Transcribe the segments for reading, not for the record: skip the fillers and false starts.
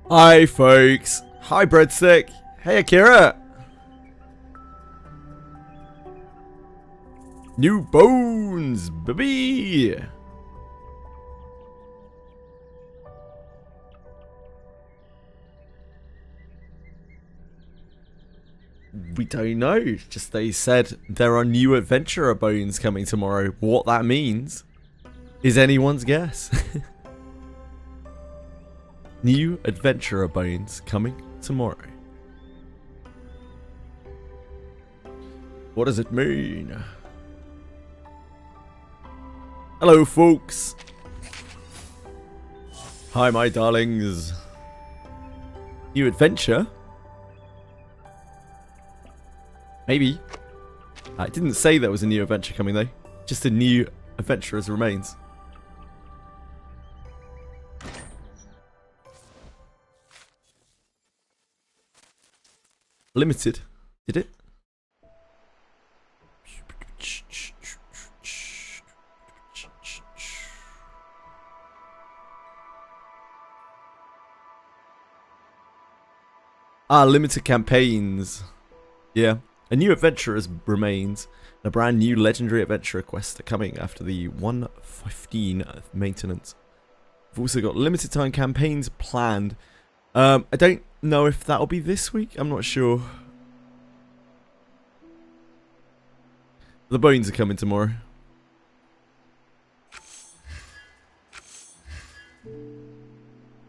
Hi folks. Hi Breadstick. Hey Akira. New bones, baby. We don't know. Just they said there are new adventurer bones coming tomorrow. What that means is anyone's guess. New adventurer bones coming tomorrow. What does it mean? Hello folks. Hi my darlings. New adventure? Maybe. I didn't say there was a new adventure coming though. Just a new adventurer's remains. Limited. Did it? Ah, limited campaigns. Yeah. A new adventurer's remains and a brand new legendary adventurer quest are coming after the 115 maintenance. We've also got limited time campaigns planned. I don't know if that'll be this week. I'm not sure. The bones are coming tomorrow.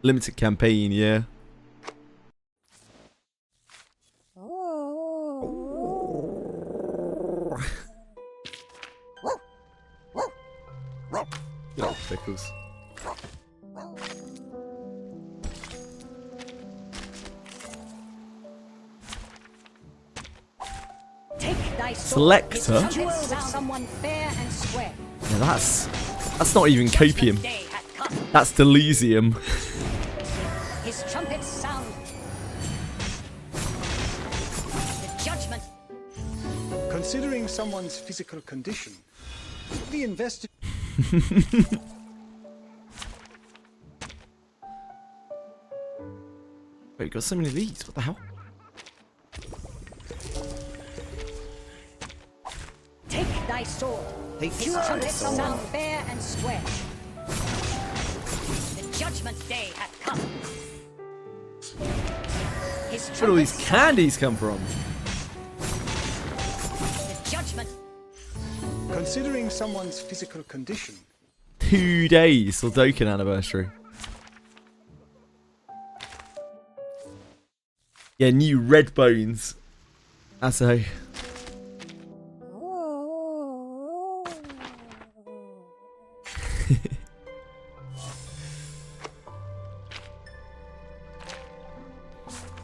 Limited campaign, yeah. Good old pickles. Selector? Yeah, that's not even copium. That's Deleuzium. His trumpets sound. The judgment. Considering someone's physical condition, the investor. Wait, we got so many of these. What the hell? Take thy sword. His trumpets sound fair and square. The judgment day hath come. Where do all these candies come from? The judgment. Considering someone's physical condition. 2 days till Dokkan anniversary. Yeah, new red bones. That's a.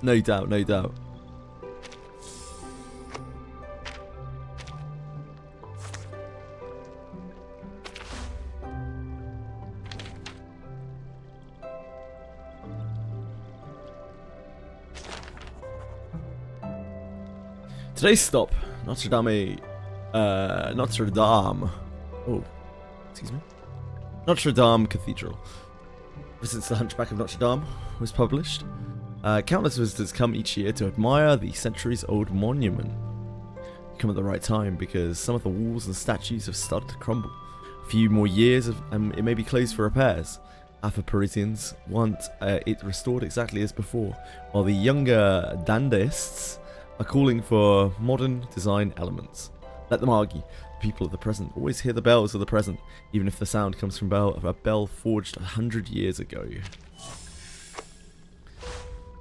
No doubt, no doubt. Today's stop, Notre Dame. Notre Dame. Oh, excuse me. Notre Dame Cathedral. Ever since The Hunchback of Notre Dame was published, countless visitors come each year to admire the centuries-old monument. You come at the right time because some of the walls and statues have started to crumble. A few more years and it may be closed for repairs. Afro-Parisians want it restored exactly as before, while the younger Dandaists are calling for modern design elements. Let them argue. People of the present always hear the bells of the present, even if the sound comes from a bell forged 100 years ago.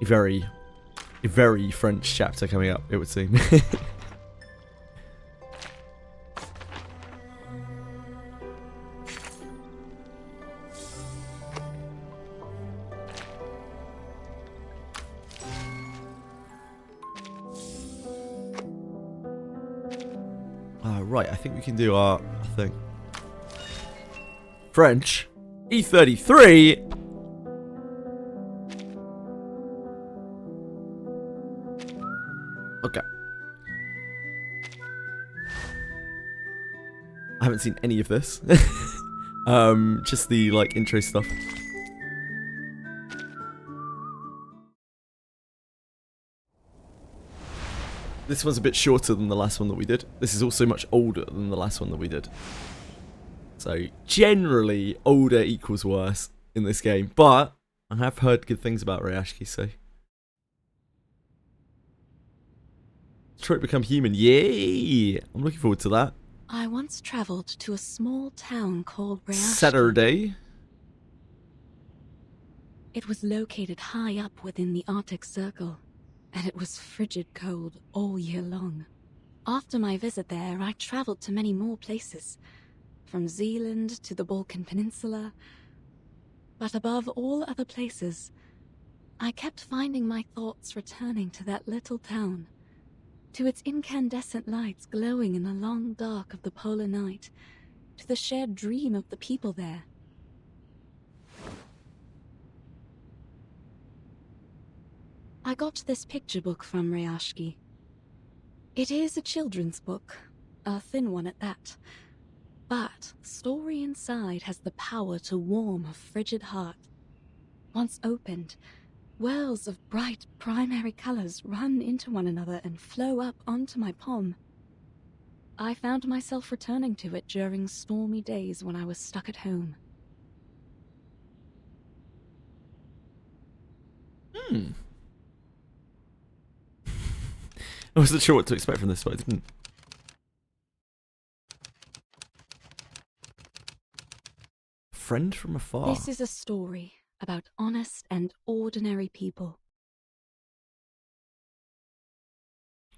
A very French chapter coming up, it would seem. Right, I think we can do our thing. French. E33. Okay. I haven't seen any of this. Just the like intro stuff. This one's a bit shorter than the last one that we did. This is also much older than the last one that we did. So, generally, older equals worse in this game. But, I have heard good things about Rayashki, so... Detroit Become Human. Yay! I'm looking forward to that. I once travelled to a small town called Rayashki. Saturday. It was located high up within the Arctic Circle, and it was frigid cold all year long. After my visit there, I travelled to many more places, from Zealand to the Balkan Peninsula. But above all other places, I kept finding my thoughts returning to that little town, to its incandescent lights glowing in the long dark of the polar night, to the shared dream of the people there. I got this picture book from Rayashki. It is a children's book, a thin one at that, but the story inside has the power to warm a frigid heart. Once opened, wells of bright primary colors run into one another and flow up onto my palm. I found myself returning to it during stormy days when I was stuck at home. I wasn't sure what to expect from this, but I didn't. Friend from afar. This is a story about honest and ordinary people.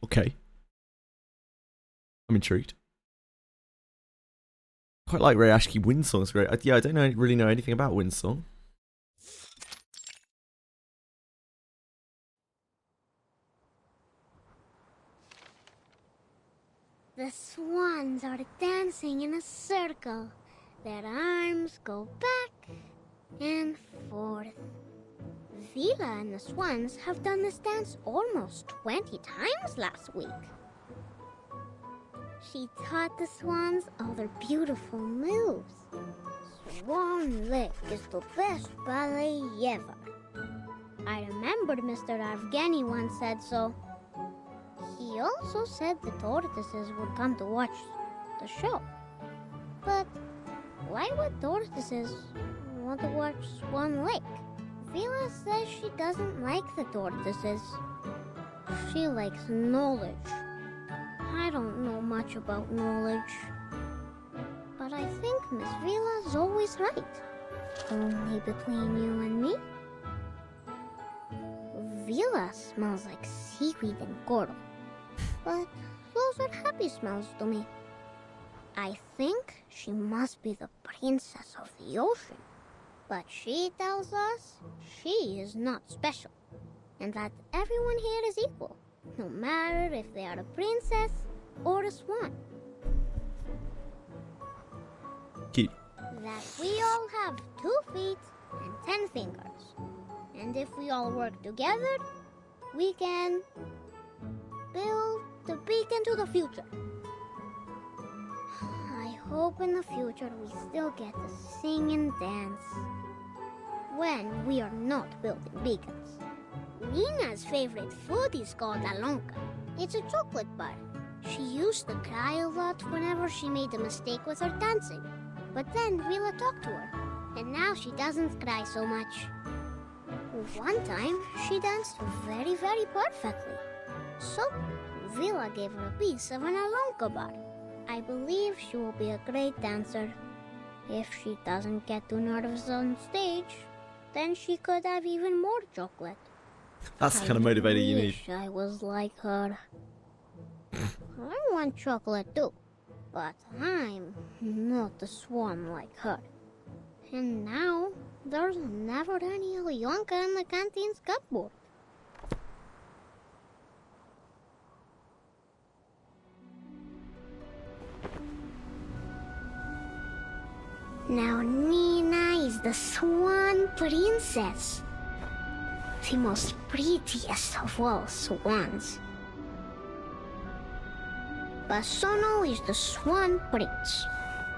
Okay. I'm intrigued. Quite like Rayashki. Windsong's great. Yeah, I don't really know anything about Windsong. The swans are dancing in a circle. Their arms go back and forth. Vila and the swans have done this dance almost 20 times last week. She taught the swans all their beautiful moves. Swan Lake is the best ballet ever. I remember Mr. Evgeny once said so. He also said the tortoises would come to watch the show. But why would tortoises want to watch Swan Lake? Vila says she doesn't like the tortoises. She likes knowledge. I don't know much about knowledge. But I think Miss Vila's always right. Only between you and me. Vila smells like seaweed and coral. But those are happy smells to me. I think she must be the princess of the ocean. But she tells us she is not special, and that everyone here is equal, no matter if they are a princess or a swan. Cute. That we all have 2 feet and 10 fingers. And if we all work together, we can build the beacon to the future. I hope in the future we still get to sing and dance when we are not building beacons. Nina's favorite food is called alonka. It's a chocolate bar. She used to cry a lot whenever she made a mistake with her dancing. But then Vila talked to her, and now she doesn't cry so much. One time, she danced very, very perfectly. So, Vila gave her a piece of an alonka bar. I believe she will be a great dancer. If she doesn't get too nervous on stage, then she could have even more chocolate. That's the kind of motivator you need. I wish I was like her. I want chocolate too, but I'm not a swan like her. And now, there's never any Alyonka in the canteen's cupboard. Now Nina is the Swan Princess. The most prettiest of all swans. Basono is the Swan Prince.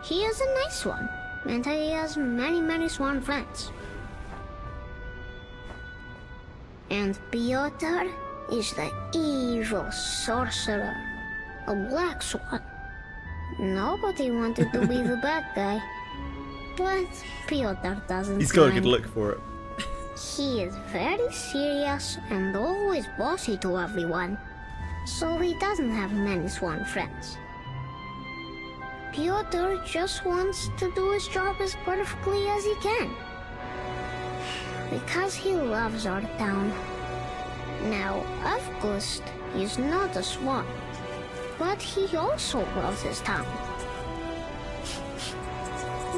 He is a nice one, and he has many, many swan friends. And Piotr is the evil sorcerer, a black swan. Nobody wanted to be the bad guy, but Piotr doesn't He's got a mind. good look for it. He is very serious and always bossy to everyone, so he doesn't have many swan friends. Piotr just wants to do his job as perfectly as he can, because he loves our town. Now, August is not a swan, but he also loves his town.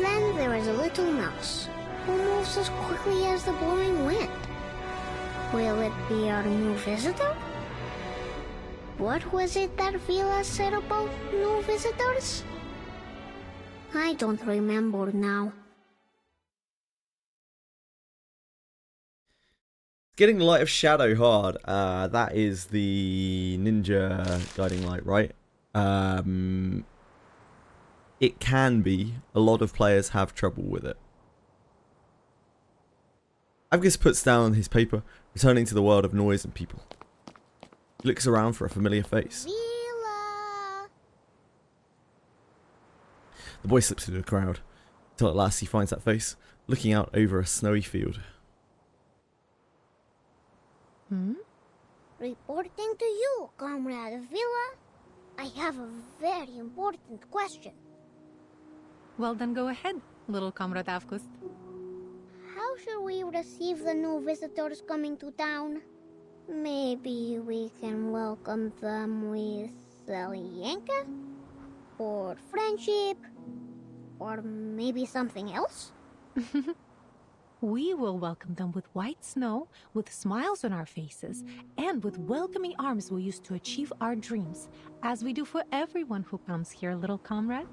Then there is a little mouse who moves as quickly as the blowing wind. Will it be our new visitor? What was it that Vila said about new visitors? I don't remember now. Getting Light of Shadow hard. That is the ninja guiding light, right? It can be. A lot of players have trouble with it. Avgus puts down his paper, returning to the world of noise and people. He looks around for a familiar face. Vila! The boy slips into the crowd, until at last he finds that face, looking out over a snowy field. Reporting to you, Comrade Vila. I have a very important question. Well, then go ahead, little Comrade August. How should we receive the new visitors coming to town? Maybe we can welcome them with Salienka? Or friendship? Or maybe something else? We will welcome them with white snow, with smiles on our faces, and with welcoming arms we'll use to achieve our dreams, as we do for everyone who comes here, little comrade.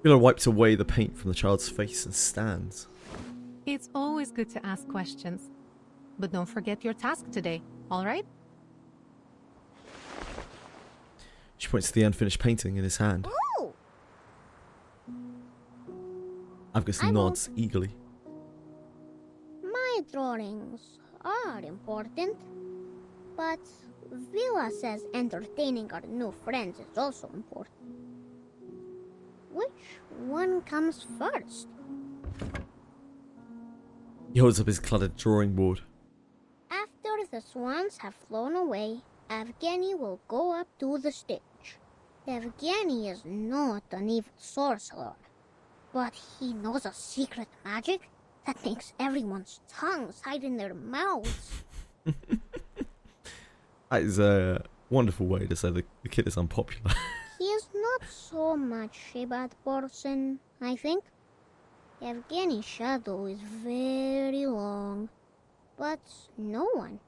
Vila wipes away the paint from the child's face and stands. It's always good to ask questions. But don't forget your task today, all right? She points to the unfinished painting in his hand. Oh! Avgus I nods eagerly. My drawings are important, but Vila says entertaining our new friends is also important. Which one comes first? He holds up his cluttered drawing board. After the swans have flown away, Evgeny will go up to the stage. Evgeny is not an evil sorcerer, but he knows a secret magic that makes everyone's tongues hide in their mouths. That is a wonderful way to say the kid is unpopular. He is not so much a bad person, I think. Evgeny's shadow is very long, but no one,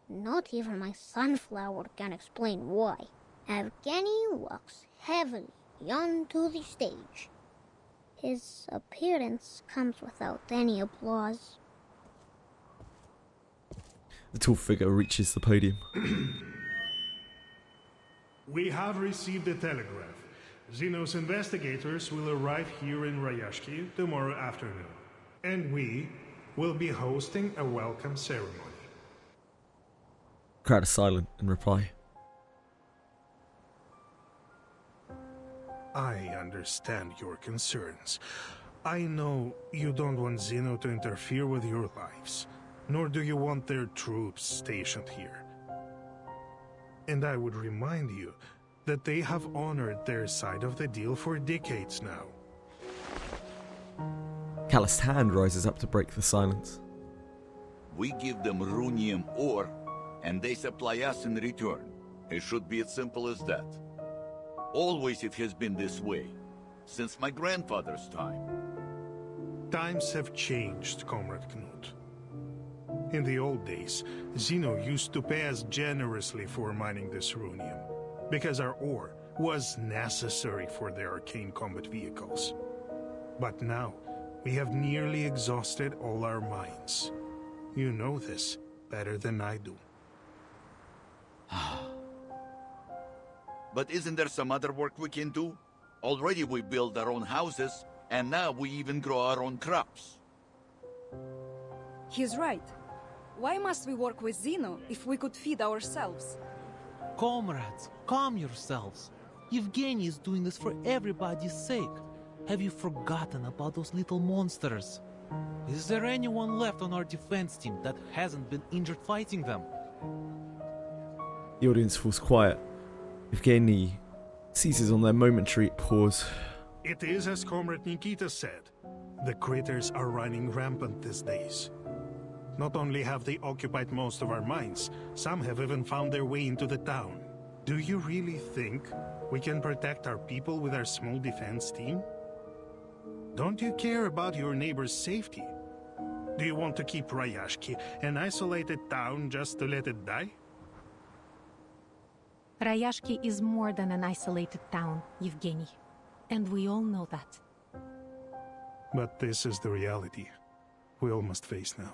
not even my sunflower, can explain why. Evgeny walks heavily onto the stage. His appearance comes without any applause. The tall figure reaches the podium. We have received a telegraph. Xenos investigators will arrive here in Rayashki tomorrow afternoon, and we will be hosting a welcome ceremony. The crowd is silent in reply. I understand your concerns. I know you don't want Xeno to interfere with your lives, nor do you want their troops stationed here. And I would remind you that they have honored their side of the deal for decades now. Calloused hand rises up to break the silence. We give them runium ore, and they supply us in return. It should be as simple as that. Always it has been this way, since my grandfather's time. Times have changed, Comrade Knut. In the old days, Xeno used to pay us generously for mining this runium, because our ore was necessary for their arcane combat vehicles. But now, we have nearly exhausted all our mines. You know this better than I do. But isn't there some other work we can do? Already we build our own houses, and now we even grow our own crops. He's right. Why must we work with Zeno if we could feed ourselves? Comrades, calm yourselves. Yevgeny is doing this for everybody's sake. Have you forgotten about those little monsters? Is there anyone left on our defense team that hasn't been injured fighting them? The audience falls quiet. Yevgeny seizes on their momentary pause. It is as Comrade Nikita said. The critters are running rampant these days. Not only have they occupied most of our minds, some have even found their way into the town. Do you really think we can protect our people with our small defense team? Don't you care about your neighbor's safety? Do you want to keep Rayashki an isolated town just to let it die? Rayashki is more than an isolated town, Yevgeny. And we all know that. But this is the reality we all must face now.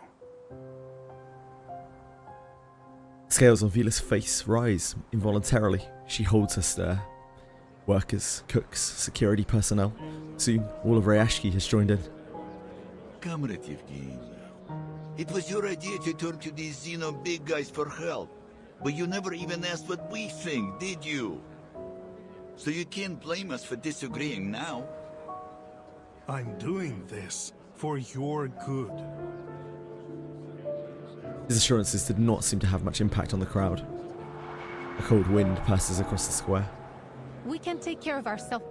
Scales on Vila's face rise involuntarily. She holds her stare. Workers, cooks, security personnel. Soon, all of Rayashki has joined in. Comrade Yevgeny, it was your idea to turn to these Xeno big guys for help. But you never even asked what we think, did you? So you can't blame us for disagreeing now. I'm doing this for your good. His assurances did not seem to have much impact on the crowd. A cold wind passes across the square. We can take care of ourselves.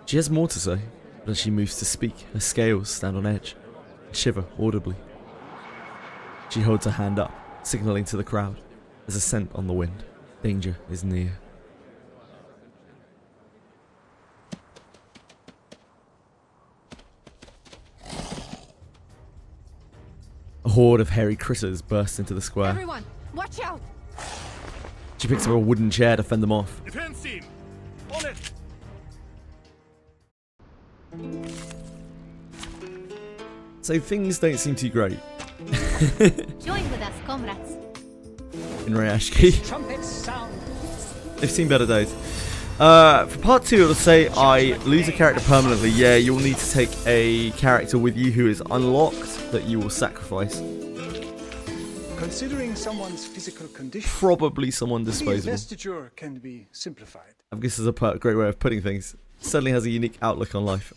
She has more to say, but as she moves to speak, her scales stand on edge and shiver audibly. She holds her hand up, signaling to the crowd. There's a scent on the wind. Danger is near. A horde of hairy critters bursts into the square. Everyone, watch out! She picks up a wooden chair to fend them off. Defense team! On it! So things don't seem too great Join with us, comrades. in Rayashki. Trumpets sound. They've seen better days. For part 2, it'll say I lose a character permanently. Yeah, you'll need to take a character with you who is unlocked that you will sacrifice. Considering someone's physical condition, Probably someone the disposable. investiture can be simplified. I guess this is a great way of putting things. Certainly has a unique outlook on life.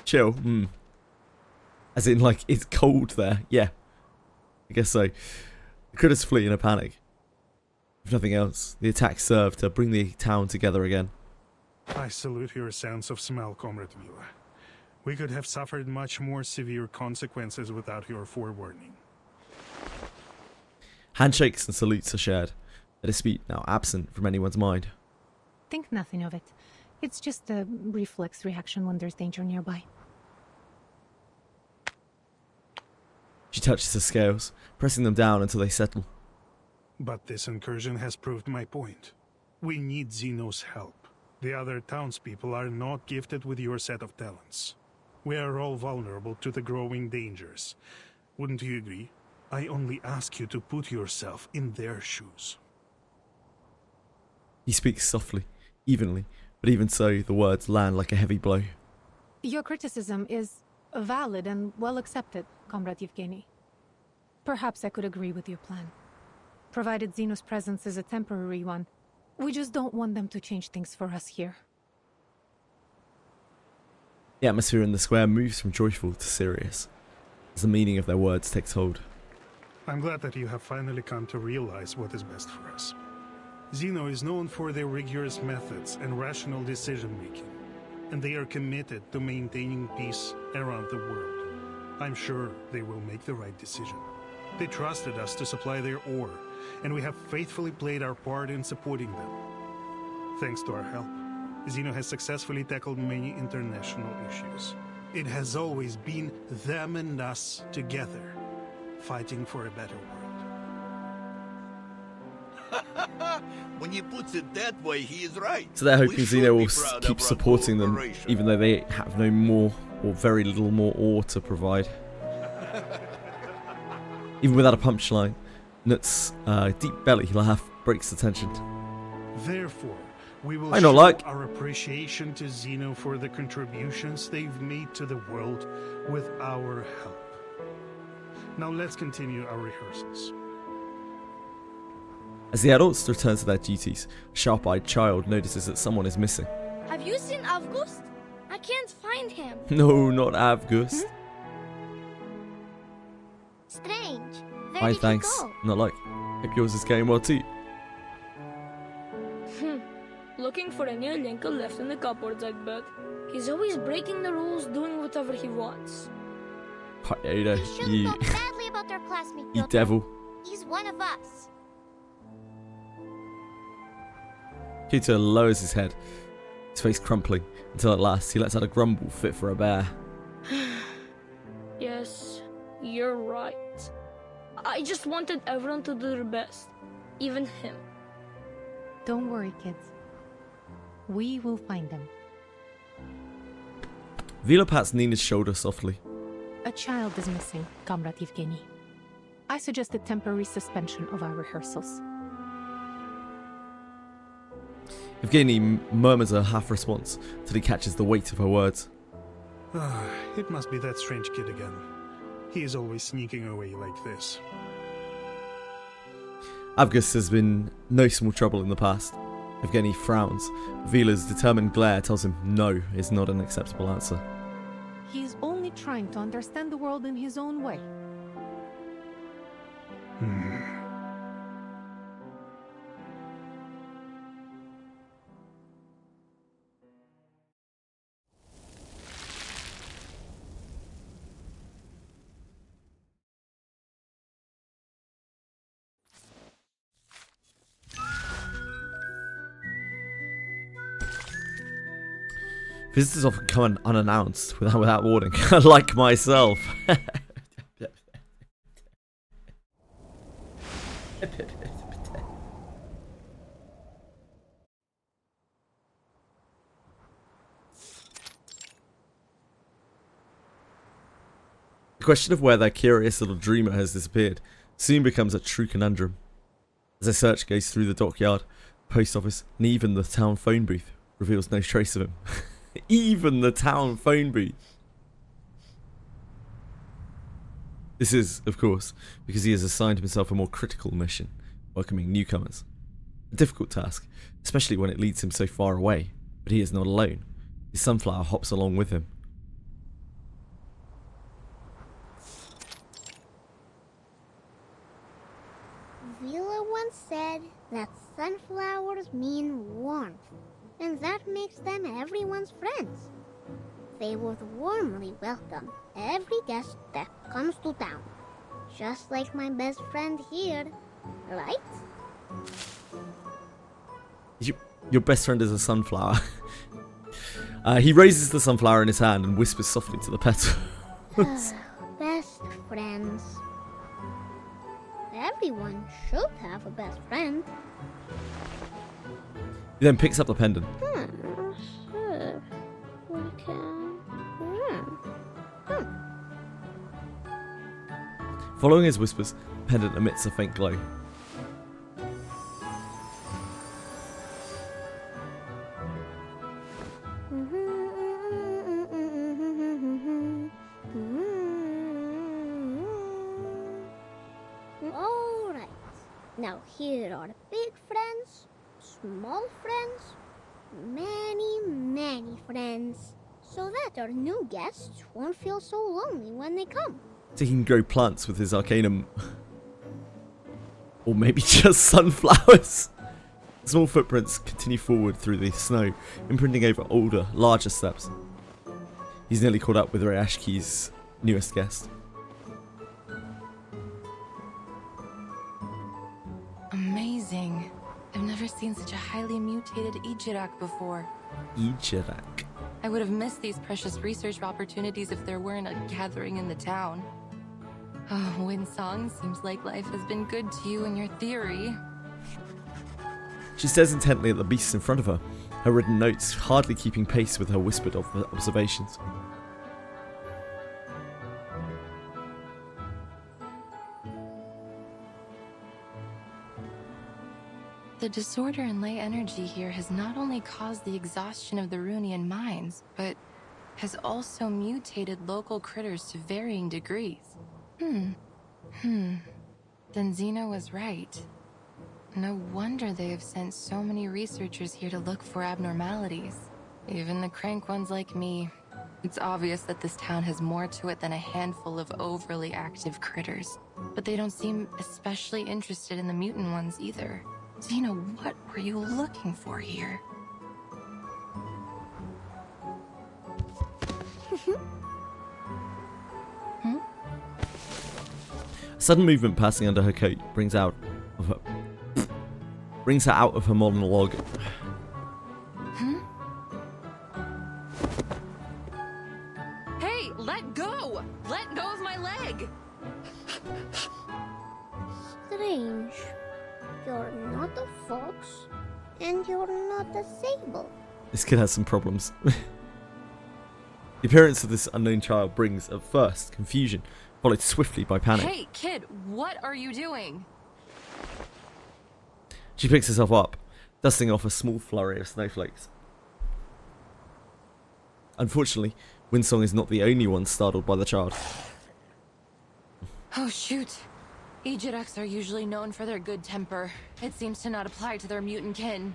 Chill. As in, like, it's cold there. Yeah. I guess so. The critters flee in a panic. If nothing else, the attack served to bring the town together again. I salute your sense of smell, Comrade Vila. We could have suffered much more severe consequences without your forewarning. Handshakes and salutes are shared, a dispute now absent from anyone's mind. Think nothing of it. It's just a reflex reaction when there's danger nearby. She touches the scales, pressing them down until they settle. But this incursion has proved my point. We need Zeno's help. The other townspeople are not gifted with your set of talents. We are all vulnerable to the growing dangers. Wouldn't you agree? I only ask you to put yourself in their shoes. He speaks softly, evenly, but even so, the words land like a heavy blow. Your criticism is valid and well accepted, Comrade Yevgeny. Perhaps I could agree with your plan. Provided Zeno's presence is a temporary one, we just don't want them to change things for us here. The atmosphere in the square moves from joyful to serious, as the meaning of their words takes hold. I'm glad that you have finally come to realize what is best for us. Zeno is known for their rigorous methods and rational decision-making, and they are committed to maintaining peace around the world. I'm sure they will make the right decision. They trusted us to supply their ore, and we have faithfully played our part in supporting them. Thanks to our help, Zeno has successfully tackled many international issues. It has always been them and us together, fighting for a better world. When he puts it that way, he is right. So they're We hoping should Zeno be will proud keep of our supporting them, cooperation. even though they have no more, or very little more ore to provide. Even without a punchline, Nut's deep belly laugh breaks the tension. Therefore, We will I know, show like- our appreciation to Zeno for the contributions they've made to the world with our help. Now let's continue our rehearsals. As the adults return to their duties, a sharp-eyed child notices that someone is missing. Have you seen August? I can't find him. No, not Avgust. Strange. Where Fine, did thanks. he go? Not like. Hope yours is going well too. Looking for a new Lincoln left in the cupboards, I bet. He's always breaking the rules, doing whatever he wants. Yoda, You shouldn't you, talk badly about our classmate, you Piotr. devil. He's one of us. Peter lowers his head, his face crumpling, until at last he lets out a grumble fit for a bear. Yes, you're right. I just wanted everyone to do their best. Even him. Don't worry, kids. We will find them. Vila pats Nina's shoulder softly. A child is missing, Comrade Evgeny. I suggest a temporary suspension of our rehearsals. Evgeny murmurs a half response till he catches the weight of her words. It must be that strange kid again. He is always sneaking away like this. Avgust has been no small trouble in the past. Evgeny frowns. Vila's determined glare tells him no is not an acceptable answer. He is only trying to understand the world in his own way. Visitors often come unannounced without warning, like myself. The question of where their curious little dreamer has disappeared soon becomes a true conundrum. As a search goes through the dockyard, post office, and even the town phone booth, reveals no trace of him. Even the town phone booth. This is, of course, because he has assigned himself a more critical mission, welcoming newcomers. A difficult task, especially when it leads him so far away, but he is not alone. His sunflower hops along with him. Vila once said that sunflowers mean warmth, and that makes them everyone's friends. They would warmly welcome every guest that comes to town, just like my best friend here, right? Your best friend is a sunflower. He raises the sunflower in his hand and whispers softly to the petals. Best friends. Everyone should have a best friend. He then picks up the pendant. Sure. We can. Following his whispers, the pendant emits a faint glow. Alright. Now here are big friends, small friends, many friends, so that our new guests won't feel so lonely when they come. So he can grow plants with his arcanum. Or maybe just sunflowers. Small footprints continue forward through the snow, imprinting over older, larger steps. He's nearly caught up with Rayashki's newest guest. Amazing. I've never seen such a highly mutated Ijirak before. Ijirak. I would have missed these precious research opportunities if there weren't a gathering in the town. Oh, Winsong, seems like life has been good to you in your theory. She stares intently at the beasts in front of her, her written notes hardly keeping pace with her whispered observations. The disorder in ley energy here has not only caused the exhaustion of the Runian mines, but has also mutated local critters to varying degrees. Then Zeno was right. No wonder they have sent so many researchers here to look for abnormalities. Even the crank ones like me. It's obvious that this town has more to it than a handful of overly active critters. But they don't seem especially interested in the mutant ones either. Zeno, what were you looking for here? Sudden movement passing under her coat brings her out of her monologue. Hey, let go! Let go of my leg! Strange. You're not a fox, and you're not a sable. This kid has some problems. The appearance of this unknown child brings, at first, confusion, followed swiftly by panic. Hey, kid, what are you doing? She picks herself up, dusting off a small flurry of snowflakes. Unfortunately, Windsong is not the only one startled by the child. Oh, shoot. Ejiraks are usually known for their good temper. It seems to not apply to their mutant kin.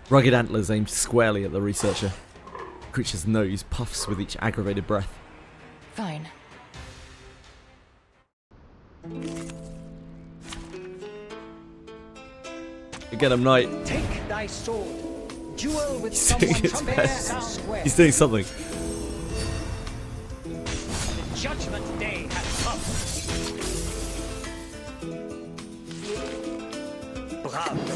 Rugged antlers aimed squarely at the researcher. The creature's nose puffs with each aggravated breath. Fine. Again, I'm Knight. Take thy sword. Duel with He's doing someone his fair best. and square. He's doing something. The judgment day has come. Bravo.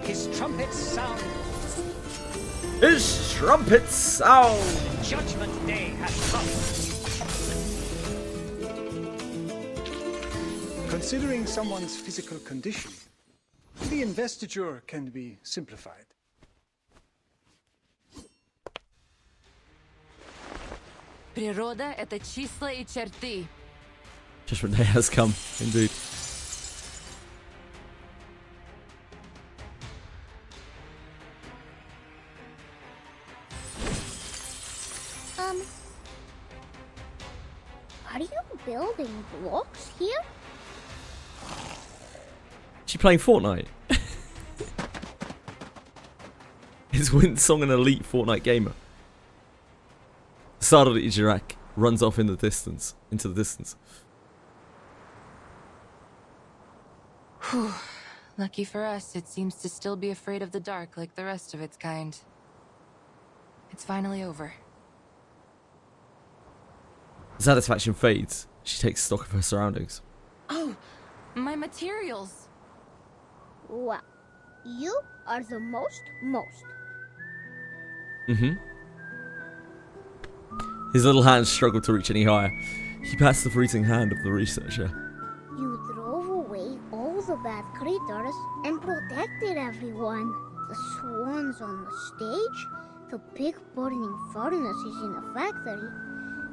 His trumpets sound. His trumpets sound. The judgment day has come. Considering someone's physical condition, the investiture can be simplified. Природа — это числа и черты. Judgment day has come, indeed. Are you building blocks here? She playing Fortnite? Is Windsong an elite Fortnite gamer? The startled Ijirak runs off into the distance. Whew. Lucky for us, it seems to still be afraid of the dark like the rest of its kind. It's finally over. Satisfaction fades. She takes stock of her surroundings. Oh, my materials! Well, you are the most. His little hands struggle to reach any higher. He pats the freezing hand of the researcher. You drove away all the bad creatures and protected everyone. The swans on the stage, the big burning furnaces in the factory,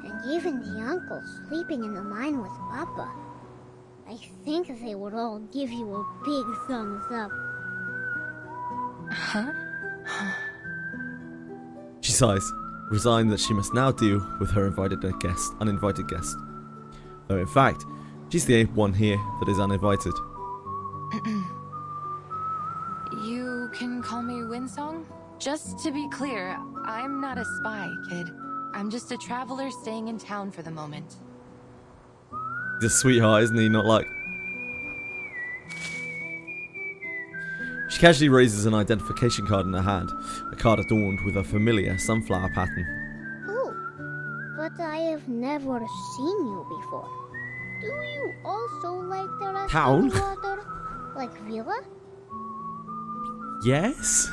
and even the uncle sleeping in the mine with Papa. I think they would all give you a big thumbs up. Huh? She sighs, resigned that she must now deal with her uninvited guest. Though in fact, she's the one here that is uninvited. You can call me Windsong? Just to be clear, I'm not a spy, kid. I'm just a traveler staying in town for the moment. He's a sweetheart, isn't he? Not like... She casually raises an identification card in her hand, a card adorned with a familiar sunflower pattern. Oh, but I have never seen you before. Do you also like the rest Town? of the water? Like Villa? Yes?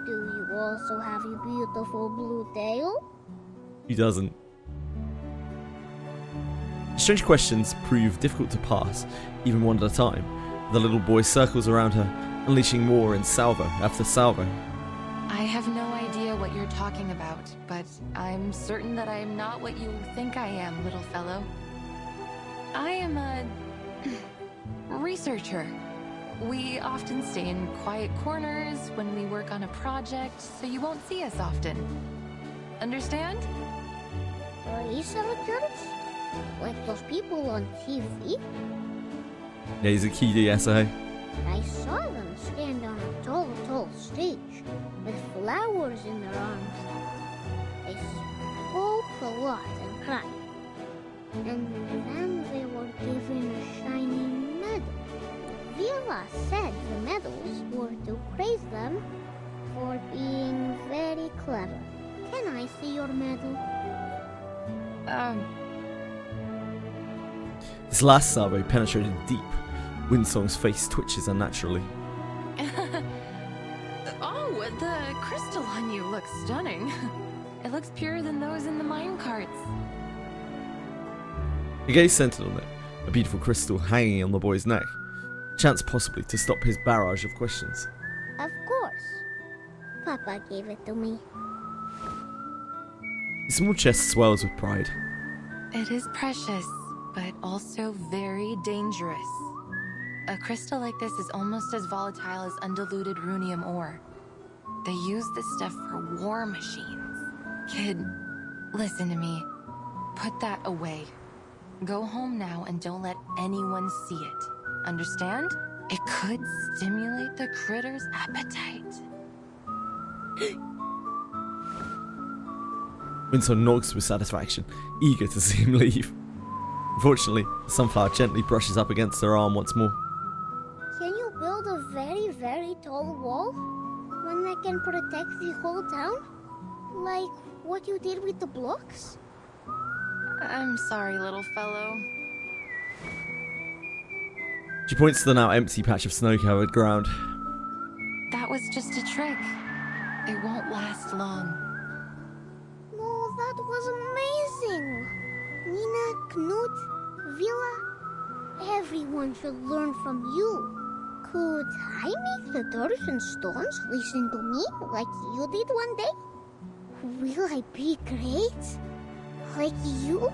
Do you also have a beautiful blue tail? He doesn't. Strange questions prove difficult to pass, even one at a time. The little boy circles around her, unleashing more in salvo after salvo. I have no idea what you're talking about, but I'm certain that I am not what you think I am, little fellow. I am a researcher. We often stay in quiet corners when we work on a project, so you won't see us often. Understand? Researchers? Like those people on TV? Yeah, he's a key SA. I saw them stand on a tall stage with flowers in their arms. They spoke a lot and cried. And then they were given a shiny medal. Vila said the medals were to praise them for being very clever. Can I see your medal? His last salvo penetrated deep. Windsong's face twitches unnaturally. Oh, the crystal on you looks stunning. It looks purer than those in the mine carts. He gaze centered on it, a beautiful crystal hanging on the boy's neck, chance possibly to stop his barrage of questions. Of course. Papa gave it to me. His small chest swells with pride. It is precious, but also very dangerous. A crystal like this is almost as volatile as undiluted runium ore. They use this stuff for war machines. Kid, listen to me. Put that away. Go home now and don't let anyone see it. Understand? It could stimulate the critter's appetite. Winsong nods with satisfaction, eager to see him leave. Unfortunately, the sunflower gently brushes up against her arm once more. Can you build a very, very tall wall? One that can protect the whole town? Like what you did with the blocks? I'm sorry, little fellow. She points to the now empty patch of snow-covered ground. That was just a trick. It won't last long. No, that was amazing. Nina, Knut, Vila, everyone should learn from you. Could I make the dirt and stones listen to me like you did one day? Will I be great? Like you?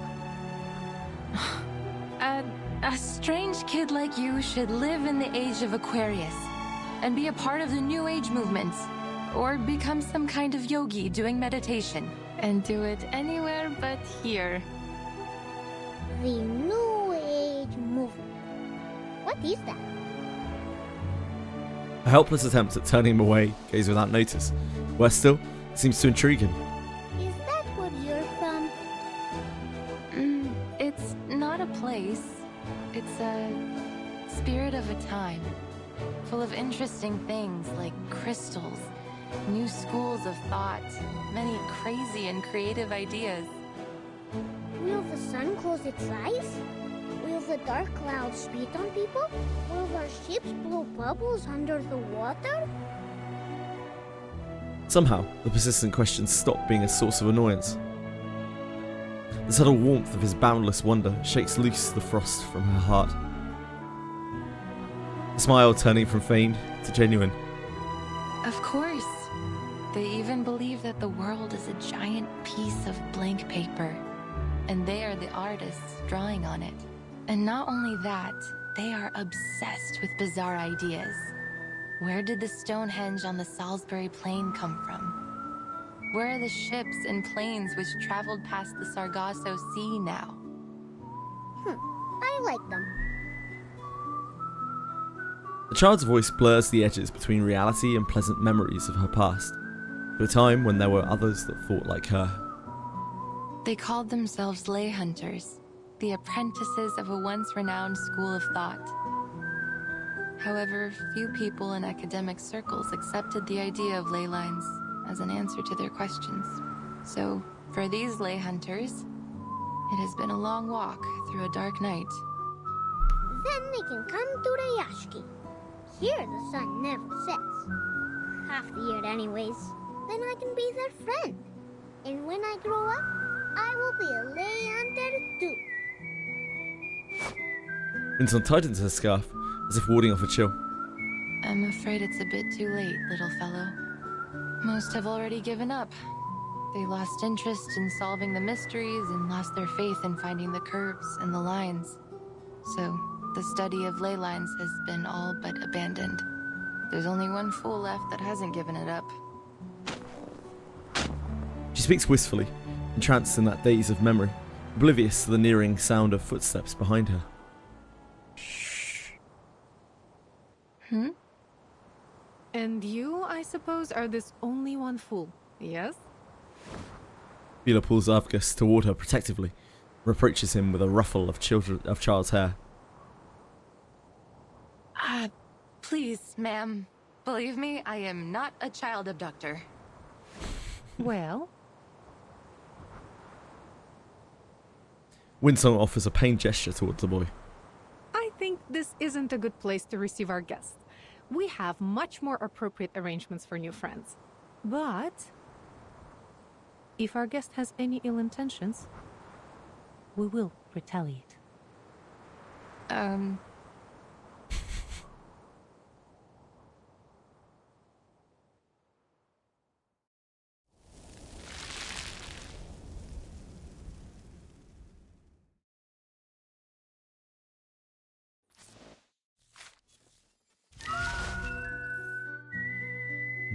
A strange kid like you should live in the age of Aquarius and be a part of the New Age movement, or become some kind of yogi doing meditation, and do it anywhere but here. The New Age movement. What is that? A helpless attempt at turning him away goes without notice. Worse still, it seems to intrigue him. Is that where you're from? It's not a place. It's a spirit of a time, full of interesting things like crystals, new schools of thought, many crazy and creative ideas. Will the sun close its eyes? Will the dark clouds spit on people? Will our ships blow bubbles under the water? Somehow, the persistent questions stop being a source of annoyance. The subtle warmth of his boundless wonder shakes loose the frost from her heart. A smile turning from feigned to genuine. Of course. They even believe that the world is a giant piece of blank paper, and they are the artists drawing on it. And not only that, they are obsessed with bizarre ideas. Where did the Stonehenge on the Salisbury Plain come from? Where are the ships and planes which traveled past the Sargasso Sea now? I like them. The child's voice blurs the edges between reality and pleasant memories of her past, to a time when there were others that thought like her. They called themselves lay hunters, the apprentices of a once renowned school of thought. However, few people in academic circles accepted the idea of ley lines as an answer to their questions. So, for these lay hunters, it has been a long walk through a dark night. Then they can come to Rayashki. Here the sun never sets. Half the year anyways. Then I can be their friend. And when I grow up, I will be a lay hunter too. Winston tightens her scarf, as if warding off a chill. I'm afraid it's a bit too late, little fellow. Most have already given up. They lost interest in solving the mysteries and lost their faith in finding the curves and the lines. So, the study of ley lines has been all but abandoned. There's only one fool left that hasn't given it up. She speaks wistfully, entranced in that daze of memory, oblivious to the nearing sound of footsteps behind her. Hmm? And you, I suppose, are this only one fool, yes? Vila pulls Avgus toward her protectively, reproaches him with a ruffle of child's hair. Please, ma'am. Believe me, I am not a child abductor. Well? Winsong offers a pained gesture towards the boy. I think this isn't a good place to receive our guests. We have much more appropriate arrangements for new friends. But if our guest has any ill intentions, we will retaliate.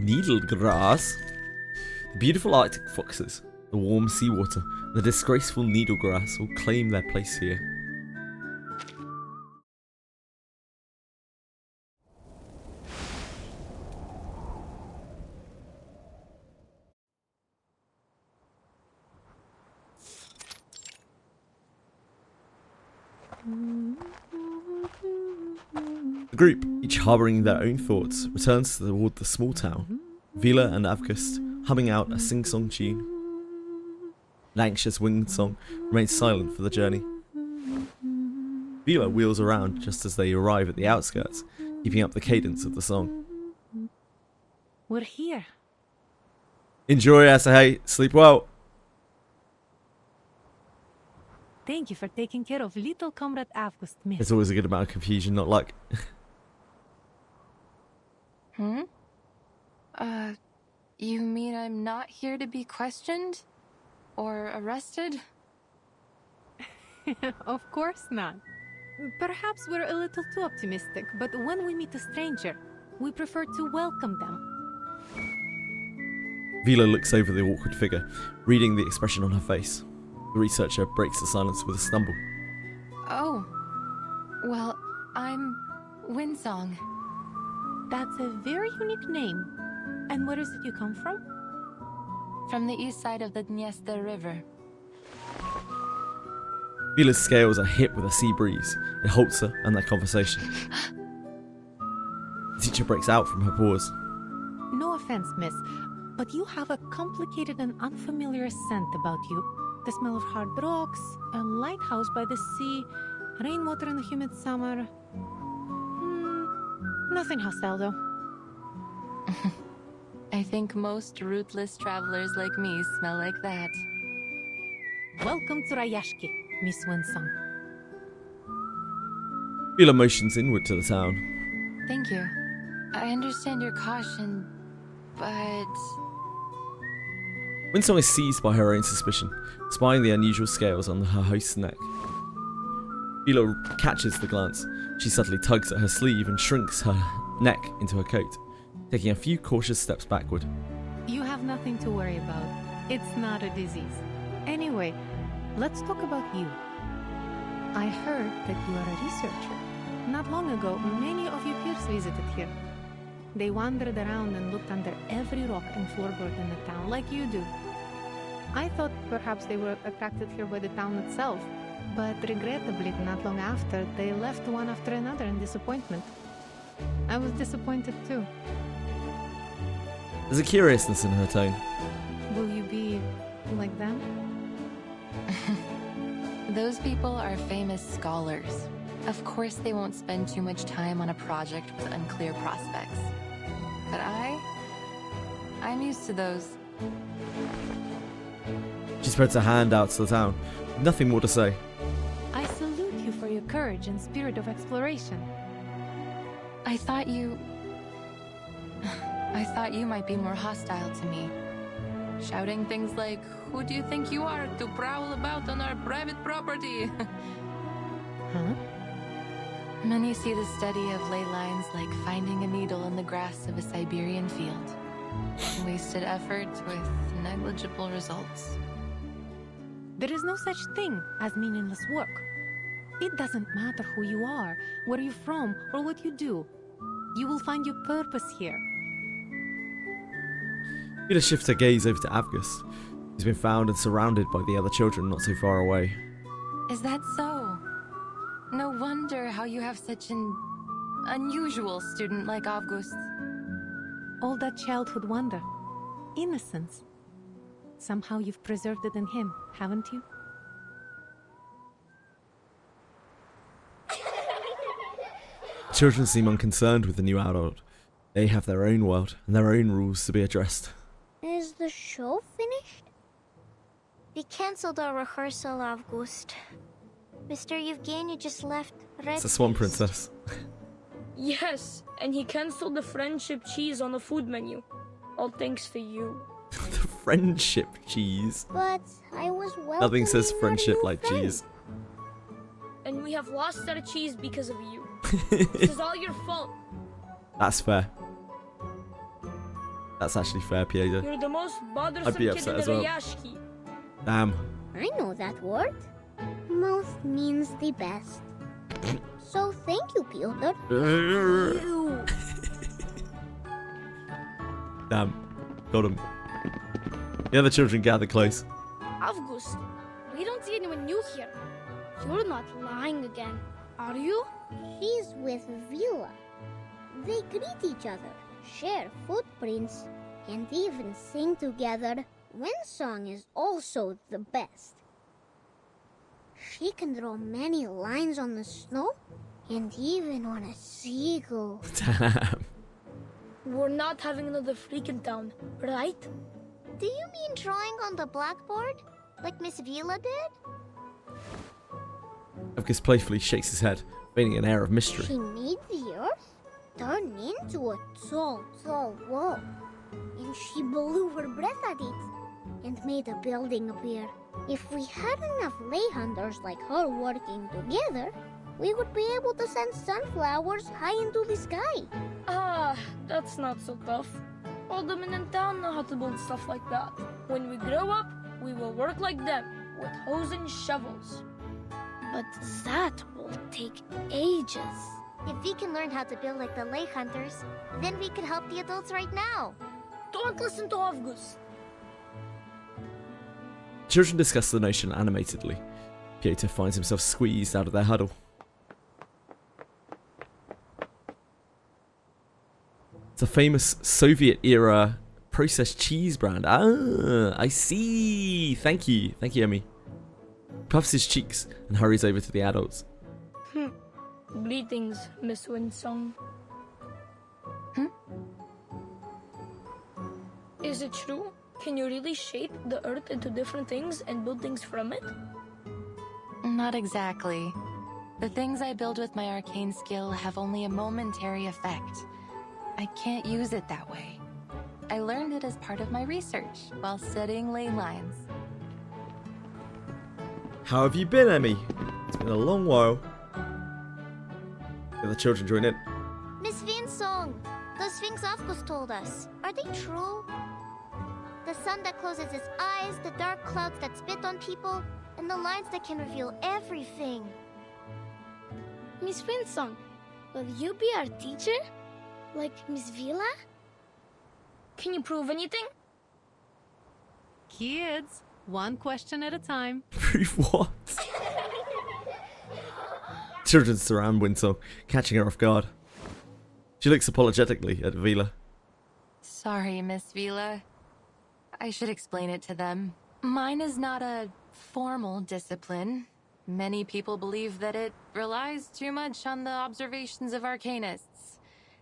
Needlegrass? The beautiful Arctic foxes, the warm seawater, the disgraceful needlegrass all claim their place here. The group, each harbouring their own thoughts, returns toward the small town, Vila and Avgust humming out a sing-song tune. An anxious winged song remains silent for the journey. Vila wheels around just as they arrive at the outskirts, keeping up the cadence of the song. We're here. Enjoy, Asahei. Sleep well. Thank you for taking care of little comrade Avgust, miss. There's always a good amount of confusion, not luck. You mean I'm not here to be questioned? Or arrested? Of course not. Perhaps we're a little too optimistic, but when we meet a stranger, we prefer to welcome them. Vila looks over the awkward figure, reading the expression on her face. The researcher breaks the silence with a stumble. Oh. Well, I'm Winsong. That's a very unique name. And where is it you come from? From the east side of the Dniester River. Vila's scales are hit with a sea breeze. It halts her and their conversation. The teacher breaks out from her pause. No offense, miss, but you have a complicated and unfamiliar scent about you. The smell of hard rocks, a lighthouse by the sea, rainwater in the humid summer. Nothing hostile, though. I think most rootless travelers like me smell like that. Welcome to Rayashki, Miss Winsong. Vila motions inward to the town. Thank you. I understand your caution, but... Winsong is seized by her own suspicion, spying the unusual scales on her host's neck. Vila catches the glance. She subtly tugs at her sleeve and shrinks her neck into her coat, taking a few cautious steps backward. You have nothing to worry about. It's not a disease. Anyway, let's talk about you. I heard that you are a researcher. Not long ago, many of your peers visited here. They wandered around and looked under every rock and floorboard in the town, like you do. I thought perhaps they were attracted here by the town itself, but regrettably, not long after, they left one after another in disappointment. I was disappointed too. There's a curiousness in her tone. Will you be like them? Those people are famous scholars. Of course they won't spend too much time on a project with unclear prospects. But I'm used to those. She spreads her hand out to the town, with nothing more to say. I salute you for your courage and spirit of exploration. I thought you might be more hostile to me. Shouting things like, "Who do you think you are to prowl about on our private property?" Huh? Many see the study of ley lines like finding a needle in the grass of a Siberian field. Wasted effort with negligible results. There is no such thing as meaningless work. It doesn't matter who you are, where you're from, or what you do. You will find your purpose here. Vida shifts her gaze over to Avgust. He's been found and surrounded by the other children not so far away. Is that so? No wonder how you have such an unusual student like August. All that childhood wonder. Innocence. Somehow you've preserved it in him, haven't you? Children seem unconcerned with the new adult. They have their own world and their own rules to be addressed. Is the show finished? We cancelled our rehearsal, August. Mr. Yevgeny just left red. It's a swan princess. Yes, and he cancelled the friendship cheese on the food menu. All thanks to you. The friendship cheese. But I was welcoming Nothing says our friendship new like friend. cheese. And we have lost our cheese because of you. This is all your fault. That's fair. That's actually fair, Pieta. You're the most bothersome I'd be kid upset in as the well. Rayashki. Damn. I know that word. Most means the best. So thank you, Piotr. You. Damn. Got him. The other children gather close. August, we don't see anyone new here. You're not lying again, are you? She's with Vila. They greet each other, share footprints, and even sing together. Windsong is also the best. She can draw many lines on the snow and even on a seagull. Damn. We're not having another freak in town, right? Do you mean drawing on the blackboard? Like Miss Vila did? Avgust playfully shakes his head, feigning an air of mystery. She made the earth turn into a tall, tall wall. And she blew her breath at it and made a building appear. If we had enough lay hunters like her working together, we would be able to send sunflowers high into the sky. Ah, that's not so tough. All the men in town know how to build stuff like that. When we grow up, we will work like them, with hoes and shovels. But that will take ages. If we can learn how to build like the lay hunters, then we can help the adults right now. Don't listen to August. Children discuss the notion animatedly. Pieta finds himself squeezed out of their huddle. It's a famous Soviet-era processed cheese brand. Ah, I see. Thank you. Thank you, Emmy. Puffs his cheeks and hurries over to the adults. Greetings, Miss Winsong. Is it true? Can you really shape the earth into different things and build things from it? Not exactly. The things I build with my arcane skill have only a momentary effect. I can't use it that way. I learned it as part of my research while studying ley lines. How have you been, Emmy? It's been a long while. The other children join in. Miss Vinsong, those things Avgust told us, are they true? The sun that closes its eyes, the dark clouds that spit on people, and the lines that can reveal everything. Miss Winsong, will you be our teacher? Like Miss Vila? Can you prove anything? Kids, one question at a time. Prove what? Children surround Winsong, catching her off guard. She looks apologetically at Vila. Sorry, Miss Vila. I should explain it to them. Mine is not a formal discipline. Many people believe that it relies too much on the observations of arcanists,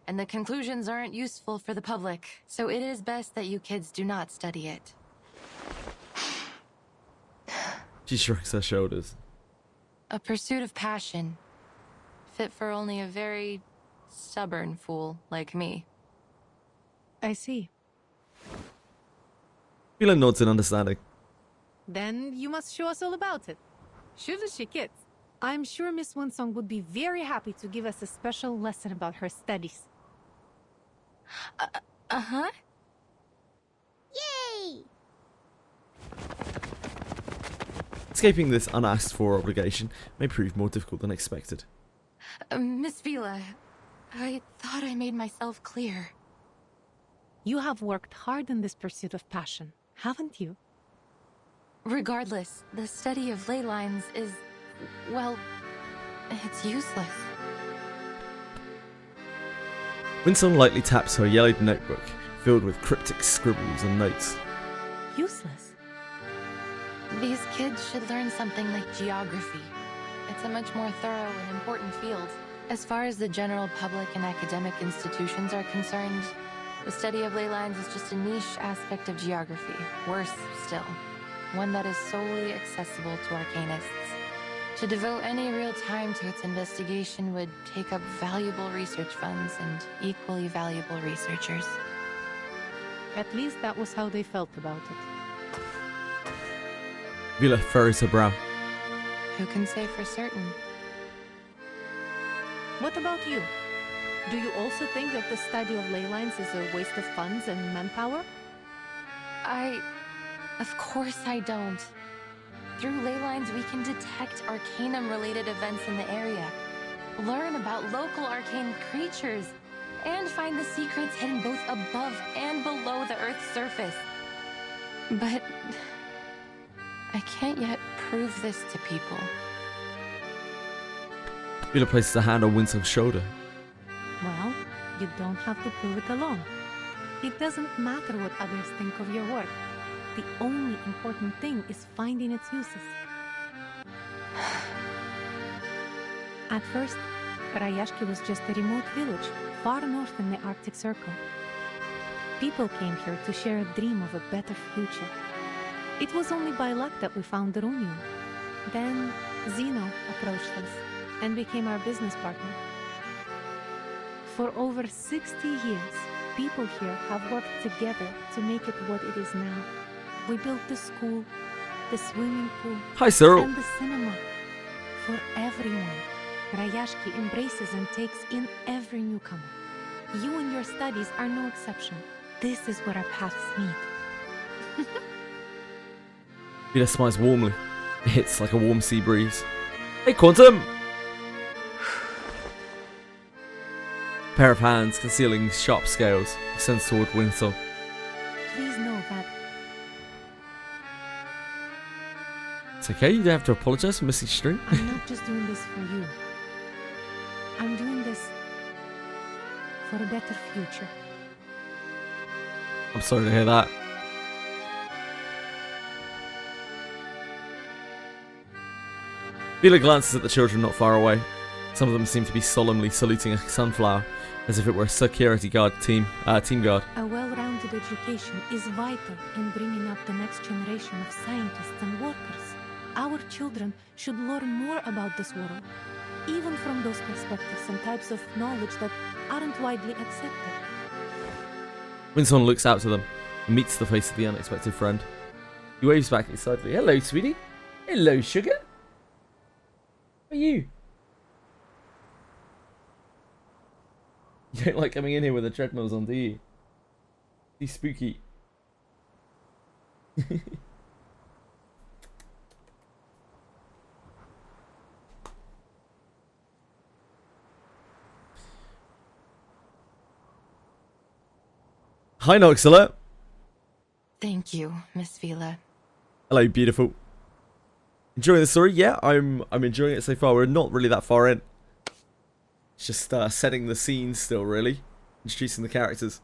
and the conclusions aren't useful for the public. So it is best that you kids do not study it. She shrugs her shoulders. A pursuit of passion, fit for only a very stubborn fool like me. I see. Vila nods in understanding. Then you must show us all about it. Shouldn't she, kids? I'm sure Miss Winsong would be very happy to give us a special lesson about her studies. Uh-huh. Yay! Escaping this unasked for obligation may prove more difficult than expected. Miss Vila, I thought I made myself clear. You have worked hard in this pursuit of passion, haven't you? Regardless, the study of ley lines is, well, it's useless. Winsong lightly taps her yellowed notebook, filled with cryptic scribbles and notes. Useless? These kids should learn something like geography. It's a much more thorough and important field. As far as the general public and academic institutions are concerned, the study of ley lines is just a niche aspect of geography. Worse still, one that is solely accessible to arcanists. To devote any real time to its investigation would take up valuable research funds and equally valuable researchers. At least that was how they felt about it. Vila furrows her brow. Who can say for certain? What about you? Do you also think that the study of ley lines is a waste of funds and manpower? Of course I don't. Through ley lines, we can detect arcanum-related events in the area, learn about local arcane creatures, and find the secrets hidden both above and below the Earth's surface. But I can't yet prove this to people. Vila places a hand on Winsong's shoulder. Well, you don't have to prove it alone. It doesn't matter what others think of your work. The only important thing is finding its uses. At first, Rayashki was just a remote village, far north in the Arctic Circle. People came here to share a dream of a better future. It was only by luck that we found the Runium. Then Zeno approached us and became our business partner. For over 60 years, people here have worked together to make it what it is now. We built the school, the swimming pool, Hi, Cyril. and the cinema. For everyone, Rayashki embraces and takes in every newcomer. You and your studies are no exception. This is where our paths meet. Vila smiles warmly. It hits like a warm sea breeze. Hey, Quantum! A pair of hands concealing sharp scales extends toward Winsong. Please know that It's okay, you don't have to apologize for missing stream. I'm not just doing this for you. I'm doing this for a better future. I'm sorry to hear that. Vila glances at the children not far away. Some of them seem to be solemnly saluting a sunflower, as if it were a security guard team guard. A well-rounded education is vital in bringing up the next generation of scientists and workers. Our children should learn more about this world, even from those perspectives and types of knowledge that aren't widely accepted. Winsong looks out to them and meets the face of the unexpected friend. He waves back excitedly. Hello, sweetie. Hello, sugar. How are you? You don't like coming in here with the treadmills on, do you? He's spooky. Hi, Noxilla. Thank you, Miss Vila. Hello, beautiful. Enjoying the story? Yeah, I'm enjoying it so far. We're not really that far in. It's just setting the scene still, really. Introducing the characters.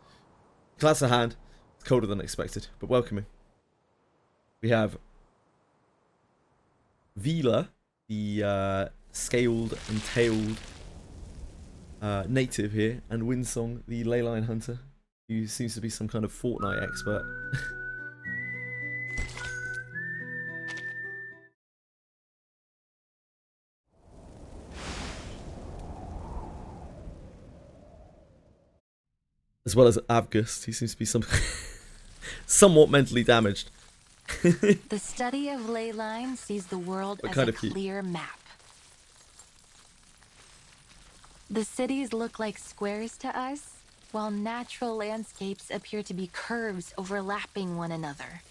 Glass of hand. It's colder than expected, but welcoming. We have Vila, the scaled and tailed native here, and Winsong, the leyline hunter, who seems to be some kind of Fortnite expert. As well as Avgust, he seems to be somewhat mentally damaged. The study of ley lines sees the world But as kind a of cute. clear map. The cities look like squares to us, while natural landscapes appear to be curves overlapping one another.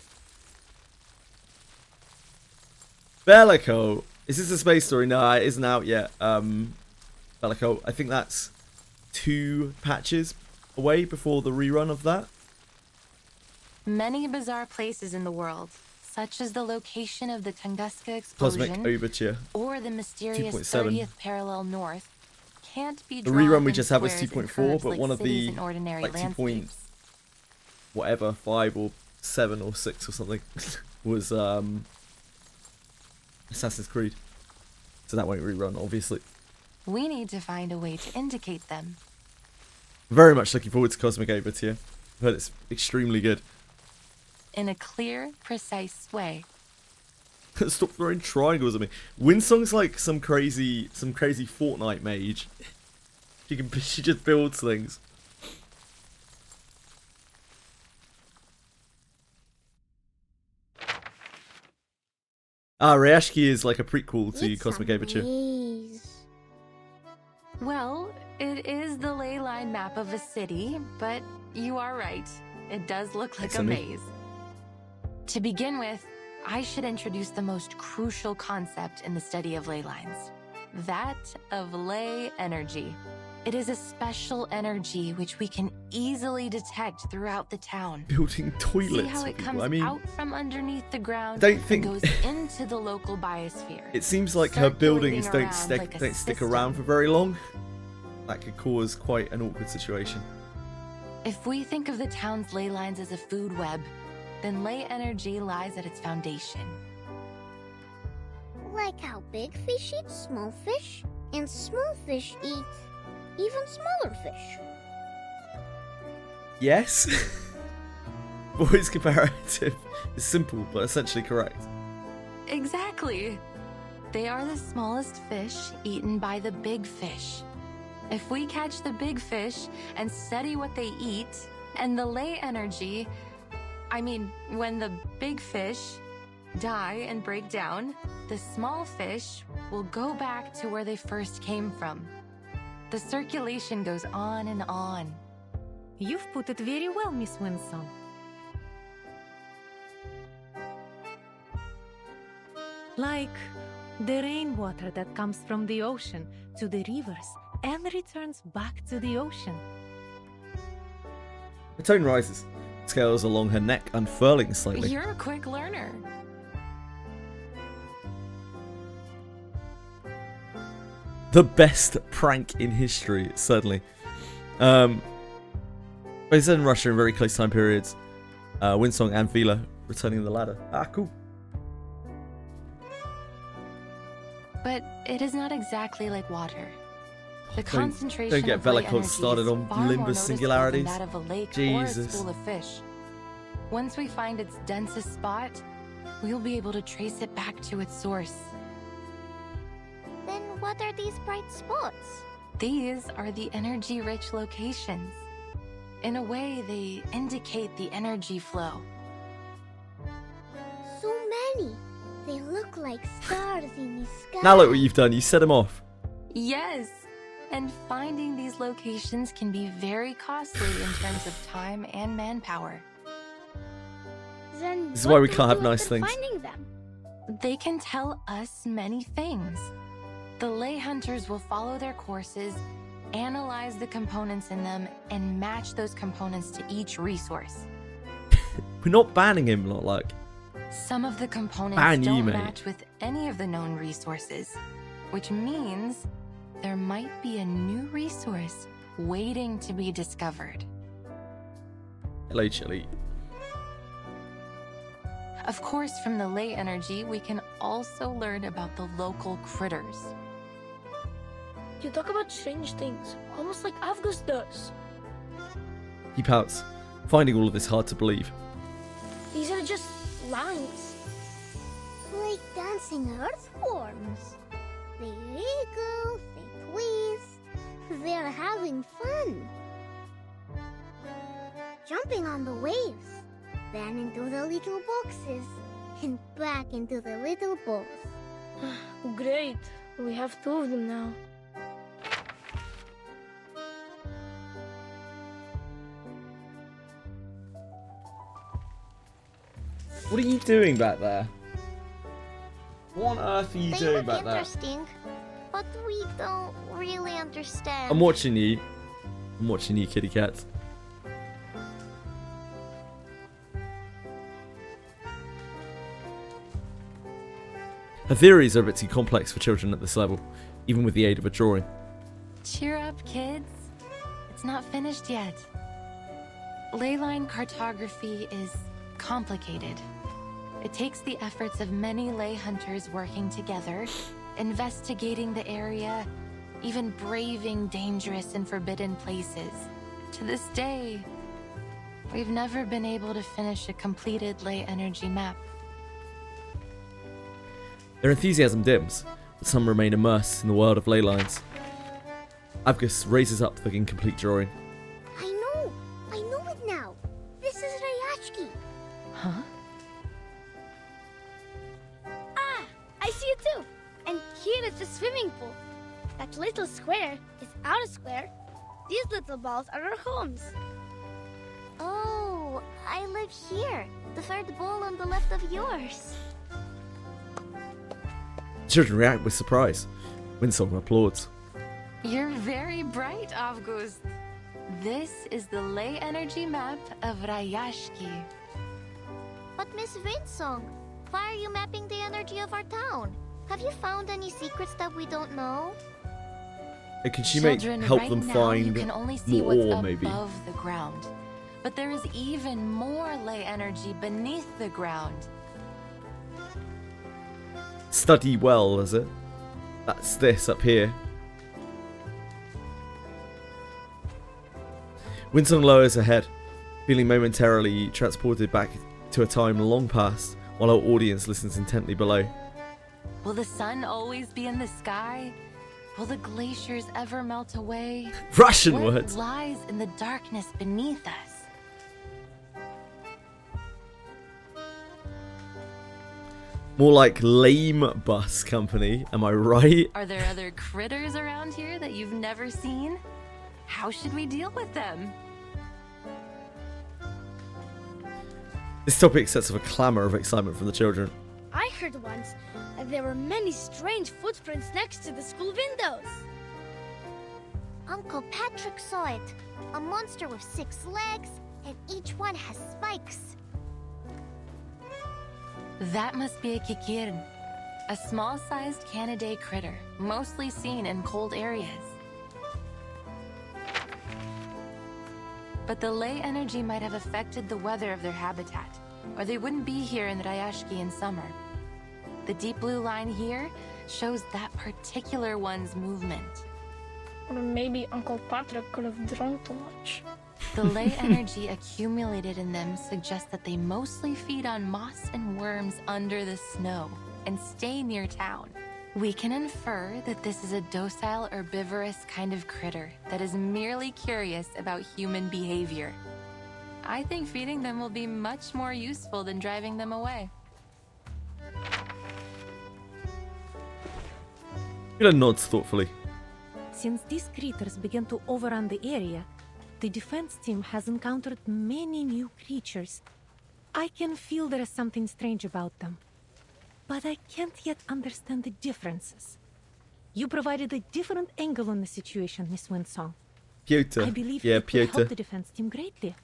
Bellico. Is this a space story? No, it isn't out yet. Bellico. I think that's 2 patches away before the rerun of that. Many bizarre places in the world, such as the location of the Tunguska explosion Cosmic Overture. or the mysterious 2.7. 30th parallel north, can't be The drawn rerun we in just had was squares and 2.4, curves but like one of cities the and ordinary like 2. landscapes. Whatever, 5 or 7 or 6 or something was Assassin's Creed. So that won't rerun, obviously. We need to find a way to indicate them. Very much looking forward to Cosmic Overture. I've heard it's extremely good. In a clear, precise way. Stop throwing triangles at me. Winsong's like some crazy Fortnite mage. She just builds things. Rayashki is like a prequel to Cosmic Overture. Well, it is the ley line map of a city, but you are right. It does look like a maze. To begin with, I should introduce the most crucial concept in the study of ley lines. That of ley energy. It is a special energy which we can easily detect throughout the town. Building toilets. See how it comes out from underneath the ground and goes into the local biosphere. It seems like her buildings don't like stick around for very long. That could cause quite an awkward situation. If we think of the town's ley lines as a food web, then ley energy lies at its foundation. Like how big fish eat small fish, and small fish eat even smaller fish. Yes. Boys comparative is simple but essentially correct. Exactly. They are the smallest fish eaten by the big fish. If we catch the big fish and study what they eat, and the ley energy, when the big fish die and break down, the small fish will go back to where they first came from. The circulation goes on and on. You've put it very well, Miss Winsong. Like the rainwater that comes from the ocean to the rivers and returns back to the ocean. Her tone rises, scales along her neck unfurling slightly. You're a quick learner. The best prank in history, certainly. Both Zen and Russia in very close time periods. Winsong and Vila returning the ladder. Ah, cool. But it is not exactly like water. The concentration don't get of ley Bellicos energy started is on far more Limbus noticeable singularities. than that of a lake Jesus. or a school of fish. Once we find its densest spot, we'll be able to trace it back to its source. Then what are these bright spots? These are the energy-rich locations. In a way, they indicate the energy flow. So many. They look like stars in the sky. Now look what you've done. You set them off. Yes, and finding these locations can be very costly in terms of time and manpower. Then This is why we can't have nice things. Finding them? They can tell us many things. The ley hunters will follow their courses, analyze the components in them, and match those components to each resource. We're not banning him, not like. Some of the components Ban you, don't mate. match with any of the known resources, which means there might be a new resource waiting to be discovered. Hello, Chili. Of course, from the ley energy, we can also learn about the local critters. You talk about strange things, almost like Avgus does. He pouts, finding all of this hard to believe. These are just lines. Like dancing earthworms. They wiggle, they twist. They're having fun. Jumping on the waves. Then into the little boxes. And back into the little balls. Great, we have 2 of them now. What are you doing back there? What on earth are you doing back there? Interesting, but we don't really understand. I'm watching you. I'm watching you, kitty cat. Her theories are a bit too complex for children at this level, even with the aid of a drawing. Cheer up, kids. It's not finished yet. Leyline cartography is complicated. It takes the efforts of many ley hunters working together, investigating the area, even braving dangerous and forbidden places. To this day, we've never been able to finish a completed ley energy map. Their enthusiasm dims, but some remain immersed in the world of ley lines. Avgus raises up the incomplete drawing. I know it now. This is Rayashki. Huh? Ah, I see it too. And here is the swimming pool. That little square is our square. These little balls are our homes. Oh, I live here. The third ball on the left of yours. Children react with surprise. Winsong applauds. You're very bright, Avgust. This is the ley energy map of Rayashki. But Miss Winsong, why are you mapping the energy of our town? Have you found any secrets that we don't know? Can she Children, help right them now, find you can only see more what's ore, maybe? above the ground. But there is even more ley energy beneath the ground. Study well, is it? That's this up here. Winsong lowers her head, feeling momentarily transported back to a time long past, while our audience listens intently below. Will the sun always be in the sky? Will the glaciers ever melt away? Russian what words. Lies in the darkness beneath us? More like lame bus company, am I right? Are there other critters around here that you've never seen? How should we deal with them? This topic sets off a clamour of excitement from the children. I heard once that there were many strange footprints next to the school windows. Uncle Patrick saw it. A monster with 6 legs, and each one has spikes. That must be a kikir, a small-sized Canidae critter, mostly seen in cold areas. But the ley energy might have affected the weather of their habitat, or they wouldn't be here in Rayashki in summer. The deep blue line here shows that particular one's movement. Or maybe Uncle Patrick could have drunk too much. The ley energy accumulated in them suggests that they mostly feed on moss and worms under the snow and stay near town. We can infer that this is a docile herbivorous kind of critter that is merely curious about human behavior. I think feeding them will be much more useful than driving them away. Gila nods thoughtfully. Since these critters began to overrun the area, the defense team has encountered many new creatures. I can feel there is something strange about them, but I can't yet understand the differences. You provided a different angle on the situation, Miss Winsong. Piotr. I believe Yeah, it will Piotr. help the defense team greatly.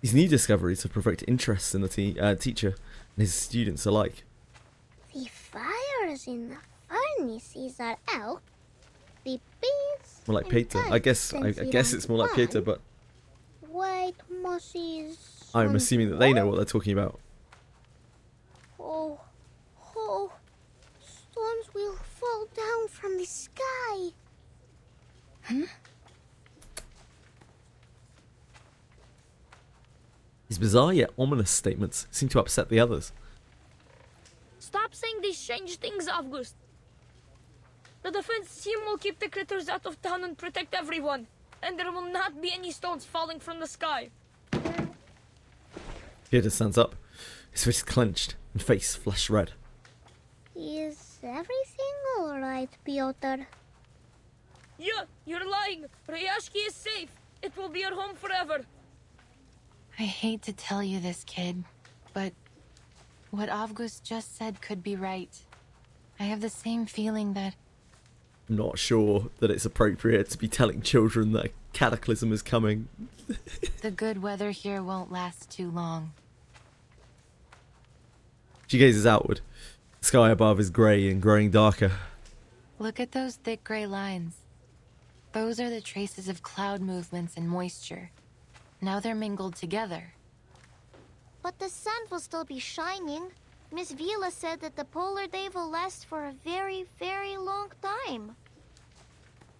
These new discoveries have provoked interest in the teacher and his students alike. The fires in the furnaces are out. The bees. More like Peter. I guess it's more like Peter, but White mosses. I'm on assuming that they know what they're talking about. Oh, storms will fall down from the sky. His bizarre yet ominous statements seem to upset the others. Stop saying these strange things, August. The defense team will keep the critters out of town and protect everyone. And there will not be any stones falling from the sky. Peter stands up, his fist clenched and face flush red. Is everything alright, Piotr? Yeah, you're lying. Rayashki is safe. It will be our home forever. I hate to tell you this, kid, but what August just said could be right. I have the same feeling that... I'm not sure that it's appropriate to be telling children that a cataclysm is coming. the good weather here won't last too long. She gazes outward. The sky above is grey and growing darker. Look at those thick gray lines. Those are the traces of cloud movements and moisture. Now they're mingled together. But the sun will still be shining. Miss Vila said that the polar day will last for a very, very long time.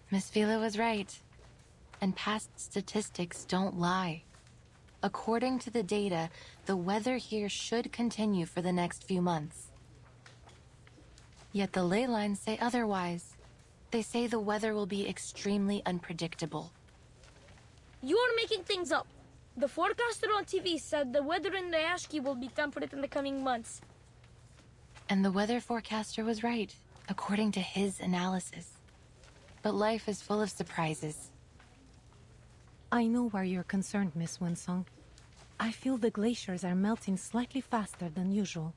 Miss Vila was right. And past statistics don't lie. According to the data, the weather here should continue for the next few months. Yet the ley lines say otherwise. They say the weather will be extremely unpredictable. You are making things up. The forecaster on TV said the weather in Rayashki will be temperate in the coming months. And the weather forecaster was right, according to his analysis. But life is full of surprises. I know why you're concerned, Miss Winsong. I feel the glaciers are melting slightly faster than usual.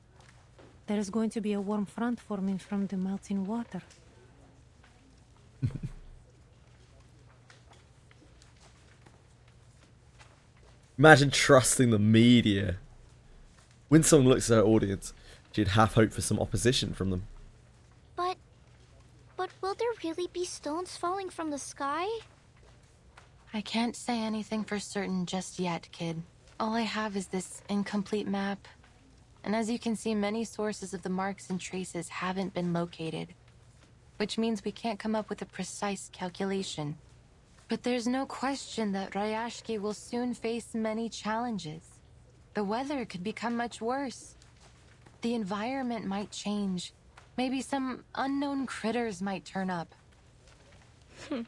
There is going to be a warm front forming from the melting water. Imagine trusting the media. Winsong looks at her audience. She'd half hoped for some opposition from them. But will there really be stones falling from the sky? I can't say anything for certain just yet, kid. All I have is this incomplete map. And as you can see, many sources of the marks and traces haven't been located. Which means we can't come up with a precise calculation. But there's no question that Rayashki will soon face many challenges. The weather could become much worse. The environment might change. Maybe some unknown critters might turn up. Liar!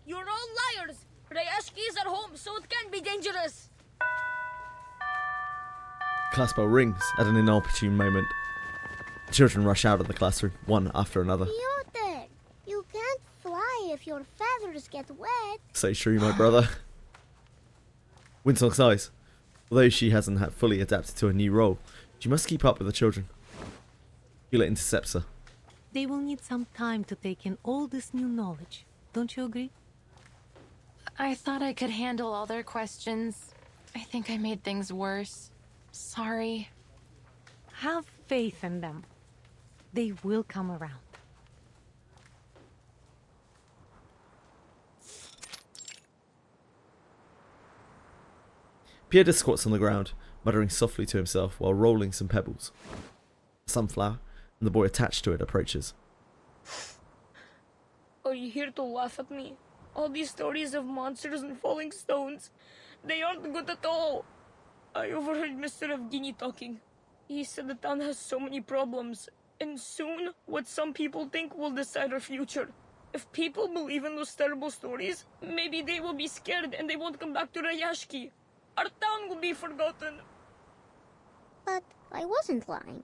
You're all liars! Rayashki is at home, so it can't be dangerous! Class bell rings at an inopportune moment. The children rush out of the classroom, one after another. Piotr, you can't fly if your feathers get wet. So true, my brother. Winsong sighs. Although she hasn't fully adapted to a new role, she must keep up with the children. Vila intercepts her. They will need some time to take in all this new knowledge. Don't you agree? I thought I could handle all their questions. I think I made things worse. Sorry. Have faith in them. They will come around. Piotr squats on the ground, muttering softly to himself while rolling some pebbles. A sunflower, and the boy attached to it approaches. Are you here to laugh at me? All these stories of monsters and falling stones, they aren't good at all. I overheard Mr. Evgeny talking. He said the town has so many problems, and soon what some people think will decide our future. If people believe in those terrible stories, maybe they will be scared and they won't come back to Rayashki. Our town will be forgotten. But I wasn't lying.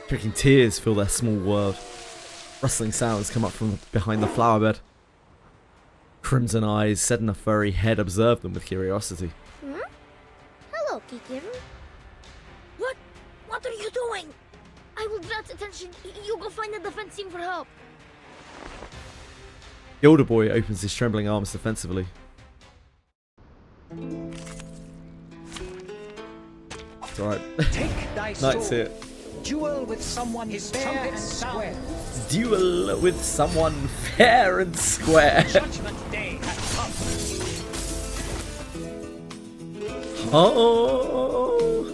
Trickling tears fill their small world. Rustling sounds come up from behind the flower bed. Crimson eyes set in a furry head observe them with curiosity. Hello, Kikiru. What? What are you doing? I will draw attention. You go find the defense team for help. The older boy opens his trembling arms defensively. It's alright. Take thy Knight's sword. here. Duel with someone fair and square. Duel with someone fair and square. Judgment day has come. Oh.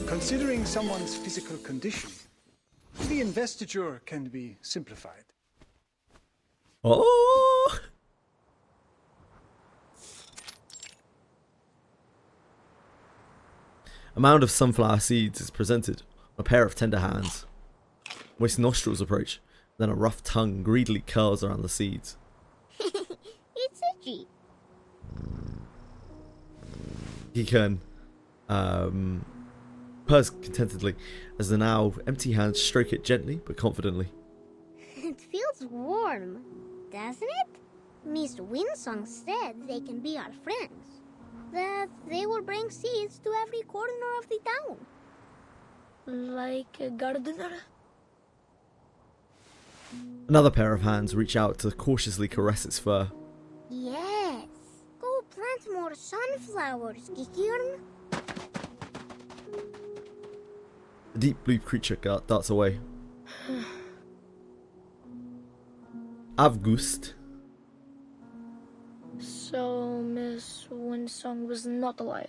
Considering someone's physical condition, the investiture can be simplified. Oh. A mound of sunflower seeds is presented. A pair of tender hands. Moist nostrils approach. Then a rough tongue greedily curls around the seeds. It's itchy. He can purrs contentedly as the now empty hands stroke it gently but confidently. It feels smells warm, doesn't it? Miss Winsong said they can be our friends. That they will bring seeds to every corner of the town. Like a gardener? Another pair of hands reach out to cautiously caress its fur. Yes. Go plant more sunflowers, Gikiorn. The deep blue creature darts away. Avgust. So Miss Winsong was not a liar.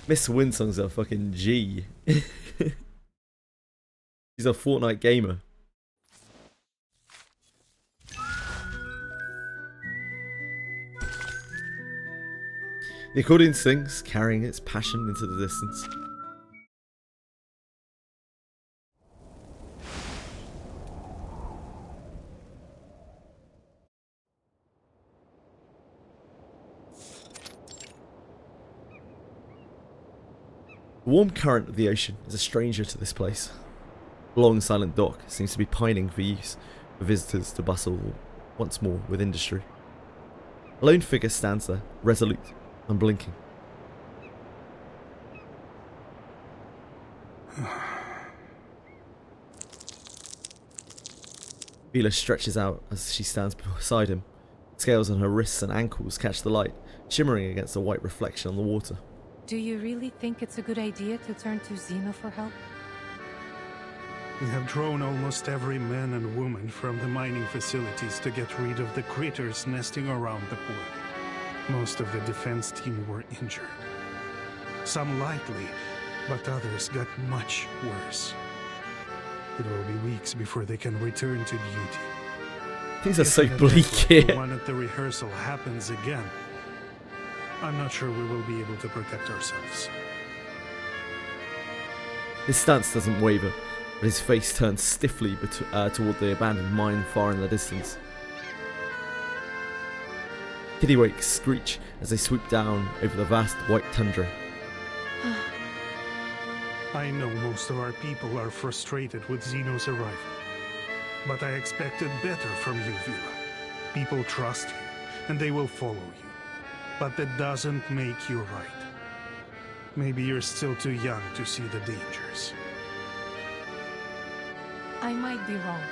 Miss Winsong's a fucking G. She's a Fortnite gamer. The accordion sings, carrying its passion into the distance. The warm current of the ocean is a stranger to this place. The long silent dock seems to be pining for use for visitors to bustle once more with industry. A lone figure stands there, resolute, unblinking. Vila stretches out as she stands beside him. Scales on her wrists and ankles catch the light, shimmering against the white reflection on the water. Do you really think it's a good idea to turn to Xeno for help? We have drawn almost every man and woman from the mining facilities to get rid of the critters nesting around the port. Most of the defense team were injured. Some lightly, but others got much worse. It will be weeks before they can return to duty. These are so If an bleak event like here. the one at the rehearsal happens again, I'm not sure we will be able to protect ourselves. His stance doesn't waver, but his face turns stiffly toward the abandoned mine far in the distance. Kittiwakes screech as they swoop down over the vast white tundra. I know most of our people are frustrated with Xeno's arrival, but I expected better from you, Vila. People trust you, and they will follow you. But that doesn't make you right. Maybe you're still too young to see the dangers. I might be wrong,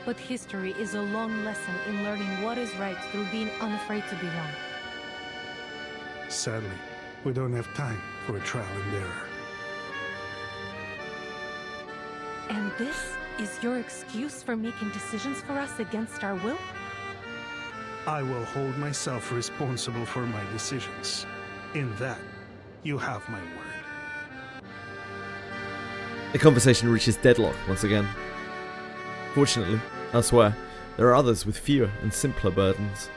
but history is a long lesson in learning what is right through being unafraid to be wrong. Sadly, we don't have time for a trial and error. And this is your excuse for making decisions for us against our will? I will hold myself responsible for my decisions. In that, you have my word. The conversation reaches deadlock once again. Fortunately, elsewhere, there are others with fewer and simpler burdens.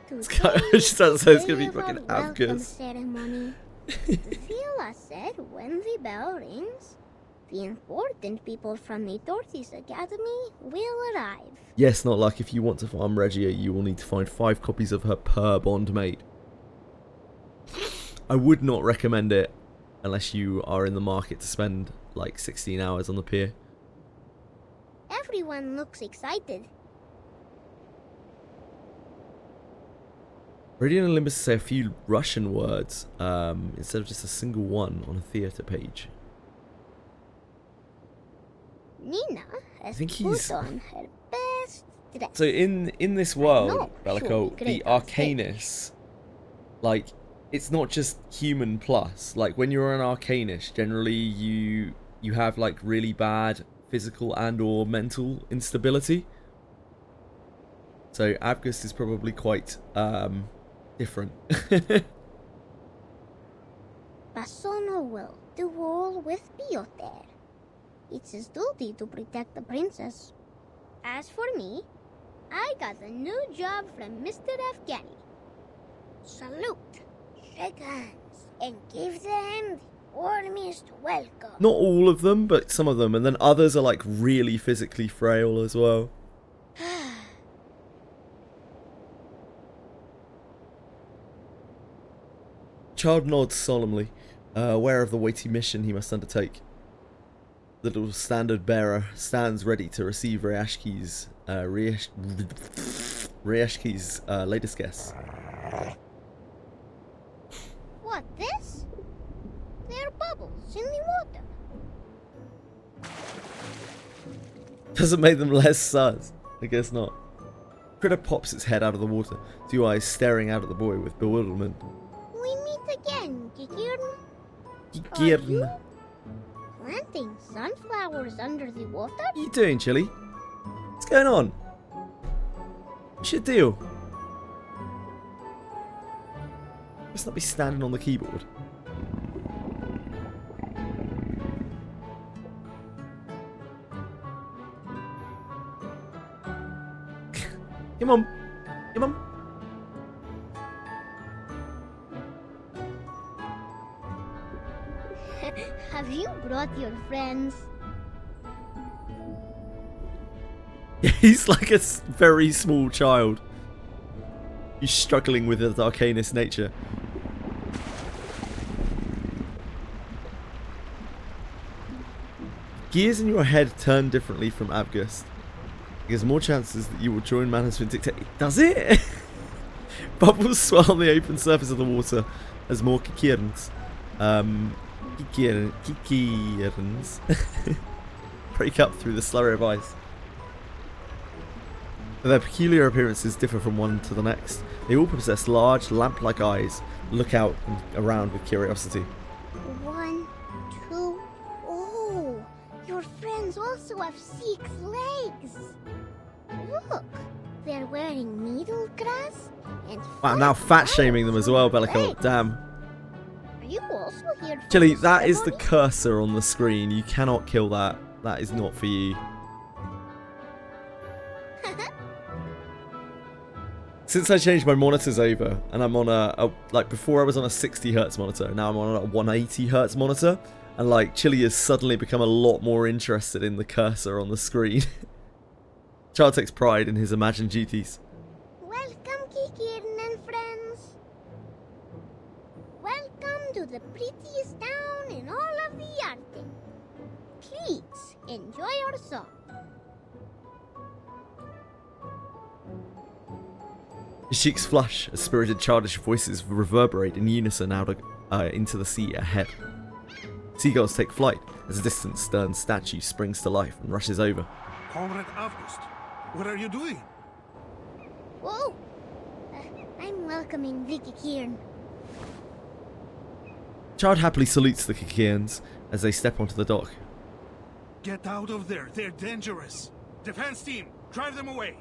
It's going to be fucking welcome Avgust. ceremony. Vila said when the bell rings, the important people from the Tortoise Academy will arrive. Yes, not like if you want to farm Regia, you will need to find 5 copies of her per bond mate. I would not recommend it unless you are in the market to spend like 16 hours on the pier. Everyone looks excited. Radiant and Limbus say a few Russian words instead of just a single one on a theatre page. Nina has think put he's- on her best dress. So in this world, No, Bellico, surely the great on stage. Arcanus, like, it's not just human plus. Like, when you're an Arcanus, generally you have like really bad physical and or mental instability. So Avgust is probably quite different. Basono will do all with Piotr. It's his duty to protect the princess. As for me, I got a new job from Mr. Afghani. Salute, shake hands, and give them the warmest welcome. Not all of them, but some of them, and then others are like really physically frail as well. Child nods solemnly, aware of the weighty mission he must undertake. The little standard bearer stands ready to receive Rayashki's latest guess. What, this? They're bubbles in the water. Doesn't make them less sus. I guess not. Critter pops its head out of the water, two eyes staring out at the boy with bewilderment. We meet again, Kikirn. Kikirn. Planting sunflowers under the water? What are you doing, Chili? What's going on? What's your deal? Must not be standing on the keyboard. Come on. Come on. Have you brought your friends? He's like a very small child. He's struggling with his arcanist nature. Gears in your head turn differently from Abgust. There's more chances that you will join management dictate. Does it? Bubbles swell on the open surface of the water as more Kikirns. Kikirns break up through the slurry of ice. Their peculiar appearances differ from one to the next. They all possess large, lamp-like eyes, look out and around with curiosity. 1, 2, oh! Your friends also have 6 legs! Look! They're wearing needle grass and Wow, now fat-shaming them as well, Bellico. Damn. Are you also here for Chili, the that is the ceremony? cursor on the screen. You cannot kill that. That is not for you. Since I changed my monitors over, and I'm on like before I was on a 60 Hz monitor, now I'm on a 180 Hz monitor, and like Chili has suddenly become a lot more interested in the cursor on the screen. Child takes pride in his imagined duties. Welcome, Kikirn and friends. Welcome to the prettiest town in all of the Arctic. Please enjoy our song. His cheeks flush as spirited childish voices reverberate in unison out into the sea ahead. Seagulls take flight as a distant stern statue springs to life and rushes over. Comrade August, what are you doing? Whoa! I'm welcoming the Kikirn. Child happily salutes the Kikirns as they step onto the dock. Get out of there, they're dangerous. Defense team, drive them away.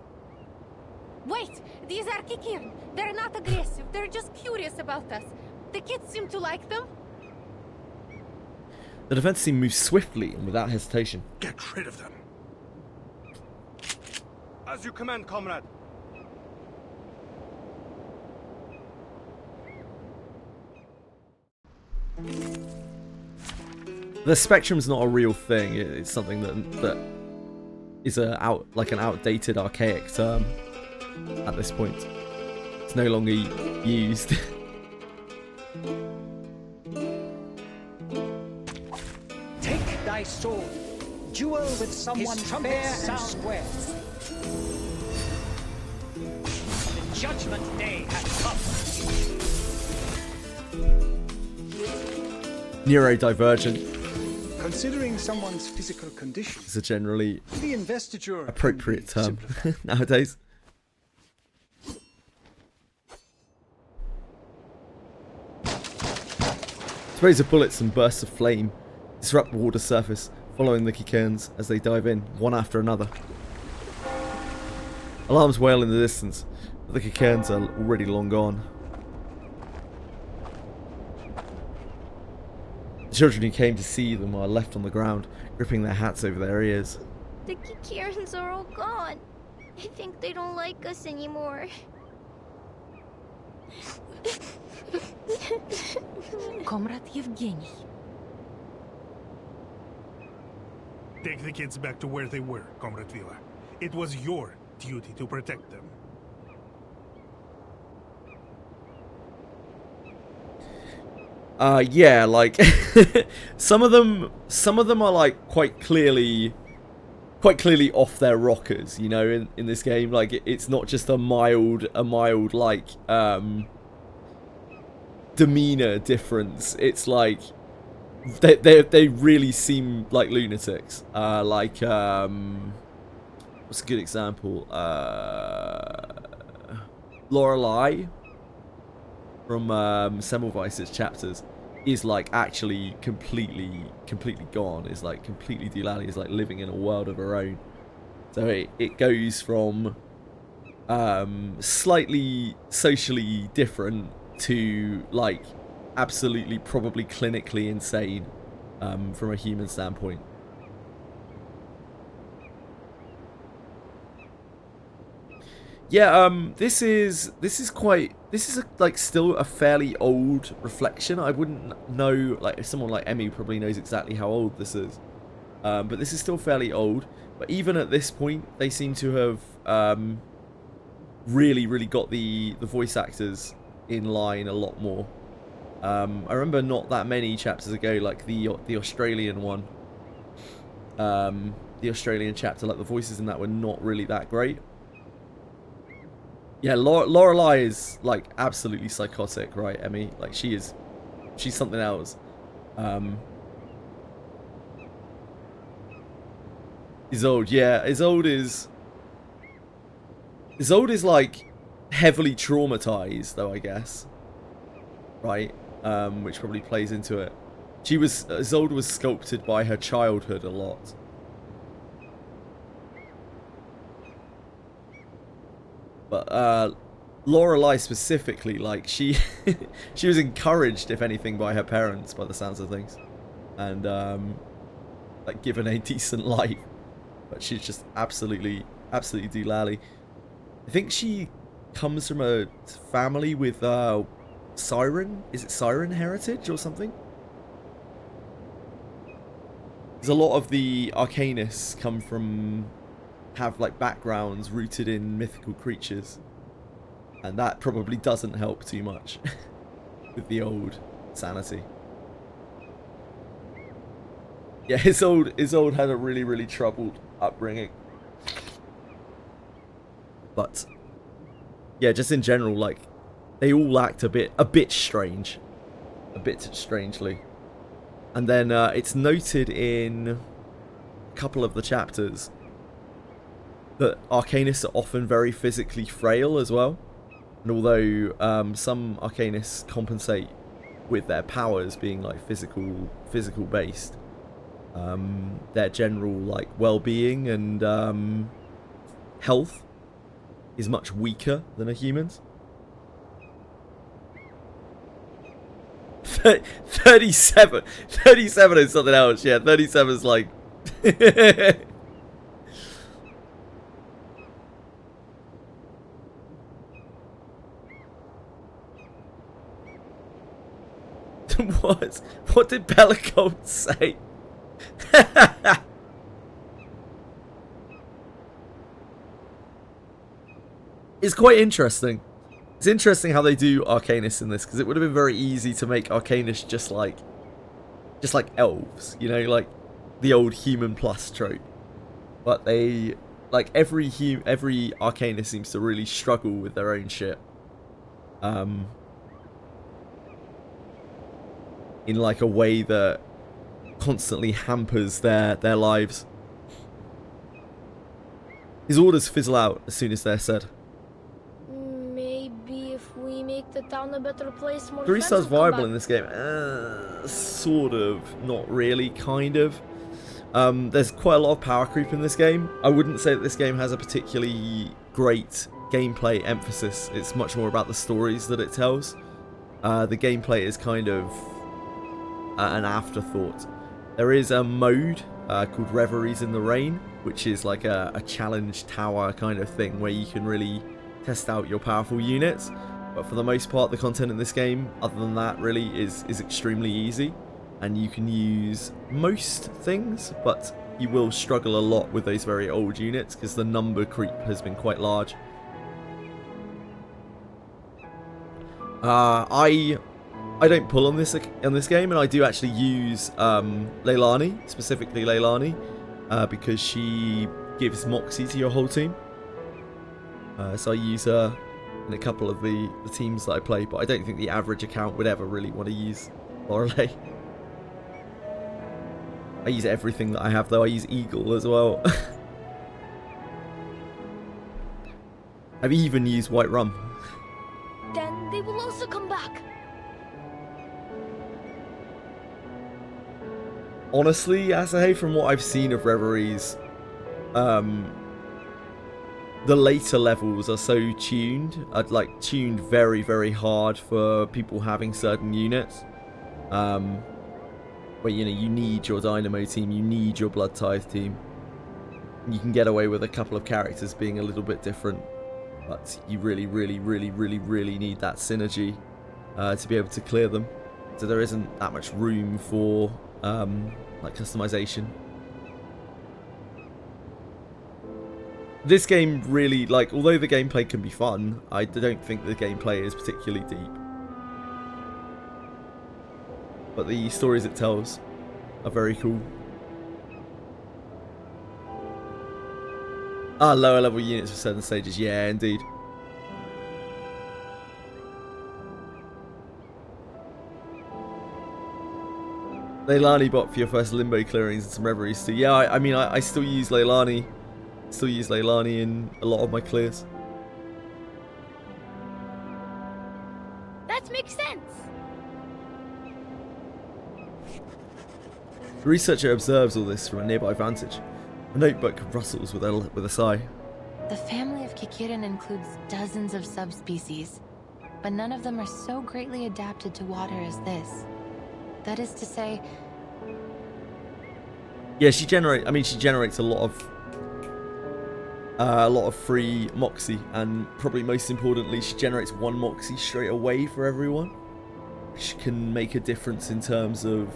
Wait! These are Kikirn. They're not aggressive. They're just curious about us. The kids seem to like them. The defense team moves swiftly and without hesitation. Get rid of them. As you command, comrade. The spectrum's not a real thing. It's something that is an outdated, archaic term at this point. It's no longer used. Take thy sword. Duel with someone fair and square. The judgment day has come. Neurodivergent Considering someone's physical condition, is a generally the investiture appropriate can be term nowadays. Sprays of bullets and bursts of flame disrupt the water surface, following the Kikirns as they dive in, one after another. Alarms wail in the distance, but the Kikirns are already long gone. The children who came to see them are left on the ground, gripping their hats over their ears. The Kikirns are all gone. I think they don't like us anymore. Comrade Yevgeny. Take the kids back to where they were, Comrade Villa. It was your duty to protect them. Yeah, like some of them are like quite clearly off their rockers, you know, in this game. Like it's not just a mild like demeanor difference. It's like they really seem like lunatics. Like what's a good example? Lorelei from Semmelweis's chapters is like actually completely gone. Is like completely doolally. Is like living in a world of her own. So it goes from slightly socially different to like absolutely probably clinically insane from a human standpoint. Yeah, this is like still a fairly old reflection. I wouldn't know, like if someone like Emmy probably knows exactly how old this is, but this is still fairly old. But even at this point, they seem to have really got the voice actors in line a lot more. I remember not that many chapters ago, like the Australian one, the Australian chapter, like the voices in that were not really that great. Yeah, Lorelei is like absolutely psychotic, right, Emmy? Like she's something else. Isolde, yeah, Isolde is like heavily traumatized, though, I guess, right? Which probably plays into it. Isolde was sculpted by her childhood a lot. But Lorelei specifically, like she was encouraged, if anything, by her parents, by the sounds of things, and like given a decent life. But she's just absolutely doolally. I think she comes from a family with Siren. Is it Siren heritage or something? There's a lot of the Arcanists have like backgrounds rooted in mythical creatures, and that probably doesn't help too much with the old sanity. Yeah, Isolde had a really troubled upbringing, but yeah, just in general, like they all act a bit strangely. And then it's noted in a couple of the chapters that Arcanists are often very physically frail as well. And although some Arcanists compensate with their powers being like physical based, their general like well-being and health is much weaker than a human's. 37 is something else. Yeah, 37 is like what did Bellicold say? It's quite interesting. It's interesting how they do Arcanists in this, because it would have been very easy to make Arcanists just like elves, you know, like the old human plus trope. But they, like every Arcanist seems to really struggle with their own shit. In like a way that constantly hampers their lives. His orders fizzle out as soon as they're said. Maybe if we make the town a better place, more 3 stars friends will come viable in back. this game. Sort of. Not really, kind of. There's quite a lot of power creep in this game. I wouldn't say that this game has a particularly great gameplay emphasis. It's much more about the stories that it tells. The gameplay is kind of an afterthought. There is a mode called Reveries in the Rain, which is like a challenge tower kind of thing where you can really test out your powerful units. But for the most part, the content in this game, other than that, really is extremely easy. And you can use most things, but you will struggle a lot with those very old units because the number creep has been quite large. I don't pull on this game, and I do actually use Leilani, specifically Leilani, because she gives Moxie to your whole team. So I use her in a couple of the teams that I play, but I don't think the average account would ever really want to use Lorelei. I use everything that I have, though. I use Eagle as well. I've even used White Rum. Then they will also come back. Honestly, Asahi, from what I've seen of Reveries, the later levels are so tuned. I'd like tuned very, very hard for people having certain units. Where, you know, you need your Dynamo team, you need your Blood Tithe team. You can get away with a couple of characters being a little bit different, but you really, really, really, really, really need that synergy to be able to clear them. So there isn't that much room for like customization. This game really, like, although the gameplay can be fun, I don't think the gameplay is particularly deep. But the stories it tells are very cool. Ah, lower level units for certain stages. Yeah, indeed. Leilani bot for your first Limbo clearings and some Reveries too. Yeah, I mean, I still use Leilani. Still use Leilani in a lot of my clears. That makes sense. The researcher observes all this from a nearby vantage. A notebook rustles with a sigh. The family of Kikirin includes dozens of subspecies, but none of them are so greatly adapted to water as this. That is to say... Yeah, she generates a lot of free Moxie, and probably most importantly, she generates one Moxie straight away for everyone, which can make a difference in terms of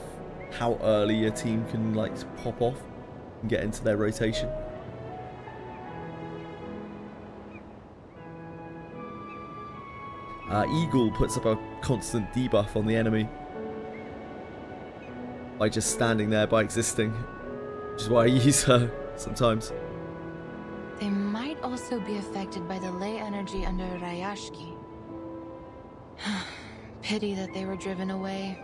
how early a team can like pop off and get into their rotation. Eagle puts up a constant debuff on the enemy by just standing there, by existing, which is why I use her sometimes. They might also be affected by the ley energy under Rayashki. Pity that they were driven away.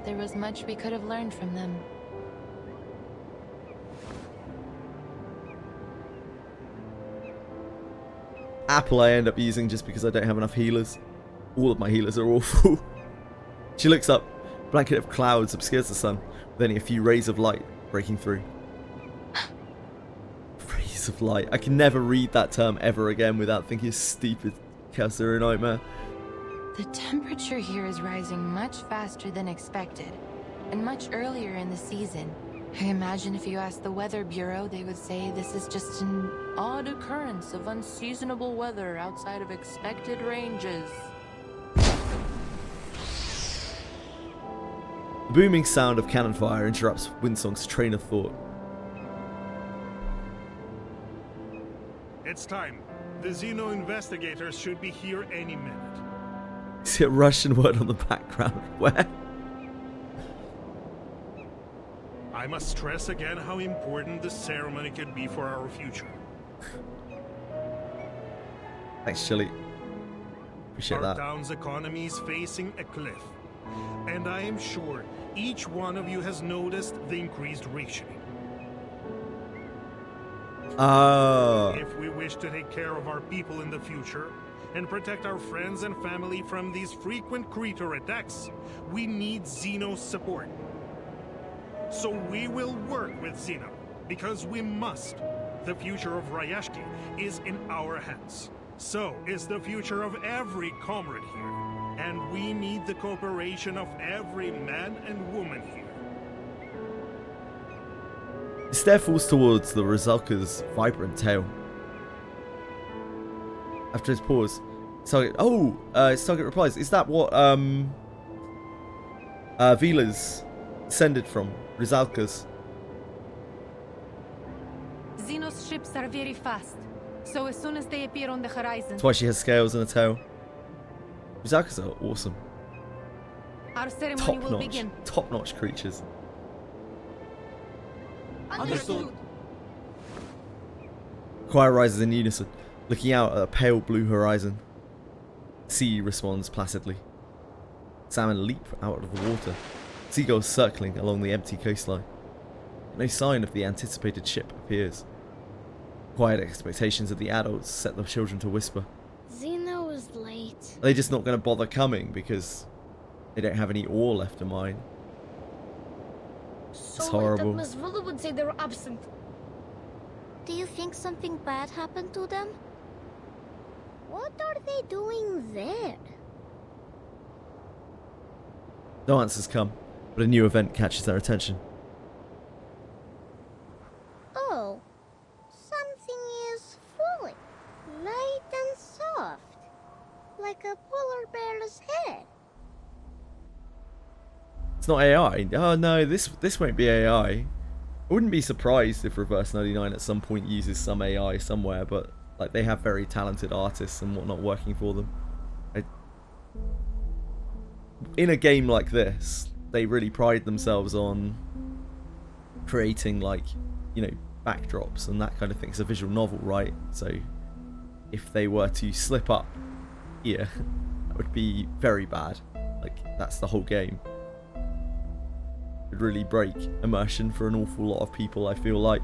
There was much we could have learned from them. Apple I end up using just because I don't have enough healers. All of my healers are awful. She looks up. Blanket of clouds obscures the sun, with only a few rays of light breaking through. Rays of light. I can never read that term ever again without thinking stupid Chaos-Zero nightmare. The temperature here is rising much faster than expected, and much earlier in the season. I imagine if you asked the Weather Bureau, they would say this is just an odd occurrence of unseasonable weather outside of expected ranges. The booming sound of cannon fire interrupts Windsong's train of thought. It's time. The Xeno investigators should be here any minute. See a Russian word on the background. Where? I must stress again how important this ceremony can be for our future. Thanks, Chili. Appreciate that. Our town's economy is facing a cliff, and I am sure each one of you has noticed the increased rationing. If we wish to take care of our people in the future and protect our friends and family from these frequent creature attacks, we need Xeno's support. So we will work with Xeno, because we must. The future of Rayashki is in our hands. So is the future of every comrade here. And we need the cooperation of every man and woman here. The stare falls towards the Rizalka's vibrant tail. After his pause, target. Oh, his target replies. Is that what Vila's descended from? Rizalka's. Xenos ships are very fast, so as soon as they appear on the horizon... That's why she has scales and a tail. Uzakas are awesome. Our ceremony will begin. Top-notch creatures. Understood. Choir rises in unison, looking out at a pale blue horizon. Sea responds placidly. Salmon leap out of the water. Seagulls circling along the empty coastline. No sign of the anticipated ship appears. Quiet expectations of the adults set the children to whisper. Xeno is late. Are they just not going to bother coming because they don't have any ore left to mine? It's So horrible. late that Miss Willow would say they were absent. Do you think something bad happened to them? What are they doing there? No answers come, but a new event catches their attention. Oh, something is falling, light and soft, like a polar bear's head. It's not AI. Oh no, this won't be AI. I wouldn't be surprised if Reverse 99 at some point uses some AI somewhere, but like they have very talented artists and whatnot working for them. In a game like this, they really pride themselves on creating, like, you know, backdrops and that kind of thing. It's a visual novel, right? So if they were to slip up here, that would be very bad. Like, that's the whole game. It would really break immersion for an awful lot of people, I feel like.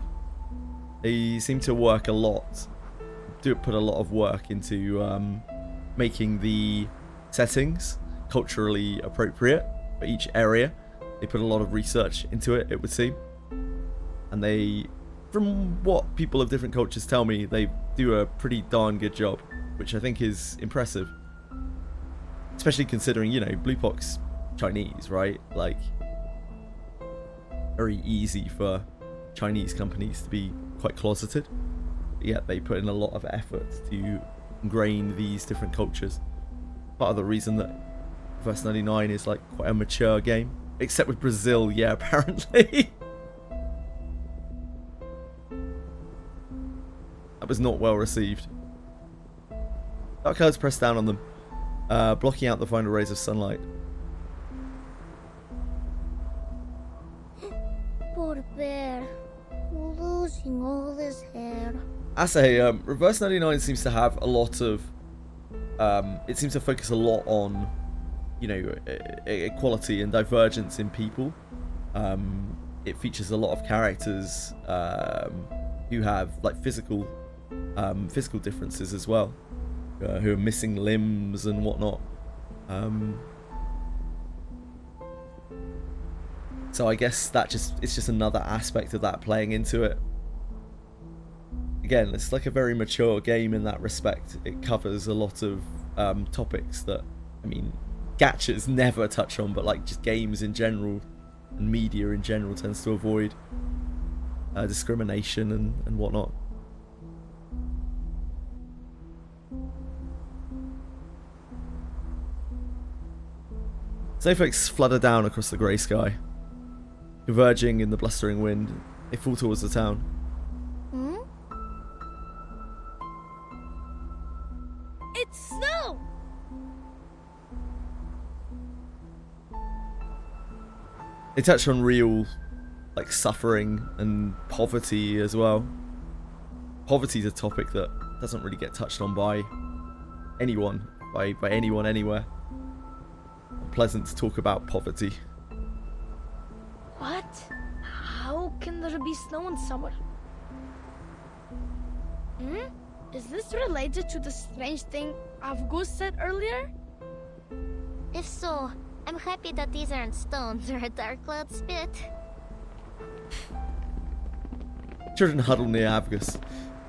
They seem to work a lot, put a lot of work into making the settings culturally appropriate for each area. They put a lot of research into it, it would seem. And they, from what people of different cultures tell me, they do a pretty darn good job, which I think is impressive. Especially considering, you know, Bluepock's Chinese, right? Like, very easy for Chinese companies to be quite closeted. But yet they put in a lot of effort to ingrain these different cultures. Part of the reason that Reverse 99 is like quite a mature game. Except with Brazil, yeah, apparently. That was not well received. Dark clouds press down on them, blocking out the final rays of sunlight. Poor bear, losing all his hair. I say, Reverse 99 seems to have a lot of... it seems to focus a lot on, you know, equality and divergence in people. It features a lot of characters who have like physical differences as well, who are missing limbs and whatnot. So I guess it's just another aspect of that playing into it. Again, it's like a very mature game in that respect. It covers a lot of topics that, I mean, gachas never touch on, but like just games in general and media in general tends to avoid discrimination and whatnot. Snowflakes flutter down across the grey sky. Converging in the blustering wind, they fall towards the town. Hmm? It's snow! They touch on real, like, suffering and poverty as well. Poverty is a topic that doesn't really get touched on by anyone, by anyone anywhere. Pleasant to talk about poverty. What? How can there be snow in summer? Is this related to the strange thing Avgus said earlier? If so, I'm happy that these aren't stones or a dark cloud spit. Children huddle near Avgus,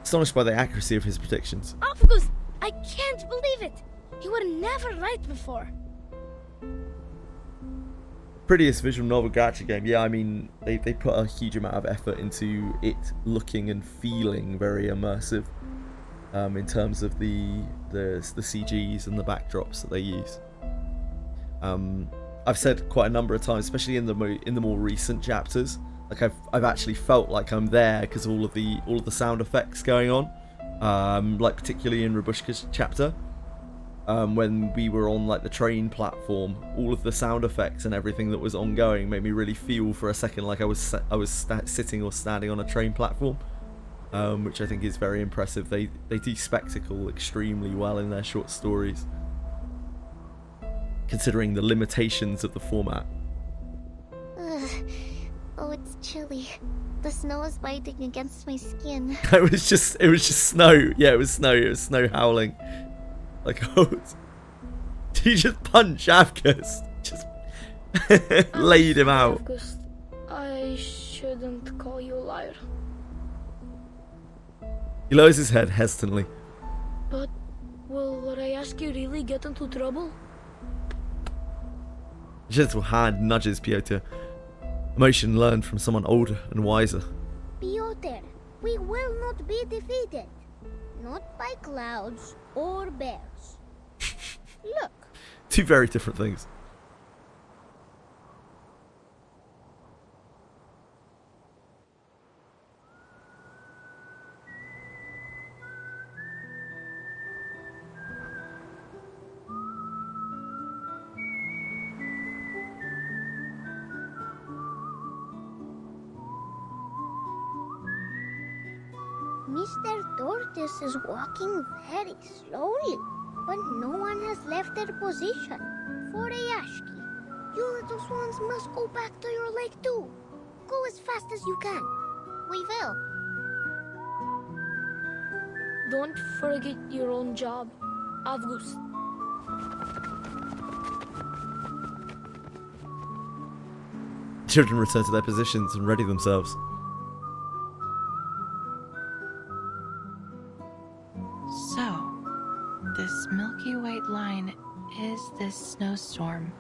astonished by the accuracy of his predictions. Avgus! I can't believe it! You were never right before. Prettiest visual novel gacha game. Yeah, I mean, they put a huge amount of effort into it looking and feeling very immersive in terms of the CGs and the backdrops that they use. I've said quite a number of times, especially in the more recent chapters, Like I've actually felt like I'm there because all of the sound effects going on. Like particularly in Rabushka's chapter. When we were on like the train platform, all of the sound effects and everything that was ongoing made me really feel for a second like I was sitting or standing on a train platform, which I think is very impressive. They do spectacle extremely well in their short stories, considering the limitations of the format. Oh, it's chilly. The snow is biting against my skin. It was just snow. Yeah, it was snow. It was snow howling. Like, oh, did you just punch Avgust? Just laid him out. Avgust, I shouldn't call you a liar. He lowers his head hesitantly. But will Rayashki really get into trouble? A gentle hand nudges Piotr. Emotion learned from someone older and wiser. Piotr, we will not be defeated. Not by clouds or bears. Look. Two very different things. Mr. Tortoise is walking very slowly, but no one has left their position. For Rayashki, you little swans must go back to your lake too. Go as fast as you can. We will. Don't forget your own job, Avgust. Children return to their positions and ready themselves. So, this milky white line is this snowstorm.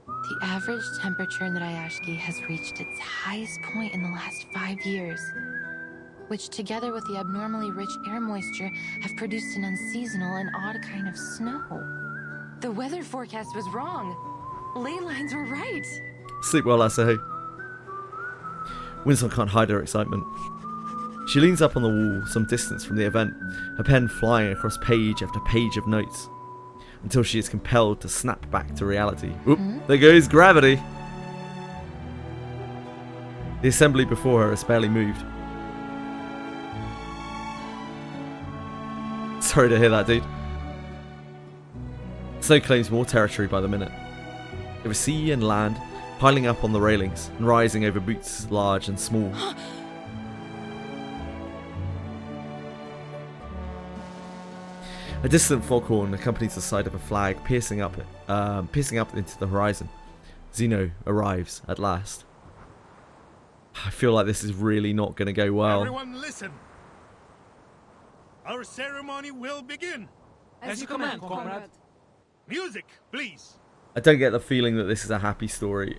The average temperature in Rayashki has reached its highest point in the last 5 years, which together with the abnormally rich air moisture have produced an unseasonal and odd kind of snow. The weather forecast was wrong. Ley lines were right. Sleep well, Asahi. Winston can't hide her excitement. She leans up on the wall some distance from the event, her pen flying across page after page of notes, until she is compelled to snap back to reality. Oop, there goes gravity! The assembly before her has barely moved. Sorry to hear that, dude. Snow claims more territory by the minute. Over sea and land, piling up on the railings and rising over boots large and small. A distant foghorn accompanies the sight of a flag piercing up into the horizon. Zeno arrives at last. I feel like this is really not going to go well. Everyone listen. Our ceremony will begin. As you command, comrade. Music, please. I don't get the feeling that this is a happy story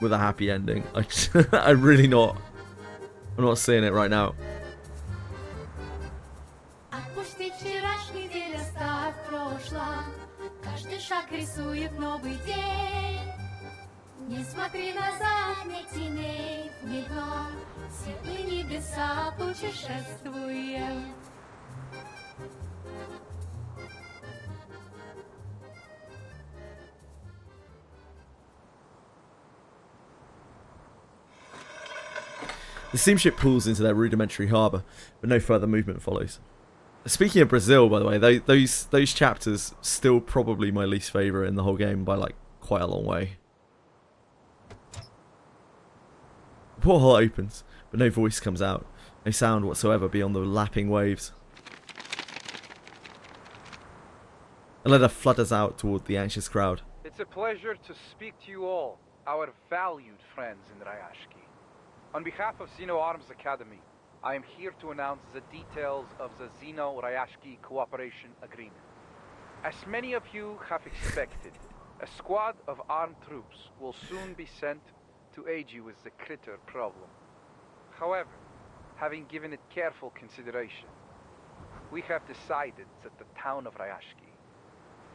with a happy ending. I'm really not. I'm not seeing it right now. Каждый шаг рисует новый день. Не смотри назад, не тяни внино, светлые небеса путешествуем. The steamship pulls into their rudimentary harbour, but no further movement follows. Speaking of Brazil, by the way, those chapters still probably my least favourite in the whole game by like quite a long way. The porthole opens, but no voice comes out, no sound whatsoever beyond the lapping waves. A letter flutters out toward the anxious crowd. It's a pleasure to speak to you all, our valued friends in Rayashki. On behalf of Zeno Arms Academy, I am here to announce the details of the Zeno-Rayashki Cooperation Agreement. As many of you have expected, a squad of armed troops will soon be sent to aid you with the critter problem. However, having given it careful consideration, we have decided that the town of Rayashki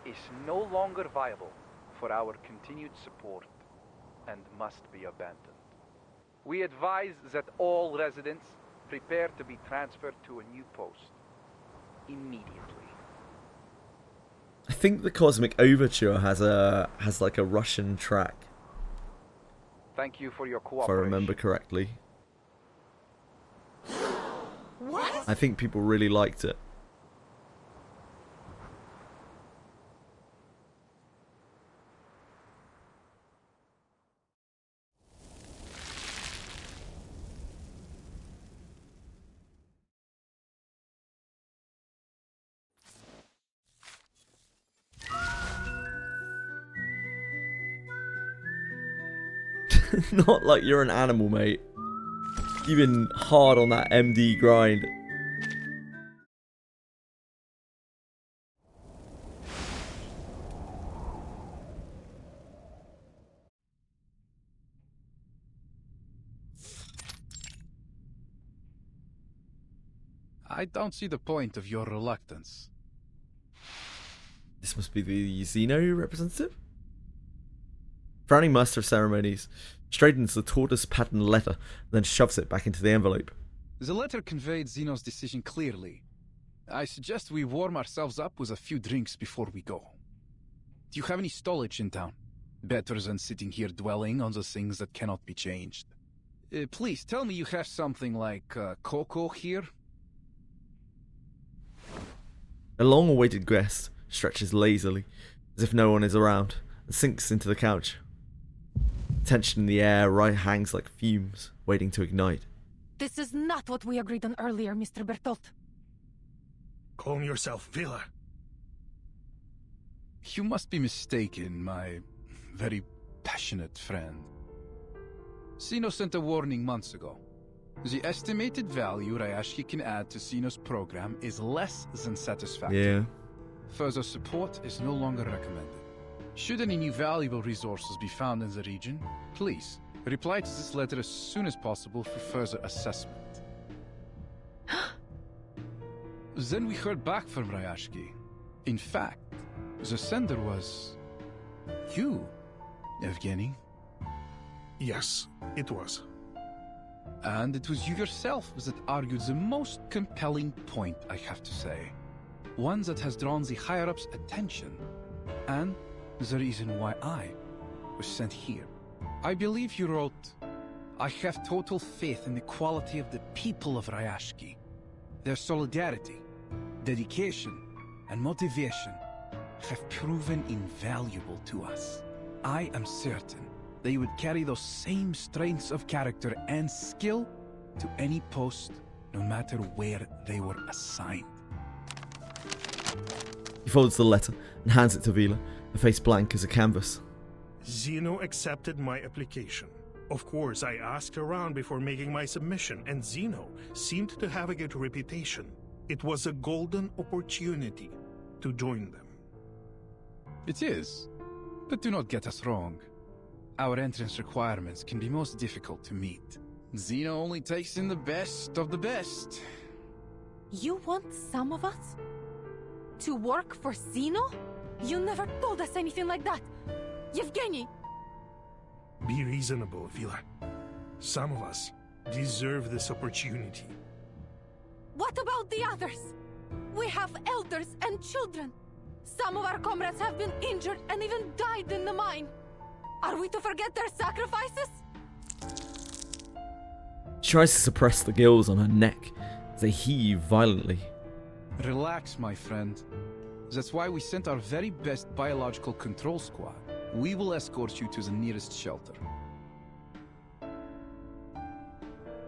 is no longer viable for our continued support and must be abandoned. We advise that all residents prepare to be transferred to a new post immediately. I think the Cosmic Overture has like a Russian track, Thank you for your if I cooperation. remember correctly. What? I think people really liked it. Not like you're an animal, mate. You've been hard on that MD grind. I don't see the point of your reluctance. This must be the Xeno representative? Frowning master of ceremonies straightens the tortoise pattern letter, then shoves it back into the envelope. The letter conveyed Zeno's decision clearly. I suggest we warm ourselves up with a few drinks before we go. Do you have any stowage in town? Better than sitting here dwelling on the things that cannot be changed. Please, tell me you have something like cocoa here? A long-awaited guest stretches lazily, as if no one is around, and sinks into the couch. Tension in the air hangs like fumes, waiting to ignite. This is not what we agreed on earlier, Mr. Bertolt. Calm yourself, Villa. You must be mistaken, my very passionate friend. Zeno sent a warning months ago. The estimated value Rayashki can add to Zeno's program is less than satisfactory. Yeah. Further support is no longer recommended. Should any new valuable resources be found in the region, please reply to this letter as soon as possible for further assessment. Then we heard back from Rayashki. In fact, the sender was you, Evgeny. Yes, it was. And it was you yourself that argued the most compelling point, I have to say. One that has drawn the higher-ups' attention. And the reason why I was sent here. I believe you wrote, I have total faith in the quality of the people of Rayashki. Their solidarity, dedication, and motivation have proven invaluable to us. I am certain they would carry those same strengths of character and skill to any post, no matter where they were assigned. He folds the letter and hands it to Vila, her face blank as a canvas. Zeno accepted my application. Of course, I asked around before making my submission, and Zeno seemed to have a good reputation. It was a golden opportunity to join them. It is, but do not get us wrong. Our entrance requirements can be most difficult to meet. Zeno only takes in the best of the best. You want some of us to work for Zeno? You never told us anything like that. Yevgeny! Be reasonable, Vila. Some of us deserve this opportunity. What about the others? We have elders and children. Some of our comrades have been injured and even died in the mine. Are we to forget their sacrifices? She tries to suppress the gills on her neck as they heave violently. Relax, my friend. That's why we sent our very best biological control squad. We will escort you to the nearest shelter.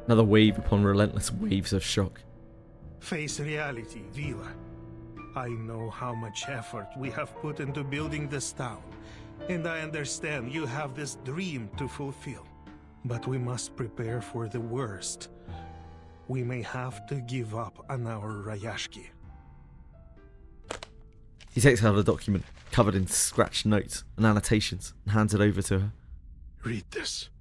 Another wave upon relentless waves of shock. Face reality, Vila. I know how much effort we have put into building this town, and I understand you have this dream to fulfill. But we must prepare for the worst. We may have to give up on our Rayashki. He takes out a document covered in scratched notes and annotations and hands it over to her. Read this.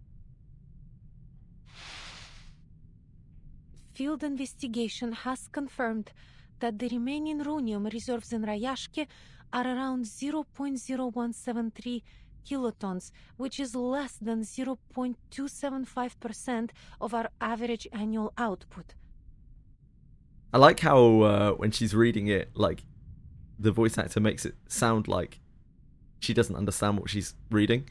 Field investigation has confirmed that the remaining runium reserves in Rayashki are around 0.0173 kilotons, which is less than 0.275% of our average annual output. I like how when she's reading it, like, the voice actor makes it sound like she doesn't understand what she's reading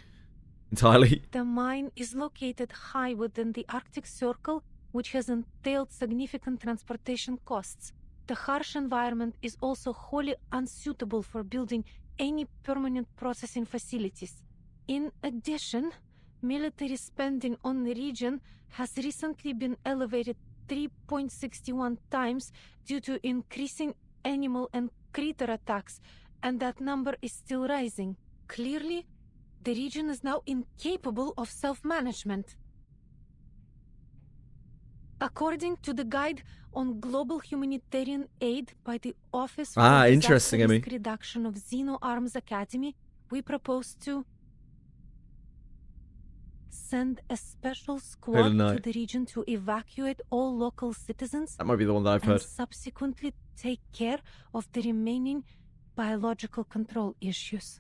entirely. The mine is located high within the Arctic Circle, which has entailed significant transportation costs. The harsh environment is also wholly unsuitable for building any permanent processing facilities. In addition, military spending on the region has recently been elevated 3.61 times due to increasing animal and critter attacks, and that number is still rising. Clearly, the region is now incapable of self-management. According to the Guide on Global Humanitarian Aid by the Office for interesting, Disaster Emmy. Risk Reduction of Xeno Arms Academy, we propose to send a special squad to the region to evacuate all local citizens. That might be the one that I've heard. And subsequently take care of the remaining biological control issues.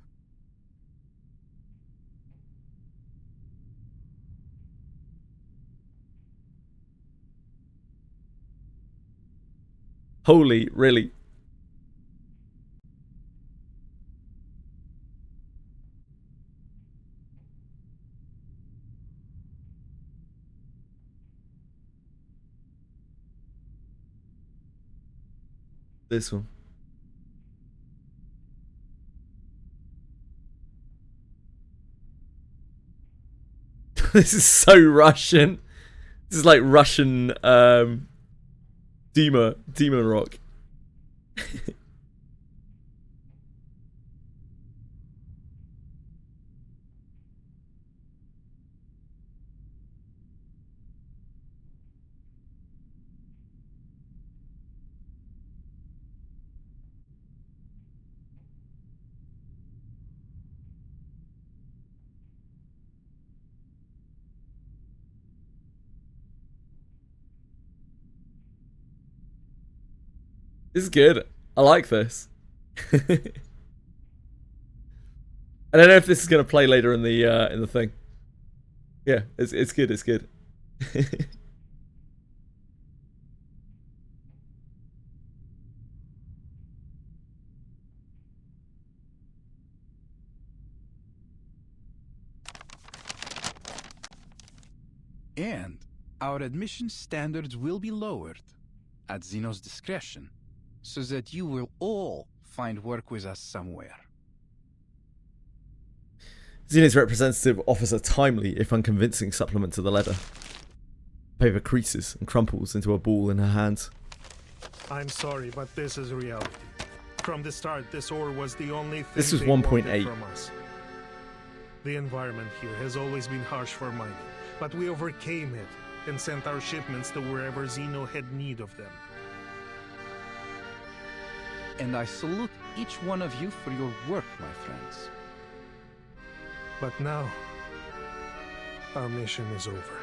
Holy, really? This one. This is so Russian. This is like Russian demon rock. This is good. I like this. I don't know if this is gonna play later in the thing. Yeah, it's good. It's good. And our admission standards will be lowered at Xeno's discretion, so that you will all find work with us somewhere. Xeno's representative offers a timely, if unconvincing, supplement to the letter. Paper creases and crumples into a ball in her hands. I'm sorry, but this is reality. From the start, this ore was the only thing This was they wanted 1.8. from us. The environment here has always been harsh for mining, but we overcame it and sent our shipments to wherever Xeno had need of them. And I salute each one of you for your work, my friends. But now, our mission is over.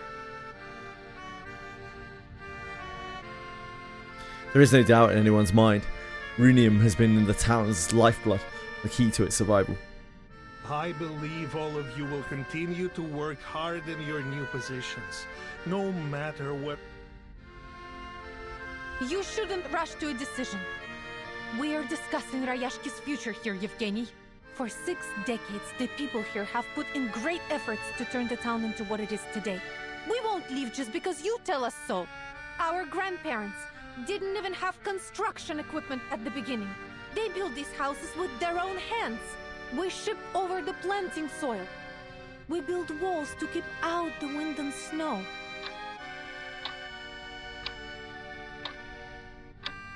There is no doubt in anyone's mind. Runium has been in the town's lifeblood, the key to its survival. I believe all of you will continue to work hard in your new positions, no matter what. You shouldn't rush to a decision. We are discussing Rayashki's future here, Yevgeny. For 6 decades, the people here have put in great efforts to turn the town into what it is today. We won't leave just because you tell us so. Our grandparents didn't even have construction equipment at the beginning. They built these houses with their own hands. We ship over the planting soil. We build walls to keep out the wind and snow.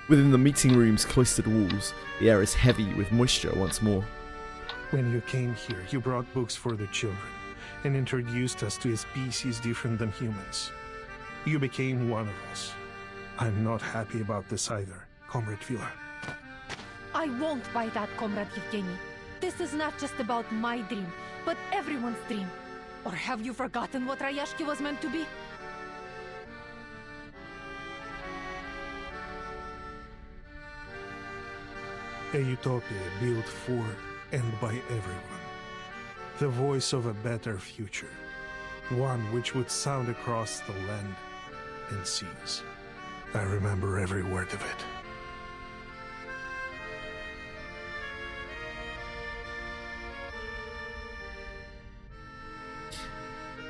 Within the meeting room's cloistered walls, the air is heavy with moisture once more. When you came here, you brought books for the children and introduced us to a species different than humans. You became one of us. I'm not happy about this either, Comrade Vila. I won't buy that, Comrade Yevgeny. This is not just about my dream, but everyone's dream. Or have you forgotten what Rayashki was meant to be? A utopia built for and by everyone. The voice of a better future. One which would sound across the land and seas. I remember every word of it.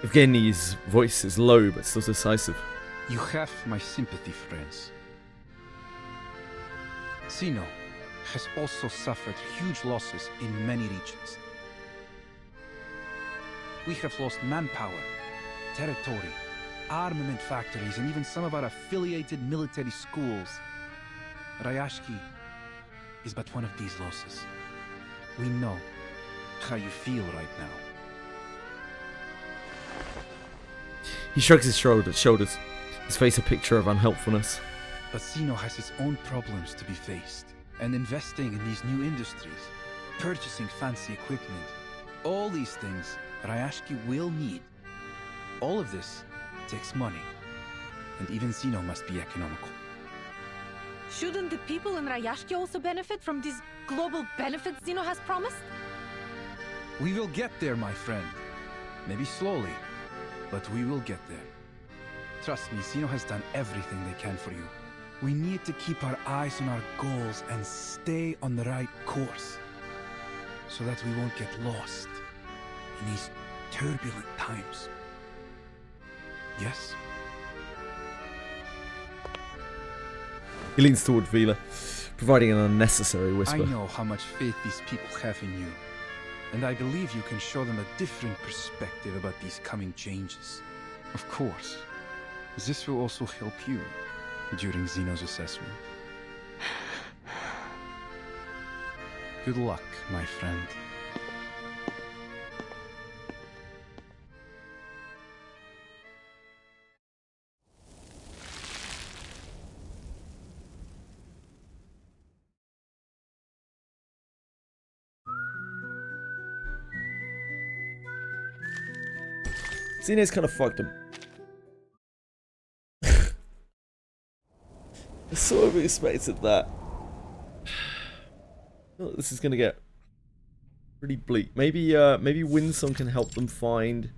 Evgeny's voice is low but still decisive. You have my sympathy, friends. Zeno has also suffered huge losses in many regions. We have lost manpower, territory, armament factories, and even some of our affiliated military schools. Rayashki is but one of these losses. We know how you feel right now. He shrugs his shoulders, his face a picture of unhelpfulness. But Zeno has his own problems to be faced, and investing in these new industries, purchasing fancy equipment, all these things Rayashki will need. All of this takes money, and even Zeno must be economical. Shouldn't the people in Rayashki also benefit from these global benefits Zeno has promised? We will get there, my friend. Maybe slowly, but we will get there. Trust me, Zeno has done everything they can for you. We need to keep our eyes on our goals and stay on the right course, so that we won't get lost in these turbulent times. Yes? He leans toward Vila, providing an unnecessary whisper. I know how much faith these people have in you, and I believe you can show them a different perspective about these coming changes. Of course, this will also help you during Zeno's assessment. Good luck, my friend. Zeno's kind of fucked him. I sort of expected that. Oh, this is gonna get pretty bleak. Maybe Windsong can help them find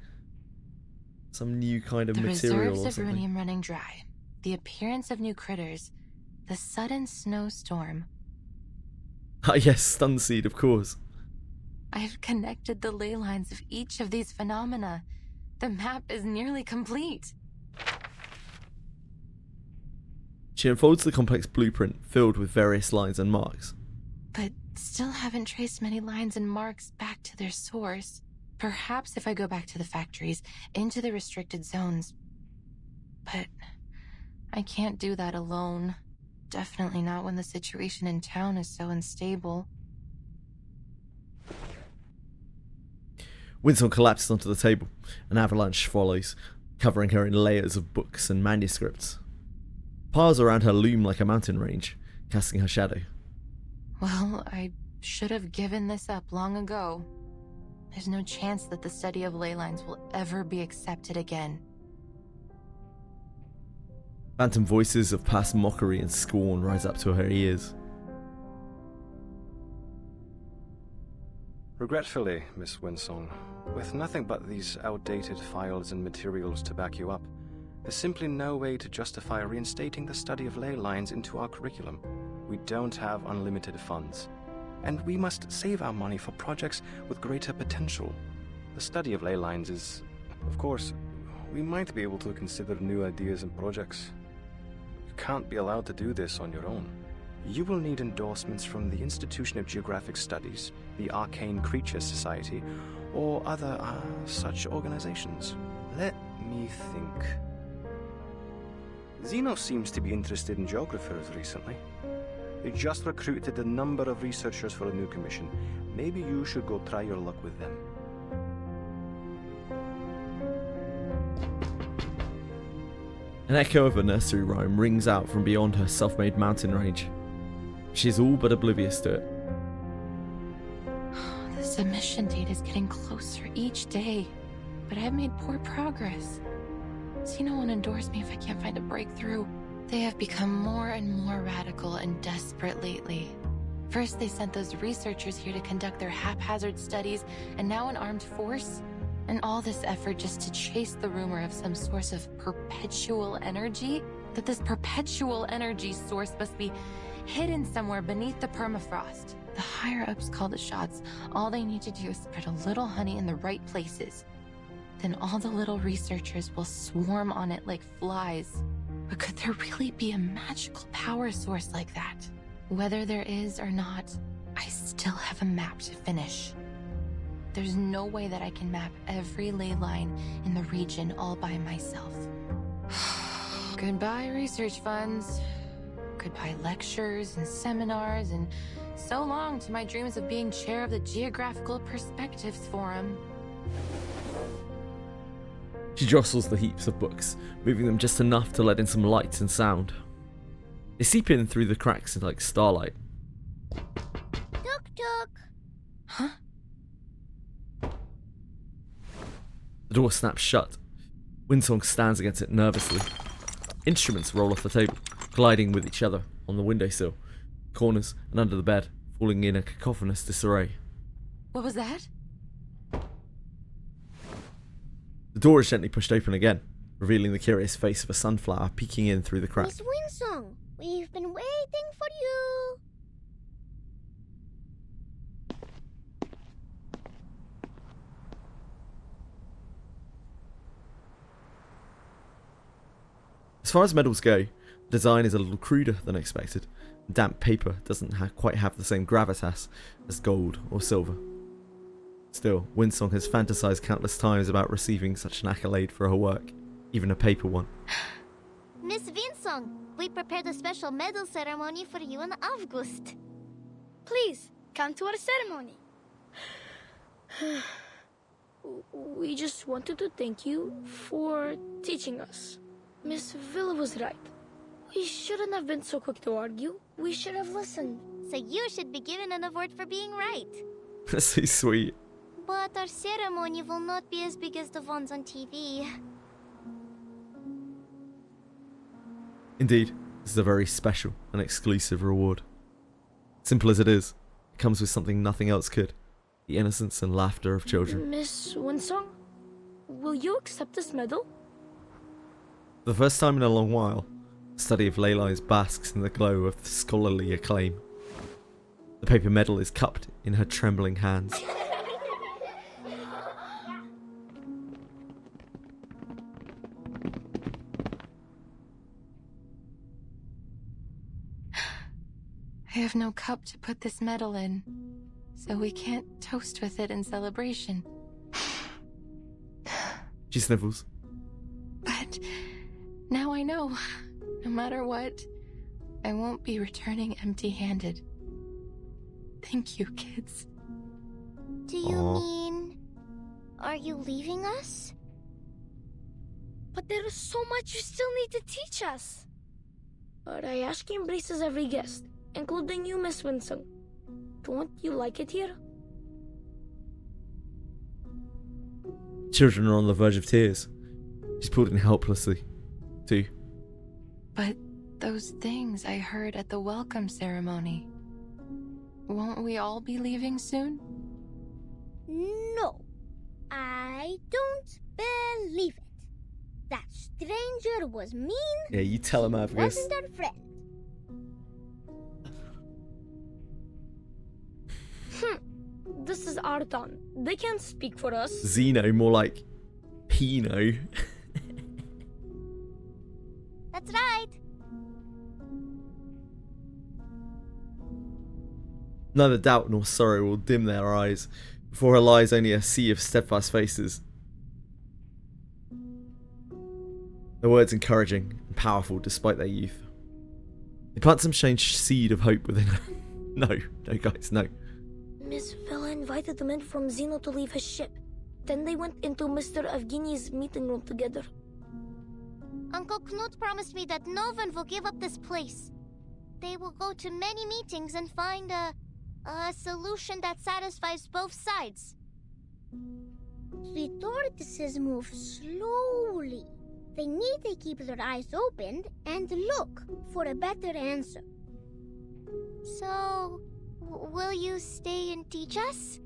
some new kind of the material reserves or of something. runium running dry, the appearance of new critters, the sudden snowstorm. Ah yes, Stunseed, of course. I've connected the ley lines of each of these phenomena. The map is nearly complete. She unfolds the complex blueprint filled with various lines and marks. But still haven't traced many lines and marks back to their source. Perhaps if I go back to the factories, into the restricted zones. But I can't do that alone. Definitely not when the situation in town is so unstable. Winston collapses onto the table. An avalanche follows, covering her in layers of books and manuscripts. Piles around her loom like a mountain range, casting her shadow. Well, I should have given this up long ago. There's no chance that the study of ley lines will ever be accepted again. Phantom voices of past mockery and scorn rise up to her ears. Regretfully, Miss Winsong, with nothing but these outdated files and materials to back you up, there's simply no way to justify reinstating the study of ley lines into our curriculum. We don't have unlimited funds, and we must save our money for projects with greater potential. The study of ley lines is, of course, we might be able to consider new ideas and projects. You can't be allowed to do this on your own. You will need endorsements from the Institution of Geographic Studies, the Arcane Creature Society, or other such organizations. Let me think. Zeno seems to be interested in geographers recently. They just recruited a number of researchers for a new commission. Maybe you should go try your luck with them. An echo of a nursery rhyme rings out from beyond her self-made mountain range. She's all but oblivious to it. The submission date is getting closer each day, but I've made poor progress. Zeno won't endorse me if I can't find a breakthrough. They have become more and more radical and desperate lately. First, they sent those researchers here to conduct their haphazard studies, and now an armed force? And all this effort just to chase the rumor of some source of perpetual energy? That this perpetual energy source must be hidden somewhere beneath the permafrost. The higher-ups call the shots. All they need to do is spread a little honey in the right places. Then all the little researchers will swarm on it like flies. But could there really be a magical power source like that? Whether there is or not, I still have a map to finish. There's no way that I can map every ley line in the region all by myself. Goodbye research funds. Goodbye lectures and seminars, and so long to my dreams of being chair of the Geographical Perspectives Forum. She jostles the heaps of books, moving them just enough to let in some light and sound. They seep in through the cracks like starlight. Tuk-tuk! Huh? The door snaps shut. Windsong stands against it nervously. Instruments roll off the table, colliding with each other on the windowsill, corners, and under the bed, falling in a cacophonous disarray. What was that? The door is gently pushed open again, revealing the curious face of a sunflower peeking in through the crack. Miss Windsong, we've been waiting for you. As far as medals go, the design is a little cruder than expected. Damp paper doesn't quite have the same gravitas as gold or silver. Still, Windsong has fantasized countless times about receiving such an accolade for her work, even a paper one. Miss Windsong, we prepared a special medal ceremony for you in August. Please, come to our ceremony. We just wanted to thank you for teaching us. Miss Villa was right. We shouldn't have been so quick to argue. We should have listened. So you should be given an award for being right. That's so sweet. But our ceremony will not be as big as the ones on TV. Indeed, this is a very special and exclusive reward. Simple as it is, it comes with something nothing else could. The innocence and laughter of children. Miss Windsong, will you accept this medal? For the first time in a long while, the study of ley lines basks in the glow of scholarly acclaim. The paper medal is cupped in her trembling hands. I have no cup to put this medal in, so we can't toast with it in celebration. She sniffles. But now I know, no matter what, I won't be returning empty-handed. Thank you, kids. Do you mean... are you leaving us? But there is so much you still need to teach us. Rayashki embraces every guest, including you, Miss Windsong. Don't you like it here? Children are on the verge of tears. She's pulled in helplessly, too. But those things I heard at the welcome ceremony, won't we all be leaving soon? No, I don't believe it. That stranger was mean. Yeah, you tell him, Avgus. Wasn't our friend. This is our town. They can't speak for us. Zeno, more like Pino. That's right. Neither doubt nor sorrow will dim their eyes. Before her lies only a sea of steadfast faces. Their words encouraging and powerful despite their youth. They plant some strange seed of hope within her. No, guys, no. Miss Villa invited the men from Zeno to leave his ship. Then they went into Mr. Evgeny's meeting room together. Uncle Knut promised me that no one will give up this place. They will go to many meetings and find a solution that satisfies both sides. The tortoises move slowly. They need to keep their eyes open and look for a better answer. So, Will you stay and teach us?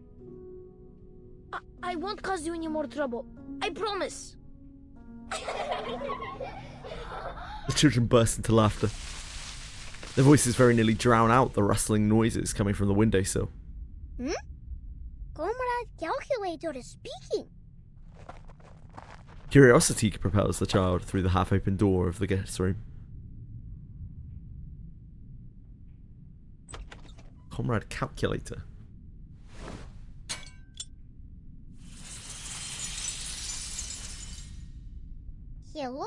I won't cause you any more trouble. I promise. The children burst into laughter. Their voices very nearly drown out the rustling noises coming from the windowsill. Comrade Calculator is speaking. Curiosity propels the child through the half-open door of the guest room. Comrade Calculator. Hello.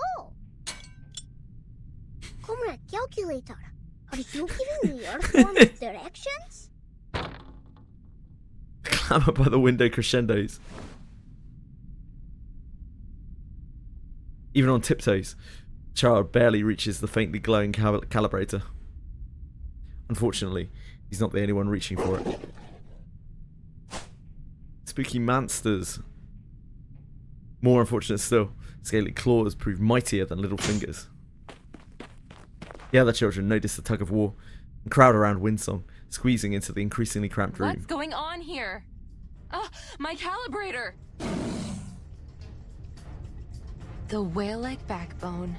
Comrade Calculator, are you giving the Earthworms directions? Clamor by the window crescendos. Even on tiptoes, the child barely reaches the faintly glowing calibrator. Unfortunately, he's not the only one reaching for it. Spooky monsters. More unfortunate still, scaly claws prove mightier than little fingers. The other children notice the tug of war and crowd around Windsong, squeezing into the increasingly cramped room. What's going on here? Ah, my calibrator! The whale-like backbone,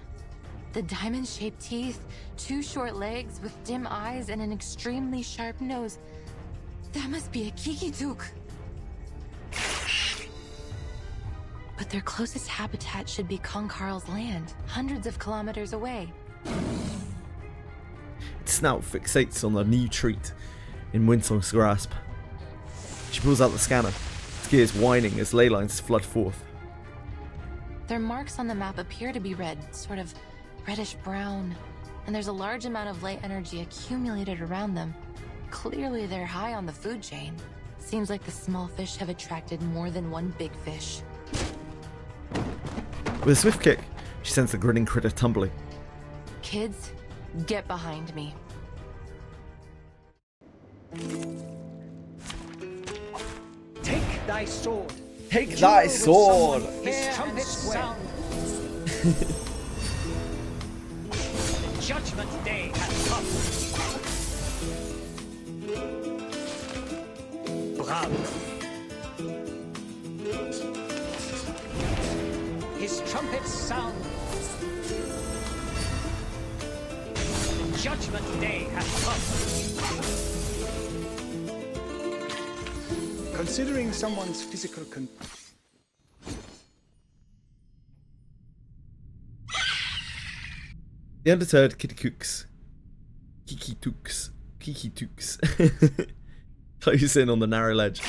the diamond-shaped teeth, 2 short legs with dim eyes and an extremely sharp nose. That must be a Kikituk. But their closest habitat should be Konkarl's land, hundreds of kilometers away. Its snout fixates on the new treat in Winsong's grasp. She pulls out the scanner, its gears whining as ley lines flood forth. Their marks on the map appear to be red, sort of reddish-brown, and there's a large amount of light energy accumulated around them. Clearly they're high on the food chain. Seems like the small fish have attracted more than one big fish. With a swift kick, she sends the grinning critter tumbling. Kids, get behind me. Take thy sword. Take thy sword! His trumpet sound. Judgment day has come. Bravo. His trumpet sound. Judgment day has come. Considering someone's physical The undeterred Kikituks close in on the narrow ledge.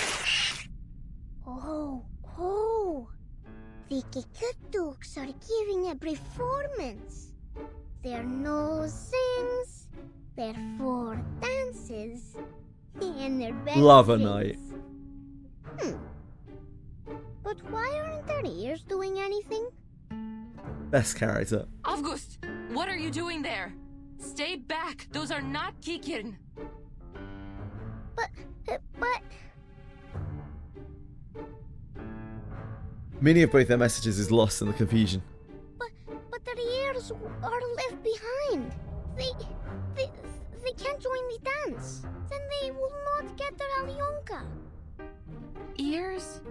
Oh, the Kikituks are giving a performance. Their nose sings, their four dances, and their belly Love a rings. night. But why aren't their ears doing anything? Best character. August, what are you doing there? Stay back. Those are not Kikin. But... Meaning of both their messages is lost in the confusion. But their ears are left behind. They can't join the dance. Then they will not get their Alyonka. Ears?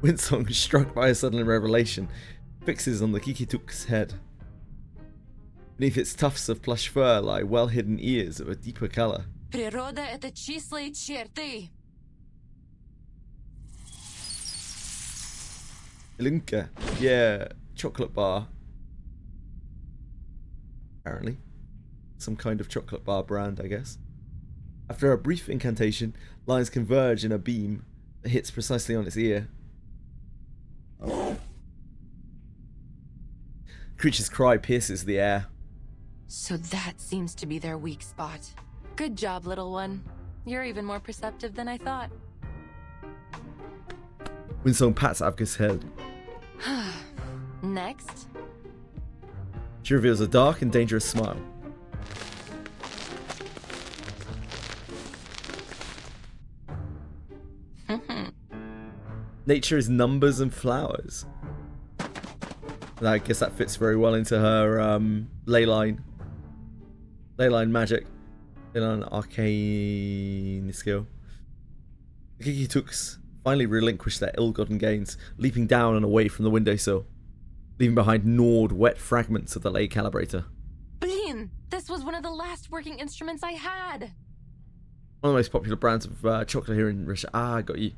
Winsong, struck by a sudden revelation, fixes on the Kikituk's head. Beneath its tufts of plush fur lie well-hidden ears of a deeper color. Природа — это числые черты. Ilunka, yeah, chocolate bar. Apparently. Some kind of chocolate bar brand, I guess. After a brief incantation, lines converge in a beam that hits precisely on its ear. The creature's cry pierces the air. So that seems to be their weak spot. Good job, little one. You're even more perceptive than I thought. Winsong pats Avga's head. Next. She reveals a dark and dangerous smile. Nature is numbers and flowers. And I guess that fits very well into her ley line magic. Still on arcane skill. The Kiki-Tooks finally relinquished their ill-gotten gains, leaping down and away from the windowsill, leaving behind gnawed, wet fragments of the lay calibrator. Bean! This was one of the last working instruments I had! One of the most popular brands of chocolate here in Russia. Ah, I got you.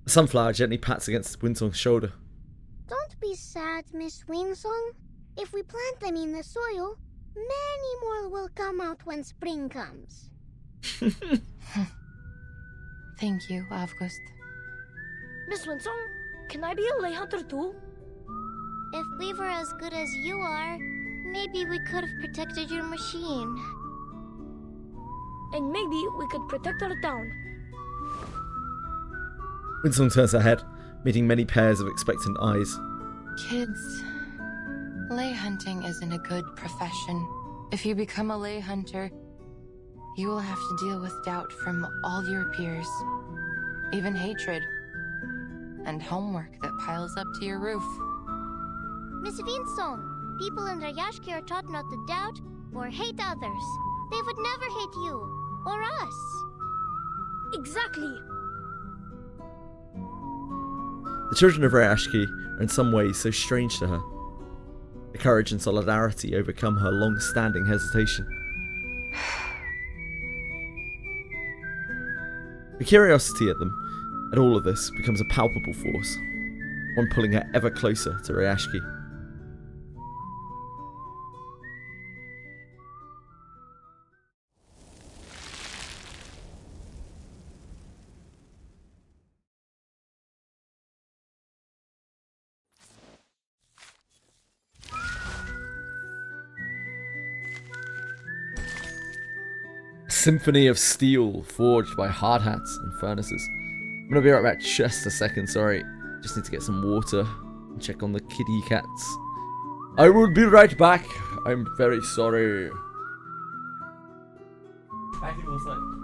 The sunflower gently pats against Winsong's shoulder. Don't be sad, Miss Winsong. If we plant them in the soil, many more will come out when spring comes. Thank you, August. Miss Winsong, can I be a lay hunter too? If we were as good as you are, maybe we could have protected your machine. And maybe we could protect our town. Winsong turns her head, meeting many pairs of expectant eyes. Kids, lay hunting isn't a good profession. If you become a lay hunter, you will have to deal with doubt from all your peers. Even hatred. And homework that piles up to your roof. Miss Winsong, people in Rayashki are taught not to doubt or hate others. They would never hate you or us. Exactly. The children of Rayashki are in some ways so strange to her. The courage and solidarity overcome her long-standing hesitation. The curiosity at them, at all of this, becomes a palpable force, one pulling her ever closer to Rayashki. Symphony of steel forged by hard hats and furnaces. I'm gonna be right back just a second, sorry. Just need to get some water and check on the kitty cats. I will be right back. I'm very sorry. Back in 1 second.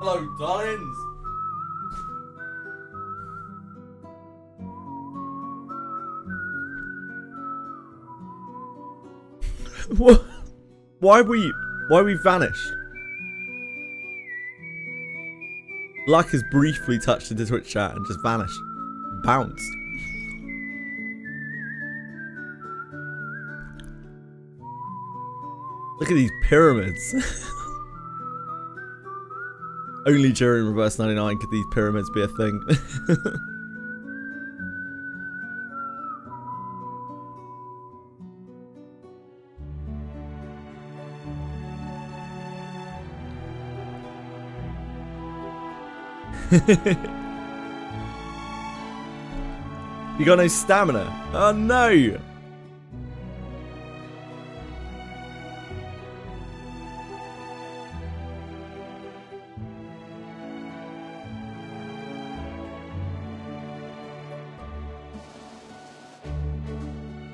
Hello, darlings. What? Why we vanished? Luck has briefly touched into Twitch chat and just vanished. Bounced. Look at these pyramids. Only during Reverse 99 could these pyramids be a thing. You got no stamina? Oh no!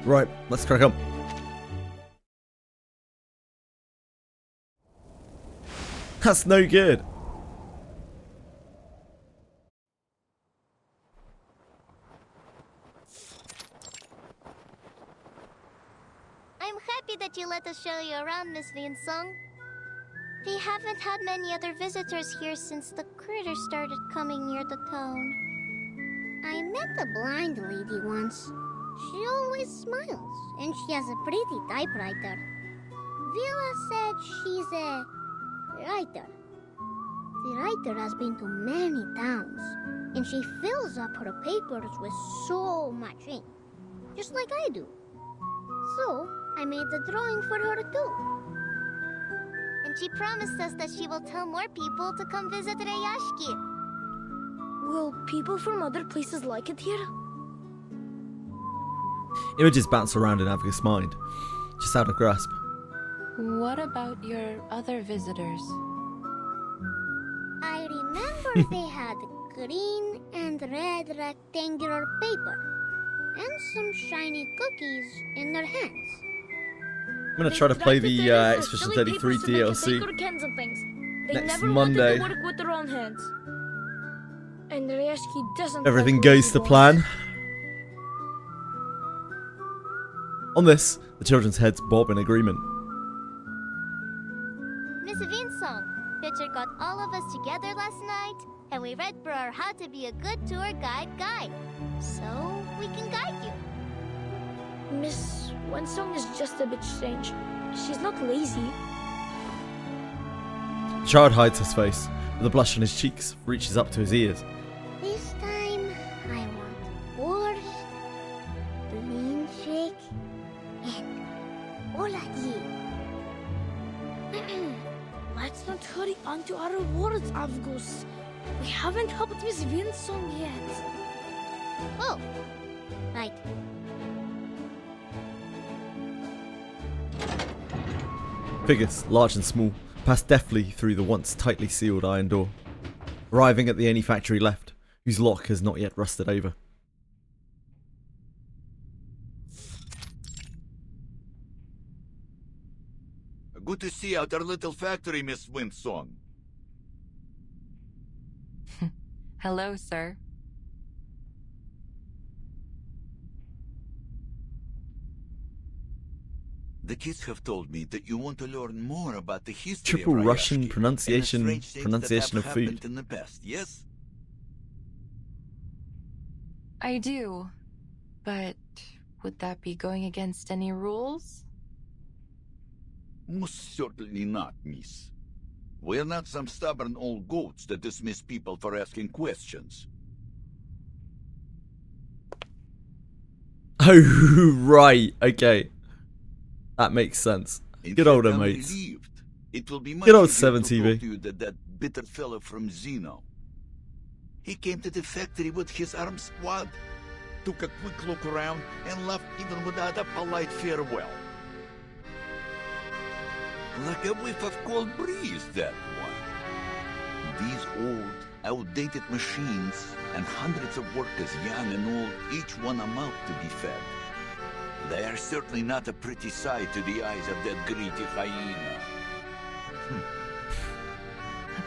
Right, let's crack on. That's no good. I'm happy that you let us show you around, Miss Vinsong. We haven't had many other visitors here since the critters started coming near the town. I met a blind lady once. She always smiles, and she has a pretty typewriter. Villa said she's a writer. The writer has been to many towns, and she fills up her papers with so much ink, just like I do. So, I made the drawing for her too. And she promised us that she will tell more people to come visit Rayashki. Will people from other places like it here? Images bounce around in Avika's mind, just out of grasp. What about your other visitors? I remember they had green and red rectangular paper, and some shiny cookies in their hands. I'm gonna try to play the Expedition 33 DLC next Monday. To work with their own hands. And Rayashki doesn't. Everything goes to plan. On this, the children's heads bob in agreement. Miss Vinsong, Pitcher got all of us together last night, and we read for our How to Be a Good Tour Guide. So, we can guide you. Miss Winsong is just a bit strange. She's not lazy. The child hides his face, with a blush on his cheeks reaches up to his ears. This time, I want borscht, bean shake, and olagi. Let's not hurry on to our rewards, Avgus. We haven't helped Miss Vinsong yet. Oh, right. Figures, large and small, pass deftly through the once tightly sealed iron door, arriving at the only factory left, whose lock has not yet rusted over. Good to see out our little factory, Miss Winsong. Hello, sir. The kids have told me that you want to learn more about the history Triple of Russian Rayashki pronunciation and the strange things that have of food. happened in the past, yes? I do. But would that be going against any rules? Most certainly not, miss. We're not some stubborn old goats that dismiss people for asking questions. Oh, right, okay. That makes sense. Good old I'm mates. relieved. It will be much Good old easier 7 to talk TV. to you than that bitter fellow from Zeno. He came to the factory with his arm squad, took a quick look around, and left even without a polite farewell. Like a whiff of cold breeze, that one. These old, outdated machines, and hundreds of workers, young and old, each one a mouth to be fed. They are certainly not a pretty sight to the eyes of that greedy hyena.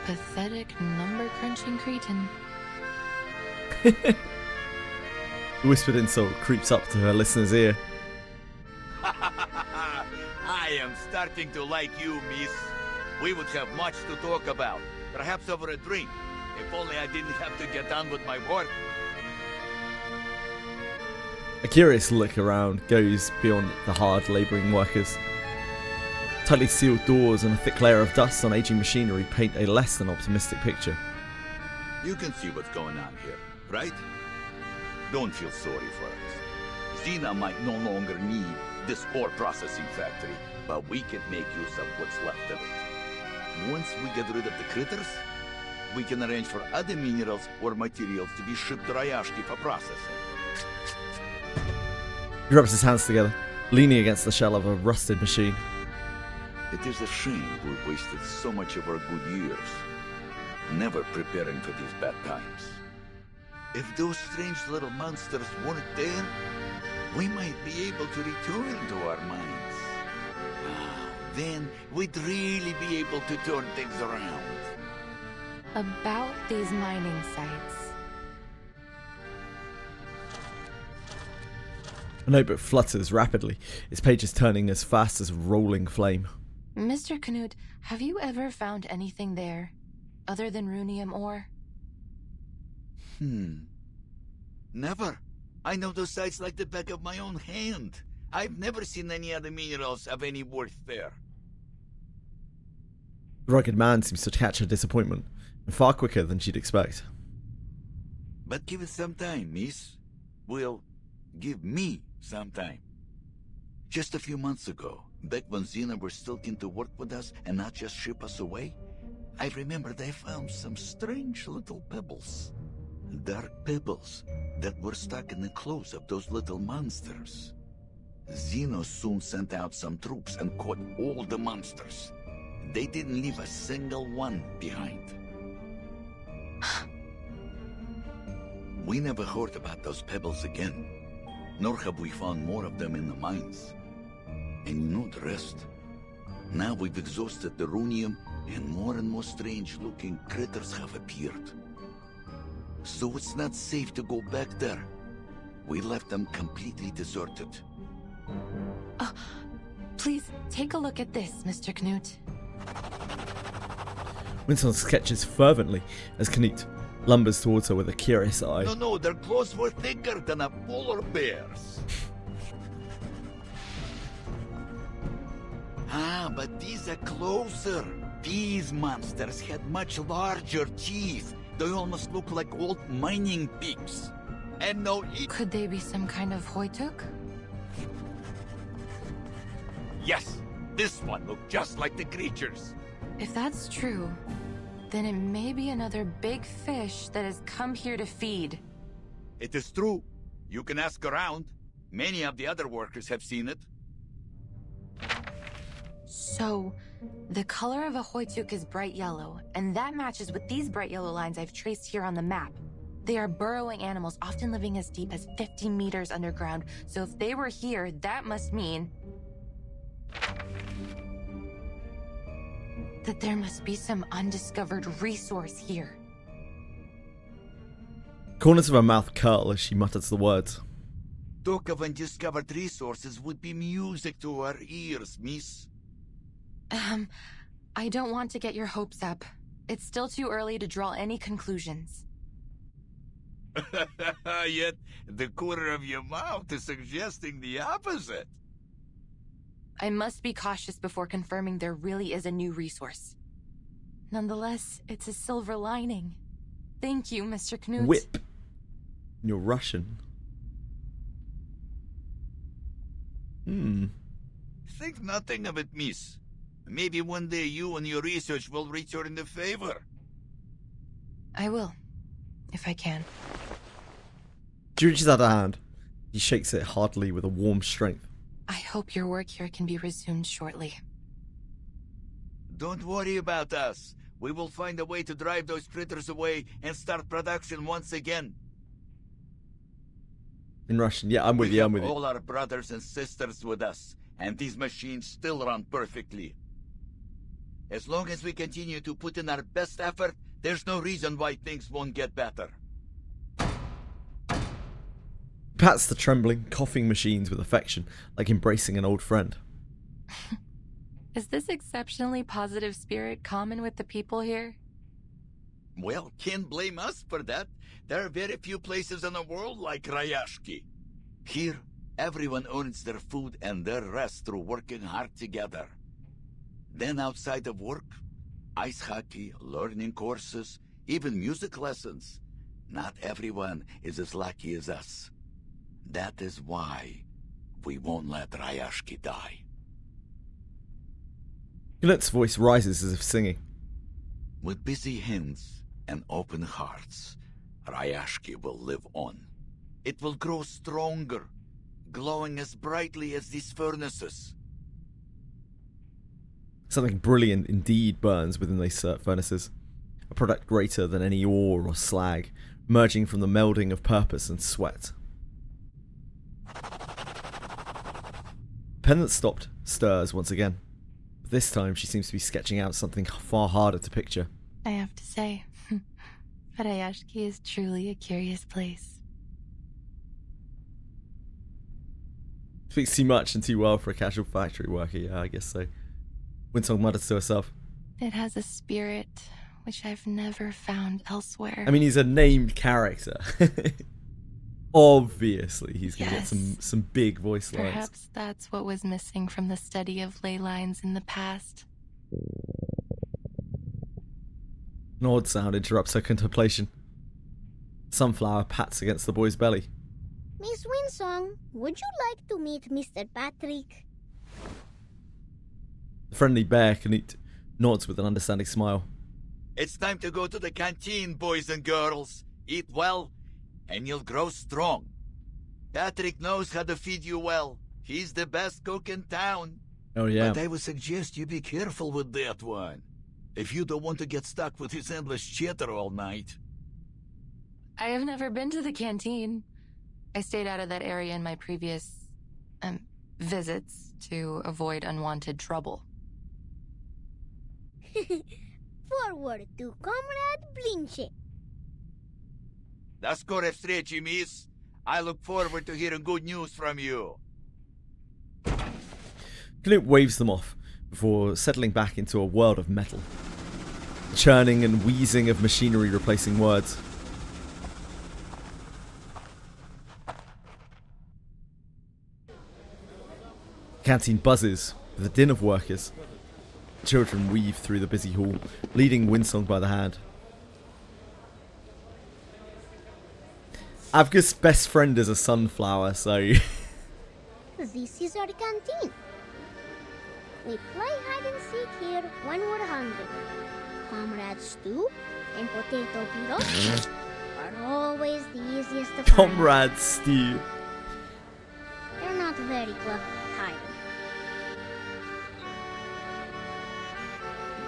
Pathetic number-crunching cretin. The whispered insult creeps up to her listener's ear. I am starting to like you, miss. We would have much to talk about, perhaps over a drink. If only I didn't have to get on with my work. A curious look around goes beyond the hard labouring workers. Tightly sealed doors and a thick layer of dust on aging machinery paint a less than optimistic picture. You can see what's going on here, right? Don't feel sorry for us. Xena might no longer need this ore processing factory, but we can make use of what's left of it. Once we get rid of the critters, we can arrange for other minerals or materials to be shipped to Rayashki for processing. He rubs his hands together, leaning against the shell of a rusted machine. It is a shame we wasted so much of our good years, never preparing for these bad times. If those strange little monsters weren't there, we might be able to return to our mines. Then we'd really be able to turn things around. About these mining sites. A notebook flutters rapidly, its pages turning as fast as a rolling flame. Mr. Knut, have you ever found anything there, other than runium ore? Never. I know those sites like the back of my own hand. I've never seen any other minerals of any worth there. The rugged man seems to catch her disappointment, and far quicker than she'd expect. But give it some time, miss. Well, give me some time. Just a few months ago, back when Xena were still keen to work with us and not just ship us away, I remember they found some strange little pebbles. Dark pebbles that were stuck in the clothes of those little monsters. Xeno soon sent out some troops and caught all the monsters. They didn't leave a single one behind. We never heard about those pebbles again, nor have we found more of them in the mines. And you know the rest. Now we've exhausted the runium, and more strange-looking critters have appeared. So it's not safe to go back there. We left them completely deserted. Please take a look at this, Mr. Knut. Winston sketches fervently as Knut lumbers towards her with a curious eye. No, their claws were thicker than a polar bear's. But these are closer. These monsters had much larger teeth. They almost look like old mining peaks. And no... Could they be some kind of hoituk? Yes, this one looked just like the creatures. If that's true, then it may be another big fish that has come here to feed. It is true. You can ask around. Many of the other workers have seen it. So, the color of a hoituk is bright yellow, and that matches with these bright yellow lines I've traced here on the map. They are burrowing animals, often living as deep as 50 meters underground, so if they were here, that must mean that there must be some undiscovered resource here. Corners of her mouth curl as she mutters the words. Talk of undiscovered resources would be music to our ears, miss. I don't want to get your hopes up. It's still too early to draw any conclusions. Yet, the corner of your mouth is suggesting the opposite. I must be cautious before confirming there really is a new resource. Nonetheless, it's a silver lining. Thank you, Mr. Knut. Whip. You're Russian. Think nothing of it, miss. Maybe one day you and your research will return the favor. I will, if I can. She reaches out her hand. He shakes it heartily with a warm strength. I hope your work here can be resumed shortly. Don't worry about us. We will find a way to drive those critters away and start production once again. In Russian, yeah, I'm with you. All our brothers and sisters with us, and these machines still run perfectly. As long as we continue to put in our best effort, there's no reason why things won't get better. Pats the trembling, coughing machines with affection, like embracing an old friend. Is this exceptionally positive spirit common with the people here? Well, can't blame us for that. There are very few places in the world like Rayashki. Here, everyone earns their food and their rest through working hard together. Then outside of work, ice hockey, learning courses, even music lessons. Not everyone is as lucky as us. That is why we won't let Rayashki die. Knut's voice rises as if singing. With busy hands and open hearts, Rayashki will live on. It will grow stronger, glowing as brightly as these furnaces. Something brilliant indeed burns within these furnaces. A product greater than any ore or slag, emerging from the melding of purpose and sweat. Pen that stopped stirs once again. But this time she seems to be sketching out something far harder to picture. I have to say, Rayashki is truly a curious place. Speaks too much and too well for a casual factory worker, yeah, I guess so. Winsong mutters to herself. It has a spirit which I've never found elsewhere. I mean, he's a named character. Obviously, he's going to get some big voice lines. Perhaps that's what was missing from the study of ley lines in the past. An odd sound interrupts her contemplation. Sunflower pats against the boy's belly. Miss Winsong, would you like to meet Mr. Patrick? The friendly bear Canute nods with an understanding smile. It's time to go to the canteen, boys and girls. Eat well, and you'll grow strong. Patrick knows how to feed you well. He's the best cook in town. Oh, yeah. But I would suggest you be careful with that one, if you don't want to get stuck with his endless chatter all night. I have never been to the canteen. I stayed out of that area in my previous, visits to avoid unwanted trouble. Forward to Comrade Blinche. That's correct, stretchy, miss. I look forward to hearing good news from you. Canute waves them off before settling back into a world of metal. The churning and wheezing of machinery replacing words. The canteen buzzes with a din of workers. Children weave through the busy hall, leading Winsong by the hand. Avga's best friend is a sunflower, so... This is our canteen. We play hide and seek here when we're hungry. Comrade stew and potato pirogues are always the easiest to find. Comrade stew. They're not very clever at hiding.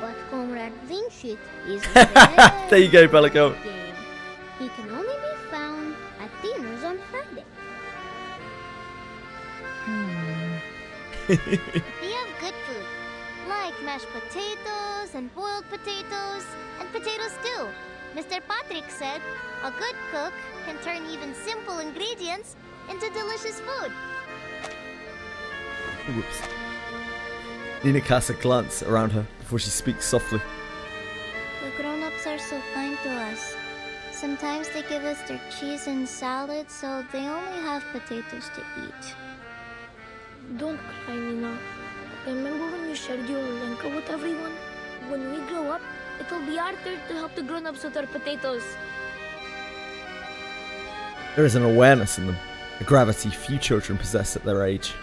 But Comrade Blinche is there you go, Bellico. game. He can only be found at dinners on Friday. We have good food, like mashed potatoes and boiled potatoes and potato stew. Mr. Patrick said a good cook can turn even simple ingredients into delicious food. Whoops. Nina casts a glance around her before she speaks softly. The grown-ups are so kind to us. Sometimes they give us their cheese and salad, so they only have potatoes to eat. Don't cry, Nina. Remember when you shared your lenka with everyone? When we grow up, it'll be our turn to help the grown-ups with our potatoes. There is an awareness in them, a gravity few children possess at their age.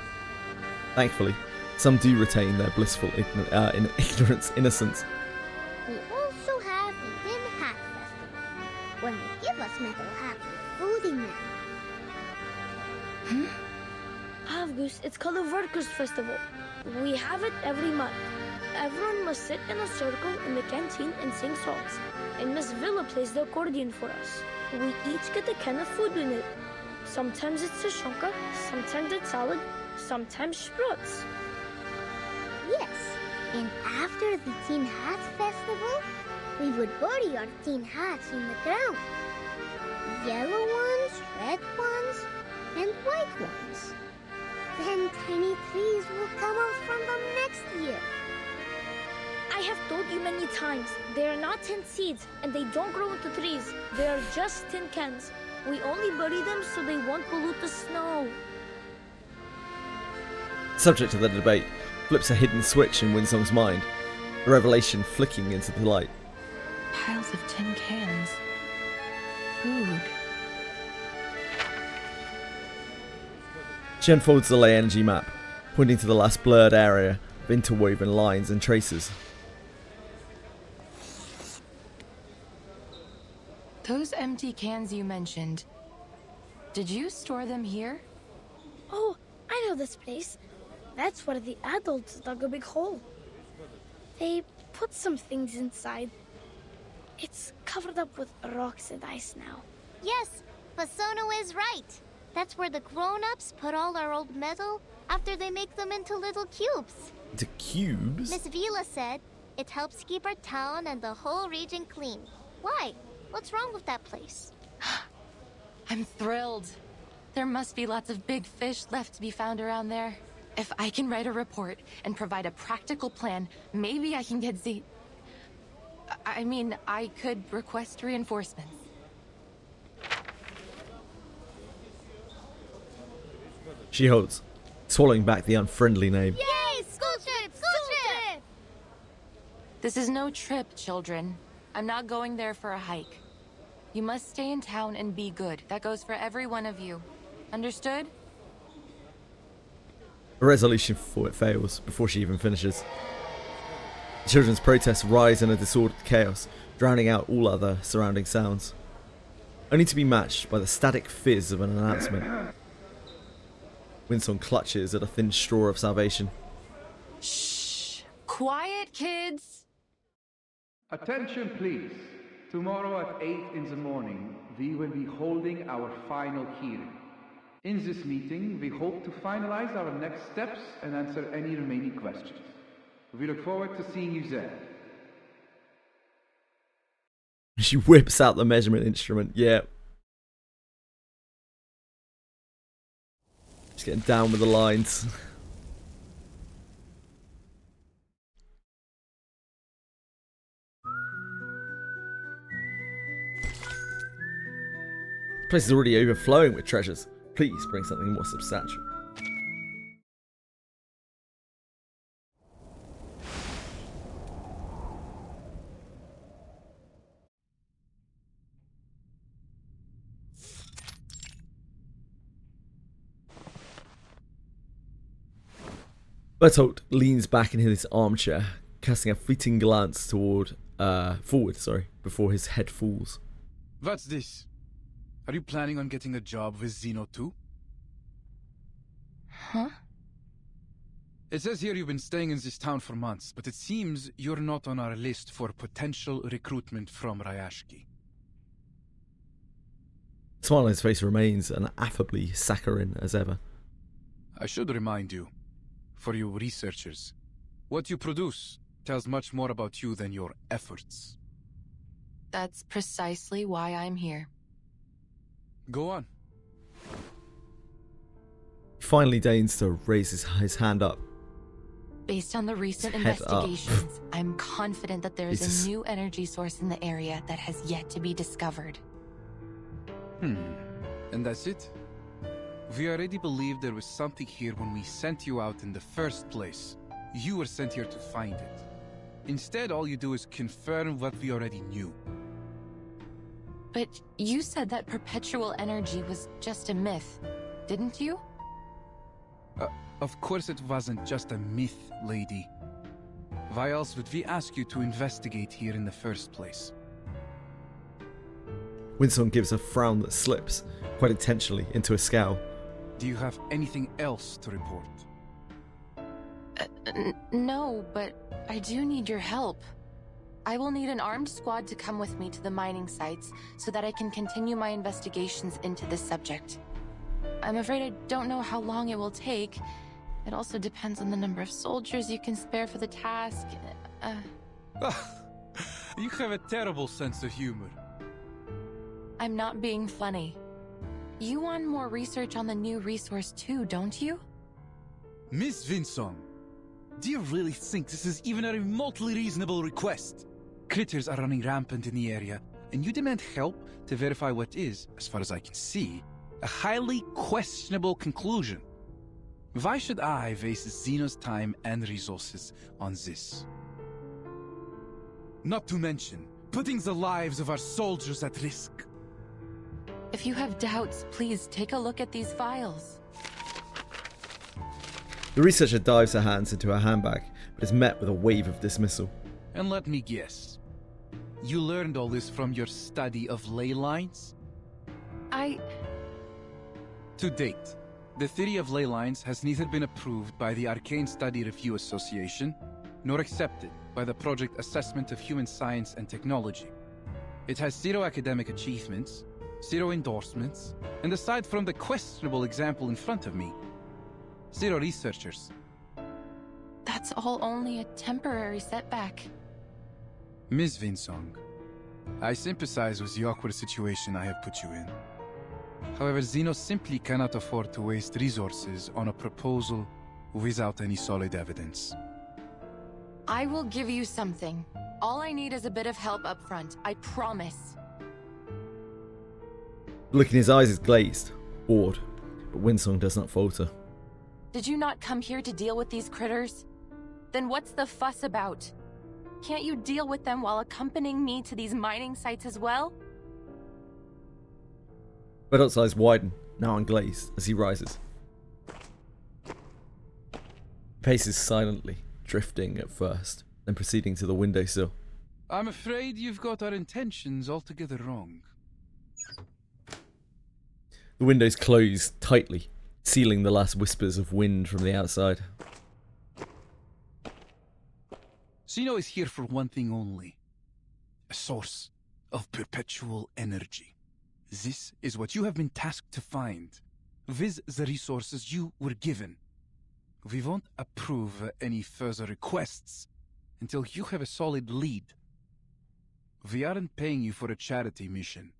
Thankfully, some do retain their blissful ignorance, innocence. We also have the Dim Hat Festival, when they give us metal hats with food in them. Avgus, it's called a Workers' Festival. We have it every month. Everyone must sit in a circle in the canteen and sing songs. And Miss Villa plays the accordion for us. We each get a can of food in it. Sometimes it's a shonka, sometimes it's salad, sometimes sprouts. Yes, And after the Tin Hats Festival, we would bury our tin hats in the ground. Yellow ones, red ones, and white ones. Then tiny trees will come out from them next year. I have told you many times, they are not tin seeds, and they don't grow into trees. They are just tin cans. We only bury them so they won't pollute the snow. Subject to the debate flips a hidden switch in Winsong's mind, a revelation flicking into the light. Piles of tin cans. Food. She unfolds the ley energy map, pointing to the last blurred area of interwoven lines and traces. Those empty cans you mentioned, did you store them here? Oh, I know this place. That's where the adults dug a big hole. They put some things inside. It's covered up with rocks and ice now. Yes, Fasono is right. That's where the grown-ups put all our old metal after they make them into little cubes. Into cubes? Miss Vila said it helps keep our town and the whole region clean. Why? What's wrong with that place? I'm thrilled. There must be lots of big fish left to be found around there. If I can write a report and provide a practical plan, maybe I can get I could request reinforcements. She holds, swallowing back the unfriendly name. Yay! School trip! School trip! This is no trip, children. I'm not going there for a hike. You must stay in town and be good. That goes for every one of you. Understood? A resolution for it fails before she even finishes. The children's protests rise in a disordered chaos, drowning out all other surrounding sounds, only to be matched by the static fizz of an announcement. Winsong clutches at a thin straw of salvation. Shh! Quiet, kids! Attention, please. Tomorrow at 8 in the morning, we will be holding our final hearing. In this meeting, we hope to finalize our next steps and answer any remaining questions. We look forward to seeing you there. She whips out the measurement instrument. Yeah. Just getting down with the lines. The place is already overflowing with treasures. Please bring something more substantial. Bertolt leans back in his armchair, casting a fleeting glance forward, before his head falls. What's this? Are you planning on getting a job with Zeno too? Huh? It says here you've been staying in this town for months, but it seems you're not on our list for potential recruitment from Rayashki. The smile on his face remains an affably saccharine as ever. I should remind you, for you researchers, what you produce tells much more about you than your efforts. That's precisely why I'm here. Go on. He finally deigns to raise his hand up. Based on the recent Head investigations, I'm confident that there is Jesus. a new energy source in the area that has yet to be discovered. And that's it? We already believed there was something here when we sent you out in the first place. You were sent here to find it. Instead, all you do is confirm what we already knew. But you said that perpetual energy was just a myth, didn't you? Of course it wasn't just a myth, lady. Why else would we ask you to investigate here in the first place? Winsong gives a frown that slips, quite intentionally, into a scowl. Do you have anything else to report? No, but I do need your help. I will need an armed squad to come with me to the mining sites so that I can continue my investigations into this subject. I'm afraid I don't know how long it will take, It also depends on the number of soldiers you can spare for the task. You have a terrible sense of humor. I'm not being funny. You want more research on the new resource too, don't you? Miss Vinsong, do you really think this is even a remotely reasonable request? Critters are running rampant in the area, and you demand help to verify what is, as far as I can see, a highly questionable conclusion. Why should I waste Xeno's time and resources on this? Not to mention, putting the lives of our soldiers at risk. If you have doubts, please take a look at these files. The researcher dives her hands into her handbag, but is met with a wave of dismissal. And let me guess, you learned all this from your study of ley lines? To date, the theory of ley lines has neither been approved by the Arcane Study Review Association, nor accepted by the Project Assessment of Human Science and Technology. It has 0 academic achievements, 0 endorsements, and aside from the questionable example in front of me, 0 researchers. That's all only a temporary setback. Ms. Vinsong, I sympathize with the awkward situation I have put you in. However, Xeno simply cannot afford to waste resources on a proposal without any solid evidence. I will give you something. All I need is a bit of help up front, I promise. The look in his eyes is glazed, bored, but Winsong does not falter. Did you not come here to deal with these critters? Then what's the fuss about? Can't you deal with them while accompanying me to these mining sites as well? Redot's eyes widen, now unglazed, as he rises. He paces silently, drifting at first, then proceeding to the windowsill. I'm afraid you've got our intentions altogether wrong. The windows close tightly, sealing the last whispers of wind from the outside. Xeno is here for one thing only. A source of perpetual energy. This is what you have been tasked to find, with the resources you were given. We won't approve any further requests until you have a solid lead. We aren't paying you for a charity mission.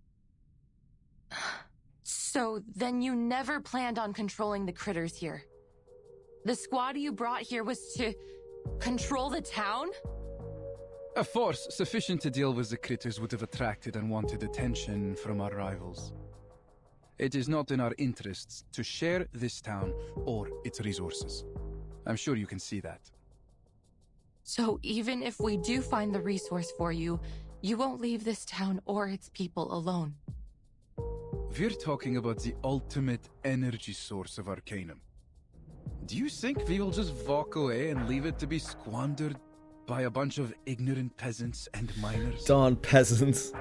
So then you never planned on controlling the critters here? The squad you brought here was to control the town? A force sufficient to deal with the critters would have attracted unwanted attention from our rivals. It is not in our interests to share this town or its resources. I'm sure you can see that. So even if we do find the resource for you, you won't leave this town or its people alone? We're talking about the ultimate energy source of Arcanum. Do you think we will just walk away and leave it to be squandered by a bunch of ignorant peasants and miners? Darn peasants.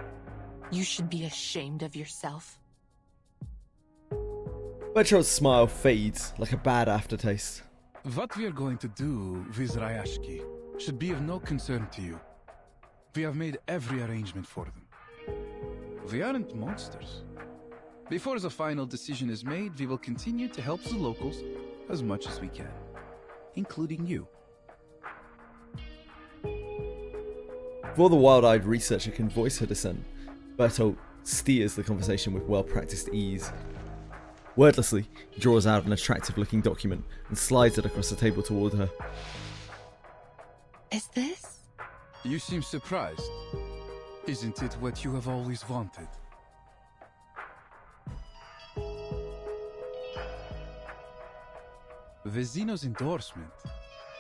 You should be ashamed of yourself. Bertrand's smile fades like a bad aftertaste. What we are going to do with Rayashki should be of no concern to you. We have made every arrangement for them. We aren't monsters. Before the final decision is made, we will continue to help the locals as much as we can, including you. Before the wild-eyed researcher can voice her dissent, Bertolt steers the conversation with well-practiced ease. Wordlessly, he draws out an attractive-looking document and slides it across the table toward her. Is this? You seem surprised. Isn't it what you have always wanted? With Xeno's endorsement,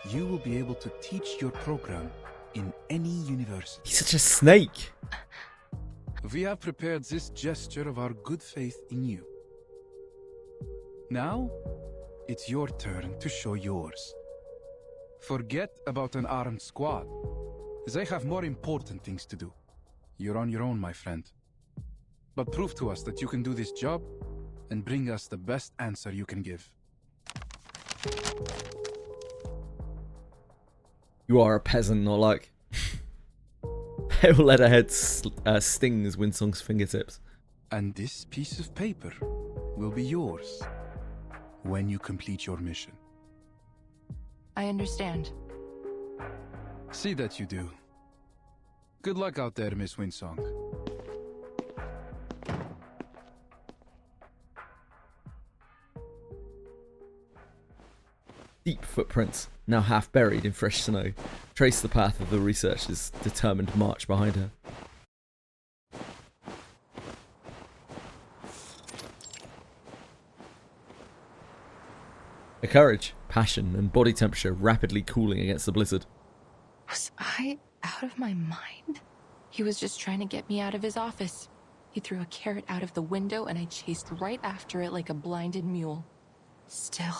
you will be able to teach your program in any university. He's such a snake! We have prepared this gesture of our good faith in you. Now, it's your turn to show yours. Forget about an armed squad. They have more important things to do. You're on your own, my friend. But prove to us that you can do this job and bring us the best answer you can give. You are a peasant, not like... Pale letterhead stings Winsong's fingertips. And this piece of paper will be yours when you complete your mission. I understand. See that you do. Good luck out there, Miss Winsong. Deep footprints, now half buried in fresh snow, trace the path of the researcher's determined march behind her. Her courage, passion, and body temperature rapidly cooling against the blizzard. Was I out of my mind? He was just trying to get me out of his office. He threw a carrot out of the window and I chased right after it like a blinded mule. Still.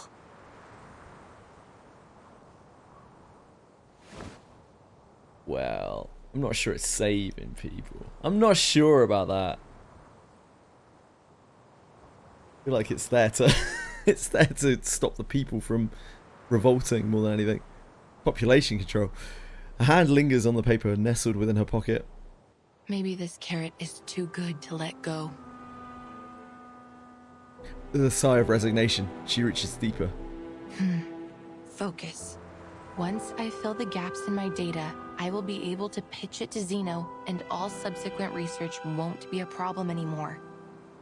Well, I'm not sure it's saving people. I'm not sure about that. I feel like it's there to it's there to stop the people from revolting more than anything. Population control. A hand lingers on the paper nestled within her pocket. Maybe this carrot is too good to let go. With a sigh of resignation, she reaches deeper. Focus. Once I fill the gaps in my data, I will be able to pitch it to Xeno, and all subsequent research won't be a problem anymore.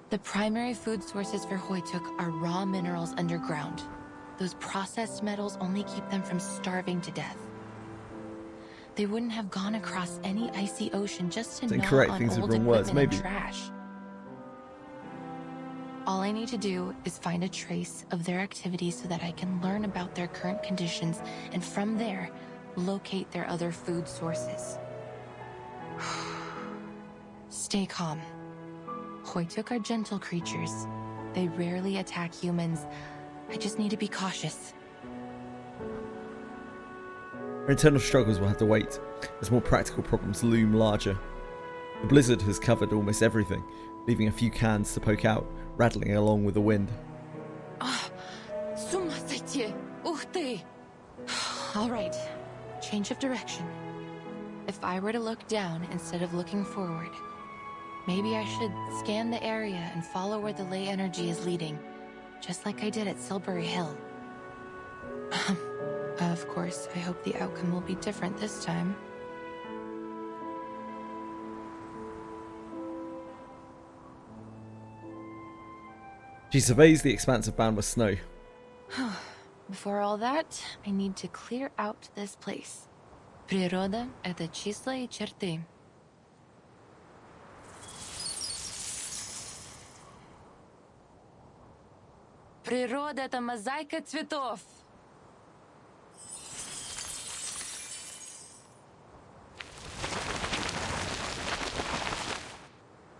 The primary food sources for Hoytuk are raw minerals underground. Those processed metals only keep them from starving to death. They wouldn't have gone across any icy ocean just to gnaw on old equipment and trash. All I need to do is find a trace of their activities so that I can learn about their current conditions, and from there, locate their other food sources. Stay calm. Hoytuk are gentle creatures. They rarely attack humans. I just need to be cautious. Her internal struggles will have to wait, as more practical problems loom larger. The blizzard has covered almost everything, leaving a few cans to poke out, rattling along with the wind. Alright, change of direction. If I were to look down instead of looking forward, maybe I should scan the area and follow where the ley energy is leading, just like I did at Silbury Hill. Of course, I hope the outcome will be different this time. She surveys the expanse of boundless snow. Before all that, I need to clear out this place. Природа — это числа и черты. Природа — это мозаика цветов.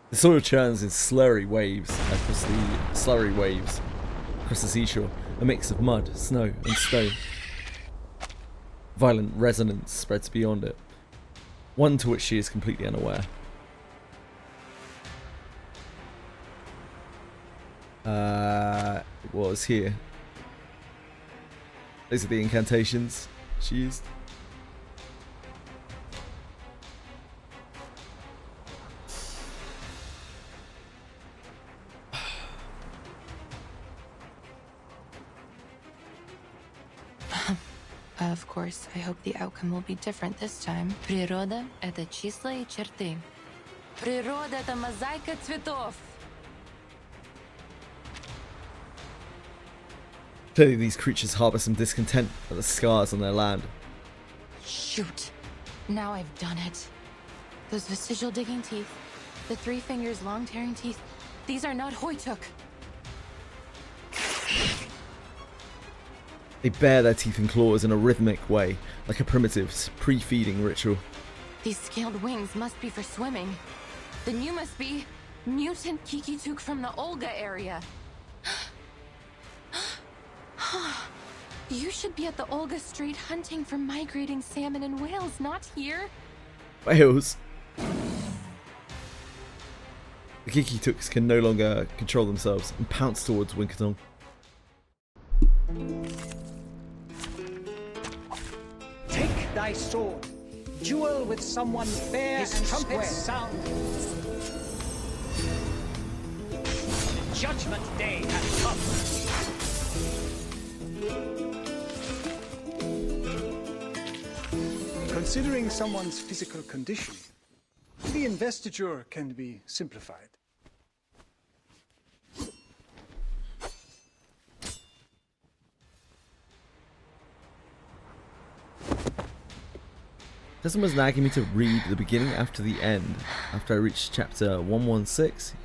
The soil churns in slurry waves across the seashore, a mix of mud, snow, and stone. Violent resonance spreads beyond it, one to which she is completely unaware. It was here. These are the incantations she used. Of course, I hope the outcome will be different this time. Природа — это числа и черты. Природа — это мозаика цветов. Clearly these creatures harbour some discontent at the scars on their land. Shoot. Now I've done it. Those vestigial digging teeth, the 3 fingers long tearing teeth, these are not Hoytuk. They bare their teeth and claws in a rhythmic way, like a primitive, pre-feeding ritual. These scaled wings must be for swimming. Then you must be mutant Kikituk from the Olga area. You should be at the Olga Strait hunting for migrating salmon and whales, not here. Whales? The Kikituks can no longer control themselves and pounce towards Winkatong. Take thy sword. Duel with someone fair and square. Sound. Judgment Day has come. Considering someone's physical condition, the investiture can be simplified. Desmond was nagging me to read the beginning after the end. After I reached chapter 116,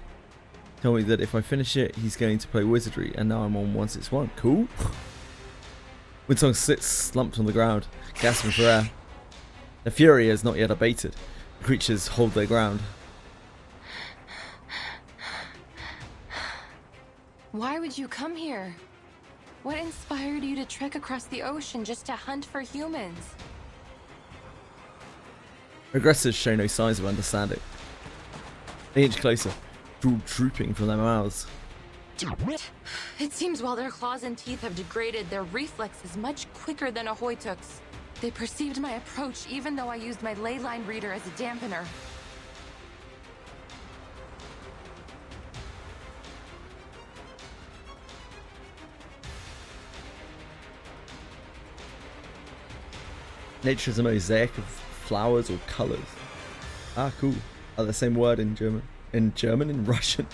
he told me that if I finish it, he's going to play Wizardry, and now I'm on 161. Cool. Winsong sits slumped on the ground, gasping for air. The fury has not yet abated. The creatures hold their ground. Why would you come here? What inspired you to trek across the ocean just to hunt for humans? Aggressors show no signs of understanding. They inch closer, drool drooping from their mouths. It seems while their claws and teeth have degraded, their reflex is much quicker than a Hoytuk's. They perceived my approach even though I used my ley line reader as a dampener. Nature is a mosaic of flowers or colours. Ah, cool. Oh, the same word in German. In Russian.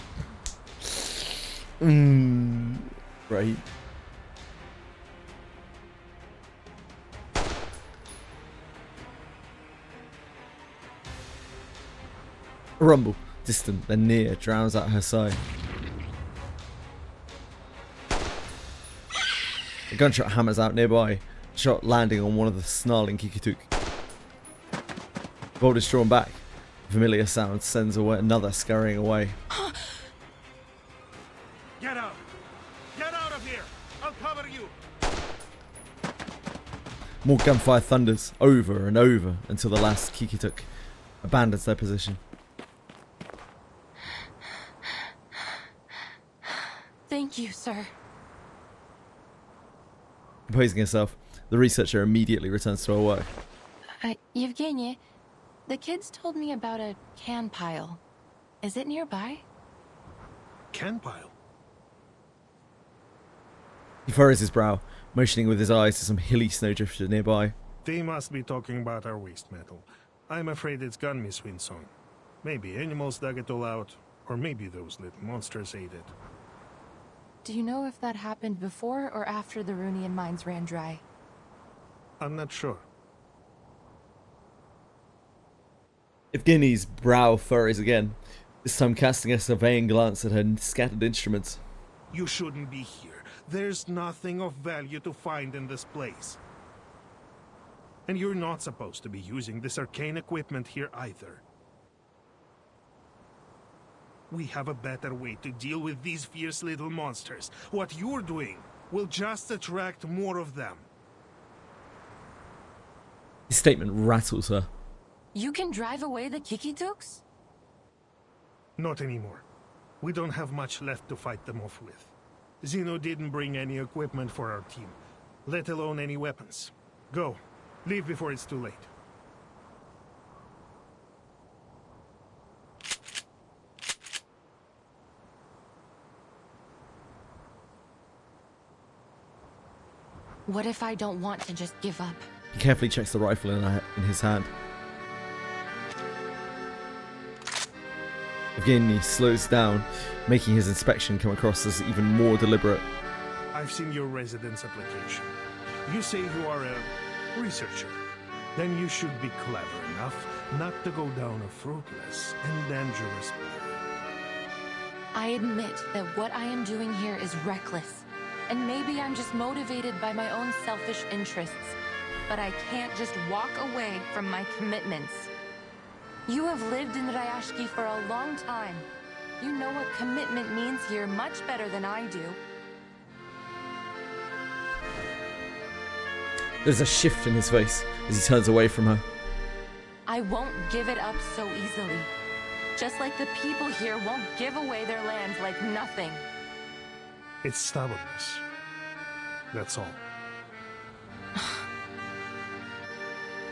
Right. A rumble, distant then near, drowns out her sigh. A gunshot hammers out nearby, shot landing on one of the snarling Kikituk. Bolt is drawn back. A familiar sound sends away another scurrying away. Get out! Get out of here! I'll cover you! More gunfire thunders over and over until the last Kikituk abandons their position. Thank you, sir. Composing herself, the researcher immediately returns to her work. Yevgeny, the kids told me about a can pile. Is it nearby? Can pile? He furrows his brow, motioning with his eyes to some hilly snowdrifter nearby. They must be talking about our waste metal. I'm afraid it's gone, Miss Winsong. Maybe animals dug it all out, or maybe those little monsters ate it. Do you know if that happened before or after the Runian mines ran dry? I'm not sure. Evgeny's brow furrows again, this time casting a surveying glance at her scattered instruments. You shouldn't be here. There's nothing of value to find in this place. And you're not supposed to be using this arcane equipment here either. We have a better way to deal with these fierce little monsters. What you're doing will just attract more of them. His statement rattles her. You can drive away the Kikituks? Not anymore. We don't have much left to fight them off with. Zeno didn't bring any equipment for our team, let alone any weapons. Go. Leave before it's too late. What if I don't want to just give up? He carefully checks the rifle in his hand. Evgeny slows down, making his inspection come across as even more deliberate. I've seen your residence application. You say you are a researcher. Then you should be clever enough not to go down a fruitless and dangerous path. I admit that what I am doing here is reckless. And maybe I'm just motivated by my own selfish interests. But I can't just walk away from my commitments. You have lived in Rayashki for a long time. You know what commitment means here much better than I do. There's a shift in his face as he turns away from her. I won't give it up so easily. Just like the people here won't give away their lands like nothing. It's stubbornness. That's all.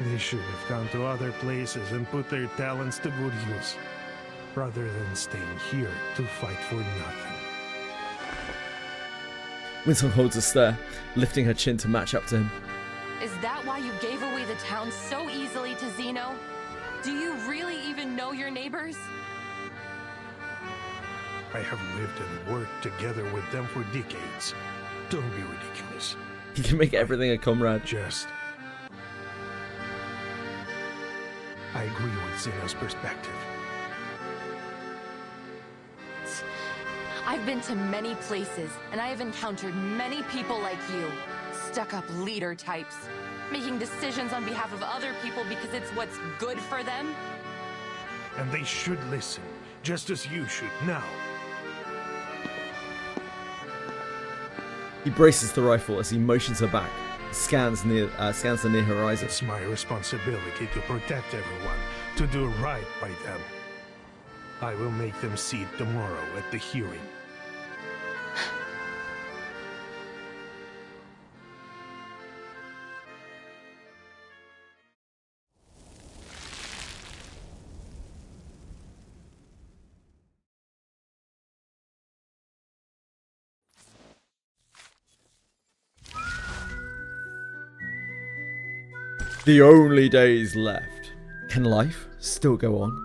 They should have gone to other places and put their talents to good use, rather than staying here to fight for nothing. Winsong holds a stare, lifting her chin to match up to him. Is that why you gave away the town so easily to Zeno? Do you really even know your neighbors? I have lived and worked together with them for decades. Don't be ridiculous. You can make everything a comrade. I agree with Zeno's perspective. I've been to many places, and I have encountered many people like you. Stuck-up leader types. Making decisions on behalf of other people because it's what's good for them. And they should listen, just as you should now. He braces the rifle as he motions her back, scans the near horizon. It's my responsibility to protect everyone, to do right by them. I will make them see it tomorrow at the hearing. The only days left. Can life still go on?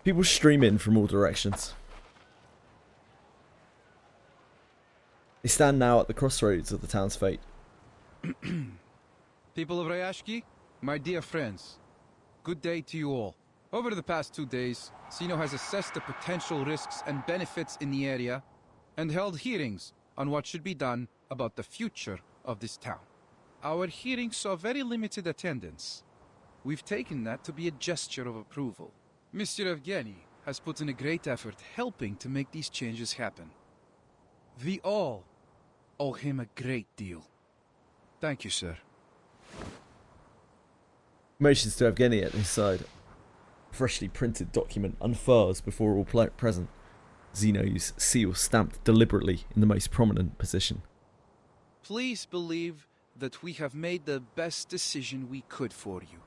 People stream in from all directions. They stand now at the crossroads of the town's fate. People of Rayashki, my dear friends, good day to you all. Over the past 2 days, Zeno has assessed the potential risks and benefits in the area and held hearings on what should be done about the future of this town. Our hearings saw very limited attendance. We've taken that to be a gesture of approval. Mr. Evgeny has put in a great effort helping to make these changes happen. We all owe him a great deal. Thank you, sir. Motions to Evgeny at his side. A freshly printed document unfurls before all present. Zeno's seal stamped deliberately in the most prominent position. Please believe that we have made the best decision we could for you.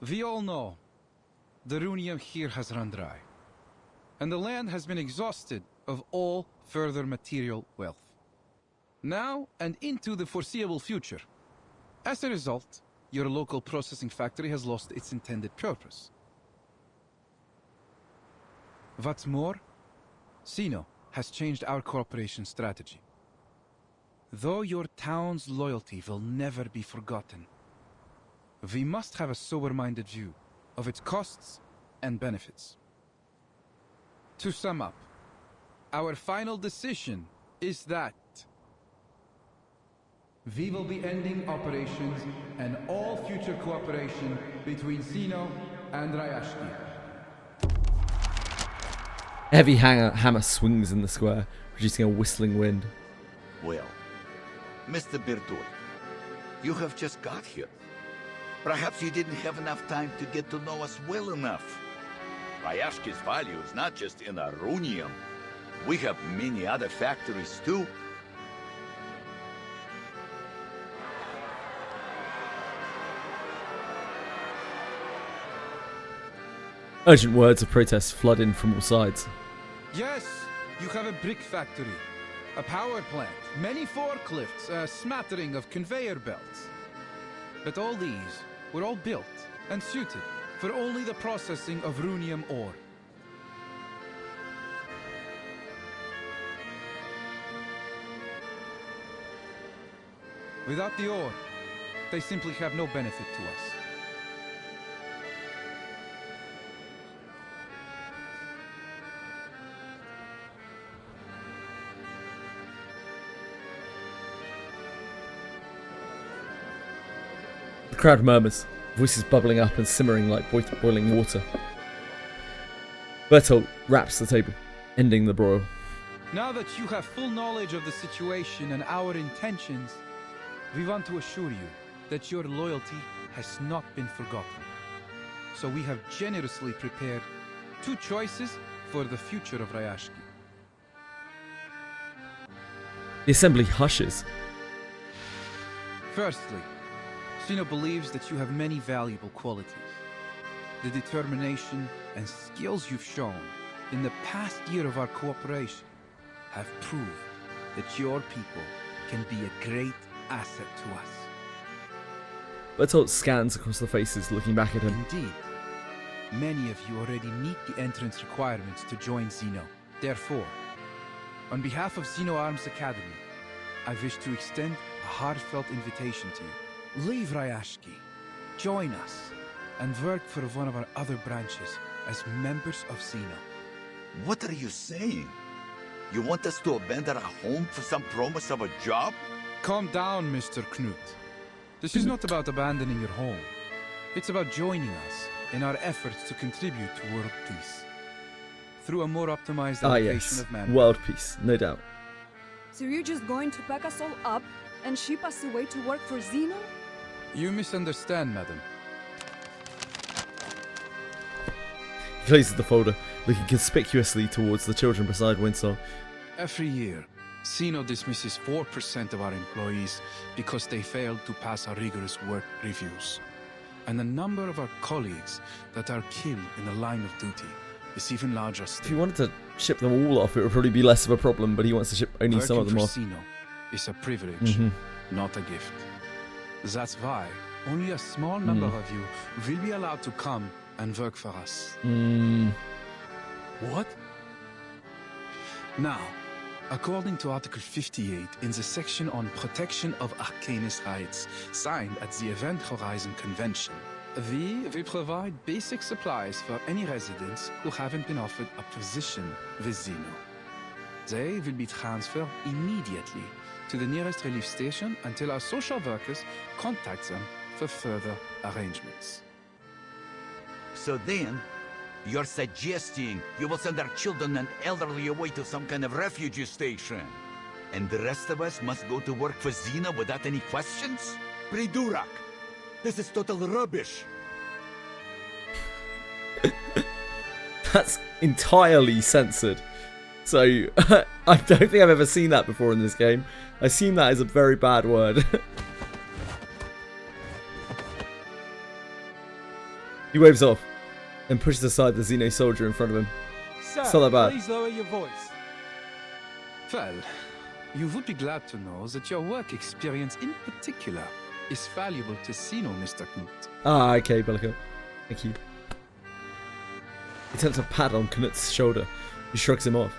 We all know the runium here has run dry, and the land has been exhausted of all further material wealth. Now and into the foreseeable future. As a result, your local processing factory has lost its intended purpose. What's more, Zeno has changed our cooperation strategy. Though your town's loyalty will never be forgotten, we must have a sober-minded view of its costs and benefits. To sum up, our final decision is that we will be ending operations and all future cooperation between Zeno and Rayashki. A heavy hammer swings in the square, producing a whistling wind. Well, Mr. Bertolt, you have just got here. Perhaps you didn't have enough time to get to know us well enough. Rayashki's value is not just in our runium. We have many other factories too. Urgent words of protest flood in from all sides. Yes, you have a brick factory, a power plant, many forklifts, a smattering of conveyor belts. But all these were all built and suited for only the processing of runium ore. Without the ore, they simply have no benefit to us. The crowd murmurs, voices bubbling up and simmering like boiling water. Bertolt raps the table, ending the broil. Now that you have full knowledge of the situation and our intentions, we want to assure you that your loyalty has not been forgotten. So we have generously prepared 2 choices for the future of Rayashki. The assembly hushes. Firstly, Zeno believes that you have many valuable qualities. The determination and skills you've shown in the past year of our cooperation have proved that your people can be a great asset to us. Bertolt scans across the faces, looking back at him. Indeed. Many of you already meet the entrance requirements to join Zeno. Therefore, on behalf of Zeno Arms Academy, I wish to extend a heartfelt invitation to you. Leave Rayashki, join us, and work for one of our other branches as members of Zeno. What are you saying? You want us to abandon our home for some promise of a job? Calm down, Mr. Knut. This is not about abandoning your home. It's about joining us in our efforts to contribute to world peace. Through a more optimized allocation of manpower. World peace, no doubt. So you're just going to pack us all up and ship us away to work for Zeno? You misunderstand, madam. He places the folder, looking conspicuously towards the children beside Winsong. Every year, Zeno dismisses 4% of our employees because they failed to pass our rigorous work reviews. And the number of our colleagues that are killed in the line of duty is even larger still. If he wanted to ship them all off, it would probably be less of a problem, but he wants to ship only some of them off. Zeno is a privilege, not a gift. That's why only a small number of you will be allowed to come and work for us. What? Now, according to Article 58 in the section on protection of Arcanist rights, signed at the Event Horizon Convention, we will provide basic supplies for any residents who haven't been offered a position with Zeno. They will be transferred immediately to the nearest relief station until our social workers contact them for further arrangements. So then, you're suggesting you will send our children and elderly away to some kind of refugee station? And the rest of us must go to work for Zeno without any questions? Pridurak! This is total rubbish! That's entirely censored. So, I don't think I've ever seen that before in this game. I assume that is a very bad word. He waves off and pushes aside the Xeno soldier in front of him. Sir, please lower your voice. Well, you would be glad to know that your work experience in particular is valuable to Zeno, Mr. Knut. Ah, okay, Bellico. Thank you. He attempts a pat on Knut's shoulder. He shrugs him off.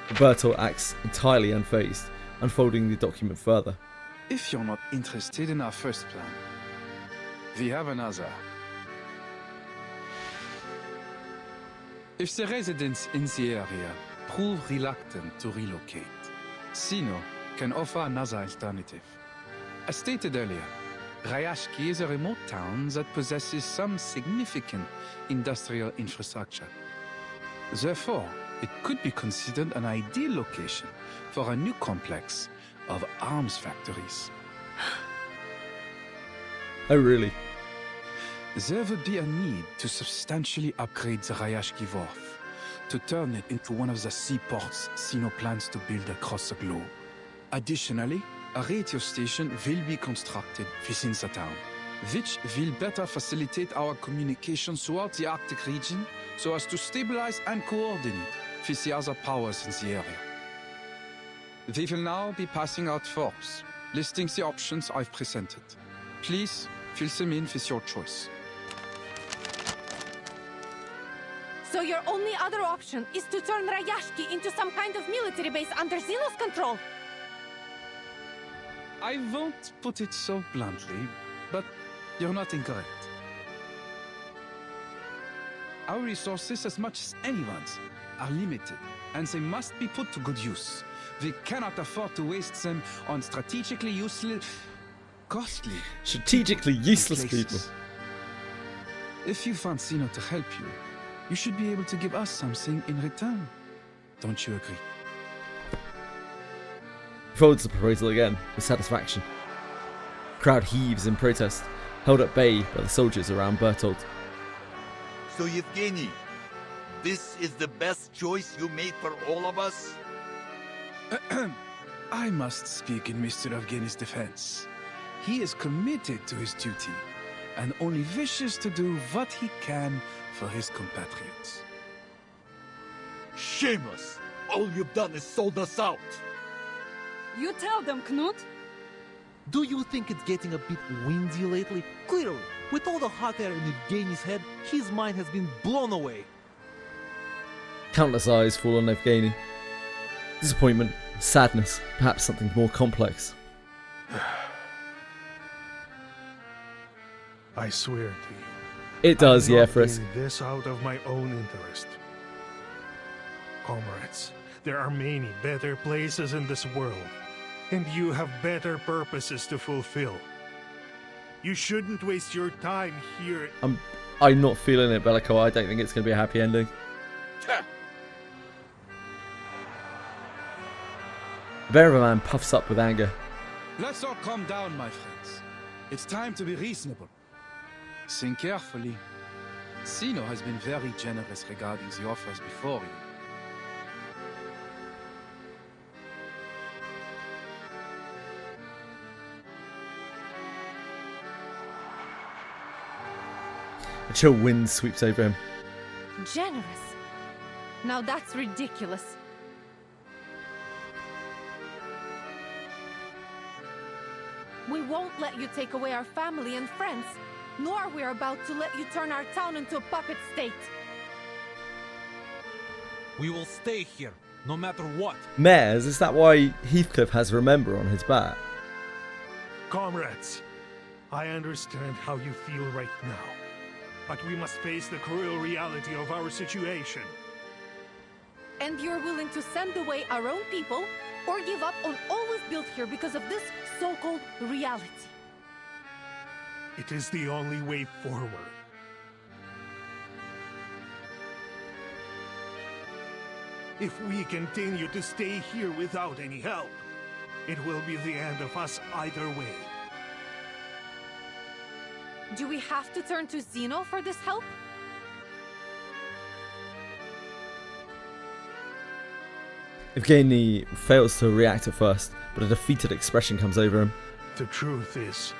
Bertolt acts entirely unfazed, unfolding the document further. If you're not interested in our first plan, we have another. If the residents in the area prove reluctant to relocate, Zeno can offer another alternative. As stated earlier, Rayashki is a remote town that possesses some significant industrial infrastructure. Therefore, it could be considered an ideal location for a new complex of arms factories. Oh, really? There would be a need to substantially upgrade the Rayashki Wharf, to turn it into one of the seaports Zeno plans to build across the globe. Additionally, a radio station will be constructed within the town, which will better facilitate our communications throughout the Arctic region so as to stabilize and coordinate with the other powers in the area. We will now be passing out forms, listing the options I've presented. Please fill them in with your choice. So your only other option is to turn Rayashki into some kind of military base under Zeno's control? I won't put it so bluntly, but you're not incorrect. Our resources, as much as anyone's, are limited, and they must be put to good use. We cannot afford to waste them on strategically useless... costly... Strategically useless people. If you want Zeno to help you, you should be able to give us something in return. Don't you agree? He folds the proposal again, with satisfaction. The crowd heaves in protest, held at bay by the soldiers around Bertolt. So Yevgeny, this is the best choice you made for all of us? I must speak in Mr. Evgeny's defense. He is committed to his duty, and only wishes to do what he can for his compatriots. Shameless! All you've done is sold us out! You tell them, Knut. Do you think it's getting a bit windy lately? Clearly, with all the hot air in Evgeny's head, his mind has been blown away. Countless eyes fall on Evgeny. Disappointment, sadness, perhaps something more complex. I swear to you. It does, I'm yeah, not Frisk. doing this out of my own interest. Comrades, there are many better places in this world, and you have better purposes to fulfill. You shouldn't waste your time here. I'm not feeling it, Bellico. I don't think it's going to be a happy ending. The bear of a man puffs up with anger. Let's all calm down, my friends. It's time to be reasonable. Think carefully. Zeno has been very generous regarding the offers before you. A chill wind sweeps over him. Generous? Now that's ridiculous. We won't let you take away our family and friends, nor are we about to let you turn our town into a puppet state. We will stay here, no matter what. Mares, is that why Heathcliff has Remember on his back? Comrades, I understand how you feel right now, but we must face the cruel reality of our situation. And you're willing to send away our own people, or give up on all we've built here because of this so-called reality? It is the only way forward. If we continue to stay here without any help, it will be the end of us either way. Do we have to turn to Zeno for this help? Evgeny fails to react at first, but a defeated expression comes over him. The truth is,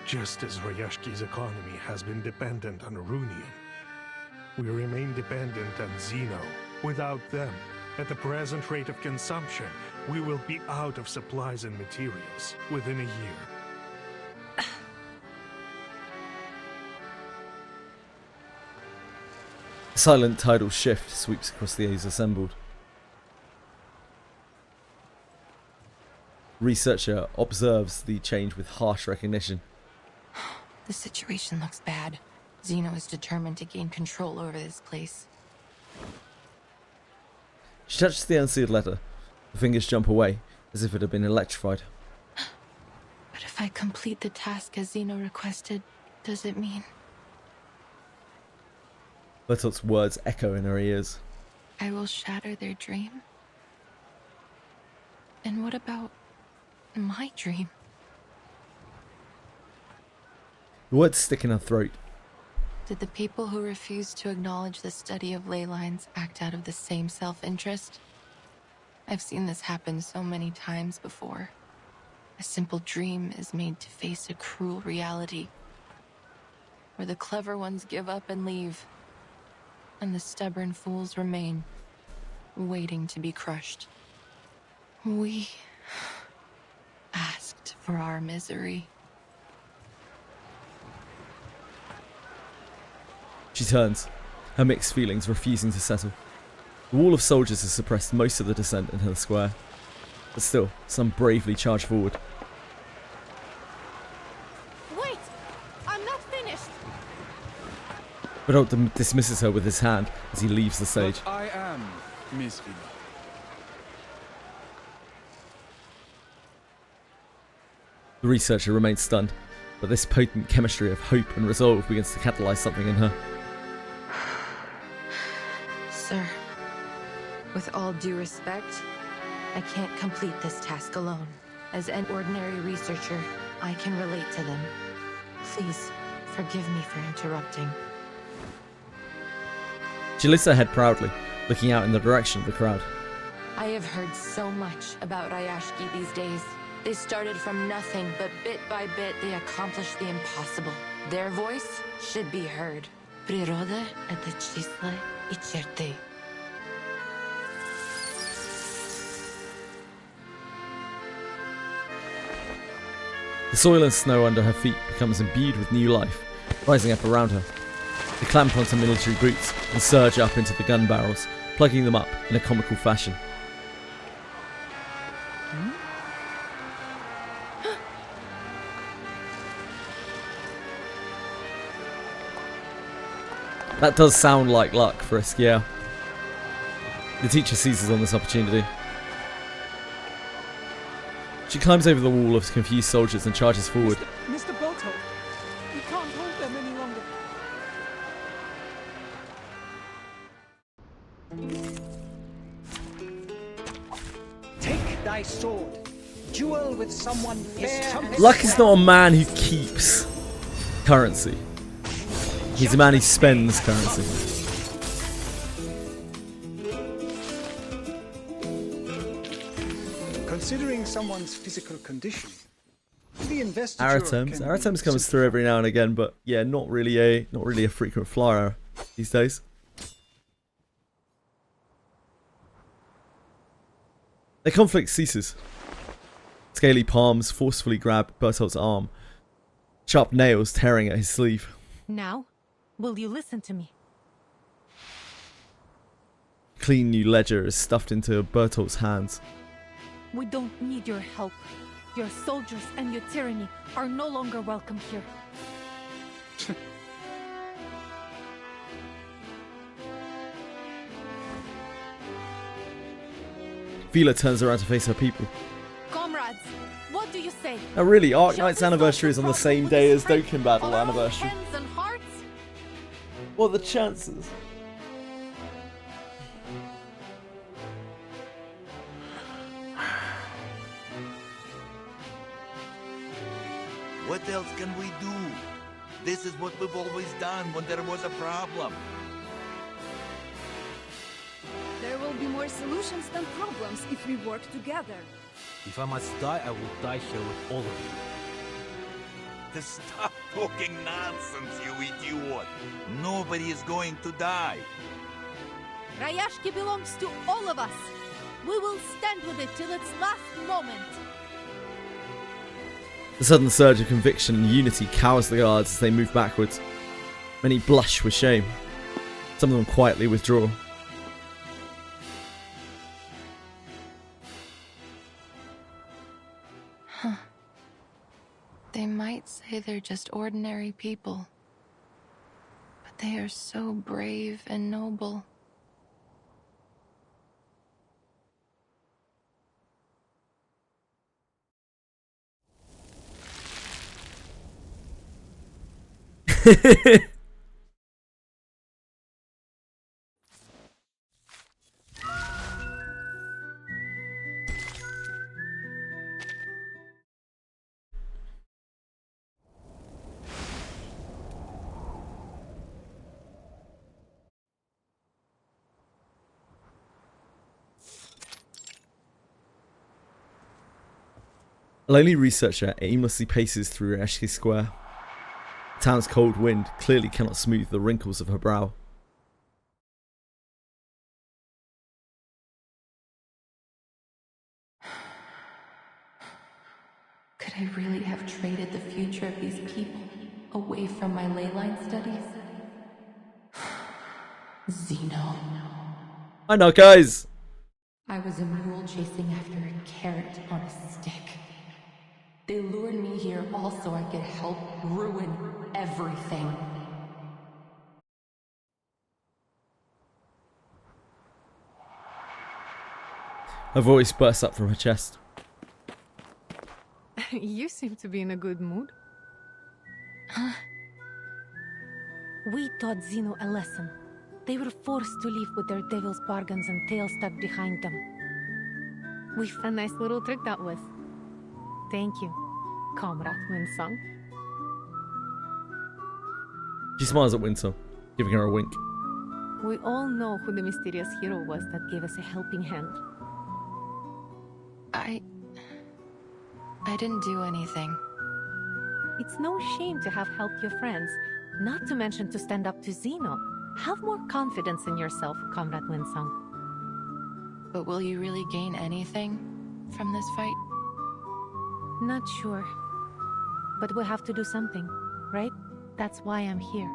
just as Rayashki's economy has been dependent on Runion, we remain dependent on Zeno. Without them, at the present rate of consumption, we will be out of supplies and materials within a year. A silent tidal shift sweeps across the A's assembled. Researcher observes the change with harsh recognition. The situation looks bad. Zeno is determined to gain control over this place. She touches the unsealed letter. Her fingers jump away, as if it had been electrified. But if I complete the task as Zeno requested, does it mean Bertolt's words echo in her ears. I will shatter their dream? And what about my dream? The words stick in her throat. Did the people who refuse to acknowledge the study of ley lines act out of the same self-interest? I've seen this happen so many times before. A simple dream is made to face a cruel reality, where the clever ones give up and leave, and the stubborn fools remain, waiting to be crushed. We asked for our misery. She turns, her mixed feelings refusing to settle. The wall of soldiers has suppressed most of the descent into the square, but still, some bravely charge forward. Wait! I'm not finished! Bertolt dismisses her with his hand as he leaves the stage. But I am, Miss Villa. The researcher remains stunned, but this potent chemistry of hope and resolve begins to catalyze something in her. Sir, with all due respect, I can't complete this task alone. As an ordinary researcher, I can relate to them. Please, forgive me for interrupting. She lifts her head proudly, looking out in the direction of the crowd. I have heard so much about Rayashki these days. They started from nothing, but bit by bit they accomplished the impossible. Their voice should be heard. Природа — это числа и черты. The soil and snow under her feet becomes imbued with new life, rising up around her. They clamp onto military boots and surge up into the gun barrels, plugging them up in a comical fashion. That does sound like luck for us, yeah. The teacher seizes on this opportunity. She climbs over the wall of confused soldiers and charges forward. Mr. Boto, we can't hold them any longer. Take thy sword. Duel with someone fair. Luck is not a man who keeps currency. He's a man who spends currency. Considering someone's physical condition, the investiture Aratomes comes through every now and again, but yeah, not really a frequent flyer these days. The conflict ceases. Scaly palms forcefully grab Bertolt's arm, sharp nails tearing at his sleeve. Now, will you listen to me? Clean new ledger is stuffed into Bertolt's hands. We don't need your help. Your soldiers and your tyranny are no longer welcome here. Vila turns around to face her people. Comrades, what do you say? Now really, Arc Knight's anniversary is on the same day as Dokkan Battle anniversary. Hands and hearts? What are the chances? What else can we do? This is what we've always done when there was a problem. There will be more solutions than problems if we work together. If I must die, I will die here with all of you. Just stop talking nonsense, you idiot. Nobody is going to die. Rayashki belongs to all of us. We will stand with it till its last moment. The sudden surge of conviction and unity cowers the guards as they move backwards. Many blush with shame. Some of them quietly withdraw. Huh. They might say they're just ordinary people, but they are so brave and noble. A lonely researcher aimlessly paces through Rayashki Square. The town's cold wind clearly cannot smooth the wrinkles of her brow. Could I really have traded the future of these people away from my ley line studies? Zeno. I know, guys! I was a mule chasing after a carrot on a stick. They lured me here all so I could help ruin everything. Her voice bursts up from her chest. You seem to be in a good mood. We taught Zeno a lesson. They were forced to live with their devil's bargains and tails stuck behind them. A nice little trick that was. Thank you, Comrade Winsong. She smiles at Winsong, giving her a wink. We all know who the mysterious hero was that gave us a helping hand. I didn't do anything. It's no shame to have helped your friends, not to mention to stand up to Zeno. Have more confidence in yourself, Comrade Winsong. But will you really gain anything from this fight? Not sure. But we'll have to do something, right? That's why I'm here.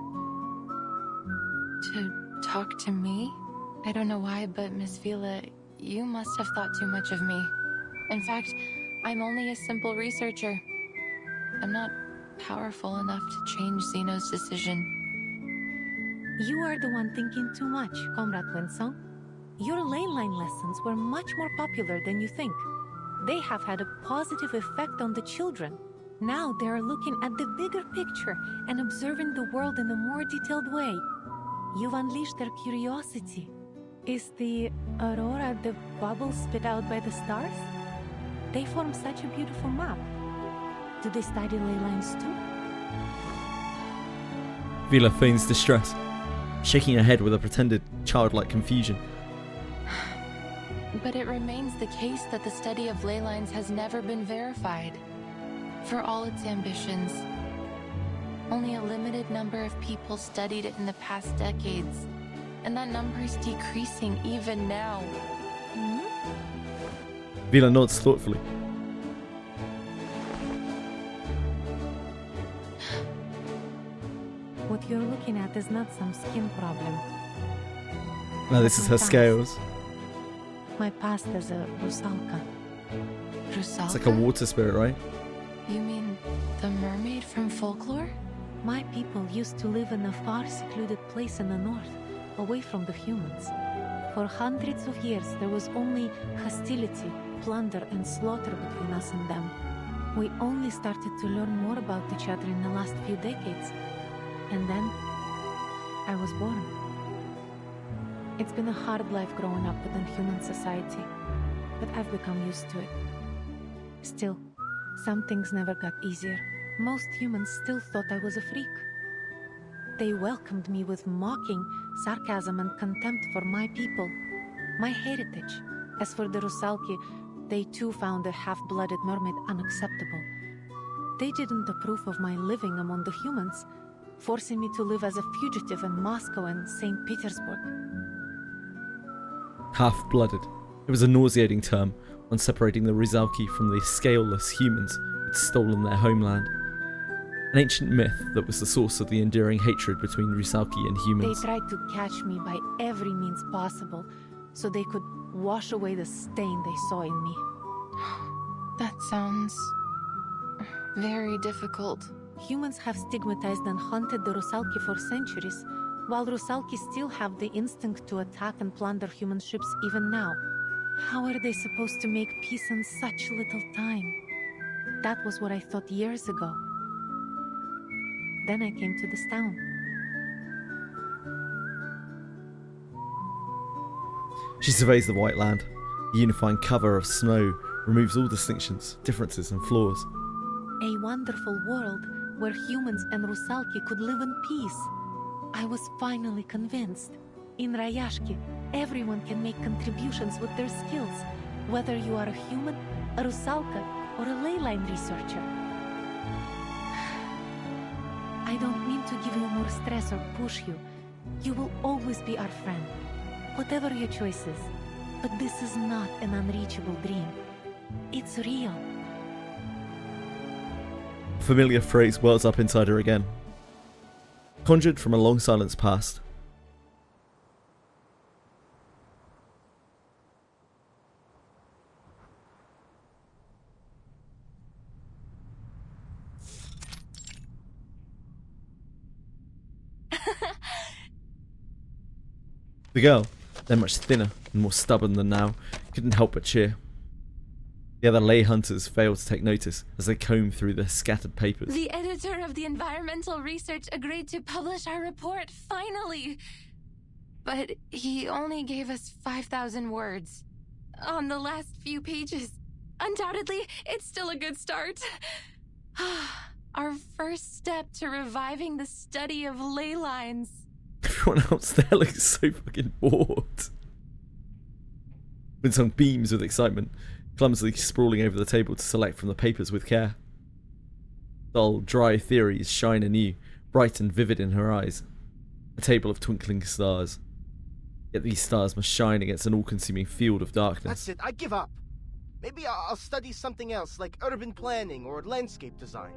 To talk to me? I don't know why, but Miss Vila, you must have thought too much of me. In fact, I'm only a simple researcher. I'm not powerful enough to change Zeno's decision. You are the one thinking too much, Comrade Winsong. Your ley line lessons were much more popular than you think. They have had a positive effect on the children. Now they are looking at the bigger picture and observing the world in a more detailed way. You've unleashed their curiosity. Is the aurora the bubbles spit out by the stars? They form such a beautiful map. Do they study ley lines too? Vila feigns distress, shaking her head with a pretended childlike confusion. But it remains the case that the study of ley lines has never been verified. For all its ambitions, only a limited number of people studied it in the past decades, and that number is decreasing even now. Vila nods thoughtfully. What you're looking at is not some skin problem. Now this is her scales. My past as a Rusalka. Rusalka? It's like a water spirit, right? You mean the mermaid from folklore? My people used to live in a far secluded place in the north, away from the humans. For hundreds of years there was only hostility, plunder and slaughter between us and them. We only started to learn more about each other in the last few decades. And then I was born. It's been a hard life growing up within human society, but I've become used to it. Still, some things never got easier. Most humans still thought I was a freak. They welcomed me with mocking, sarcasm and contempt for my people, my heritage. As for the Rusalki, they too found a half-blooded mermaid unacceptable. They didn't approve of my living among the humans, forcing me to live as a fugitive in Moscow and St. Petersburg. Half-blooded. It was a nauseating term on separating the Rizalki from the scaleless humans who had stolen their homeland. An ancient myth that was the source of the enduring hatred between Rizalki and humans. They tried to catch me by every means possible, so they could wash away the stain they saw in me. That sounds very difficult. Humans have stigmatized and hunted the Rusalki for centuries, while Rusalki still have the instinct to attack and plunder human ships even now. How are they supposed to make peace in such little time? That was what I thought years ago. Then I came to this town. She surveys the white land. The unifying cover of snow removes all distinctions, differences and flaws. A wonderful world where humans and Rusalki could live in peace. I was finally convinced. In Rayashki, everyone can make contributions with their skills, whether you are a human, a Rusalka, or a ley line researcher. I don't mean to give you more stress or push you. You will always be our friend, whatever your choices. But this is not an unreachable dream. It's real. A familiar phrase wells up inside her again. Conjured from a long silence past. The girl, then much thinner and more stubborn than now, couldn't help but cheer. The other lay hunters failed to take notice as they combed through the scattered papers. The editor of the environmental research agreed to publish our report, finally! But he only gave us 5,000 words on the last few pages. Undoubtedly, it's still a good start. Our first step to reviving the study of ley lines. Everyone else there looks so fucking bored. Winsong beams with excitement. clumsily sprawling over the table to select from the papers with care. Dull, dry theories shine anew, bright and vivid in her eyes. A table of twinkling stars. Yet these stars must shine against an all-consuming field of darkness. That's it, I give up. Maybe I'll study something else, like urban planning or landscape design.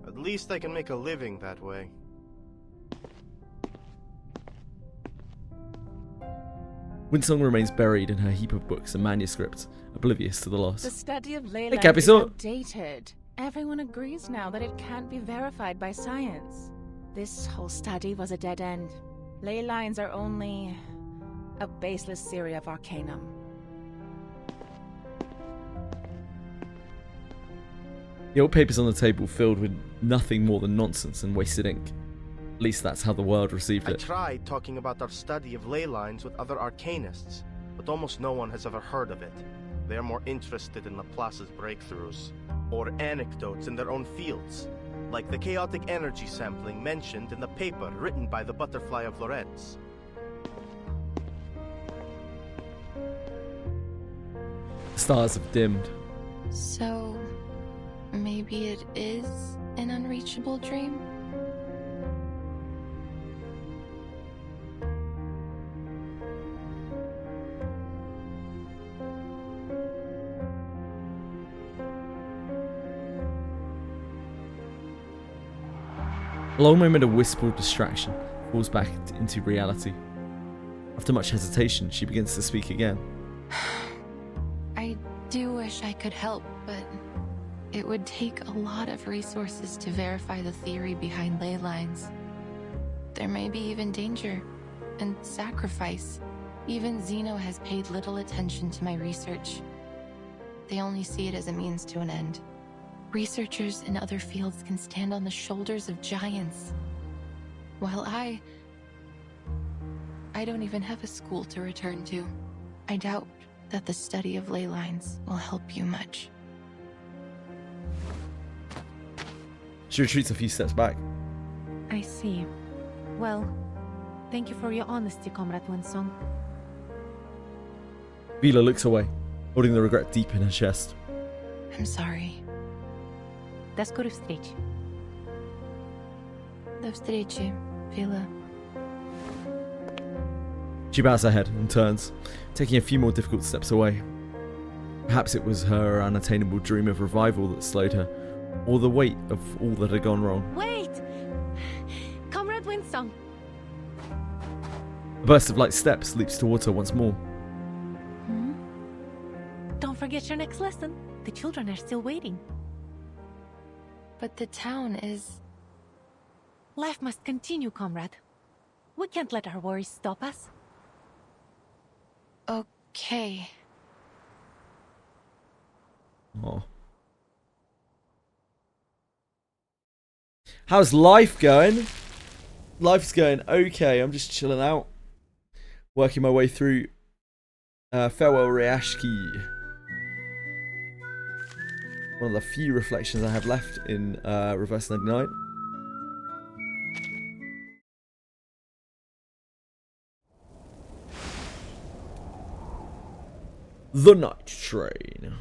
At least I can make a living that way. Winsong remains buried in her heap of books and manuscripts, oblivious to the loss. The study of ley Hey, lines is Capisol. outdated. Everyone agrees now that it can't be verified by science. This whole study was a dead end. Ley lines are only a baseless theory of arcanum. The old papers on the table filled with nothing more than nonsense and wasted ink. At least that's how the world received I it. tried talking about our study of ley lines with other arcanists, but almost no one has ever heard of it. They are more interested in Laplace's breakthroughs, or anecdotes in their own fields, like the chaotic energy sampling mentioned in the paper written by the Butterfly of Lorentz. The stars have dimmed. So, maybe it is an unreachable dream? A long moment of wistful distraction falls back into reality. After much hesitation, she begins to speak again. I do wish I could help, but it would take a lot of resources to verify the theory behind ley lines. There may be even danger and sacrifice. Even Zeno has paid little attention to my research. They only see it as a means to an end. Researchers in other fields can stand on the shoulders of giants, while I don't even have a school to return to. I doubt that the study of ley lines will help you much. She retreats a few steps back. I see. Well, thank you for your honesty, Comrade Winsong. Vila looks away, holding the regret deep in her chest. I'm sorry. До скорой встречи. До встречи, Vila. She bows her head and turns, taking a few more difficult steps away. Perhaps it was her unattainable dream of revival that slowed her, or the weight of all that had gone wrong. Wait! Comrade Winsong! A burst of light steps leaps towards her once more. Don't forget your next lesson. The children are still waiting. But the town is... Life must continue, comrade. We can't let our worries stop us. Okay. Oh. How's life going? Life's going okay. I'm just chilling out. Working my way through Farewell Rayashki. One of the few reflections I have left in Reverse 99. The Night Train.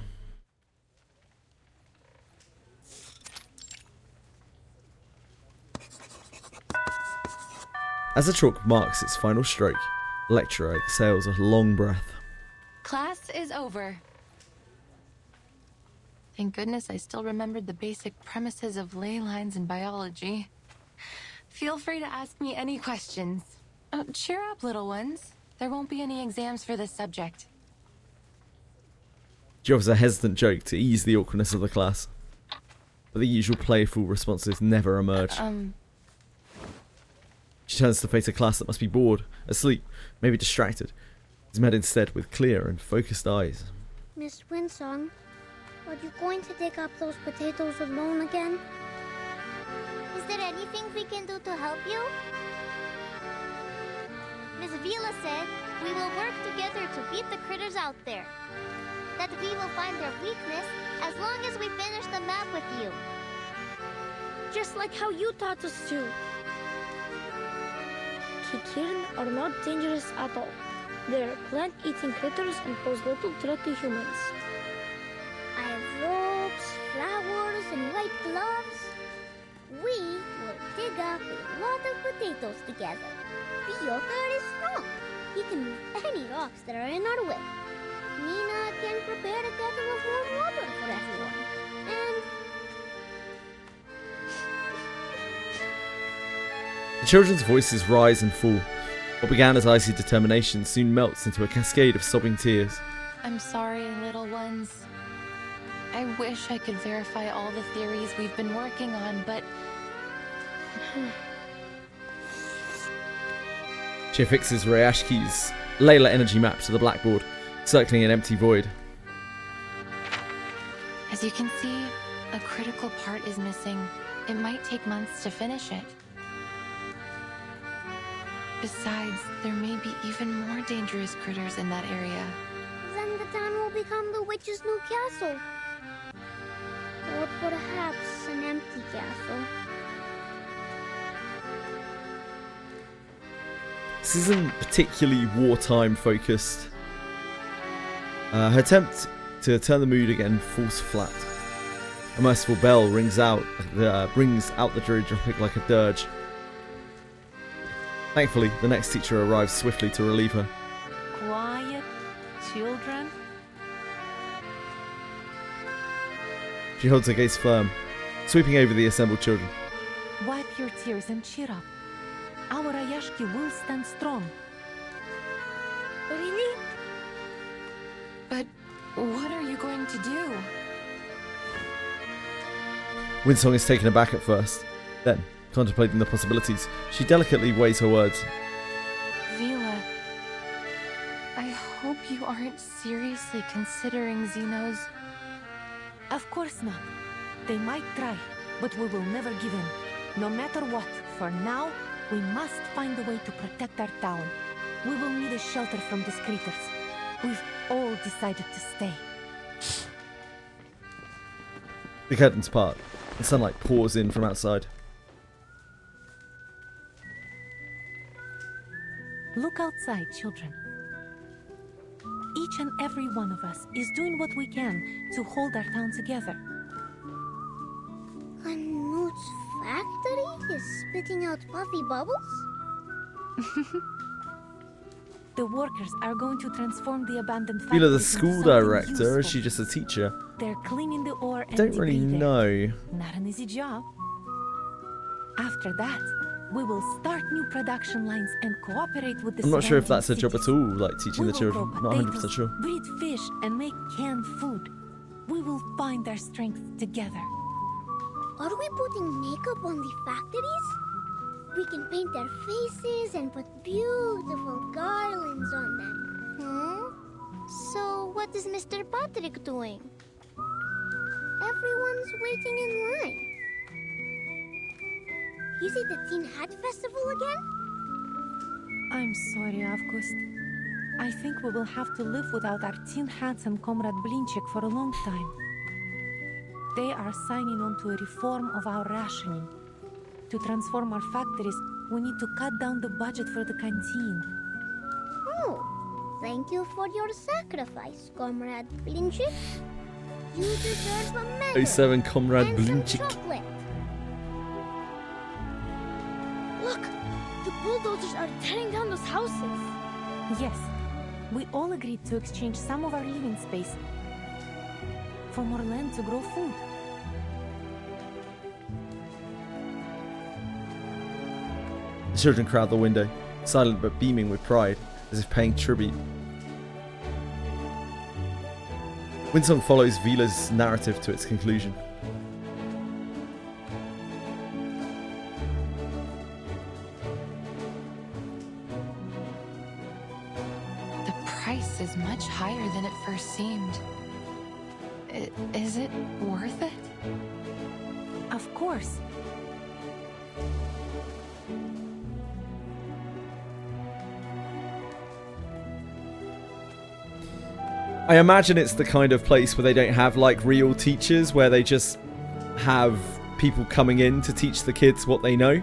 As the chalk marks its final stroke, the lecturer exhales a long breath. Class is over. Thank goodness I still remembered the basic premises of ley lines in biology. Feel free to ask me any questions. Cheer up, little ones. There won't be any exams for this subject. She offers a hesitant joke to ease the awkwardness of the class, but the usual playful responses never emerge. She turns to face a class that must be bored, asleep, maybe distracted. Is met instead with clear and focused eyes. Miss Winsong, are you going to dig up those potatoes alone again? Is there anything we can do to help you? Miss Vila said we will work together to beat the critters out there. That we will find their weakness as long as we finish the map with you. Just like how you taught us to. Kikirin are not dangerous at all. They are plant-eating critters and pose little threat to humans. loves? We will dig up a lot of potatoes together. The yoker is strong. He can move any rocks that are in our way. Nina can prepare a kettle of warm water for everyone. And The children's voices rise and fall. What began as icy determination soon melts into a cascade of sobbing tears. I'm sorry, little ones. I wish I could verify all the theories we've been working on, but... She affixes Rayashki's Layla energy map to the blackboard, circling an empty void. As you can see, a critical part is missing. It might take months to finish it. Besides, there may be even more dangerous critters in that area. then the town will become the witch's new castle. Or perhaps an empty castle. This isn't particularly wartime focused. Her attempt to turn the mood again falls flat. A merciful bell brings out the druid dropping like a dirge. Thankfully, the next teacher arrives swiftly to relieve her. Quiet, children. She holds her gaze firm, sweeping over the assembled children. Wipe your tears and cheer up. Our Rayashki will stand strong. Really? But what are you going to do? Winsong is taken aback at first. Then, contemplating the possibilities, she delicately weighs her words. Vila, I hope you aren't seriously considering Xeno's... Of course not. They might try, but we will never give in. No matter what, for now, we must find a way to protect our town. We will need a shelter from these creatures. We've all decided to stay. The curtains part, and sunlight pours in from outside. Look outside, children. Each and every one of us is doing what we can to hold our town together. Knut's factory is spitting out puffy bubbles? The workers are going to transform the abandoned Vila, the factories into school something director, useful. or is she just a teacher? They're cleaning the ore and Don't really debris there. know. Not an easy job. After that, we will start new production lines and cooperate with the I'm not sure if that's a surrounding job at all, like teaching the cities. We will children. grow Not potatoes, 100% sure. breed fish, and make canned food. We will find our strength together. Are we putting makeup on the factories? We can paint their faces and put beautiful garlands on them. So what is Mr. Patrick doing? Everyone's waiting in line. Is it the Teen Hat Festival again? I'm sorry, August. I think we will have to live without our tin hats and Comrade Blinchik for a long time. They are signing on to a reform of our rationing. To transform our factories, we need to cut down the budget for the canteen. Oh, thank you for your sacrifice, Comrade Blinchik. You deserve a medal 07 Comrade and some Blinchik. chocolate. Look! The bulldozers are tearing down those houses! Yes, we all agreed to exchange some of our living space for more land to grow food. The children crowd the window, silent but beaming with pride, as if paying tribute. Winsong follows Vila's narrative to its conclusion. The price is much higher than it first seemed. Is it worth it? Of course. I imagine it's the kind of place where they don't have like real teachers, where they just have people coming in to teach the kids what they know. You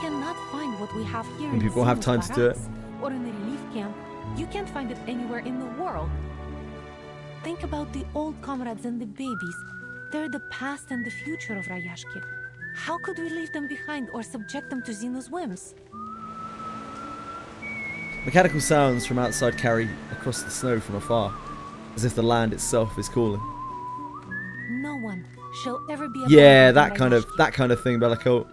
cannot find what we have here And in people have time to do it. Barracks or in a relief camp. You can't find it anywhere in the world. Think about the old comrades and the babies. They're the past and the future of Rayashki. How could we leave them behind or subject them to Xeno's whims? Mechanical sounds from outside carry across the snow from afar, as if the land itself is calling. No one shall ever be Yeah, abandoned that kind of thing, Bellicote.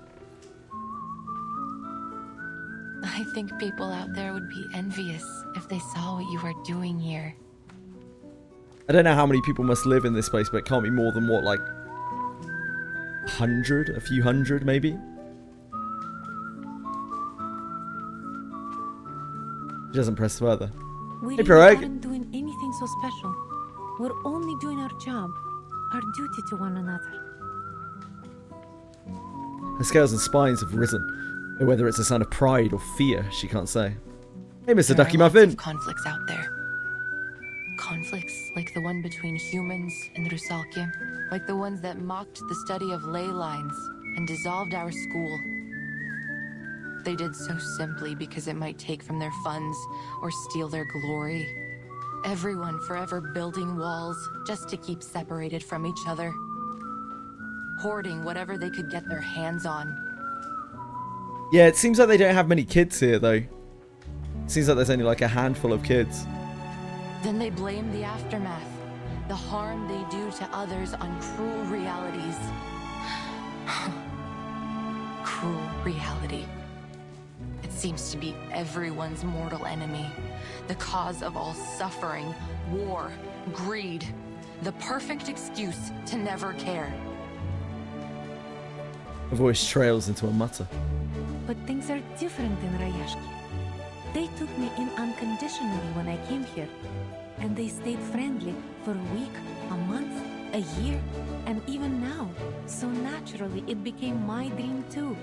I think people out there would be envious if they saw what you are doing here. I don't know how many people must live in this place, but it can't be more than what, like 100? A few hundred, maybe? She doesn't press further. We Hey, really Pirog. aren't doing anything so special. We're only doing our job, our duty to one another. Her scales and spines have risen. But whether it's a sign of pride or fear, she can't say. Hey, Mr. There Ducky are lots Muffin! of conflicts out there. Conflicts like the one between humans and Rusalki, like the ones that mocked the study of ley lines and dissolved our school. They did so simply because it might take from their funds or steal their glory. Everyone forever building walls just to keep separated from each other. Hoarding whatever they could get their hands on. Yeah, it seems like they don't have many kids here, though. It seems like there's only like a handful of kids. Then they blame the aftermath, the harm they do to others on cruel realities. Cruel reality. It seems to be everyone's mortal enemy, the cause of all suffering, war, greed, the perfect excuse to never care. Her voice trails into a mutter. But things are different in Rayashki. They took me in unconditionally when I came here, and they stayed friendly for a week, a month, a year, and even now. So naturally, it became my dream too.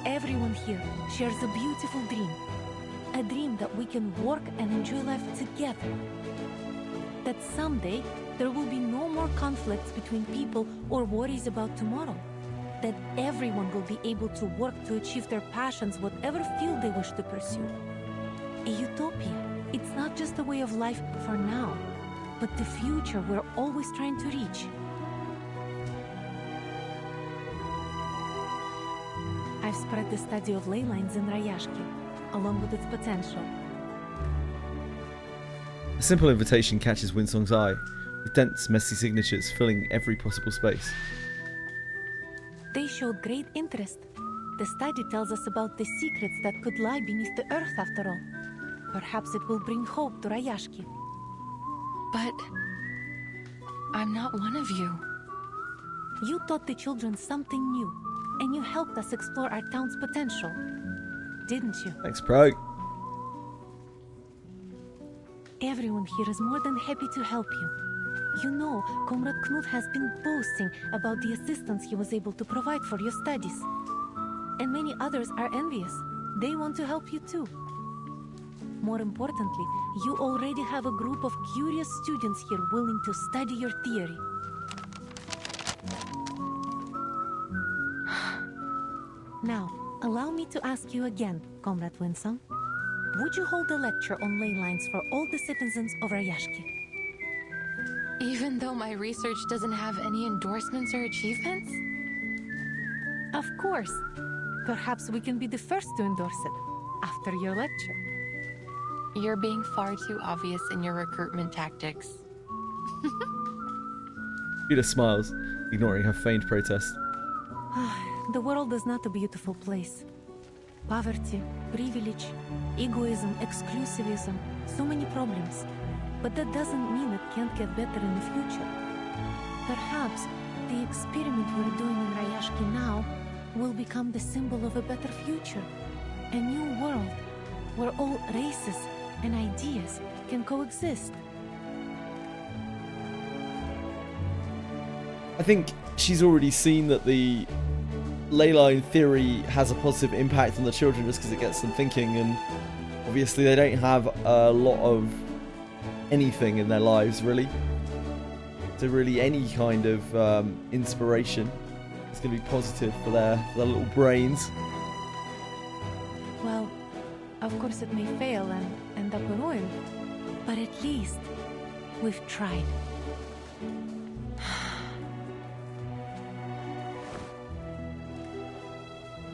Everyone here shares a beautiful dream. A dream that we can work and enjoy life together. That someday, there will be no more conflicts between people or worries about tomorrow. That everyone will be able to work to achieve their passions, whatever field they wish to pursue. A utopia. It's not just a way of life for now, but the future we're always trying to reach. I've spread the study of ley lines in Rayashki, along with its potential. A simple invitation catches Winsong's eye, with dense, messy signatures filling every possible space. They showed great interest. The study tells us about the secrets that could lie beneath the earth after all. Perhaps it will bring hope to Rayashki. But I'm not one of you. You taught the children something new, and you helped us explore our town's potential. Didn't you? Thanks, Pro. Everyone here is more than happy to help you. You know, Comrade Knut has been boasting about the assistance he was able to provide for your studies. And many others are envious. They want to help you too. More importantly, you already have a group of curious students here willing to study your theory. Now, allow me to ask you again, Comrade Winsong. Would you hold a lecture on ley lines for all the citizens of Rayashki? Even though my research doesn't have any endorsements or achievements? Of course. Perhaps we can be the first to endorse it after your lecture. You're being far too obvious in your recruitment tactics. Rita smiles, ignoring her feigned protest. The world is not a beautiful place. Poverty, privilege, egoism, exclusivism, so many problems. But that doesn't mean it can't get better in the future. Perhaps the experiment we're doing in Rayashki now will become the symbol of a better future. A new world where all races and ideas can coexist. I think she's already seen that the ley line theory has a positive impact on the children just because it gets them thinking, and obviously they don't have a lot of anything in their lives really. So really any kind of inspiration is going to be positive for their little brains. Well, of course it may fail and end up ruined, but at least We've tried.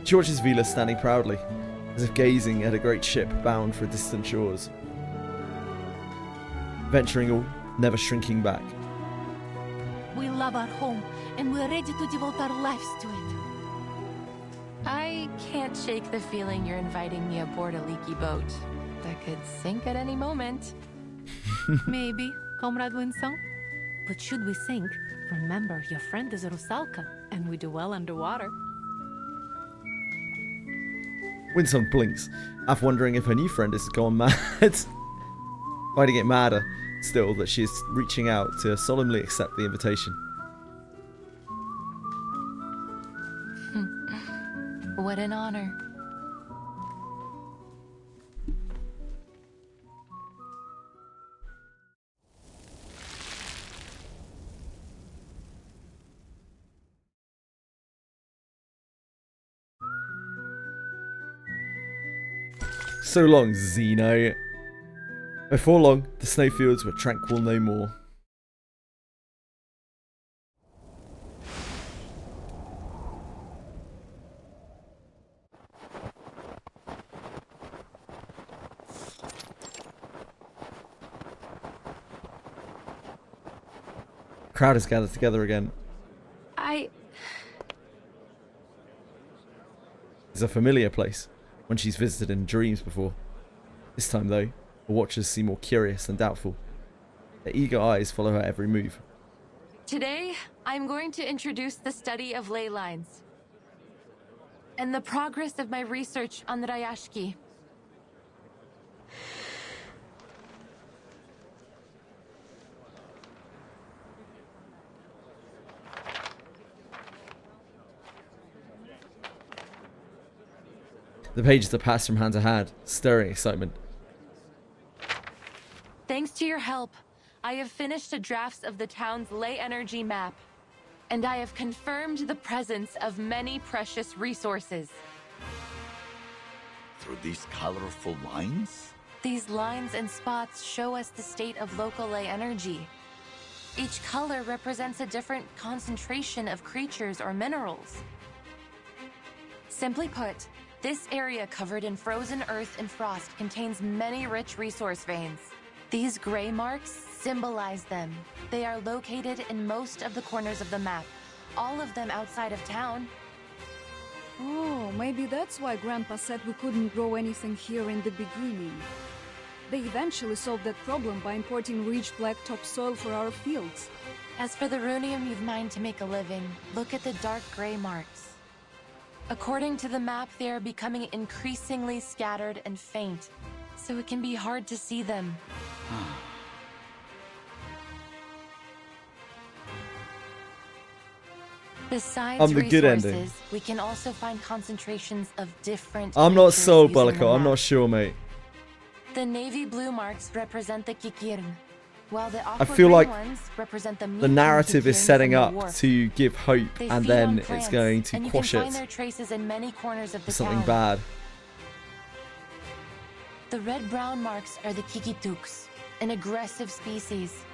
She watches Vila standing proudly, as if gazing at a great ship bound for distant shores. Venturing all, never shrinking back. We love our home, and we're ready to devote our lives to it. I can't shake the feeling you're inviting me aboard a leaky boat that could sink at any moment. Maybe, Comrade Winsong. But should we sink, remember your friend is Rusalka, and we do well underwater. Winston blinks, half wondering if her new friend has gone mad. Finding it madder, still, that she is reaching out to solemnly accept the invitation. What an honor. So long, Zeno. Before long, the snowfields were tranquil no more. The crowd has gathered together again. It's a familiar place, one she's visited in dreams before. This time, though, the watchers seem more curious and doubtful. Their eager eyes follow her every move. Today, I'm going to introduce the study of ley lines and the progress of my research on the Rayashki. The pages are passed from hand to hand, stirring excitement. Thanks to your help, I have finished a draft of the town's ley energy map, and I have confirmed the presence of many precious resources. Through these colorful lines? These lines and spots show us the state of local ley energy. Each color represents a different concentration of creatures or minerals. Simply put, this area covered in frozen earth and frost contains many rich resource veins. These gray marks symbolize them. They are located in most of the corners of the map, all of them outside of town. Oh, maybe that's why Grandpa said we couldn't grow anything here in the beginning. They eventually solved that problem by importing rich black topsoil for our fields. As for the runium you've mined to make a living, look at the dark gray marks. According to the map, they are becoming increasingly scattered and faint, so it can be hard to see them. Besides I'm the good ending. resources, we can also find concentrations of different I'm not creatures sold, using the Balako. I'm map. not sure, mate. The navy blue marks represent the Kikirn, while the I aqua feel gray like ones represent the the narrative is Kikirn setting from the up wharf. to give hope, They and feed then on it's plants, going to and you quash can it find their traces in many corners of for the something town. bad. The red-brown marks are the Kikituks, an aggressive species.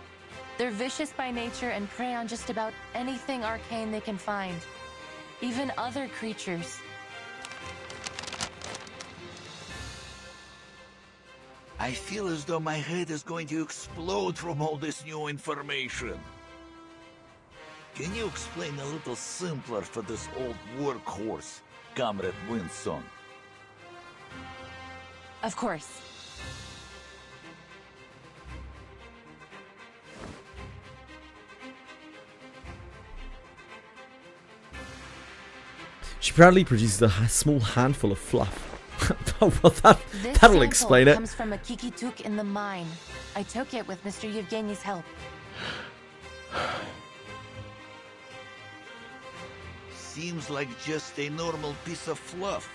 They're vicious by nature and prey on just about anything arcane they can find, even other creatures. I feel as though my head is going to explode from all this new information. Can you explain a little simpler for this old workhorse, Comrade Winston? Of course. She proudly produces a small handful of fluff. Oh, well, This that'll sample explain it. comes from a Kikituk in the mine. I took it with Mr. Yevgeny's help. Seems like just a normal piece of fluff,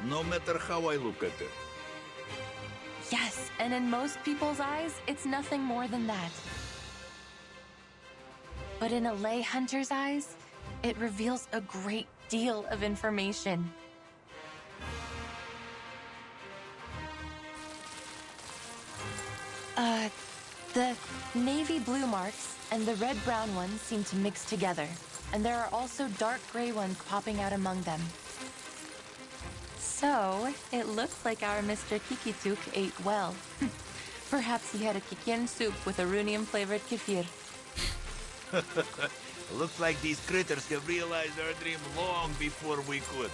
no matter how I look at it. Yes, and in most people's eyes, it's nothing more than that. But in a lay hunter's eyes, it reveals a great deal of information. The navy blue marks and the red-brown ones seem to mix together, and there are also dark gray ones popping out among them. So, it looks like our Mr. Kikituk ate well. Perhaps he had a kikian soup with a runium-flavored kefir. Looks like these critters have realized our dream long before we could.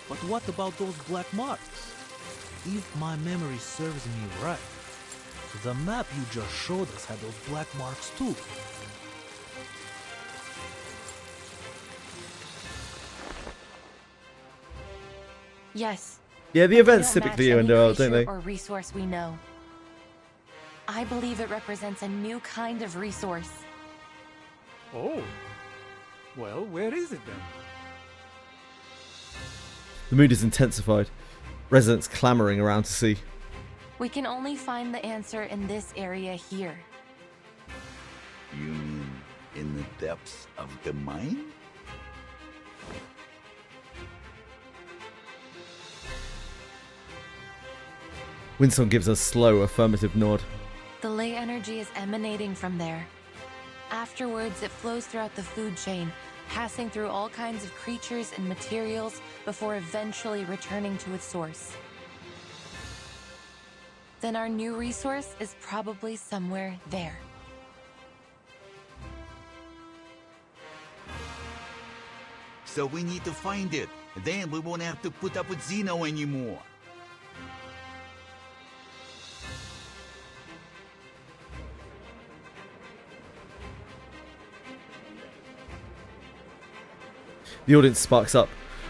But what about those black marks? If my memory serves me right, the map you just showed us had those black marks too. Yes. Yeah, the events typically end well, don't they? Or resource we know. I believe it represents a new kind of resource. Oh. Well, where is it then? The mood is intensified. Residents clamoring around to see. We can only find the answer in this area here. You mean in the depths of the mine? Winston gives a slow affirmative nod. The ley energy is emanating from there. Afterwards, it flows throughout the food chain, passing through all kinds of creatures and materials before eventually returning to its source. Then our new resource is probably somewhere there. So we need to find it. Then we won't have to put up with Xeno anymore. The audience sparks up.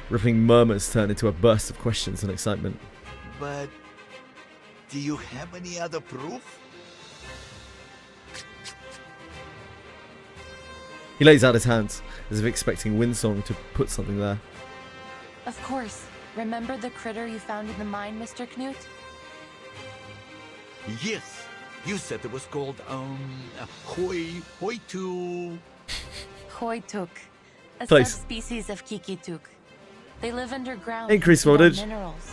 Rippling murmurs turn into a burst of questions and excitement. But do you have any other proof? He lays out his hands, as if expecting Winsong to put something there. Of course. Remember the critter you found in the mine, Mr. Knut? Yes. You said it was called, Hoitu. Hoituk. A Place. subspecies of Kikituk. They live underground. Increase and feed on voltage. minerals.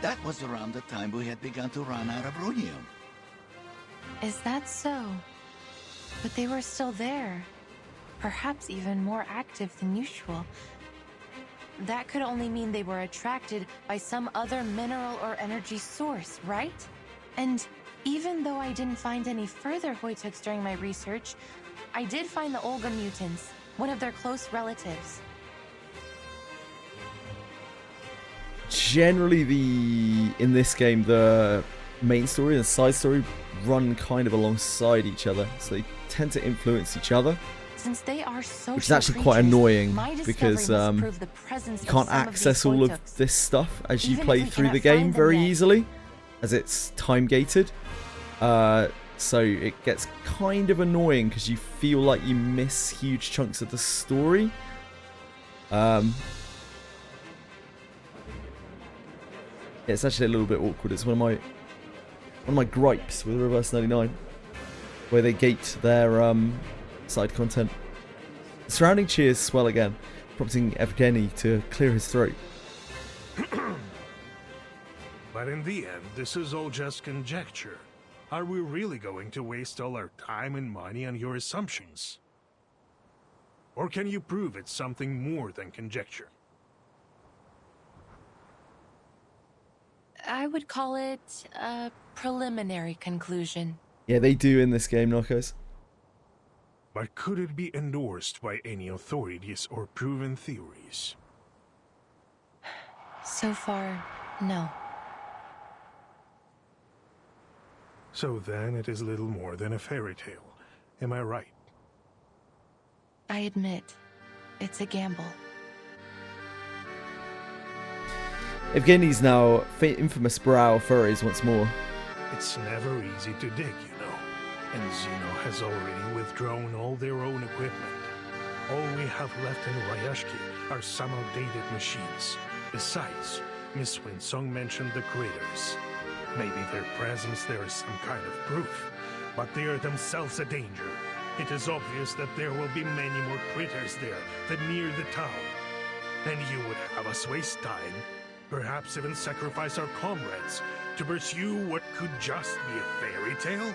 That was around the time we had begun to run out of runium. Is that so? But they were still there. Perhaps even more active than usual. That could only mean they were attracted by some other mineral or energy source, right? And even though I didn't find any further Hoituks during my research, I did find the Olga mutants, one of their close relatives. Generally, in this game, the main story and the side story run kind of alongside each other, so they tend to influence each other. Since they are social Which is actually creatures, quite annoying my because discovery must prove the presence you of can't some of access these all of Hoituks. this stuff as you Even if play we through the cannot game find them very yet. easily, as it's time gated. So it gets kind of annoying because you feel like you miss huge chunks of the story. It's actually a little bit awkward. It's one of my gripes with Reverse 99, where they gate their side content. The surrounding cheers swell again, prompting Evgeny to clear his throat. But in the end, this is all just conjecture. Are we really going to waste all our time and money on your assumptions? Or can you prove it's something more than conjecture? I would call it a preliminary conclusion. Yeah, they do in this game, Knockers. But could it be endorsed by any authorities or proven theories? So far, no. So then it is little more than a fairy tale. Am I right? I admit, it's a gamble. Evgeny's now infamous brow furrows once more. It's never easy to dig, you know. And Xeno has already withdrawn all their own equipment. All we have left in Rayashki are some outdated machines. Besides, Miss Winsong mentioned the critters. Maybe their presence there is some kind of proof, but they are themselves a danger. It is obvious that there will be many more critters there than near the town. And you would have us waste time Perhaps even sacrifice our comrades to pursue what could just be a fairy tale?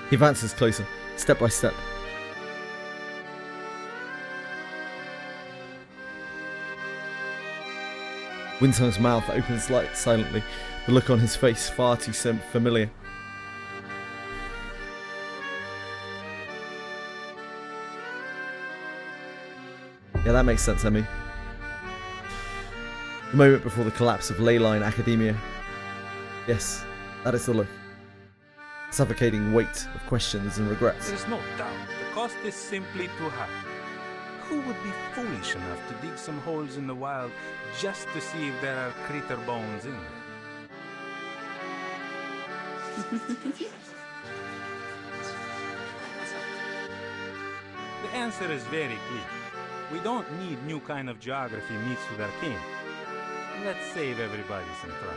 He advances closer, step by step. Winsong's mouth opens silently, the look on his face far too familiar. Yeah, that makes sense, Emmy. The moment before the collapse of Leyline Academia. Yes, that is the look. Suffocating weight of questions and regrets. There's no doubt the cost is simply too high. Who would be foolish enough to dig some holes in the wild just to see if there are critter bones in there? The answer is very clear. We don't need new kind of geography mixed with arcane. Let's save everybody some trouble.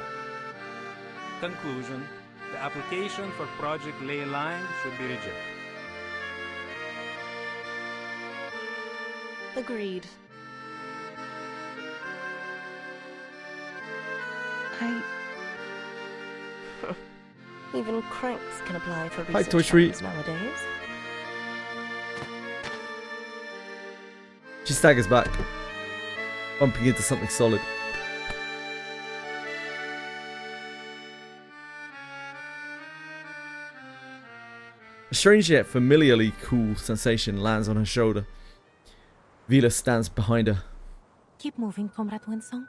Conclusion. The application for Project Leyline should be rejected. Agreed. Even cranks can apply for Hi, research Toy funds nowadays. She staggers back, bumping into something solid. A strange yet familiarly cool sensation lands on her shoulder. Vila stands behind her. Keep moving, Comrade Winsong.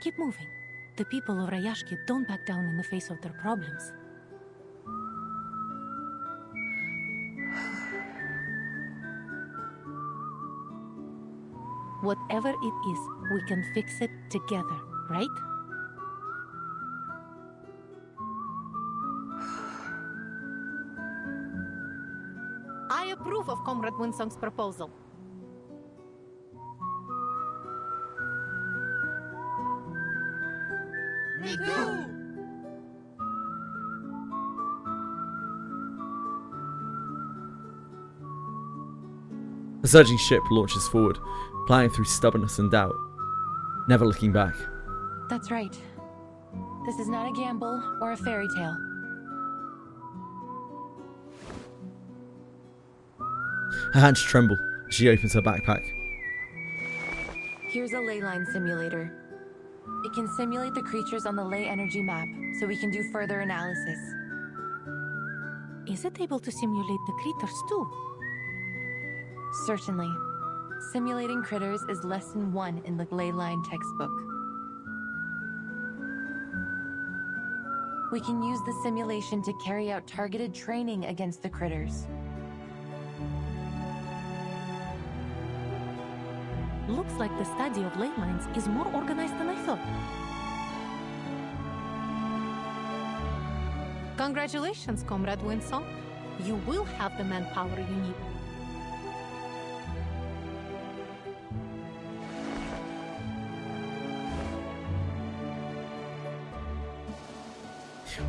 Keep moving. The people of Rayashki don't back down in the face of their problems. Whatever it is, we can fix it together, right? I approve of Comrade Winsong's proposal. Me too! The surging ship launches forward, plying through stubbornness and doubt, never looking back. That's right. This is not a gamble or a fairy tale. Her hands tremble as she opens her backpack. Here's a leyline simulator. It can simulate the creatures on the ley energy map, so we can do further analysis. Is it able to simulate the critters too? Certainly. Simulating critters is lesson 1 in the leyline textbook. We can use the simulation to carry out targeted training against the critters. Looks like the study of ley lines is more organized than I thought. Congratulations, Comrade Winsong. You will have the manpower you need.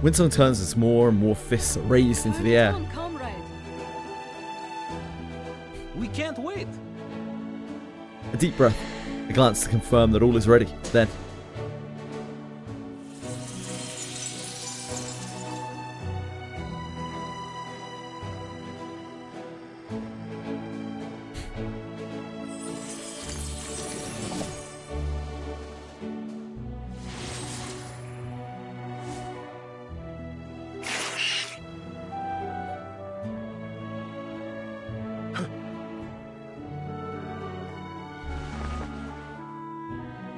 Winsong turns as more and more fists are raised into the air. Comrade. We can't wait. A deep breath, a glance to confirm that all is ready. Then,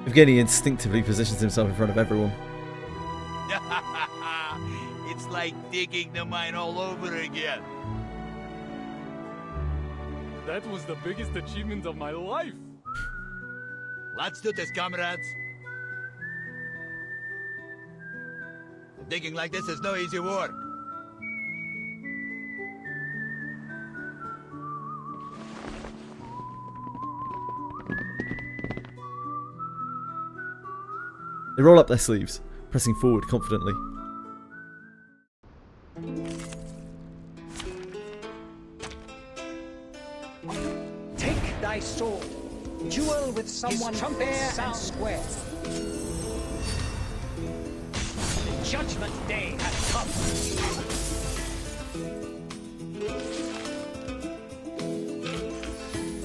Evgeny instinctively positions himself in front of everyone. It's like digging the mine all over again. That was the biggest achievement of my life. Let's do this, comrades. Digging like this is no easy work. They roll up their sleeves, pressing forward confidently. Take thy sword. Duel with someone fair and square. The judgment day has come.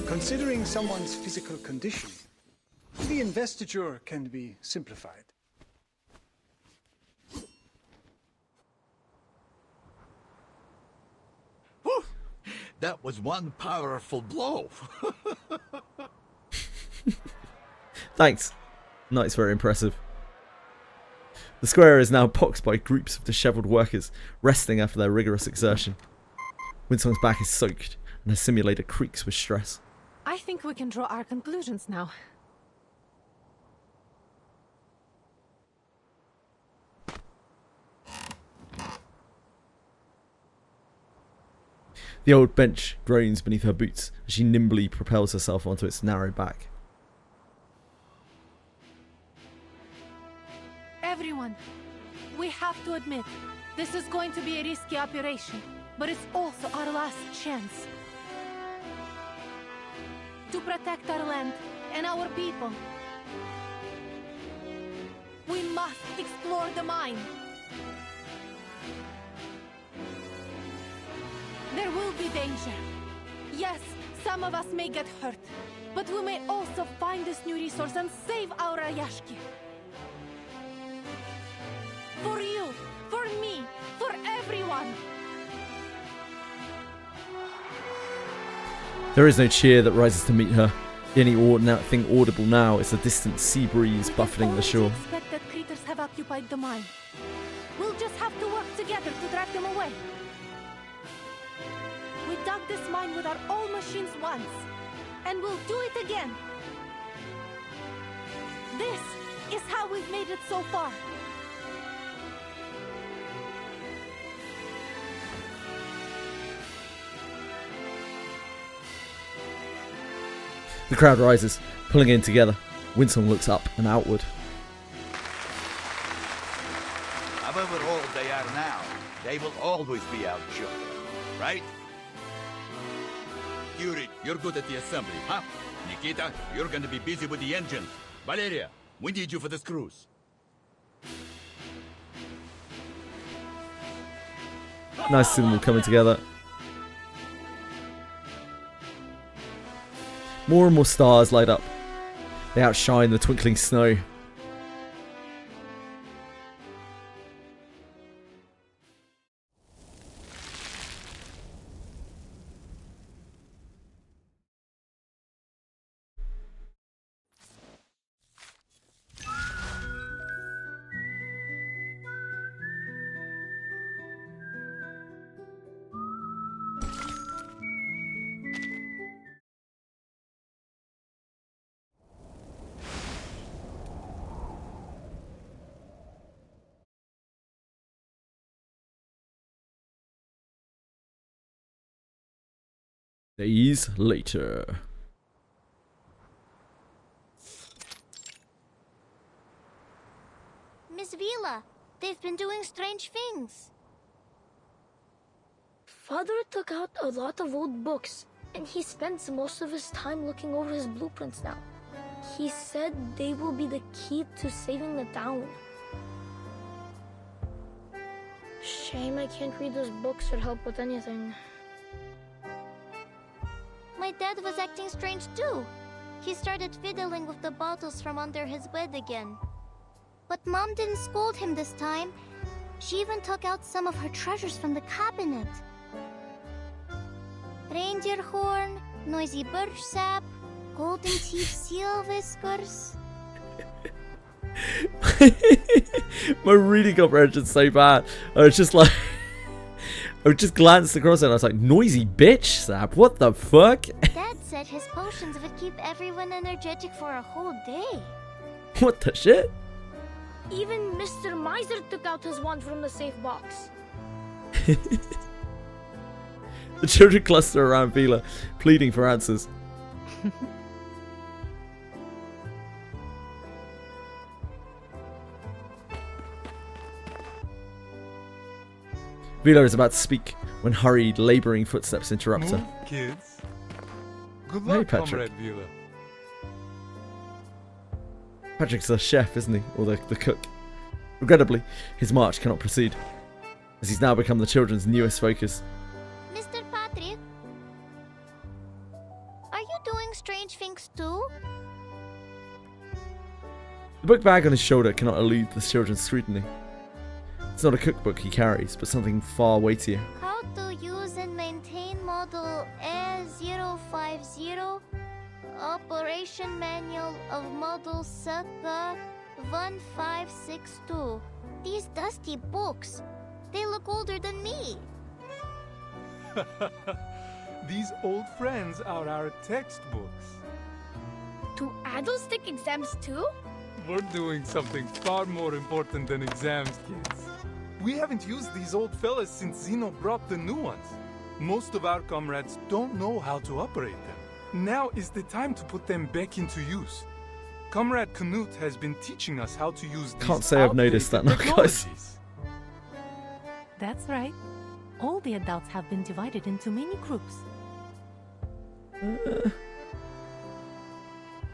Considering someone's physical condition, the investiture can be simplified. Whew! That was one powerful blow. Thanks. Knight's very impressive. The square is now boxed by groups of dishevelled workers, resting after their rigorous exertion. Winsong's back is soaked, and her simulator creaks with stress. I think we can draw our conclusions now. The old bench groans beneath her boots as she nimbly propels herself onto its narrow back. Everyone, we have to admit, this is going to be a risky operation, but it's also our last chance. To protect our land and our people, we must explore the mine. There will be danger. Yes, some of us may get hurt, but we may also find this new resource and save our Rayashki. For you, for me, for everyone. There is no cheer that rises to meet her. The only thing audible now is the distant sea breeze buffeting the shore. We expect that critters have occupied the mine. We'll just have to work together to drive them away. We dug this mine with our old machines once, and we'll do it again. This is how we've made it so far. The crowd rises, pulling in together. Winsong looks up and outward. However old they are now, they will always be our children, right? Yuri, you're good at the assembly, huh? Nikita, you're gonna be busy with the engine. Valeria, we need you for this cruise. Nice to see them all coming together. More and more stars light up. They outshine the twinkling snow. Days later. Miss Vila, they've been doing strange things. Father took out a lot of old books, and he spends most of his time looking over his blueprints now. He said they will be the key to saving the town. Shame I can't read those books or help with anything. My dad was acting strange too. He started fiddling with the bottles from under his bed again. But Mom didn't scold him this time. She even took out some of her treasures from the cabinet. Reindeer horn, noisy birch sap, golden teeth seal whiskers. My reading comprehension's so bad. I was just like... I just glanced across it and I was like, noisy bitch sap, what the fuck? Dad said his potions would keep everyone energetic for a whole day. What the shit? Even Mr. Miser took out his wand from the safe box. The children cluster around Vila, pleading for answers. Vila is about to speak when hurried, labouring footsteps interrupt her. Move, kids. Good Hey, luck, Patrick. Comrade Vila. Patrick's the chef, isn't he? Or the cook. Regrettably, his march cannot proceed, as he's now become the children's newest focus. Mr. Patrick? Are you doing strange things too? The book bag on his shoulder cannot elude the children's scrutiny. It's not a cookbook he carries, but something far weightier. How to use and maintain model A050, operation manual of model circa 1562. These dusty books, they look older than me. These old friends are our textbooks. Do adults take exams too? We're doing something far more important than exams, kids. We haven't used these old fellas since Zeno brought the new ones. Most of our comrades don't know how to operate them. Now is the time to put them back into use. Comrade Knut has been teaching us how to use these Can't say I've noticed that, no, guys. technologies. That's right. All the adults have been divided into many groups.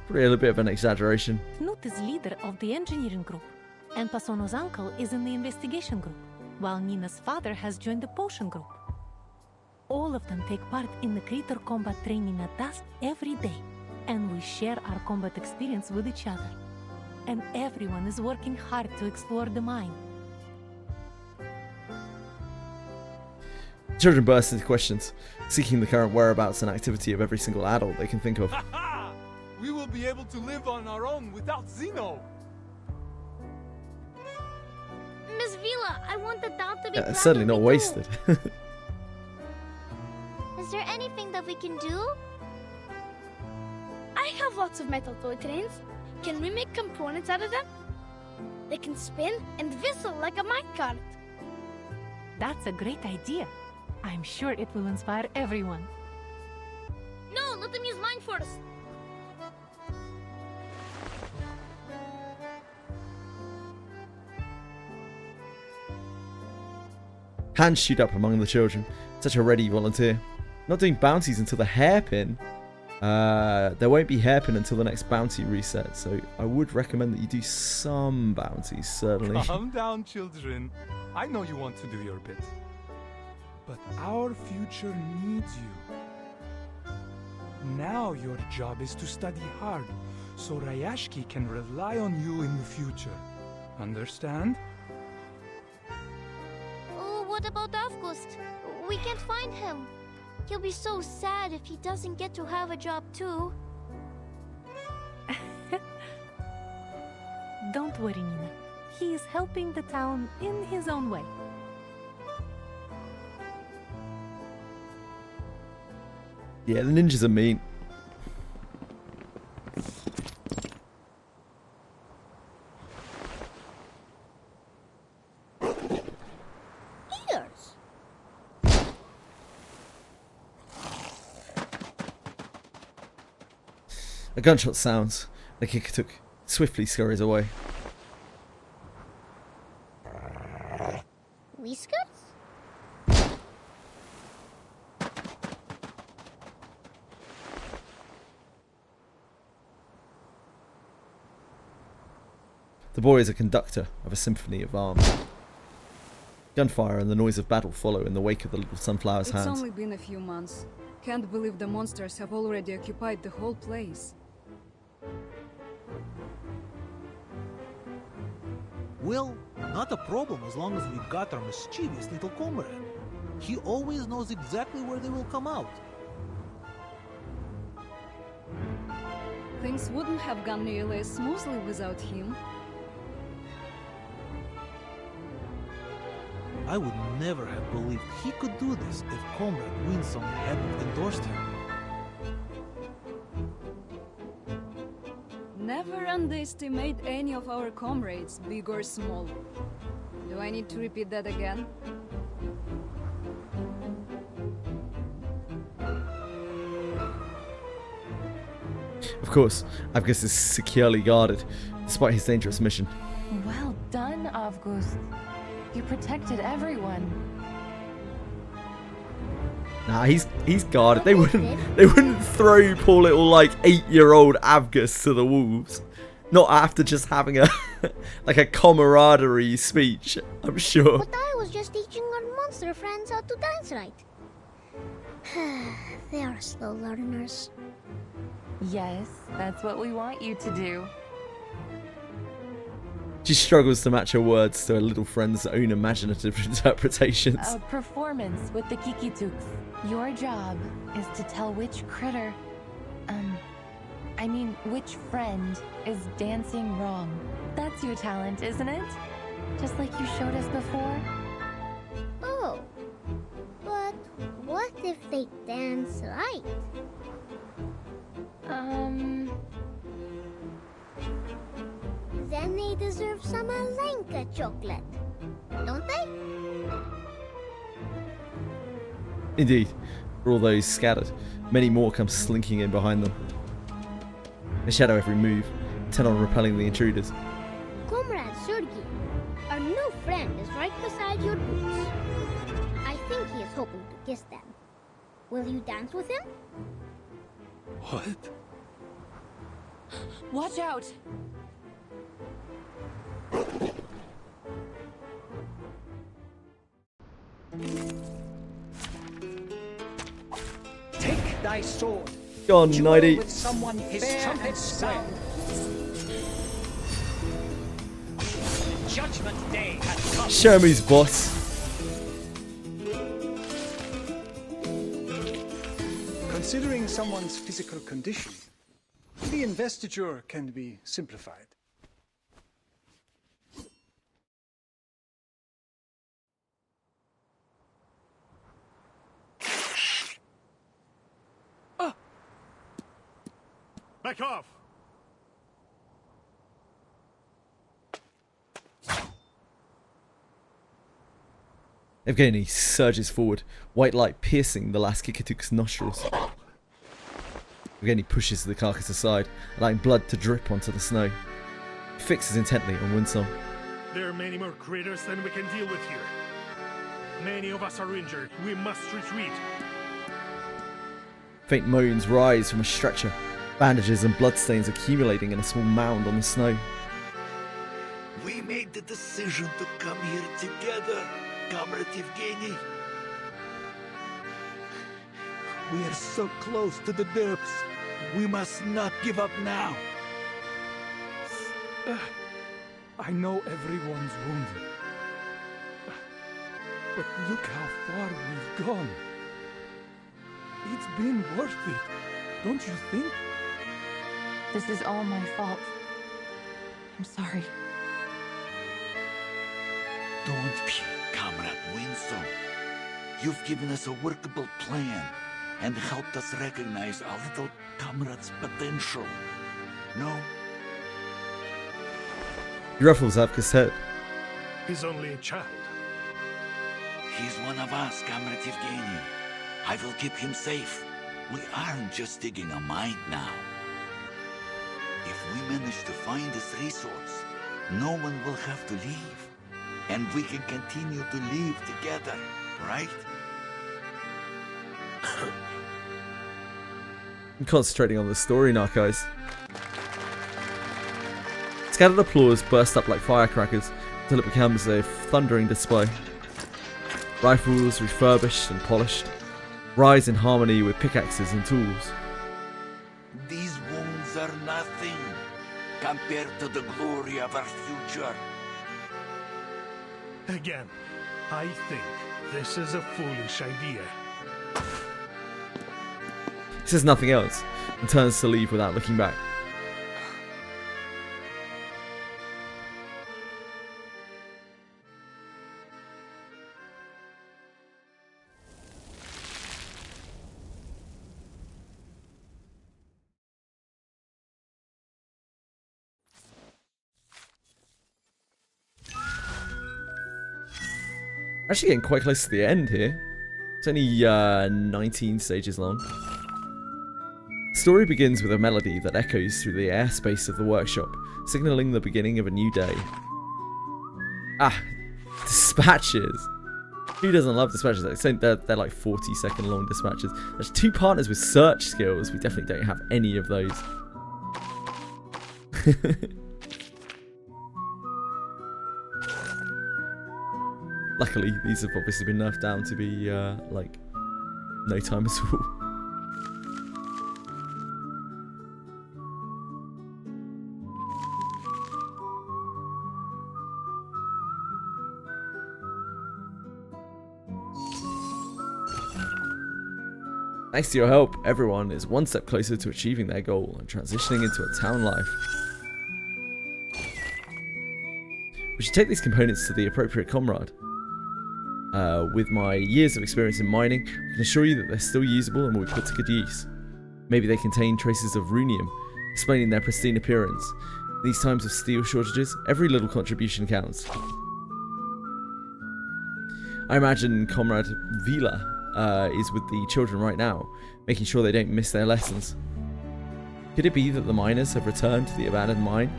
Really a bit of an exaggeration. Knut is leader of the engineering group, and Pasono's uncle is in the investigation group, while Nina's father has joined the potion group. All of them take part in the creator combat training at dusk every day, and we share our combat experience with each other. And everyone is working hard to explore the mine. Children burst into questions, seeking the current whereabouts and activity of every single adult they can think of. We will be able to live on our own without Zeno. Miss Vila, I want the doll to be proud Certainly of not me wasted. too. Is there anything that we can do? I have lots of metal toy trains. Can we make components out of them? They can spin and whistle like a minecart. That's a great idea. I'm sure it will inspire everyone. No, let them use mine first. Hands shoot up among the children. Such a ready volunteer. Not doing bounties until the hairpin. There won't be hairpin until the next bounty reset, so I would recommend that you do some bounties, certainly. Calm down, children. I know you want to do your bit. But our future needs you. Now your job is to study hard, so Rayashki can rely on you in the future. Understand? Oh, what about August? We can't find him. He'll be so sad if he doesn't get to have a job too. Don't worry, Nina. He is helping the town in his own way. Yeah, the ninjas are mean. Ears. A gunshot sounds. The Kikatuk swiftly scurries away. Whiskers? The boy is a conductor of a symphony of arms. Gunfire and the noise of battle follow in the wake of the little sunflower's It's hands. only been a few months. Can't believe the monsters have already occupied the whole place. Well, not a problem as long as we got our mischievous little comrade. He always knows exactly where they will come out. Things wouldn't have gone nearly as smoothly without him. I would never have believed he could do this if Comrade Winsong hadn't endorsed him. Never underestimate any of our comrades, big or small. Do I need to repeat that again? Of course, Avgus is securely guarded, despite his dangerous mission. Well done, August. You protected everyone. Nah, he's guarded. They wouldn't throw poor little like 8-year-old Avgus to the wolves. Not after just having a like a camaraderie speech, I'm sure. But I was just teaching our monster friends how to dance right. They are slow learners. Yes, that's what we want you to do. She struggles to match her words to her little friend's own imaginative interpretations. A performance with the Kikituks. Your job is to tell which critter, which friend is dancing wrong. That's your talent, isn't it? Just like you showed us before? Oh, but what if they dance right? Then they deserve some Alenka chocolate, don't they? Indeed, for all those scattered, many more come slinking in behind them. They shadow every move, intent on repelling the intruders. Comrade Sergei, our new friend is right beside your boots. I think he is hoping to kiss them. Will you dance with him? What? Watch out! Take thy sword. Go on, Duel Nighty. with someone his trumpet sound. Judgment day has come. Show me his boss. Considering someone's physical condition, the investiture can be simplified. Back off! Evgeny surges forward, white light piercing the last Kikituk's nostrils. Evgeny pushes the carcass aside, allowing blood to drip onto the snow. He fixes intently on Winsong. There are many more critters than we can deal with here. Many of us are injured. We must retreat. Faint moans rise from a stretcher, bandages and bloodstains accumulating in a small mound on the snow. We made the decision to come here together, Comrade Evgeny. We are so close to the depths. We must not give up now. I know everyone's wounded. But look how far we've gone. It's been worth it, don't you think? This is all my fault. I'm sorry. Don't be, Comrade Winston. You've given us a workable plan and helped us recognize our little comrade's potential. No? He ruffles Avka's head. He's only a child. He's one of us, Comrade Evgeny. I will keep him safe. We aren't just digging a mine now. If we manage to find this resource, no one will have to leave. And we can continue to live together, right? I'm concentrating on the story now, guys. Scattered applause burst up like firecrackers until it becomes a thundering display. Rifles refurbished and polished rise in harmony with pickaxes and tools. These wounds are nothing compared to the glory of our future. Again, I think this is a foolish idea. He says nothing else and turns to leave without looking back. Actually getting quite close to the end here. It's only 19 stages long. The story begins with a melody that echoes through the airspace of the workshop, signaling the beginning of a new day. Ah, dispatches. Who doesn't love dispatches? They're like 40-second long dispatches. There's 2 partners with search skills. We definitely don't have any of those. Luckily, these have obviously been nerfed down to be like no time at all. Thanks to your help, everyone is one step closer to achieving their goal and transitioning into a town life. We should take these components to the appropriate comrade. With my years of experience in mining, I can assure you that they're still usable and will be put to good use. Maybe they contain traces of runium, explaining their pristine appearance. In these times of steel shortages, every little contribution counts. I imagine Comrade Vila is with the children right now, making sure they don't miss their lessons. Could it be that the miners have returned to the abandoned mine?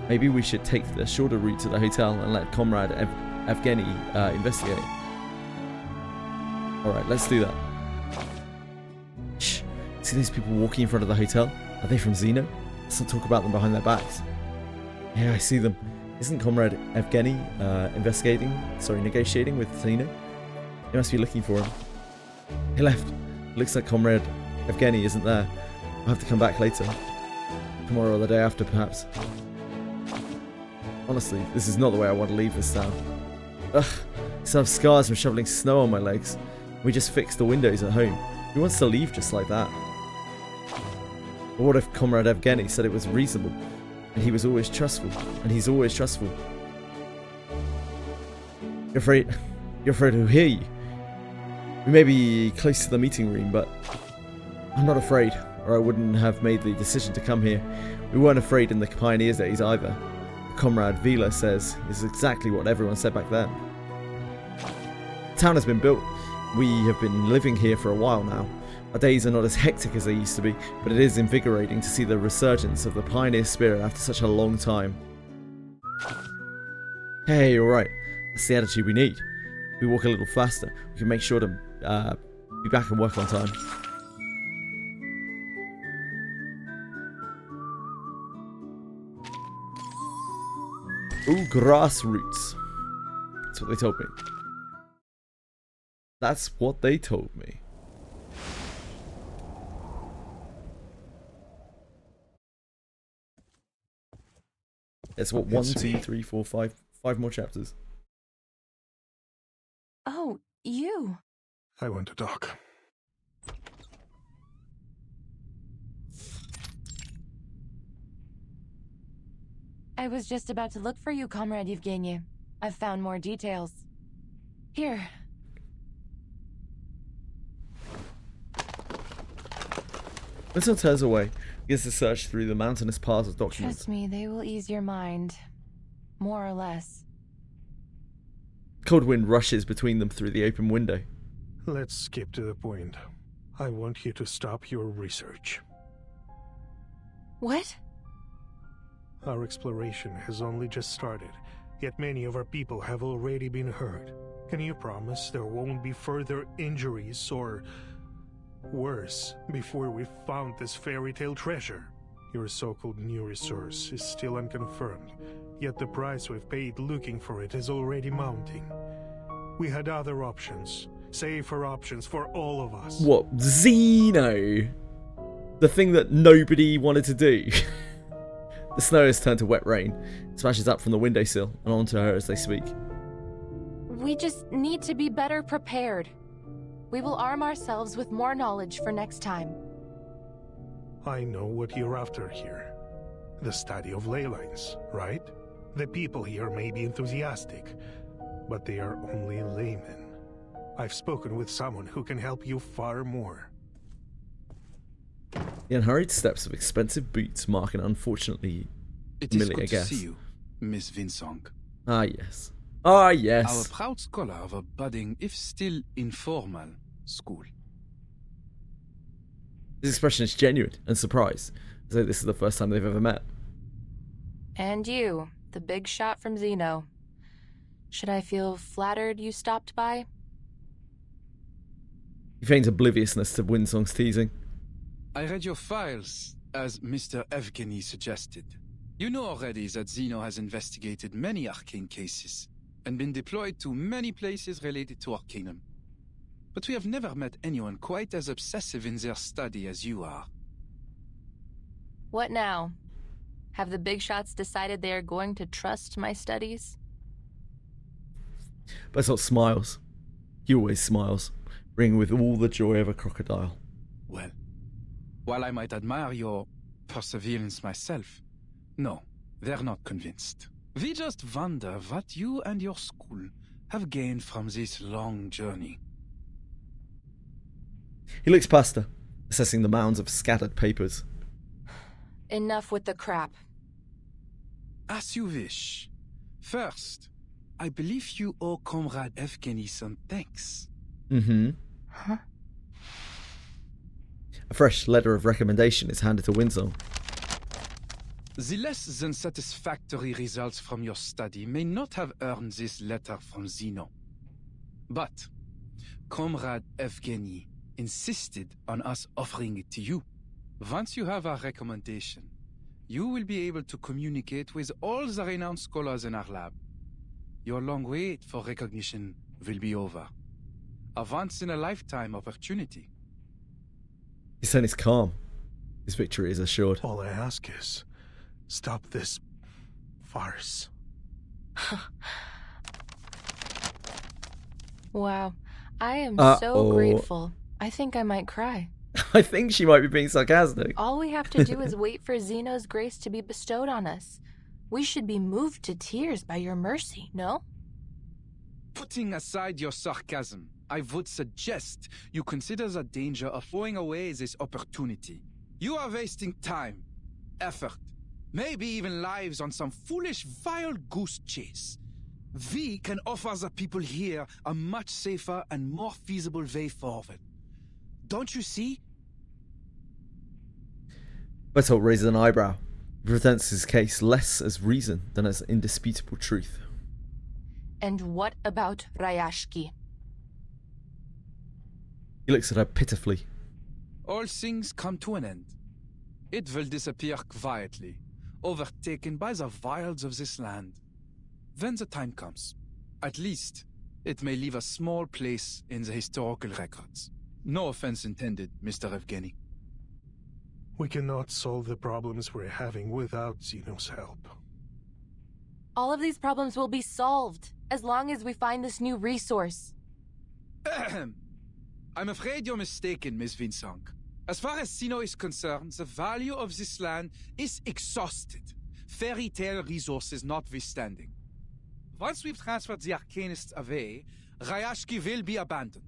Maybe we should take the shorter route to the hotel and let Comrade Evgeny investigate. Alright, let's do that. Shh, see those people walking in front of the hotel? Are they from Xeno? Let's not talk about them behind their backs. Yeah, I see them. Isn't Comrade Evgeny negotiating with Xeno? They must be looking for him. He left. Looks like Comrade Evgeny isn't there. I'll have to come back later. Tomorrow or the day after, perhaps. Honestly, this is not the way I want to leave this town. Ugh, I still have scars from shoveling snow on my legs. We just fixed the windows at home. Who wants to leave just like that? But what if Comrade Evgeny said it was reasonable, and he was always trustful, and he's always trustful? You're afraid he'll hear you. We may be close to the meeting room, but I'm not afraid, or I wouldn't have made the decision to come here. We weren't afraid in the Pioneers days either. What Comrade Vila says is exactly what everyone said back then. The town has been built. We have been living here for a while now. Our days are not as hectic as they used to be, but it is invigorating to see the resurgence of the pioneer spirit after such a long time. Hey, alright. That's the attitude we need. If we walk a little faster, we can make sure to be back and work on time. Ooh, grassroots. That's what they told me. That's what they told me. It's what, 1, 2, 3, 4, 5 more chapters. Oh, you. I want to talk. I was just about to look for you, Comrade Evgeny. I've found more details. Here. Winston turns away, begins to search through the mountainous piles of documents. Trust me, they will ease your mind. More or less. Cold wind rushes between them through the open window. Let's skip to the point. I want you to stop your research. What? Our exploration has only just started, yet many of our people have already been hurt. Can you promise there won't be further injuries or worse before we've found this fairy tale treasure? Your so-called new resource is still unconfirmed, yet the price we've paid looking for it is already mounting. We had other options, safer options for all of us. What? Xeno? The thing that nobody wanted to do. The snow has turned to wet rain. It smashes up from the windowsill and onto her as they speak. We just need to be better prepared. We will arm ourselves with more knowledge for next time. I know what you're after here. The study of ley lines, right? The people here may be enthusiastic, but they are only laymen. I've spoken with someone who can help you far more. The unhurried steps of expensive boots mark an unfortunately familiar guess. To see you, Miss Vinsong. Ah, yes. Ah, yes. Our proud scholar of a budding, if still informal, school. His expression is genuine and surprised, as though this is the first time they've ever met. And you, the big shot from Xeno. Should I feel flattered you stopped by? He feigns obliviousness to Winsong's teasing. I read your files, as Mr. Evgeny suggested. You know already that Zeno has investigated many arcane cases, and been deployed to many places related to Arcanum. But we have never met anyone quite as obsessive in their study as you are. What now? Have the big shots decided they are going to trust my studies? Bertolt smiles. He always smiles, ringing with all the joy of a crocodile. Well, while I might admire your perseverance myself, no, they're not convinced. We just wonder what you and your school have gained from this long journey. He looks past her, assessing the mounds of scattered papers. Enough with the crap. As you wish. First, I believe you owe Comrade Evgeny some thanks. Mm-hmm. Huh? A fresh letter of recommendation is handed to Winsong. The less than satisfactory results from your study may not have earned this letter from Zeno. But Comrade Evgeny insisted on us offering it to you. Once you have our recommendation, you will be able to communicate with all the renowned scholars in our lab. Your long wait for recognition will be over. A once-in-a-lifetime opportunity. His tone is calm. His victory is assured. All I ask is, stop this farce. Wow, I am Uh-oh. so grateful. I think I might cry. I think she might be being sarcastic. All we have to do is wait for Zeno's grace to be bestowed on us. We should be moved to tears by your mercy, no? Putting aside your sarcasm, I would suggest you consider the danger of throwing away this opportunity. You are wasting time, effort, maybe even lives on some foolish wild goose chase. We can offer the people here a much safer and more feasible way forward. Don't you see? Bertolt raises an eyebrow. He presents his case less as reason than as indisputable truth. And what about Rayashki? He looks at her pitifully. All things come to an end. It will disappear quietly, overtaken by the wilds of this land. When the time comes, at least, it may leave a small place in the historical records. No offense intended, Mr. Evgeny. We cannot solve the problems we're having without Zeno's help. All of these problems will be solved as long as we find this new resource. I'm afraid you're mistaken, Miss Winsong. As far as Zeno is concerned, the value of this land is exhausted, fairy tale resources notwithstanding. Once we've transferred the Arcanists away, Rayashki will be abandoned.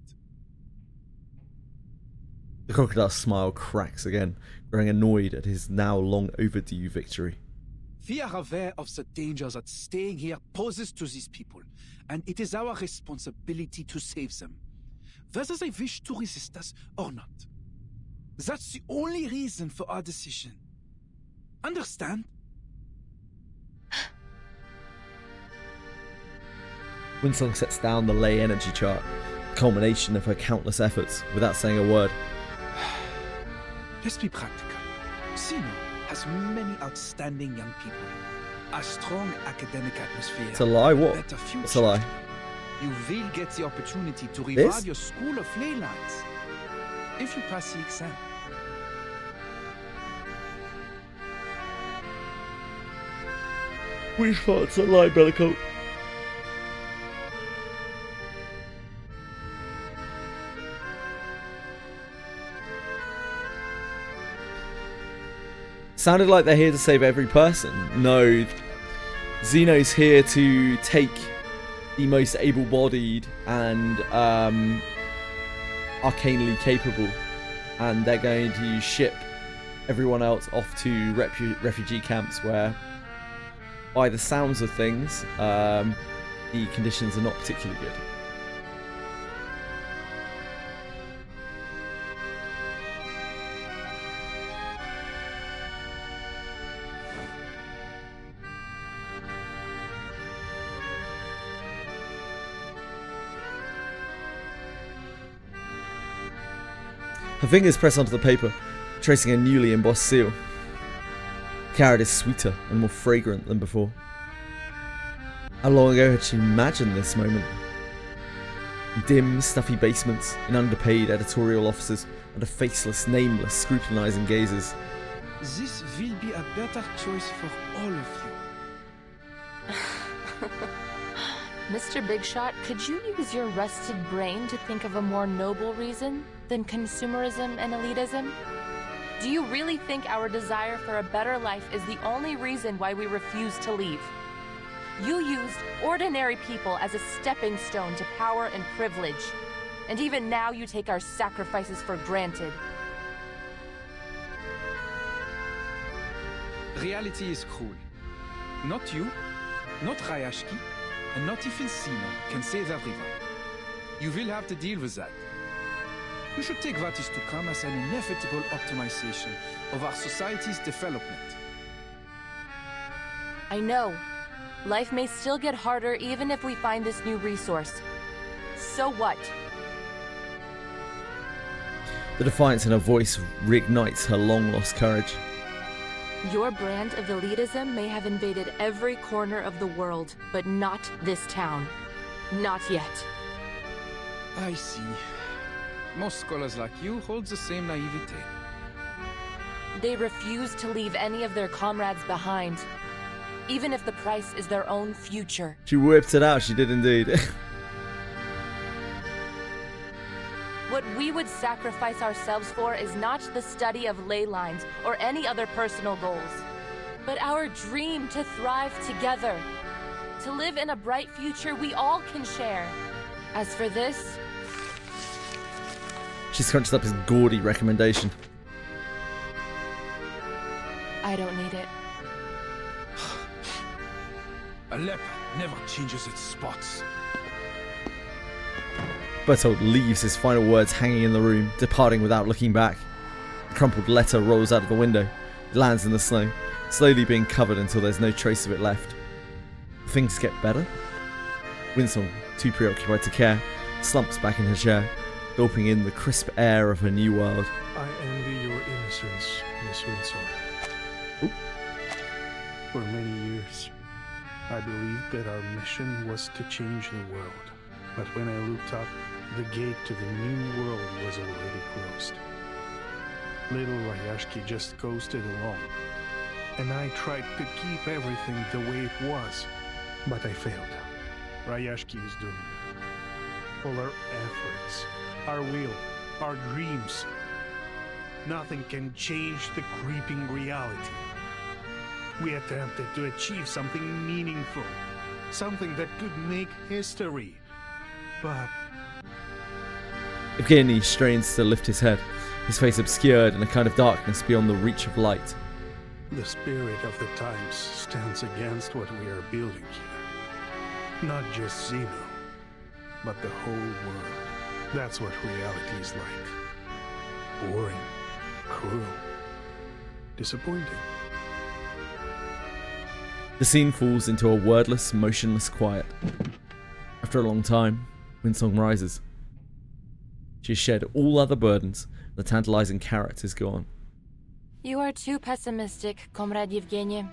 The crocodile's smile cracks again, growing annoyed at his now long overdue victory. We are aware of the dangers that staying here poses to these people, and it is our responsibility to save them, whether they wish to resist us or not. That's the only reason for our decision. Understand? Winsong sets down the ley energy chart, culmination of her countless efforts, without saying a word. Let's be practical. Zeno has many outstanding young people, a strong academic atmosphere. It's a lie? What? Better future. What's a lie? You will get the opportunity to This? revive your school of ley lines if you pass the exam. We thought it's a lie, Bellicoat. Sounded like they're here to save every person. No, Zeno's here to take the most able-bodied and arcanely capable, and they're going to ship everyone else off to refugee camps where, by the sounds of things, the conditions are not particularly good. Her fingers press onto the paper, tracing a newly embossed seal. The carrot is sweeter and more fragrant than before. How long ago had she imagined this moment? In dim, stuffy basements, in underpaid editorial offices, under faceless, nameless, scrutinizing gazes. This will be a better choice for all of you. Mr. Bigshot, could you use your rusted brain to think of a more noble reason than consumerism and elitism? Do you really think our desire for a better life is the only reason why we refuse to leave? You used ordinary people as a stepping stone to power and privilege. And even now you take our sacrifices for granted. Reality is cruel. Not you, not Rayashki, and not even Zeno can save everyone. You will have to deal with that. You should take what is to come as an inevitable optimization of our society's development. I know. Life may still get harder even if we find this new resource. So what? The defiance in her voice reignites her long-lost courage. Your brand of elitism may have invaded every corner of the world, but not this town. Not yet. I see. Most scholars like you hold the same naivete. They refuse to leave any of their comrades behind, even if the price is their own future. She whipped it out, she did indeed. What we would sacrifice ourselves for is not the study of ley lines or any other personal goals, but our dream to thrive together, to live in a bright future we all can share. As for this... She scrunched up his gaudy recommendation. I don't need it. A leper never changes its spots. Bertold leaves his final words hanging in the room, departing without looking back. The crumpled letter rolls out of the window. It lands in the snow, slowly being covered until there's no trace of it left. Things get better? Winsong, too preoccupied to care, slumps back in her chair, gulping in the crisp air of her new world. I envy your innocence, Miss Windsor. Oop. For many years, I believed that our mission was to change the world. But when I looked up, the gate to the new world was already closed. Little Rayashki just coasted along, and I tried to keep everything the way it was, but I failed. Rayashki is doomed. All our efforts, our will, our dreams, nothing can change the creeping reality. We attempted to achieve something meaningful, something that could make history, but... Evgeny strains to lift his head, his face obscured in a kind of darkness beyond the reach of light. The spirit of the times stands against what we are building here. Not just Zeno, but the whole world. That's what reality is like. Boring, cruel, disappointing. The scene falls into a wordless, motionless quiet. After a long time, Winsong rises. She has shed all other burdens. The tantalizing carrot is gone. You are too pessimistic, Comrade Yevgeny.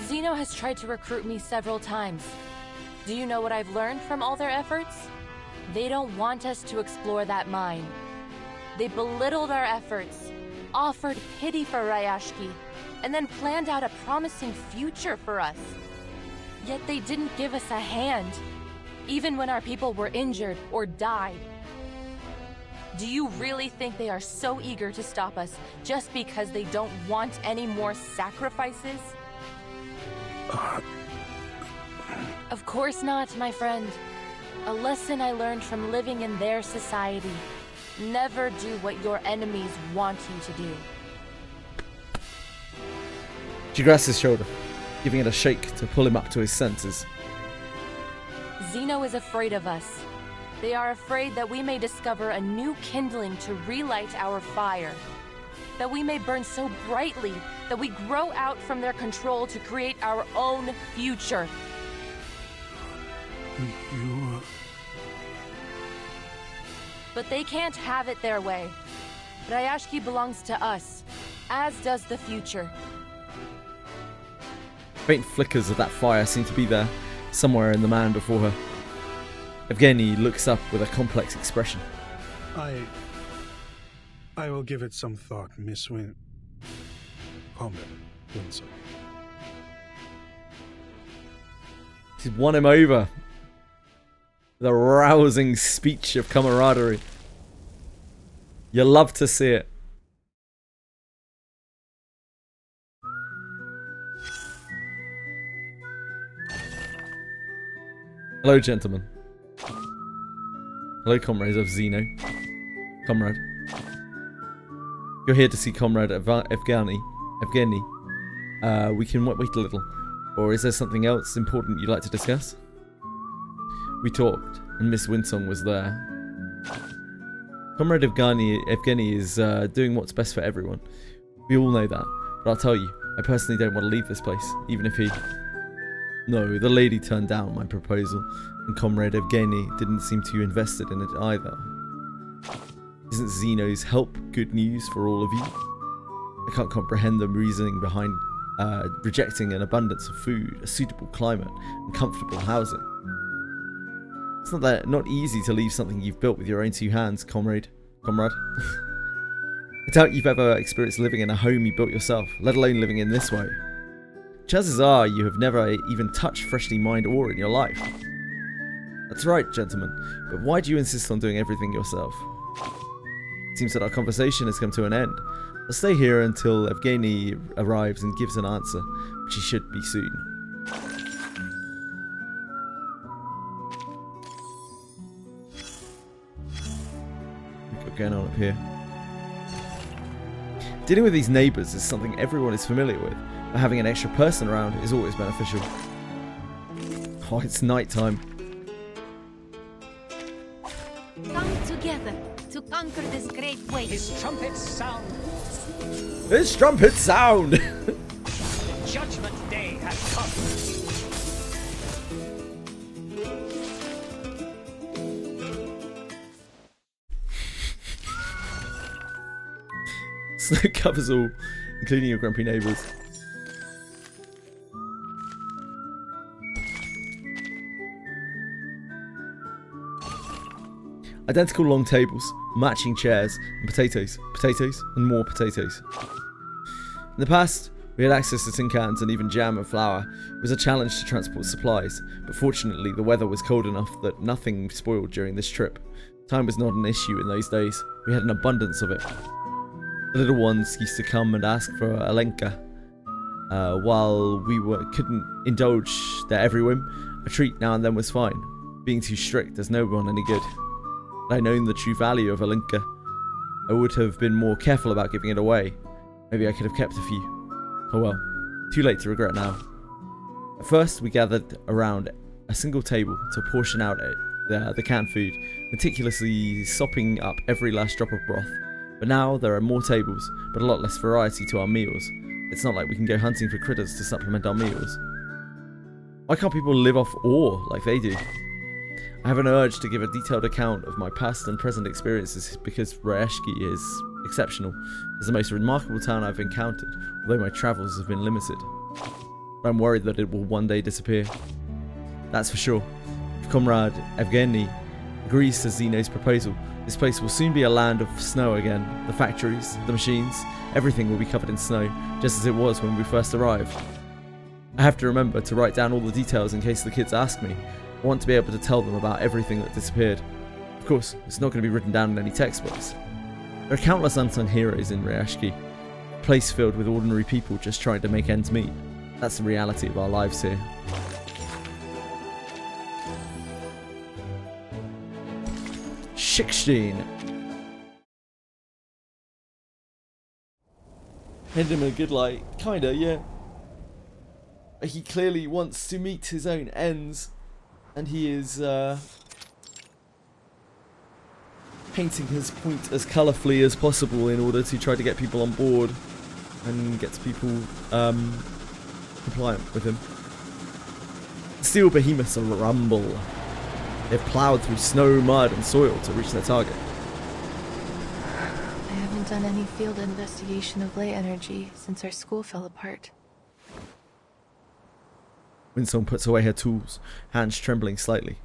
Zeno has tried to recruit me several times. Do you know what I've learned from all their efforts? They don't want us to explore that mine. They belittled our efforts, offered pity for Rayashki, and then planned out a promising future for us. Yet they didn't give us a hand, even when our people were injured or died. Do you really think they are so eager to stop us just because they don't want any more sacrifices? Of course not, my friend. A lesson I learned from living in their society. Never do what your enemies want you to do. She grasps his shoulder, giving it a shake to pull him up to his senses. Zeno is afraid of us. They are afraid that we may discover a new kindling to relight our fire. That we may burn so brightly that we grow out from their control to create our own future. but they can't have it their way. Rayashki belongs to us, as does the future. Faint flickers of that fire seem to be there, somewhere in the man before her. Evgeny looks up with a complex expression. I will give it some thought, Miss Comrade Winsor. She's won him over. The rousing speech of camaraderie. You love to see it. Hello, gentlemen. Hello, comrades of Zeno. Comrade. You're here to see Comrade Evgeny. We can wait a little. Or is there something else important you'd like to discuss? We talked, and Miss Winsong was there. Comrade Evgeny is doing what's best for everyone. We all know that, but I'll tell you, I personally don't want to leave this place, even if he... No, the lady turned down my proposal, and Comrade Evgeny didn't seem too invested in it either. Isn't Zeno's help good news for all of you? I can't comprehend the reasoning behind rejecting an abundance of food, a suitable climate, and comfortable housing. It's not easy to leave something you've built with your own two hands, comrade. I doubt you've ever experienced living in a home you built yourself, let alone living in this way. Chances are you have never even touched freshly mined ore in your life. That's right, gentlemen, but why do you insist on doing everything yourself? It seems that our conversation has come to an end. I'll stay here until Evgeny arrives and gives an answer, which he should be soon. What's going on up here? Dealing with these neighbours is something everyone is familiar with, but having an extra person around is always beneficial. Oh, it's night time. Come together to conquer this great waste. His trumpets sound. His trumpets sound! Judgment Day has come. Snow covers all, including your grumpy neighbours. Identical long tables, matching chairs, and potatoes, and more potatoes. In the past, we had access to tin cans and even jam and flour. It was a challenge to transport supplies, but fortunately the weather was cold enough that nothing spoiled during this trip. Time was not an issue in those days. We had an abundance of it. The little ones used to come and ask for Alenka. While we couldn't indulge their every whim, a treat now and then was fine. Being too strict does no one any good. Had I known the true value of Alenka, I would have been more careful about giving it away. Maybe I could have kept a few. Oh well, too late to regret now. At first, we gathered around a single table to portion out the canned food, meticulously sopping up every last drop of broth. But now there are more tables, but a lot less variety to our meals. It's not like we can go hunting for critters to supplement our meals. Why can't people live off ore like they do? I have an urge to give a detailed account of my past and present experiences because Rayashki is exceptional. It's the most remarkable town I've encountered, although my travels have been limited. But I'm worried that it will one day disappear. That's for sure. If Comrade Evgeny agrees to Zeno's proposal, this place will soon be a land of snow again. The factories, the machines, everything will be covered in snow, just as it was when we first arrived. I have to remember to write down all the details in case the kids ask me. I want to be able to tell them about everything that disappeared. Of course, it's not going to be written down in any textbooks. There are countless unsung heroes in Rayashki, a place filled with ordinary people just trying to make ends meet. That's the reality of our lives here. Shikstein. Hit him in a good light. Kinda, yeah. He clearly wants to meet his own ends. And he is painting his point as colourfully as possible in order to try to get people on board and get people compliant with him. The steel behemoths rumble. They've ploughed through snow, mud and soil to reach their target. haven't done any field investigation of ley energy since our school fell apart. Winsong puts away her tools, hands trembling slightly.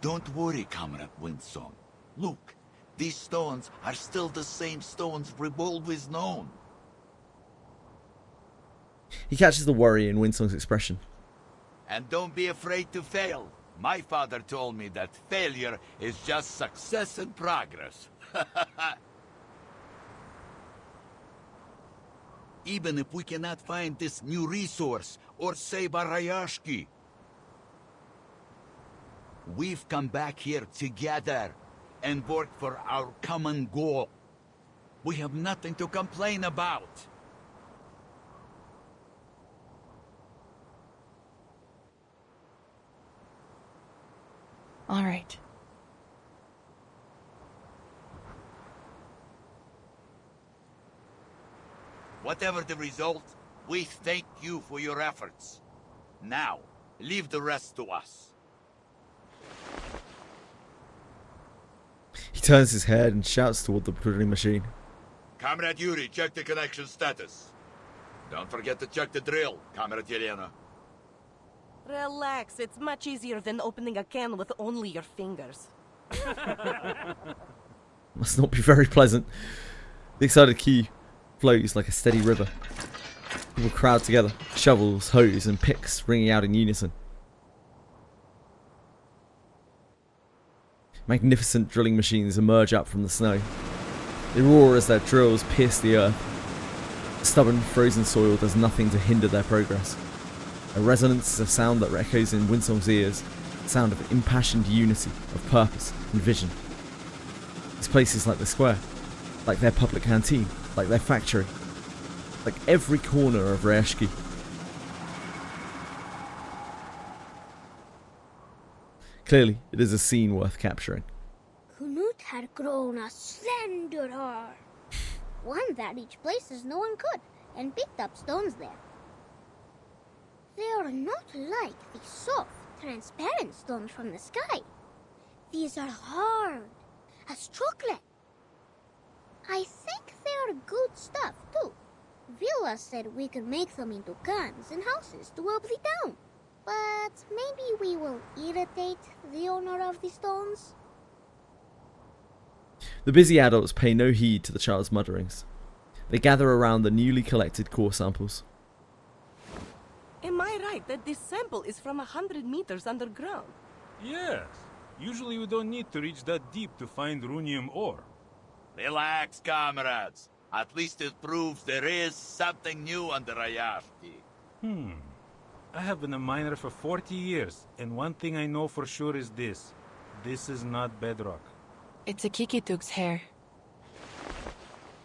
Don't worry, Comrade Winsong. Look, these stones are still the same stones we've always known. He catches the worry in Winsong's expression. And don't be afraid to fail. My father told me that failure is just success and progress. Even if we cannot find this new resource or save our Rayashki, we've come back here together and worked for our common goal. We have nothing to complain about. All right. Whatever the result, we thank you for your efforts. Now, leave the rest to us. He turns his head and shouts toward the drilling machine. Comrade Yuri, check the connection status. Don't forget to check the drill, Comrade Yelena. Relax, it's much easier than opening a can with only your fingers. Must not be very pleasant. The excited key flows like a steady river. People crowd together, shovels, hoes, and picks ringing out in unison. Magnificent drilling machines emerge up from the snow. They roar as their drills pierce the earth. The stubborn, frozen soil does nothing to hinder their progress. A resonance is a sound that echoes in Winsong's ears, a sound of impassioned unity, of purpose and vision. This place is like the square, like their public canteen, like their factory, like every corner of Rayashki. Clearly, it is a scene worth capturing. Knut had grown a slender arm, one that reached places no one could, and picked up stones there. They are not like the soft, transparent stones from the sky. These are hard, as chocolate. I think they are good stuff, too. Villa said we could make them into guns and houses to help the town. But maybe we will irritate the owner of the stones? The busy adults pay no heed to the child's mutterings. They gather around the newly collected core samples. Am I right that this sample is from 100 meters underground? Yes. Usually we don't need to reach that deep to find runium ore. Relax, comrades. At least it proves there is something new under Rayashki. I have been a miner for 40 years, and one thing I know for sure is this. This is not bedrock. It's a Kikituk's hair.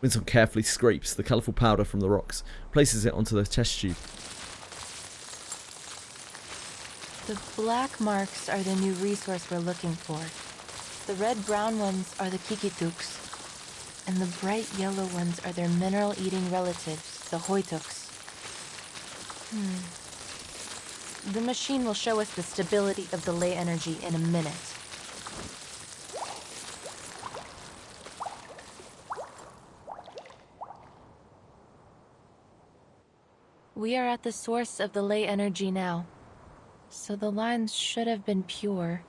Winsong carefully scrapes the colourful powder from the rocks, places it onto the test tube. The black marks are the new resource we're looking for. The red-brown ones are the Kikituks, and the bright yellow ones are their mineral-eating relatives, the Hoituks. The machine will show us the stability of the ley energy in a minute. We are at the source of the ley energy now, so the lines should have been pure.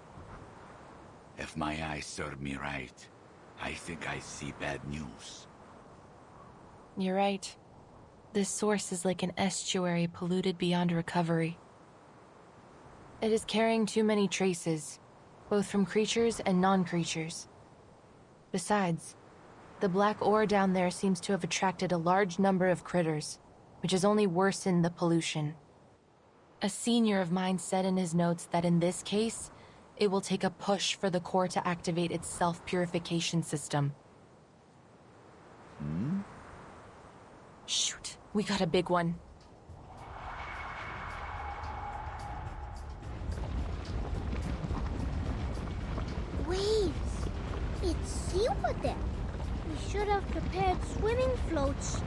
If my eyes serve me right, I think I see bad news. You're right. This source is like an estuary polluted beyond recovery. It is carrying too many traces, both from creatures and non-creatures. Besides, the black ore down there seems to have attracted a large number of critters, which has only worsened the pollution. A senior of mine said in his notes that in this case, it will take a push for the core to activate its self-purification system. Shoot, we got a big one. Waves! It's silver there. We should have prepared swimming floats.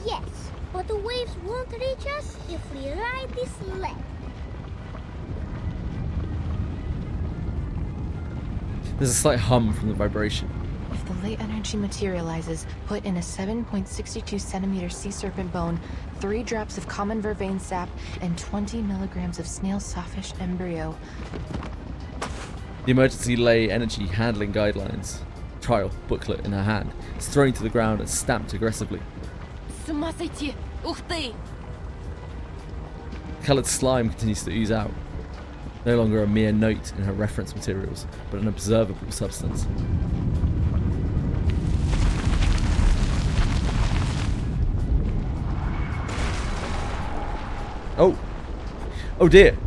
Yes, but the waves won't reach us if we ride this sled. There's a slight hum from the vibration. If The ley energy materializes, put in a 7.62 centimeter sea serpent bone, 3 drops of common vervain sap, and 20 milligrams of snail sawfish embryo. The emergency ley energy handling guidelines trial booklet in her hand is thrown to the ground and stamped aggressively. Coloured slime continues to ooze out, no longer a mere note in her reference materials, but an observable substance. Oh dear.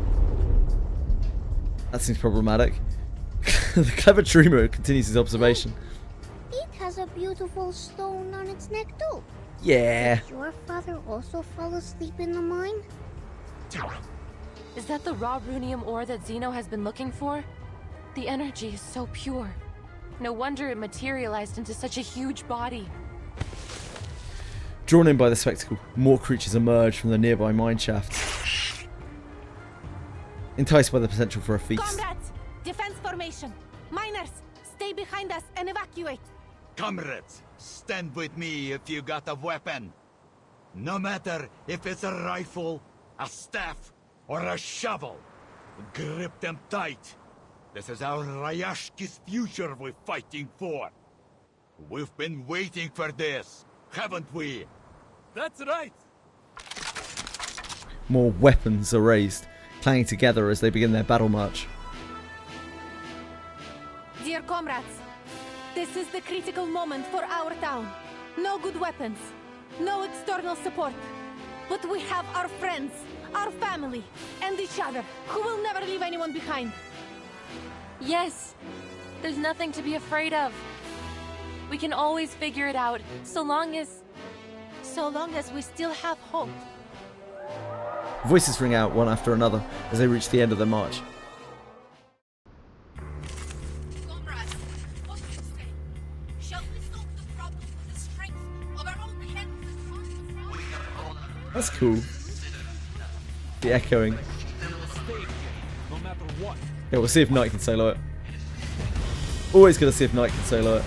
That seems problematic. The clever dreamer continues his observation. It has a beautiful stone on its neck too. Yeah. Did your father also fall asleep in the mine? Is that the raw runium ore that Zeno has been looking for? The energy is so pure. No wonder it materialized into such a huge body. Drawn in by the spectacle, more creatures emerge from the nearby mine shafts. Enticed by the potential for a feast. Comrades! Defense formation! Miners! Stay behind us and evacuate! Comrades, stand with me if you got a weapon. No matter if it's a rifle, a staff, or a shovel. Grip them tight. This is our Rayashki's future we're fighting for. We've been waiting for this, haven't we? That's right. More weapons are raised, clanging together as they begin their battle march. Dear comrades, this is the critical moment for our town. No good weapons, no external support. But we have our friends, our family, and each other, who will never leave anyone behind. Yes, there's nothing to be afraid of. We can always figure it out, so long as we still have hope. Voices ring out one after another as they reach the end of their march. Comrades, what do you say? Shall we solve the problem with the strength of our own hands and That's cool. The echoing. No matter what. Yeah, we'll see if Knight can solo it. Always gonna see if Knight can solo it.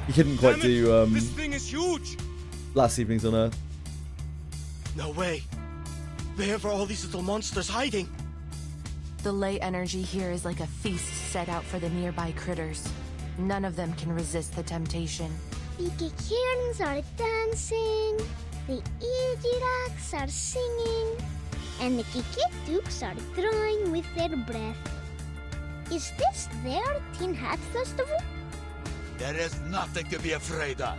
He couldn't quite do this thing is huge. Last Evenings on Earth. No way. Where are all these little monsters hiding? the ley energy here is like a feast set out for the nearby critters. None of them can resist the temptation. The Kikirans are dancing, the Ijiraks are singing, and the Kikituks are drawing with their breath. Is this their Tin Hat Festival? There is nothing to be afraid of.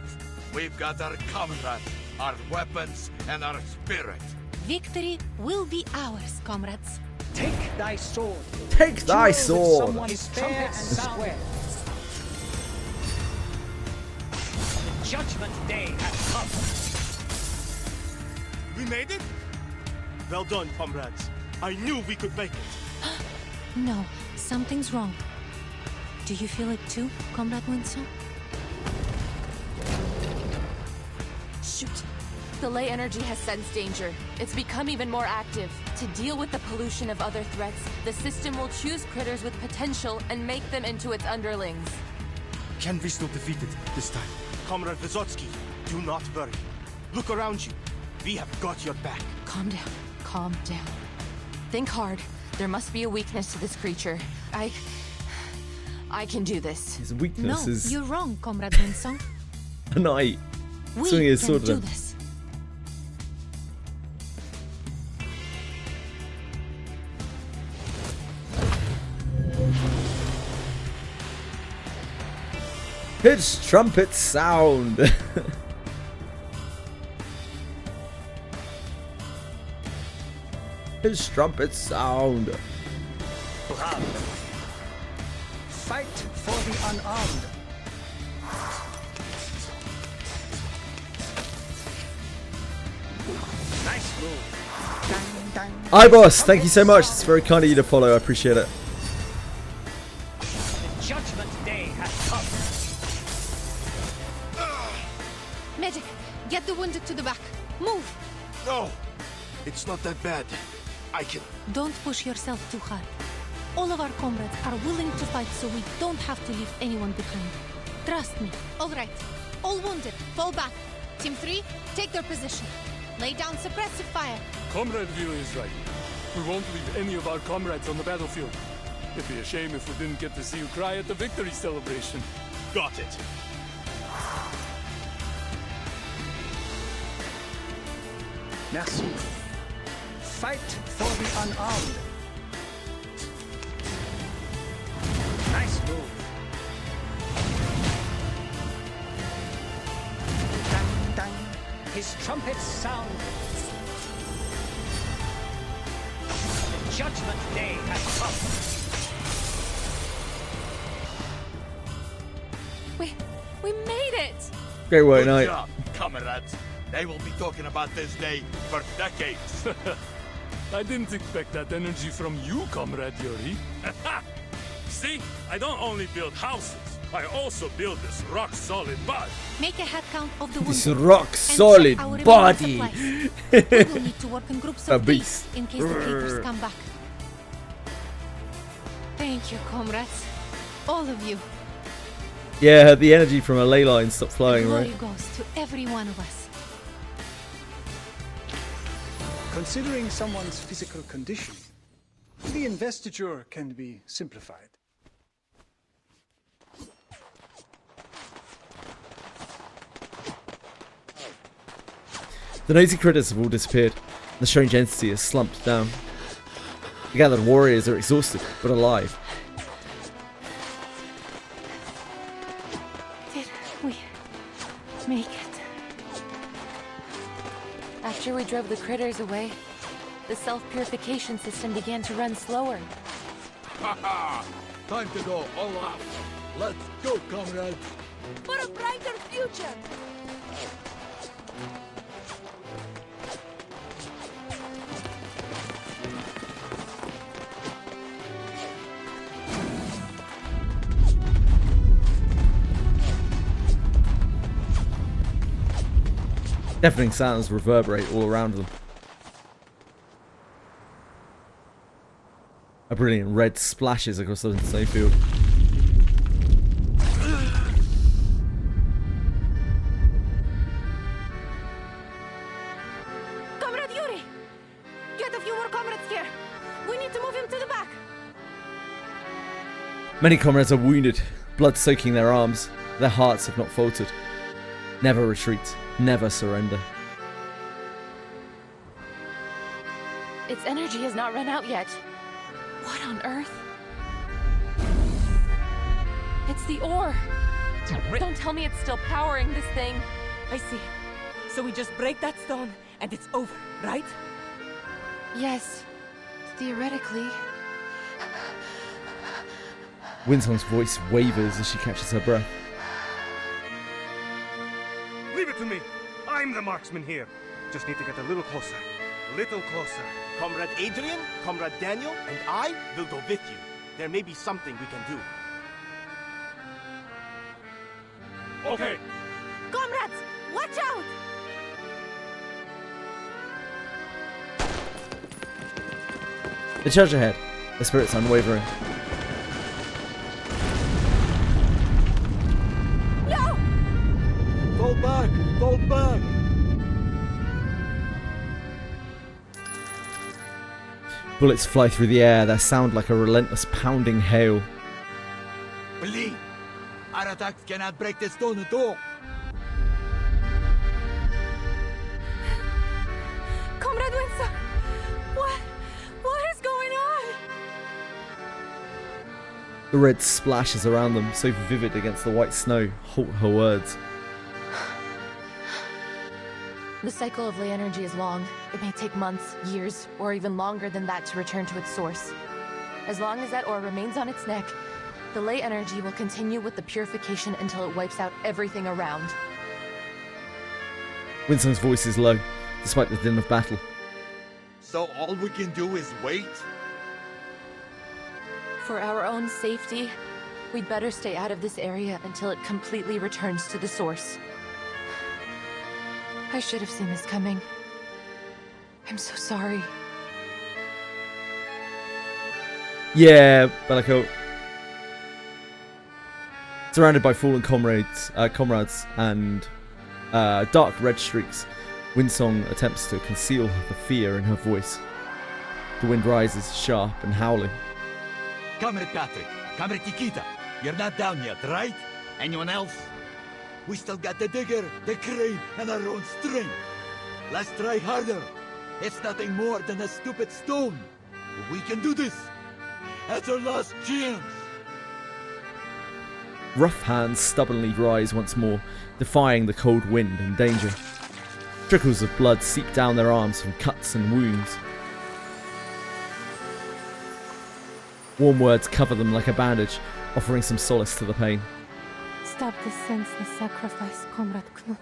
We've got our comrades, our weapons, and our spirit. Victory will be ours, comrades. Take thy sword. Take thy sword. Someone's fair and square. The judgment day has come. We made it? Well done, comrades. I knew we could make it. No, something's wrong. Do you feel it too, Comrade Winslow? Shoot. The ley energy has sensed danger. It's become even more active. To deal with the pollution of other threats, the system will choose critters with potential and make them into its underlings. Can we still defeat it this time? Comrade Vysotsky, do not worry. Look around you. We have got your back. Calm down. Calm down. Think hard. There must be a weakness to this creature. I can do this. His weakness No, is you're wrong, Comrade Winslow. a knight We swinging his can sword do at him. this. His trumpet sound. His trumpet sound. Fight for the unarmed. Nice move. Dang, dang. Hi boss, thank you so much. It's very kind of you to follow. I appreciate it. The judgment day has come. Medic, get the wounded to the back. Move! No! It's not that bad. I can... Don't push yourself too hard. All of our comrades are willing to fight so we don't have to leave anyone behind. Trust me. All right. All wounded, fall back. Team 3, take their position. Lay down suppressive fire. Comrade View is right. We won't leave any of our comrades on the battlefield. It'd be a shame if we didn't get to see you cry at the victory celebration. Got it. Merci. Fight for the unarmed. Nice move. Dang, dang. His trumpets sound. The Judgment Day has come. We made it! Great work, Good Knight. job, comrades. They will be talking about this day for decades. I didn't expect that energy from you, Comrade Yuri. See, I don't only build houses, I also build this rock-solid body. Make a head count of the wounded. This rock and solid check our remaining body. supplies. We will need to work in groups A of beast. 8 in case the keepers come back. Thank you, comrades. All of you. Yeah, the energy from a ley line stopped flowing, Glory right? goes to every one of us. Considering someone's physical condition, the investiture can be simplified. The nosy critters have all disappeared. The strange entity has slumped down. The gathered warriors are exhausted, but alive. Did we make it? After we drove the critters away, the self-purification system began to run slower. Haha! Time to go all out. Let's go, comrades. For a brighter future! Deafening sounds reverberate all around them. A brilliant red splashes across the snowfield. Comrade Yuri! Get a few more comrades here! We need to move him to the back! Many comrades are wounded, blood soaking their arms. Their hearts have not faltered. Never retreat, never surrender. Its energy has not run out yet. What on earth? It's the ore. Don't tell me it's still powering this thing. I see. So we just break that stone and it's over, right? Yes, theoretically. Winsong's voice wavers as she catches her breath. Leave it to me. I'm the marksman here. Just need to get a little closer. A little closer. Comrade Adrian, Comrade Daniel, and I will go with you. There may be something we can do. Okay. Comrades, watch out! They charge ahead, their spirits unwavering. No! Fall back! Fall back! Bullets fly through the air, their sound like a relentless pounding hail. Believe, our attacks cannot break the stone at all. Comrade Winston! What is going on? The red splashes around them, so vivid against the white snow, halt her words. The cycle of ley energy is long. It may take months, years, or even longer than that to return to its source. As long as that ore remains on its neck, the ley energy will continue with the purification until it wipes out everything around. Winston's voice is low, despite the din of battle. So all we can do is wait? For our own safety, we'd better stay out of this area until it completely returns to the source. I should have seen this coming. I'm so sorry. Yeah, Bellico. Surrounded by fallen comrades and dark red streaks, Windsong attempts to conceal the fear in her voice. The wind rises, sharp and howling. Comrade Patrick, Comrade Nikita, you're not down yet, right? Anyone else? We still got the digger, the crane, and our own strength. Let's try harder. It's nothing more than a stupid stone. We can do this. That's our last chance. Rough hands stubbornly rise once more, defying the cold wind and danger. Trickles of blood seep down their arms from cuts and wounds. Warm words cover them like a bandage, offering some solace to the pain. Stop the senseless sacrifice, Comrade Knut.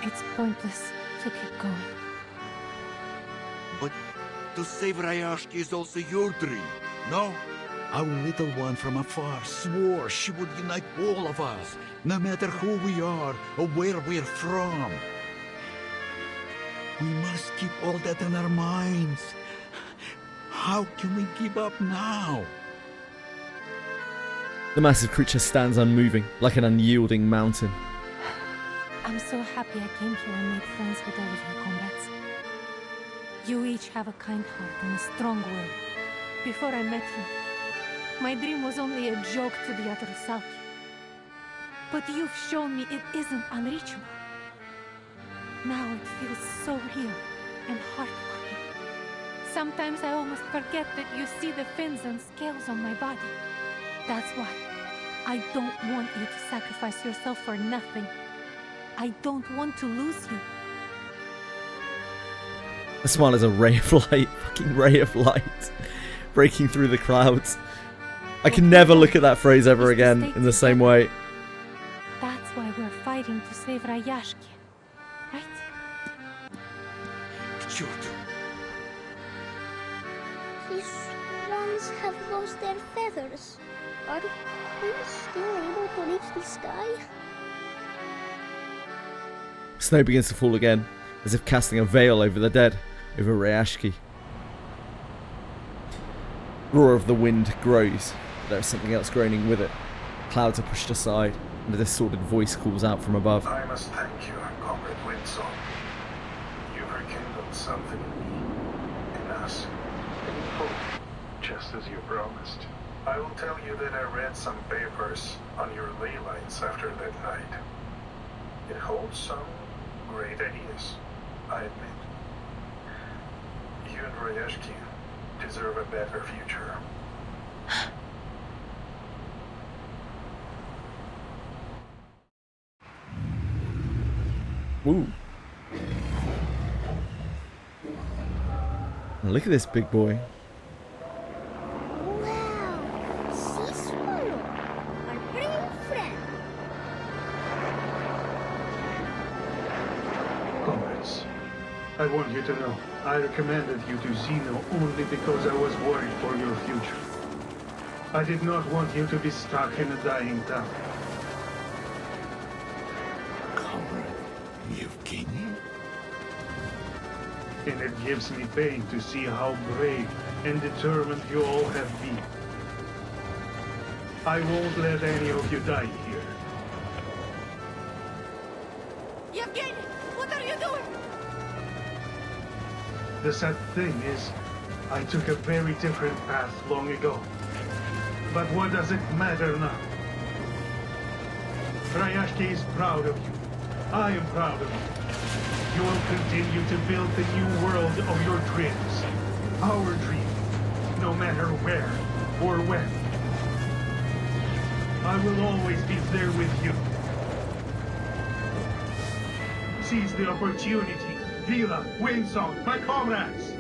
It's pointless to keep going. But to save Rayashki is also your dream, no? Our little one from afar swore she would unite all of us, no matter who we are or where we're from. We must keep all that in our minds. How can we give up now? The massive creature stands unmoving, like an unyielding mountain. I'm so happy I came here and made friends with all of you, comrades. You each have a kind heart and a strong will. Before I met you, my dream was only a joke to the other Salki. But you've shown me it isn't unreachable. Now it feels so real and heartwarming. Sometimes I almost forget that you see the fins and scales on my body. That's why I don't want you to sacrifice yourself for nothing. I don't want to lose you. The smile is a ray of light, fucking ray of light, breaking through the clouds. I can never look at that phrase ever again in the same way. That's why we're fighting to save Rayashki, right? Sure. These swans have lost their feathers. Are we still able to reach the sky? Snow begins to fall again, as if casting a veil over the dead, over Rayashki. Roar of the wind grows, but there is something else groaning with it. Clouds are pushed aside, and a distorted voice calls out from above. I must thank you, Comrade Windsong. You've rekindled something in me, in us, in hope, just as you promised. I will tell you that I read some papers on your ley lines after that night. It holds some great ideas, I admit. You and Rayashki deserve a better future. Ooh. Now look at this big boy. Wow! Sea swallow, our brave friend. Comrades, I want you to know, I recommended you to Zeno only because I was worried for your future. I did not want you to be stuck in a dying town. Comrade Yevgeny? And it gives me pain to see how brave and determined you all have been. I won't let any of you die here. Yevgeny, what are you doing? The sad thing is, I took a very different path long ago. But what does it matter now? Rayashki is proud of you. I am proud of you. You will continue to build the new world of your dreams. Our dream, no matter where or when. I will always be there with you. Seize the opportunity. Vila, Windsong, my comrades!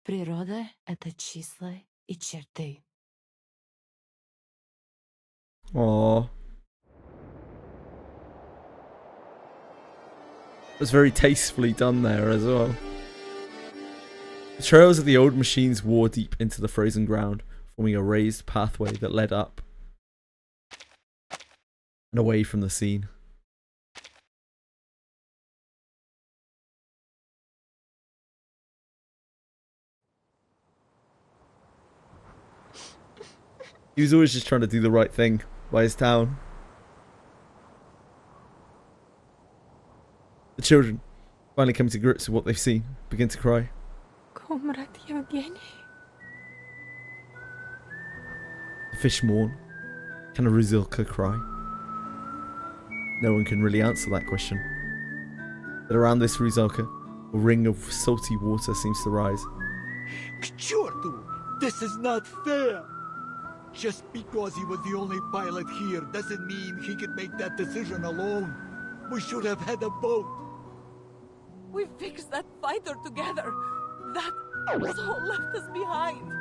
Природа — это числа и черты. Aww. It was very tastefully done there as well. The trails of the old machines wore deep into the frozen ground, forming a raised pathway that led up and away from the scene. He was always just trying to do the right thing by his town. The children, finally coming to grips with what they've seen, begin to cry. Comrade Yevgeny. The fish mourn. Can a Ruzilka cry? No one can really answer that question. But around this Ruzilka, a ring of salty water seems to rise. К черту! This is not fair! Just because he was the only pilot here doesn't mean he could make that decision alone. We should have had a boat. We fixed that fighter together. That soul left us behind.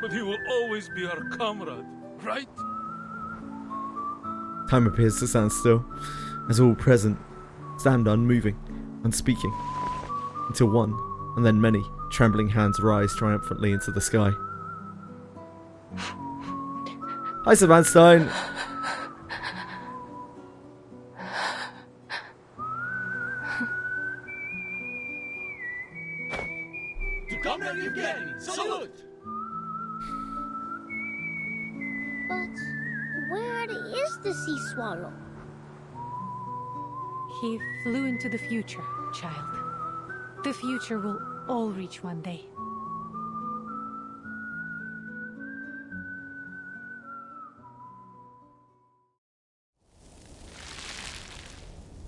But he will always be our comrade, right? Time appears to stand still, as all present stand unmoving, unspeaking, until one, and then many, trembling hands rise triumphantly into the sky. Hi, Sebastian. To Comrade Yevgeny, salute! But where is the sea swallow? He flew into the future, child. The future will all reach one day.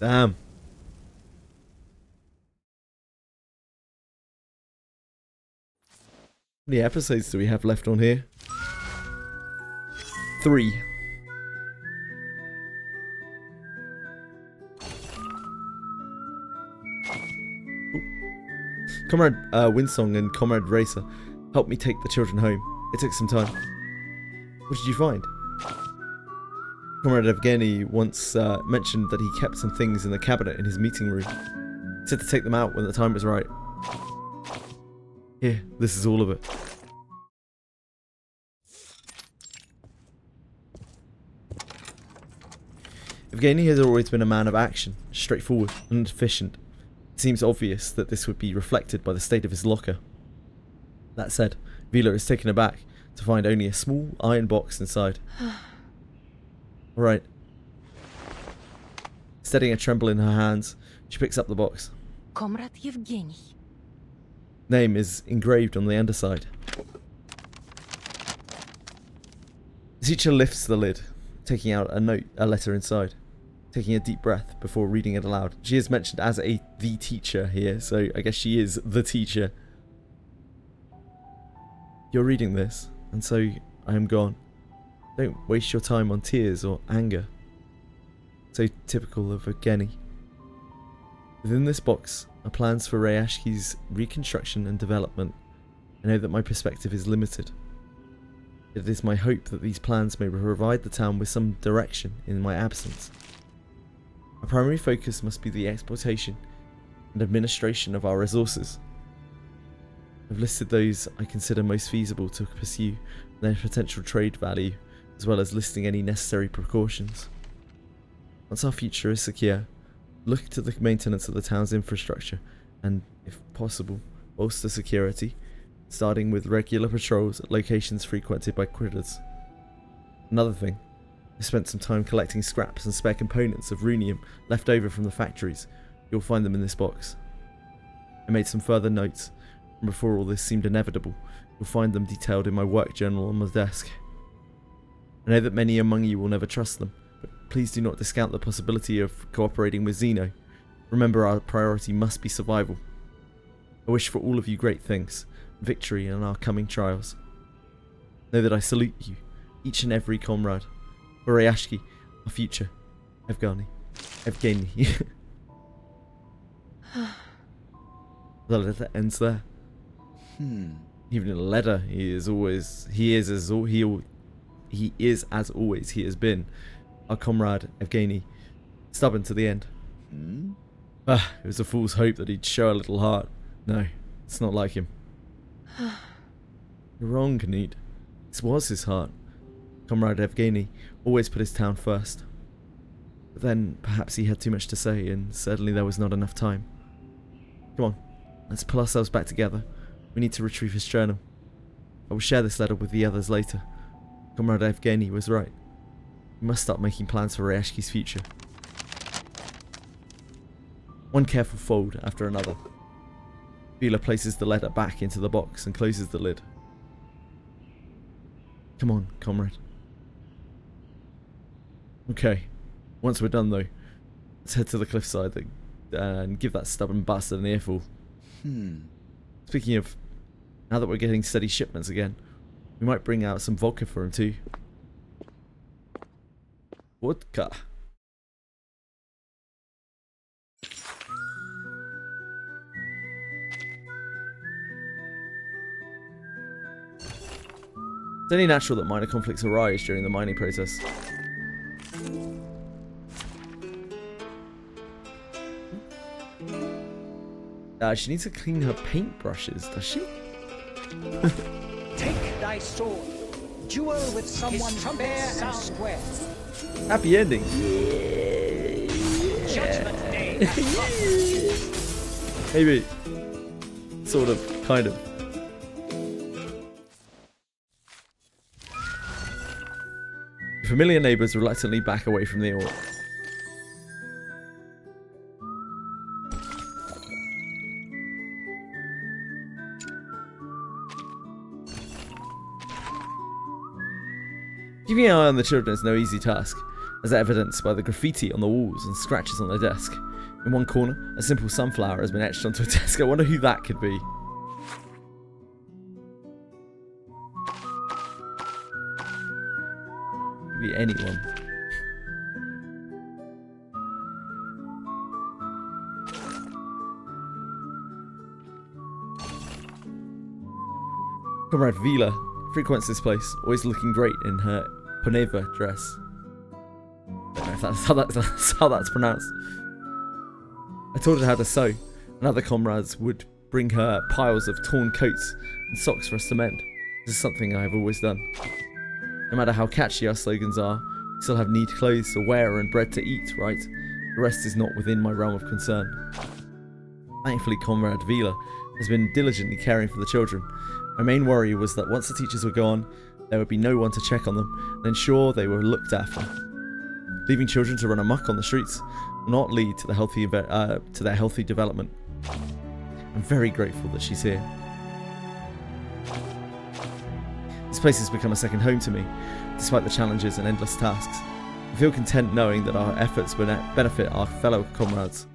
Damn. How many episodes do we have left on here? 3. Comrade Winsong and Comrade Racer helped me take the children home. It took some time. What did you find? Comrade Evgeny once mentioned that he kept some things in the cabinet in his meeting room. He said to take them out when the time was right. Here, this is all of it. Evgeny has always been a man of action, straightforward and efficient. It seems obvious that this would be reflected by the state of his locker. That said, Vila is taken aback to find only a small iron box inside. Alright. Steadying a tremble in her hands, she picks up the box. Comrade Yevgeny. Name is engraved on the underside. The teacher lifts the lid, taking out a letter inside, taking a deep breath before reading it aloud. She is mentioned as the teacher here, so I guess she is the teacher. You're reading this, and so I am gone. Don't waste your time on tears or anger. So typical of Evgeny. Within this box are plans for Rayashki's reconstruction and development. I know that my perspective is limited. It is my hope that these plans may provide the town with some direction in my absence. Our primary focus must be the exploitation and administration of our resources. I've listed those I consider most feasible to pursue, their potential trade value, as well as listing any necessary precautions. Once our future is secure, look to the maintenance of the town's infrastructure and, if possible, bolster security, starting with regular patrols at locations frequented by critters. Another thing, I spent some time collecting scraps and spare components of runium left over from the factories. You'll find them in this box. I made some further notes, and before all this seemed inevitable, you'll find them detailed in my work journal on my desk. I know that many among you will never trust them, but please do not discount the possibility of cooperating with Zeno. Remember, our priority must be survival. I wish for all of you great things, victory in our coming trials. Know that I salute you, each and every comrade. For Rayashki, our future. Evgeny. The letter ends there. Even in a letter, he is as always he has been, our comrade Evgeny, stubborn to the end. It was a fool's hope that he'd show a little heart. No, it's not like him. You're wrong, Canute. This was his heart. Comrade Evgeny always put his town first. But then perhaps he had too much to say, and certainly there was not enough time. Come on, let's pull ourselves back together. We need to retrieve his journal. I will share this letter with the others later. Comrade Evgeny was right. We must start making plans for Rayashki's future. One careful fold after another. Vila places the letter back into the box and closes the lid. Come on, comrade. Okay, once we're done though, let's head to the cliffside and give that stubborn bastard an earful. Speaking of, now that we're getting steady shipments again, we might bring out some vodka for him too. Vodka. It's only natural that minor conflicts arise during the mining process. She needs to clean her paintbrushes, does she? Take thy sword. Duel with someone fair and square. Happy ending. Judgment Day. Maybe. Sort of. Kind of. Familiar neighbours reluctantly back away from the orc. Keeping an eye on the children is no easy task, as evidenced by the graffiti on the walls and scratches on their desk. In one corner, a simple sunflower has been etched onto a desk. I wonder who that could be. Could be anyone. Comrade Vila frequents this place, always looking great in her Poneva dress. I don't know if that's how that's pronounced. I taught her how to sew, and other comrades would bring her piles of torn coats and socks for us to mend. This is something I have always done. No matter how catchy our slogans are, we still have neat clothes to wear and bread to eat, right? The rest is not within my realm of concern. Thankfully, Comrade Vila has been diligently caring for the children. My main worry was that once the teachers were gone, there would be no one to check on them and ensure they were looked after. Leaving children to run amok on the streets will not lead to their healthy development. I'm very grateful that she's here. This place has become a second home to me, despite the challenges and endless tasks. I feel content knowing that our efforts benefit our fellow comrades.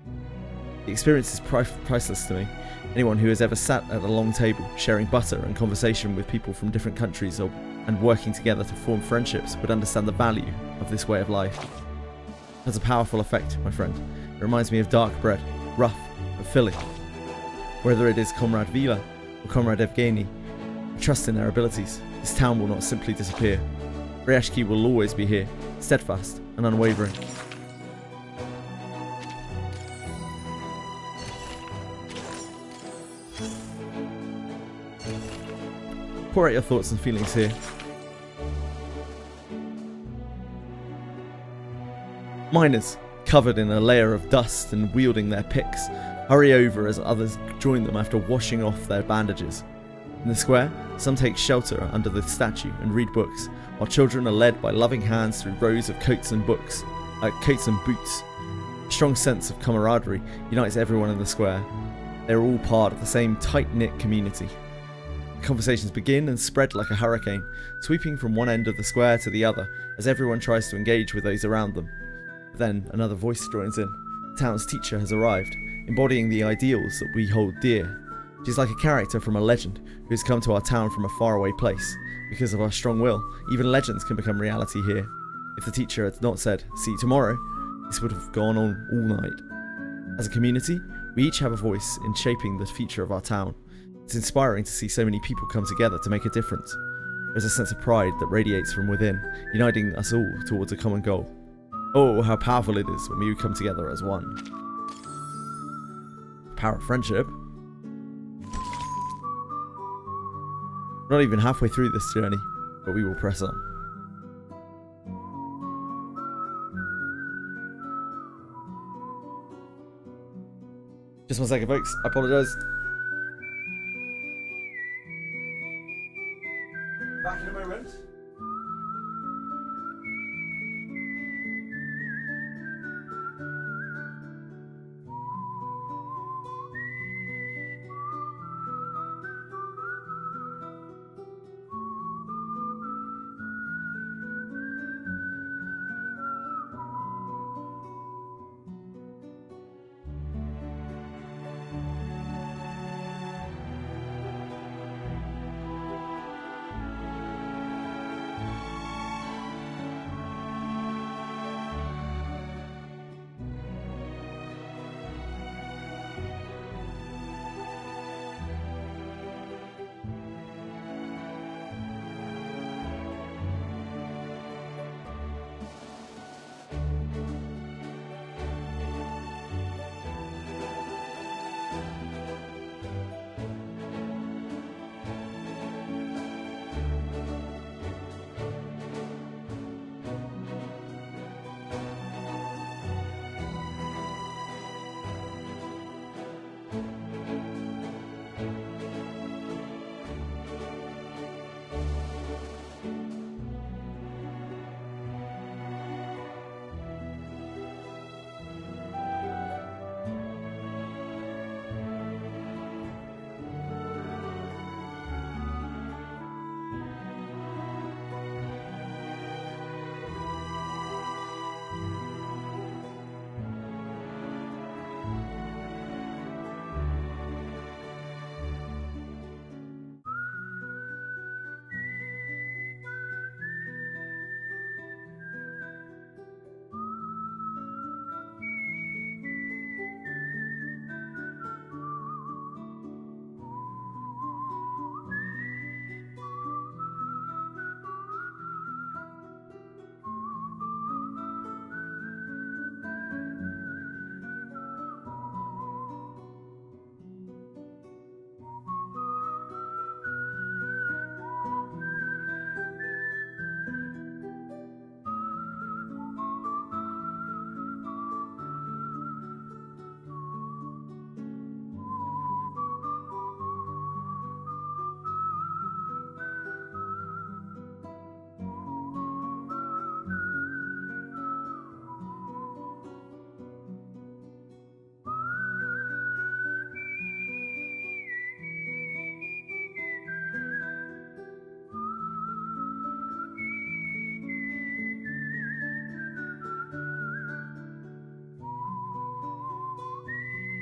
The experience is priceless to me. Anyone who has ever sat at a long table, sharing butter and conversation with people from different countries and working together to form friendships would understand the value of this way of life. It has a powerful effect, my friend. It reminds me of dark bread, rough but filling. Whether it is Comrade Vila or Comrade Evgeny, I trust in their abilities. This town will not simply disappear. Rayashki will always be here, steadfast and unwavering. Pour out your thoughts and feelings here. Miners, covered in a layer of dust and wielding their picks, hurry over as others join them after washing off their bandages. In the square, some take shelter under the statue and read books, while children are led by loving hands through rows of coats and boots. A strong sense of camaraderie unites everyone in the square. They are all part of the same tight-knit community. Conversations begin and spread like a hurricane, sweeping from one end of the square to the other as everyone tries to engage with those around them. Then another voice joins in. The town's teacher has arrived, embodying the ideals that we hold dear. She's like a character from a legend who has come to our town from a faraway place. Because of our strong will, even legends can become reality here. If the teacher had not said, "See you tomorrow," this would have gone on all night. As a community, we each have a voice in shaping the future of our town. It's inspiring to see so many people come together to make a difference. There's a sense of pride that radiates from within, uniting us all towards a common goal. Oh, how powerful it is when we come together as one. Power of friendship. We're not even halfway through this journey, but we will press on. Just 1 second, folks. I apologise. Back in a moment.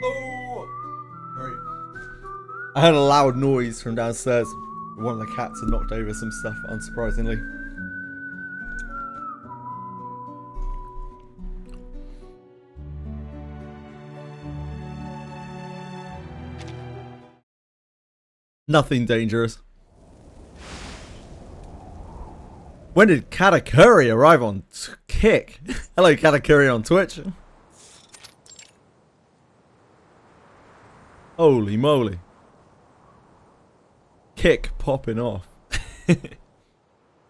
Oh! Sorry. I heard a loud noise from downstairs. One of the cats had knocked over some stuff, unsurprisingly. Nothing dangerous. When did Katakuri arrive on Kick? Hello, Katakuri on Twitch. Holy moly. Kick popping off. The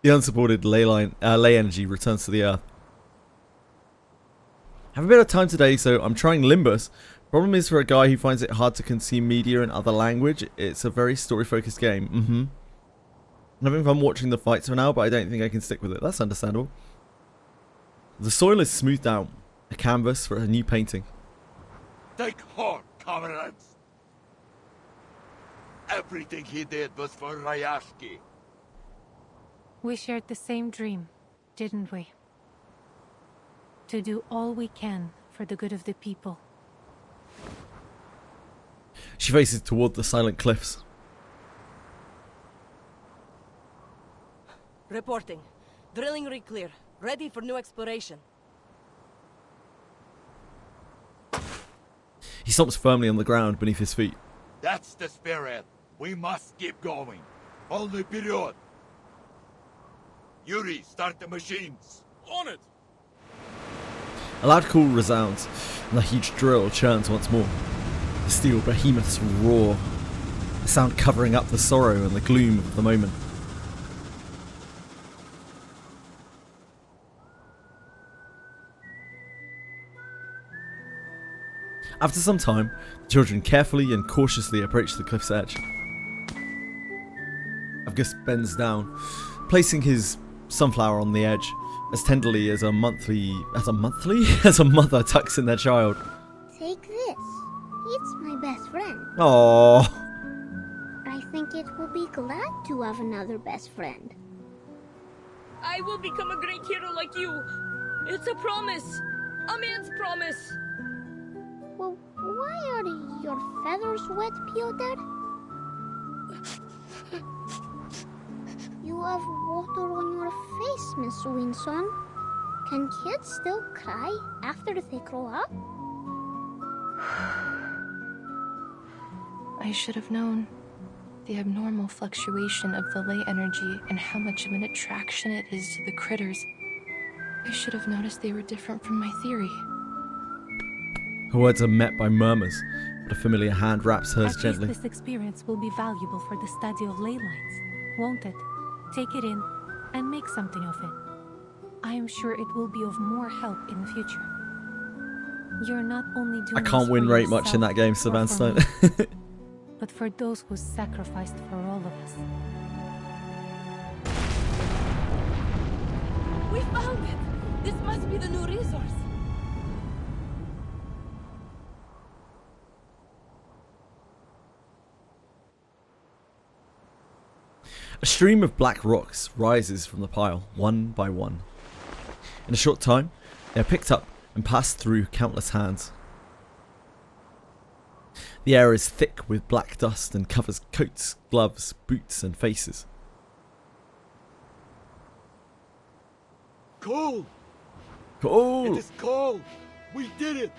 unsupported ley energy returns to the earth. Have a bit of time today, so I'm trying Limbus. Problem is, for a guy who finds it hard to consume media in other language, it's a very story-focused game. I'm having fun watching the fights for now, but I don't think I can stick with it. That's understandable. The soil is smoothed out. A canvas for a new painting. Take heart, comrades. Everything he did was for Rayashki. We shared the same dream, didn't we? To do all we can for the good of the people. She faces toward the silent cliffs. Reporting. Drilling rig clear. Ready for new exploration. He stomps firmly on the ground beneath his feet. That's the spirit. We must keep going. Only period. Yuri, start the machines. On it! A loud call resounds, and the huge drill churns once more. The steel behemoths roar, the sound covering up the sorrow and the gloom of the moment. After some time, the children carefully and cautiously approach the cliff's edge. August bends down, placing his sunflower on the edge as tenderly as a mother tucks in their child. Take this. It's my best friend. Aww. I think it will be glad to have another best friend. I will become a great hero like you. It's a promise. A man's promise. Well, why are your feathers wet, Piotr? You have water on your face, Miss Winson. Can kids still cry after they grow up? I should have known. The abnormal fluctuation of the ley energy and how much of an attraction it is to the critters. I should have noticed they were different from my theory. Her words are met by murmurs, but a familiar hand wraps hers gently. This experience will be valuable for the study of ley lines, won't it? Take it in and make something of it. I am sure it will be of more help in the future. You're not only doing I can't win rate much in that game, Sebastian. But for those who sacrificed for all of us. We found it! This must be the new resource. A stream of black rocks rises from the pile, one by one. In a short time, they are picked up and passed through countless hands. The air is thick with black dust and covers coats, gloves, boots, and faces. Coal! Coal! It is coal! We did it!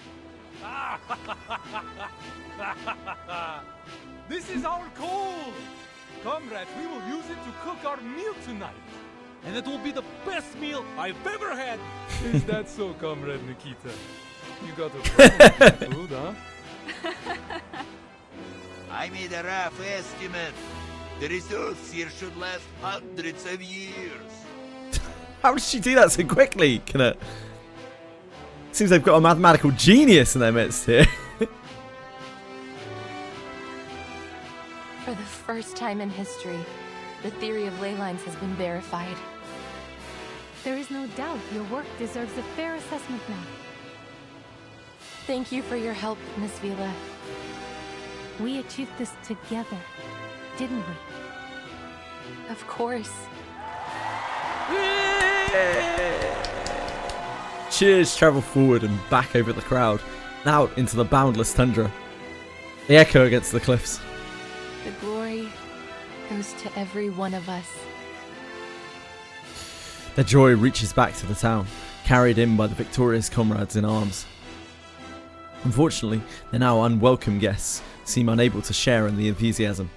This is our coal! Comrades, we will use it to cook our meal tonight. And it will be the best meal I've ever had. Is that so, Comrade Nikita? You got a problem with food, huh? I made a rough estimate. The resource here should last hundreds of years. How did she do that so quickly? Seems they've got a mathematical genius in their midst here. For the first time in history, the theory of ley lines has been verified. There is no doubt your work deserves a fair assessment now. Thank you for your help, Miss Vila. We achieved this together, didn't we? Of course. Cheers travel forward and back over the crowd, and out into the boundless tundra. They echo against the cliffs. The glory goes to every one of us. Their joy reaches back to the town, carried in by the victorious comrades in arms. Unfortunately, their now unwelcome guests seem unable to share in the enthusiasm.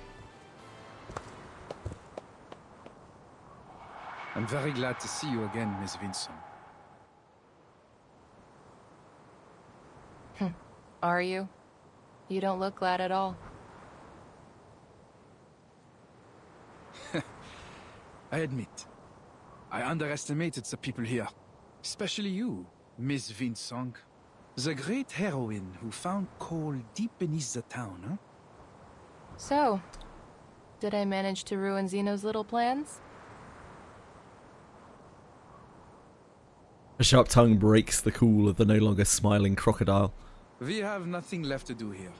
I'm very glad to see you again, Miss Vinson. Are you? You don't look glad at all. I admit, I underestimated the people here. Especially you, Miss Vinsong. The great heroine who found coal deep beneath the town, huh? So, did I manage to ruin Zeno's little plans? A sharp tongue breaks the cool of the no longer smiling crocodile. We have nothing left to do here.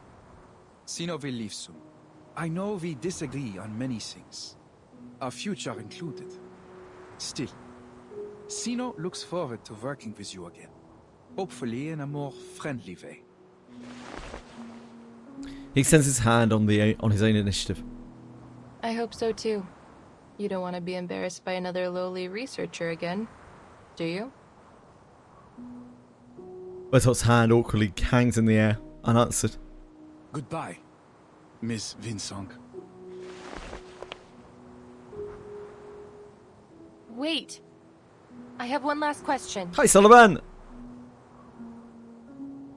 Zeno will leave soon. I know we disagree on many things, our future included. Still, Zeno looks forward to working with you again. Hopefully in a more friendly way. He extends his hand on his own initiative. I hope so too. You don't want to be embarrassed by another lowly researcher again, do you? Bertolt's hand awkwardly hangs in the air, unanswered. Goodbye, Miss Vinsong. Wait! I have one last question. Hi, Sullivan!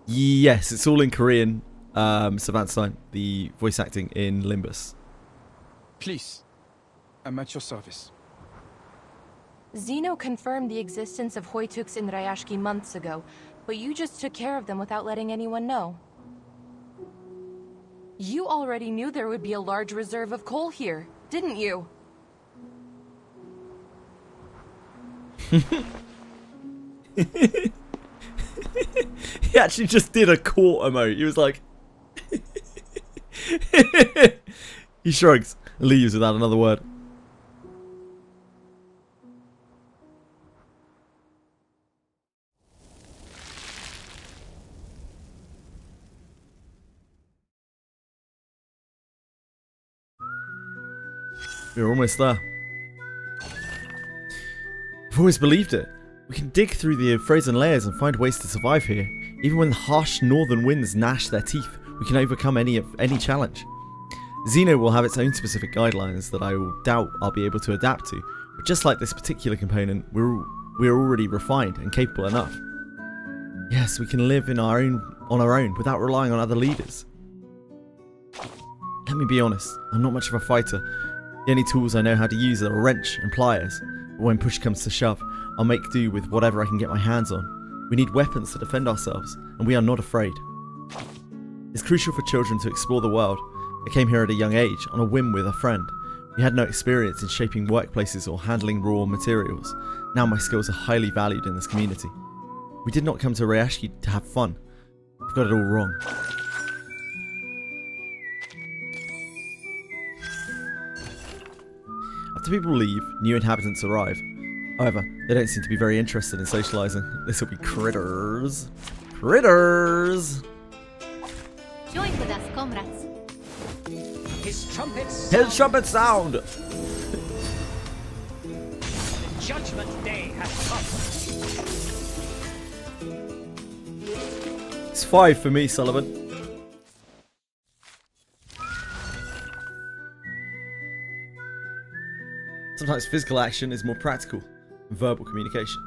Yes, it's all in Korean, Sebastian, the voice acting in Limbus. Please, I'm at your service. Zeno confirmed the existence of Hoytuks in Rayashki months ago, but you just took care of them without letting anyone know. You already knew there would be a large reserve of coal here, didn't you? He actually just did a court emote. He was like... He shrugs and leaves without another word. We're almost there. I've always believed it. We can dig through the frozen layers and find ways to survive here. Even when the harsh northern winds gnash their teeth, we can overcome any challenge. Xeno will have its own specific guidelines that I will doubt I'll be able to adapt to, but just like this particular component, we're already refined and capable enough. Yes, we can live on our own without relying on other leaders. Let me be honest, I'm not much of a fighter. The only tools I know how to use are a wrench and pliers, but when push comes to shove, I'll make do with whatever I can get my hands on. We need weapons to defend ourselves, and we are not afraid. It's crucial for children to explore the world. I came here at a young age, on a whim with a friend. We had no experience in shaping workplaces or handling raw materials. Now my skills are highly valued in this community. We did not come to Rayashki to have fun. We've got it all wrong. After people leave, new inhabitants arrive. However, they don't seem to be very interested in socializing. This will be critters. Critters! Join with us, comrades. His trumpets. His trumpet sound! The judgment day has come. It's 5 for me, Sullivan. Sometimes physical action is more practical than verbal communication.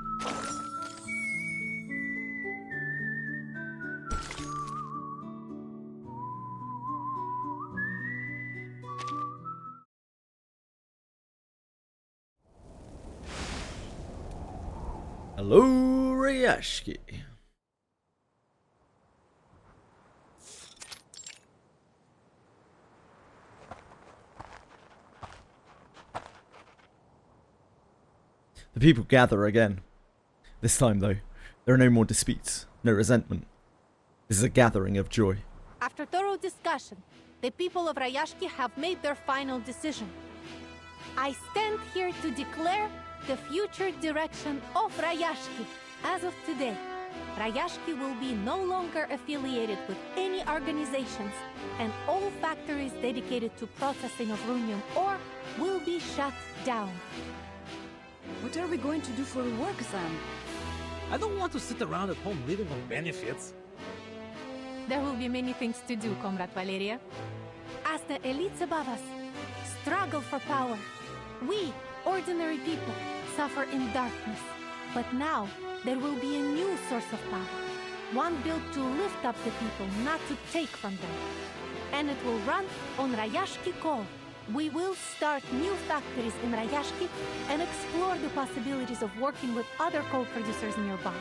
Hello, Rayashki. The people gather again. This time, though, there are no more disputes, no resentment. This is a gathering of joy. After thorough discussion, the people of Rayashki have made their final decision. I stand here to declare the future direction of Rayashki. As of today, Rayashki will be no longer affiliated with any organizations, and all factories dedicated to processing of runium ore will be shut down. What are we going to do for work, Sam? I don't want to sit around at home living on benefits. There will be many things to do, Comrade Valeria. As the elites above us struggle for power, we, ordinary people, suffer in darkness. But now, there will be a new source of power. One built to lift up the people, not to take from them. And it will run on Rayashki coal. We will start new factories in Rayashki and explore the possibilities of working with other coal producers nearby.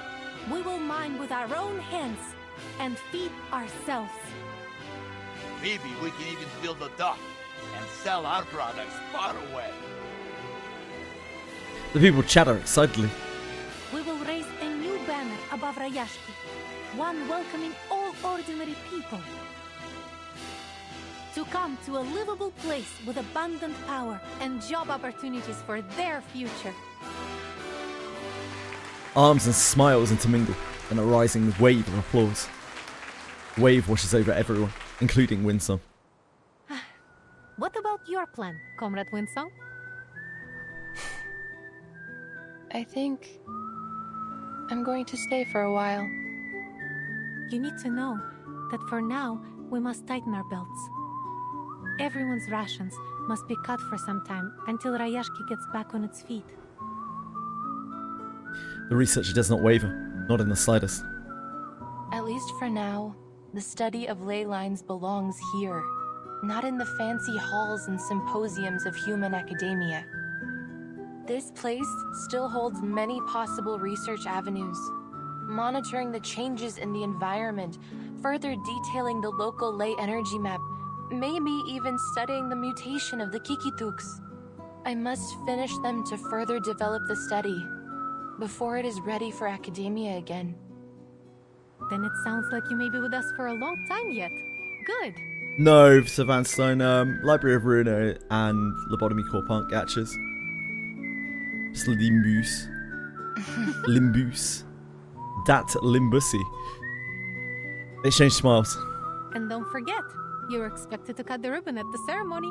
We will mine with our own hands and feed ourselves. Maybe we can even build a dock and sell our products far away. The people chatter excitedly. We will raise a new banner above Rayashki, one welcoming all ordinary people to come to a livable place with abundant power and job opportunities for their future. Arms and smiles intermingle, and a rising wave of applause. The wave washes over everyone, including Winsong. What about your plan, Comrade Winsong? I think I'm going to stay for a while. You need to know that for now, we must tighten our belts. Everyone's rations must be cut for some time until Rayashki gets back on its feet. The researcher does not waver, not in the slightest. At least for now, the study of ley lines belongs here, not in the fancy halls and symposiums of human academia. This place still holds many possible research avenues, monitoring the changes in the environment, further detailing the local ley energy map, Maybe even studying the mutation of the Kikituks. I must finish them to further develop the study before it is ready for academia again. Then it sounds like you may be with us for a long time yet. Good. No, Sir Vanstone, Library of Ruina and Lobotomy Core Punk Gatchers. Just Limbus. Limbus. Dat Limbussy. Exchange smiles. And don't forget, you're expected to cut the ribbon at the ceremony.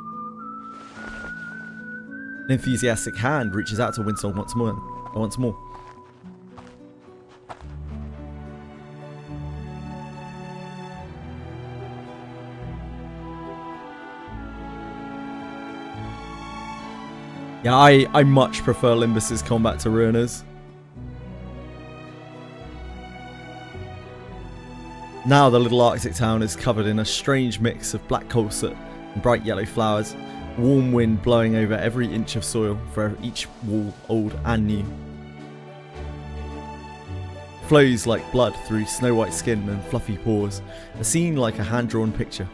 An enthusiastic hand reaches out to Winsong once more. Yeah, I much prefer Limbus's combat to Ruina's. Now the little Arctic town is covered in a strange mix of black coal soot and bright yellow flowers, warm wind blowing over every inch of soil for each wall, old and new. Flows like blood through snow white skin and fluffy paws, a scene like a hand-drawn picture.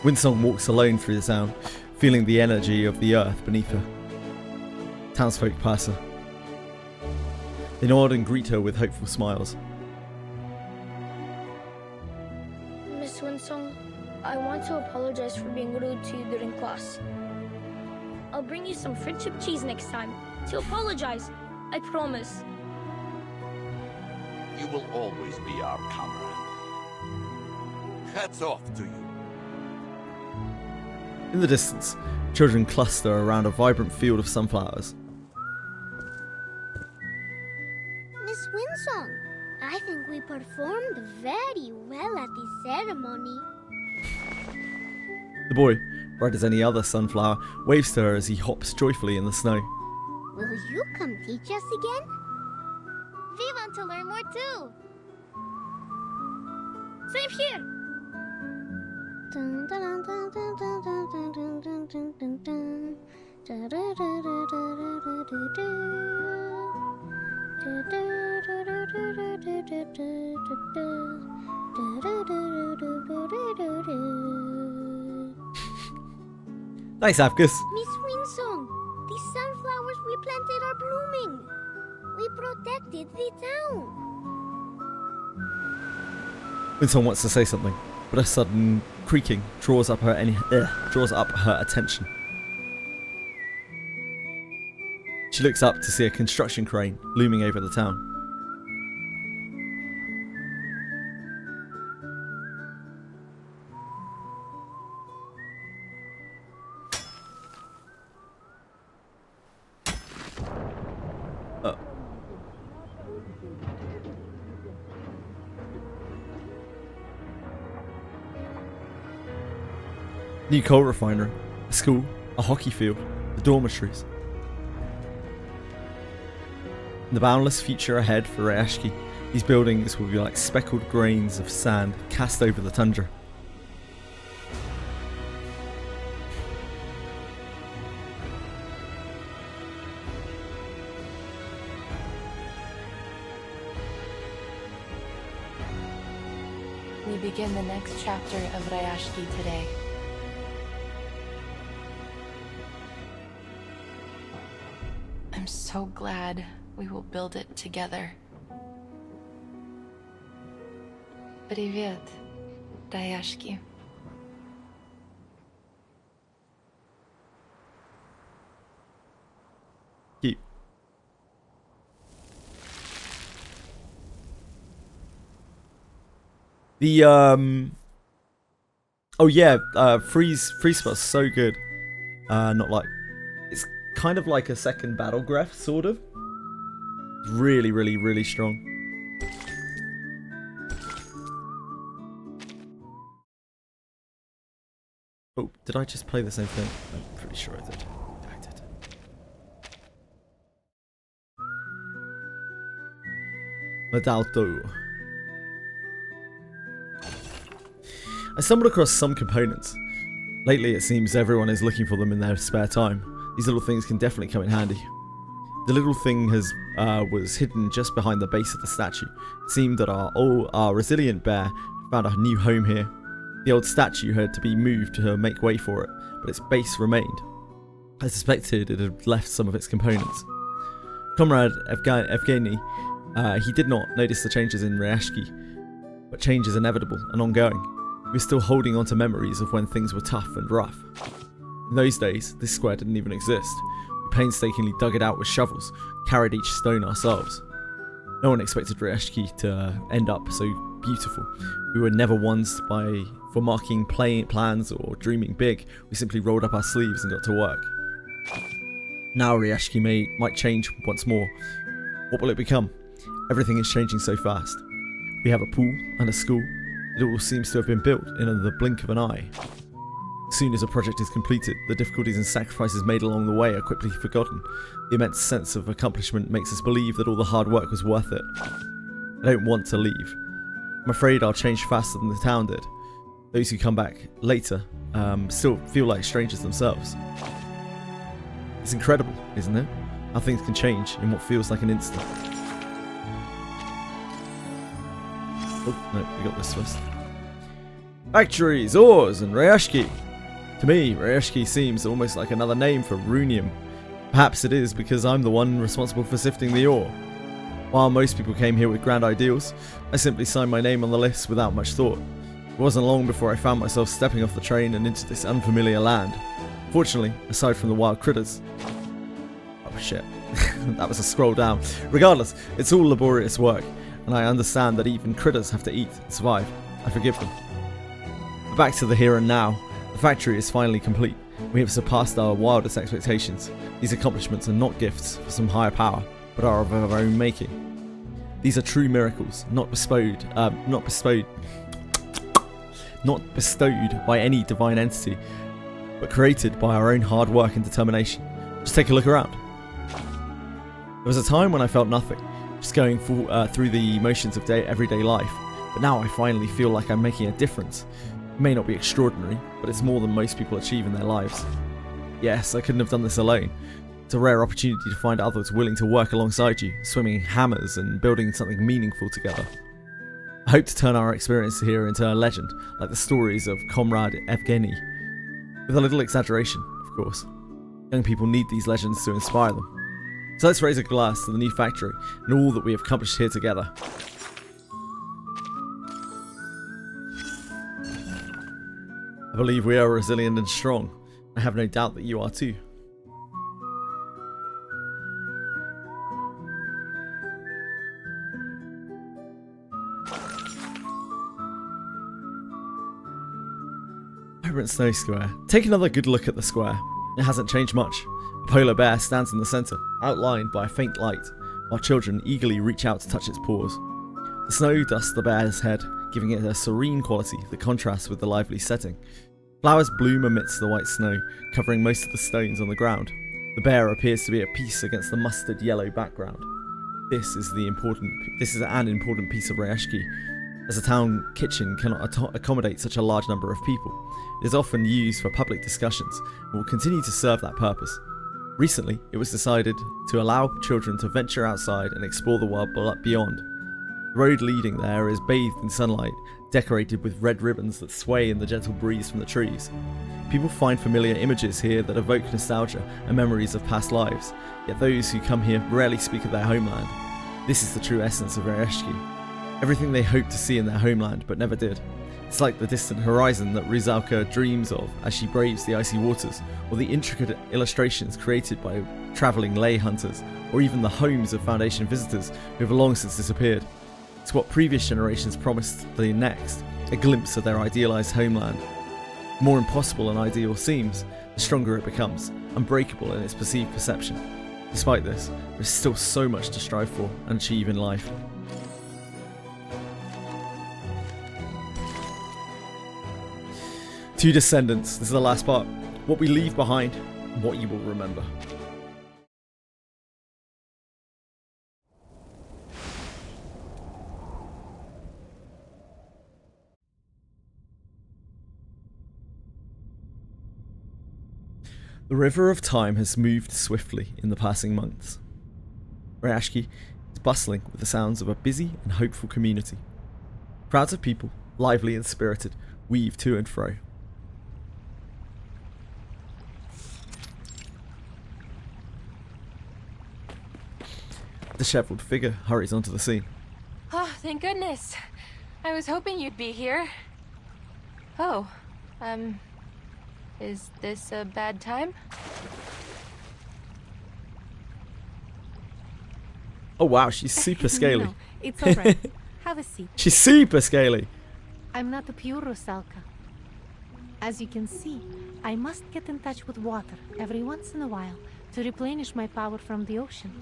Winsong walks alone through the town, feeling the energy of the earth beneath her. Townsfolk pass her. They nod and greet her with hopeful smiles. Miss Winsong, I want to apologize for being rude to you during class. I'll bring you some friendship cheese next time to apologize. I promise. You will always be our comrade. Hats off to you. In the distance, children cluster around a vibrant field of sunflowers. Miss Winsong, I think we performed very well at the ceremony. The boy, bright as any other sunflower, waves to her as he hops joyfully in the snow. Will you come teach us again? We want to learn more too. Same here. Dun, dun, dun, dun, dun, dun, dun, dun, dun, dun, dun, dun. Da, da, da, da, da, da, da, da, da. Da, da, da, da, da, da, da, da, da. Da, da, da, da, da, da, da. Nice, Afgus. Miss Winsong, the sunflowers we planted are blooming. We protected the town. Winsong wants to say something, but a sudden creaking draws up her attention. She looks up to see a construction crane looming over the town. New coal refinery, a school, a hockey field, the dormitories. In the boundless future ahead for Rayashki, these buildings will be like speckled grains of sand cast over the tundra. We begin the next chapter of Rayashki today. I'm so glad we will build it together. Привет, Rayashki. Cute. The oh yeah, freeze spot's so good. Not like, it's kind of like a second battle graph, sort of. Really, really, really strong. Oh, did I just play the same thing? I'm pretty sure I did. I did. Medalto. I stumbled across some components. Lately it seems everyone is looking for them in their spare time. These little things can definitely come in handy. The little thing was hidden just behind the base of the statue. It seemed that our resilient bear found a new home here. The old statue had to be moved to make way for it, but its base remained. I suspected it had left some of its components. Comrade Evgeny, he did not notice the changes in Rayashki, but change is inevitable and ongoing. He was still holding on to memories of when things were tough and rough. In those days, this square didn't even exist. We painstakingly dug it out with shovels, carried each stone ourselves. No one expected Rayashki to end up so beautiful. We were never ones for marking plans or dreaming big. We simply rolled up our sleeves and got to work. Now Rayashki might change once more. What will it become? Everything is changing so fast. We have a pool and a school. It all seems to have been built in the blink of an eye. As soon as a project is completed, the difficulties and sacrifices made along the way are quickly forgotten. The immense sense of accomplishment makes us believe that all the hard work was worth it. I don't want to leave. I'm afraid I'll change faster than the town did. Those who come back later still feel like strangers themselves. It's incredible, isn't it? How things can change in what feels like an instant. Oh, no, we got this first. Factories, ores, and Rayashki. To me, Rayashki seems almost like another name for runium. Perhaps it is because I'm the one responsible for sifting the ore. While most people came here with grand ideals, I simply signed my name on the list without much thought. It wasn't long before I found myself stepping off the train and into this unfamiliar land. Fortunately, aside from the wild critters... Oh shit, that was a scroll down. Regardless, it's all laborious work, and I understand that even critters have to eat and survive. I forgive them. But back to the here and now. The factory is finally complete. We have surpassed our wildest expectations. These accomplishments are not gifts from some higher power, but are of our own making. These are true miracles, not bestowed by any divine entity, but created by our own hard work and determination. Just take a look around. There was a time when I felt nothing, just going through the motions of everyday life, but now I finally feel like I'm making a difference. It may not be extraordinary, but it's more than most people achieve in their lives. Yes, I couldn't have done this alone. It's a rare opportunity to find others willing to work alongside you, swinging hammers and building something meaningful together. I hope to turn our experience here into a legend, like the stories of Comrade Evgeny. With a little exaggeration, of course. Young people need these legends to inspire them. So let's raise a glass to the new factory and all that we have accomplished here together. I believe we are resilient and strong. I have no doubt that you are too. Vibrant Snow Square. Take another good look at the square. It hasn't changed much. A polar bear stands in the centre, outlined by a faint light, while children eagerly reach out to touch its paws. The snow dusts the bear's head, giving it a serene quality that contrasts with the lively setting. Flowers bloom amidst the white snow, covering most of the stones on the ground. The bear appears to be at peace against the mustard yellow background. This is an important piece of Rayashki, as a town kitchen cannot accommodate such a large number of people. It is often used for public discussions and will continue to serve that purpose. Recently, it was decided to allow children to venture outside and explore the world beyond. The road leading there is bathed in sunlight, decorated with red ribbons that sway in the gentle breeze from the trees. People find familiar images here that evoke nostalgia and memories of past lives, yet those who come here rarely speak of their homeland. This is the true essence of Rayashki. Everything they hoped to see in their homeland but never did. It's like the distant horizon that Rizalka dreams of as she braves the icy waters, or the intricate illustrations created by travelling lay hunters, or even the homes of Foundation visitors who have long since disappeared. It's what previous generations promised the next, a glimpse of their idealised homeland. The more impossible an ideal seems, the stronger it becomes, unbreakable in its perceived perception. Despite this, there is still so much to strive for and achieve in life. To descendants, this is the last part. What we leave behind, and what you will remember. The river of time has moved swiftly in the passing months. Rayashki is bustling with the sounds of a busy and hopeful community. Crowds of people, lively and spirited, weave to and fro. A dishevelled figure hurries onto the scene. Oh, thank goodness. I was hoping you'd be here. Oh, is this a bad time? Oh wow, she's super scaly. No, it's alright. Have a seat. She's super scaly. I'm not a pure Rusalka. As you can see, I must get in touch with water every once in a while to replenish my power from the ocean.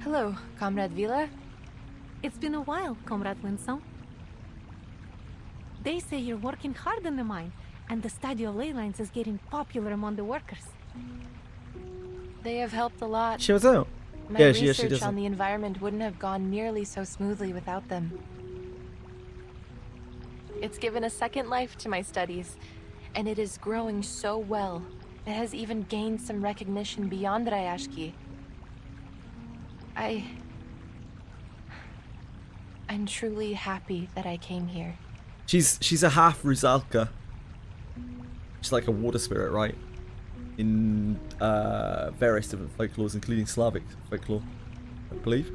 Hello, Comrade Vila. It's been a while, Comrade Winsong. They say you're working hard in the mine, and the study of ley lines is getting popular among the workers. They have helped a lot. She was out. My Yeah, research she on the environment wouldn't have gone nearly so smoothly without them. It's given a second life to my studies, and it is growing so well. It has even gained some recognition beyond Rayashki. I'm truly happy that I came here. She's a half Rusalka. She's like a water spirit, right? In various different folklores, including Slavic folklore, I believe.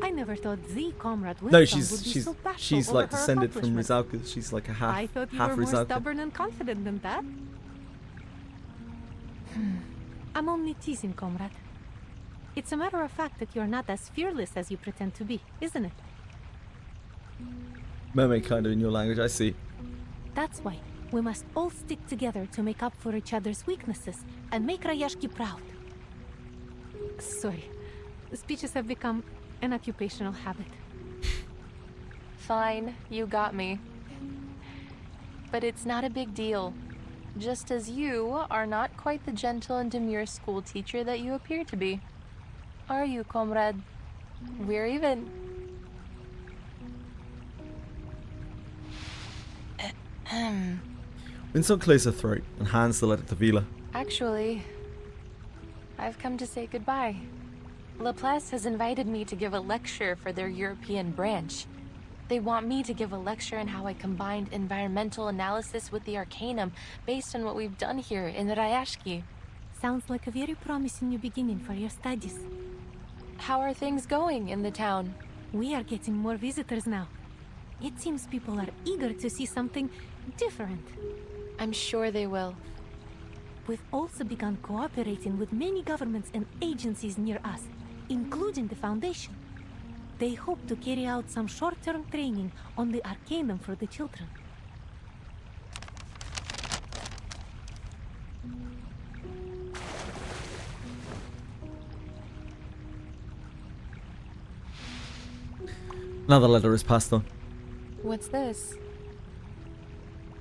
I never thought the Comrade Winsong No, would be so bashful she's over like her descended from accomplishments. Rusalkas. She's like a half I thought you half were more Rusalka. stubborn and confident than that. I'm only teasing, Comrade. It's a matter of fact that you're not as fearless as you pretend to be, isn't it? Mermaid kind of in your language, I see. That's why we must all stick together to make up for each other's weaknesses and make Rayashki proud. Sorry, speeches have become an occupational habit. Fine, you got me. But it's not a big deal. Just as you are not quite the gentle and demure school teacher that you appear to be. Are you, comrade? We're even. Winston clears her throat and hands the letter to Vila. Actually, I've come to say goodbye. Laplace has invited me to give a lecture for their European branch. They want me to give a lecture on how I combined environmental analysis with the Arcanum based on what we've done here in Rayashki. Sounds like a very promising new beginning for your studies. How are things going in the town? We are getting more visitors now. It seems people are eager to see something different. I'm sure they will. We've also begun cooperating with many governments and agencies near us, including the Foundation. They hope to carry out some short-term training on the Arcanum for the children. Another letter is passed on. What's this?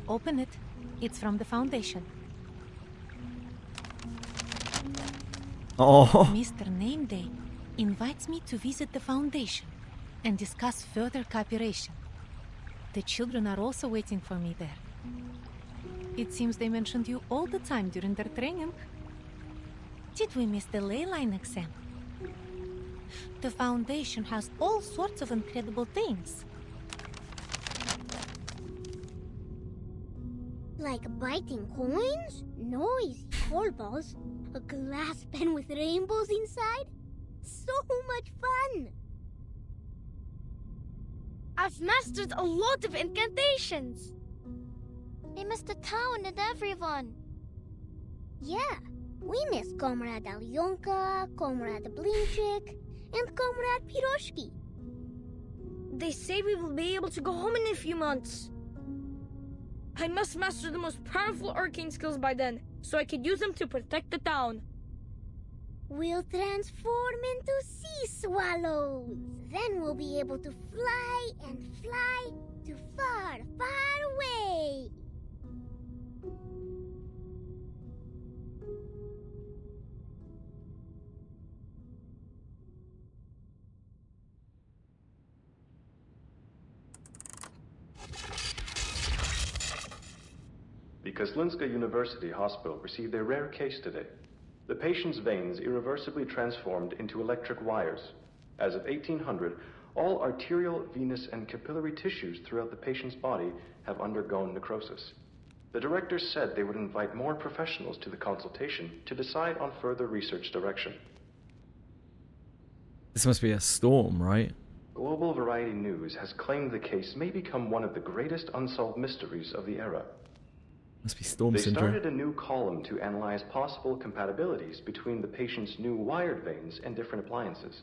Open it. It's from the Foundation. Oh. Mr. Nameday invites me to visit the Foundation and discuss further cooperation. The children are also waiting for me there. It seems they mentioned you all the time during their training. Did we miss the ley line exam? The Foundation has all sorts of incredible things. Like biting coins, noisy coal balls, a glass pen with rainbows inside. So much fun! I've mastered a lot of incantations. They missed the town and everyone. Yeah, we miss Comrade Alyonka, Comrade Blinchik, and Comrade Piroshki. They say we will be able to go home in a few months. I must master the most powerful arcane skills by then, so I could use them to protect the town. We'll transform into sea swallows. Then we'll be able to fly and fly to far, far away. Because Linska University Hospital received a rare case today. The patient's veins irreversibly transformed into electric wires. As of 1800, all arterial, venous, and capillary tissues throughout the patient's body have undergone necrosis. The directors said they would invite more professionals to the consultation to decide on further research direction. This must be a storm, right? Global Variety News has claimed the case may become one of the greatest unsolved mysteries of the era. Must be storm They syndrome. started a new column to analyze possible compatibilities between the patient's new wired veins and different appliances.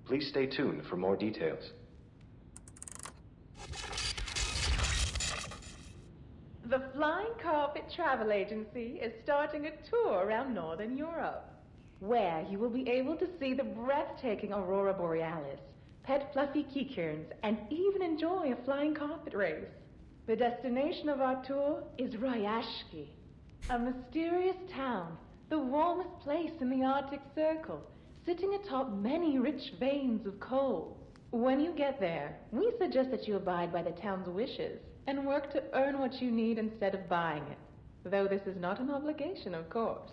Please stay tuned for more details. The Flying Carpet Travel Agency is starting a tour around Northern Europe, where you will be able to see the breathtaking Aurora Borealis, pet fluffy kikerns, and even enjoy a flying carpet race. The destination of our tour is Rayashki, a mysterious town, the warmest place in the Arctic Circle, sitting atop many rich veins of coal. When you get there, we suggest that you abide by the town's wishes and work to earn what you need instead of buying it, though this is not an obligation, of course.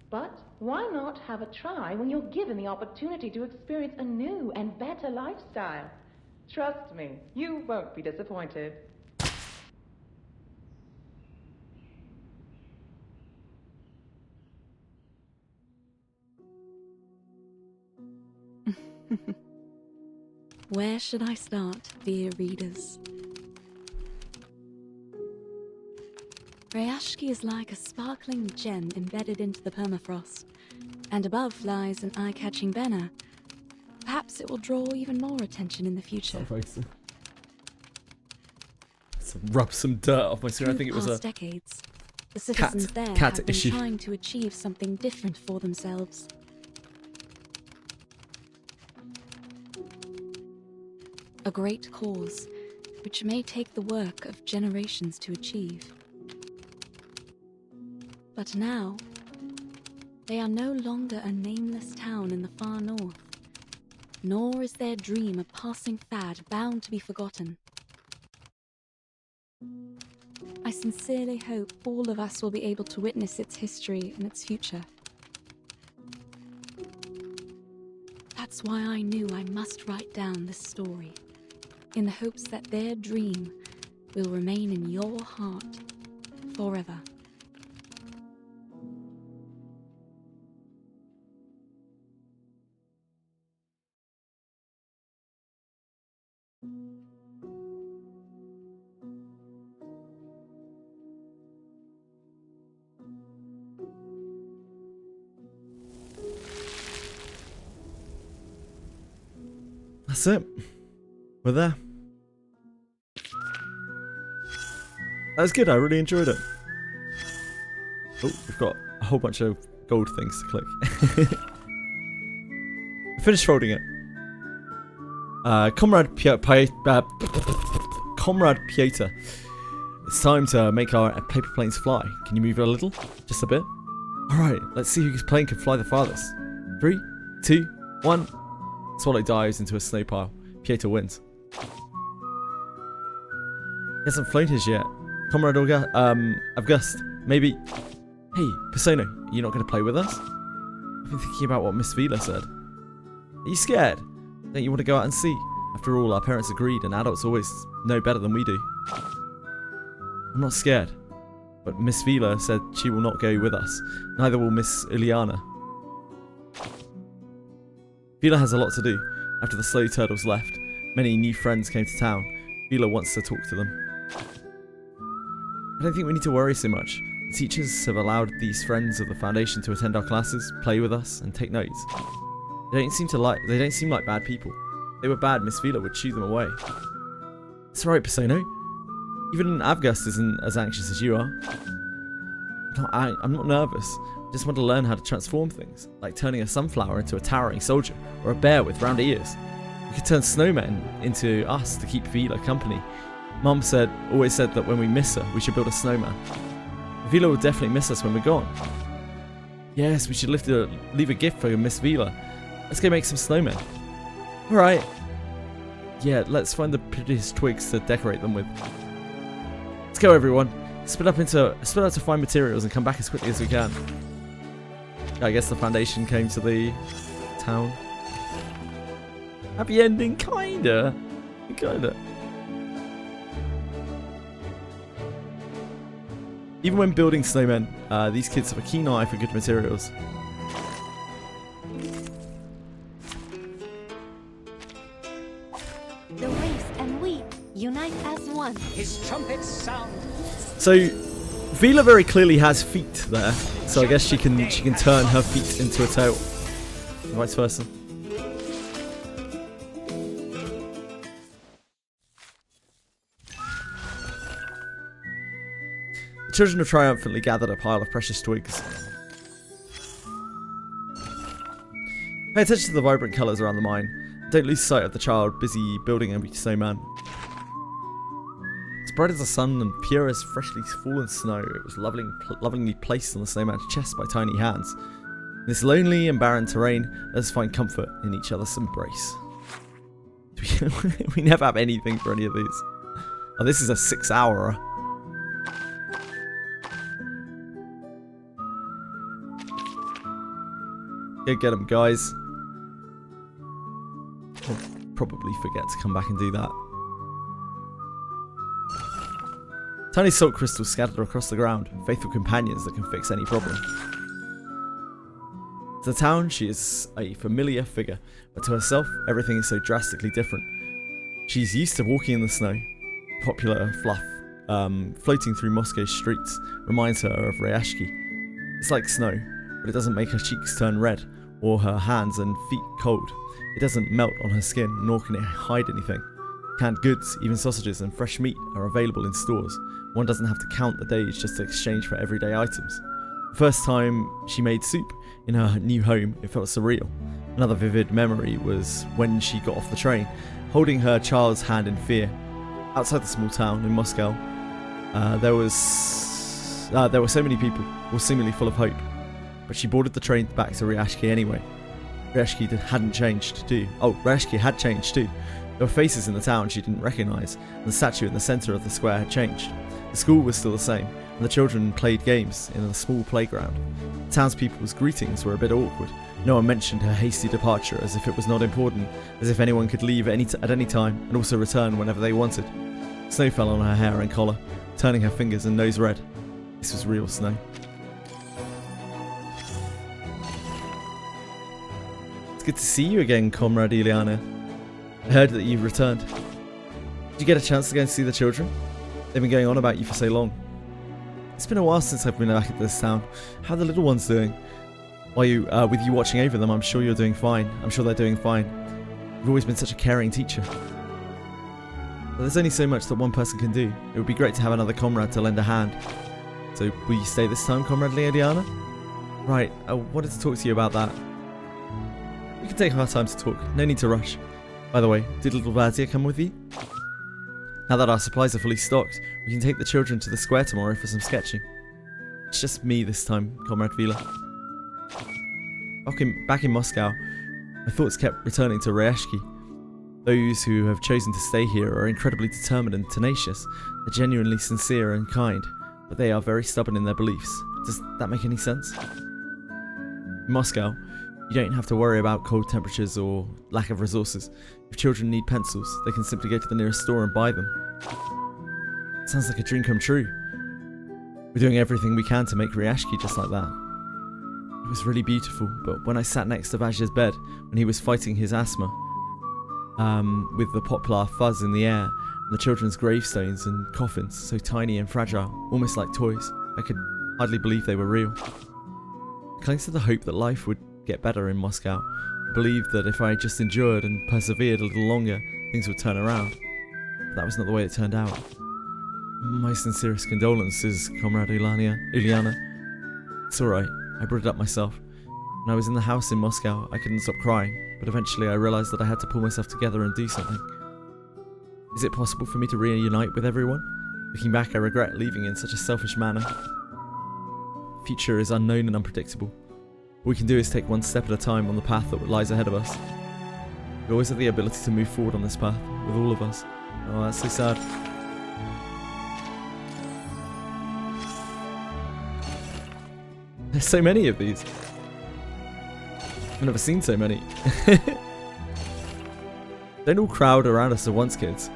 But why not have a try when you're given the opportunity to experience a new and better lifestyle? Trust me, you won't be disappointed. Where should I start, dear readers? Rayashki is like a sparkling gem embedded into the permafrost, and above lies an eye-catching banner. Perhaps it will draw even more attention in the future. Rub some dirt off my screen. I think it was Through past a decades, the citizens there cat have been issue. trying to achieve something different for themselves. A great cause, which may take the work of generations to achieve. But now, they are no longer a nameless town in the far north, nor is their dream a passing fad bound to be forgotten. I sincerely hope all of us will be able to witness its history and its future. That's why I knew I must write down this story, in the hopes that their dream will remain in your heart forever. That's it. We're there. That was good. I really enjoyed it. Oh, we've got a whole bunch of gold things to click. I finished folding it. Comrade Pieter. It's time to make our paper planes fly. Can you move it a little? Just a bit? Alright, let's see whose plane can fly the farthest. 3, 2, 1. Swallow dives into a snow pile. Pieter wins. He hasn't flown his yet. Comrade August, maybe... Hey, Persona, are you not going to play with us? I've been thinking about what Miss Vila said. Are you scared? Don't you want to go out and see? After all, our parents agreed and adults always know better than we do. I'm not scared. But Miss Vila said she will not go with us. Neither will Miss Ileana. Vila has a lot to do. After the slow turtles left, many new friends came to town. Vila wants to talk to them. I don't think we need to worry so much. The teachers have allowed these friends of the Foundation to attend our classes, play with us, and take notes. They don't seem like bad people. If they were bad, Miss Vila would shoo them away. It's alright, Persona. Even Avgust isn't as anxious as you are. I'm not nervous. I just want to learn how to transform things, like turning a sunflower into a towering soldier, or a bear with round ears. We could turn snowmen into us to keep Vila company. Mom always said that when we miss her, we should build a snowman. Vila will definitely miss us when we're gone. Yes, we should leave a gift for Miss Vila. Let's go make some snowmen. Alright. Yeah, let's find the prettiest twigs to decorate them with. Let's go, everyone. Split out to find materials and come back as quickly as we can. I guess the Foundation came to the town. Happy ending, kinda. Even when building snowmen, these kids have a keen eye for good materials. The race and we unite as one. His trumpets sound. So, Vila very clearly has feet there, so I guess she can turn her feet into a tail, and vice versa. The children have triumphantly gathered a pile of precious twigs. Pay attention to the vibrant colours around the mine. Don't lose sight of the child busy building a snowman. As bright as the sun and pure as freshly fallen snow, it was lovingly placed on the snowman's chest by tiny hands. In this lonely and barren terrain, let us find comfort in each other's embrace. We never have anything for any of these. Oh, this is a 6-hourer. Go get them, guys. I'll probably forget to come back and do that. Tiny salt crystals scattered across the ground, faithful companions that can fix any problem. To the town, she is a familiar figure, but to herself, everything is so drastically different. She's used to walking in the snow. Popular fluff floating through Moscow's streets reminds her of Rayashki. It's like snow, but it doesn't make her cheeks turn red or her hands and feet cold. It doesn't melt on her skin, nor can it hide anything. Canned goods, even sausages and fresh meat, are available in stores. One doesn't have to count the days just to exchange for everyday items. The first time she made soup in her new home, it felt surreal. Another vivid memory was when she got off the train, holding her child's hand in fear. Outside the small town in Moscow, there were so many people, all seemingly full of hope. But she boarded the train back to Rayashki anyway. Rayashki hadn't changed too. Oh, Rayashki had changed too. There were faces in the town she didn't recognise, and the statue in the centre of the square had changed. The school was still the same, and the children played games in a small playground. The townspeople's greetings were a bit awkward. No one mentioned her hasty departure as if it was not important, as if anyone could leave at any time and also return whenever they wanted. Snow fell on her hair and collar, turning her fingers and nose red. This was real snow. It's good to see you again, Comrade Ileana. I heard that you've returned. Did you get a chance to go and see the children? They've been going on about you for so long. It's been a while since I've been back at this town. How are the little ones doing? With you watching over them, I'm sure you're doing fine. I'm sure they're doing fine. You've always been such a caring teacher. But there's only so much that one person can do. It would be great to have another comrade to lend a hand. So, will you stay this time, Comrade Ileana? Right, I wanted to talk to you about that. We can take our time to talk. No need to rush. By the way, did little Vazia come with you? Now that our supplies are fully stocked, we can take the children to the square tomorrow for some sketching. It's just me this time, Comrade Vila. Back in Moscow, my thoughts kept returning to Rayashki. Those who have chosen to stay here are incredibly determined and tenacious. They're genuinely sincere and kind, but they are very stubborn in their beliefs. Does that make any sense? In Moscow, you don't have to worry about cold temperatures or lack of resources. If children need pencils, they can simply go to the nearest store and buy them. It sounds like a dream come true. We're doing everything we can to make Rayashki just like that. It was really beautiful, but when I sat next to Vazir's bed, when he was fighting his asthma, with the poplar fuzz in the air, and the children's gravestones and coffins, so tiny and fragile, almost like toys, I could hardly believe they were real. I clung to the hope that life would get better in Moscow. I believed that if I just endured and persevered a little longer, things would turn around. But that was not the way it turned out. My sincerest condolences, Comrade Ileana. It's alright, I brought it up myself. When I was in the house in Moscow, I couldn't stop crying, but eventually I realised that I had to pull myself together and do something. Is it possible for me to reunite with everyone? Looking back, I regret leaving in such a selfish manner. The future is unknown and unpredictable. All we can do is take one step at a time on the path that lies ahead of us. We always have the ability to move forward on this path, with all of us. Oh, that's so sad. There's so many of these. I've never seen so many. Don't all crowd around us at once, kids.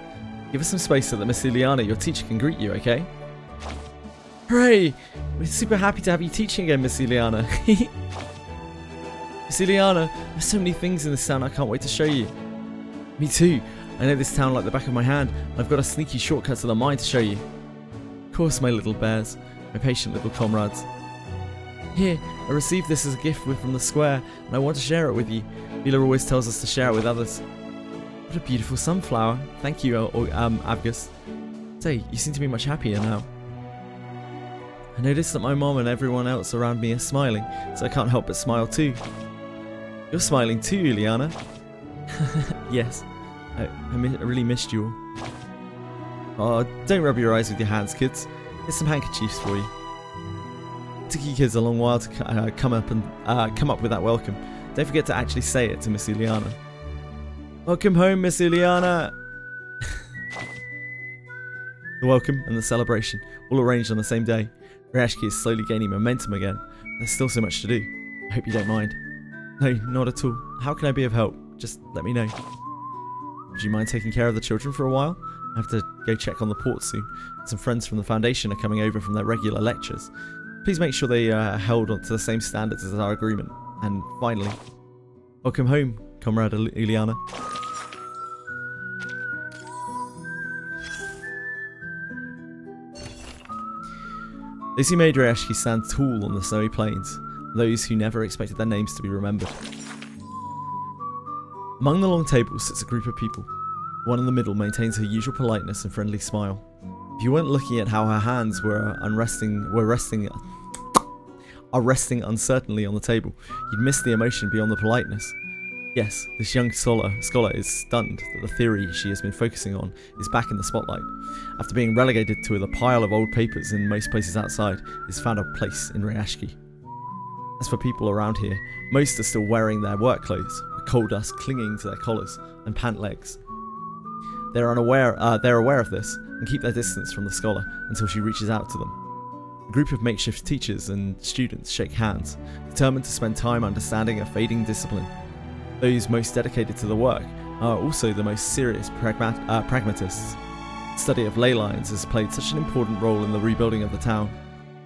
Give us some space so that Miss Ileana, your teacher, can greet you, okay? Hooray! We're super happy to have you teaching again, Miss Ileana. Miss Ileana, there's so many things in this town I can't wait to show you. Me too. I know this town like the back of my hand, and I've got a sneaky shortcut to the mine to show you. Of course, my little bears, my patient little comrades. Here, I received this as a gift from the square, and I want to share it with you. Mila always tells us to share it with others. What a beautiful sunflower. Thank you, Avgus. Say, you seem to be much happier now. I noticed that my mom and everyone else around me are smiling, so I can't help but smile too. You're smiling too, Ileana. Yes, I really missed you all. Oh, don't rub your eyes with your hands, kids. Here's some handkerchiefs for you. It took you kids a long while to come up with that welcome. Don't forget to actually say it to Miss Ileana. Welcome home, Miss Ileana! The welcome and the celebration, all arranged on the same day. Rayashki is slowly gaining momentum again. There's still so much to do. I hope you don't mind. No, not at all. How can I be of help? Just let me know. Would you mind taking care of the children for a while? I have to go check on the port soon. Some friends from the Foundation are coming over from their regular lectures. Please make sure they are held to the same standards as our agreement. And finally, welcome home, Comrade Ileana. Those who made Rayashki stand tall on the snowy plains, those who never expected their names to be remembered. Among the long tables sits a group of people. The one in the middle maintains her usual politeness and friendly smile. If you weren't looking at how her hands are resting uncertainly on the table, you'd miss the emotion beyond the politeness. Yes, this young scholar is stunned that the theory she has been focusing on is back in the spotlight. After being relegated to the pile of old papers in most places outside, it's found a place in Rayashki. As for people around here, most are still wearing their work clothes, with coal dust clinging to their collars and pant legs. They're aware of this and keep their distance from the scholar until she reaches out to them. A group of makeshift teachers and students shake hands, determined to spend time understanding a fading discipline. Those most dedicated to the work are also the most serious pragmatists. The study of ley lines has played such an important role in the rebuilding of the town.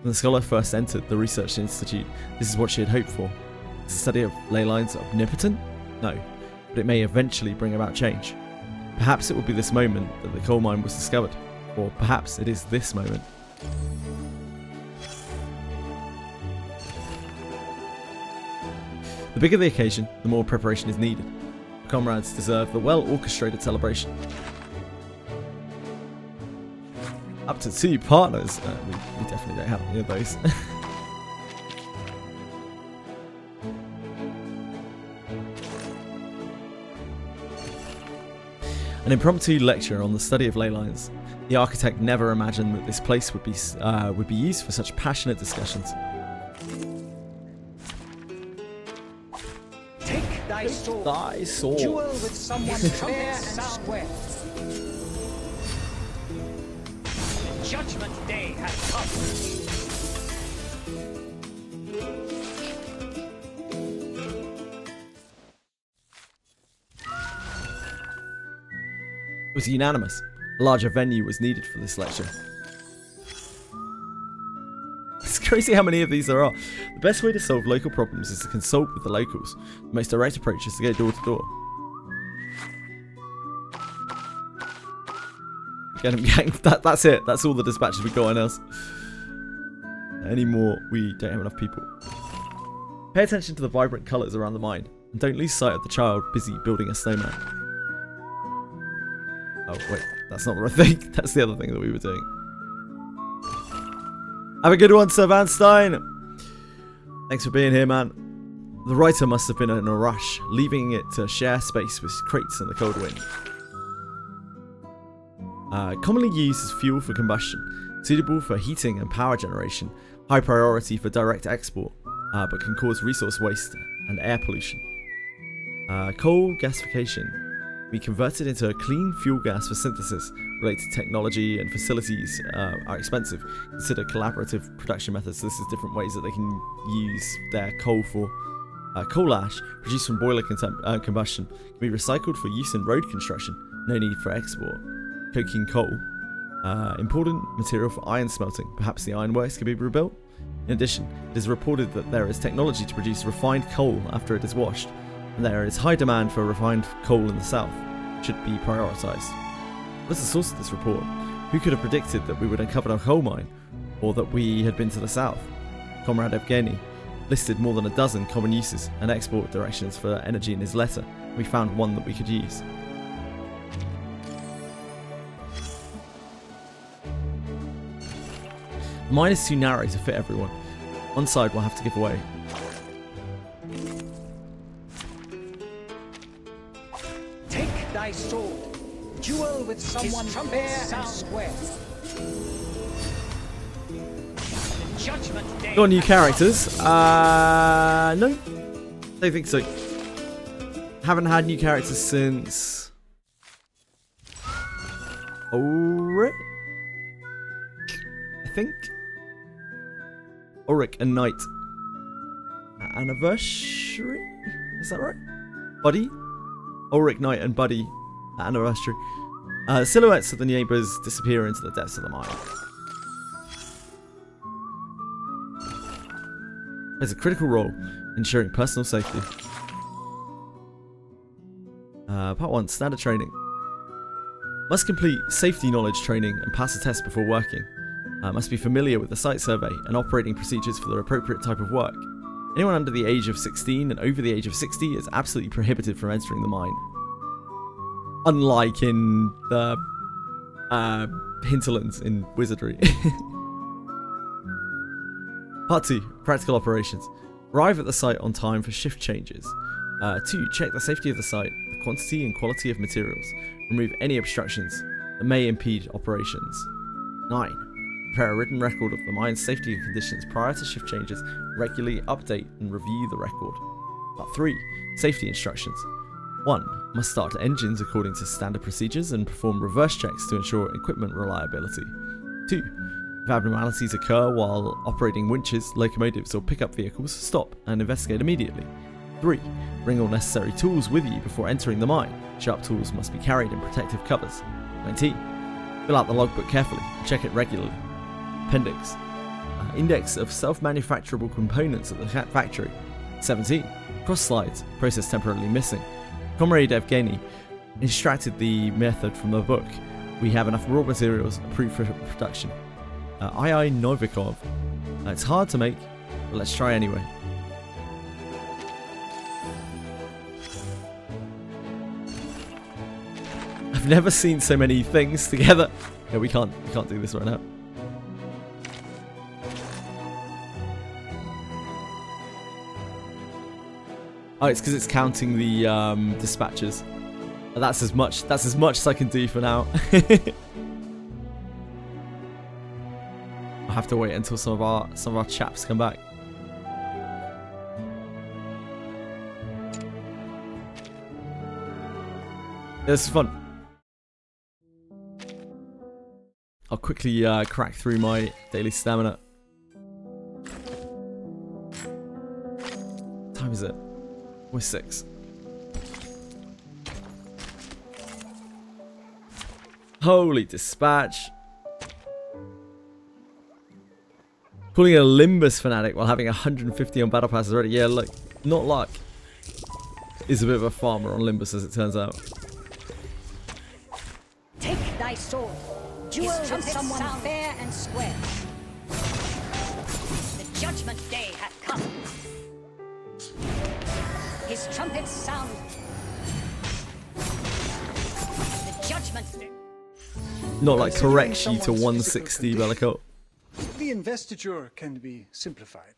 When the scholar first entered the research institute, this is what she had hoped for. Is the study of ley lines omnipotent? No, but it may eventually bring about change. Perhaps it will be this moment that the coal mine was discovered, or perhaps it is this moment. The bigger the occasion, the more preparation is needed. The comrades deserve the well-orchestrated celebration. Up to 2 partners. We definitely don't have any of those. An impromptu lecture on the study of ley lines. The architect never imagined that this place would be used for such passionate discussions. Thy sword. Duel with someone fair and square. Judgment Day has come. It was unanimous. A larger venue was needed for this lecture. It's crazy how many of these there are. The best way to solve local problems is to consult with the locals. The most direct approach is to go door to door. Get them gang. That's it. That's all the dispatches we got on us. Anymore, we don't have enough people. Pay attention to the vibrant colours around the mine, and don't lose sight of the child busy building a snowman. Oh wait, that's not the right thing. That's the other thing that we were doing. Have a good one, Sir Van Stein. Thanks for being here, man. The writer must have been in a rush, leaving it to share space with crates in the cold wind. Commonly used as fuel for combustion, suitable for heating and power generation, high priority for direct export, but can cause resource waste and air pollution. Coal gasification. We converted into a clean fuel gas for synthesis. Related technology and facilities are expensive. Consider collaborative production methods. This is different ways that they can use their coal for. Coal ash, produced from boiler combustion, can be recycled for use in road construction. No need for export. Coking coal, important material for iron smelting. Perhaps the ironworks can be rebuilt. In addition, it is reported that there is technology to produce refined coal after it is washed, and there is high demand for refined coal in the south. It should be prioritised. What is the source of this report? Who could have predicted that we would uncover a coal mine, or that we had been to the south? Comrade Evgeny listed more than a dozen common uses and export directions for energy in his letter. We found one that we could use. Mine is too narrow to fit everyone. One side we'll have to give away. Take thy sword. Duel with someone fair and square. The judgment day. Got new characters? No. Don't think so. Haven't had new characters since... Ulrich? I think? Ulrich and Knight. Anniversary? Is that right? Buddy? Ulrich, Knight and Buddy. Anniversary. Silhouettes of the neighbours disappear into the depths of the mine. Plays a critical role in ensuring personal safety. Part 1, standard training. Must complete safety knowledge training and pass a test before working. Must be familiar with the site survey and operating procedures for the appropriate type of work. Anyone under the age of 16 and over the age of 60 is absolutely prohibited from entering the mine. Unlike in the hinterlands in Wizardry. Part 2, practical operations. Arrive at the site on time for shift changes. 2, check the safety of the site, the quantity and quality of materials. Remove any obstructions that may impede operations. 9. Prepare a written record of the mine's safety conditions prior to shift changes. Regularly update and review the record. Part 3, safety instructions. 1. Must start engines according to standard procedures and perform reverse checks to ensure equipment reliability. 2. If abnormalities occur while operating winches, locomotives or pickup vehicles, stop and investigate immediately. 3. Bring all necessary tools with you before entering the mine. Sharp tools must be carried in protective covers. 19. Fill out the logbook carefully and check it regularly. Appendix. Index of self-manufacturable components at the factory. 17. Cross slides. Process temporarily missing. Comrade Evgeny extracted the method from the book. We have enough raw materials approved for production. II Novikov. It's hard to make, but let's try anyway. I've never seen so many things together. Yeah, we can't do this right now. Oh, it's because it's counting the dispatches. That's as much as I can do for now. I'll have to wait until some of our chaps come back. This is fun. I'll quickly crack through my daily stamina. What time is it? We're 6. Holy dispatch. Calling it a Limbus fanatic while having 150 on battle passes already. Yeah, look, not luck. Is a bit of a farmer on Limbus as it turns out. Take thy sword. Duel with someone fair and square. The judgment day hath come. His trumpets sound. The judgment day. Not like corrects you to 160, Bellicote. The investiture can be simplified.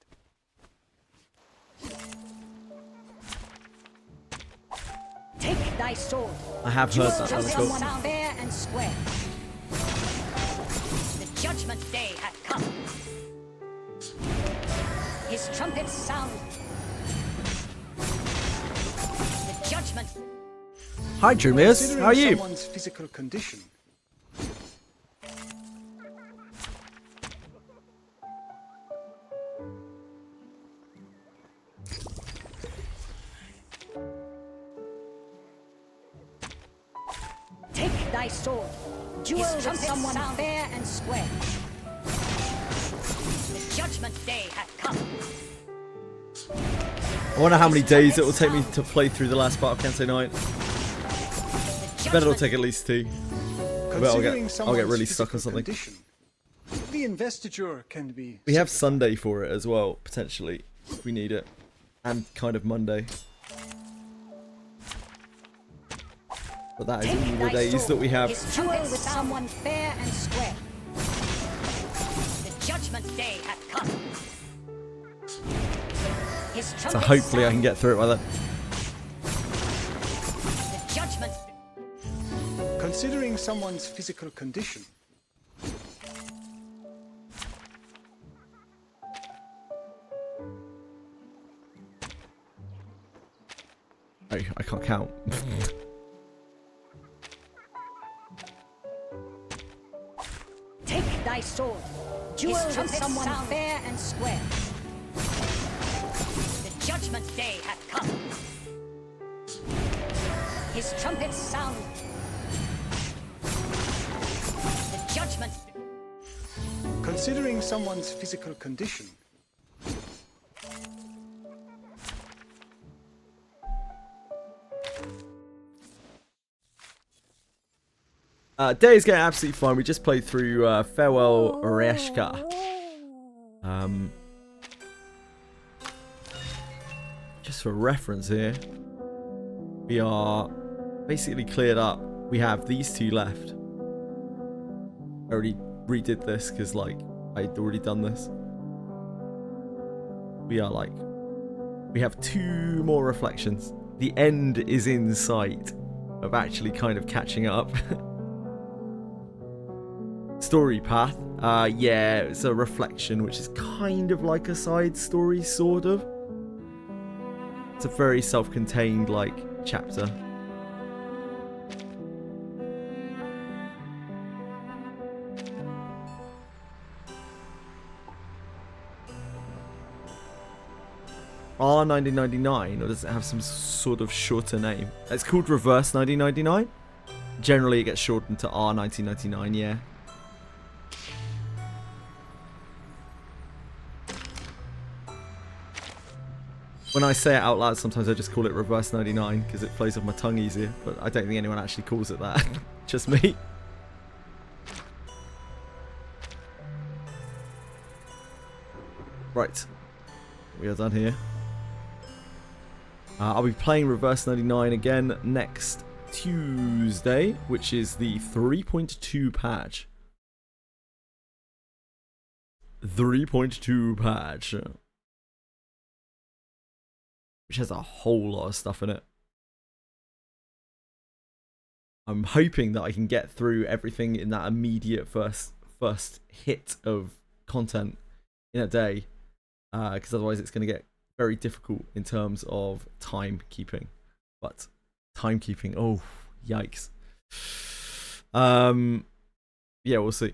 Take thy sword. I have heard that, Bellicote. Someone fair and square. The judgment day hath come. His trumpets sound. The judgment. Hi, Drumius. How are you? Someone's physical condition. thy sword. Duel with someone fair and square. The judgment day hath come. I wonder how many days it will take me to play through the last part of Kensei 9. I bet it'll take at least 2. I bet I'll get really stuck on something. The investiture can be... We have Sunday for it as well, potentially, if we need it. And kind of Monday. But that is all the days that we have. Duel with someone fair and square. The judgment day hath come. So hopefully I can get through it by then. The judgment. Considering someone's physical condition. Oh, I can't count. Take thy sword. Duel with someone fair and square. The judgment day hath come. His trumpets sound. The judgment. Considering someone's physical condition. Day is getting absolutely fine. We just played through Farewell Rayashki. Just for reference here, we are basically cleared up. We have these 2 left. I already redid this because like I'd already done this. We have 2 more reflections. The end is in sight of actually kind of catching up. Story path, yeah, it's a reflection, which is kind of like a side story, sort of. It's a very self-contained, like, chapter. R1999, or does it have some sort of shorter name? It's called Reverse 1999. Generally, it gets shortened to R1999, yeah. When I say it out loud, sometimes I just call it Reverse 99 because it flows off my tongue easier, but I don't think anyone actually calls it that. Just me. Right. We are done here. I'll be playing Reverse 99 again next Tuesday, which is the 3.2 patch. 3.2 patch. Which has a whole lot of stuff in it. I'm hoping that I can get through everything in that immediate first hit of content in a day, because otherwise it's going to get very difficult in terms of timekeeping. But timekeeping, oh yikes. Yeah, we'll see.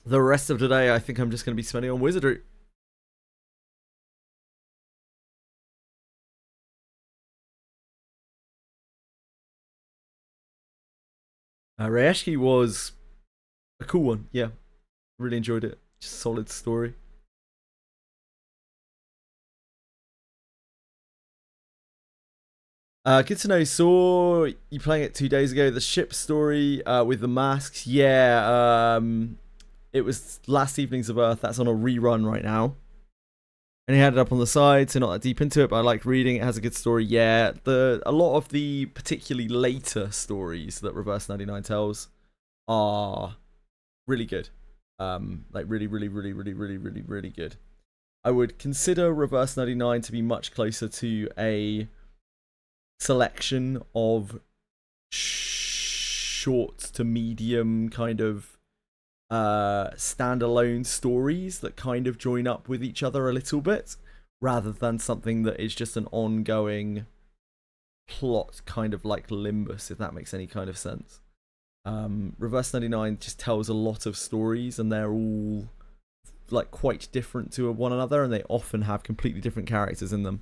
The rest of today, I think I'm just going to be spending on Wizardry. Rayashki was a cool one, yeah. Really enjoyed it. Just a solid story. Good to know. Saw you playing it 2 days ago. The ship story with the masks. Yeah, it was Last Evenings of Earth. That's on a rerun right now. And he had it up on the side, so not that deep into it, but I like reading. It has a good story. Yeah, a lot of the particularly later stories that Reverse 99 tells are really good. Like really good. I would consider Reverse 99 to be much closer to a selection of short to medium kind of standalone stories that kind of join up with each other a little bit, rather than something that is just an ongoing plot, kind of like Limbus, if that makes any kind of sense. Reverse 99 just tells a lot of stories, and they're all like quite different to one another, and they often have completely different characters in them.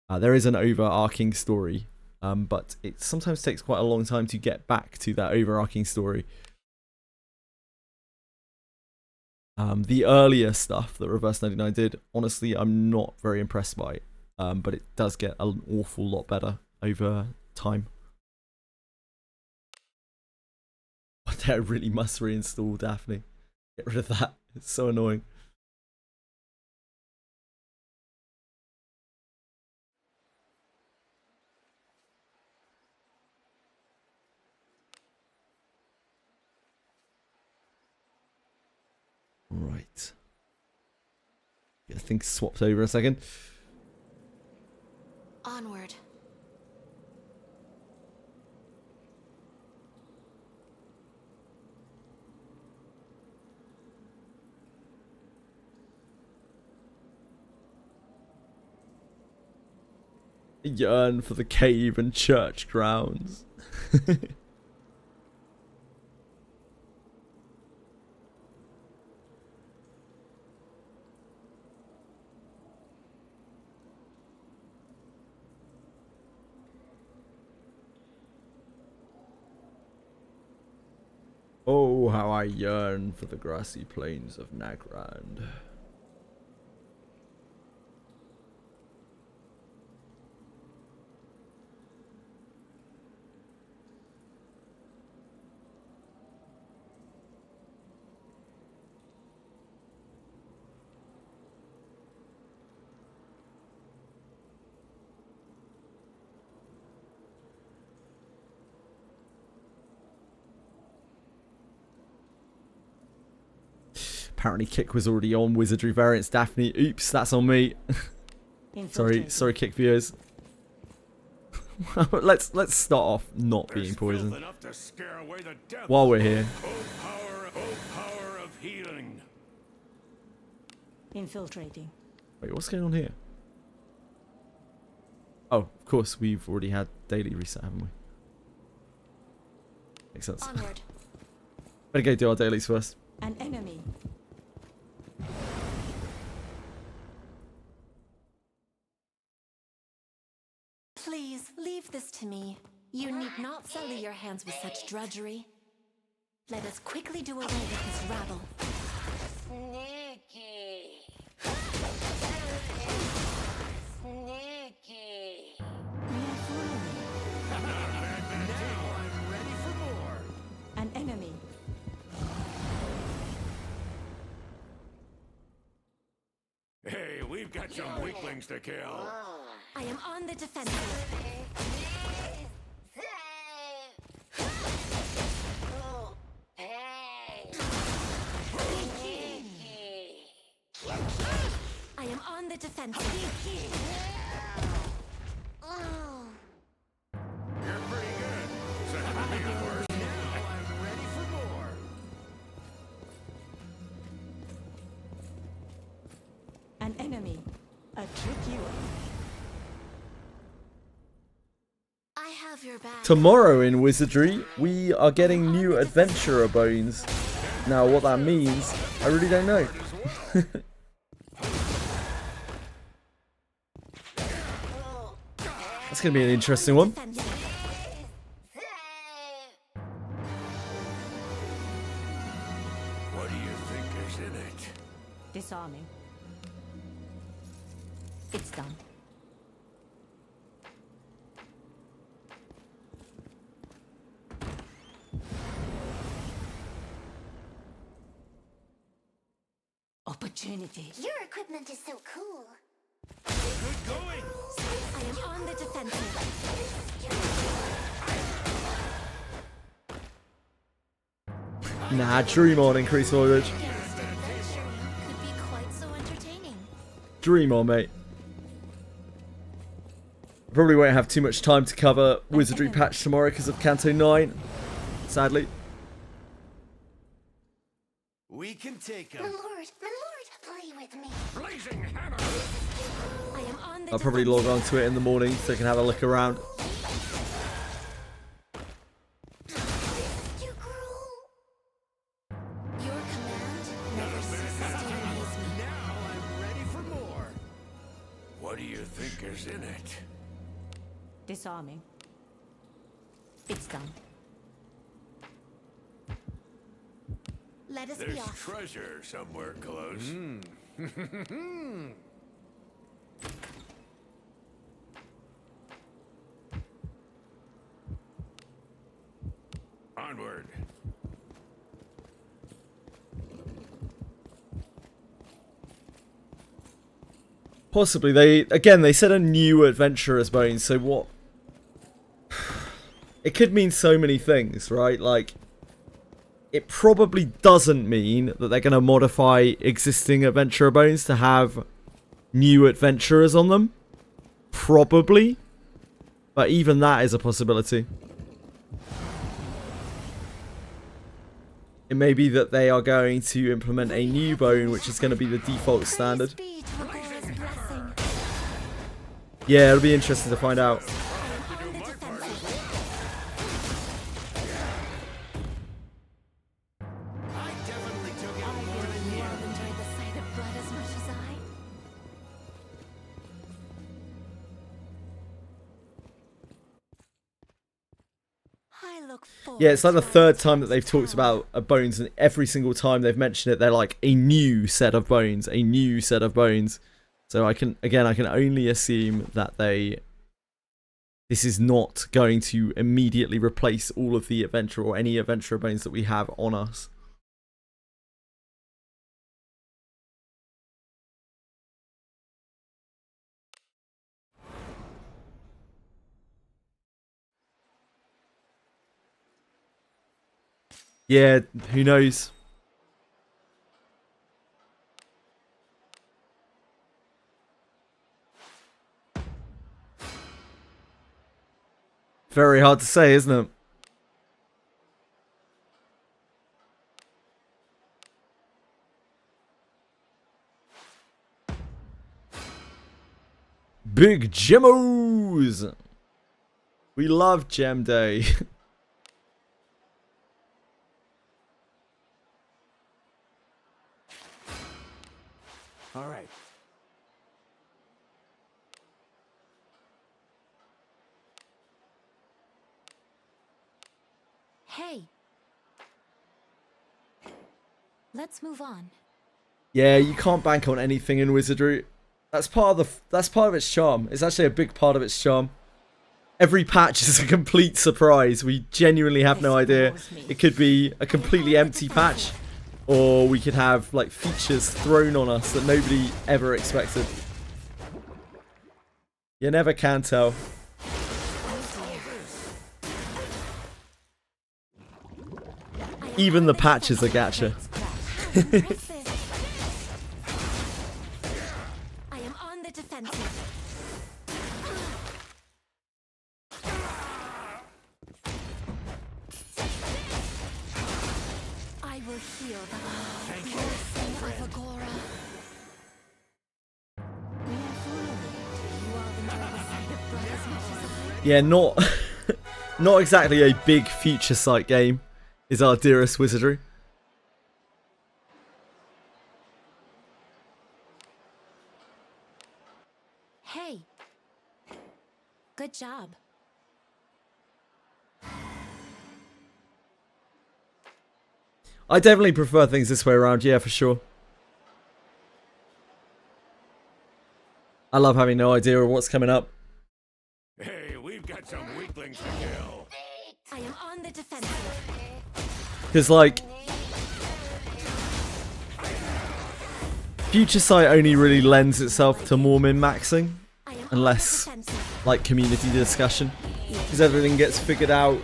There is an overarching story but it sometimes takes quite a long time to get back to that overarching story. The earlier stuff that Reverse 99 did, honestly, I'm not very impressed by, but it does get an awful lot better over time. But I really must reinstall Daphne. Get rid of that. It's so annoying. Right. Get things swapped over a second. Onward. Yearn for the cave and church grounds. Oh, how I yearn for the grassy plains of Nagrand. Apparently Kick was already on Wizardry variants. Daphne, oops, that's on me. sorry Kick viewers. let's start off not being poisoned while we're here. Power of healing. Infiltrating. Wait, what's going on here? Oh, of course, we've already had daily reset, haven't we? Makes sense. Onward. Better go do our dailies first. An enemy. Please, leave this to me. You need not sully your hands with such drudgery. Let us quickly do away with this rabble. Sneaky. Sneaky. Now I'm ready for more. An enemy. Hey, we've got some weaklings to kill. I am on the defensive. I am on the defensive. You're pretty good. Second to me, of course. Now I'm ready for more. An enemy. A trick you. I have your back. Tomorrow in Wizardry, we are getting new adventurer bones. Now, what that means, I really don't know. That's going to be an interesting one. What do you think is in it? Disarming. It's done. Opportunity. Your equipment is so cool. Good going. I am on the defensive. Nah, dream on, increase voltage. Could be quite so entertaining. Dream on, mate. Probably won't have too much time to cover Wizardry patch tomorrow because of Canto 9, sadly. We can take My him. lord, play with me. Blazing hammer. I am on the I'll probably log on to it in the morning so I can have a look around. You grew. Your command never ceases to amaze me. Now I'm ready for more. What do you think is in it? Disarming. It's done. Let us be There's off. treasure somewhere close. Onward. Possibly. They said a new adventurer's bones, so what? It could mean so many things, right? Like, it probably doesn't mean that they're going to modify existing adventurer bones to have new adventurers on them. Probably. But even that is a possibility. It may be that they are going to implement a new bone, which is going to be the default standard. Yeah, it'll be interesting to find out. Yeah, it's like the third time that they've talked about bones, and every single time they've mentioned it, they're like a new set of bones, a new set of bones. So I can only assume that this is not going to immediately replace all of the adventure or any adventurer bones that we have on us. Yeah, who knows? Very hard to say, isn't it? Big Gemmos! We love Gem Day. All right. Hey. Let's move on. Yeah, you can't bank on anything in Wizardry. That's part of its charm. It's actually a big part of its charm. Every patch is a complete surprise. We genuinely have no idea. It could be a completely empty patch, or we could have like features thrown on us that nobody ever expected. You never can tell. Even the patches are gacha. I am on the defensive. I will heal the blessing of Agora. We are following. You all enjoy the sight of blood as much as I. Yeah, not exactly a big future sight game is our dearest Wizardry. Hey. Good job. I definitely prefer things this way around, yeah, for sure. I love having no idea of what's coming up. Hey, we've got some weaklings to kill. I am on the defensive. Because, like, Future Sight only really lends itself to more min-maxing, unless, like, community discussion. Because everything gets figured out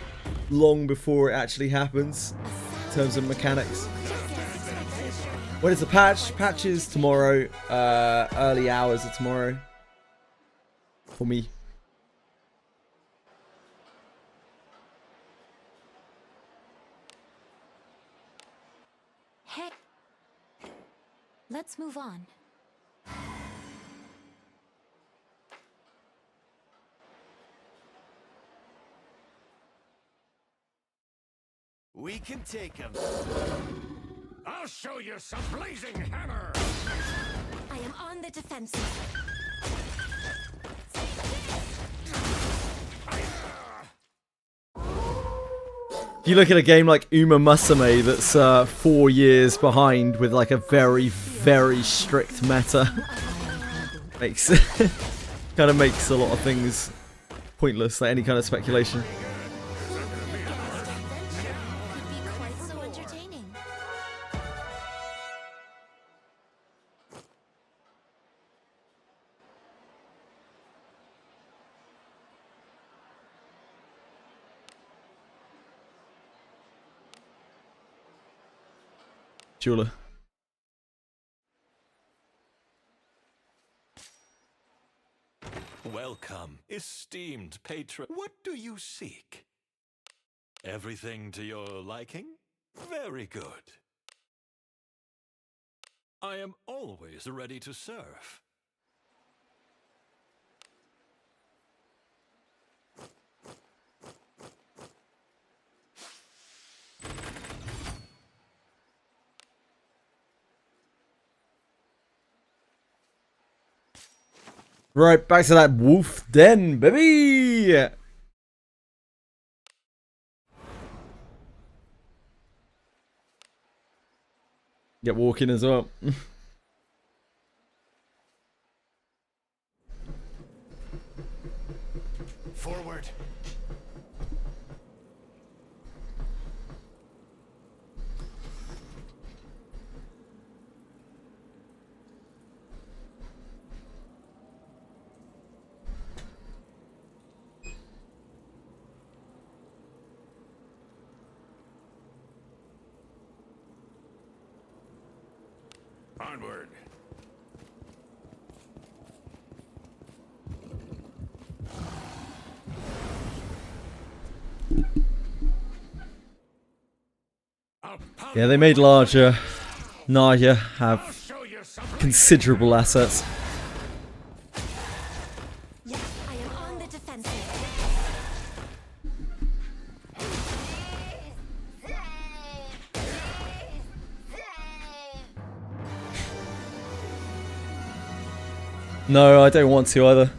long before it actually happens, in terms of mechanics. When is the patch? Patch is tomorrow, early hours of tomorrow. For me. Hey. Let's move on. We can take him. I'll show you some blazing hammer. I am on the defensive. If you look at a game like Uma Musume that's 4 years behind with like a very, very strict meta, makes kind of makes a lot of things pointless, like any kind of speculation. Chula. Welcome, esteemed patron. What do you seek? Everything to your liking? Very good. I am always ready to serve. Right, back to that wolf den, baby! Get walking as well. Forward. Onward. Yeah, they made larger. Naya have considerable assets. I am on the defensive. No, I don't want to either.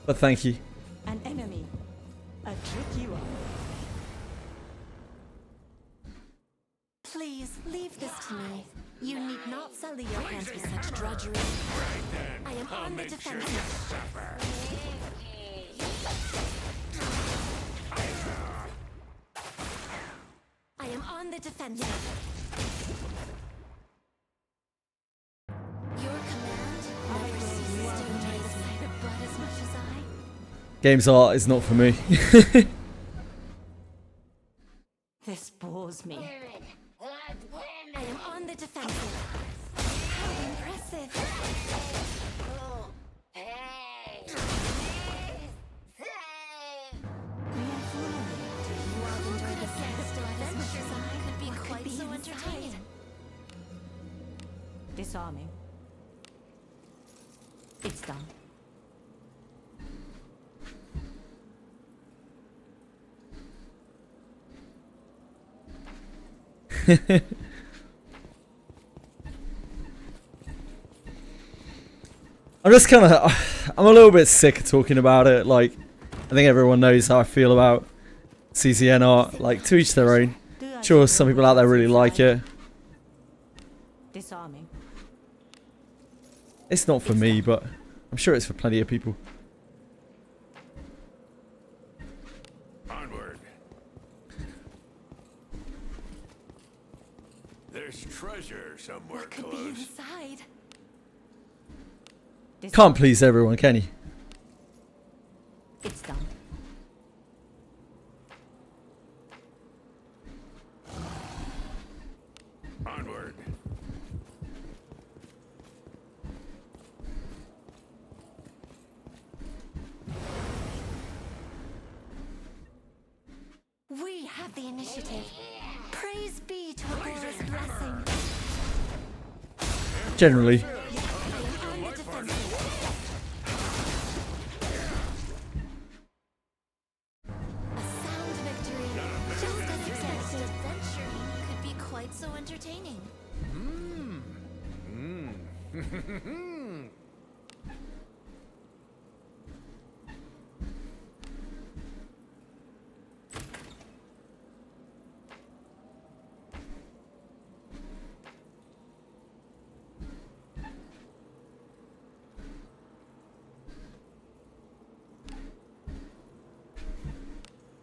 But thank you. An enemy. A trick you are. Please leave this to me. You need not sully your hands with such drudgery. I am on the defensive. I am on the defensive. Your command never ceases to enjoy the sight of blood as much as I. Games art is not for me. This bores me. I am on the defensive. How impressive. You all enjoy the sight of blood as much as I. Could be quite so entertaining. Disarming. It's done. I'm just kind of, I'm a little bit sick of talking about it. Like, I think everyone knows how I feel about CCN art. Like, to each their own. Sure, some people out there really like it. Disarming. It's not for me, but I'm sure it's for plenty of people. Onward. There's treasure somewhere What could be close. inside? Can't please everyone, can you? It's done. Onward. We have the initiative. Praise be to Agora's blessing. Generally. On the defensive. A sound victory. Just as expected. Adventuring could be quite so entertaining.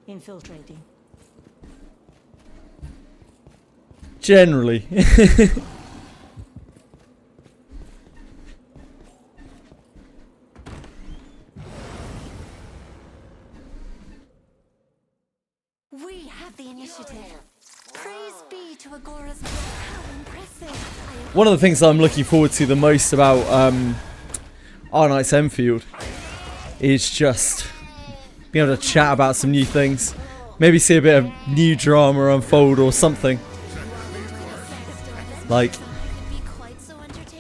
Infiltrating. Generally. We have the initiative. Praise be to Agora's. How impressive. One of the things I'm looking forward to the most about R1999 Enfield is just being able to chat about some new things. Maybe see a bit of new drama unfold or something. Like,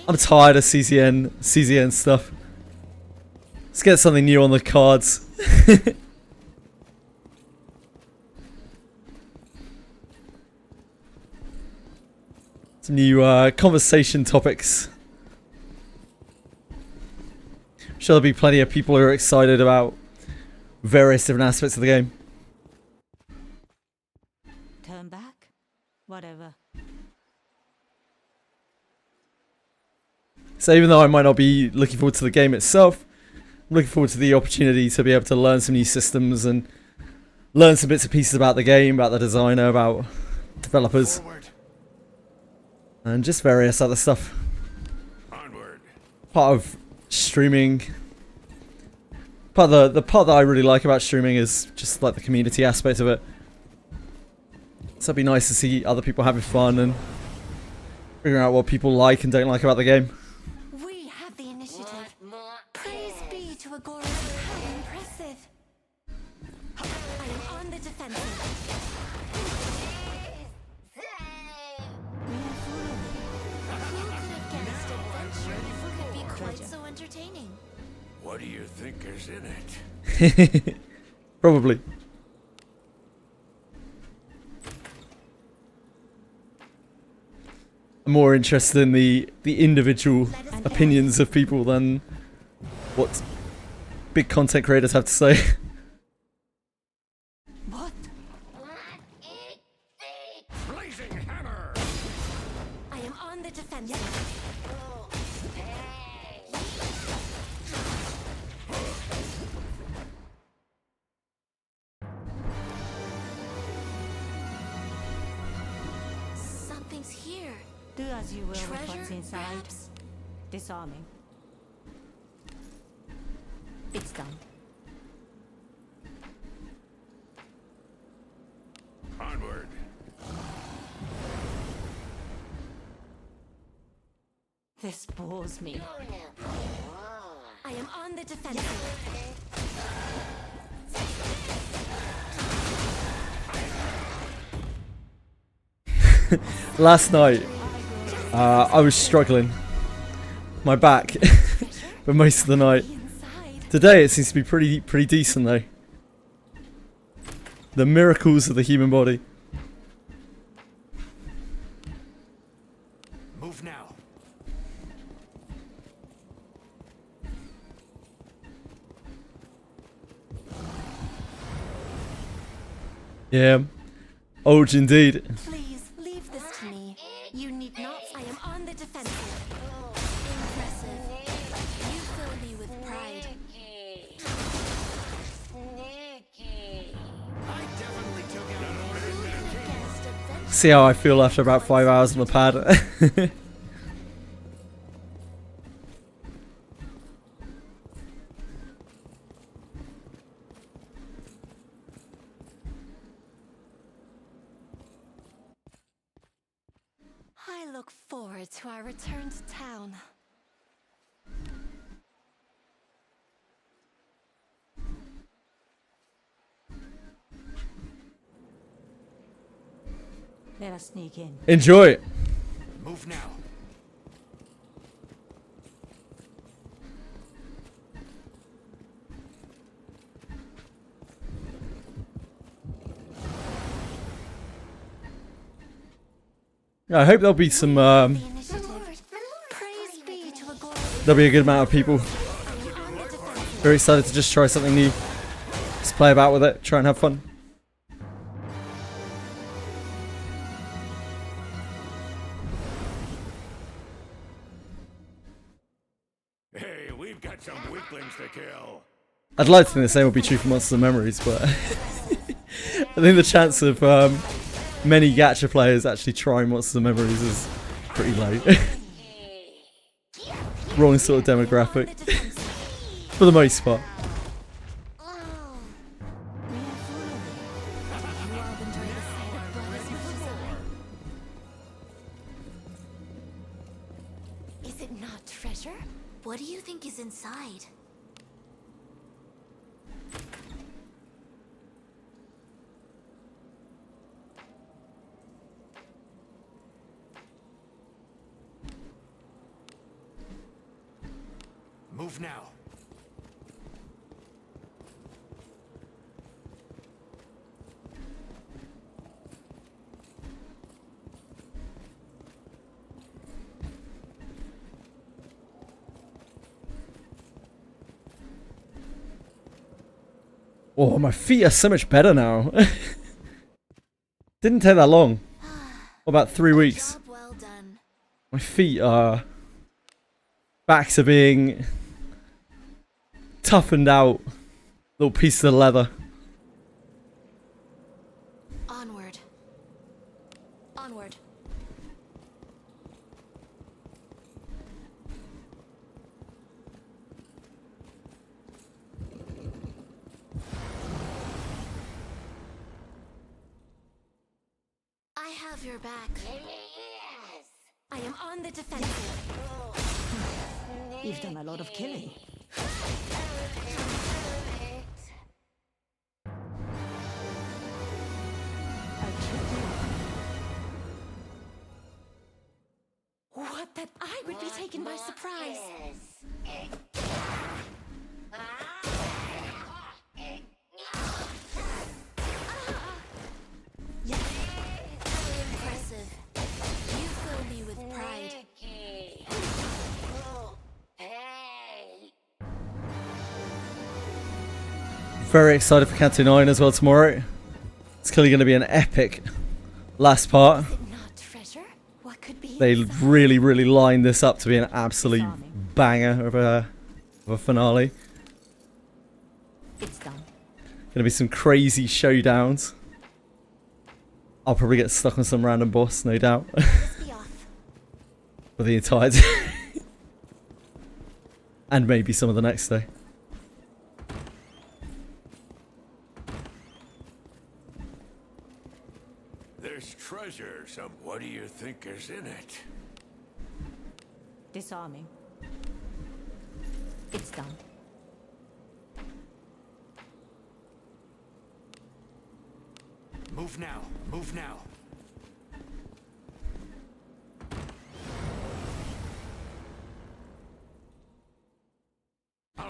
I'm tired of CZN stuff. Let's get something new on the cards. Some new conversation topics. I'm sure there'll be plenty of people who are excited about various different aspects of the game. Turn back? Whatever. So even though I might not be looking forward to the game itself, I'm looking forward to the opportunity to be able to learn some new systems and learn some bits and pieces about the game, about the designer, about developers. And just various other stuff. Onward. Part of streaming. The part that I really like about streaming is just like the community aspect of it. So it'd be nice to see other people having fun and figuring out what people like and don't like about the game. We have the initiative. Praise be to Agora. How impressive. I am on the defensive. Quite so entertaining. What do you think is in it? Probably. I'm more interested in the individual opinions of people than what big content creators have to say. What? Blazing hammer. I am on the defensive. Something's here. Do as you will with Treasure, what's inside. perhaps? Disarming. It's done. Onward. This bores me. I am on the defensive. Last night, I was struggling. My back. For most of the night. Today it seems to be pretty decent though. The miracles of the human body. Move now. Yeah. Old indeed. Please leave this to me. You need not. I am on the defensive. Impressive. You fill me with pride. See how I feel after about 5 hours on the pad. I look forward to our return to town. Let us sneak in. Enjoy it. Move now. Yeah, I hope there'll be some. There'll be a good amount of people. Very excited to just try something new. Just play about with it, try and have fun. Hey, we've got some weaklings to kill. I'd like to think the same would be true for Monsters and Memories, but I think the chance of many gacha players actually trying Monster Memories is pretty low. Wrong sort of demographic. For the most part. Is it not treasure? What do you think is inside? Move now. Oh, my feet are so much better now. Didn't take that long. About 3 weeks. Well done. My feet are back to being toughened out little pieces of leather. Onward. Onward. I have your back. Yes. I am on the defensive. You've done a lot of killing. What, that I would be taken by surprise? Impressive. You fill me with pride. Very excited for Canto 9 as well tomorrow. It's clearly going to be an epic last part. They really, really lined this up to be an absolute banger of a finale. It's done. Going to be some crazy showdowns. I'll probably get stuck on some random boss, no doubt. For the entire day. And maybe some of the next day. There's treasure. What do you think is in it? Disarming. It's done. Move now. Move now.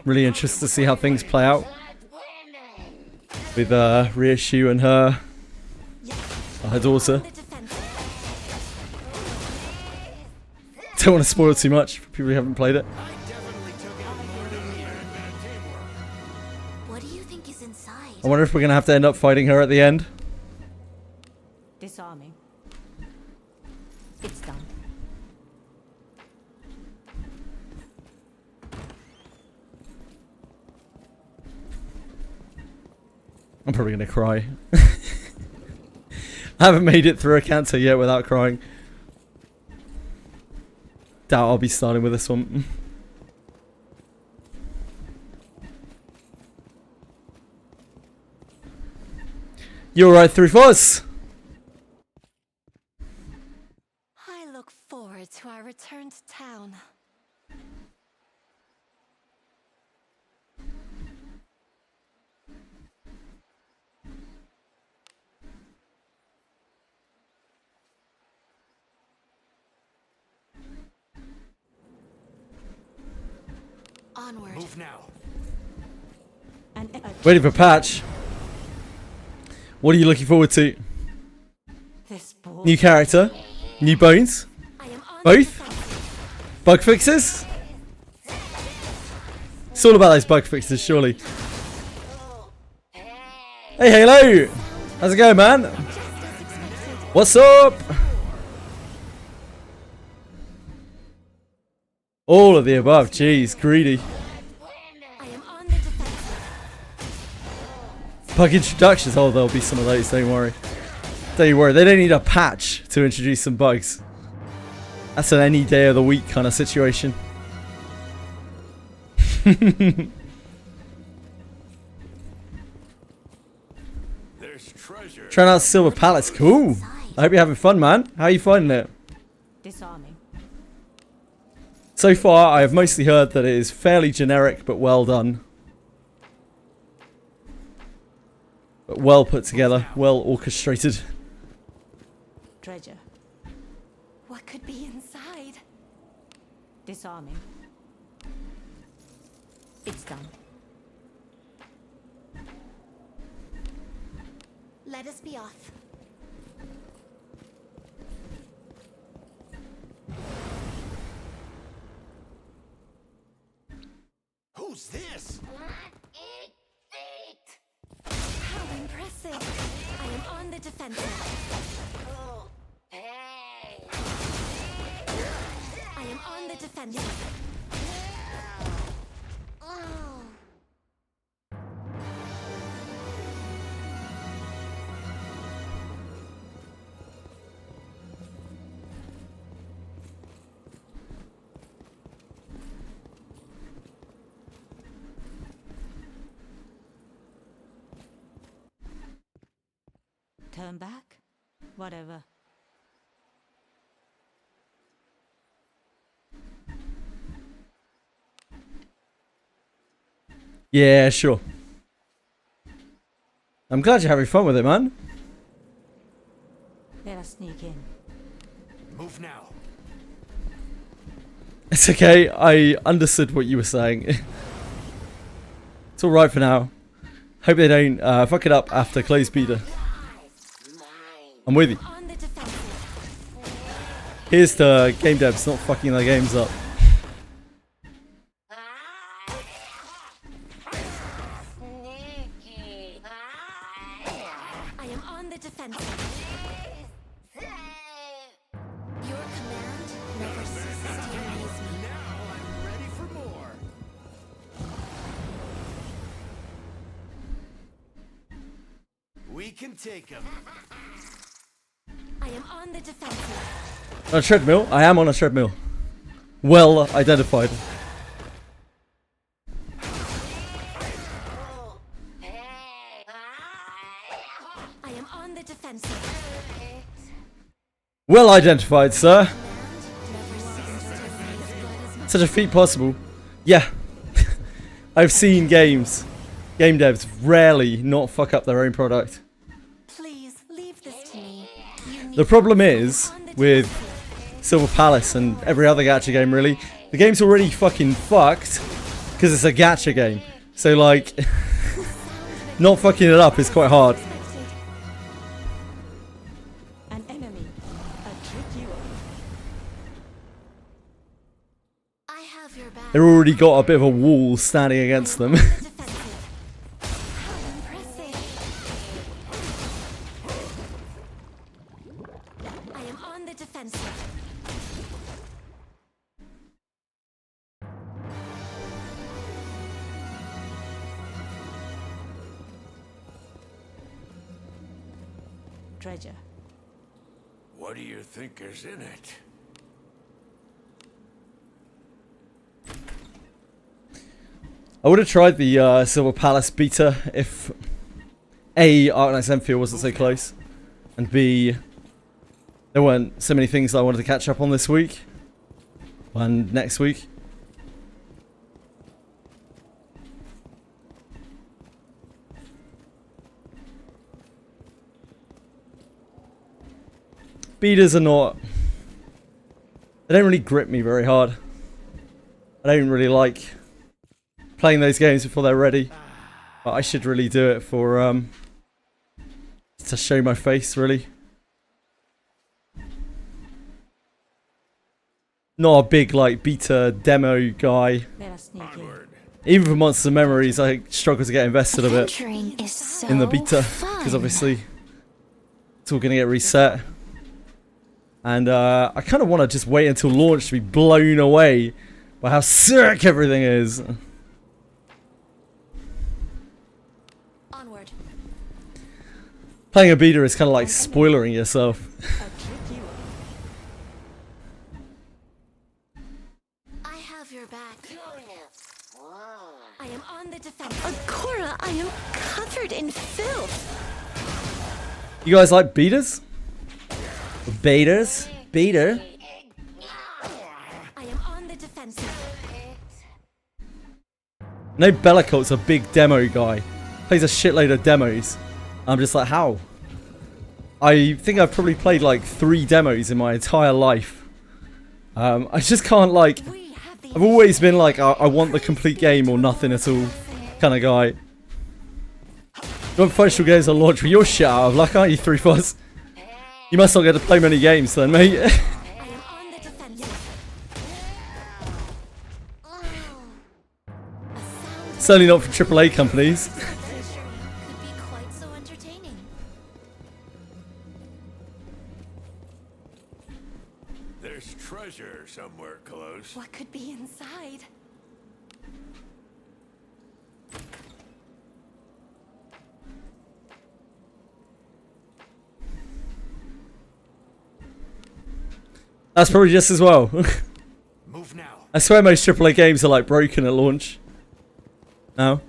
Really interested to see how things play out. With Rayashki and her daughter. Don't want to spoil too much for people who haven't played it. What do you think is inside? I wonder if we're going to have to end up fighting her at the end. Disarming. It's done. I'm probably going to cry. I haven't made it through a cancer yet without crying. Doubt I'll be starting with this one. You're right, 3-4s. I look forward to our return to town. Onward. Move now. Waiting for patch. What are you looking forward to? New character? New bones? Both? Bug fixes? It's all about those bug fixes, surely. Hey, Halo! How's it going, man? What's up? All of the above. Jeez, greedy. Bug introductions. Oh, there'll be some of those. Don't worry. Don't you worry. They don't need a patch to introduce some bugs. That's an any day of the week kind of situation. There's treasure. Trying out Silver Palace. Cool. I hope you're having fun, man. How are you finding it? Disarming. So far, I have mostly heard that it is fairly generic but well done. But well put together, well orchestrated. Treasure. What could be inside? Disarming. It's done. Let us be off. Who's this? How impressive! I am on the defensive. I am on the defensive. Turn back? Whatever. Yeah, sure. I'm glad you're having fun with it, man. Let us sneak in. Move now. It's okay. I understood what you were saying. It's alright for now. Hope they don't fuck it up after close beta. I'm with you. Here's the game devs not fucking their games up. I am on the defensive. Your command never ceases to amaze me. Now I'm ready for more. We can take him. I am on the defensive. On a treadmill? I am on a treadmill. Well identified. I am on the defensive. Well identified, sir. Such a feat possible. Yeah. I've seen game devs rarely not fuck up their own product. Please leave this to me. The problem is with Silver Palace and every other gacha game really, the game's already fucking fucked because it's a gacha game. So like, not fucking it up is quite hard. An enemy. A trick you I have your back. They've already got a bit of a wall standing against them. I am on the defensive. treasure. What do you think is in it? I would have tried the Silver Palace beta if A, R1999 wasn't so close, and B, there weren't so many things that I wanted to catch up on this week and next week. Betas are not... they don't really grip me very hard. I don't really like playing those games before they're ready. But I should really do it for, to show my face, really. Not a big, like, beta demo guy. Even for Monsters and Memories, I struggle to get invested a bit in the beta. Because obviously, it's all going to get reset. And I kind of want to just wait until launch to be blown away by how sick everything is. Onward. Playing a beta is kind of like spoilering yourself. I have your back. I am on the defense. Akora, I am covered in filth. You guys like betas? Betas? Beta? I am on the defensive. No, Bellacoat's a big demo guy. Plays a shitload of demos. I'm just like, how? I think I've probably played like 3 demos in my entire life. I just can't like... I've always been like, I want the complete game or nothing at all kind of guy. You want functional games on launch with your shit out of luck, aren't you, 3-4s? You must not get to play many games then, mate. Certainly not from AAA companies. There's treasure somewhere close. What could be inside? That's probably just as well. Move now. I swear most AAA games are like broken at launch. No.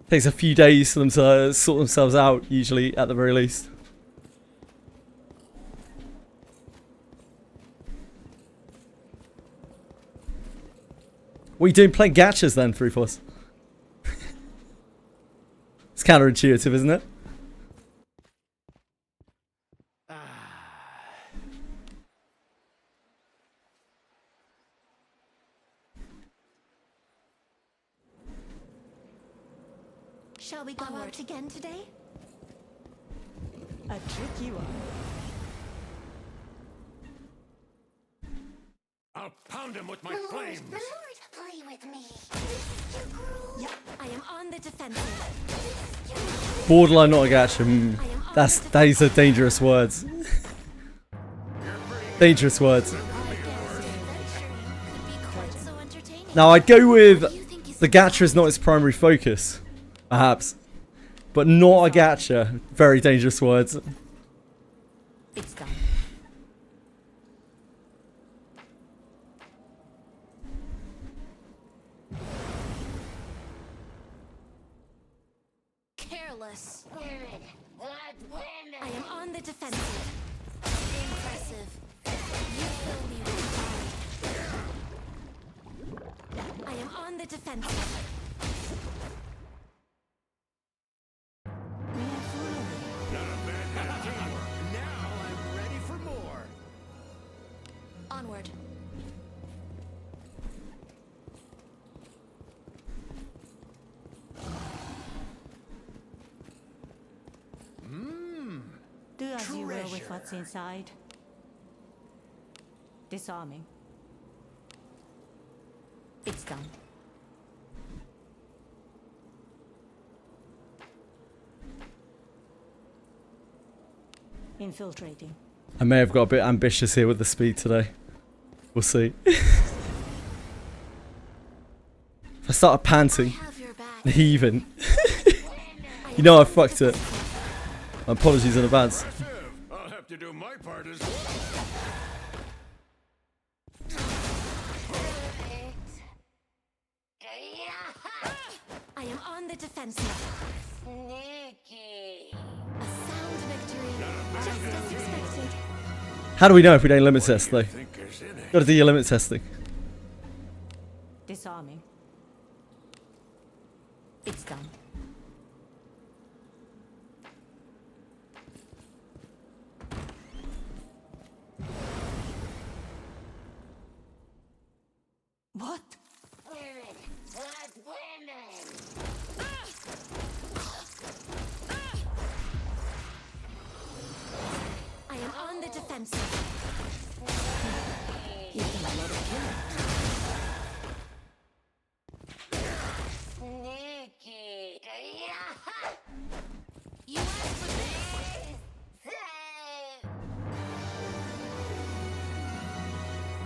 Takes a few days for them to sort themselves out, usually, at the very least. What are you doing playing gachas then, 3-4s? It's counterintuitive, isn't it? Shall we go out again today? A tricky one. I'll pound him with my flames. Play with me. Yeah, I am on the defensive. Borderline not a gacha. These are dangerous words. Dangerous words. Now I'd go with the gacha is not its primary focus. Perhaps. But not a gacha. Very dangerous words. It's done. Careless. I am on the defensive. Impressive. You fill me with pride. I am on the defensive. Onward. Do as you will with what's inside. Disarming. It's done. Infiltrating. I may have got a bit ambitious here with the speed today. We'll see. If I start panting, heaving, you know I fucked it. My apologies in advance. I'll have to do my part as I am on the defensive. Sneaky. A sound victory. Just as expected. How do we know if we don't limit test though? Gotta do your limit testing. Disarming. It's done. What? I am on the defensive. You've done a lot of killing. Sneaky. You asked for this.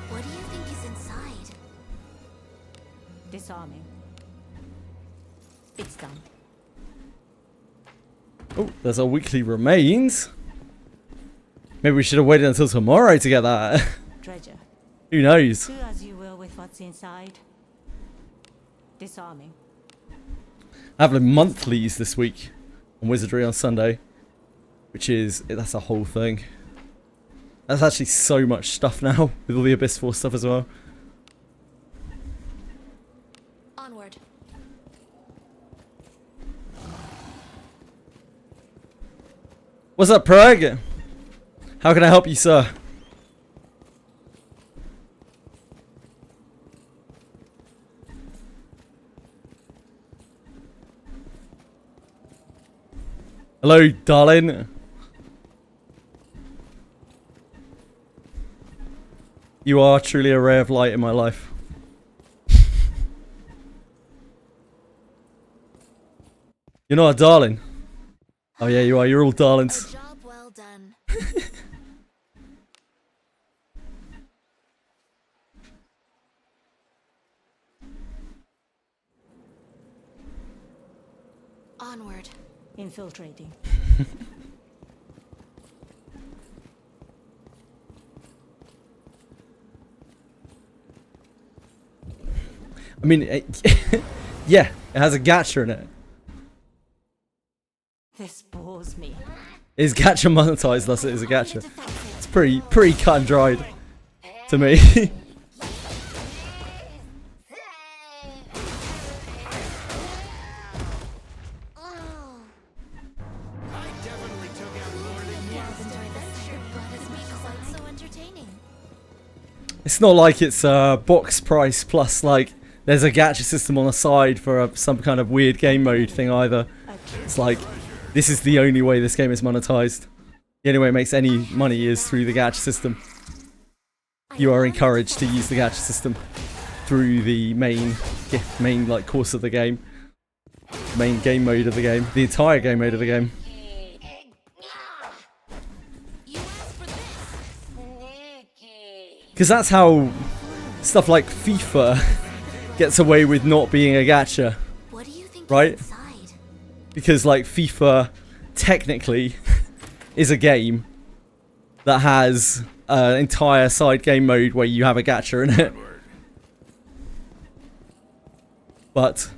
What do you think is inside? Disarming. It's done. Oh, there's our weekly remains. Maybe we should have waited until tomorrow to get that. Treasure. Who knows? Do as you will with what's inside. Disarming. I have the monthlies this week on Wizardry on Sunday, that's a whole thing. That's actually so much stuff now with all the Abyss Force stuff as well. Onward. What's up, Prague? How can I help you, sir? Hello, darling. You are truly a ray of light in my life. You're not a darling. Oh yeah, you are. You're all darlings. Job well done. Onward. Infiltrating. I mean, yeah, it has a gacha in it. This bores me. Is gacha monetized? Thus, it is a gacha. It's pretty cut and dried to me. It's not like it's a box price plus like there's a gacha system on the side for some kind of weird game mode thing either. It's like this is the only way this game is monetized. The only way it makes any money is through the gacha system. You are encouraged to use the gacha system through the main like course of the game, main game mode of the game, the entire game mode of the game. Because that's how stuff like FIFA gets away with not being a gacha, right? Because like FIFA technically is a game that has an entire side game mode where you have a gacha in it. But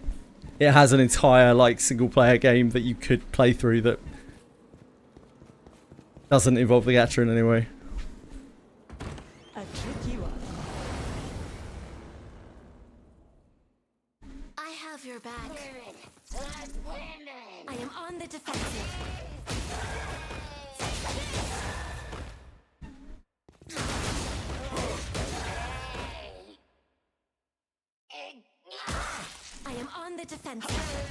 it has an entire like single player game that you could play through that doesn't involve the gacha in any way. I have your back. I am on the defensive. I am on the defensive.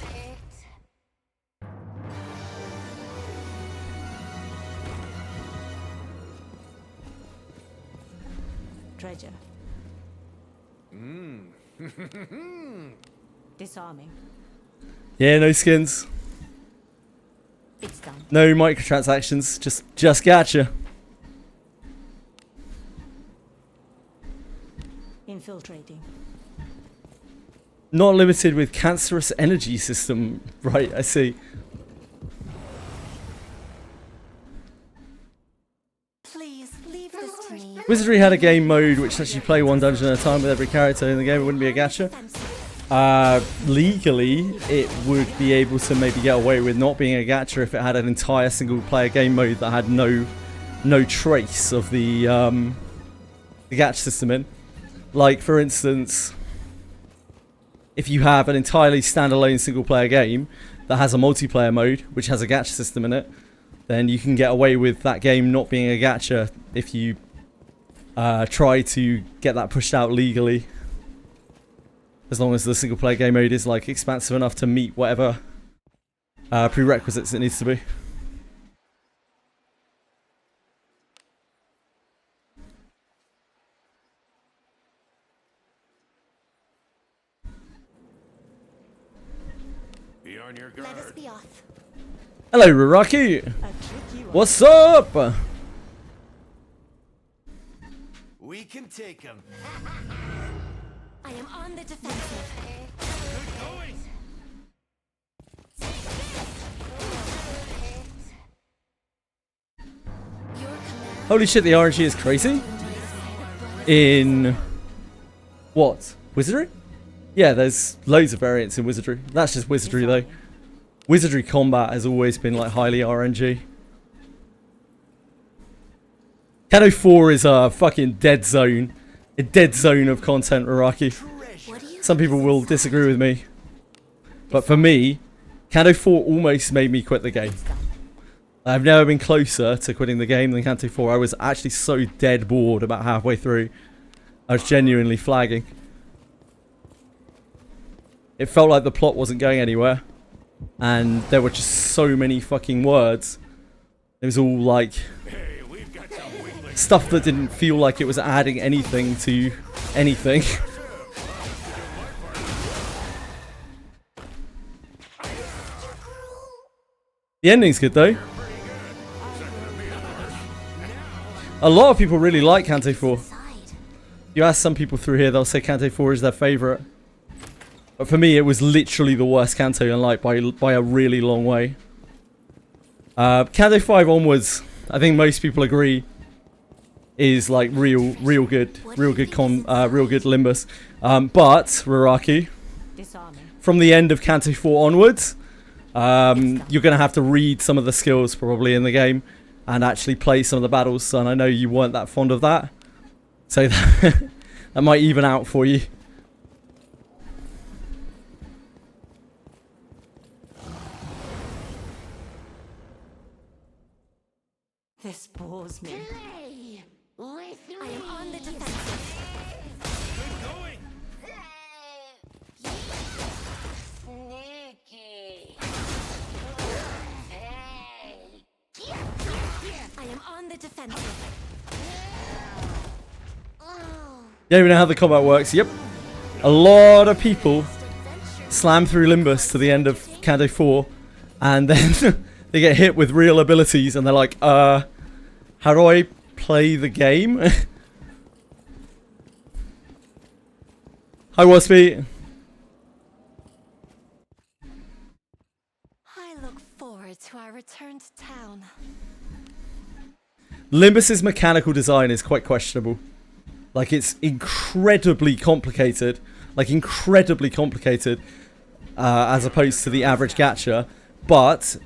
Treasure. Disarming. Yeah, no skins. It's done. No microtransactions, just gacha. Infiltrating. Not limited with cancerous energy system. Right, I see. Please leave this to me. Wizardry had a game mode which lets you play one dungeon at a time with every character in the game. It wouldn't be a gacha. Legally, it would be able to maybe get away with not being a gacha if it had an entire single player game mode that had no trace of the gacha system in. Like, for instance, if you have an entirely standalone single player game that has a multiplayer mode which has a gacha system in it, then you can get away with that game not being a gacha if you try to get that pushed out legally. As long as the single player game mode is like expansive enough to meet whatever prerequisites it needs to be. Be on your guard. Let us be off. Hello, Rayashki. What's up? We can take him. I am on the defensive. Holy shit, the RNG is crazy. In what? Wizardry? Yeah, there's loads of variants in Wizardry. That's just Wizardry though. Wizardry combat has always been like highly RNG. Kanto 4 is a fucking dead zone. A dead zone of content, Rayashki. Some people will disagree with me. But for me, Kanto 4 almost made me quit the game. I've never been closer to quitting the game than Kanto 4. I was actually so dead bored about halfway through. I was genuinely flagging. It felt like the plot wasn't going anywhere. And there were just so many fucking words. It was all like stuff that didn't feel like it was adding anything to anything. The ending's good though. A lot of people really like Kanto 4. You ask some people through here, they'll say Kanto 4 is their favourite. But for me, it was literally the worst Kanto in Light by a really long way. Kanto 5 onwards, I think most people agree, is like real good Limbus. But Rayashki, from the end of Kanto 4 onwards, you're gonna have to read some of the skills probably in the game and actually play some of the battles. And I know you weren't that fond of that, so that might even out for you. This bores me. I am on the defensive. Good going. I am on the defensive. Yeah, we know how the combat works. Yep. A lot of people slam through Limbus to the end of Kanto 4 and then they get hit with real abilities and they're like, how do I play the game? Hi, Waspy. I look forward to our return to town. Limbus's mechanical design is quite questionable. Like, it's incredibly complicated. Like, incredibly complicated as opposed to the average gacha. But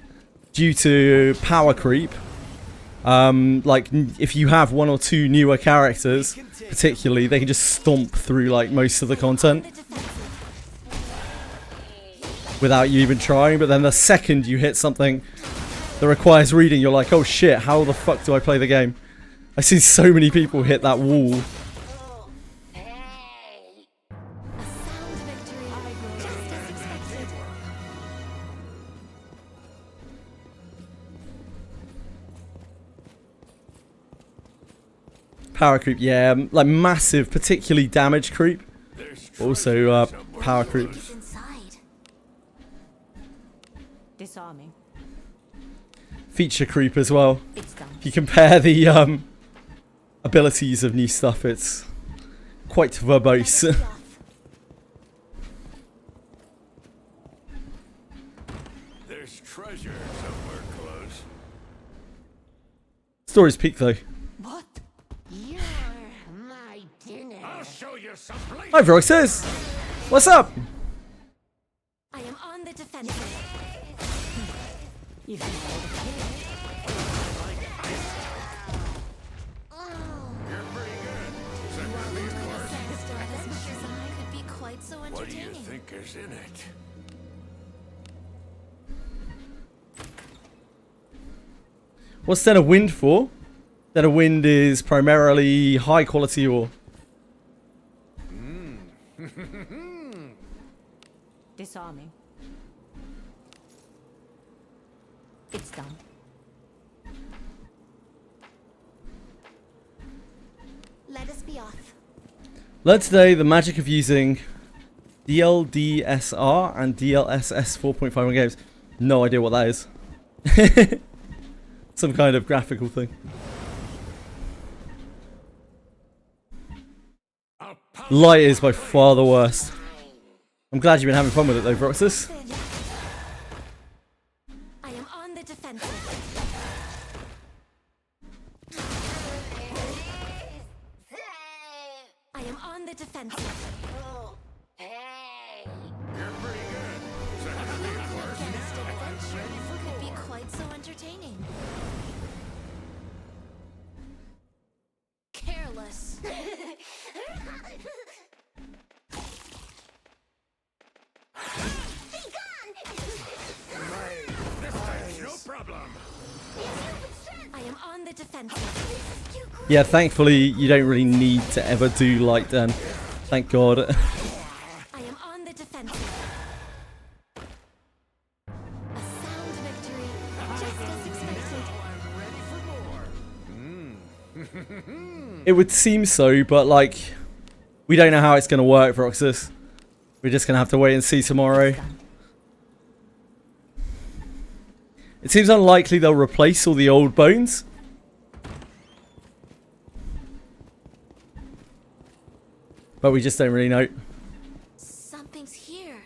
due to power creep, like, if you have one or two newer characters, particularly, they can just stomp through, like, most of the content without you even trying. But then the second you hit something that requires reading, you're like, oh shit, how the fuck do I play the game? I've seen so many people hit that wall. Power creep, yeah, like massive, particularly damage creep. Also, power creep. Disarming. Feature creep as well. If you compare the abilities of new stuff, it's quite verbose. There's treasure somewhere close. Story's peak though. What? You're my dinner. I'll show you some place. Hi Vroxes! What's up? I am on the defensive. What do you think is in it? What's Den of Wind for? Den of Wind is primarily high quality ore. Disarming. It's done. Let us be off. Learn today the magic of using DLDSR and DLSS 4.51 games. No idea what that is. Some kind of graphical thing. Light is by far the worst. I'm glad you've been having fun with it though, Vroxus. I am on the defensive. I am on the defensive. Yeah, thankfully you don't really need to ever do light then. Thank God. I am on the defensive. A sound victory, just as expected. It would seem so, but like, we don't know how it's going to work, Roxas. We're just going to have to wait and see tomorrow. It seems unlikely they'll replace all the old bones. But we just don't really know. Something's here.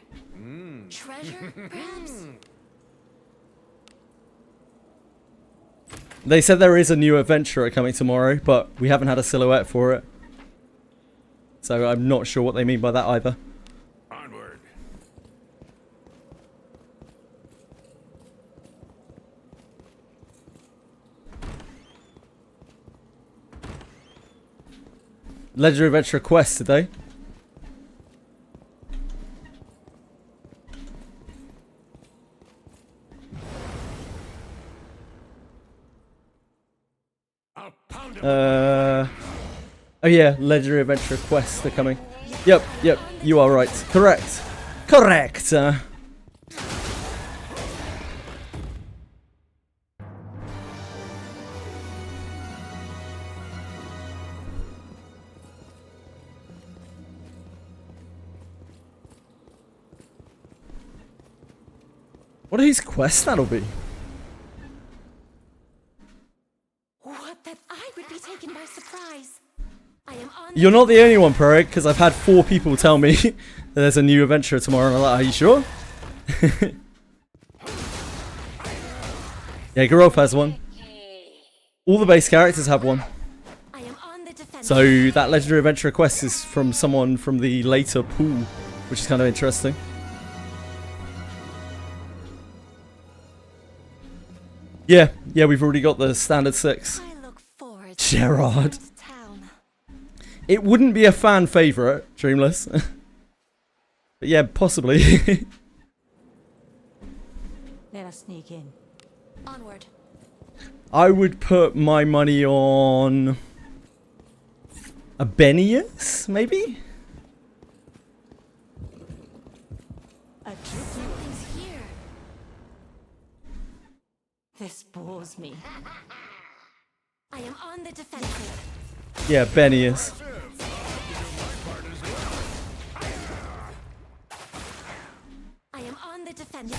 Treasure, perhaps? They said there is a new adventurer coming tomorrow, but we haven't had a silhouette for it. So I'm not sure what they mean by that either. Onward. Legendary Adventurer quest today. Oh yeah, Legendary Adventurer quests are coming. Yep, you are right. Correct. Correct. What are his quests that'll be? What, that I would be taken by surprise. I am on You're not the only one, Perik, because I've had 4 people tell me that there's a new adventurer tomorrow, and I'm like, are you sure? Yeah, Garolf has one. All the base characters have one. So that Legendary Adventurer quest is from someone from the later pool, which is kind of interesting. Yeah, we've already got the standard 6. Gerard. It wouldn't be a fan favourite, Dreamless. But yeah, possibly. Let us sneak in. Onward. I would put my money on a Benius, maybe? Something's here. This bores me. I am on the defensive. Yeah, Benius. I am on the defensive.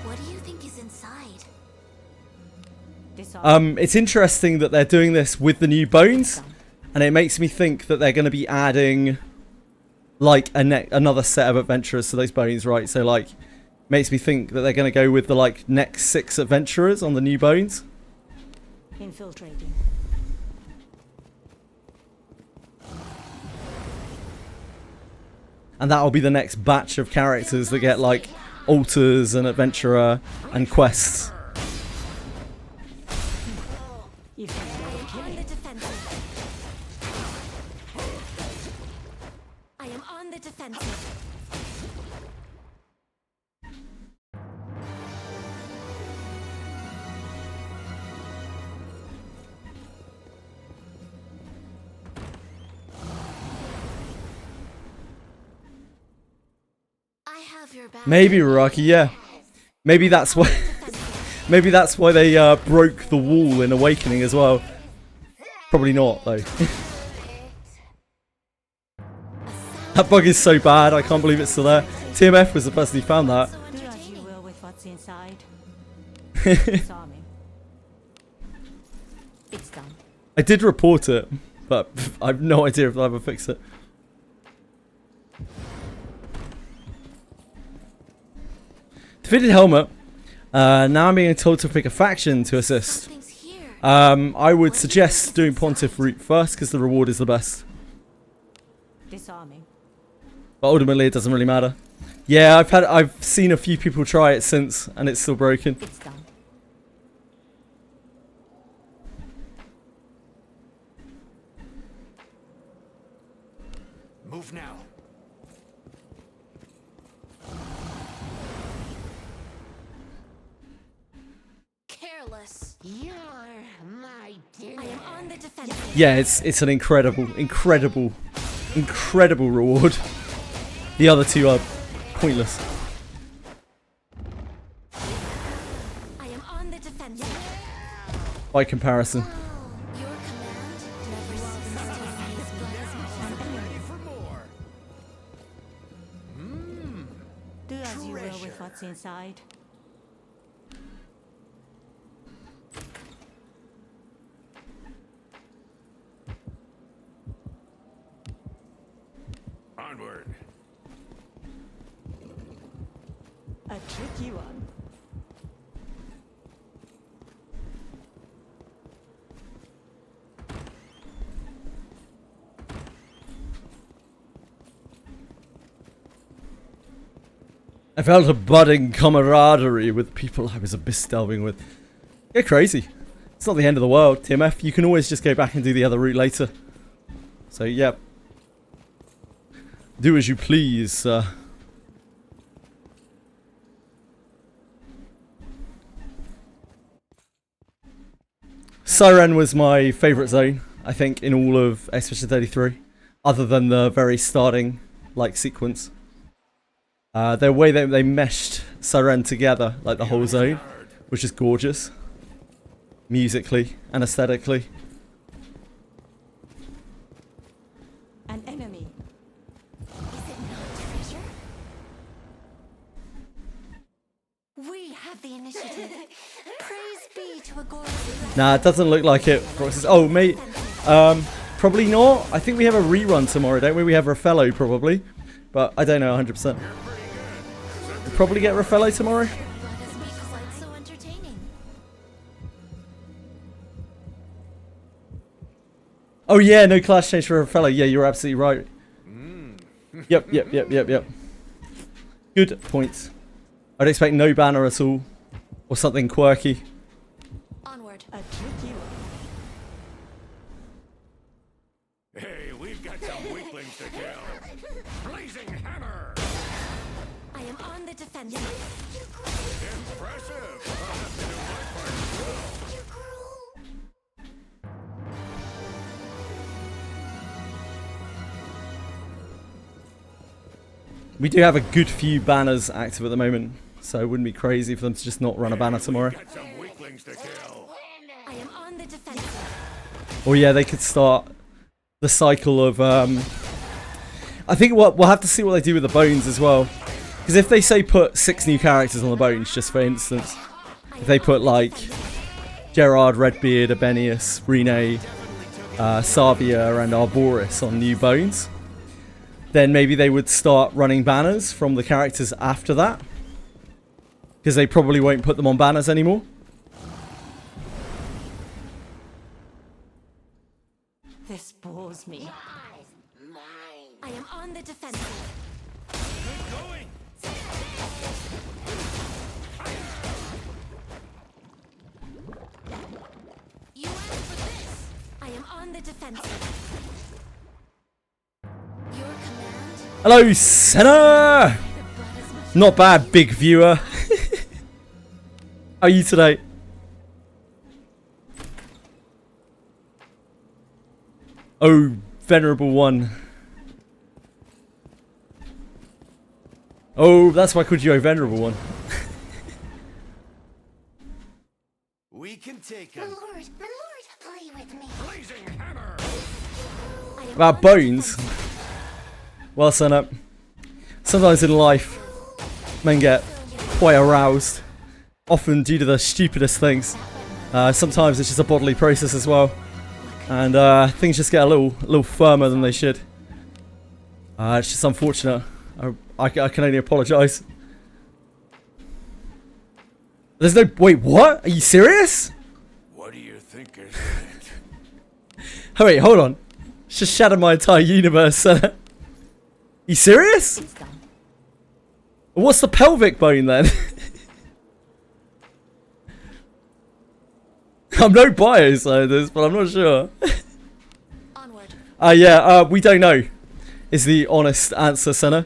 What do you think is inside? It's interesting that they're doing this with the new bones, and it makes me think that they're going to be adding like another set of adventurers to those bones, right? So like, makes me think that they're going to go with the like next 6 adventurers on the new bones. Infiltrating. And that'll be the next batch of characters that get like altars and adventurer and quests. I am on the defensive. I have your back. Maybe Rayashki, yeah. Maybe that's why. Maybe that's why they broke the wall in Awakening as well. Probably not though. That bug is so bad. I can't believe it's still there. TMF was the person who found that. Do as you will with what's inside. Saw me. It's done. I did report it, but I have no idea if they'll ever fix it. Defeated helmet. Now I'm being told to pick a faction to assist. I would suggest doing Pontiff route first because the reward is the best. Disarming. But ultimately it doesn't really matter. Yeah, I've seen a few people try it since and it's still broken. It's done. Move now. Yeah, it's an incredible reward. The other two are pointless. By comparison. Do as you will with what's inside. Onward. A tricky one. I felt a budding camaraderie with people I was abyss delving with. Get crazy. It's not the end of the world, TMF. You can always just go back and do the other route later. So, yeah. Do as you please, Siren was my favourite zone, I think, in all of Expedition 33. Other than the very starting, like, sequence. The way they meshed Siren together, like the whole zone, was just gorgeous. Musically and aesthetically. An enemy. Is it not treasure? We have the initiative. Praise be to Agora's. Nah, it doesn't look like it. Oh, mate. Probably not. I think we have a rerun tomorrow, don't we? We have Raffaello, probably. But I don't know 100%. We'll probably get Raffaello tomorrow. Oh yeah, no class change for Raffaello. Yeah, you're absolutely right. Yep. Good point. I'd expect no banner at all. Or something quirky. Onward. A tricky one. Hey, we've got some weaklings to kill. Blazing hammer. I am on the defensive. Impressive. I'll have to do my part as well. We do have a good few banners active at the moment, so it wouldn't be crazy for them to just not run a banner tomorrow. Got some weaklings to kill. I am on the defensive. Or yeah, they could start the cycle of I think we'll have to see what they do with the bones as well. Because if they say put 6 new characters on the bones, just for instance, if they put like Gerard, Redbeard, Abenius, Rene, Savia and Arboris on new bones, then maybe they would start running banners from the characters after that. Because they probably won't put them on banners anymore. This bores me. I am on the defensive. You asked for this. I am on the defensive. Your command. Hello, Senna! Not bad, big viewer. How are you today? Oh, Venerable One. Oh, that's why I called you a Venerable One. We can take My him. lord, play with me. Blazing hammer. About bones. Well, Senna. Sometimes in life, men get quite aroused. Often due to the stupidest things. Sometimes it's just a bodily process as well. And things just get a little firmer than they should. It's just unfortunate. I can only apologise. There's no... Wait, what? Are you serious? What do you think is it? Oh, wait, hold on. It's just shattered my entire universe. You serious? What's the pelvic bone then? I'm no bias like this, but I'm not sure. Yeah, we don't know. Is the honest answer, Senna.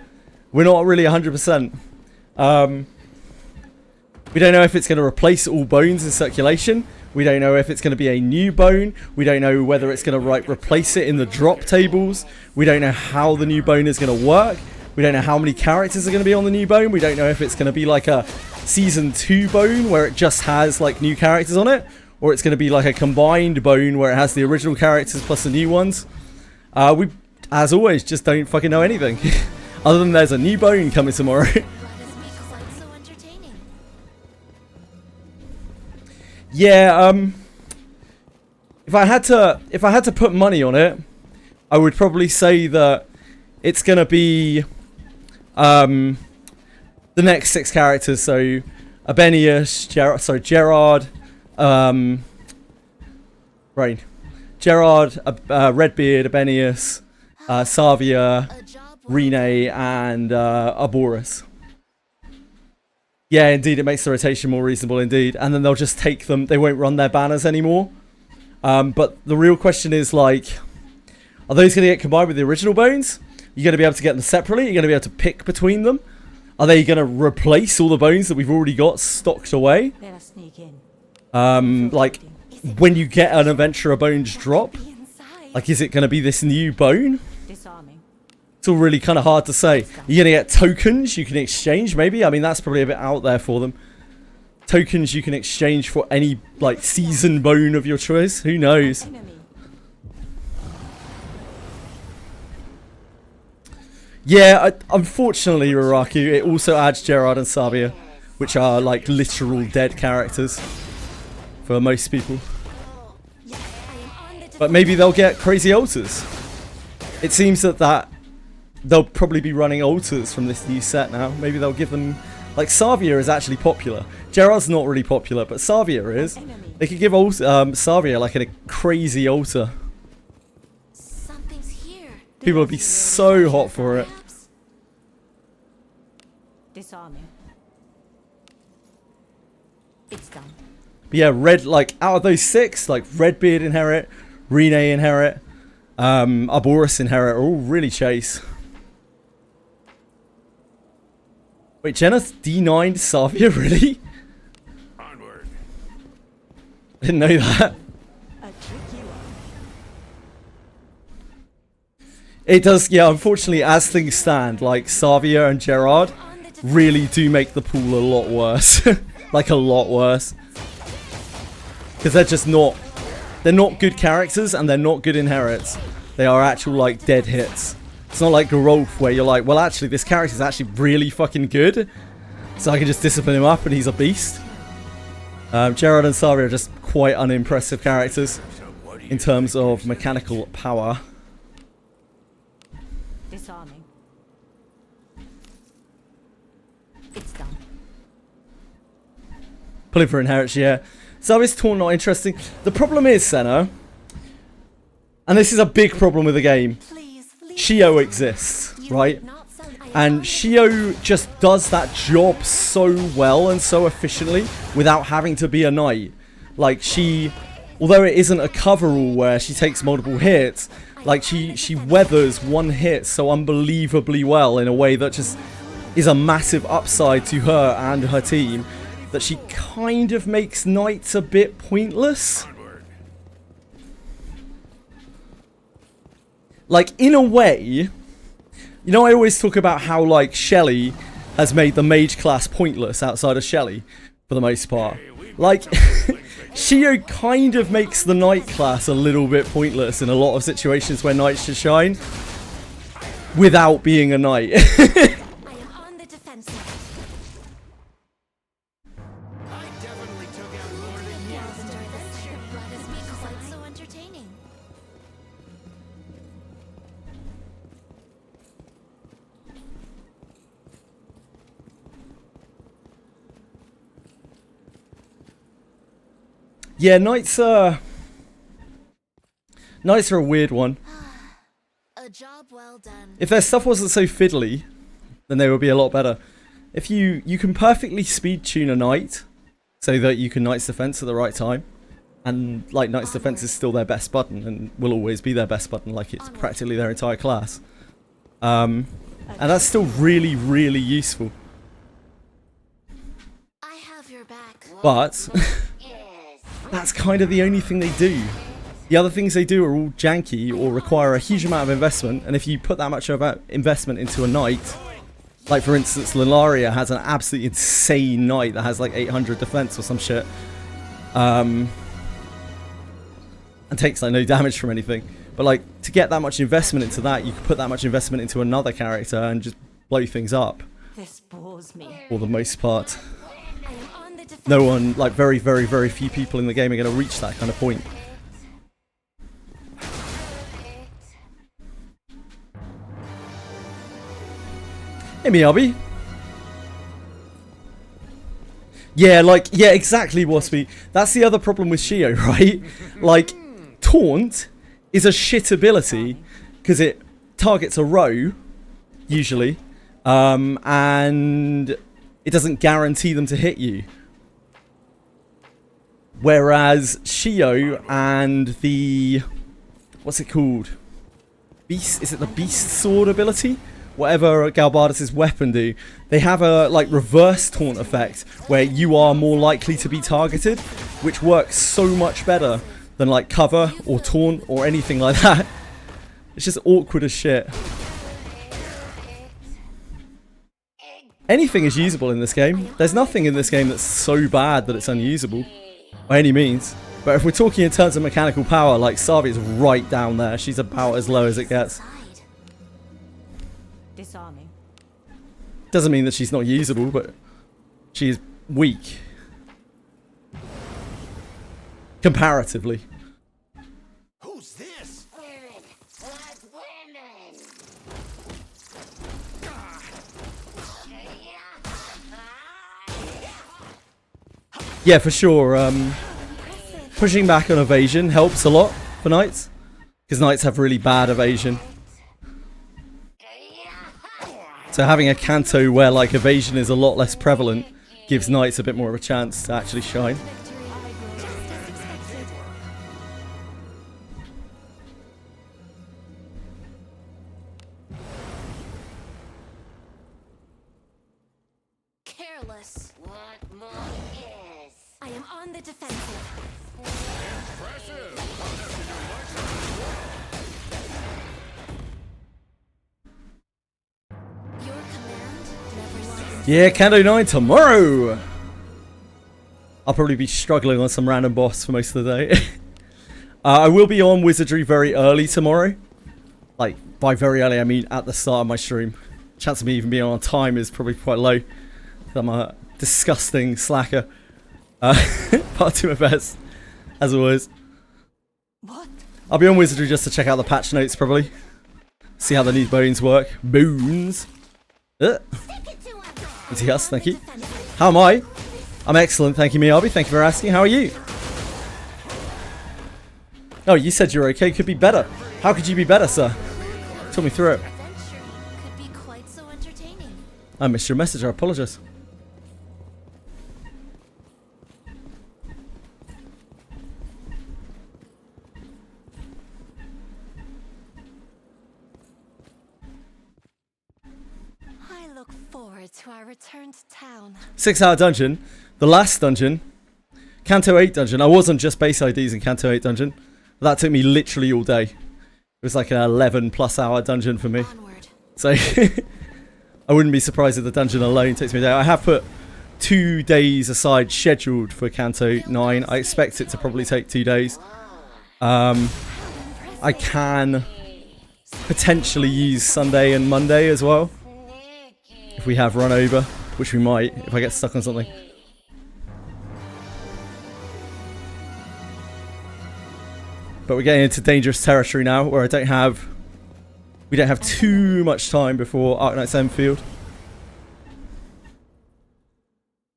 We're not really 100%. We don't know if it's going to replace all bones in circulation, We don't know if it's going to be a new bone. We don't know whether it's going to replace it in the drop tables. We don't know how the new bone is going to work. We don't know how many characters are going to be on the new bone. We don't know if it's going to be like a Season 2 bone where it just has like new characters on it. Or it's going to be like a combined bone where it has the original characters plus the new ones. We, as always, just don't fucking know anything. Other than there's a new bone coming tomorrow. Yeah, if I had to put money on it, I would probably say that it's gonna be the next 6 characters. So Abenius, Gerard, right, Gerard, Redbeard, Abenius, Savia, Rene, and Arboris. Yeah, indeed, it makes the rotation more reasonable, indeed. And then they'll just take them. They won't run their banners anymore. But the real question is, like, are those going to get combined with the original bones? You're going to be able to get them separately? You're going to be able to pick between them? Are they going to replace all the bones that we've already got stocked away? Let us sneak in. Like, when you get an Adventurer Bones drop, like, is it going to be this new bone? Disarming. It's all really kind of hard to say. You're going to get tokens you can exchange, maybe? I mean, that's probably a bit out there for them. Tokens you can exchange for any, like, season bone of your choice. Who knows? Yeah, unfortunately, Rayashki, it also adds Gerard and Savia, which are, like, literal dead characters for most people. But maybe they'll get crazy alters. It seems that they'll probably be running alters from this new set now. Maybe they'll give them... Like, Savia is actually popular. Gerard's not really popular, but Savia is. They could give Savia, like, a crazy altar. People would be so hot for it. Disarming. It's done. But yeah, like, out of those 6, like, Redbeard inherit, Rene inherit, Arboris inherit, are all really chase. Wait, Jenna's D9'd Savia, really? Onward. I didn't know that. It does, yeah, unfortunately, as things stand, like, Savia and Gerard really do make the pool a lot worse. Like, a lot worse. Because they're just not... They're not good characters, and they're not good inherits. They are actual, like, dead hits. It's not like Gerolf, where you're like, well, actually, this character's actually really fucking good. So I can just discipline him up, and he's a beast. Gerard and Savia are just quite unimpressive characters in terms of mechanical power. Disarming. It's done. Pulling for inherits, yeah. Zavia's Taunt, not interesting. The problem is, Senna, and this is a big problem with the game, Shio exists, right? And Shio just does that job so well and so efficiently without having to be a knight. Like, she, although it isn't a coverall where she takes multiple hits, like, she weathers one hit so unbelievably well in a way that just is a massive upside to her and her team, that she kind of makes knights a bit pointless. Like, in a way, you know, I always talk about how, like, Shelley has made the mage class pointless outside of Shelley, for the most part. Like, Shio kind of makes the knight class a little bit pointless in a lot of situations where knights should shine, without being a knight. Yeah, knights are a weird one. A job well done. If their stuff wasn't so fiddly, then they would be a lot better. If you can perfectly speed tune a knight so that you can Knight's Defense at the right time, and like Knight's Defense is still their best button and will always be their best button, like it's practically their entire class. And that's still really, really useful. I have your back. But that's kind of the only thing they do. The other things they do are all janky or require a huge amount of investment, and if you put that much of investment into a knight, like for instance Lilaria has an absolutely insane knight that has like 800 defense or some shit, and takes like no damage from anything, but like to get that much investment into that, you could put that much investment into another character and just blow things up. This bores me. For the most part. No one, like very, very, very few people in the game are going to reach that kind of point. Hey, Miyabi. Yeah, like, yeah, exactly, Waspy. That's the other problem with Shio, right? Like, Taunt is a shit ability because it targets a row, usually, and it doesn't guarantee them to hit you. Whereas Shio and the... what's it called? Beast? Is it the Beast Sword ability? Whatever Galbardus' weapon do, they have a like reverse taunt effect where you are more likely to be targeted, which works so much better than like cover or taunt or anything like that. It's just awkward as shit. Anything is usable in this game. There's nothing in this game that's so bad that it's unusable by any means. But if we're talking in terms of mechanical power, like Savi is right down there. She's about as low as it gets. Disarming. Doesn't mean that she's not usable, but she is weak. Comparatively. Who's this? Yeah, for sure. Pushing back on evasion helps a lot for knights, because knights have really bad evasion. So having a Canto where like evasion is a lot less prevalent gives knights a bit more of a chance to actually shine. Careless. What more is? I am on the defensive. Yeah, Canto 9 tomorrow! I'll probably be struggling on some random boss for most of the day. I will be on Wizardry very early tomorrow. Like, by very early I mean at the start of my stream. Chance of me even being on time is probably quite low. I'm a disgusting slacker. But I'll do my best, as always. I'll be on Wizardry just to check out the patch notes probably. See how the new bones work. Boons! Yes, thank you. How am I? I'm excellent, thank you, Miyabi. Thank you for asking. How are you? Oh, you said you're okay. Could be better. How could you be better, sir? Talk me through it. I missed your message. I apologize. To our return to town. 6-hour dungeon. The last dungeon. Canto 8 dungeon. I wasn't just base IDs in Canto 8 dungeon. That took me literally all day. It was like an 11+ hour dungeon for me. So I wouldn't be surprised if the dungeon alone takes me a day. I have put 2 days aside scheduled for Canto 9. I expect it to probably take 2 days. I can potentially use Sunday and Monday as well. If we have run over, which we might, if I get stuck on something. But we're getting into dangerous territory now, where we don't have too much time before Arknight's Enfield.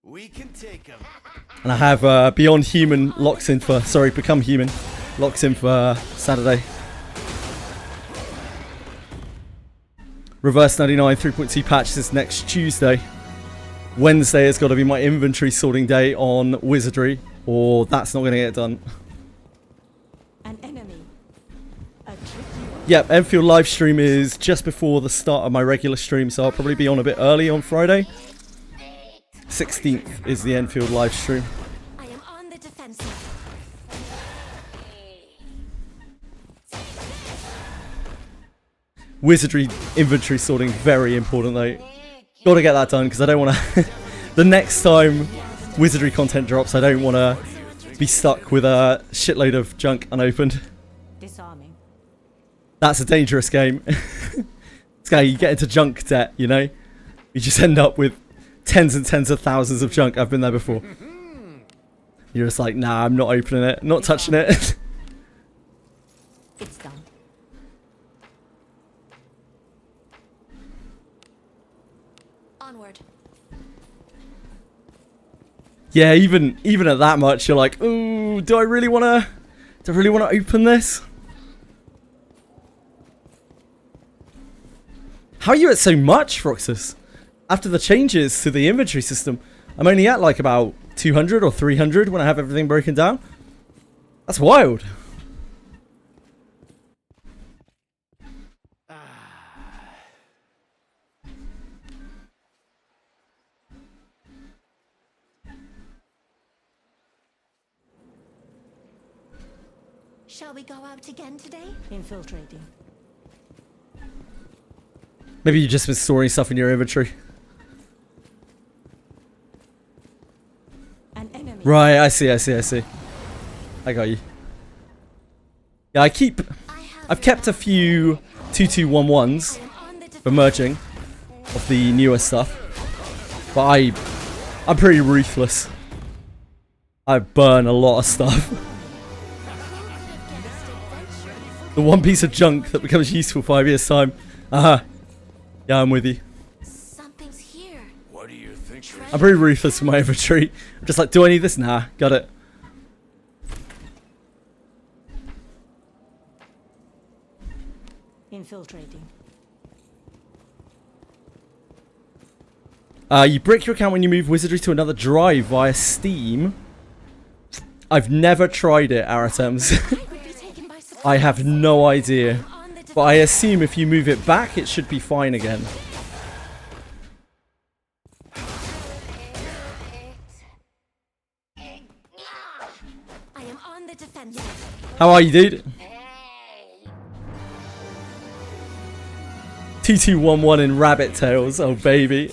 We can take him. And I have Beyond Human locks in for, sorry, Become Human locks in for Saturday. Reverse 99 3.2 patch is next Tuesday. Wednesday has got to be my inventory sorting day on Wizardry, or that's not going to get done. An enemy. Yep, Enfield live stream is just before the start of my regular stream, so I'll probably be on a bit early on Friday. 16th is the Enfield live stream. I am on the defensive. Wizardry inventory sorting very important though. Gotta get that done because I don't want to... the next time Wizardry content drops, I don't want to be stuck with a shitload of junk unopened. Disarming. That's a dangerous game. It's how you get into junk debt, you know? You just end up with tens and tens of thousands of junk. I've been there before. You're just like, nah, I'm not opening it, not touching it. It's done. Onward. Yeah, even at that much, you're like, ooh, do I really wanna open this? How are you at so much, Froxus? After the changes to the inventory system, I'm only at like about 200 or 300 when I have everything broken down. That's wild. Shall we go out again today? Infiltrating. Maybe you've just been storing stuff in your inventory. An enemy. Right, I see. I got you. Yeah, I've kept a few 2211s for merging of the newer stuff. But I'm pretty ruthless. I burn a lot of stuff. The one piece of junk that becomes useful 5 years' time. Yeah, I'm with you. Something's here. What do you think? I'm pretty ruthless with my inventory. I'm just like, do I need this? Nah, got it. Infiltrating. You brick your account when you move Wizardry to another drive via Steam. I've never tried it, Aratems. I have no idea. But I assume if you move it back, it should be fine again. I am on the defensive. How are you, dude? 2211 in rabbit tails. Oh, baby.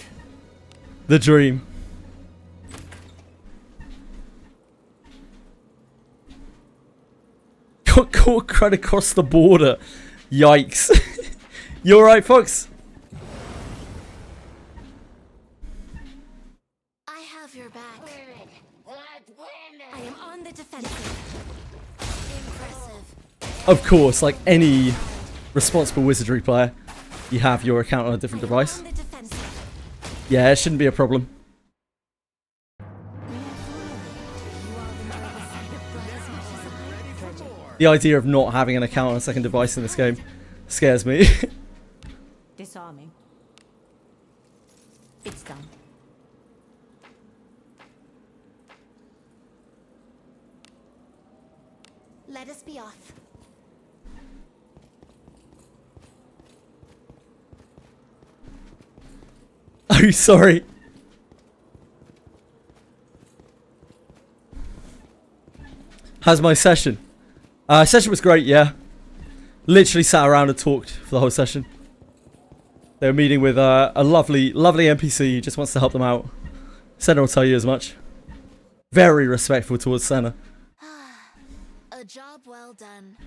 The dream. Got caught right across the border. Yikes. You alright, Fox? I have your back. I am on the defensive. Impressive. Of course, like any responsible Wizardry player, you have your account on a different device. Yeah, it shouldn't be a problem. The idea of not having an account on a second device in this game scares me. Disarming. It's done. Let us be off. Oh, sorry. How's my session? Session was great, yeah. Literally sat around and talked for the whole session. They were meeting with a lovely NPC who just wants to help them out. Senna will tell you as much. Very respectful towards Senna. A job well done.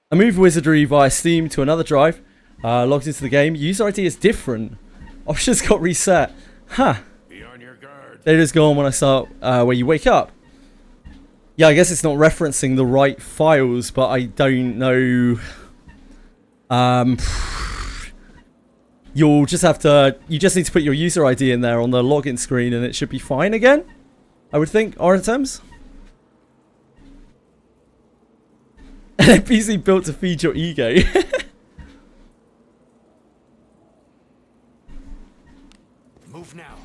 I moved Wizardry via Steam to another drive. Logged into the game. User ID is different. Options got reset. Huh. Be on your guard. They just go on when I start where you wake up. Yeah, I guess it's not referencing the right files, but I don't know. You'll just have to. You just need to put your user ID in there on the login screen, and it should be fine again. I would think. Artems. An NPC built to feed your ego. Move now.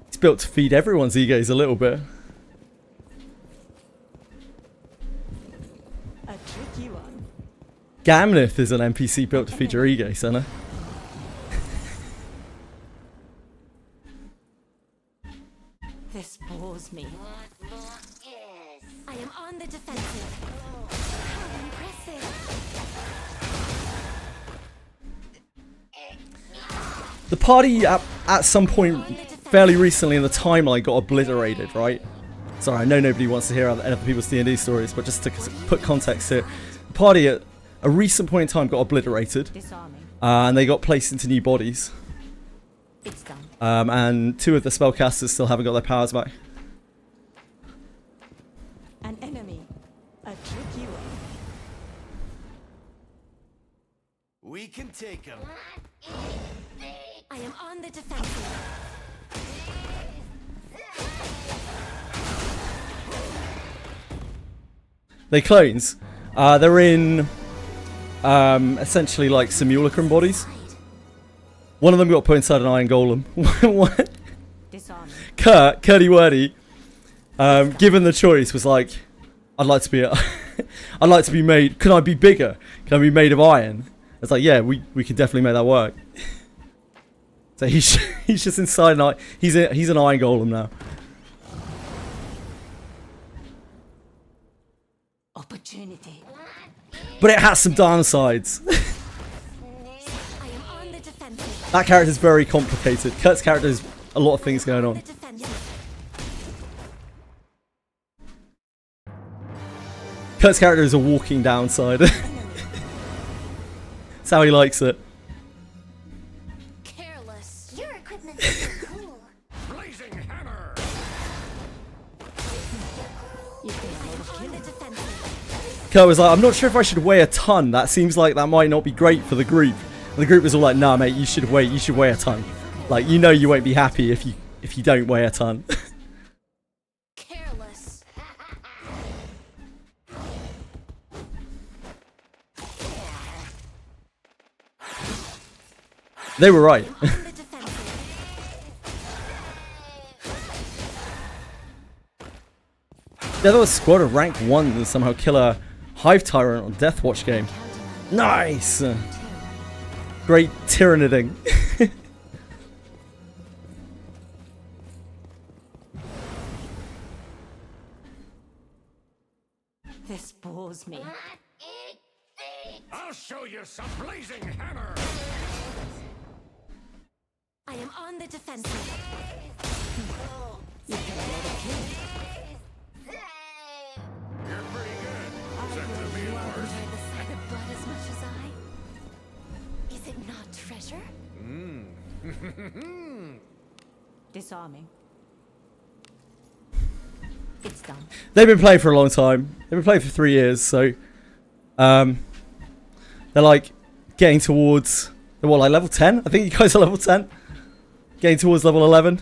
It's built to feed everyone's egos a little bit. A tricky one. Gamnith is an NPC built to feed your ego, Senna. This bores me. I am on the defensive. the party at some point fairly recently in the timeline got obliterated, right? Sorry, I know nobody wants to hear other people's D&D stories, but just to put context here, the party at a recent point in time got obliterated, and they got placed into new bodies. It's done. And 2 of the spellcasters still haven't got their powers back. An enemy. A trick you. We can take him. I am on the defensive. They clones. They're in essentially like simulacrum bodies. One of them got put inside an iron golem. What? Curdy Wordy, given the choice, was like, I'd like to be I'd like to be made. Can I be bigger? Can I be made of iron? It's like, yeah, we can definitely make that work. So he's just inside an iron. He's an iron golem now. Opportunity. But it has some downsides. That character's very complicated. Kurt's character has a lot of things going on. Kurt's character is a walking downside. That's how he likes it. Careless. Your equipment is cool. Blazing hammer. Kurt was like, I'm not sure if I should weigh a ton. That seems like that might not be great for the group. And the group was all like, nah, mate, you should weigh a ton. Like, you know you won't be happy if you don't weigh a ton. Careless. They were right. The other squad of rank 1 and somehow kill a Hive Tyrant on Death Watch game. Nice! Great tyranniding. This bores me. I'll show you some blazing hammer. I am on the defensive. You can let it kill. You're pretty good. Except for me, of course. The sight of blood as much as I. Is it not treasure? Disarming. It's done. They've been playing for a long time. They've been playing for 3 years, so they're like getting towards what, like level 10? I think you guys are level 10. Getting towards level 11.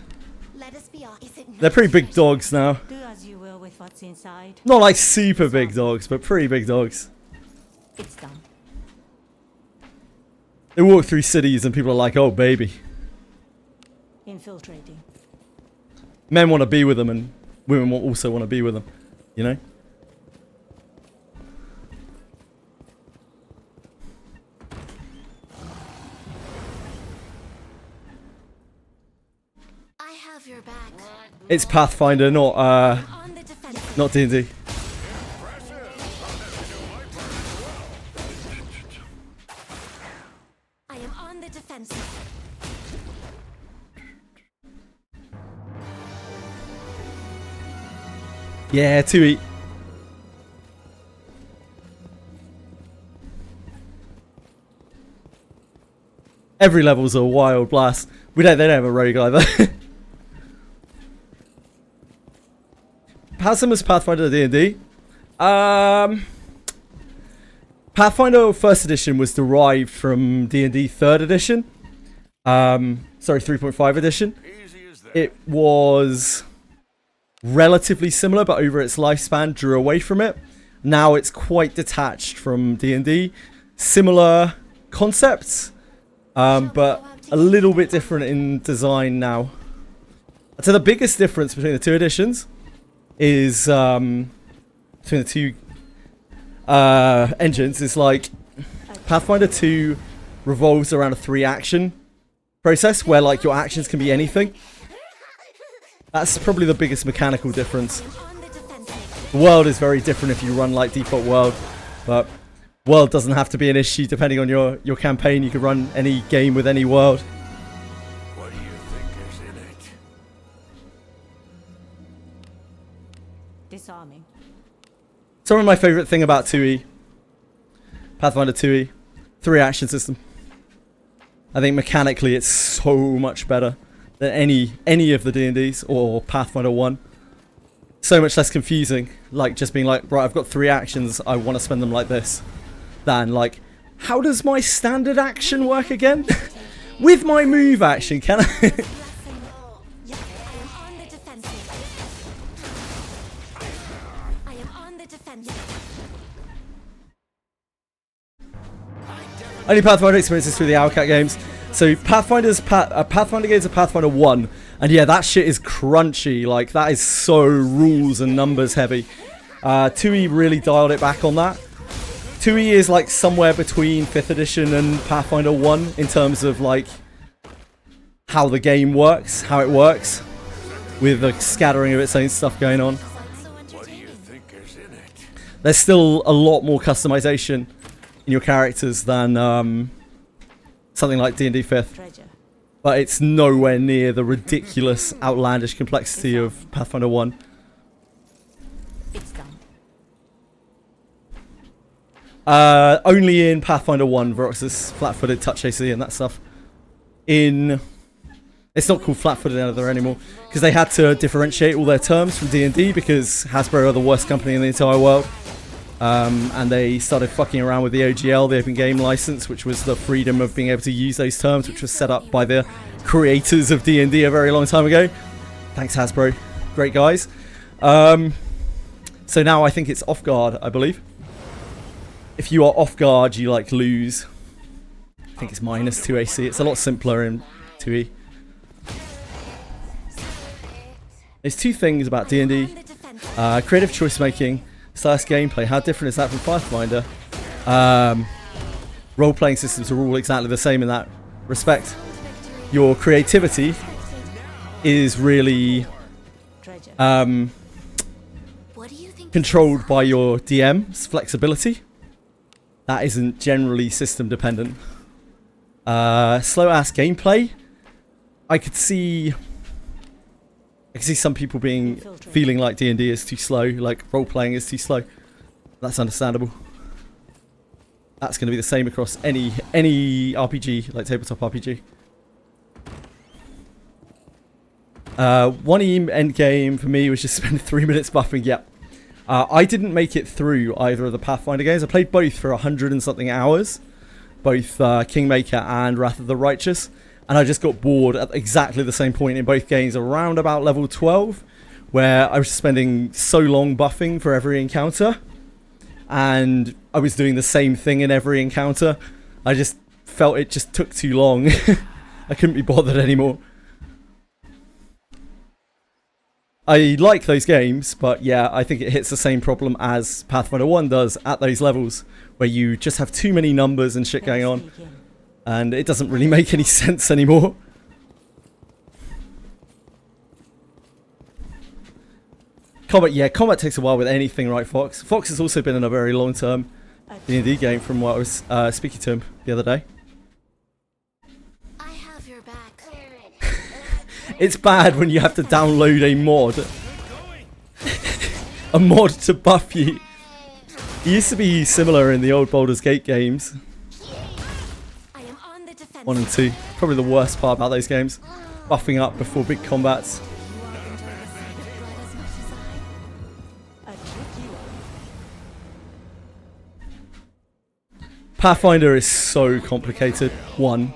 Let us be off. Is it They're pretty big dogs now. Do as you will with what's inside. Not like super big dogs, but pretty big dogs. It's done. They walk through cities and people are like, oh baby. Infiltrating. Men want to be with them and women also want to be with them, you know? I have your back. It's Pathfinder, not D&D. I am on the defensive. Yeah, 2E. Every level's a wild blast. They don't have a rogue either. How similar is Pathfinder to D&D? Pathfinder First Edition was derived from D&D Third Edition. Sorry, 3.5 edition. It was relatively similar, but over its lifespan drew away from it. Now it's quite detached from D&D. Similar concepts, but a little bit different in design now. So the biggest difference between the two editions is between the two engines is like Pathfinder 2 revolves around a 3-action process where like your actions can be anything. That's probably the biggest mechanical difference. The world is very different if you run like default world, but world doesn't have to be an issue depending on your campaign. You can run any game with any world. Some of my favourite thing about 2E, Pathfinder 2E, 3 action system. I think mechanically it's so much better than any of the D&Ds or Pathfinder 1. So much less confusing, like just being like, right, I've got 3 actions, I want to spend them like this, than like, how does my standard action work again? With my move action, can I? Only Pathfinder experiences through the Owlcat games. So Pathfinder games are Pathfinder 1, and yeah, that shit is crunchy. Like, that is so rules and numbers heavy. 2E really dialed it back on that. 2E is like somewhere between 5th edition and Pathfinder 1 in terms of like how the game works, how it works, with a scattering of its own stuff going on. What do you think is in it? There's still a lot more customization in your characters than something like D&D 5th, but it's nowhere near the ridiculous, outlandish complexity of Pathfinder 1. It's done. Only in Pathfinder 1, Verox's flat-footed touch AC and that stuff. It's not called flat-footed either anymore, because they had to differentiate all their terms from D&D because Hasbro are the worst company in the entire world. And they started fucking around with the OGL, the Open Game License, which was the freedom of being able to use those terms, which was set up by the creators of D&D a very long time ago. Thanks, Hasbro. Great guys. So now I think it's off guard, I believe. If you are off guard, you like lose. I think it's -2 AC. It's a lot simpler in 2E. There's 2 things about D&D. Creative choice making. / gameplay. How different is that from Pathfinder? Role-playing systems are all exactly the same in that respect. Your creativity is really controlled by your DM's flexibility. That isn't generally system dependent. Slow-ass gameplay. I could see some people feeling like D&D is too slow, like role-playing is too slow. That's understandable. That's going to be the same across any RPG, like tabletop RPG. 1E endgame for me was just spend 3 minutes buffing. Yep. I didn't make it through either of the Pathfinder games. I played both for 100 and something hours. Both Kingmaker and Wrath of the Righteous. And I just got bored at exactly the same point in both games, around about level 12, where I was spending so long buffing for every encounter, and I was doing the same thing in every encounter. I just felt it just took too long. I couldn't be bothered anymore. I like those games, but yeah, I think it hits the same problem as Pathfinder 1 does at those levels, where you just have too many numbers and shit going on. And it doesn't really make any sense anymore. Combat takes a while with anything, right, Fox? Fox has also been in a very long-term D&D game from what I was speaking to him the other day. I have your back. It's bad when you have to download a mod. A mod to buff you. It used to be similar in the old Baldur's Gate games. 1 and 2. Probably the worst part about those games. Buffing up before big combats. Pathfinder is so complicated. 1.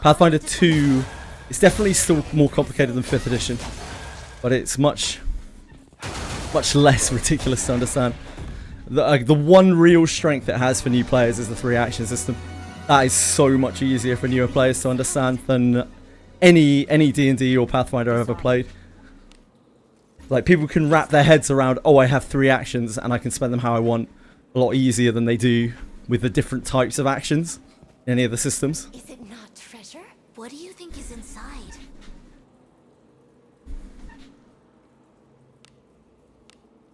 Pathfinder 2 is definitely still more complicated than 5th edition. But it's much less ridiculous to understand. The one real strength it has for new players is the 3 action system. That is so much easier for newer players to understand than any D&D or Pathfinder I've ever played. Like, people can wrap their heads around, oh, I have 3 actions and I can spend them how I want, a lot easier than they do with the different types of actions in any of the systems. Is it not treasure? What do you think is inside?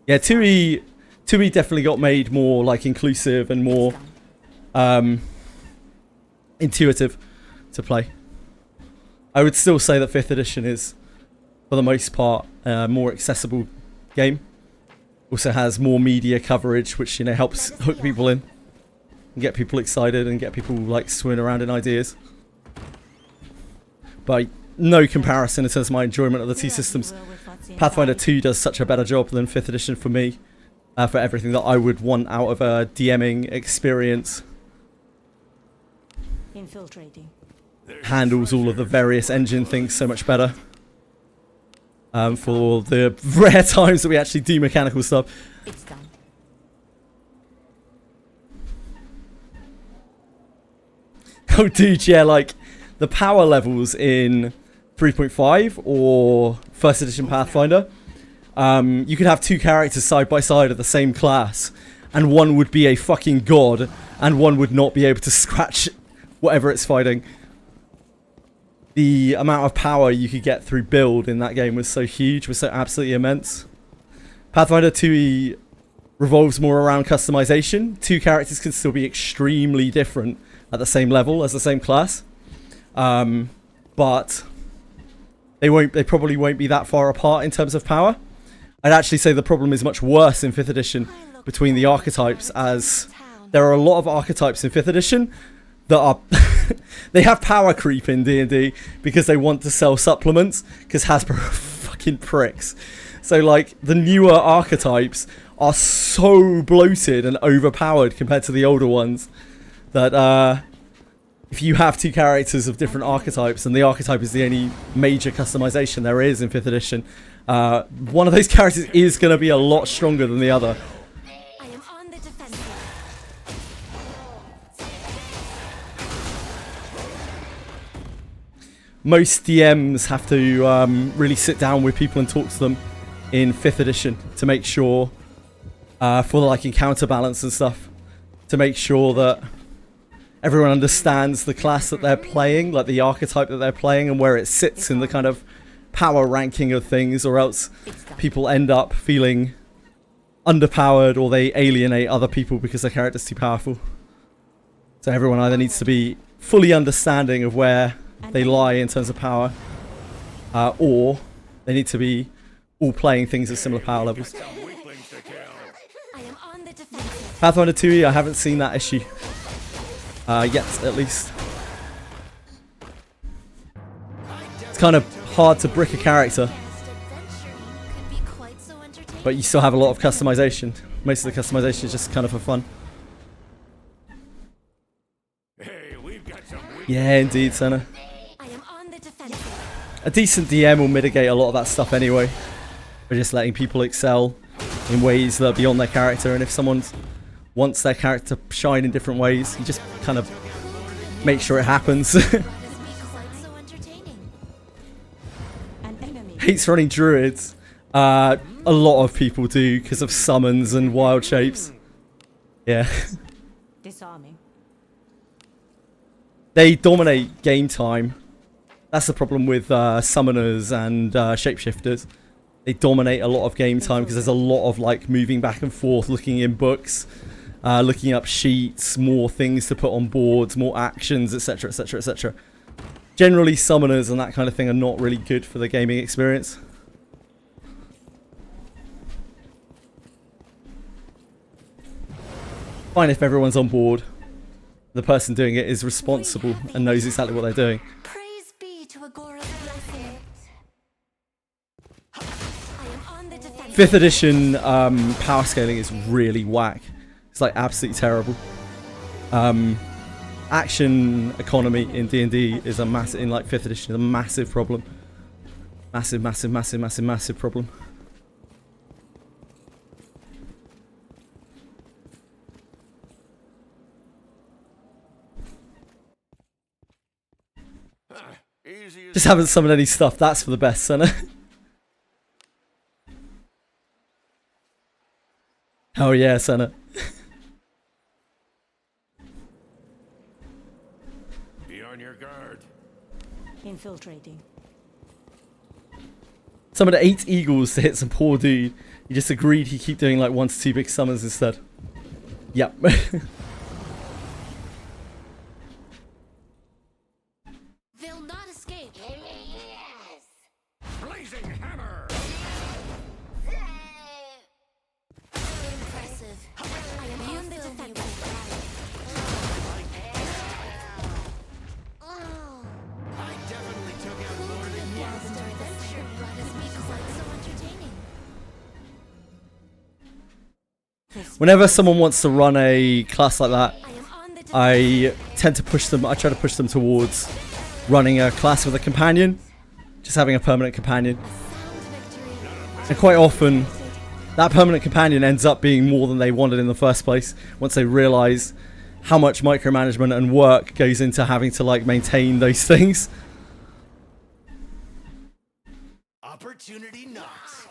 Yeah, 2E definitely got made more like inclusive and more intuitive to play. I would still say that 5th edition is, for the most part, a more accessible game. Also has more media coverage, which, you know, helps hook people in and get people excited and get people like swimming around in ideas. But no comparison in terms of my enjoyment of the two systems. Pathfinder 2 does such a better job than 5th edition for me, for everything that I would want out of a DMing experience. Infiltrating. Handles all of the various engine things so much better. For the rare times that we actually do mechanical stuff. It's done. Oh dude, yeah, like the power levels in 3.5 or 1st edition Pathfinder, you could have two characters side by side of the same class, and one would be a fucking god, and one would not be able to scratch whatever it's fighting. The amount of power you could get through build in that game was so huge, was so absolutely immense. Pathfinder 2e revolves more around customization. Two characters can still be extremely different at the same level as the same class, but they probably won't be that far apart in terms of power. I'd actually say the problem is much worse in 5th edition between the archetypes, as there are a lot of archetypes in 5th edition that are they have power creep in D&D because they want to sell supplements, because Hasbro are fucking pricks. So like the newer archetypes are so bloated and overpowered compared to the older ones that if you have two characters of different archetypes, and the archetype is the only major customization there is in 5th edition, one of those characters is going to be a lot stronger than the other. Most DMs have to really sit down with people and talk to them in 5th edition to make sure, for like encounter balance and stuff, to make sure that everyone understands the class that they're playing, like the archetype that they're playing, and where it sits in the kind of power ranking of things, or else people end up feeling underpowered, or they alienate other people because their character's too powerful. So everyone either needs to be fully understanding of where they lie in terms of power, or they need to be all playing things at similar power levels. Pathfinder 2e, I haven't seen that issue yet, at least. It's kind of hard to brick a character, but you still have a lot of customization. Most of the customization is just kind of for fun. Yeah, indeed, Senna. A decent DM will mitigate a lot of that stuff anyway, by just letting people excel in ways that are beyond their character, and if someone wants their character to shine in different ways, you just kind of make sure it happens. Hates running druids. A lot of people do, because of summons and wild shapes. Yeah. Disarming. They dominate game time. That's the problem with summoners and shapeshifters. They dominate a lot of game time because there's a lot of like moving back and forth, looking in books, looking up sheets, more things to put on boards, more actions, etc, etc, etc. Generally, summoners and that kind of thing are not really good for the gaming experience. Fine if everyone's on board. The person doing it is responsible and knows exactly what they're doing. 5th edition power scaling is really whack. It's like absolutely terrible. Action economy in D&D is a massive, in like 5th edition, is a massive problem. Massive, massive, massive, massive, massive problem. Just haven't summoned any stuff, that's for the best, Senna. Oh yeah, Senna. Be on your guard. Infiltrating. Summoned 8 eagles to hit some poor dude. He just agreed he'd keep doing like 1 to 2 big summons instead. Yep. They'll not escape. Blazing hammer. Whenever someone wants to run a class like that, I tend to push them, I try to push them towards running a class with a companion, just having a permanent companion. And quite often, that permanent companion ends up being more than they wanted in the first place, once they realise how much micromanagement and work goes into having to like maintain those things. Opportunity knocks.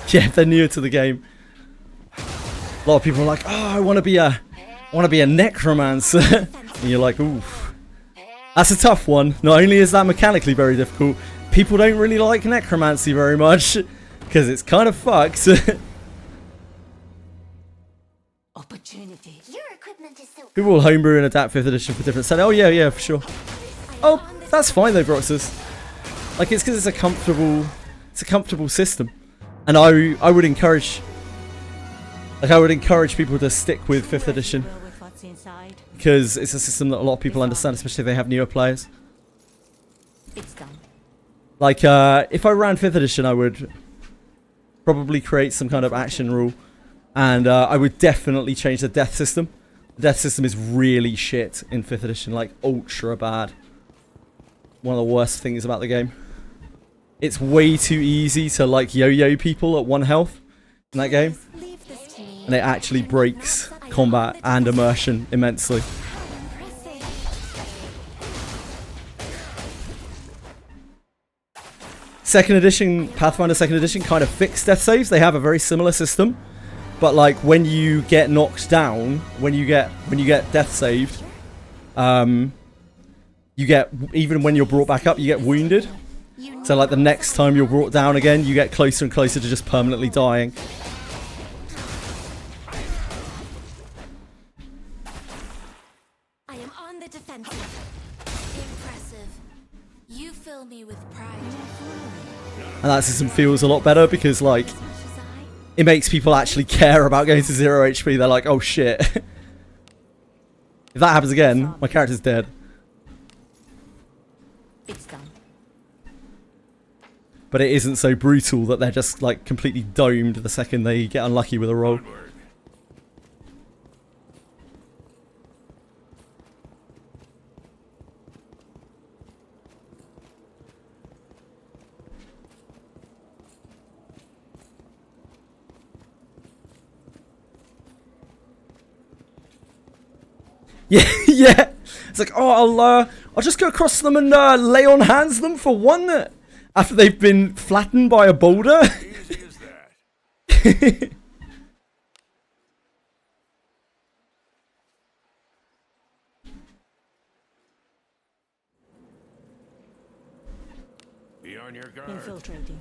Yeah, if they're newer to the game, a lot of people are like, "Oh, I want to be a necromancer," and you're like, "Oof, that's a tough one." Not only is that mechanically very difficult, people don't really like necromancy very much because it's kind of fucked. Opportunity. Your equipment is so People will homebrew and adapt 5th edition for different settings. Oh yeah, for sure. Oh, that's fine though, Broxus. Like it's because it's a comfortable system, and I would encourage people to stick with 5th edition because it's a system that a lot of people understand, especially if they have newer players. It's done. Like if I ran 5th edition, I would probably create some kind of action rule, and I would definitely change the death system. The death system is really shit in 5th edition, like ultra bad. One of the worst things about the game. It's way too easy to like yo-yo people at 1 health in that game, and it actually breaks combat and immersion immensely. Second edition, Pathfinder 2nd edition kind of fixed death saves. They have a very similar system, but like when you get knocked down, when you get death saved, you get, even when you're brought back up, you get wounded. So like the next time you're brought down again, you get closer and closer to just permanently dying. I am on the defensive. Impressive. You fill me with pride. And that system feels a lot better because like it makes people actually care about going to 0 HP. They're like, oh shit. If that happens again, my character's dead. It's done. But it isn't so brutal that they're just like completely domed the second they get unlucky with a roll. Yeah, yeah. It's like, oh, I'll just go across them and lay on hands them for one after they've been flattened by a boulder. Easy as that. Be on your guard. Infiltrating.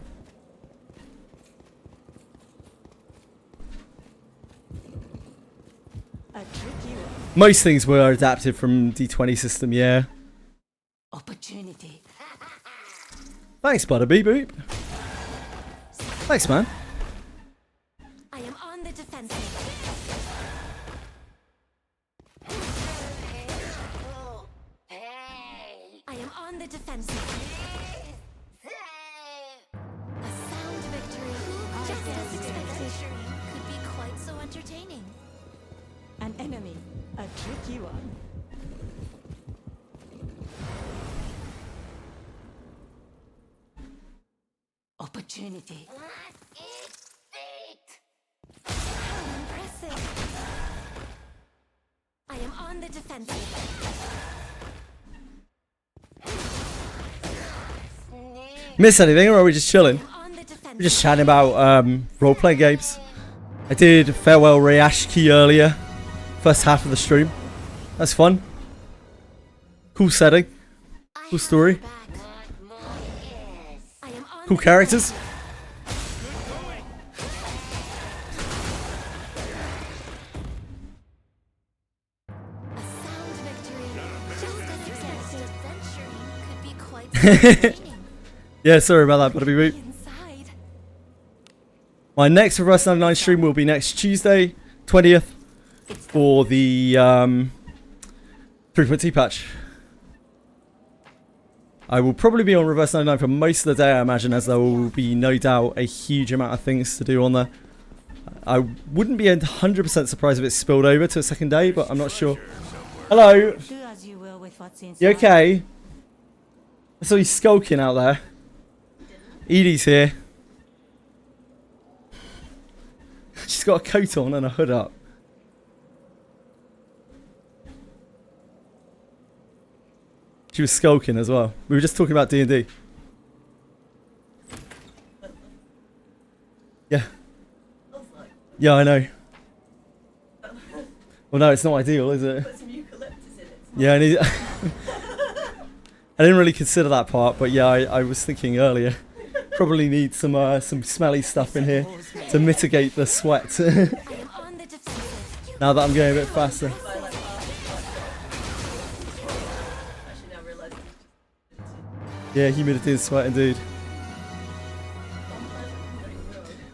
A tricky one. Most things were adapted from D20 system, yeah. Opportunity. Thanks, Butterbeep Boop. Thanks, man. I am on the defensive. I am on the defensive. A sound victory. Just as expected. Could be quite so entertaining. An enemy. A tricky one. Opportunity. How impressive. I am on the defensive. Miss anything, or are we just chilling? We're just chatting about role-playing games. I did Farewell Rayashki earlier. First half of the stream. That's fun. Cool setting. Cool story. Cool characters. Yeah, sorry about that, but it'll be my next Reverse 99 stream will be next Tuesday, 20th, for the 3.2 patch. I will probably be on Reverse 99 for most of the day, I imagine, as there will be no doubt a huge amount of things to do on there. I wouldn't be 100% surprised if it spilled over to a second day, but I'm not sure. Hello. Do as you will with what's inside. You okay? I saw you skulking out there. Edie's here. She's got a coat on and a hood up. She was skulking as well. We were just talking about D&D. Yeah. Yeah, I know. Well, no, it's not ideal, is it? Yeah, I need. I didn't really consider that part, but yeah, I was thinking earlier. Probably need some smelly stuff in here to mitigate the sweat. Now that I'm going a bit faster. Yeah, humidity and sweat indeed.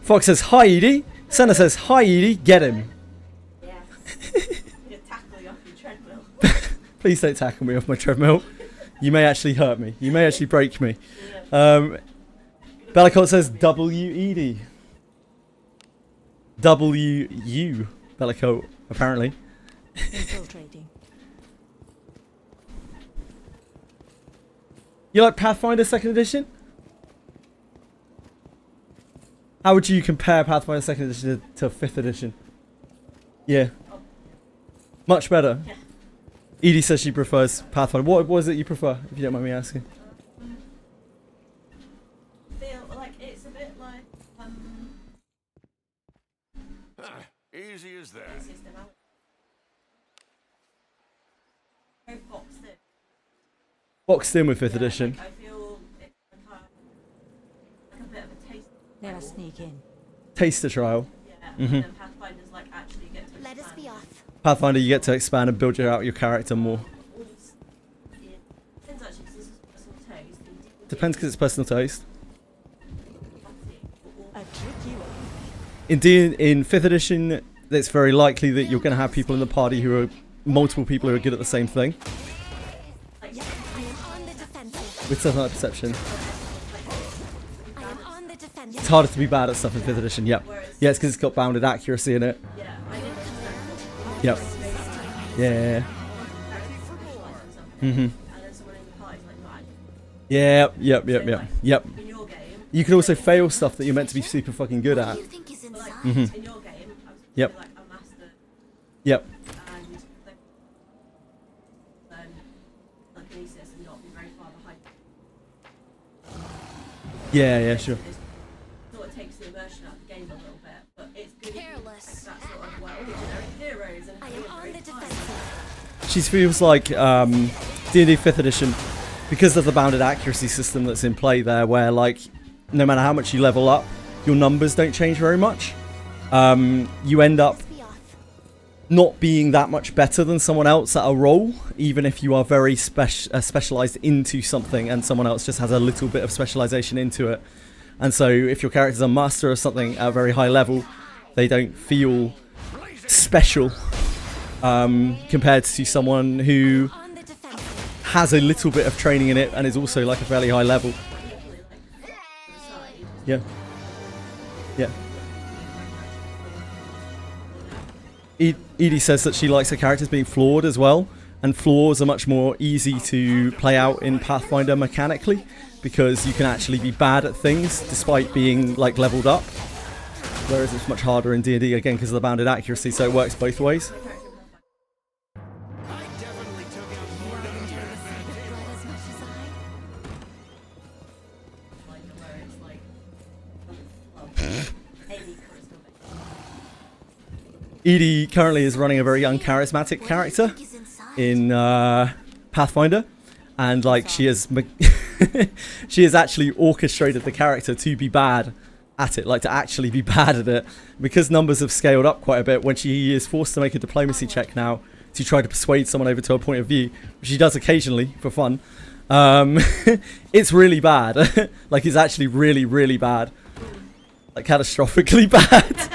Fox says, hi Edie. Senna says, hi Edie, get him. Please don't tackle me off my treadmill. You may actually hurt me. You may actually break me. Bellicott says, W Edie. W-U, Bellicott, apparently. Infiltrating. You like Pathfinder 2nd edition? How would you compare Pathfinder 2nd edition to 5th edition? Yeah. Much better. Yeah. Edie says she prefers Pathfinder. What was it you prefer, if you don't mind me asking? Feel like it's a bit like Easy as that. Boxed in with 5th edition. I feel it's like a bit of a taste. Let us sneak in. Taster trial. Yeah, Mm-hmm. and then Pathfinders like actually get to Let us be off. Pathfinder, you get to expand and build out your character more. Depends actually, 'cause this is personal taste. Depends because it's personal taste. A tricky one. Indeed, in 5th edition, it's very likely that you're going to have people in the party who are multiple people who are good at the same thing. With something like perception. It's harder to be bad at stuff in 5th edition, yep. Yeah, it's because it's got bounded accuracy in it. Yep. Yeah. Mm-hmm. Yep. You can also fail stuff that you're meant to be super fucking good at. Mm-hmm. Yep. Yep. Yeah, sure. Sort of takes the immersion out of the game a little bit, but it's good. Careless. That sort of well, generic heroes and She feels like D&D 5th edition, because of the bounded accuracy system that's in play there, where like no matter how much you level up, your numbers don't change very much. You end up not being that much better than someone else at a role, even if you are very specialized into something and someone else just has a little bit of specialization into it. And so if your character's a master of something at a very high level, they don't feel special compared to someone who has a little bit of training in it and is also like a fairly high level. Yeah. Edie says that she likes her characters being flawed as well, and flaws are much more easy to play out in Pathfinder mechanically, because you can actually be bad at things despite being like leveled up, whereas it's much harder in D&D again because of the bounded accuracy, so it works both ways. Edie currently is running a very uncharismatic character in Pathfinder, and like she has she has actually orchestrated the character to be bad at it, like to actually be bad at it, because numbers have scaled up quite a bit. When she is forced to make a diplomacy check now to try to persuade someone over to her point of view, which she does occasionally for fun, it's really bad. Like it's actually really bad, like catastrophically bad.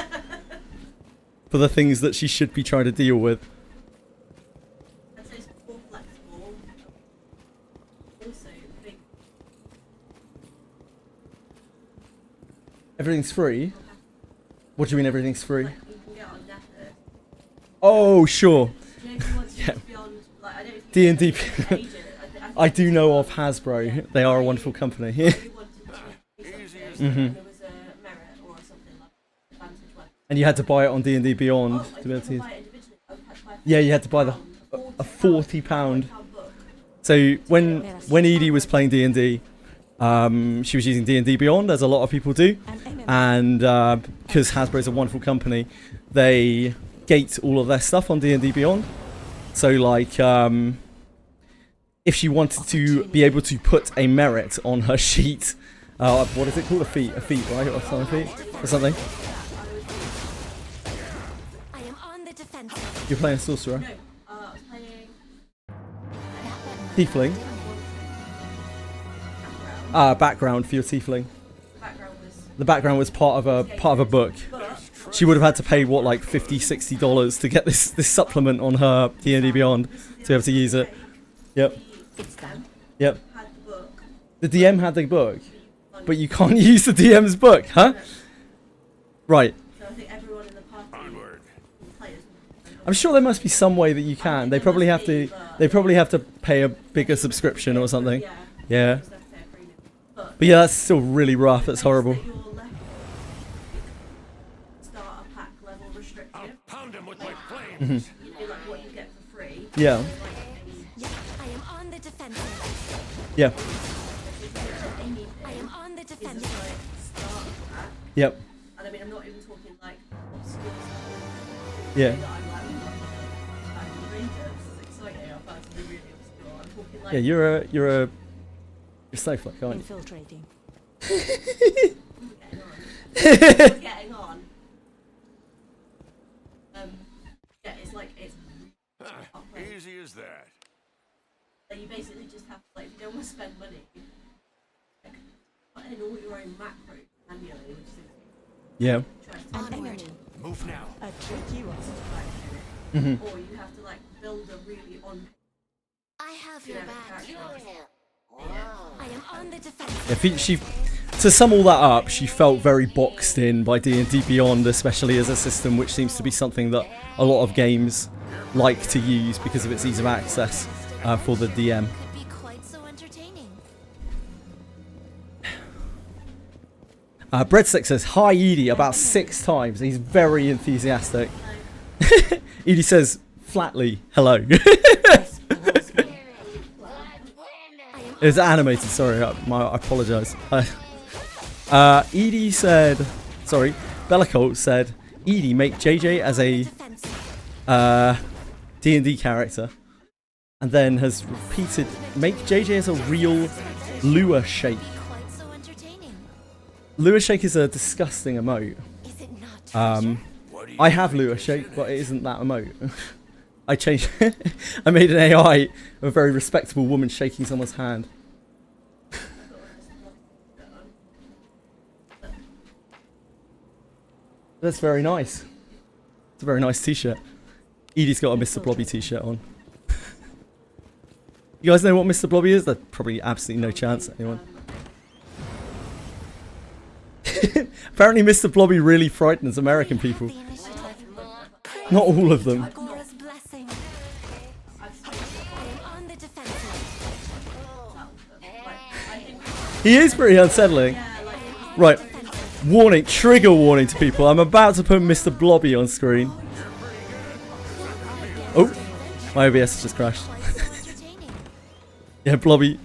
For the things that she should be trying to deal with. I'd say it's more flexible. Also, big Everything's free? What do you mean everything's free? Like, you can get on Daphne. Oh, sure. You know, if you want to Yeah. beyond, like, I don't know if you D&D. can agent, I do know of Hasbro. They are a wonderful company. you wanted to do something, Mhm. and there was a merit or something like advantage one. And you had to buy it on D&D Beyond Oh, to be able to use. buy it individually. I had to buy Yeah, you had to buy a £40. So when Edie was playing D&D, she was using D&D Beyond, as a lot of people do, and because Hasbro's a wonderful company, they gate all of their stuff on D&D Beyond. So like, if she wanted to be able to put a merit on her sheet, what is it called? A feat, right? Or something, or something. You're playing sorcerer. No, I was playing Tiefling. Background for your tiefling. The background was part of a book. She would have had to pay what, like $50-$60 to get this supplement on her D&D Beyond to be able to use it. Yep. Yep. The DM had the book, but you can't use the DM's book, huh? Right. So I think everyone in the party players. I'm sure there must be some way that you can. They probably have to. They probably have to pay a bigger subscription or something. Yeah. But yeah, that's still really rough. It's horrible. Starter pack level restrictive. Pound him with my flames. Mhm. You know, like what you get for free. Yeah. I am on the defensive. Yeah. I am on the defensive. Yep. And I mean, I'm not even talking like obscure stuff. Yeah. That I'm like, Rangers is exciting. I found to be really obscure. I'm talking like. Yeah, you're snowflake, aren't you? Infiltrating. We're getting on. Yeah, it's like it's. Easy as that. So you basically just have to, like, if you don't want to spend money, like, put in all your own macros manually, which is. Yeah. Onward. Move now. A trick you Mhm. Or you have to like build a really on. I have your back. I am on the defense. Yeah, she, to sum all that up, she felt very boxed in by D&D Beyond, especially as a system which seems to be something that a lot of games like to use because of its ease of access for the DM. Could be quite so entertaining. Breadstick says, "Hi Edie," about 6 times. He's very enthusiastic. Edie says flatly, "Hello." It's animated, sorry, I apologise. Edie said, sorry, Bellacolt said, "Edie, make JJ as a D&D character." And then has repeated, "Make JJ as a real lure shake." Lure shake is a disgusting emote. I have lure shake, but it isn't that emote. I changed. I made an AI of a very respectable woman shaking someone's hand. That's very nice. It's a very nice t-shirt. Edie's got a Mr. Blobby t-shirt on. You guys know what Mr. Blobby is? There's probably absolutely no chance, anyone. Apparently Mr. Blobby really frightens American people. Not all of them. He is pretty unsettling. Right. Warning, trigger warning to people. I'm about to put Mr. Blobby on screen. Oh, my OBS just crashed. Yeah, Blobby.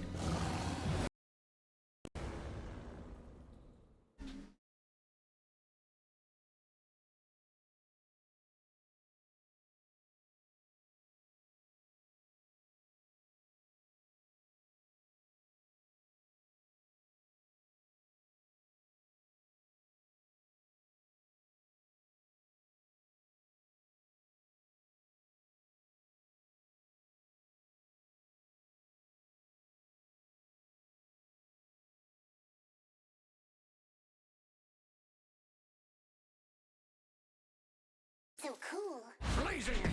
So cool.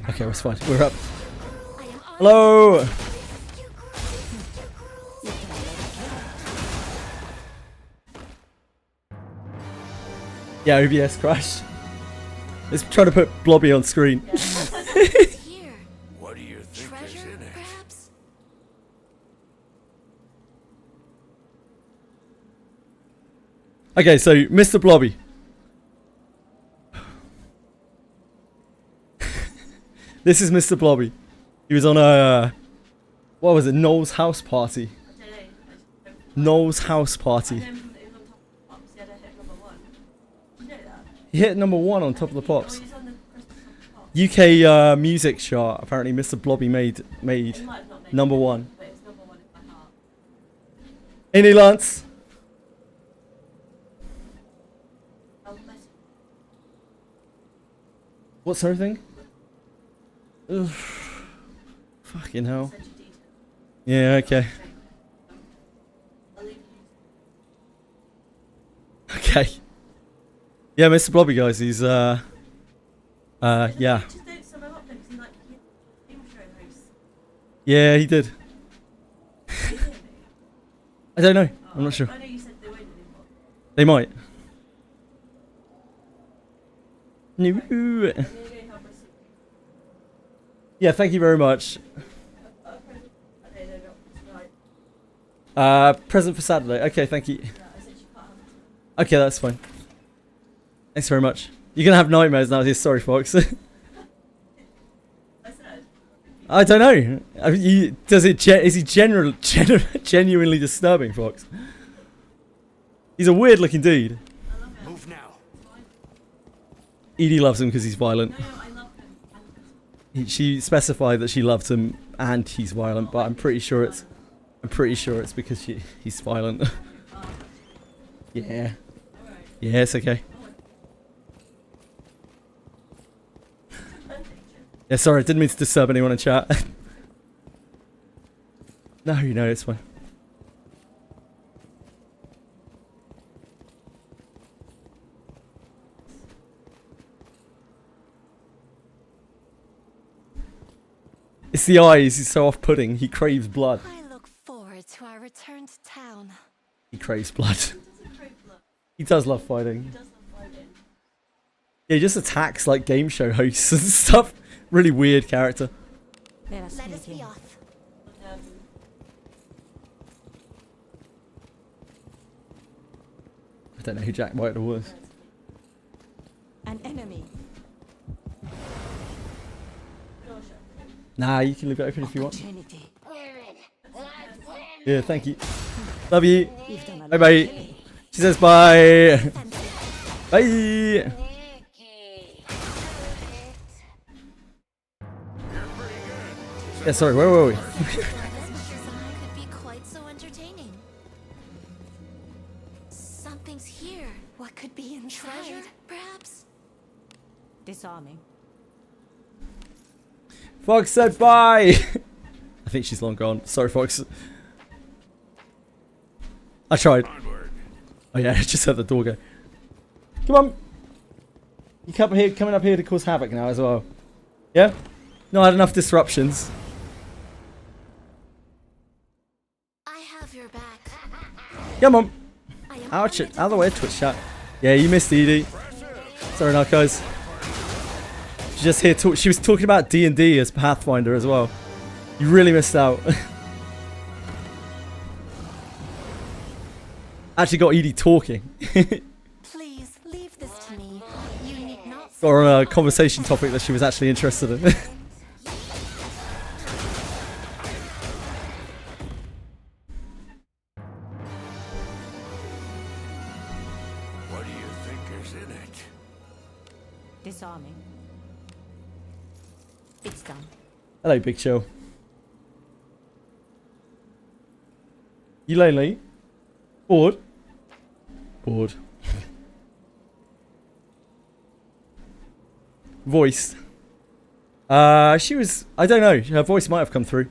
Okay, it's fine. We're up. Hello! Yeah, OBS crashed. Let's try to put Blobby on screen. What do you think is in it? Perhaps? Okay, so Mr. Blobby. This is Mr. Blobby. He was on a what was it? Noel's house party. Noel's house party. He hit #1 on Top of the Pops. UK music chart. Apparently, Mr. Blobby made #1. Any Lance? What's everything? Ugh. Fucking hell. Yeah, okay. Okay. Yeah, Mr. Blobby, guys, he's, yeah. Yeah, he did. I don't know. I'm not sure. They might. No. Yeah, thank you very much. Present for Saturday. Okay, thank you. Okay, that's fine. Thanks very much. You're gonna have nightmares now. Sorry, Fox. I don't know. I mean, is he genuinely disturbing, Fox? He's a weird looking dude. Move now. Edie loves him because he's violent. She specified that she loved him and he's violent, but I'm pretty sure it's because he's violent. Yeah. Yeah, it's okay. Yeah, sorry, I didn't mean to disturb anyone in chat. No, it's fine. It's the eyes, he's so off-putting. He craves blood. I look forward to our return to town. He craves blood. He does love fighting. Yeah, he just attacks like game show hosts and stuff. Really weird character. Let us be off. I don't know who Jack White was. An enemy. Nah, you can leave it open if you want. Yeah, thank you. Love you. Bye bye. She says bye. Bye. Yeah, sorry, where were we? Could be quite so entertaining. Something's here. What could be in treasure, perhaps? Disarming. Fox said bye. I think she's long gone. Sorry, Fox. I tried. Oh yeah, I just heard the door go. Come on. You coming up here to cause havoc now as well. Yeah? No, I had enough disruptions. I have your back. Come on. Ouch it. Out of the way, Twitch chat. Yeah, you missed Edie. Sorry, Narcos. She just here she was talking about D&D as Pathfinder as well. You really missed out. Actually got Edie talking. Please leave this to me. You need not. Got her on a conversation topic that she was actually interested in. What do you think is in it? Disarming. It's done. Hello, Big Chill. You lonely? Bored? Bored. Voice. She was... I don't know. Her voice might have come through.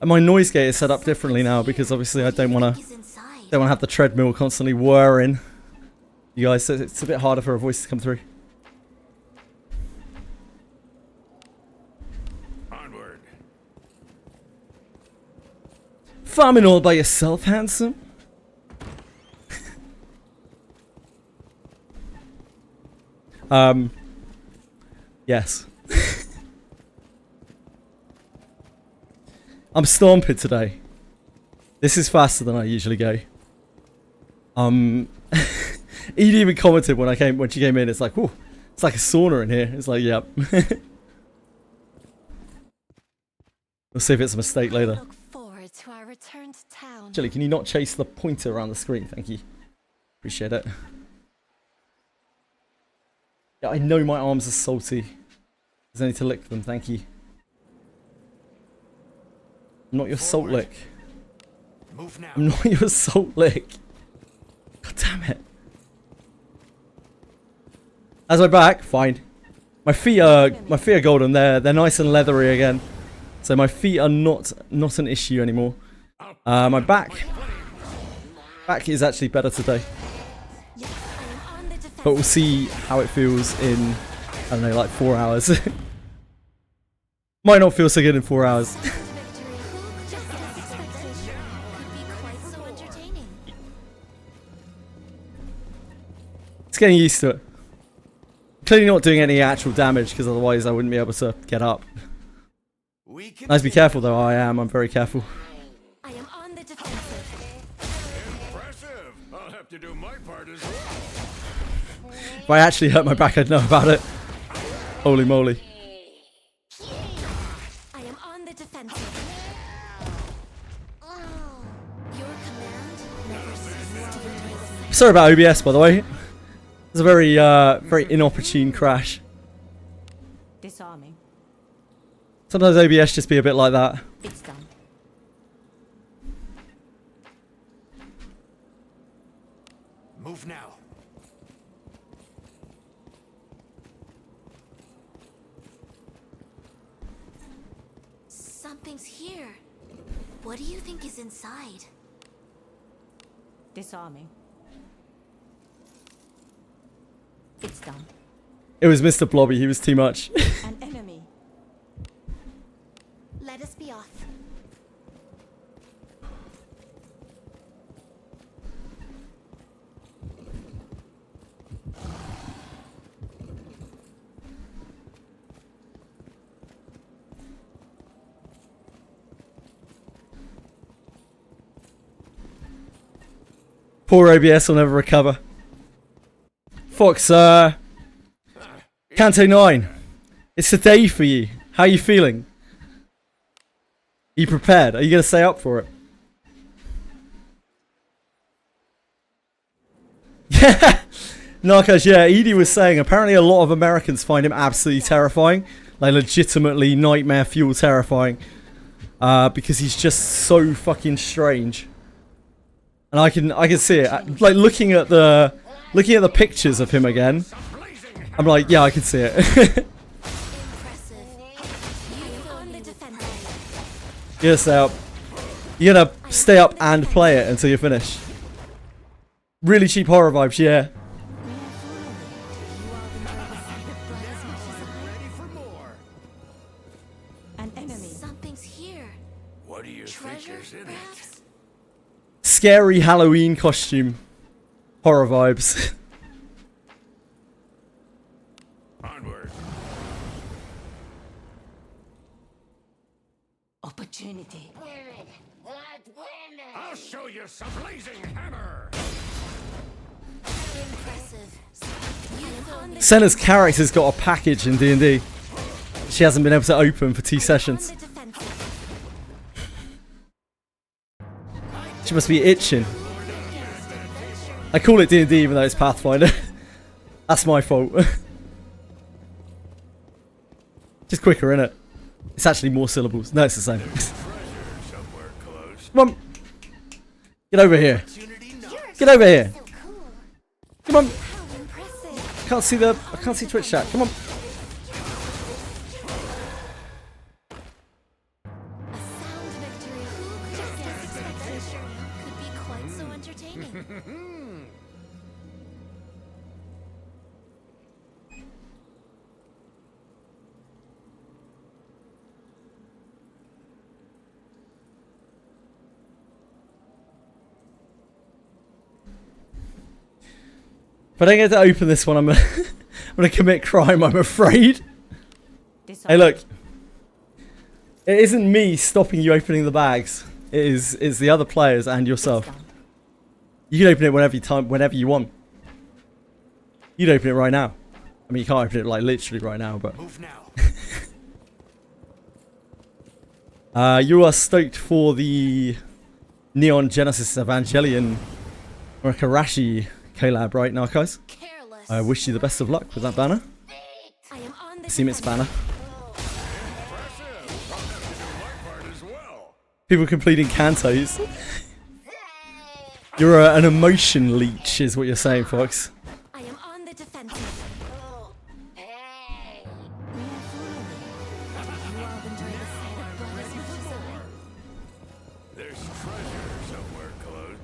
And my noise gate is set up differently now because obviously I don't want to have the treadmill constantly whirring. You guys, so it's a bit harder for her voice to come through. Onward. Farming all by yourself, handsome? Yes. I'm stomping today. This is faster than I usually go. Edie even commented when she came in, it's like, oh, it's like a sauna in here. It's like, yep. We'll see if it's a mistake later. Look forward to our return to town. Jelly, can you not chase the pointer around the screen? Thank you. Appreciate it. Yeah, I know my arms are salty. There's only to lick them, thank you. I'm not your salt lick. Move now. I'm not your salt lick. God damn it. How's my back? Fine. My feet are golden. They're nice and leathery again. So my feet are not an issue anymore. My back is actually better today. But we'll see how it feels in, I don't know, like 4 hours. Might not feel so good in 4 hours. It's getting used to it. Clearly not doing any actual damage because otherwise I wouldn't be able to get up. Nice, be careful though. I'm very careful. I am on the defensive. Impressive. I'll have to do my part as well. If I actually hurt my back, I'd know about it. Holy moly. I am on the defensive. Your command never ceases to amaze me. Sorry about OBS, by the way. It was a very inopportune crash. Disarming. Sometimes OBS just be a bit like that. It's done. Move now. Something's here. What do you think is inside? Disarming. It's done. It was Mr. Blobby, he was too much. An enemy. Let us be off. Poor OBS will never recover. Fox, Canto 9. It's a day for you. How are you feeling? Are you prepared? Are you going to stay up for it? Yeah! Narcos, yeah, Edie was saying apparently a lot of Americans find him absolutely terrifying. Like legitimately nightmare fuel terrifying. Because he's just so fucking strange. And I can see it. Like looking at the pictures of him again. I'm like, yeah, I can see it. You're gonna stay up. You're gonna stay up and play it until you finish. Really cheap horror vibes, yeah. An enemy. Something's here. What do you think is in it? Scary Halloween costume. Horror vibes. Onward. Opportunity. I'll show you some blazing hammer. Impressive. Senna's character's got a package in D&D. She hasn't been able to open for 2 sessions. She must be itching. I call it D&D even though it's Pathfinder. That's my fault. Just quicker, innit? It's actually more syllables. No, it's the same. Come on. Get over here. Get over here. Come on. I can't see Twitch chat. Come on. Could be quite so entertaining. If I don't get to open this one, I'm when I commit crime, I'm afraid. Hey, look. It isn't me stopping you opening the bags. It's the other players and yourself. You can open it whenever you want. You'd open it right now. I mean, you can't open it like literally right now, but. Move now. You are stoked for the Neon Genesis Evangelion Rayashki collab, right, Narcos? I wish you the best of luck with that banner. Assume it's banner. People completing cantos. You're an emotion leech, is what you're saying, Fox. I am on the defensive. There's treasure somewhere, Claude.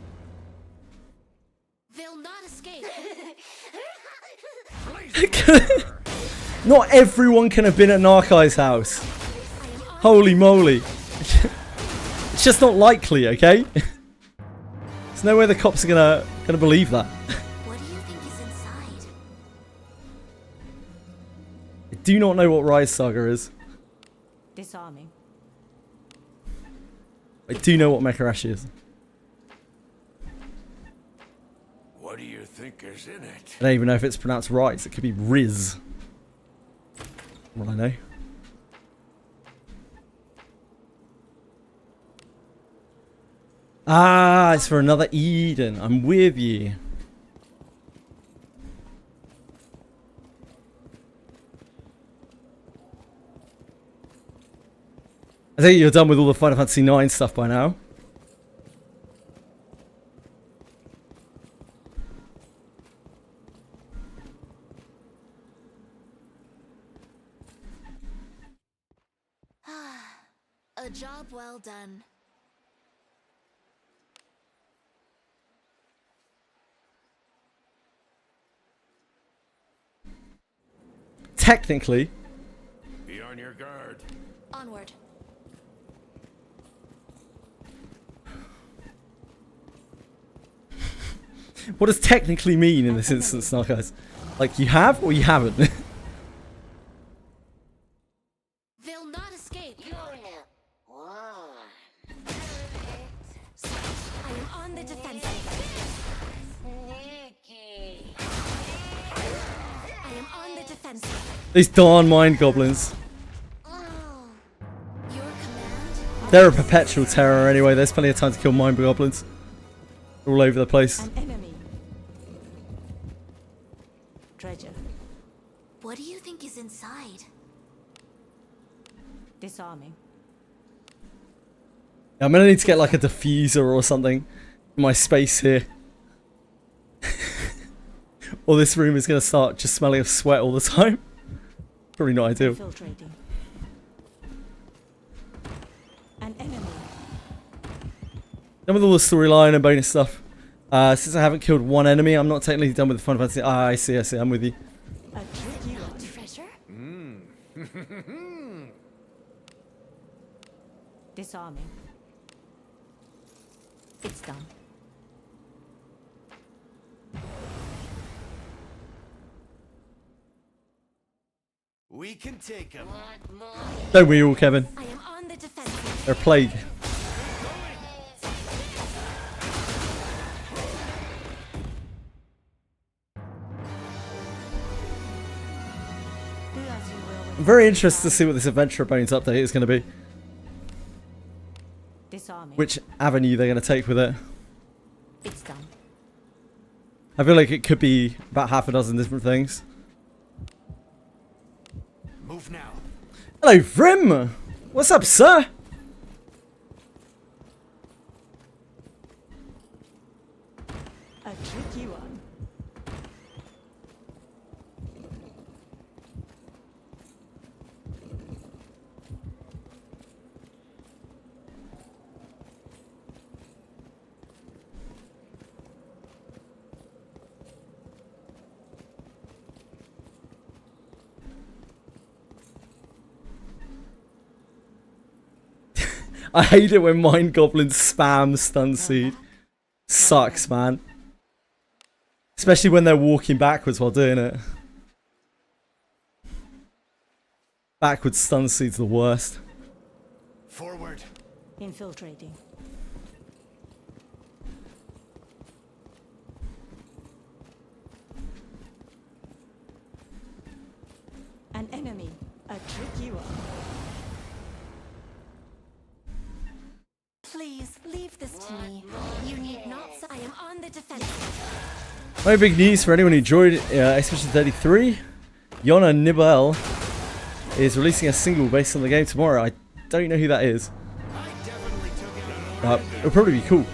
They'll not escape. Not everyone can have been at Narcai's house. Holy moly. It's just not likely, okay? There's no way the cops are gonna believe that. What do you think is inside? I do not know what Rise Saga is. Disarming. I do know what Mekarashi is. What do you think is in it? I don't even know if it's pronounced Rise. It could be Riz. What I know. Ah, it's for another Eden. I'm with you. I think you're done with all the Final Fantasy IX stuff by now. A job well done. Technically. Be on your guard. Onward. What does technically mean in this instance now, guys? Like, you have or you haven't? They'll not escape. I am on the defensive. I am on the defensive. These darn mind goblins. They're a perpetual terror anyway. There's plenty of time to kill mind goblins. They're all over the place. An enemy. Treasure. What do you think is inside? Disarming. I'm gonna need to get like a diffuser or something in my space here. Or this room is gonna start just smelling of sweat all the time. Probably not ideal. Infiltrating. An enemy. Done with all the storyline and bonus stuff. Since I haven't killed one enemy, I'm not technically done with the Final Fantasy. Ah, I see, I'm with you. A tricky one. Treasure? Disarming. It's done. We can take him. Don't we all, Kevin? I am on the defensive. They're a plague. I'm very interested to see what this Adventure Bones update is going to be. Disarming. Which avenue they're going to take with it. It's done. I feel like it could be about half a dozen different things. Move now. Hello, Vrim! What's up, sir? A tricky one. I hate it when Mind Goblins spam Stun Seed. Sucks, man. Especially when they're walking backwards while doing it. Backwards stun seed's the worst. Forward. Infiltrating. An enemy. A tricky one. Please leave this to me. You need not. I am on the defensive. Very big news for anyone who joined Expedition 33. Yona Nibel is releasing a single based on the game tomorrow. I don't know who that is. It'll probably be cool.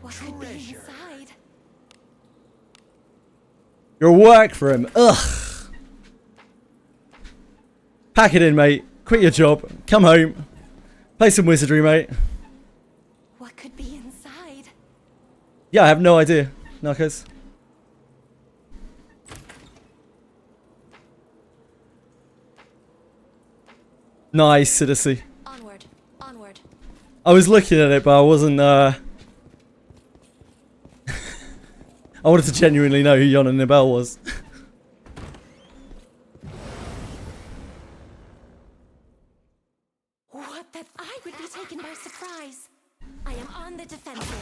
What could be inside? You're a work for him. Ugh. Pack it in, mate. Quit your job. Come home. Play some Wizardry, mate. What could be inside? Yeah, I have no idea. Narcos. Nice, Cidacy. Onward, onward. I was looking at it, but I wasn't, I wanted to genuinely know who Yona Nibel was. What, that I would be taken by surprise. I am on the defensive.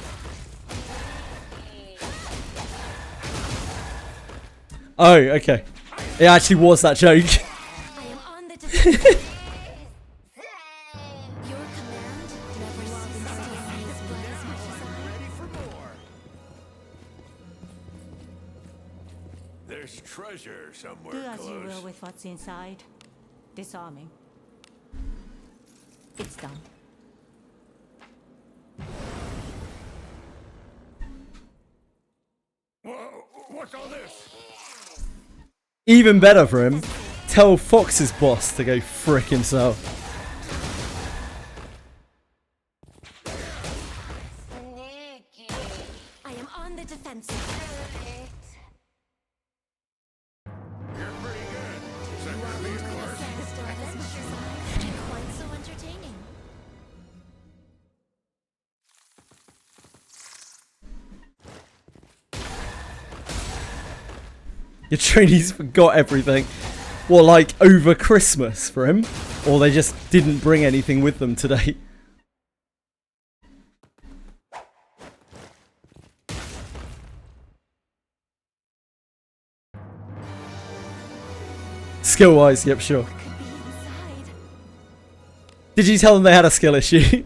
Oh, okay. It actually was that joke. I am on the defensive. Your command never ceases to amaze me as much as I. Ready for more. There's treasure somewhere Do as close. you will with what's inside. Disarming. It's done. Whoa, what's all this? Even better for him, tell Fox's boss to go frick himself. I am on the defensive. You're pretty good. Except for me, of course. As much as I. And quite so entertaining. Your trainees forgot everything. Well, like over Christmas for him? Or they just didn't bring anything with them today? Skill wise, yep, sure. Did you tell them they had a skill issue?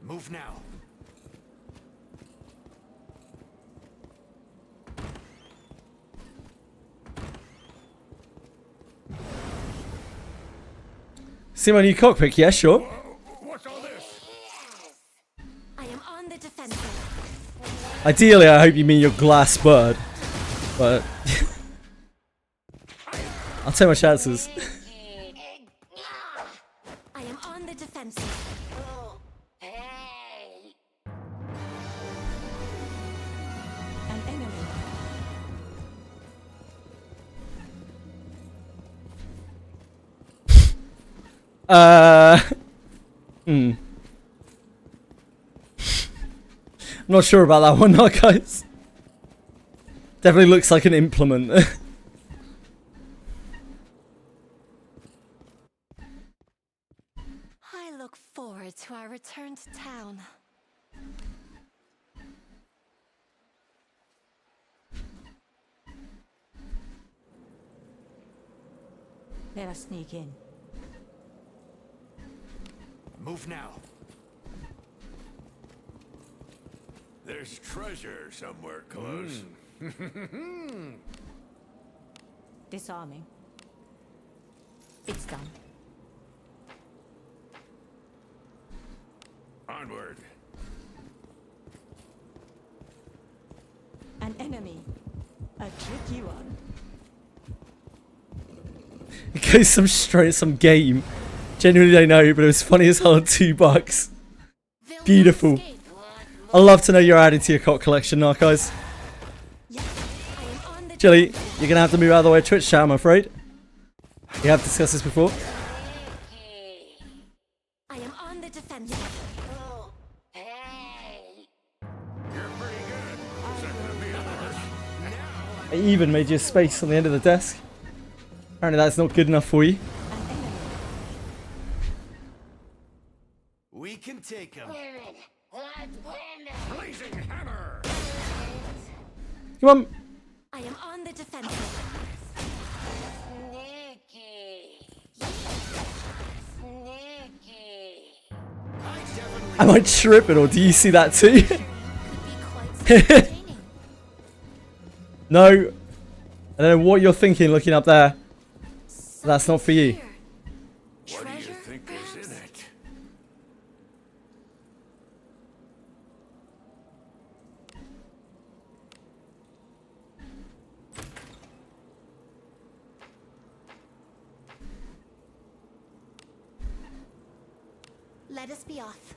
Move now. See my new cockpit? Yeah, sure. What's all this? I am on the defensive. Ideally, I hope you mean your glass bird. But I'll take my chances. I am on the defensive. An enemy. I'm not sure about that one, no, guys. Definitely looks like an implement. I look forward to our return to town. Let us sneak in. Move now. There's treasure somewhere close. Disarming. It's done. Onward. An enemy. A tricky one. It goes some game. Genuinely don't know, but it was funny as hell at $2. Beautiful. I'd love to know you're adding to your cot collection, Narcos. Jilly, you're gonna have to move out of the way of Twitch chat, I'm afraid. We have discussed this before. I am on the defensive. I even made you a space on the end of the desk. Apparently that's not good enough for you. We can take him. Blazing hammer. Come on. I am on the defensive. Am I tripping, or do you see that too? No. I don't know what you're thinking looking up there. That's not for you. What do you think is in it? Let us be off.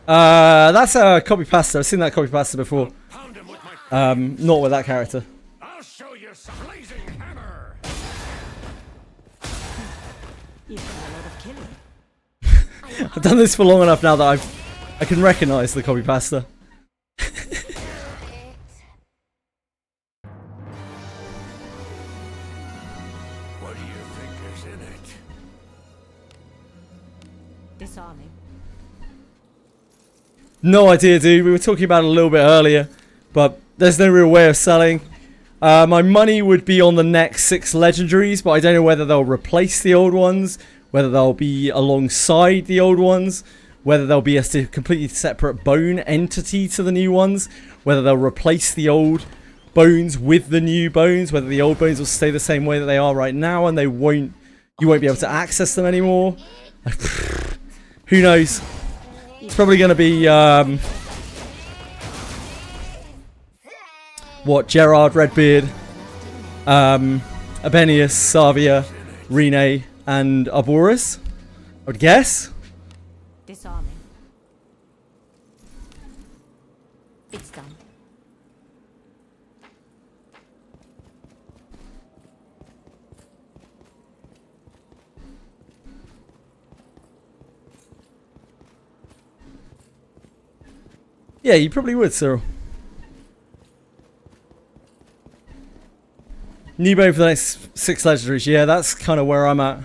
That's a copy pasta. I've seen that copy pasta before. Not with that character. I'll show you some blazing hammer. You've done a lot of killing. I've done this for long enough now that I can recognise the copy pasta. What do you think is in it? Disarming. No idea, dude. We were talking about it a little bit earlier, but there's no real way of selling. My money would be on the next 6 legendaries, but I don't know whether they'll replace the old ones, whether they'll be alongside the old ones, whether there'll be a completely separate bone entity to the new ones, whether they'll replace the old bones with the new bones, whether the old bones will stay the same way that they are right now and you won't be able to access them anymore. Who knows? It's probably going to be, what, Gerard, Redbeard, Abenius, Savia, Rene, and Arboris, I would guess. Disarming. It's done. Yeah, you probably would, Cyril. New bone for the next 6 legendaries. Yeah, that's kind of where I'm at.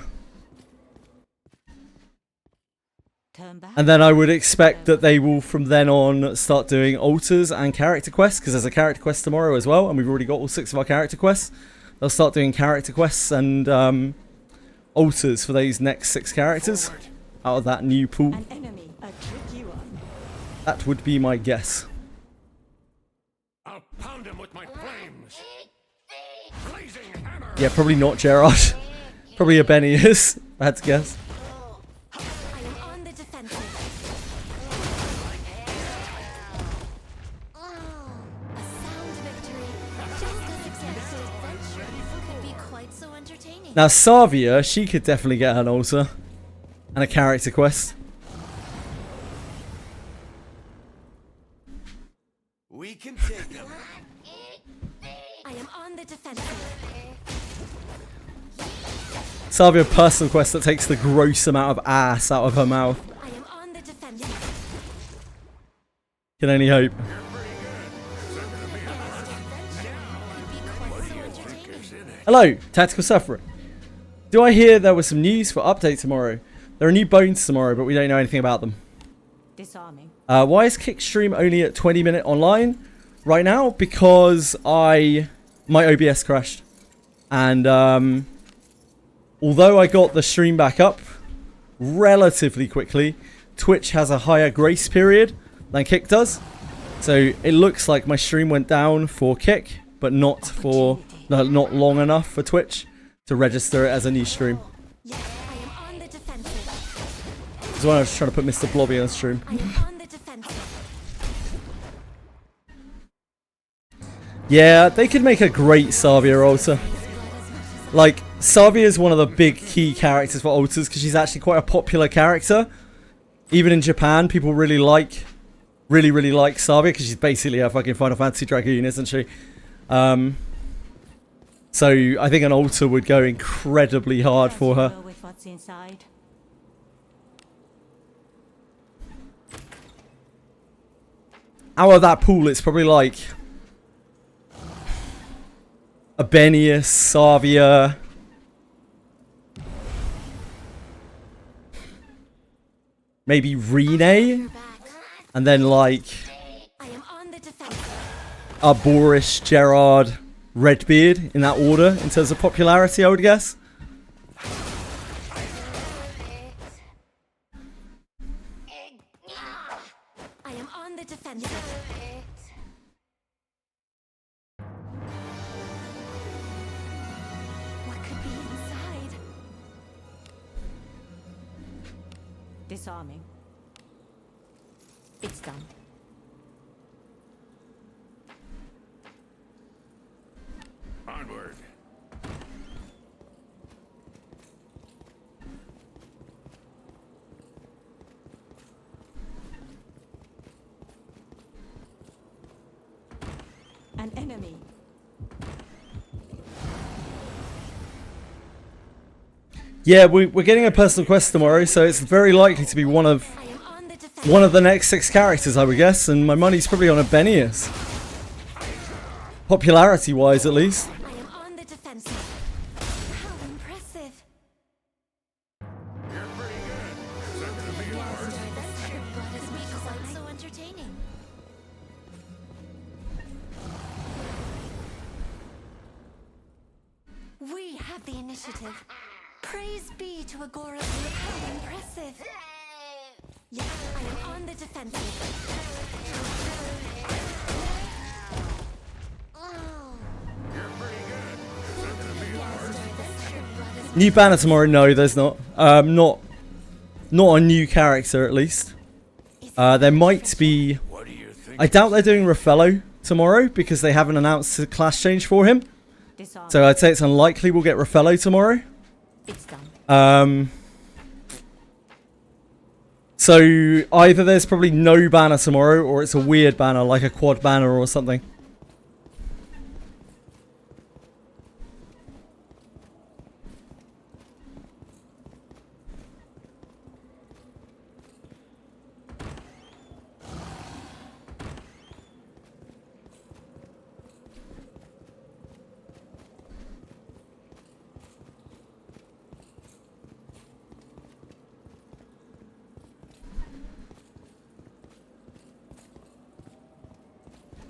And then I would expect that they will from then on start doing altars and character quests, because there's a character quest tomorrow as well, and we've already got all 6 of our character quests. They'll start doing character quests and altars for these next 6 characters out of that new pool. An enemy, a tricky one. That would be my guess. I'll pound him with my flames. Blazing hammer. Yeah, probably not Gerard. Probably Abenius, if I had to guess. I am on the defensive. A sound victory. Just as expected. Adventure could be quite so entertaining. Now Savia, she could definitely get an altar and a character quest. We can take him. I am on the defensive. Savia personal quest that takes the gross amount of ass out of her mouth. I am on the defensive. Can only hope. Hello, Tactical Sufferer. Do I hear there was some news for update tomorrow? There are new bones tomorrow, but we don't know anything about them. Disarming. Why is Kickstream only at 20-minute online right now? Because my OBS crashed. And although I got the stream back up relatively quickly, Twitch has a higher grace period than Kick does. So it looks like my stream went down for Kick, but not long enough for Twitch to register it as a new stream. I am on the defensive. That's why I was trying to put Mr. Blobby on stream. I am on the defensive. Yeah, they could make a great Savia altar. Like, Savia is one of the big key characters for altars because she's actually quite a popular character. Even in Japan, people really like Savia because she's basically a fucking Final Fantasy Dragoon, isn't she? So I think an altar would go incredibly hard for her. With what's inside. out of that pool, it's probably like Abenius, Savia, maybe Rene, and then like Boris, Gerard, Redbeard in that order in terms of popularity, I would guess. I am on the defensive. What could be inside? Disarming. It's done. Onward. An enemy. Yeah, we're getting a personal quest tomorrow, so it's very likely to be one of the next 6 characters, I would guess, and my money's probably on Abenius. Popularity-wise, at least. I am on the defensive. How impressive. You're pretty good. Is that gonna be hard? This week is quite so entertaining. We have the initiative. Praise be to Agora. How impressive. Yes, I am on the defensive. You're pretty good. Is that gonna be hard? New banner tomorrow? No, there's not. Not a new character, at least. There might be. I doubt they're doing Raffaello tomorrow because they haven't announced a class change for him. So I'd say it's unlikely we'll get Raffaello tomorrow. So either there's probably no banner tomorrow, or it's a weird banner like a quad banner or something.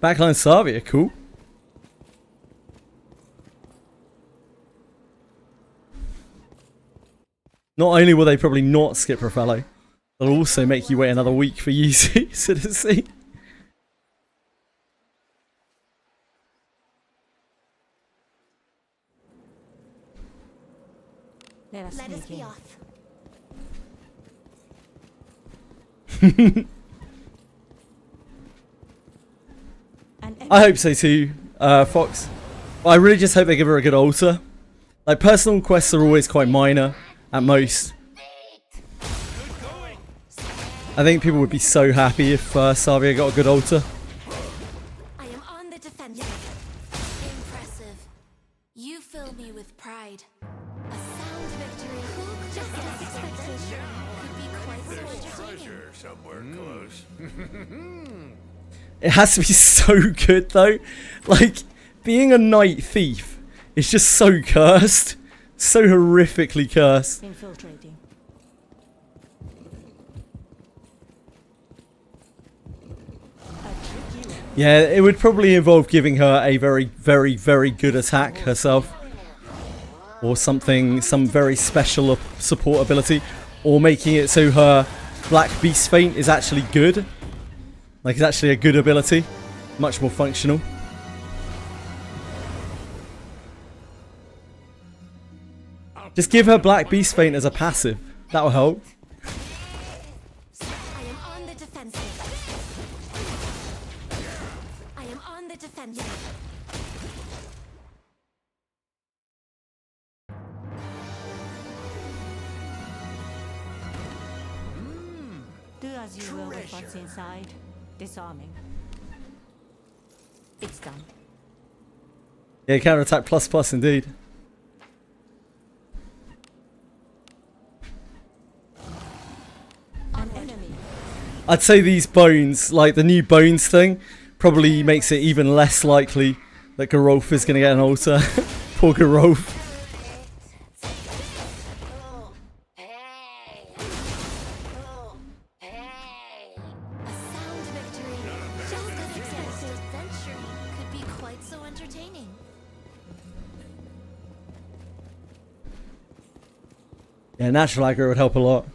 Backline Savia, cool. Not only will they probably not skip Raffaello, they'll also make you wait another week for UC to see. Let us be off. I hope so too, Fox. But I really just hope they give her a good altar. Like, personal quests are always quite minor, at most. I think people would be so happy if Savia got a good altar. I am on the defensive. Impressive. You fill me with pride. A sound victory. Just as expected. Could be quite so There's entertaining. treasure somewhere close. It has to be so good though. Like, being a night thief is just so cursed. So horrifically cursed. Infiltrating. Yeah, it would probably involve giving her a very, very, very good attack herself. Or something, some very special support ability. Or making it so her Black Beast Feint is actually good. Like, it's actually a good ability. Much more functional. Just give her Black Beast Feint as a passive. That will help. I am on the defensive. I am on the defensive. Do as you will with what's inside. Disarming. It's done. Yeah, counterattack ++ indeed. I'd say these bones, like the new bones thing, probably makes it even less likely that Gerolf is going to get an altar. Poor Gerolf. Yeah, natural aggro would help a lot.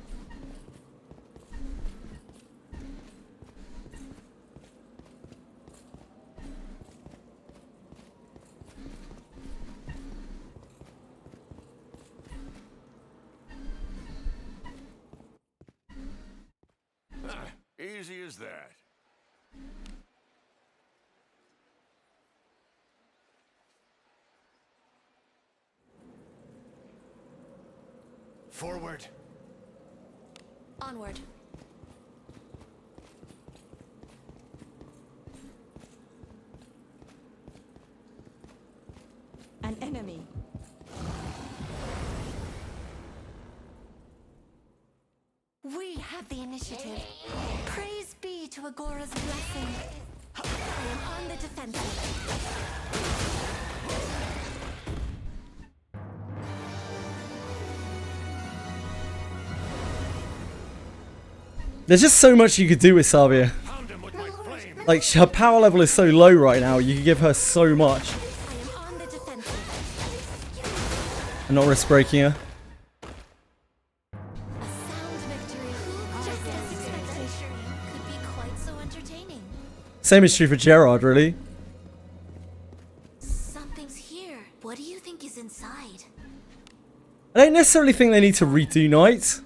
Easy as that. Forward. Onward. An enemy. We have the initiative. Praise be to Agora's blessing. I am on the defensive. There's just so much you could do with Savia. Like, her power level is so low right now, you could give her so much. And not risk breaking her. Same is true for Gerard, really. Something's here. What do you think is inside? I don't necessarily think they need to redo Knights.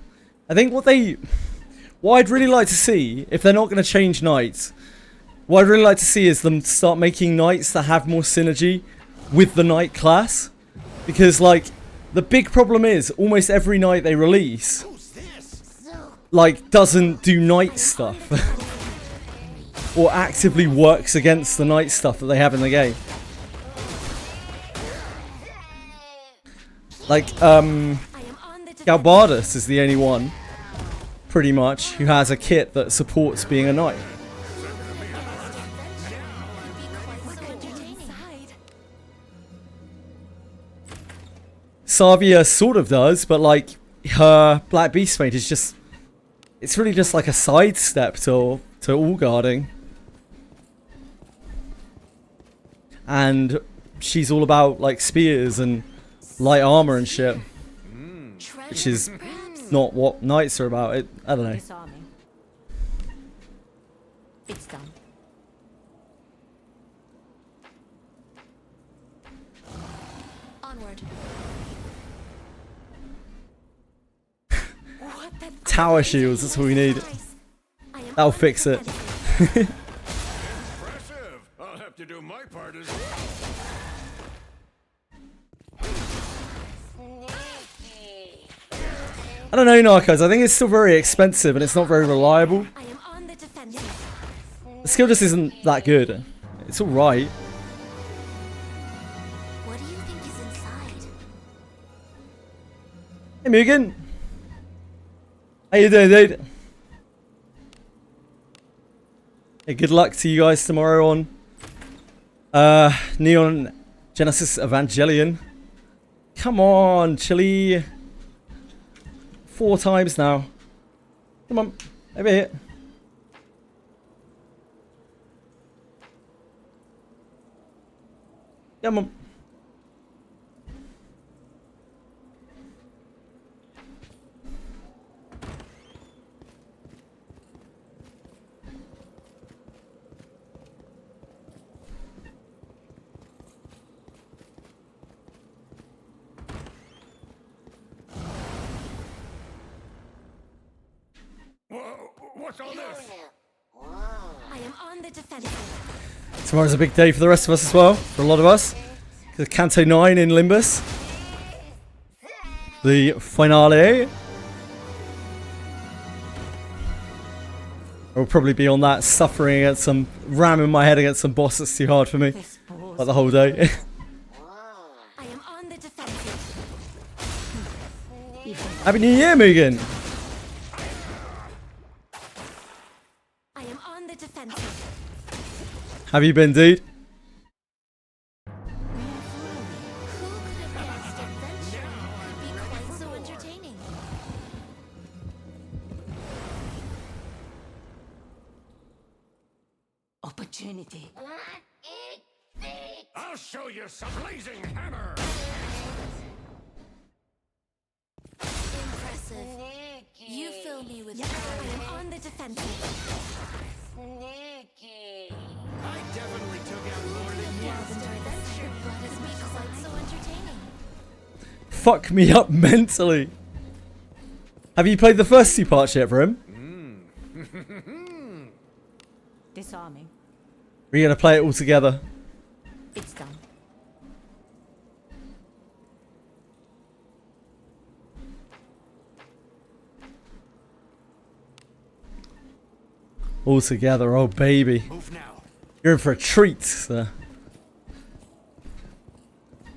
I think what I'd really like to see, if they're not going to change Knights, what I'd really like to see is them start making Knights that have more synergy with the Knight class. Because, like, the big problem is, almost every Knight they release, like, doesn't do Knight stuff. Or actively works against the Knight stuff that they have in the game. Like, Galbardus is the only one, pretty much, who has a kit that supports being a Knight. Savia sort of does, but like, her Black Beast Mate is just, it's really just like a sidestep to all guarding. And she's all about like spears and light armor and shit, which is not what Knights are about. I don't know. Disarming. It's done. Onward. Tower shields, that's what we need. That'll fix it. Impressive. I'll have to do my part as well. I don't know, Narcos. I think it's still very expensive and it's not very reliable. The skill just isn't that good. It's alright. What do you think is inside? Hey, Mugen. How you doing, dude? Hey, good luck to you guys tomorrow on Neon Genesis Evangelion. Come on, Chili. 4 times now. Come on, over here. Come on. What's all this? I am on the defensive. Tomorrow's a big day for the rest of us as well. For a lot of us. The Canto 9 in Limbus. The finale. I'll probably be on that, suffering at some, ramming my head against some boss that's too hard for me. Like the whole day. I am on the defensive. Happy New Year, Mugen! Have you been, dude? So entertaining. Opportunity. I'll show you some blazing hammer. Impressive. You fill me with pride. I am on the defensive. Sneaky. I definitely took out more than you. Adventure brought us be quite so entertaining. Fuck me up mentally. Have you played the first 2 parts yet for him? Disarming. Are you gonna play it all together? It's done. All together, oh baby. Move now. You're in for a treat, sir.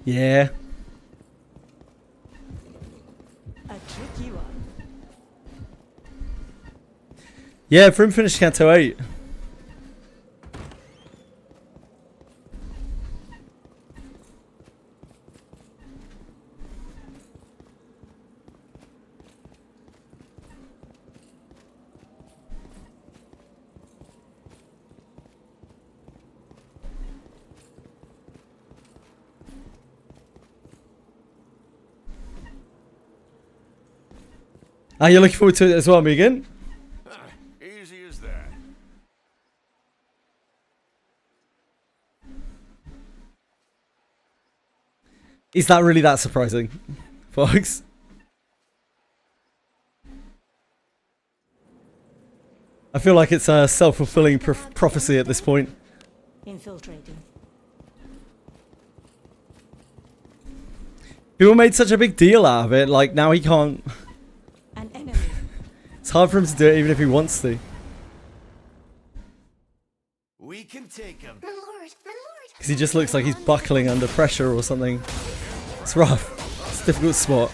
Yeah. A tricky one. Yeah, for him finished Canto 8. Are you looking forward to it as well, Megan? Easy as that. Is that really that surprising, folks? I feel like it's a self-fulfilling prophecy at this point. Infiltrating. People made such a big deal out of it, like now he can't... An enemy. It's hard for him to do it even if he wants to. We can take him. Because he just looks like he's buckling under pressure or something. It's rough. It's a difficult spot.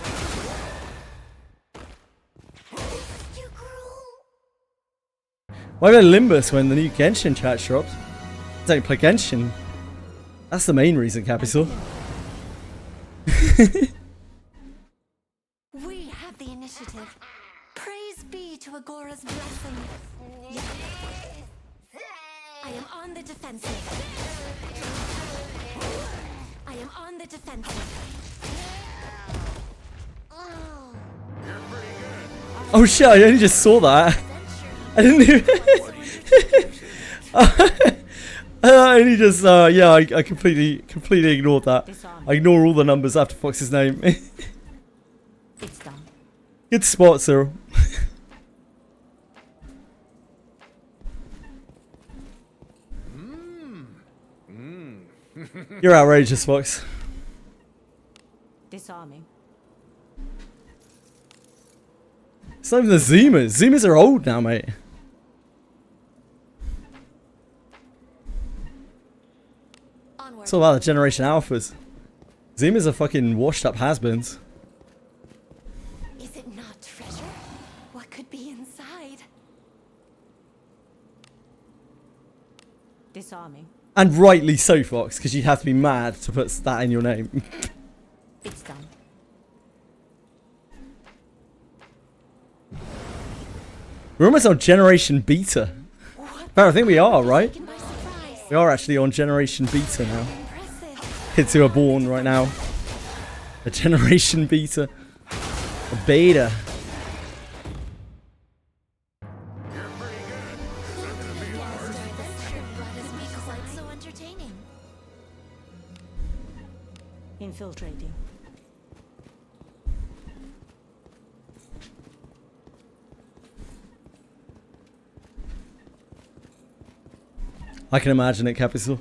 Why go Limbus when the new Genshin chat drops? Don't play Genshin. That's the main reason, Capital. We have the initiative. Praise be to Agora's blessing. I am on the defensive. I am on the defensive. Oh shit, I only just saw that. I didn't even... I only just, yeah, I completely ignored that. I ignore all the numbers after Fox's name. It's done. Good spot, Cyril. You're outrageous, Fox. Disarming. It's not even the Zoomers. Zoomers are old now, mate. It's all about the Generation Alphas. Zoomers are fucking washed up has-beens. Is it not treasure? What could be inside? Disarming. And rightly so, Fox, because you'd have to be mad to put that in your name. It's done. We're almost on Generation Beta. I think we are, right? We are actually on Generation Beta now. Kids who are born right now. A Generation Beta. A Beta. Infiltrating. I can imagine it, Capital.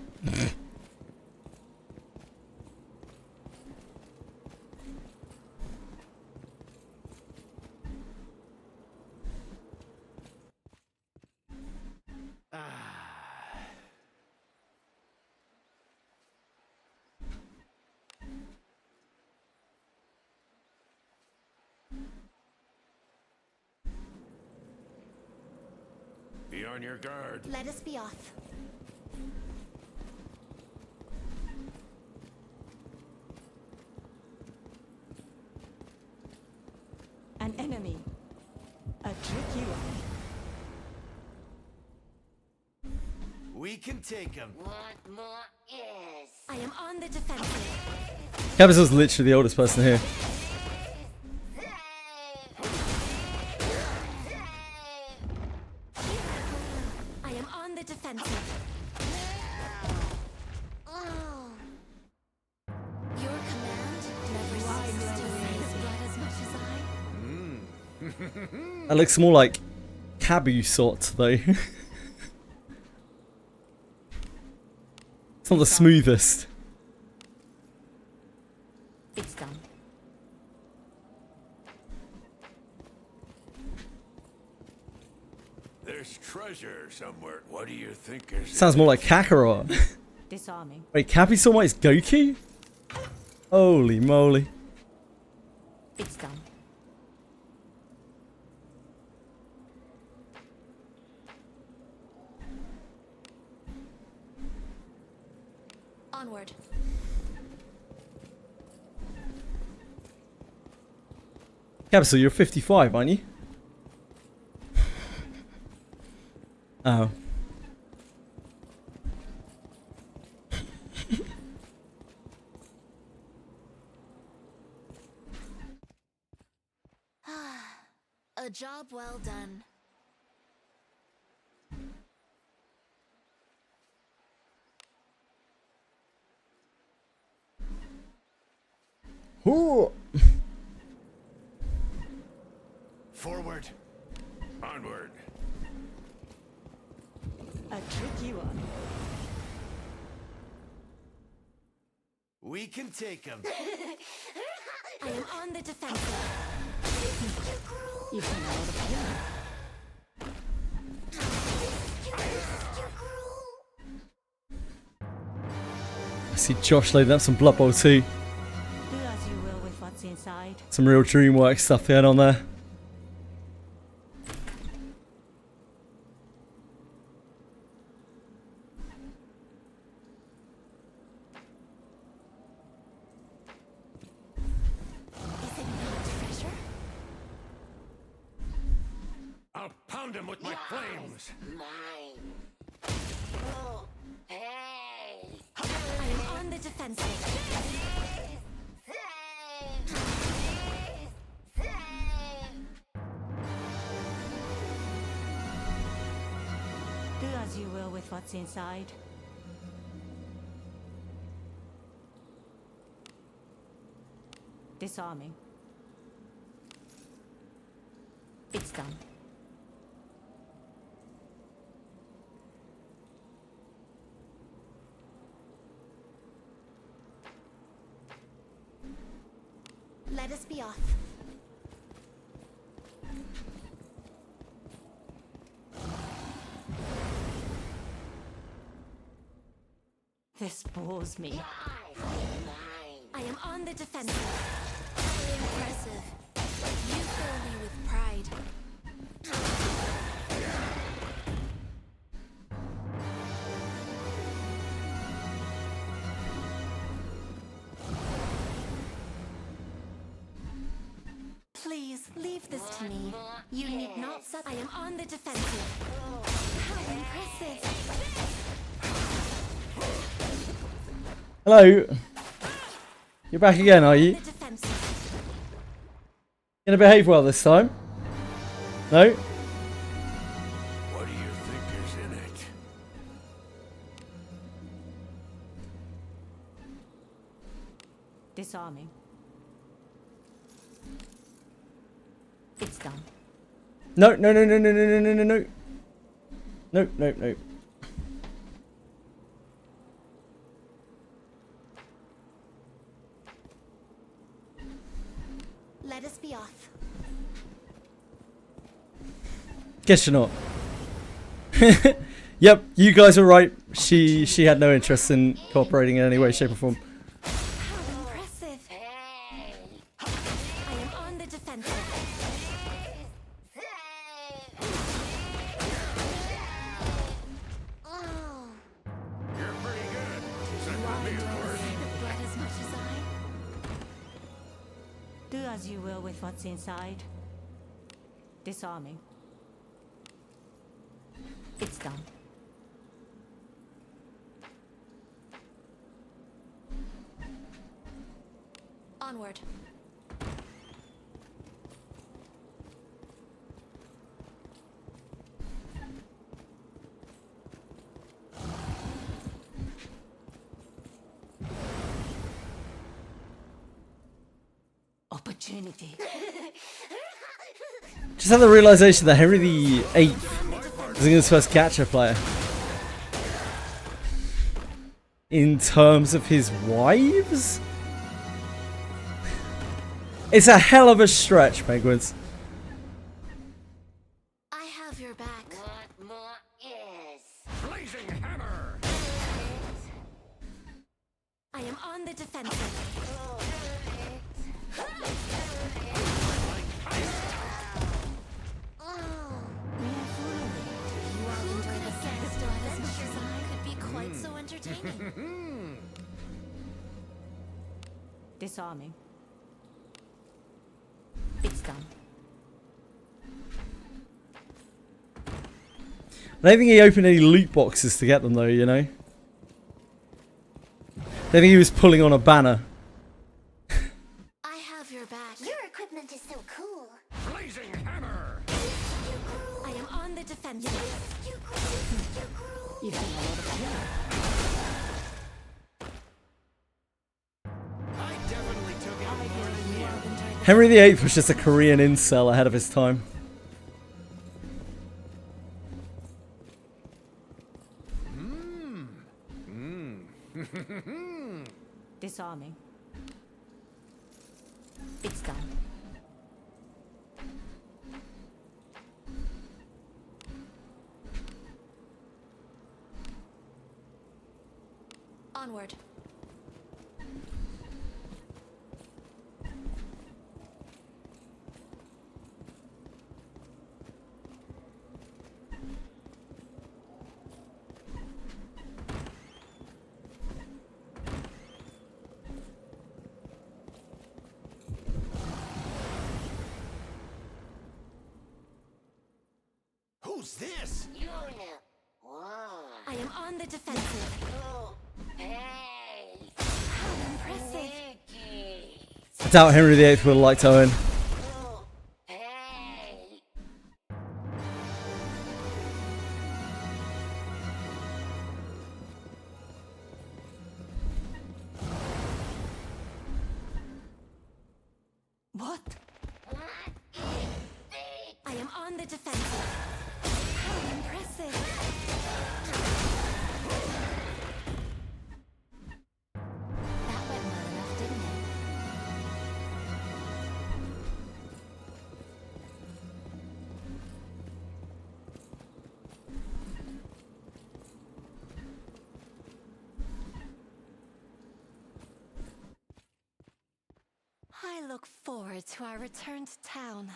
Be on your guard. Let us be off. An enemy. A tricky one. We can take him. What more is? I am on the defensive. Capital's literally the oldest person here. I am on the defensive. Oh. Your command never ceases to raise blood as much as I. That looks more like Cabusot though. It's not the smoothest. It's done. There's treasure somewhere. What do you think is? Sounds more like Kakarot. Disarming. Wait, Capusote is Goku? Holy moly. It's done. Onward. Capusote, you're 55, aren't you? Oh. A job well done. Ooh. Forward. Onward. A tricky one. We can take him. I am on the defensive. You can out of here. I see Josh loading up some Blood Bowl 2. Do as you will with what's inside. Some real DreamWorks stuff going on there. I'll pound him with my flames. Mine. Oh, hey. I am on the defensive. Do as you will with what's inside. Disarming. It's done. Let us be off. This bores me. I am on the defensive. Impressive. You fill me with pride. Please leave this to me. You need not set. I am on the defensive. How impressive. Hello. You're back again, are you? Gonna behave well this time? No? What do you think is in it? Disarming. It's done. No, no, no, no, no, no, no, no, no, no. No, no, no. Let us be off. Guess you're not. Yep, you guys are right. She had no interest in cooperating in any way, shape or form. How impressive. I am on the defensive. Oh. You're pretty good. Except for me, of course. Blood as much as I. Do as you will with what's inside. Disarming. It's done. Onward. Opportunity. Just had the realization that Henry VIII is England's first catcher player. In terms of his wives? It's a hell of a stretch, Penguins. I have your back. What more is? Blazing hammer! I am on the defensive. Disarming. It's done. I don't think he opened any loot boxes to get them though, you know? I don't think he was pulling on a banner. I have your back. Your equipment is so cool. Blazing hammer! I am on the defensive. You've done a lot of killing. Henry VIII was just a Korean incel ahead of his time. Disarming. It's done. Onward. Who's this? I am on the defensive. How impressive. I doubt Henry VIII would have liked Owen. What? I am on the defensive. How impressive. That went well enough, didn't it? I look forward to our return to town.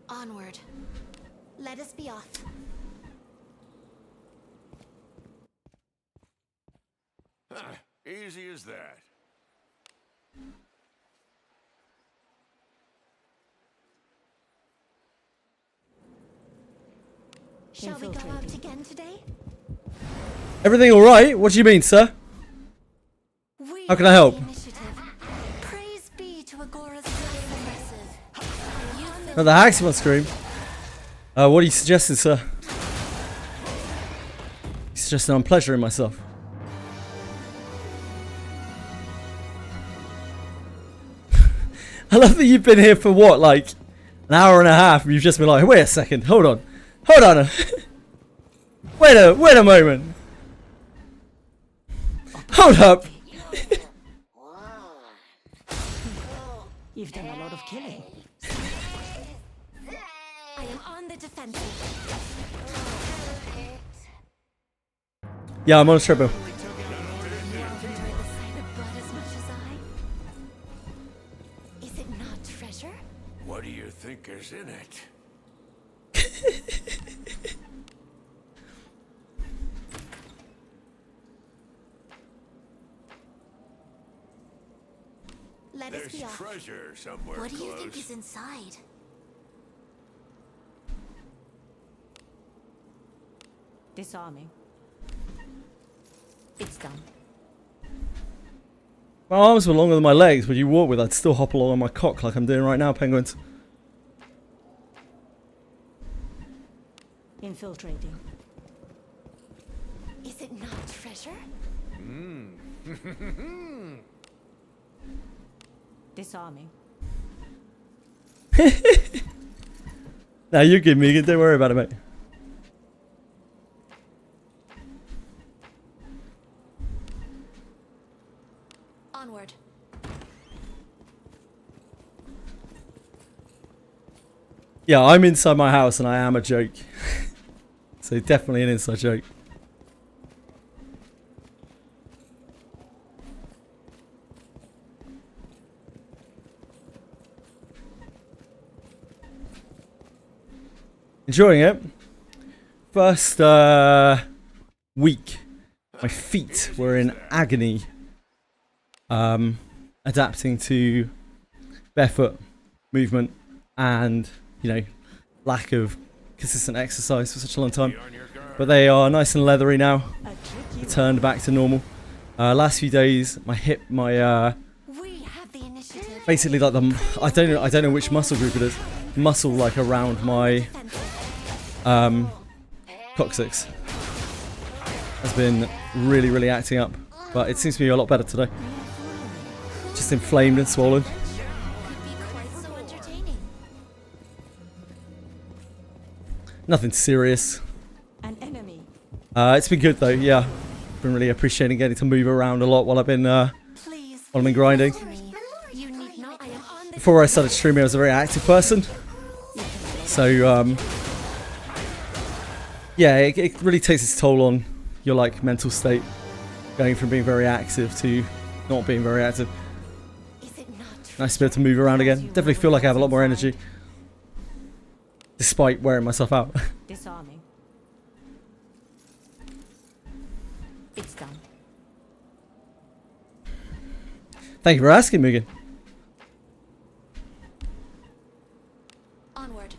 Onward. Let us be off. Easy as that. Shall we go out again today? Everything alright? What do you mean, sir? How can I help? Praise be to Agora's impressive. Oh, the Haximon scream. What are you suggesting, sir? He's suggesting I'm pleasuring myself. I love that you've been here for what, like an hour and a half, and you've just been like, wait a second, hold on. Hold on. Wait a moment. Hold up. You've done a lot of killing. I am on the defensive. Yeah, I'm on a triple. Is it not treasure? What do you think is in it? Let us be off. treasure somewhere What do you close. think is inside? Disarming. It's done. My arms were longer than my legs, but you walk with, I'd still hop along on my cock like I'm doing right now, penguins. Infiltrating. Is it not treasure? Disarming. Now you give me, don't worry about it, mate. Onward. Yeah, I'm inside my house and I am a joke. So definitely an inside joke. Enjoying it. First week, my feet were in agony. Adapting to barefoot movement and, you know, lack of consistent exercise for such a long time. But they are nice and leathery now. Returned back to normal. Last few days, my hip, basically like I don't know which muscle group it is. Muscle like around my coccyx has been really acting up, but it seems to be a lot better today. Just inflamed and swollen. Nothing serious. An enemy. It's been good though, yeah. Been really appreciating getting to move around a lot while I've been grinding. Before I started streaming, I was a very active person. So yeah, it really takes its toll on your like mental state, going from being very active to not being very active. Nice to be able to move around again. Definitely feel like I have a lot more energy, despite wearing myself out. Disarming. It's done. Thank you for asking, Megan. Onward.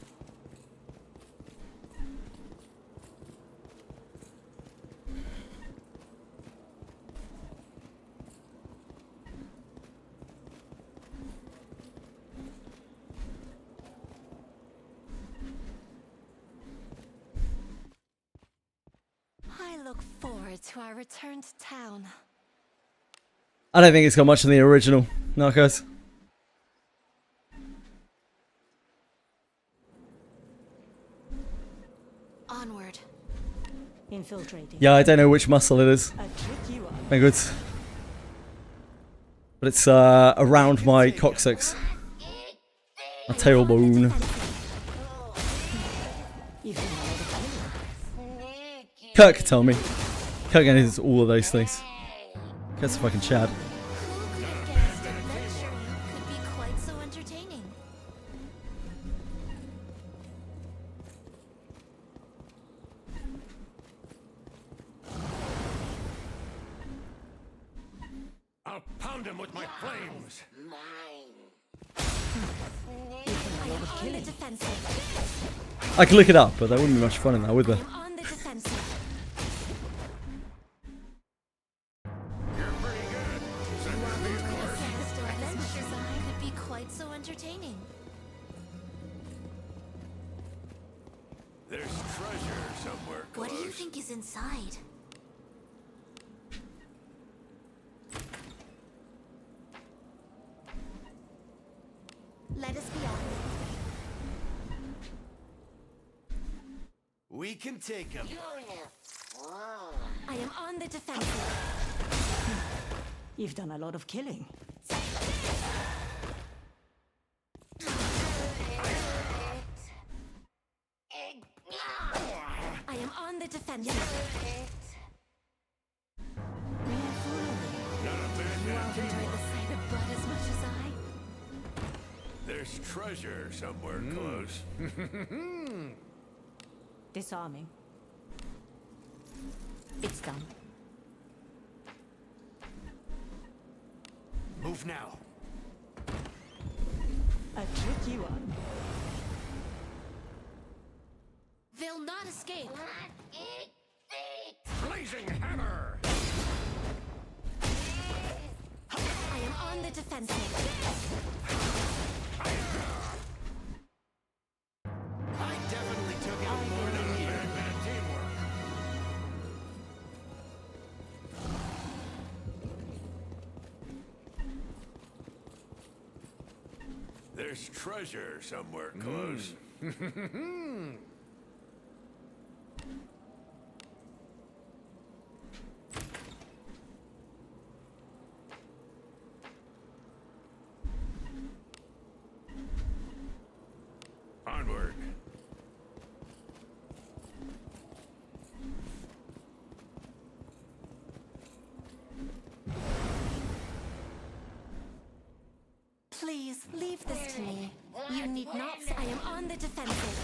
I look forward to our return to town. I don't think it's got much in the original Narcos. Onward. Infiltrating. Yeah, I don't know which muscle it is. Very good. But it's around my coccyx. My tailbone. Kirk could tell me. Kirk knows all of those things. Kirk's a fucking Chad. Could be quite so entertaining. I'll pound him with my flames. I am on the defensive. I could look it up, but there wouldn't be much fun in that, would there? On the defensive. Could be quite so entertaining. There's treasure somewhere close. What do you think is inside? Let us be off. We can take him. I am on the defensive. You've done a lot of killing. I am on the defensive. You won't enjoy the sight of blood as much as I. There's treasure somewhere close. Disarming. It's done. Move now. A tricky one. They'll not escape. Blazing hammer! I am on the defensive. I definitely took out more than a bad teamwork. There's treasure somewhere close. Onward. Please leave this to me. You need not. I am on the defensive.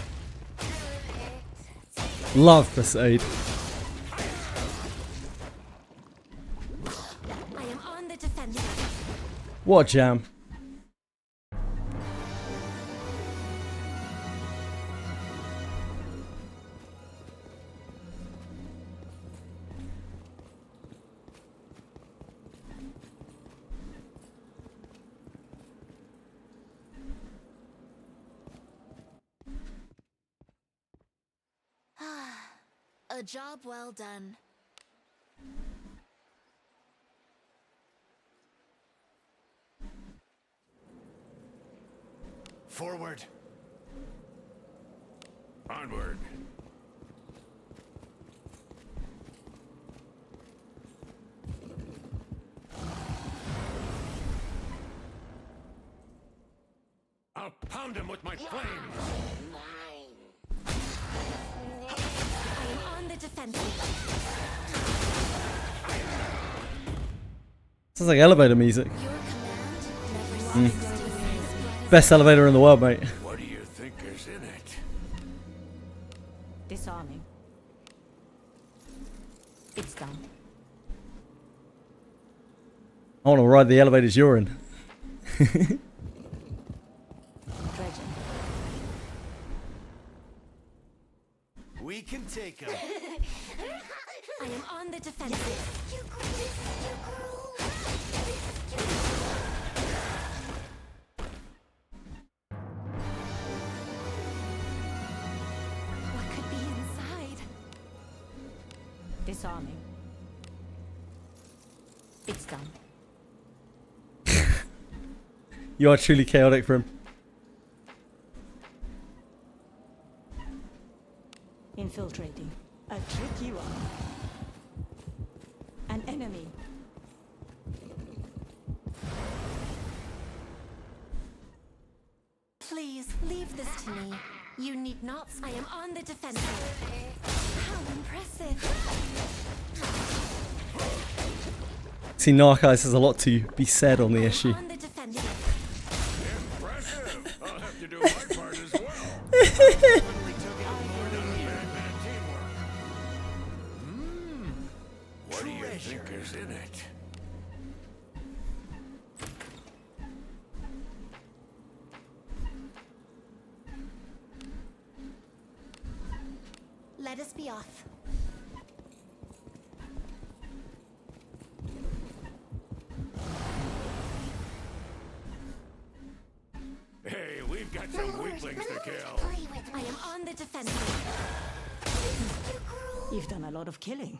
Love Crusade. I am on the defensive. What a jam. A job well done. Forward. Onward. I'll pound him with my flames. I am on the defensive. Sounds like elevator music. Best elevator in the world, mate. What do you think is in it? Disarming. It's done. I want to ride the elevators you're in. We can take him. I am on the defensive. What could be inside? Disarming. It's done. You are truly chaotic for him. Infiltrating. A tricky one. An enemy. Please leave this to me. You need not. I am on the defensive. How impressive. See, Narcos has a lot to be said on the issue. On the defensive. Impressive. I'll have to do my part as well. What do you think is in it? Let us be off. Hey, we've got some weaklings to kill. I am on the defensive. You've done a lot of killing.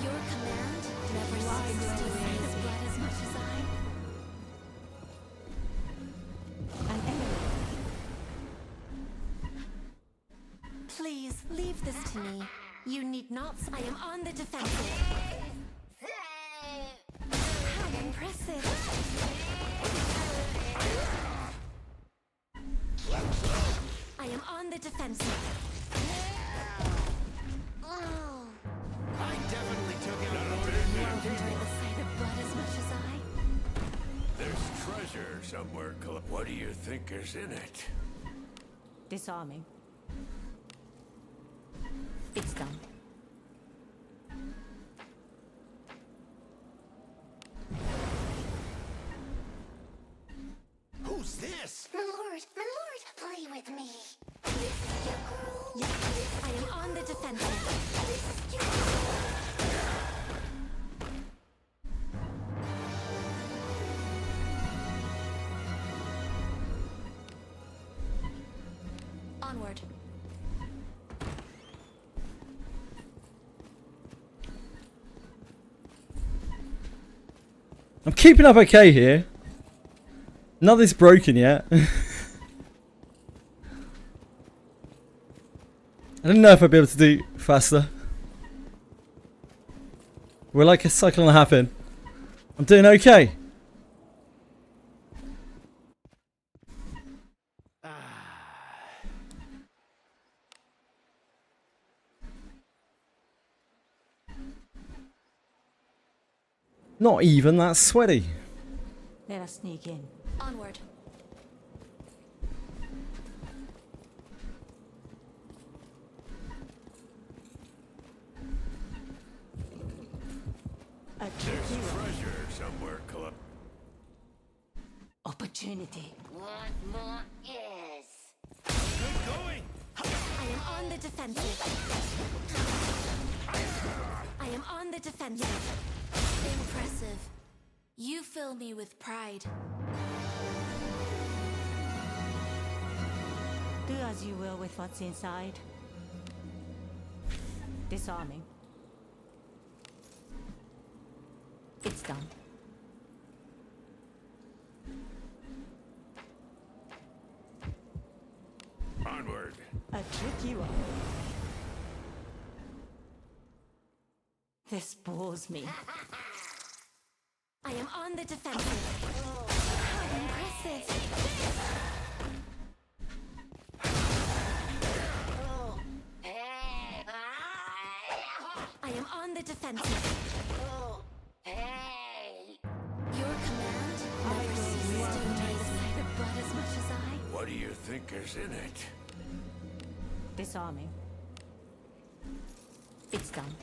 Your command never ceases to raise blood as much as I. An enemy. Please leave this to me. You need not. I am on the defensive. How impressive. I am on the defensive. Oh. I definitely took out more You won't enjoy the sight of blood as much as I. There's treasure somewhere close. What do you think is in it? Disarming. It's done. What's this? My lord, play with me. This is your girl. Yes, I am on the defensive. This is your onward. I'm keeping up okay here. Nothing's broken yet. I didn't know if I'd be able to do faster. We're like a cycle and a half in. I'm doing okay. Not even that sweaty. Let us sneak in. Onward. There's treasure somewhere, Club. Opportunity. What more is? Good going. I am on the defensive. I am on the defensive. Impressive. You fill me with pride. Do as you will with what's inside. Disarming. It's done. Onward. A tricky one. This bores me. I am on the defensive. How impressive. I am on the defensive. Your command never ceases to amaze me. The blood as much as I. What do you think is in it? Disarming. It's done.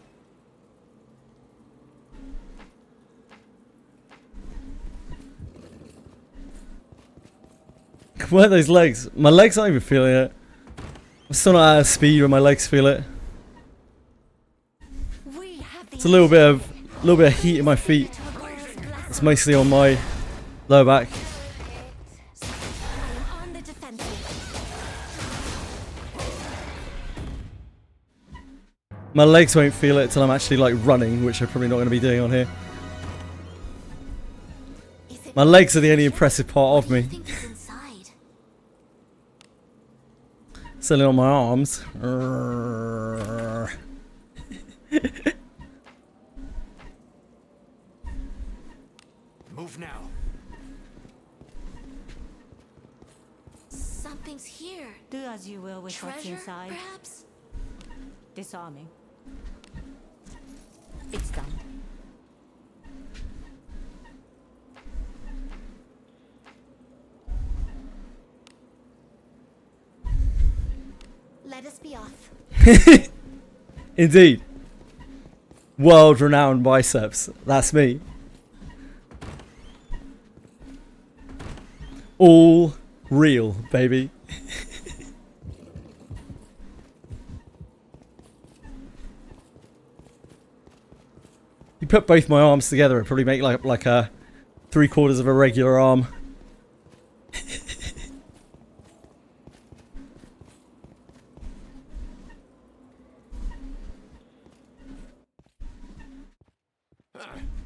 Where are those legs? My legs aren't even feeling it. I'm still not out of speed when my legs feel it. It's a little bit of heat in my feet. It's mostly on my lower back. My legs won't feel it till I'm actually like running, which I'm probably not going to be doing on here. My legs are the only impressive part of me. Certainly on my arms. Move now. Something's here. Do as you will with what's Treasure, inside. perhaps? Disarming. It's done. Let us be off. Indeed. World-renowned biceps. That's me. All real, baby. You put both my arms together, it'd probably make like a 3/4 of a regular arm.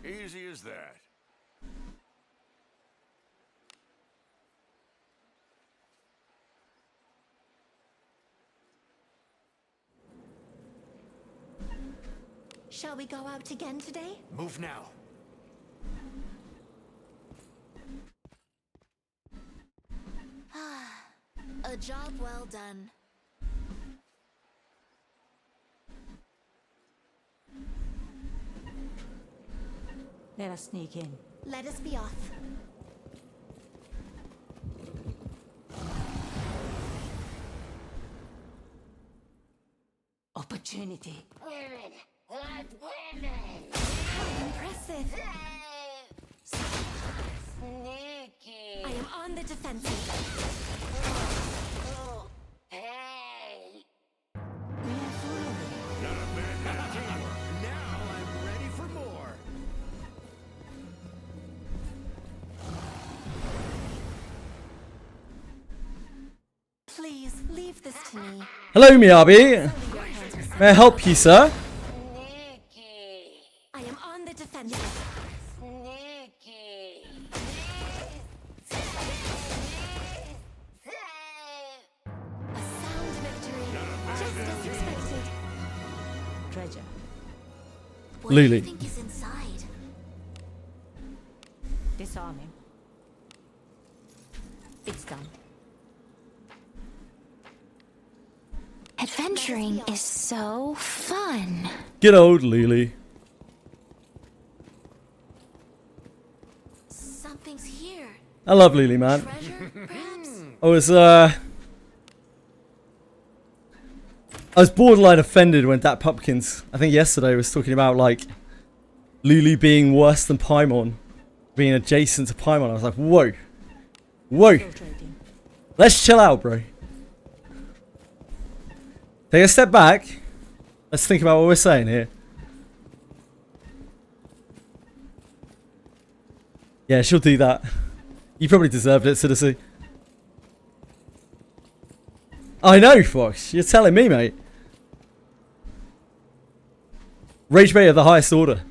Easy as that. Shall we go out again today? Move now. A job well done. Let us sneak in. Let us be off. Opportunity. Women! What women? How impressive! Sneaky! I am on the defensive. Not a bad bit of teamwork. Now I'm ready for more. Please leave this to me. Hello, Miyabi. May I help you, sir? I am on the defensive. A sound victory, just as expected. Treasure. What do you Lily. think is inside? Disarm him. It's done. Adventuring is so fun. Good old Lily. Something's here. I love Lily, man. Treasure, perhaps? I was borderline offended when Dat Pumpkins, I think yesterday, was talking about like Lily being worse than Paimon, being adjacent to Paimon. I was like, whoa, whoa, let's chill out, bro. Take a step back. Let's think about what we're saying here. Yeah, she'll do that. You probably deserved it, Citizen. I know, Fox. You're telling me, mate. Rage bait of the highest order.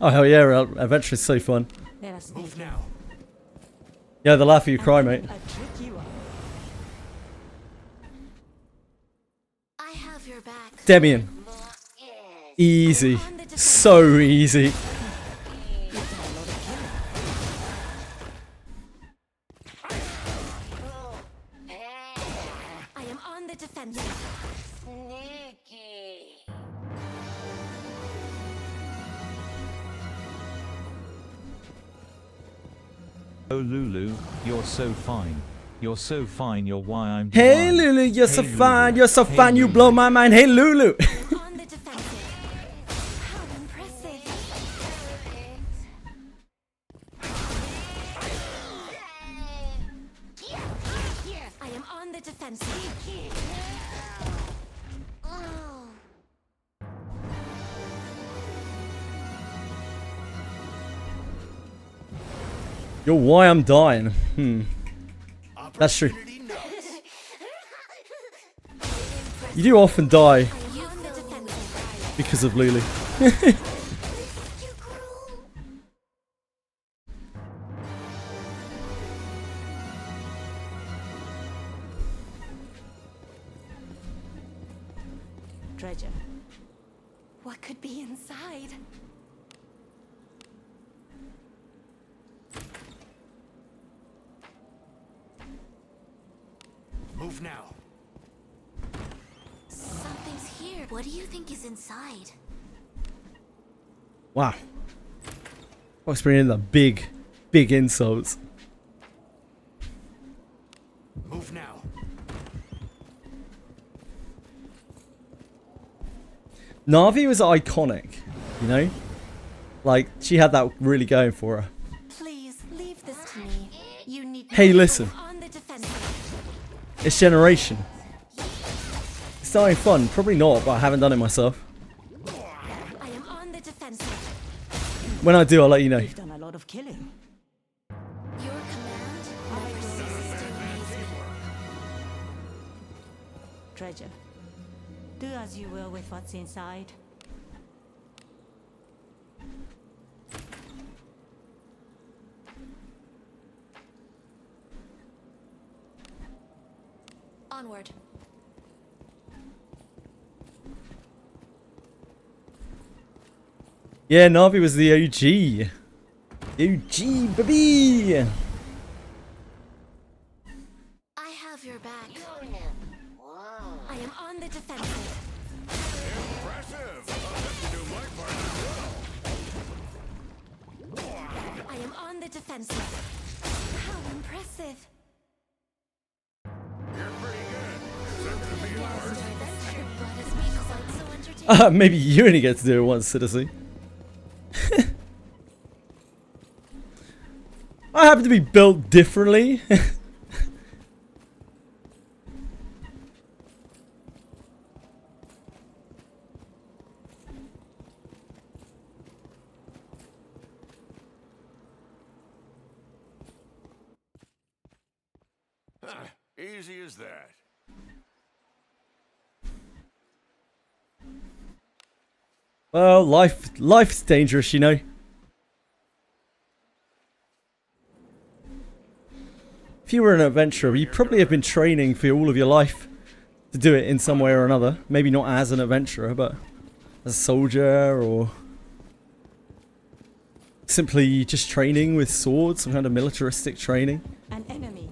Oh hell yeah, Adventure is so fun. Move now. Yeah, the laugh you cry, mate. I have your back. Demian. Easy. So easy. I am on the defensive. Oh Lulu, you're so fine. You're so fine, you're why I'm Hey divine. Lulu, you're so Hey, fine, Lulu. you're so Hey, fine, you Lulu. blow my mind. Hey Lulu. On the defensive. How impressive. I am on the defensive. Oh. You're why I'm dying. That's true. You do often die because of Lily. Treasure. What could be inside? Move now. Something's here. What do you think is inside? Wow. Fox bringing in the big insults. Move now. Na'vi was iconic, you know? Like, she had that really going for her. Please leave this to me. You need. Hey, listen. On the defensive. It's generation. It's starting fun. Probably not, but I haven't done it myself. I am on the defensive. When I do, I'll let you know. You've done a lot of killing. Your command never ceases to amaze me. Treasure. Do as you will with what's inside. Onward. Yeah, Na'vi was the OG. OG, baby! I have your back. I am on the defensive. Impressive. I'll have to do my part as well. I am on the defensive. How impressive. You're pretty good. Is that gonna be hard? Alabaster, the true blood is Maybe you only get to do it once, Citizen. I happen to be built differently. Easy as that. Well, life's dangerous, you know. If you were an adventurer, you probably have been training for all of your life to do it in some way or another. Maybe not as an adventurer, but as a soldier, or simply just training with swords, some kind of militaristic training. An enemy.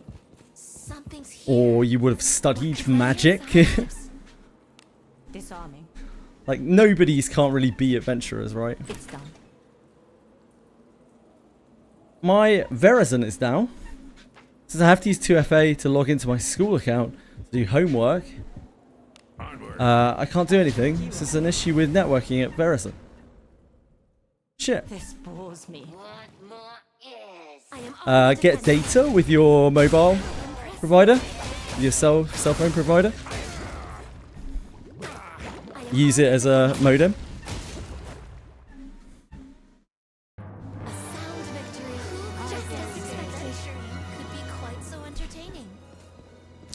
Or you would have studied magic. Disarming. Like, nobodies can't really be adventurers, right? It's done. My Verizon is down. Since I have to use 2FA to log into my school account to do homework, I can't do anything since there's an issue with networking at Verizon. Shit. This bores me. Get data with your mobile provider, your cell phone provider. Use it as a modem.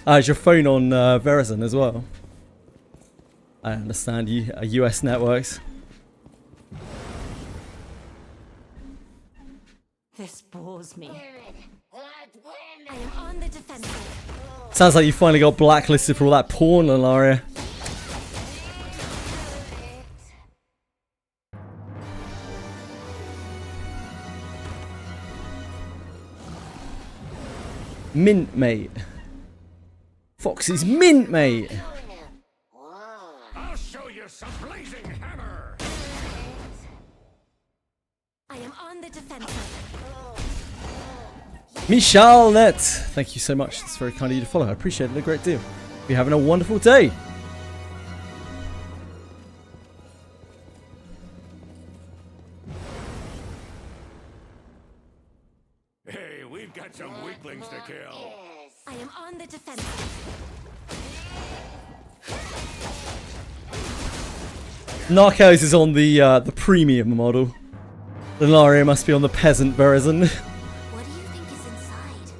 Is your phone on Verizon as well? I understand you US networks. This bores me. I am on the defensive. Sounds like you finally got blacklisted for all that porn, Lalaria. Mint, mate. Foxy's mint, mate. I'll show you some blazing hammer. I am on the defensive. Michelle Net, thank you so much. It's very kind of you to follow. I appreciate it a great deal. You're having a wonderful day. Hey, we've got some weaklings to kill. I am on the defensive. Narcos is on the premium model. Lalaria must be on the peasant Verizon. What do you think is inside?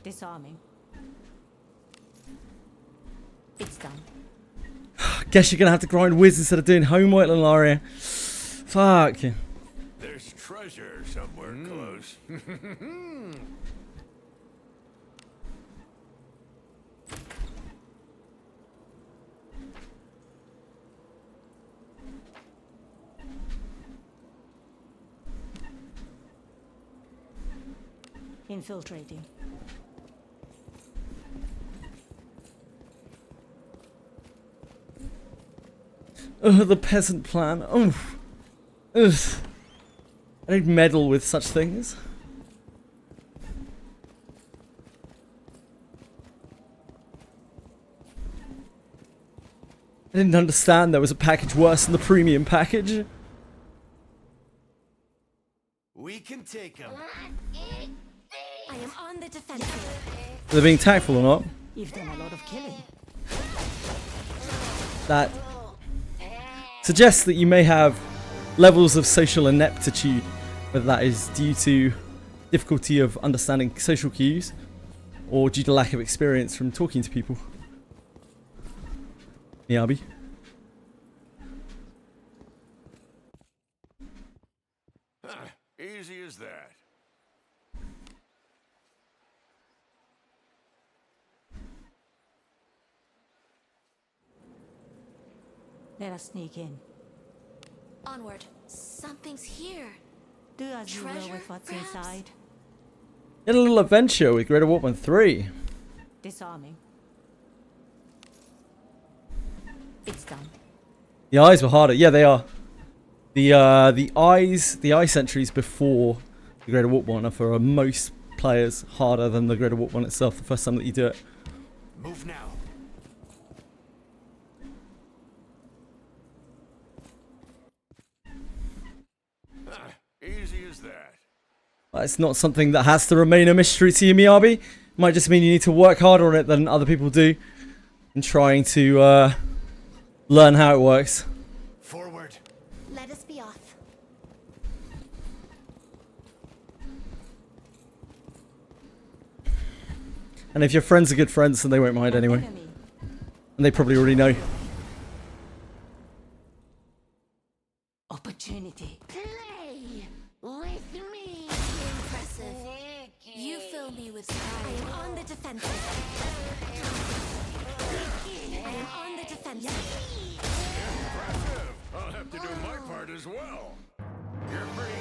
Disarming. It's done. Guess you're gonna have to grind whiz instead of doing homework, Lalaria. Fuck. There's treasure somewhere close. Infiltrating. The peasant plan. Oh. Ugh. I don't meddle with such things. I didn't understand there was a package worse than the premium package. We can take them. I am on the defensive. Are they being tactful or not? You've done a lot of killing. That suggests that you may have levels of social ineptitude, whether that is due to difficulty of understanding social cues or due to lack of experience from talking to people. Miyabi. Easy as that. Let us sneak in. Onward. Something's here. Do as you will Treasure, with what's perhaps? inside. Get a little adventure with Greater Warpman 3. Disarming. It's done. The eyes were harder. Yeah, they are. The eye sentries before the Greater Warp One are for most players harder than the Greater Warp One itself the first time that you do it. Move now. It's not something that has to remain a mystery to you, Miyabi. It might just mean you need to work harder on it than other people do in trying to learn how it works. Forward. Let us be off. And if your friends are good friends, then they won't mind anyway. And they probably already know. Opportunity. Play with me. Impressive. You fill me with pride. I am on the defensive. I am on the defensive. Impressive. I'll have to do my part as well. You're pretty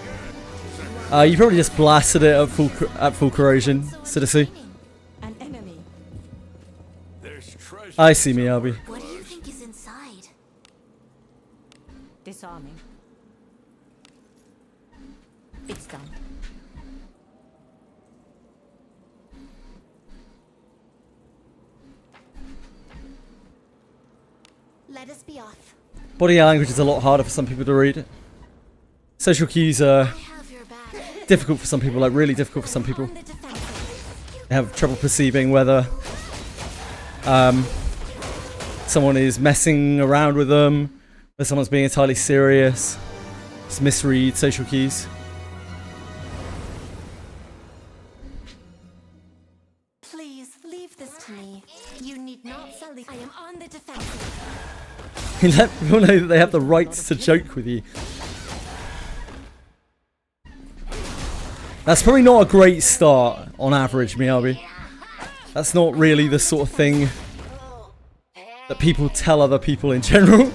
good. You probably just blasted it at full corrosion, Citizen. An enemy. There's treasure. I see, Miyabi. What do you think is inside? Disarming. It's done. Let us be off. Body language is a lot harder for some people to read. Social cues are difficult for some people, like really difficult for some people. They have trouble perceiving whether someone is messing around with them, whether someone's being entirely serious. Just misread social cues. Please leave this to me. You need not sell the. I am on the defensive. You let people know that they have the right to joke with you. That's probably not a great start on average, Miyabi. That's not really the sort of thing that people tell other people in general.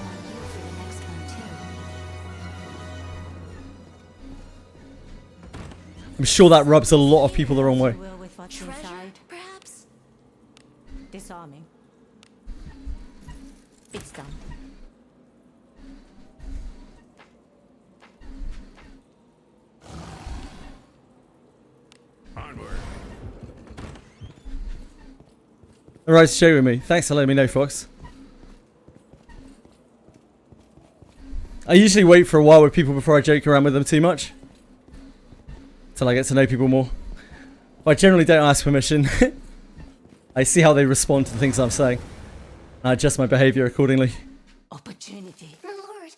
I'm sure that rubs a lot of people the wrong way. With what's inside. Perhaps. Disarming. It's done. Onward. Alright, share with me. Thanks for letting me know, Fox. I usually wait for a while with people before I joke around with them too much. Till I get to know people more. But I generally don't ask permission. I see how they respond to the things I'm saying. And I adjust my behaviour accordingly. Opportunity. My lord,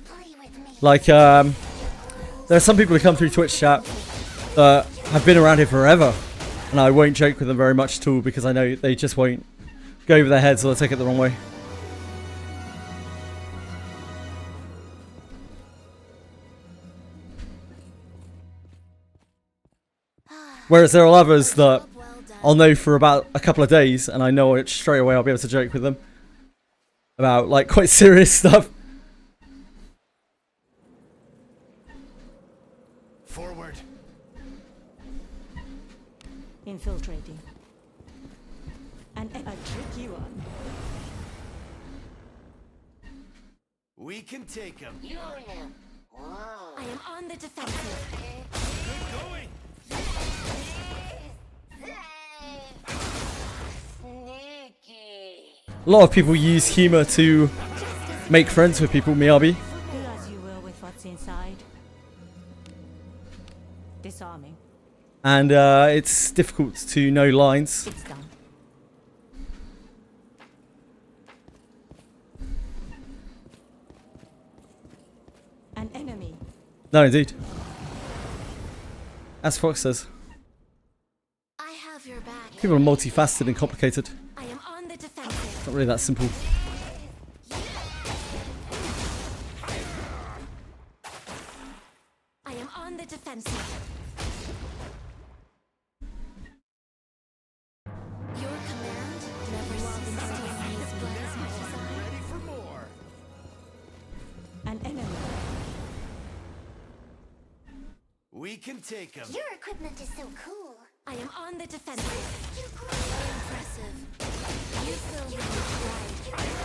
play with me. Like, there are some people who come through Twitch chat that have been around here forever. And I won't joke with them very much at all because I know they just won't go over their heads or they'll take it the wrong way. Whereas there are others that I'll know for about a couple of days and I know it straight away I'll be able to joke with them about like quite serious stuff. Forward. Infiltrating. And a tricky one. We can take him. I am on the defensive. Good going. A lot of people use humour to make friends with people, Miyabi. Do as you will with what's inside. Disarming. And it's difficult to know lines. It's done. An enemy. No, indeed. As Fox says. I have your back. People are multifaceted and complicated. I am on the defensive. It's not really that simple. I am on the defensive. Your command never ceases to amaze me as much as I. Ready for more. An enemy. We can take him. Your equipment is so cool. I am on the defensive. Impressive. You fill me with pride.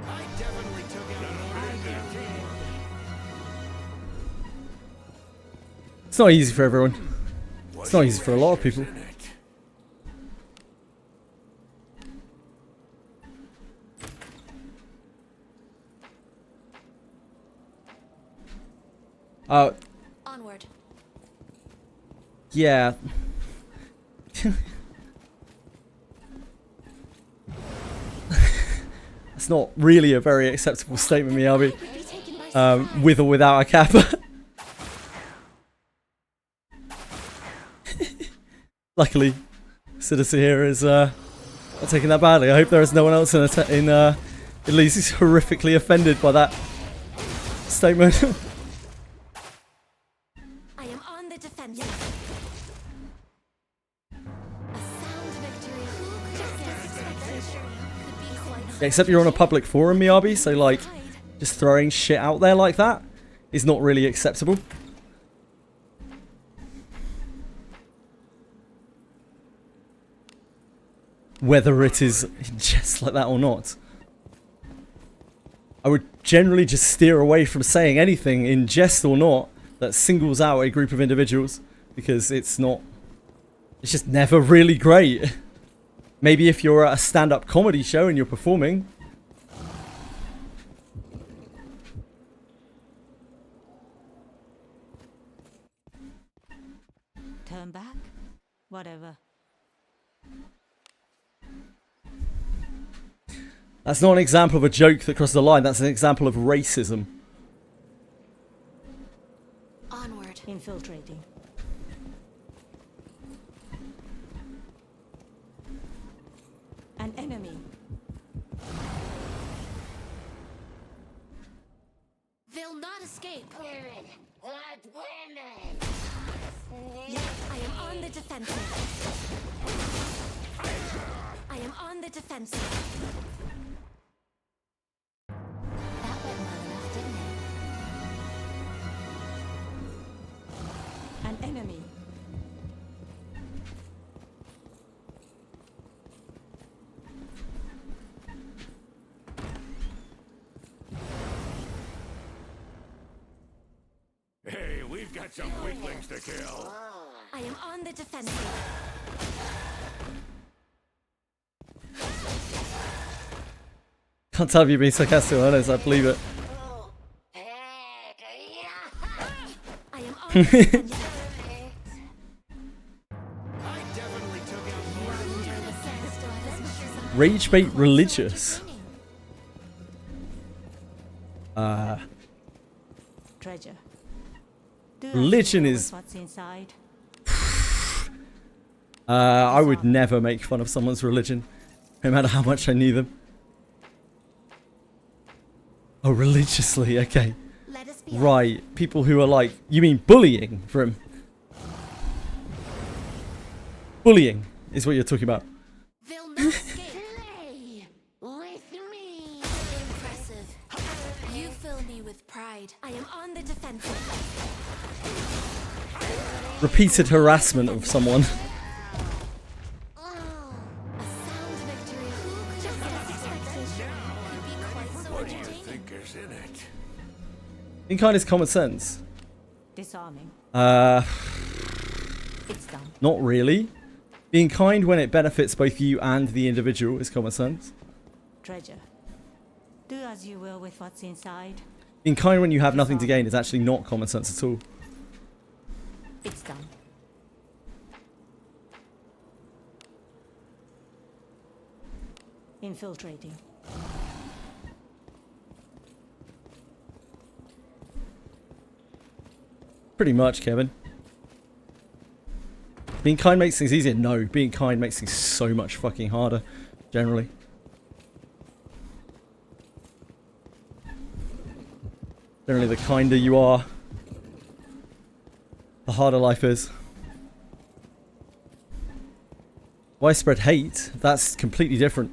I definitely took out an order. It's not easy for everyone. It's not easy for a lot of people. yeah. It's not really a very acceptable statement, Miyabi. With or without a kappa. Luckily, Citizen here is not taking that badly. I hope there is no one else in at least who's horrifically offended by that statement. I am on the defensive. A sound victory. Except you're on a public forum, Miyabi, so like, just throwing shit out there like that is not really acceptable. Whether it is just like that or not. I would generally just steer away from saying anything, in jest or not, that singles out a group of individuals, because it's just never really great. Maybe if you're at a stand-up comedy show and you're performing. Turn back? Whatever. That's not an example of a joke that crosses the line, that's an example of racism. Onward. Infiltrating. An enemy. They'll not escape. I am on the defensive. I am on the defensive. That went well enough, didn't it? An enemy. Hey, we've got some weaklings to kill. I am on the defensive. Can't tell if you're being sarcastic or honest, I believe it. I am on the defensive. Rage bait religious. Treasure. Religion is... What's inside? I would never make fun of someone's religion, no matter how much I knew them. Oh, religiously, okay. Right, people who are like... You mean bullying from... Bullying is what you're talking about. They'll not escape. Play with me. Impressive. You fill me with pride. I am on the defensive. Repeated harassment of someone. Being kind is common sense. Disarming. It's done. Not really. Being kind when it benefits both you and the individual is common sense. Treasure. Do as you will with what's inside. Being kind when you have nothing to gain is actually not common sense at all. It's done. Infiltrating. Pretty much, Kevin. Being kind makes things easier? No, being kind makes things so much fucking harder, generally. Generally, the kinder you are, the harder life is. Why spread hate? That's completely different.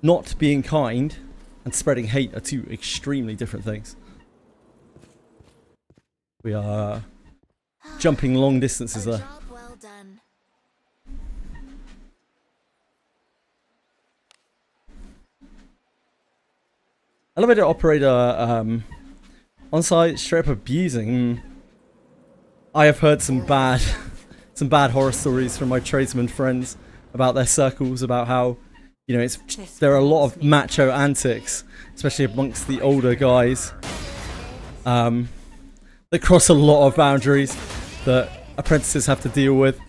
Not being kind and spreading hate are two extremely different things. We are jumping long distances there. Job well done. Elevator operator on site straight up abusing. I have heard some bad horror stories from my tradesman friends about their circles, about how, you know, there are a lot of macho antics, especially amongst the older guys, that cross a lot of boundaries that apprentices have to deal with.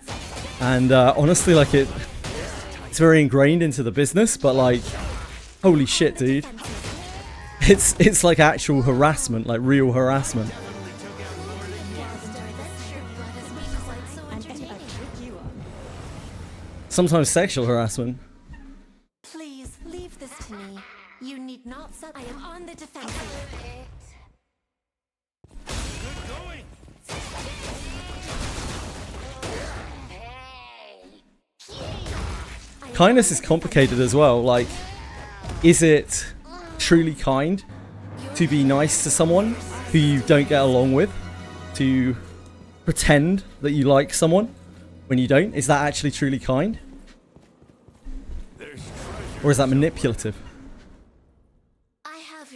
And honestly, like it's very ingrained into the business, but like, holy shit, dude. It's like actual harassment, like real harassment. Sometimes sexual harassment. Please leave this to me. You need not set. I am on the defensive. Kindness is complicated as well. Like, is it truly kind to be nice to someone who you don't get along with? To pretend that you like someone when you don't? Is that actually truly kind? Or is that manipulative?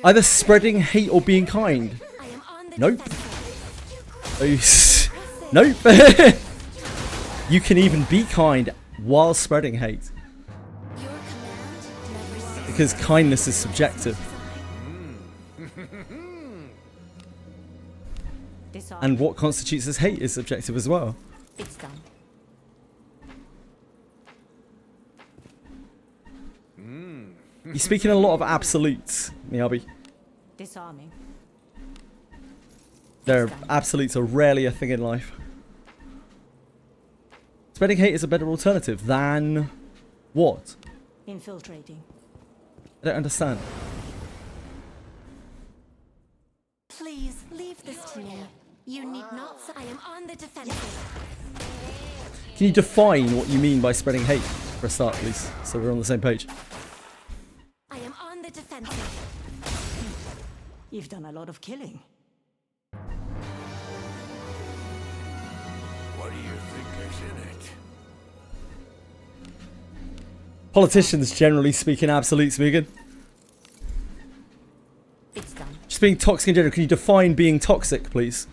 Either spreading hate or being kind. Nope. Nope. You can even be kind while spreading hate. Because kindness is subjective. And what constitutes as hate is subjective as well. It's done. You're speaking a lot of absolutes, Miyabi. Disarming. Absolutes are rarely a thing in life. Spreading hate is a better alternative than what? Infiltrating. I don't understand. Please leave this to me. You need not. I am on the defensive. Can you define what you mean by spreading hate for a start, please, so we're on the same page? I am on the defensive. You've done a lot of killing. What do you think is in it? Politicians generally speak in absolutes, Megan. It's done. Just being toxic in general. Can you define being toxic, please?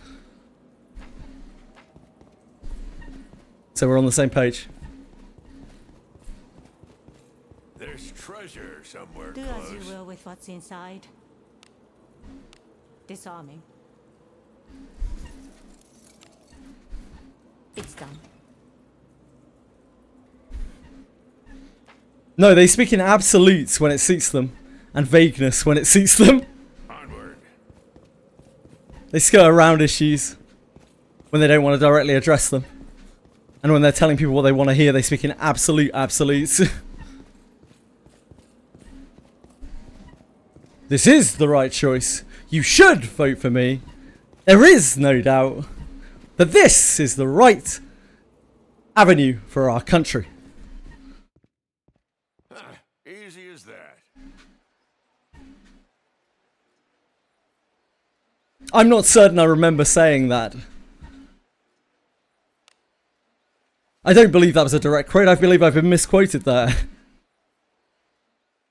So we're on the same page. There's treasure somewhere Do close. as you will with what's inside. Disarming. It's done. No, they speak in absolutes when it suits them, and vagueness when it suits them. Onward. They skirt around issues when they don't want to directly address them. And when they're telling people what they want to hear, they speak in absolute absolutes. This is the right choice. You should vote for me. There is no doubt that this is the right avenue for our country. Easy as that. I'm not certain I remember saying that. I don't believe that was a direct quote. I believe I've been misquoted there.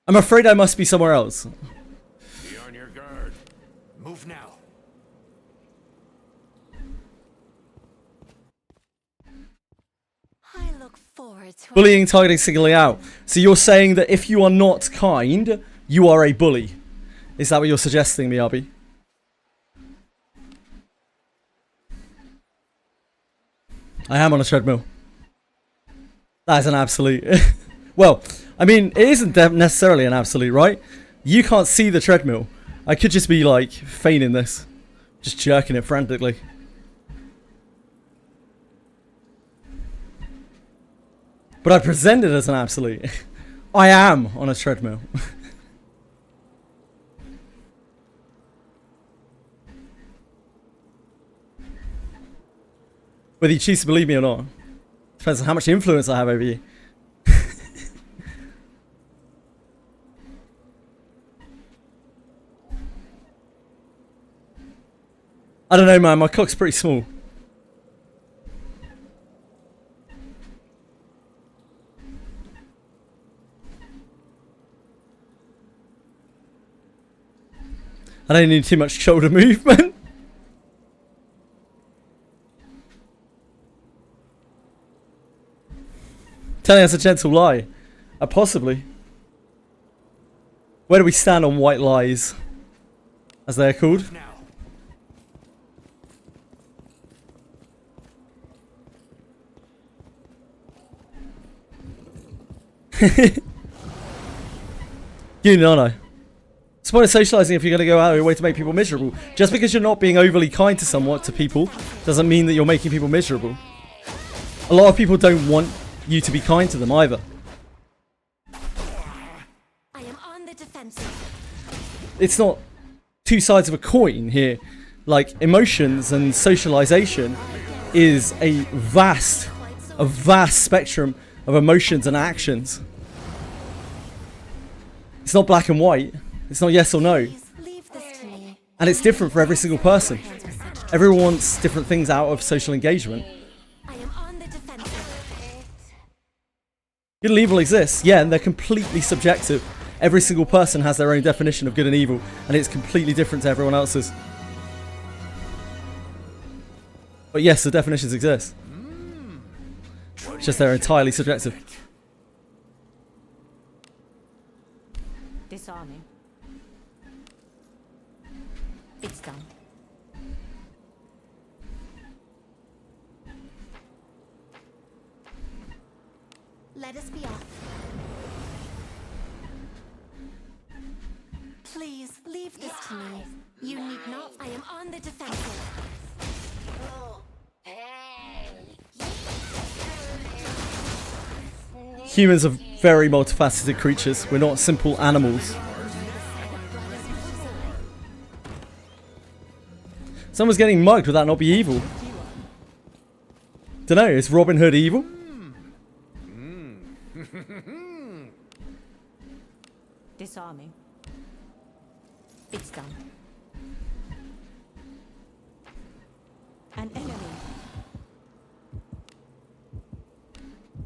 I'm afraid I must be somewhere else. Be on your guard. Move now. I look forward to Bullying, targeting, singling out. So you're saying that if you are not kind, you are a bully. Is that what you're suggesting, Miyabi? I am on a treadmill. That is an absolute. Well, I mean, it isn't necessarily an absolute, right? You can't see the treadmill. I could just be like feigning this. Just jerking it frantically. But I present it as an absolute. I am on a treadmill. Whether you choose to believe me or not. Depends on how much influence I have over you. I don't know, man. My cock's pretty small. I don't need too much shoulder movement. Telling us a gentle lie. Possibly. Where do we stand on white lies? As they are called. No. It's point of socializing if you're going to go out of your way to make people miserable. Just because you're not being overly kind to people doesn't mean that you're making people miserable. A lot of people don't want you to be kind to them either. I am on the defensive. It's not two sides of a coin here. Like, emotions and socialization is a vast spectrum of emotions and actions. It's not black and white. It's not yes or no. And it's different for every single person. Everyone wants different things out of social engagement. Good and evil exists, yeah, and they're completely subjective. Every single person has their own definition of good and evil, and it's completely different to everyone else's. But yes, the definitions exist. It's just they're entirely subjective. Disarming. It's done. Let us be off. Please, leave this to me. You need not. I am on the defensive. Humans are very multifaceted creatures. We're not simple animals. Someone's getting mugged. Would that not be evil? Dunno, is Robin Hood evil? Disarming. It's done. An enemy.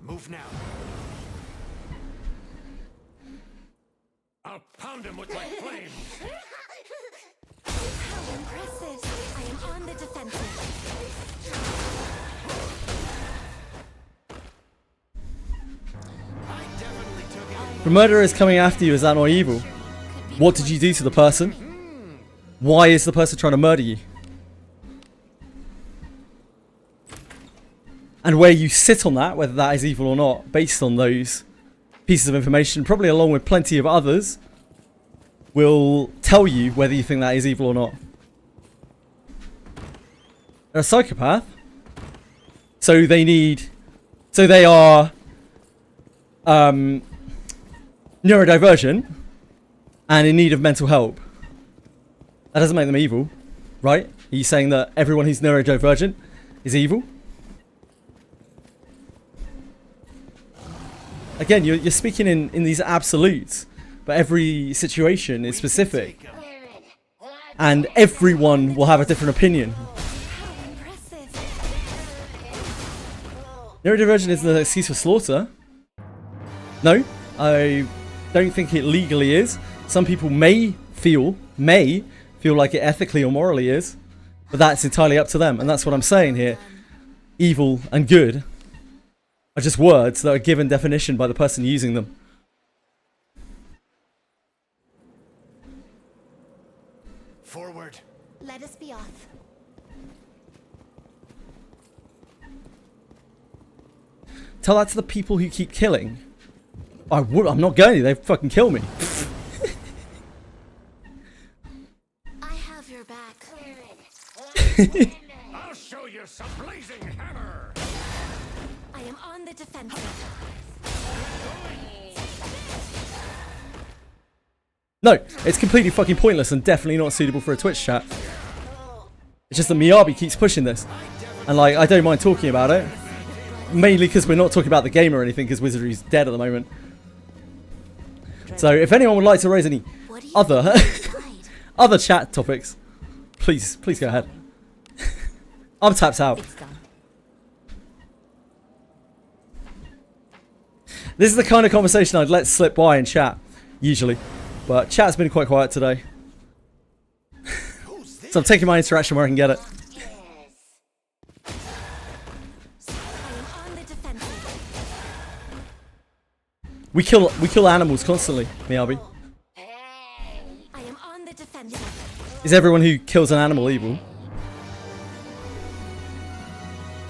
Move now. I'll pound him with my flames. How impressive. I am on the defensive. The murderer is coming after you. Is that not evil? What did you do to the person? Why is the person trying to murder you? And where you sit on that, whether that is evil or not, based on those pieces of information, probably along with plenty of others, will tell you whether you think that is evil or not. They're a psychopath. So they are neurodivergent and in need of mental help. That doesn't make them evil, right? Are you saying that everyone who's neurodivergent is evil? Again, you're speaking in these absolutes, but every situation is specific. And everyone will have a different opinion. Neurodivergent isn't an excuse for slaughter. No, I don't think it legally is. Some people may feel like it ethically or morally is, but that's entirely up to them. And that's what I'm saying here. Evil and good are just words that are given definition by the person using them. Forward. Let us be off. Tell that to the people who keep killing. I'm not going to. They fucking kill me. I have your back. I'll show you some blazing hammer. I am on the defensive. No, it's completely fucking pointless and definitely not suitable for a Twitch chat. It's just that Miyabi keeps pushing this. And like, I don't mind talking about it. Mainly because we're not talking about the game or anything, because Wizardry's dead at the moment. So if anyone would like to raise any other other chat topics, please go ahead. I'm tapped out. This is the kind of conversation I'd let slip by in chat, usually. But chat's been quite quiet today. So I'm taking my interaction where I can get it. We kill animals constantly, Miyabi. I am on the defensive. Is everyone who kills an animal evil? Do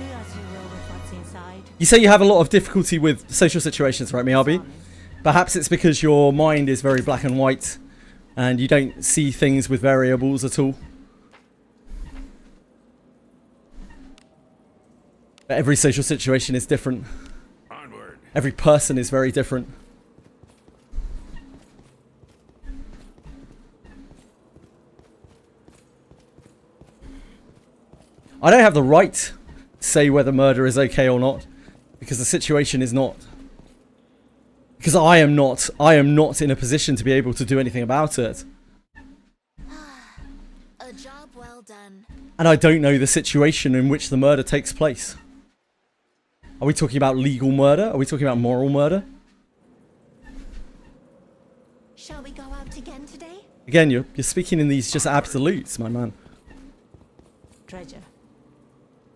as you will with what's inside. You say you have a lot of difficulty with social situations, right, Miyabi? Perhaps it's because your mind is very black and white and you don't see things with variables at all. But every social situation is different. Onward. Every person is very different. I don't have the right to say whether murder is okay or not, because the situation is not. Because I am not in a position to be able to do anything about it. A job well done. And I don't know the situation in which the murder takes place. Are we talking about legal murder? Are we talking about moral murder? Shall we go out again today? Again, you're speaking in these just absolutes, my man. Treasure.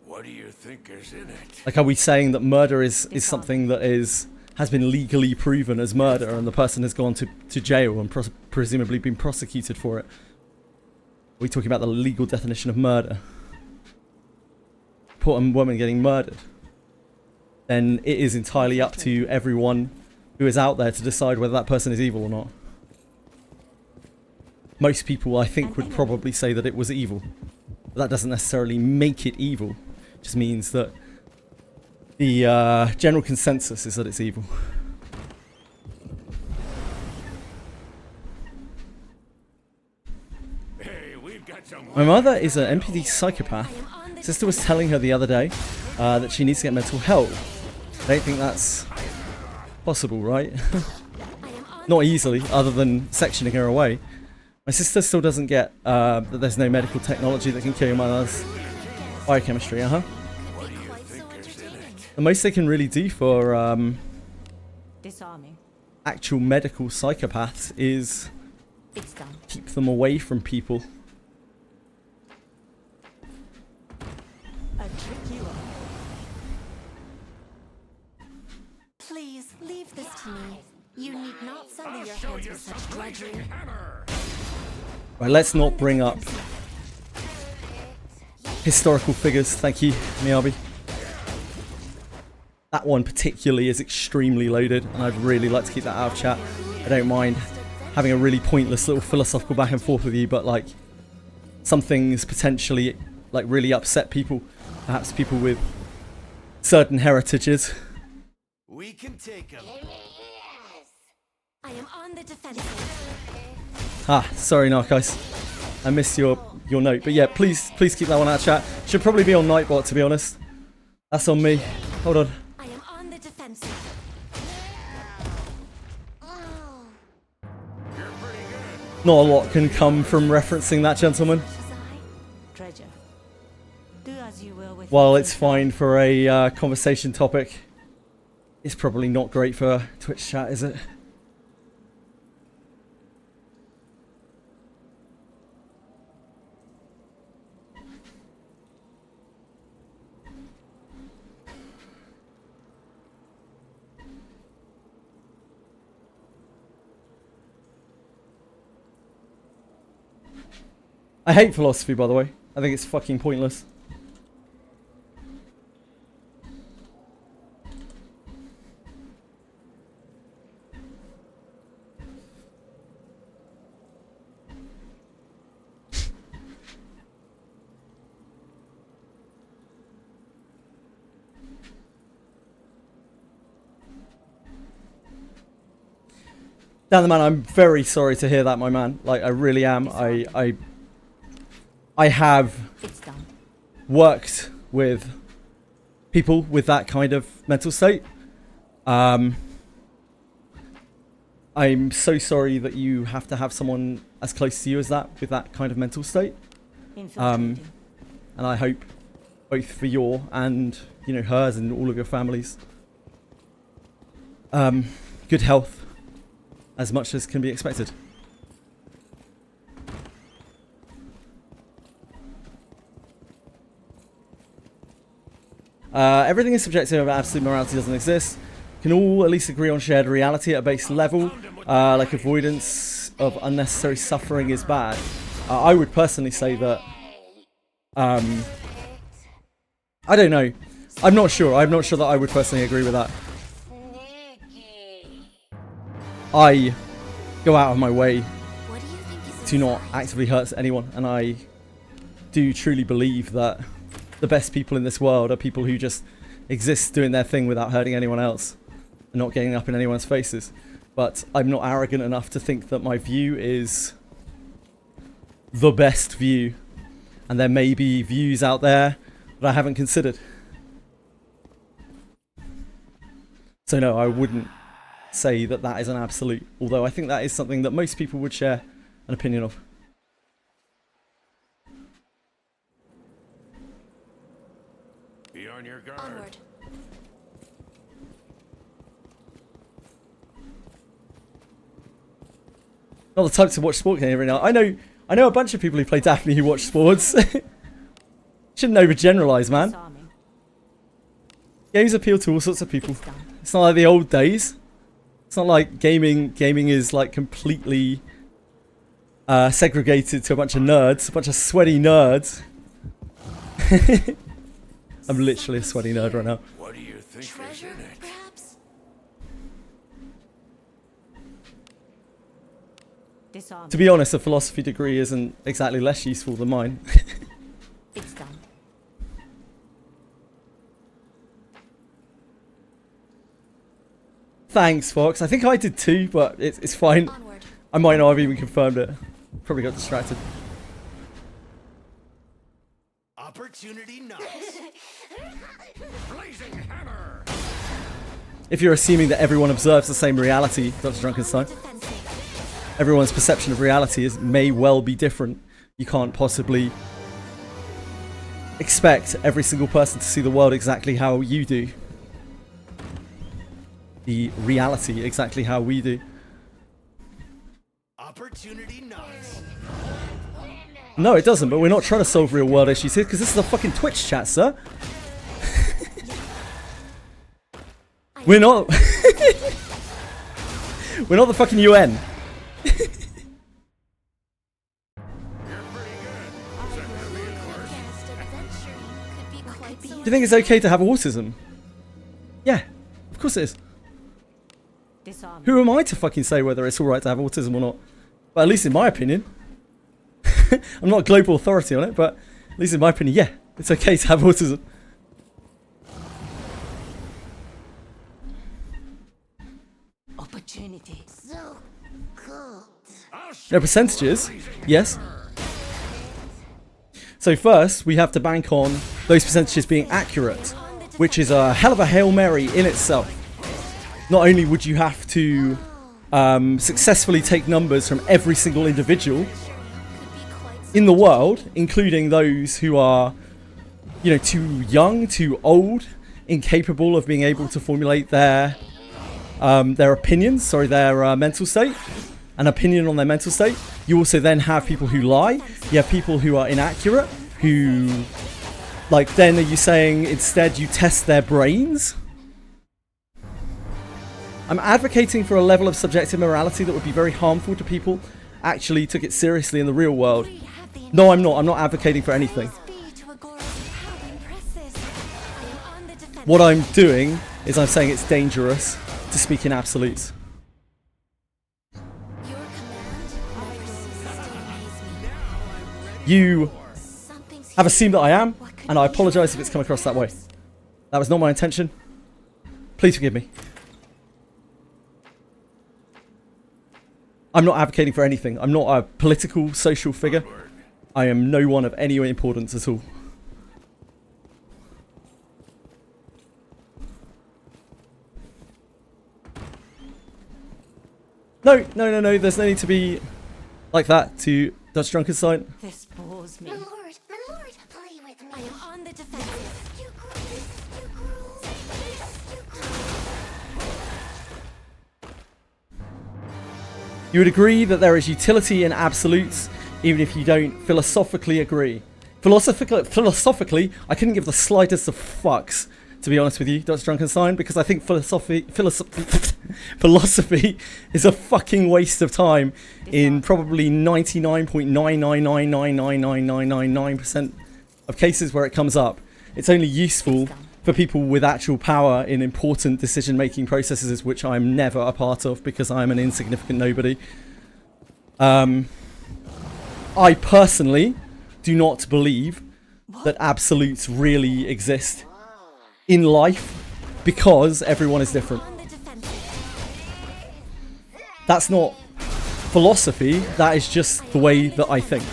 What do you think is in it? Like, are we saying that murder is something that has been legally proven as murder and the person has gone to jail and presumably been prosecuted for it? Are we talking about the legal definition of murder? Poor woman getting murdered. Then it is entirely up to everyone who is out there to decide whether that person is evil or not. Most people, I think, would probably say that it was evil. But that doesn't necessarily make it evil. It just means that the general consensus is that it's evil. Hey, we've got some. My mother is an MPD psychopath. Sister was telling her the other day that she needs to get mental help. I don't think that's possible, right? Not easily, other than sectioning her away. My sister still doesn't get that there's no medical technology that can cure your mother's biochemistry, The most they can really do for Disarming. actual medical psychopaths is keep them away from people. A trick you are. Please leave this to me. You need not sully your hands with such drudgery. Right, let's not bring up historical figures. Thank you, Miyabi. That one particularly is extremely loaded, and I'd really like to keep that out of chat. I don't mind having a really pointless little philosophical back and forth with you, but like, some things potentially like really upset people, perhaps people with certain heritages. We can take him. I am on the defensive. Ah, sorry Narcos, I missed your note, but yeah, please keep that one out of chat. Should probably be on Nightbot, to be honest. That's on me. Hold on. I am on the defensive. Not a lot can come from referencing that gentleman. Treasure. Do as you will with While it's fine for a conversation topic, it's probably not great for Twitch chat, is it? I hate philosophy, by the way. I think it's fucking pointless. Dan the man, I'm very sorry to hear that, my man. Like, I really am. I have worked with people with that kind of mental state. I'm so sorry that you have to have someone as close to you as that with that kind of mental state. And I hope both for your and, you know, hers and all of your families, good health as much as can be expected. Everything is subjective, absolute morality doesn't exist. Can all at least agree on shared reality at a base level, like avoidance of unnecessary suffering is bad. I would personally say that, I don't know. I'm not sure that I would personally agree with that. I go out of my way to not actively hurt anyone, and I do truly believe that the best people in this world are people who just exist doing their thing without hurting anyone else and not getting up in anyone's faces. But I'm not arrogant enough to think that my view is the best view, and there may be views out there that I haven't considered. So no, I wouldn't say that that is an absolute, although I think that is something that most people would share an opinion of. Be on your guard. Onward. Not the type to watch sport game every now. I know a bunch of people who play Daphne who watch sports. Shouldn't overgeneralize, man. Games appeal to all sorts of people. It's not like the old days. It's not like gaming is like completely segregated to a bunch of nerds, a bunch of sweaty nerds. I'm literally a sweaty nerd right now. What do you think is in it? To be honest, a philosophy degree isn't exactly less useful than mine. It's done. Thanks, Fox. I think I did too, but it's fine. I might not have even confirmed it. Probably got distracted. Opportunity knocks. Blazing hammer. If you're assuming that everyone observes the same reality, Dr. Drunkenstein, everyone's perception of reality may well be different. You can't possibly expect every single person to see the world exactly how you do. The reality exactly how we do. Opportunity knocks. No, it doesn't, but we're not trying to solve real world issues here, because this is a fucking Twitch chat, sir. We're not... We're not the fucking UN. Do you think it's okay to have autism? Yeah, of course it is. Who am I to fucking say whether it's alright to have autism or not? But at least in my opinion. I'm not a global authority on it, but at least in my opinion, yeah, it's okay to have autism. Opportunity. So cold. No percentages, yes. So first, we have to bank on those percentages being accurate, which is a hell of a Hail Mary in itself. Not only would you have to successfully take numbers from every single individual in the world, including those who are, you know, too young, too old, incapable of being able to formulate their opinions, their mental state, an opinion on their mental state. You also then have people who lie. You have people who are inaccurate, who, like, then are you saying instead you test their brains? I'm advocating for a level of subjective morality that would be very harmful to people actually took it seriously in the real world. No, I'm not. I'm not advocating for anything. What I'm doing is I'm saying it's dangerous to speak in absolutes. You have assumed that I am, and I apologise if it's come across that way. That was not my intention. Please forgive me. I'm not advocating for anything. I'm not a political, social figure. I am no one of any importance at all. No. There's no need to be like that to Dutch Drunkenstein. This bores me. My lord, play with me. I am on the defensive. You You would agree that there is utility in absolutes, even if you don't philosophically agree. Philosophically, I couldn't give the slightest of fucks, to be honest with you, Dr. Drunkenstein, because I think philosophy is a fucking waste of time in probably 99.999999999% of cases where it comes up. It's only useful for people with actual power in important decision-making processes, which I'm never a part of because I'm an insignificant nobody. I personally do not believe that absolutes really exist in life because everyone is different. That's not philosophy, that is just the way that I think.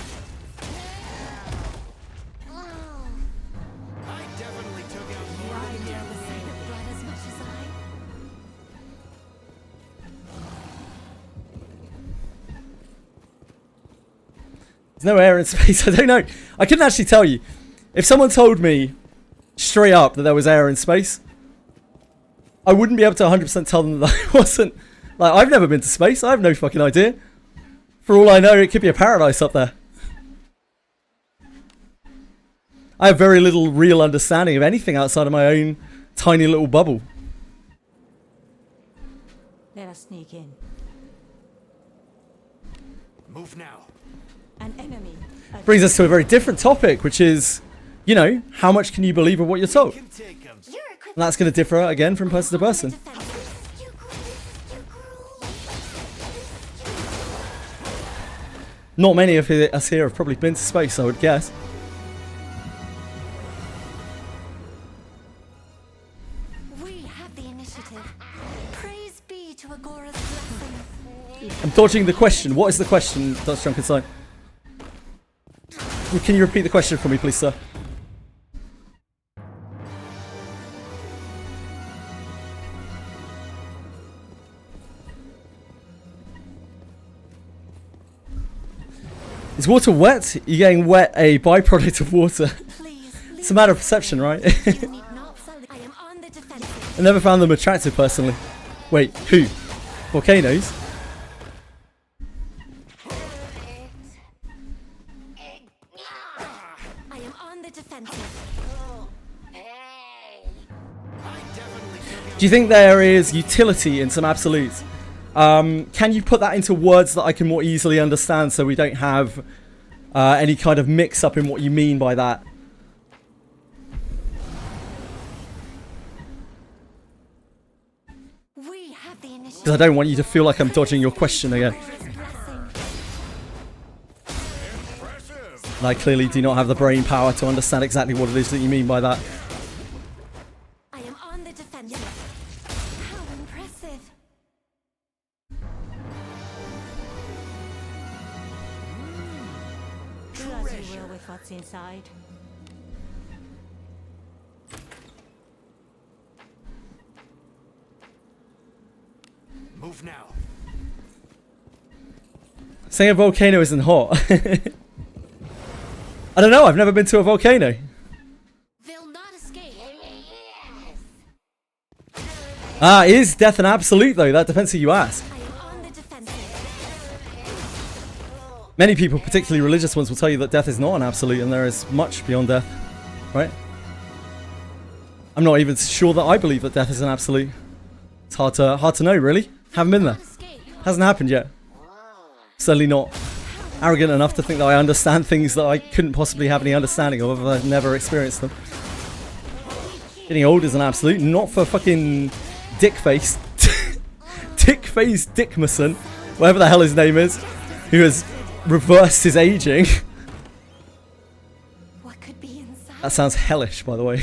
There's no air in space. I don't know. I couldn't actually tell you. If someone told me straight up that there was air in space, I wouldn't be able to 100% tell them that I wasn't. Like, I've never been to space. I have no fucking idea. For all I know, it could be a paradise up there. I have very little real understanding of anything outside of my own tiny little bubble. Let us sneak in. Move now. An enemy. Brings us to a very different topic, which is, you know, how much can you believe of what you're told? And that's going to differ again from person to person. Not many of us here have probably been to space, I would guess. We have the initiative. Praise be to Agora's blessing. I'm dodging the question. What is the question, Dutch Drunken Sign? Can you repeat the question for me, please, sir? Is water wet? You're getting wet a byproduct of water. It's a matter of perception, right? I never found them attractive personally. Wait, who? Volcanoes? Do you think there is utility in some absolutes? Can you put that into words that I can more easily understand so we don't have any kind of mix-up in what you mean by that? Because I don't want you to feel like I'm dodging your question again. And I clearly do not have the brain power to understand exactly what it is that you mean by that. What's inside? Move now. Saying a volcano isn't hot. I don't know, I've never been to a volcano. They'll not escape. Is death an absolute though? That depends who you ask. Many people, particularly religious ones, will tell you that death is not an absolute and there is much beyond death, right? I'm not even sure that I believe that death is an absolute. It's hard to know, really. Haven't been there. Hasn't happened yet. Certainly not arrogant enough to think that I understand things that I couldn't possibly have any understanding of if I've never experienced them. Getting old is an absolute, not for fucking Dickface. Dickface Dickmason, whatever the hell his name is, who has reversed his aging. What could be inside? That sounds hellish, by the way.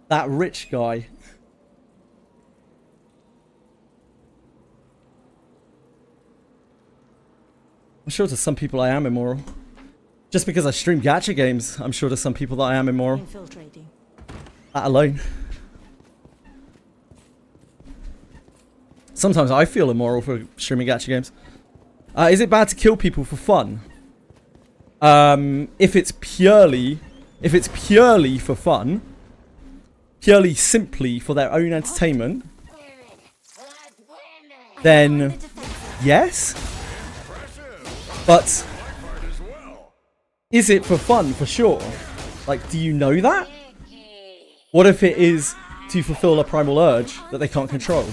That rich guy. I'm sure to some people I am immoral. Just because I stream gacha games, I'm sure to some people that I am immoral. Infiltrating. That alone. Sometimes I feel immoral for streaming gacha games. Is it bad to kill people for fun? If it's purely for fun, purely simply for their own entertainment, then yes. But is it for fun for sure? Like, do you know that? What if it is to fulfill a primal urge that they can't control?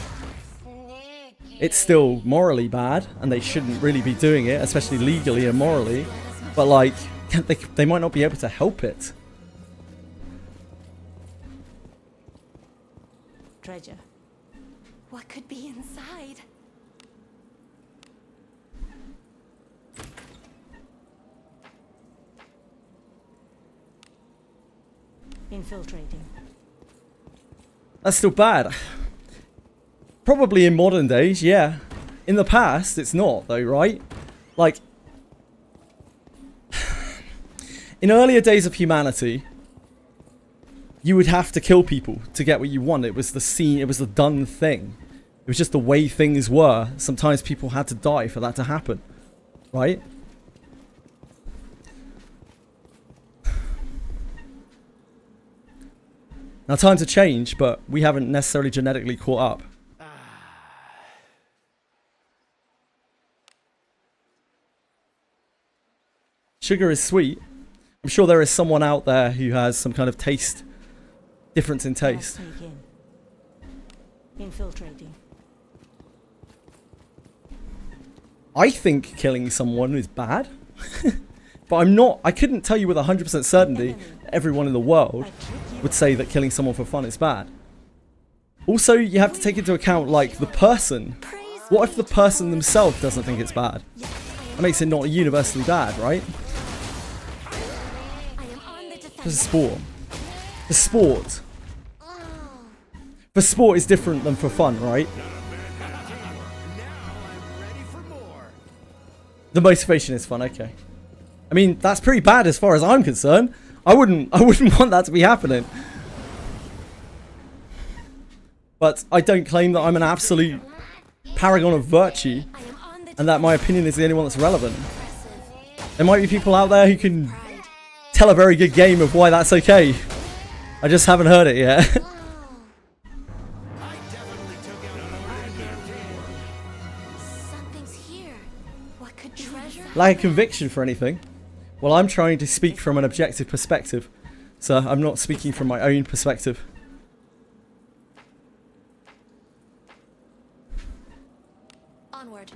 it's still morally bad, and they shouldn't really be doing it, especially legally and morally. But like, they might not be able to help it. Treasure. What could be inside? Infiltrating. That's still bad. Probably in modern days, yeah. In the past, it's not, though, right? Like, in earlier days of humanity, you would have to kill people to get what you want. It was the scene, it was the done thing. It was just the way things were. Sometimes people had to die for that to happen, right? Now times have changed, but we haven't necessarily genetically caught up. Sugar is sweet. I'm sure there is someone out there who has some kind of taste difference in taste. Infiltrating. I think killing someone is bad. But I'm not, I couldn't tell you with 100% certainty everyone in the world would say that killing someone for fun is bad. Also, you have to take into account, like, the person. What if the person themselves doesn't think it's bad? That makes it not universally bad, right? For sport. For sport. For sport is different than for fun, right? The motivation is fun, okay. I mean, that's pretty bad as far as I'm concerned. I wouldn't want that to be happening. But I don't claim that I'm an absolute paragon of virtue and that my opinion is the only one that's relevant. There might be people out there who can tell a very good game of why that's okay. I just haven't heard it yet. Lack of conviction for anything. Well, I'm trying to speak from an objective perspective, so I'm not speaking from my own perspective. Onward.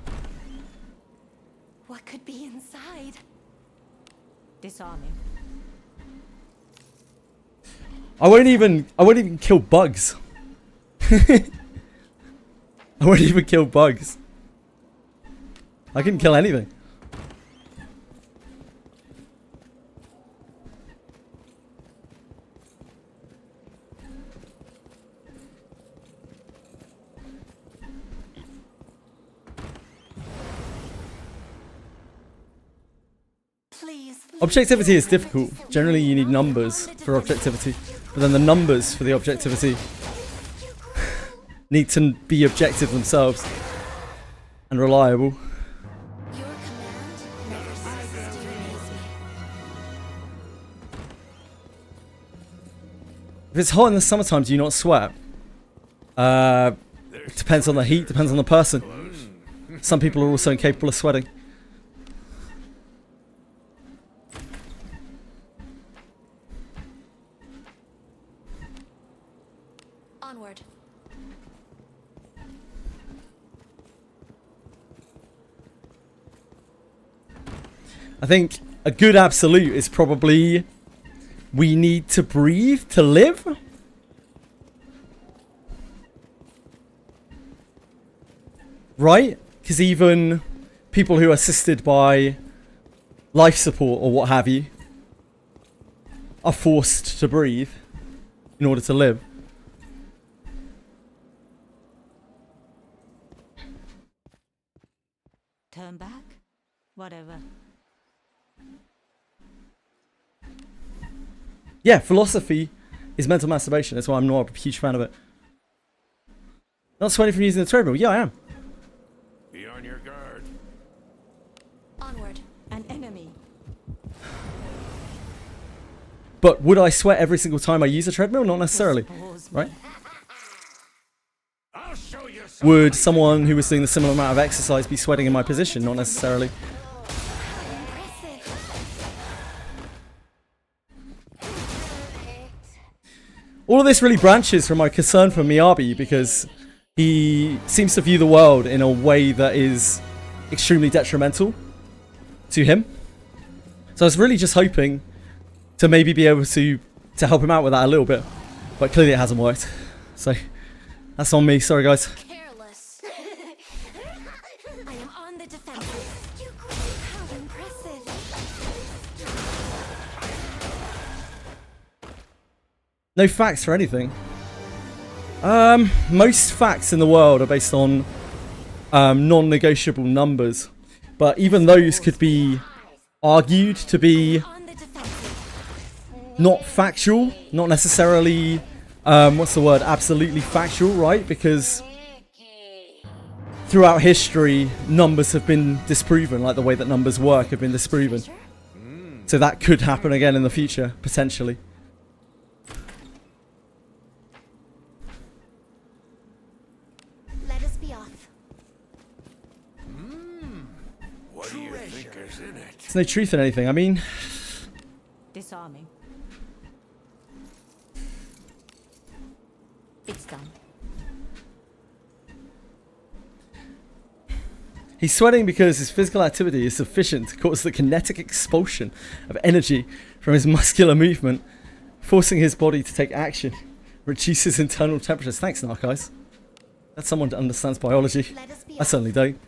What could be inside? Disarming. I won't even kill bugs. I won't even kill bugs. I couldn't kill anything. Objectivity is difficult. Generally, you need numbers for objectivity. But then the numbers for the objectivity need to be objective themselves and reliable. If it's hot in the summertime, do you not sweat? Depends on the heat, depends on the person. Some people are also incapable of sweating. Onward. I think a good absolute is probably we need to breathe to live. Right? Because even people who are assisted by life support or what have you are forced to breathe in order to live. Turn back? Whatever. Yeah, philosophy is mental masturbation. That's why I'm not a huge fan of it. Not sweating from using the treadmill. Yeah, I am. Be on your guard. Onward. An enemy. But would I sweat every single time I use a treadmill? Not necessarily. Right? Would someone who was doing the similar amount of exercise be sweating in my position? Not necessarily. All of this really branches from my concern for Miyabi because he seems to view the world in a way that is extremely detrimental to him. So I was really just hoping to maybe be able to help him out with that a little bit. But clearly it hasn't worked. So that's on me. Sorry, guys. Careless. I am on the defensive. You how impressive. No facts for anything. Most facts in the world are based on non-negotiable numbers. But even those could be argued to be not factual, not necessarily, what's the word, absolutely factual, right? Because throughout history, numbers have been disproven, like the way that numbers work have been disproven. So that could happen again in the future, potentially. Let us be off. What do you think is in it? There's no truth in anything. I mean, Disarming. It's done. he's sweating because his physical activity is sufficient to cause the kinetic expulsion of energy from his muscular movement, forcing his body to take action. Reduces internal temperatures. Thanks, Narcos. That's someone that understands biology. I certainly don't.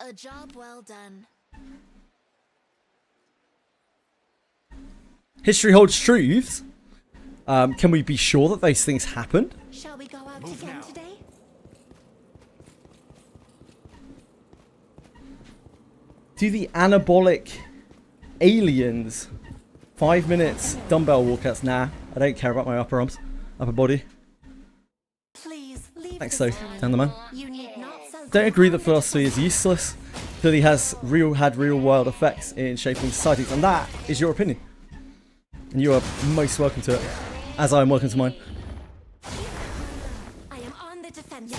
A job well done. History holds truths. Can we be sure that those things happened? Shall we go out again today? Do the anabolic aliens 5 minutes dumbbell walkouts? Nah, I don't care about my upper arms, upper body. Please leave. Thanks though, down the man. You need not Don't agree that philosophy is useless. Clearly had real world effects in shaping societies, and that is your opinion. And you are most welcome to it, as I am welcome to mine. I am on the defensive.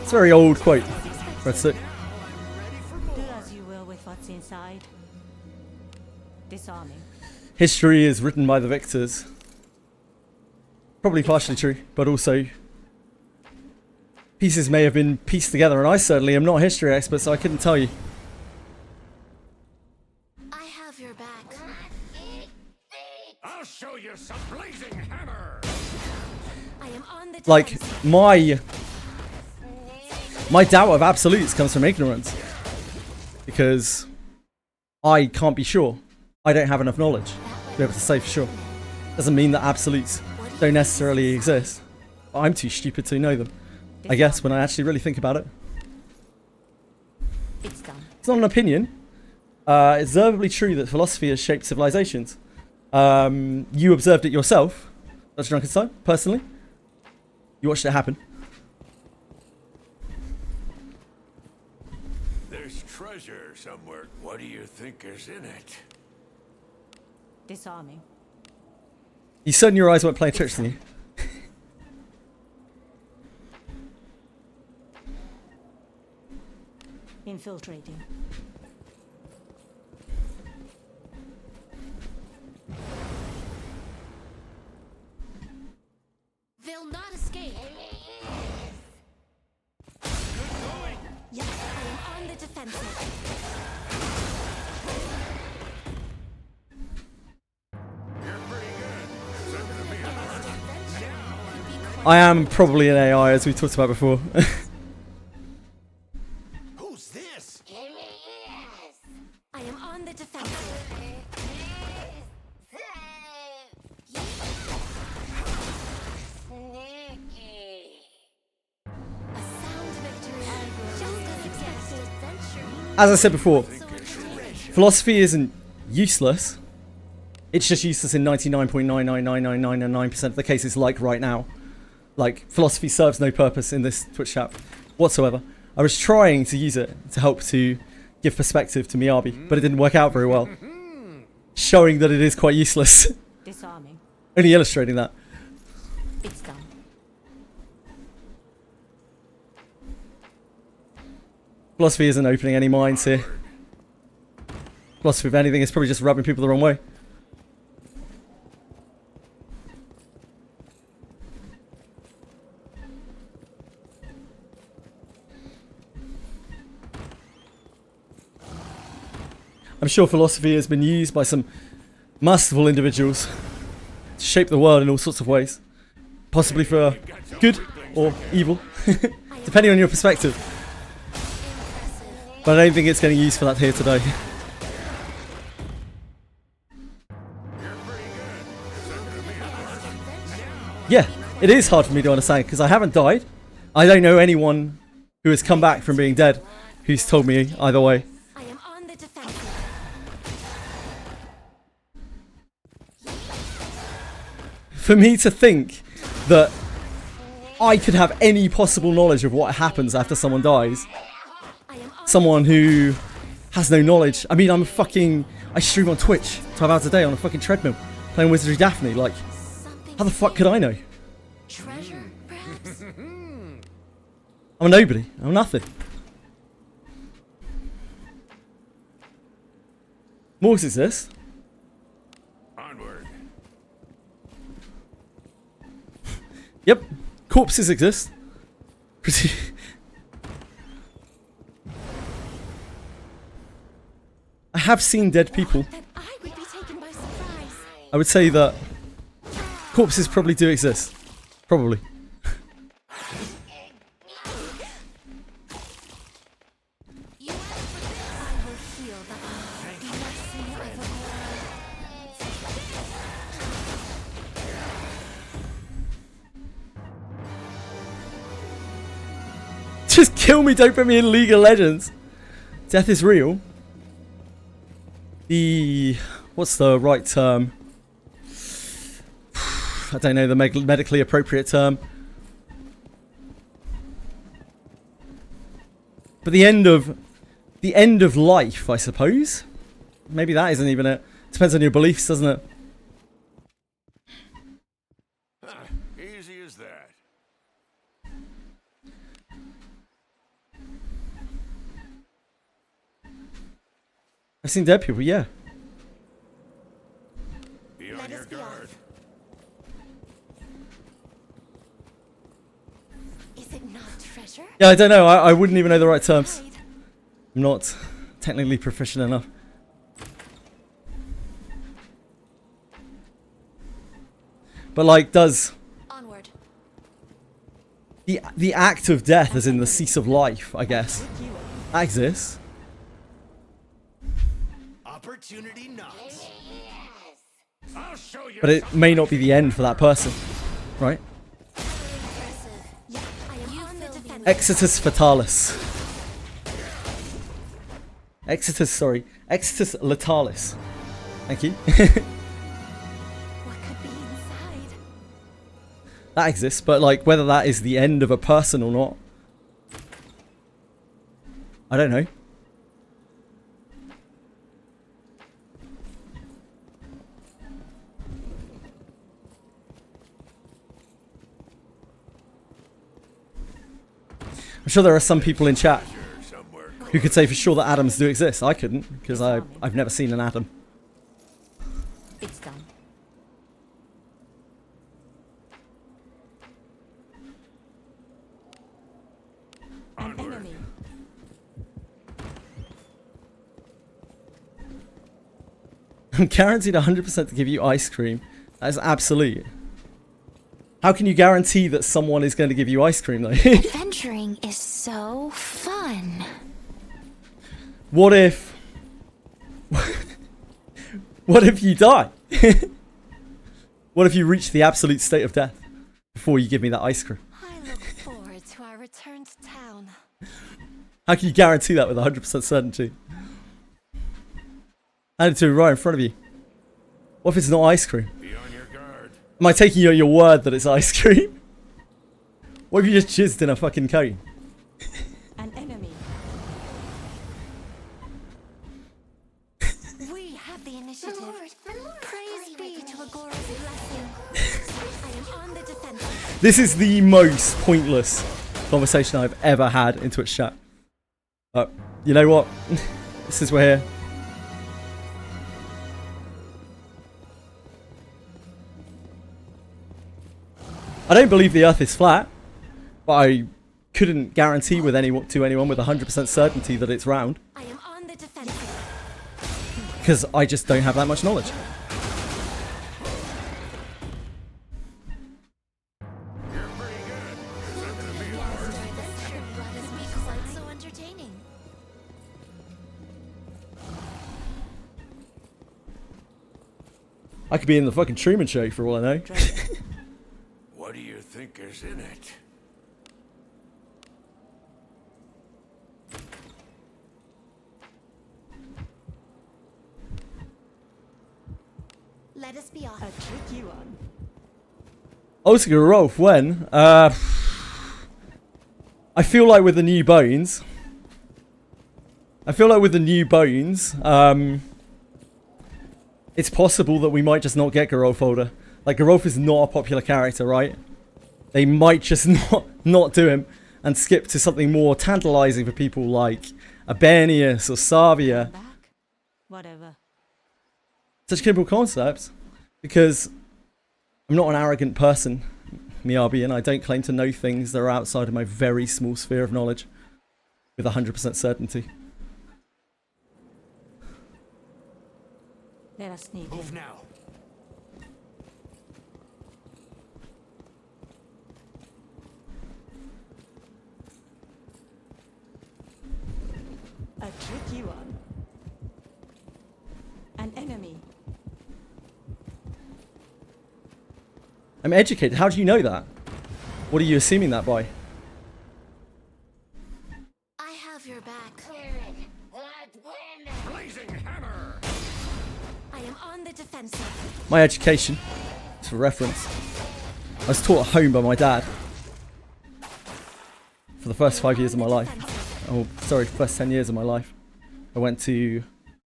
It's a very old quote. Redstick. Do as you will with what's inside. Disarming. History is written by the victors. Probably partially true, but also pieces may have been pieced together, and I certainly am not a history expert, so I couldn't tell you. I have your back. I'll show you some blazing hammer. I am on the Like, my doubt of absolutes comes from ignorance. Because I can't be sure. I don't have enough knowledge to be able to say for sure. Doesn't mean that absolutes don't necessarily exist. But I'm too stupid to know them, I guess, when I actually really think about it. It's done. It's not an opinion. It's observably true that philosophy has shaped civilizations. You observed it yourself, Dr. Drunkenstein, personally. You watched it happen. There's treasure somewhere. What do you think is in it? Disarming. You certain your eyes weren't playing tricks on you? Infiltrating. They'll not escape. Yes, I am on the defensive. I am probably an AI, as we talked about before. Who's this? I am on the defensive. A sound victory. Just as expected. As I said before, philosophy isn't useless. It's just useless in 99.99999% of the cases, like right now. Like, philosophy serves no purpose in this Twitch chat whatsoever. I was trying to use it to help to give perspective to Miyabi, but it didn't work out very well. Showing that it is quite useless. Disarming. Only illustrating that. It's done. Philosophy isn't opening any minds here. Philosophy, if anything, is probably just rubbing people the wrong way. I'm sure philosophy has been used by some masterful individuals to shape the world in all sorts of ways. Possibly for good or evil, depending on your perspective. But I don't think it's getting used for that here today. Yeah, it is hard for me to understand because I haven't died. I don't know anyone who has come back from being dead who's told me either way. For me to think that I could have any possible knowledge of what happens after someone dies. Someone who has no knowledge. I mean, I stream on Twitch 12 hours a day on a fucking treadmill playing Wizardry Daphne. Like, how the fuck could I know? Treasure, perhaps? I'm a nobody. I'm nothing. Morgues exist. Yep, corpses exist. I have seen dead people. I would say that corpses probably do exist. Probably. Just kill me, don't put me in League of Legends. Death is real. What's the right term? I don't know the medically appropriate term. But the end of life, I suppose. Maybe that isn't even it. Depends on your beliefs, doesn't it? Easy as that. I've seen dead people, yeah. Be on your guard. Is it not treasure? Yeah, I don't know. I wouldn't even know the right terms. I'm not technically proficient enough. But like, does Onward. the act of death, as in the cease of life, I guess, that exists. Opportunity knocks. I'll show you. But it may not be the end for that person, right? Exitus Fatalis. Exitus Letalis. Thank you. That exists, but like whether that is the end of a person or not, I don't know. I'm sure there are some people in chat who could say for sure that atoms do exist. I couldn't, because I've never seen an atom. It's done. An enemy. I'm guaranteed 100% to give you ice cream. That is absolute. How can you guarantee that someone is going to give you ice cream though? Adventuring is so fun. What if... what if you die? What if you reach the absolute state of death before you give me that ice cream? I look forward to our return to town. How can you guarantee that with 100% certainty? Hand it to me right in front of you. What if it's not ice cream? Be on your guard. Am I taking you at your word that it's ice cream? What if you just jizzed in a fucking cone? An enemy. This is the most pointless conversation I've ever had in Twitch chat. But you know what? This is where. I don't believe the Earth is flat, but I couldn't guarantee with anyone with 100% certainty that it's round. I am on the defensive. Because I just don't have that much knowledge. I could be in the fucking Truman Show for all I know. What do you think is in it? Let us be off. A tricky one. I was gonna roll when. I feel like with the new bones. It's possible that we might just not get Gerolf older. Like, Gerolf is not a popular character, right? They might just not do him and skip to something more tantalizing for people like Abenius or Savia. Whatever. Such simple concepts, because I'm not an arrogant person, Miyabi, and I don't claim to know things that are outside of my very small sphere of knowledge with 100% certainty. Let us sneak Move in. now. A tricky one. An enemy. I'm educated. How do you know that? What are you assuming that by? I have your back. Blazing hammer. I am on the defensive. My education, for reference, I was taught at home by my dad for the first 5 years of my life. Oh, sorry, first 10 years of my life. I went to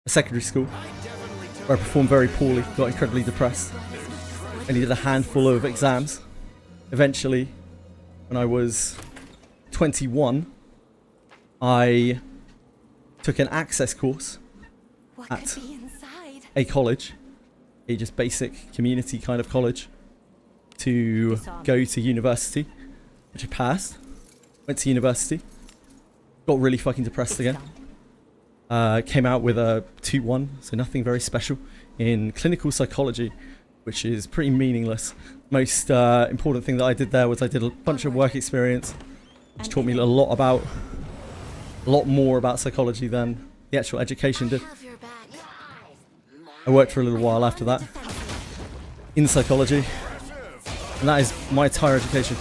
a secondary school where I performed very poorly, got incredibly depressed. Only did a handful of exams. Eventually, when I was 21, I took an access course at a college, a just basic community kind of college, to go to university, which I passed. Went to university, got really fucking depressed again. Came out with a 2-1, so nothing very special, in clinical psychology, which is pretty meaningless. Most important thing that I did there was I did a bunch of work experience, which taught me a lot more about psychology than the actual education did. I worked for a little while after that in psychology, and that is my entire education.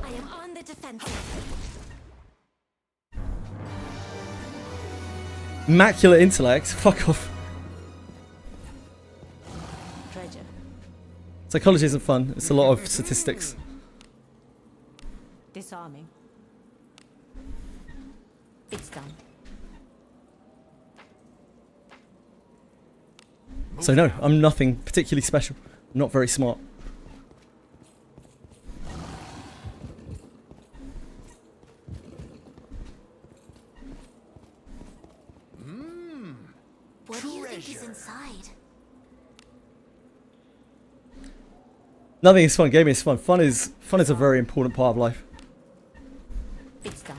I am on the defensive. Immaculate intellect? Fuck off. Treasure. Psychology isn't fun. It's a lot of statistics. Disarming. It's done. So no, I'm nothing particularly special. I'm not very smart. What do you think is inside? Nothing is fun. Gaming is fun. Fun is a very important part of life. It's done.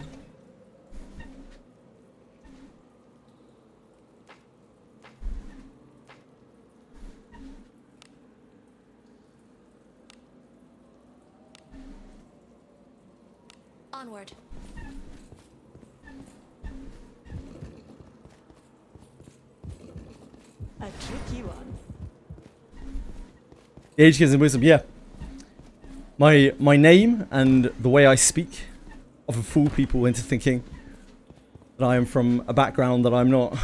Onward. A tricky one. The age gives him wisdom. Yeah. My name and the way I speak often fool people into thinking that I am from a background that I'm not.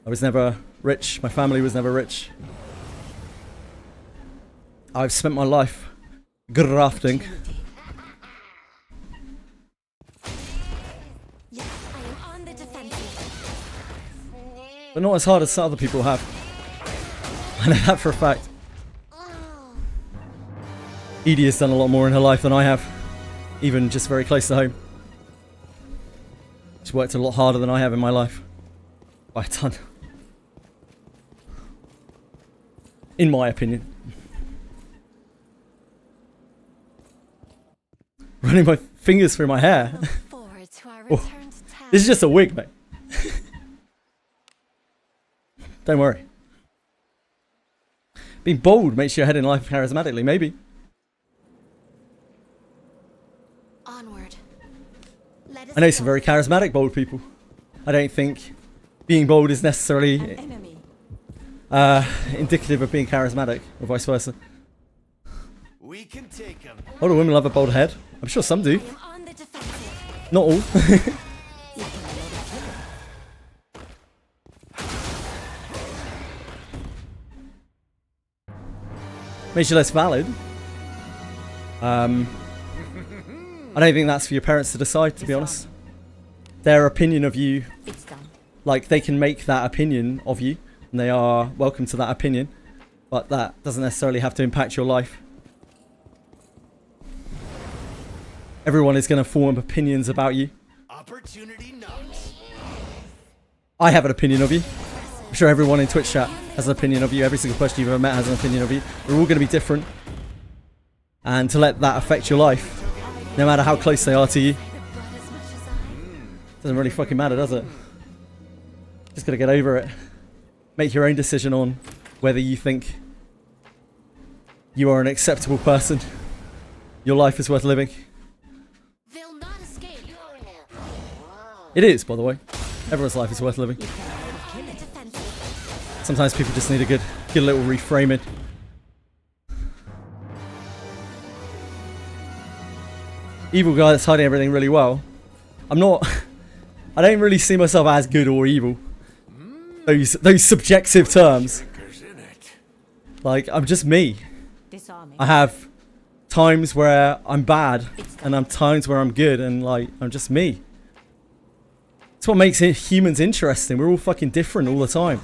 I was never rich. My family was never rich. I've spent my life grafting. But not as hard as other people have. I know that for a fact. Edie has done a lot more in her life than I have, even just very close to home. She's worked a lot harder than I have in my life, by a ton, in my opinion. Running my fingers through my hair. Oh, this is just a wig, mate. Don't worry. Being bold makes you ahead in life charismatically, maybe. Onward. I know some very charismatic bold people. I don't think being bold is necessarily indicative of being charismatic, or vice versa. We can take him. A lot of women love a bold head. I'm sure some do. Not all. Makes you less valid. I don't think that's for your parents to decide, to be honest. Their opinion of you, like, they can make that opinion of you, and they are welcome to that opinion, but that doesn't necessarily have to impact your life. Everyone is going to form opinions about you. Opportunity knocks. I have an opinion of you. I'm sure everyone in Twitch chat has an opinion of you. Every single person you've ever met has an opinion of you. We're all going to be different. And to let that affect your life, no matter how close they are to you, doesn't really fucking matter, does it? Just got to get over it. Make your own decision on whether you think you are an acceptable person. Your life is worth living. It is, by the way. Everyone's life is worth living. Sometimes people just need a good little reframing. Evil guy that's hiding everything really well. I don't really see myself as good or evil. Those subjective terms. Like, I'm just me. I have times where I'm bad, and times where I'm good, and like, I'm just me. That's what makes humans interesting. We're all fucking different all the time.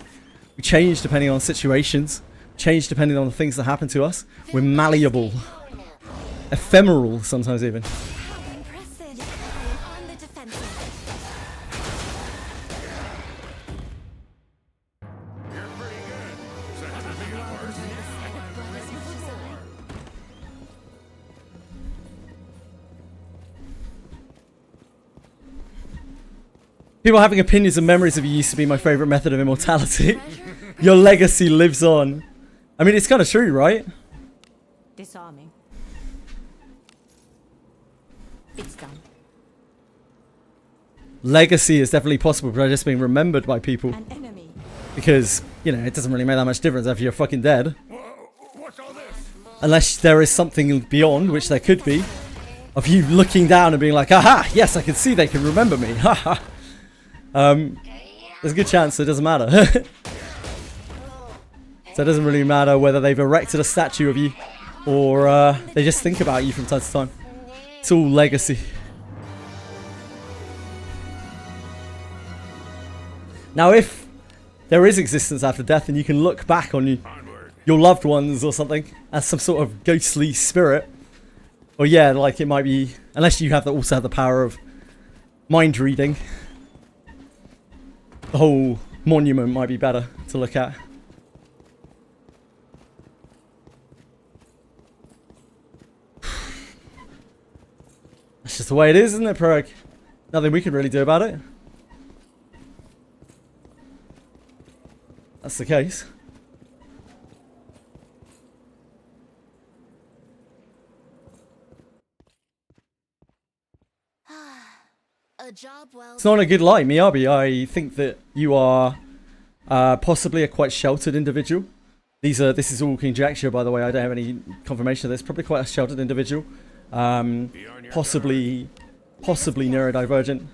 We change depending on situations. Change depending on the things that happen to us. We're malleable. Ephemeral sometimes even. People having opinions and memories of you used to be my favourite method of immortality. Your legacy lives on. I mean, it's kind of true, right? Disarming. It's done. Legacy is definitely possible by just being remembered by people. An enemy. Because, you know, it doesn't really make that much difference after you're fucking dead. Unless there is something beyond, which there could be, of you looking down and being like, aha, yes, I can see they can remember me. Haha. There's a good chance it doesn't matter. So it doesn't really matter whether they've erected a statue of you or they just think about you from time to time. It's all legacy. Now, if there is existence after death and you can look back on your loved ones or something as some sort of ghostly spirit, or yeah, like it might be, unless you have also have the power of mind reading, the whole monument might be better to look at. That's just the way it is, isn't it, Prog? Nothing we can really do about it. That's the case. A job well. It's not a good lie, Miyabi. I think that you are possibly a quite sheltered individual. This is all conjecture, by the way. I don't have any confirmation of this. Probably quite a sheltered individual. Possibly neurodivergent.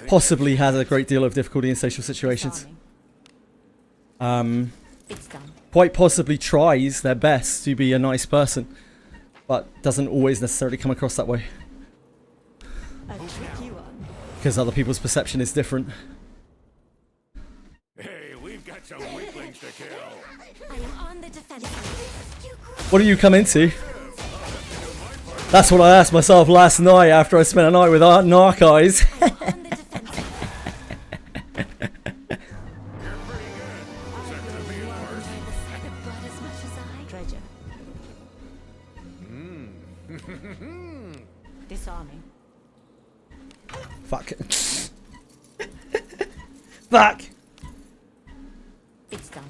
Possibly has a great deal of difficulty in social situations. Quite possibly tries their best to be a nice person, but doesn't always necessarily come across that way. Because other people's perception is different. Hey, we've got some weaklings to kill. I am on the defensive. What do you come into? That's what I asked myself last night after I spent a night with Narc Eyes. Disarming. Fuck. Fuck. It's done.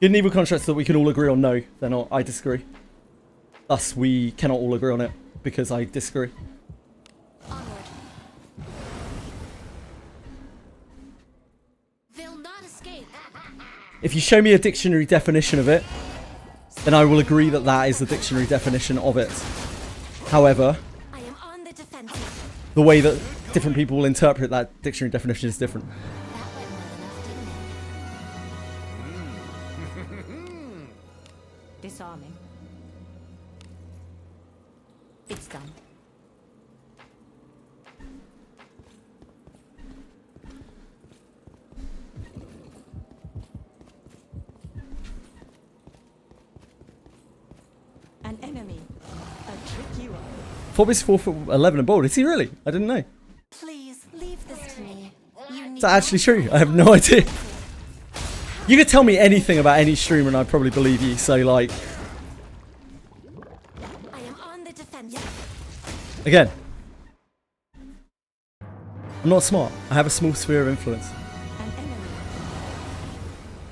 Good and evil contracts that we can all agree on. No, they're not. I disagree. Thus, we cannot all agree on it because I disagree. They'll not escape. If you show me a dictionary definition of it, then I will agree that that is the dictionary definition of it. However, I am on the defensive. the way that different people will interpret that dictionary definition is different. Disarming. It's done. An enemy. A tricky one. Forbes 4'11" and bald. Is he really? I didn't know. Please leave this to me. You Is that actually true? I have no idea. You could tell me anything about any streamer and I'd probably believe you. So like, I am on the defensive. again, I'm not smart. I have a small sphere of influence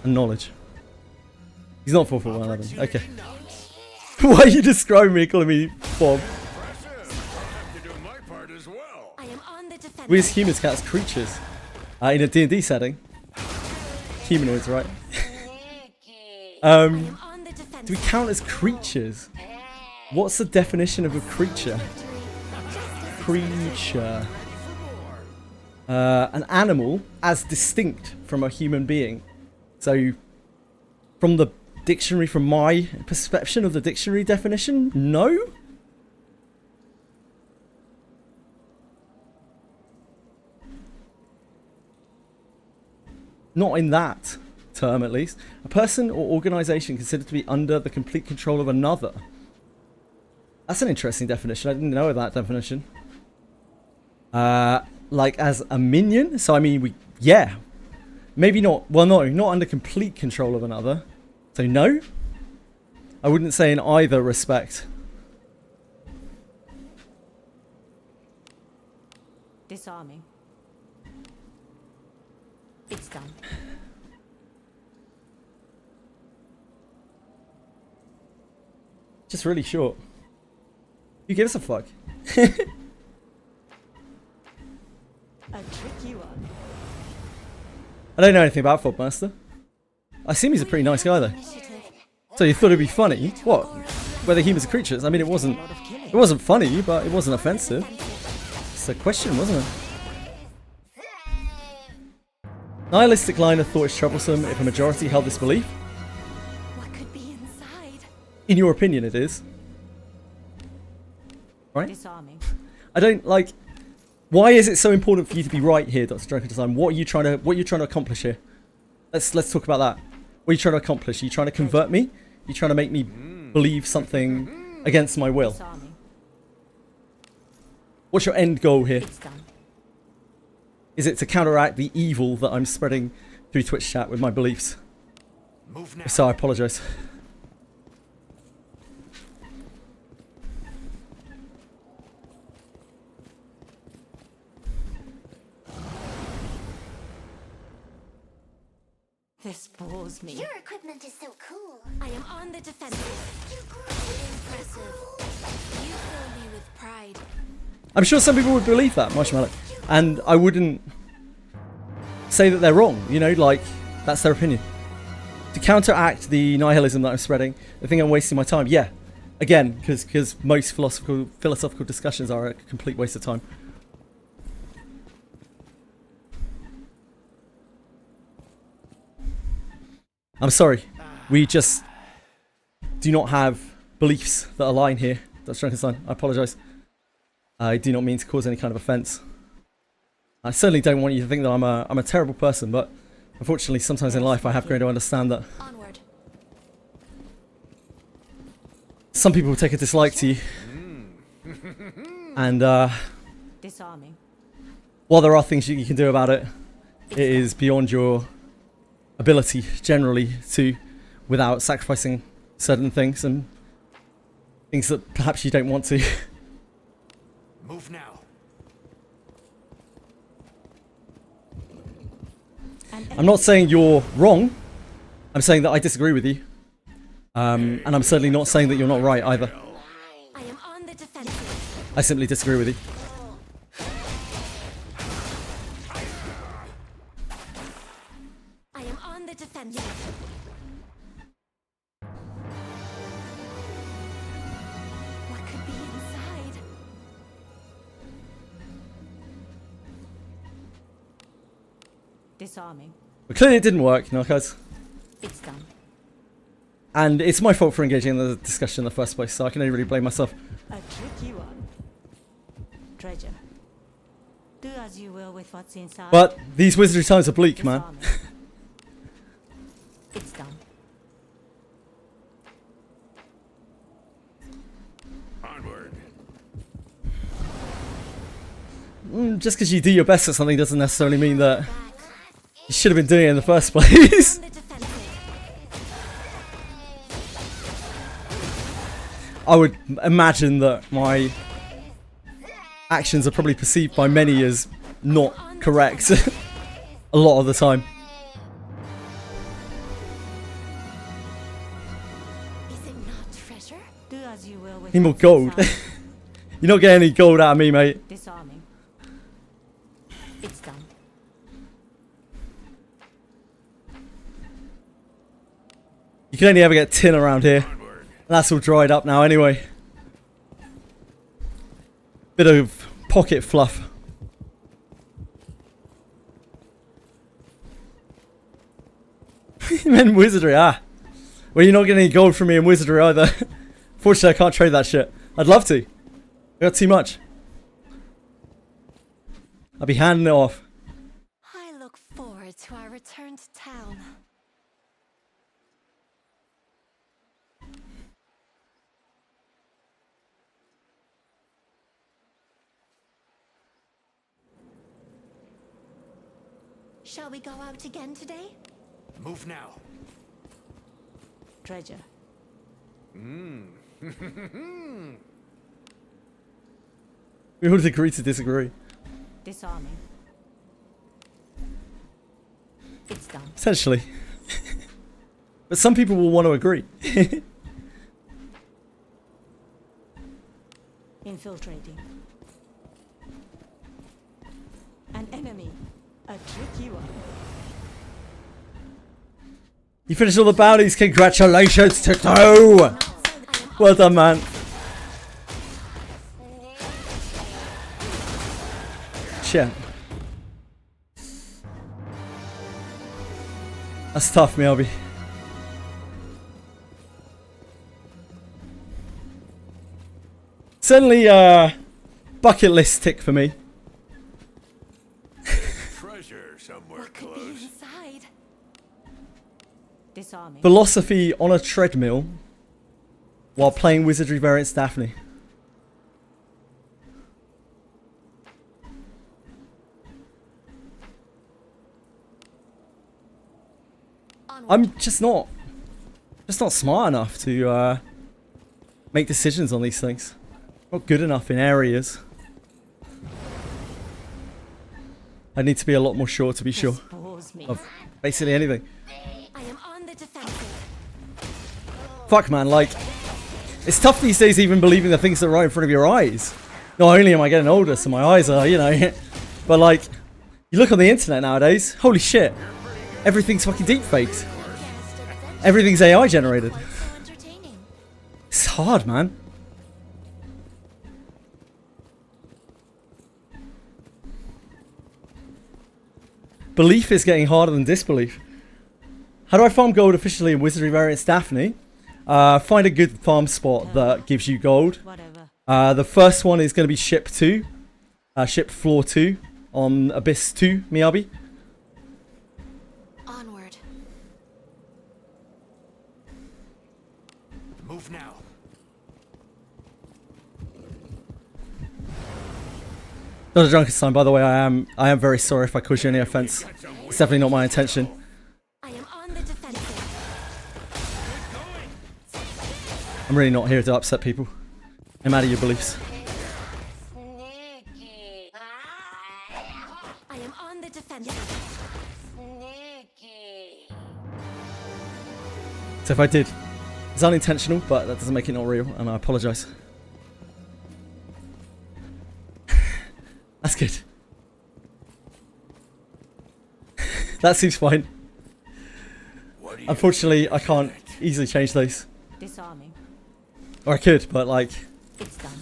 and knowledge. He's not 4'11". Okay. Why are you describing me, calling me Bob? I am on the defensive. We as humans count as creatures in a D&D setting. Humanoids, right? Do we count as creatures? What's the definition of a creature? Creature. An animal as distinct from a human being. So, from the dictionary, from my perception of the dictionary definition, no? Not in that term, at least. A person or organisation considered to be under the complete control of another. That's an interesting definition. I didn't know that definition. Like as a minion? So, I mean, yeah. Maybe not. Well, no, not under complete control of another. So, no. I wouldn't say in either respect. Disarming. It's done. Just really short. Who gives a fuck? A tricky one. I don't know anything about Fobmaster. I assume he's a pretty nice guy though. So you thought it'd be funny? What? Whether humans are creatures? I mean, it wasn't funny, but it wasn't offensive. It's a question, wasn't it? Nihilistic liner thought it's troublesome if a majority held this belief. What could be inside? In your opinion, it is. Right? Disarming. I don't like. Why is it so important for you to be right here, Dr. Drunken Design? What are you trying to accomplish here? Let's talk about that. What are you trying to accomplish? Are you trying to convert me? Are you trying to make me believe something against my will? Disarming. What's your end goal here? It's done. Is it to counteract the evil that I'm spreading through Twitch chat with my beliefs? Move now. So I apologise. This bores me. Your equipment is so cool. I am on the defensive. Impressive. You fill me with pride. I'm sure some people would believe that, Marshmallow. And I wouldn't say that they're wrong, you know, like, that's their opinion. To counteract the nihilism that I'm spreading, I think I'm wasting my time. Yeah, again, because most philosophical discussions are a complete waste of time. I'm sorry, we just do not have beliefs that align here. That's Drunkenstein. I apologise. I do not mean to cause any kind of offence. I certainly don't want you to think that I'm a terrible person, but unfortunately sometimes in life I have grown to understand that some people take a dislike to you. And Disarming. while there are things you can do about it, it is beyond your ability generally to, without sacrificing certain things and things that perhaps you don't want to. Move now. I'm not saying you're wrong. I'm saying that I disagree with you. And I'm certainly not saying that you're not right either. I am on the defensive. I simply disagree with you. I am on the defensive. What could be inside? Disarming. But clearly it didn't work, Narcos. It's done. And it's my fault for engaging in the discussion in the first place, so I can only really blame myself. A tricky one. Treasure. Do as you will with what's inside. But these wizardry times are bleak, man. It's done. Onward. Just because you do your best at something doesn't necessarily mean that you should have been doing it in the first place. I would imagine that my actions are probably perceived by many as not correct a lot of the time. Is it not treasure? Do as you will with Need more what's gold. inside. You're not getting any gold out of me, mate. Disarming. It's done. You can only ever get tin around here. And that's all dried up now anyway. Bit of pocket fluff. You meant wizardry, ah. Well, you're not getting any gold from me in wizardry either. Fortunately, I can't trade that shit. I'd love to. I got too much. I'll be handing it off. I look forward to our return to town. Shall we go out again today? Move now. Treasure. We would agree to disagree. Disarming. It's done. Essentially. But some people will want to agree. Infiltrating. An enemy. A tricky one. You finished all the bounties. Congratulations, Tito. Well done, man. Shit. That's tough, Melby. Certainly, bucket list tick for me. Treasure somewhere close. Inside. Disarming. Philosophy on a treadmill while playing Wizardry variants Daphne. I'm just not smart enough to make decisions on these things. Not good enough in areas. I need to be a lot more sure to be sure of basically anything. I am on the defensive. Fuck, man, like, it's tough these days even believing the things that are right in front of your eyes. Not only am I getting older, so my eyes are, you know, but like, you look on the internet nowadays, holy shit, everything's fucking deep faked. Everything's AI generated. It's hard, man. Belief is getting harder than disbelief. How do I farm gold officially in Wizardry variants Daphne? Find a good farm spot that gives you gold. The first one is going to be ship 2. Ship floor 2. on Abyss 2, Miyabi. Onward. Move now. Not a Drunkenstein, by the way. I am very sorry if I caused you any offense. It's definitely not my intention. I am on the defensive. I'm really not here to upset people. No matter your beliefs. I am on the defensive. So if I did, it's unintentional, but that doesn't make it not real, and I apologise. That's good. That seems fine. Unfortunately, I can't easily change those. Disarming. Or I could, but like... It's done.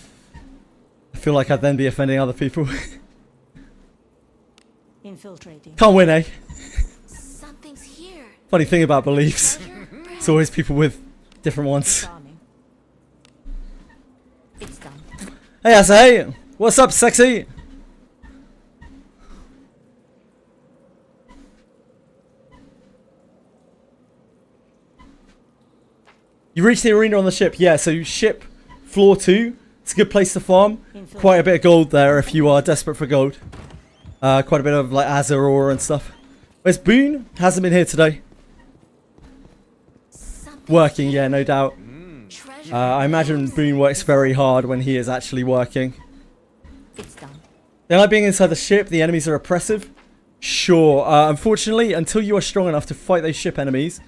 I feel like I'd then be offending other people. Infiltrating. Can't win, eh? Something's here. Funny thing about beliefs. It's always people with different ones. Disarming. It's done. Hey, Asay! What's up, sexy? You reached the arena on the ship. Yeah, so ship floor 2. It's a good place to farm. Quite a bit of gold there if you are desperate for gold. Quite a bit of like Azure ore and stuff. Where's Boone? Hasn't been here today. Working, yeah, no doubt. I imagine Boone works very hard when he is actually working. It's done. They like being inside the ship. The enemies are oppressive. Sure. Unfortunately, until you are strong enough to fight those ship enemies,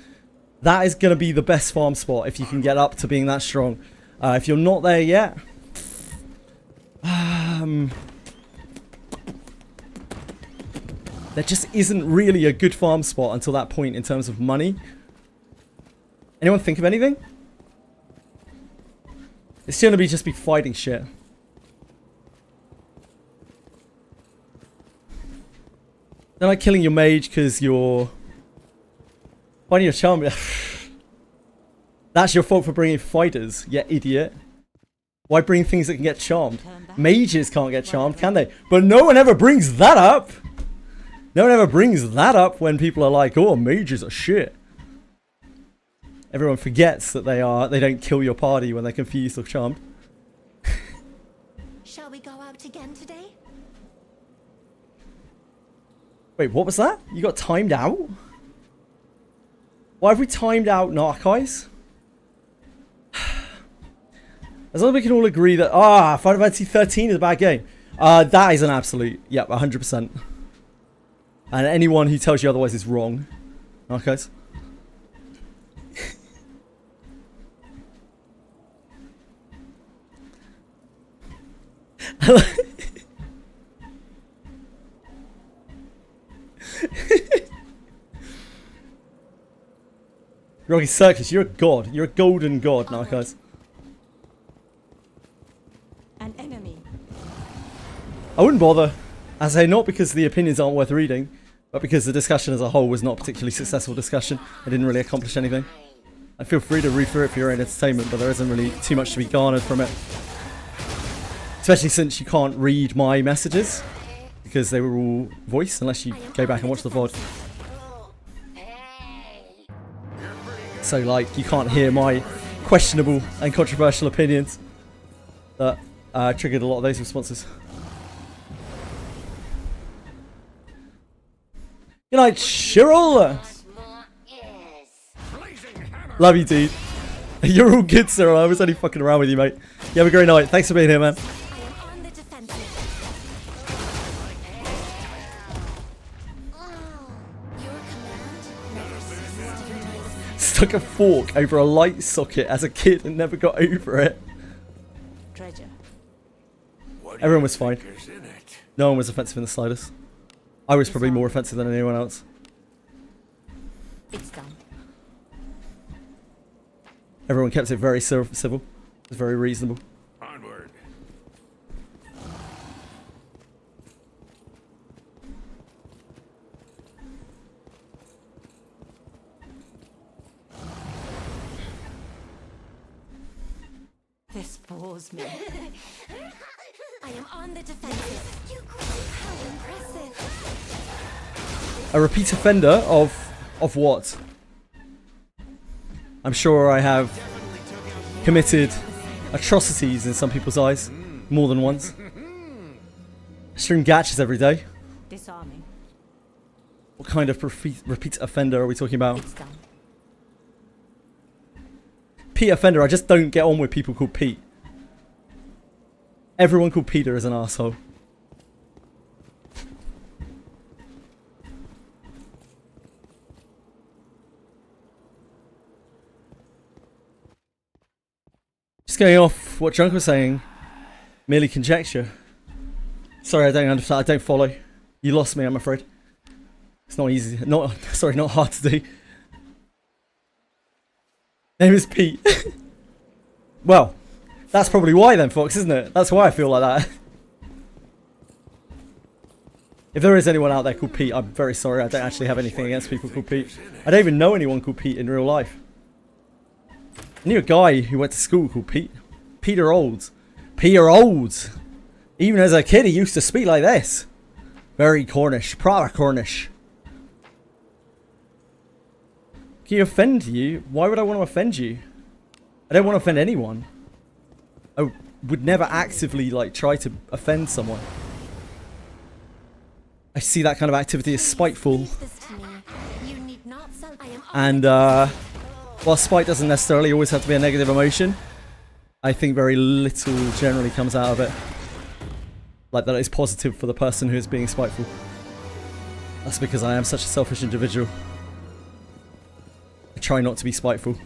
that is going to be the best farm spot if you can get up to being that strong. If you're not there yet... there just isn't really a good farm spot until that point in terms of money. Anyone think of anything? It's going to be just be fighting shit. They're like killing your mage because you're... finding your charm. That's your fault for bringing fighters, you idiot. Why bring things that can get charmed? Mages can't get charmed, can they? But no one ever brings that up. No one ever brings that up when people are like, oh, mages are shit. Everyone forgets that they don't kill your party when they're confused or charmed. Shall we go out again today? Wait, what was that? You got timed out? Why have we timed out Narcais? As long as we can all agree that Final Fantasy 13 is a bad game. That is an absolute, yep, 100%. And anyone who tells you otherwise is wrong. Narcais. Rocky Circus, you're a god. You're a golden god, Narcais. An enemy. I wouldn't bother. As I say, not because the opinions aren't worth reading, but because the discussion as a whole was not a particularly successful discussion. It didn't really accomplish anything. And feel free to read through it for your own entertainment, but there isn't really too much to be garnered from it. Especially since you can't read my messages, because they were all voice, unless you go back and watch the VOD. So, like, you can't hear my questionable and controversial opinions that triggered a lot of those responses. Good night, Cheryl! Love you, dude. You're all good, Cyril. I was only fucking around with you, mate. You have a great night. Thanks for being here, man. Stuck a fork over a light socket as a kid and never got over it. Treasure. Everyone was fine. No one was offensive in the slightest. I was probably more offensive than anyone else. It's done. Everyone kept it very civil. It was very reasonable. Onward. This bores me. I am on the defensive. You grow. How impressive. A repeat offender of what? I'm sure I have committed atrocities in some people's eyes more than once. I stream gachas every day. Disarming. What kind of repeat offender are we talking about? Pete offender, I just don't get on with people called Pete. Everyone called Peter is an asshole. Just going off what Drunk was saying, merely conjecture. Sorry, I don't understand. I don't follow. You lost me, I'm afraid. It's not easy. Not hard to do. Name is Pete. Well, that's probably why then, Fox, isn't it? That's why I feel like that. If there is anyone out there called Pete, I'm very sorry. I don't actually have anything against people called Pete. I don't even know anyone called Pete in real life. I knew a guy who went to school called Pete. Peter Olds. Peter Olds. Even as a kid, he used to speak like this. Very Cornish. Proper Cornish. Can he offend you? Why would I want to offend you? I don't want to offend anyone. I would never actively like try to offend someone. I see that kind of activity as spiteful. And while spite doesn't necessarily always have to be a negative emotion, I think very little generally comes out of it. Like that is positive for the person who is being spiteful. That's because I am such a selfish individual. I try not to be spiteful.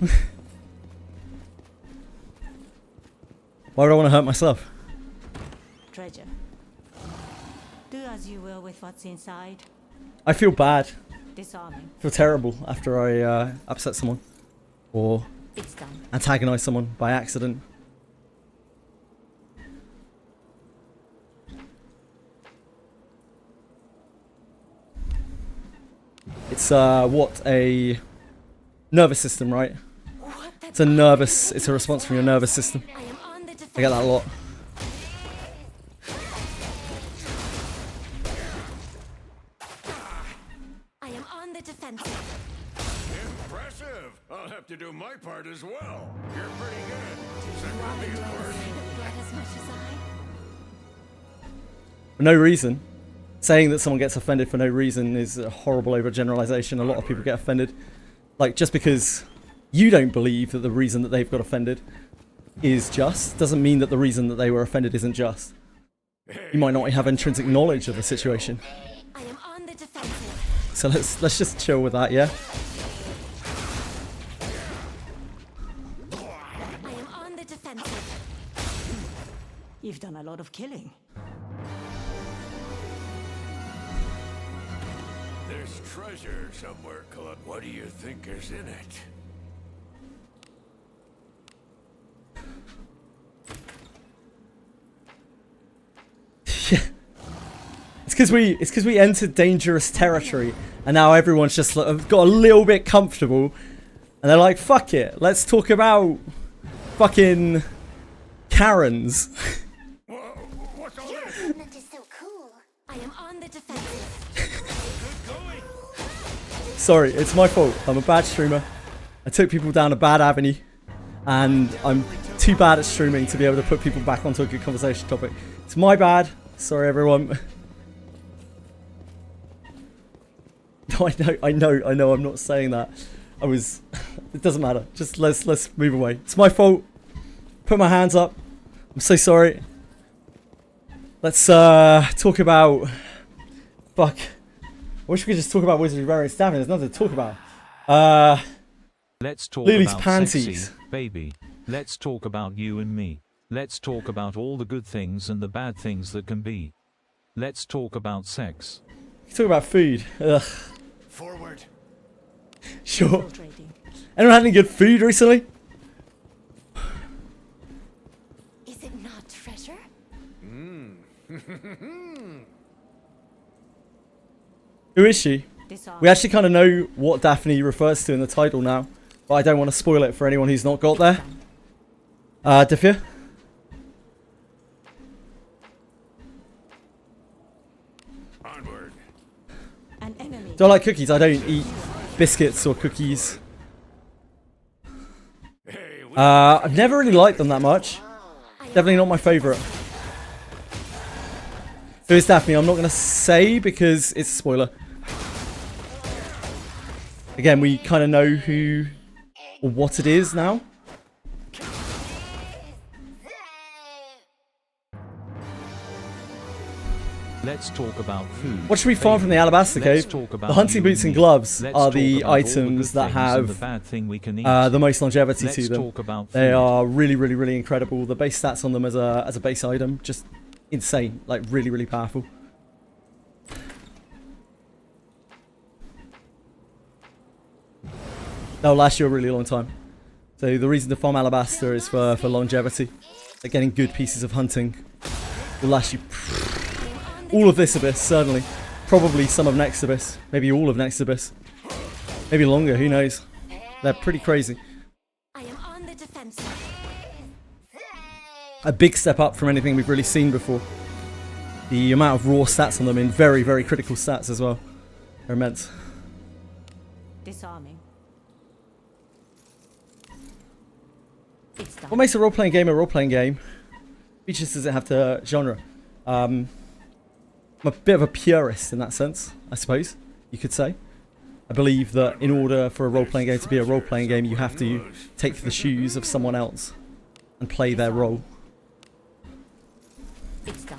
Why would I want to hurt myself? Treasure. Do as you will with what's inside. I feel bad. Disarming. I feel terrible after I upset someone. Or antagonize someone by accident. It's what, a nervous system, right? It's a response from your nervous system. I get that a lot. I am on the defensive. Impressive! I'll have to do my part as well. You're pretty good. Send me, of course. As much as For no reason. Saying that someone gets offended for no reason is a horrible overgeneralization. A lot of people get offended. Like, just because you don't believe that the reason that they've got offended is just, doesn't mean that the reason that they were offended isn't just. You might not have intrinsic knowledge of the situation. I am on the defensive. So let's just chill with that, yeah? I am on the defensive. You've done a lot of killing. There's treasure somewhere, Club. What do you think is in it? It's because we entered dangerous territory, and now everyone's just got a little bit comfortable, and they're like, "Fuck it, let's talk about fucking Karens." I am on the defensive. Sorry, it's my fault. I'm a bad streamer. I took people down a bad avenue, and I'm too bad at streaming to be able to put people back onto a good conversation topic. It's my bad. Sorry, everyone. No, I know. I'm not saying that. It doesn't matter. Just let's move away. It's my fault. Put my hands up. I'm so sorry. Let's talk about. Fuck. I wish we could just talk about Wizardry variants. Daphne, there's nothing to talk about. Let's talk Lily's about panties. sexy, baby. Let's talk about you and me. Let's talk about all the good things and the bad things that can be. Let's talk about sex. Let's talk about food. Ugh. Forward. Sure. Anyone had any good food recently? Is it not treasure? Who is she? We actually kind of know what Daphne refers to in the title now, but I don't want to spoil it for anyone who's not got there. Daphne? Onward. An enemy. Do I like cookies? I don't eat biscuits or cookies. I've never really liked them that much. Definitely not my favourite. Who is Daphne? I'm not going to say because it's a spoiler. Again, we kind of know who or what it is now. Let's talk about food. What should we farm from the Alabaster Cave? The hunting boots and gloves are the items that have the most longevity to them. They are really, really, really incredible. The base stats on them as a base item, just insane. Like, really, really powerful. They'll last you a really long time. So the reason to farm Alabaster is for longevity. Like, getting good pieces of hunting will last you all of this Abyss, certainly. Probably some of next Abyss. Maybe all of next Abyss. Maybe longer, who knows. They're pretty crazy. I am on the defensive. A big step up from anything we've really seen before. The amount of raw stats on them in very, very critical stats as well. They're immense. Disarming. What makes a role-playing game a role-playing game? Features does it have to genre? I'm a bit of a purist in that sense, I suppose, you could say. I believe that in order for a role-playing game to be a role-playing game, you have to take the shoes of someone else and play their role. It's done.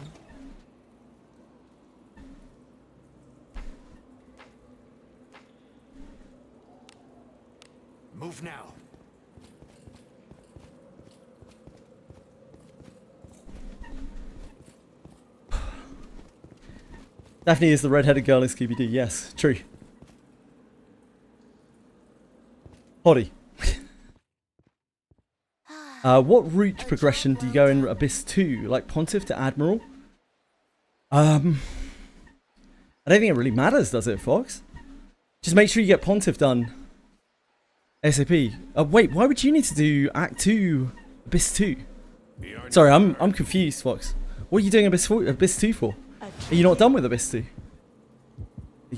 Move now. Daphne is the red-headed girl in Scooby-Doo. Yes, true. Hottie. What route progression do you go in Abyss 2? Like Pontiff to Admiral? I don't think it really matters, does it, Fox? Just make sure you get Pontiff done ASAP. Wait, why would you need to do Act 2 Abyss 2? Sorry, I'm confused, Fox. What are you doing Abyss 2 for? Are you not done with Abyss 2?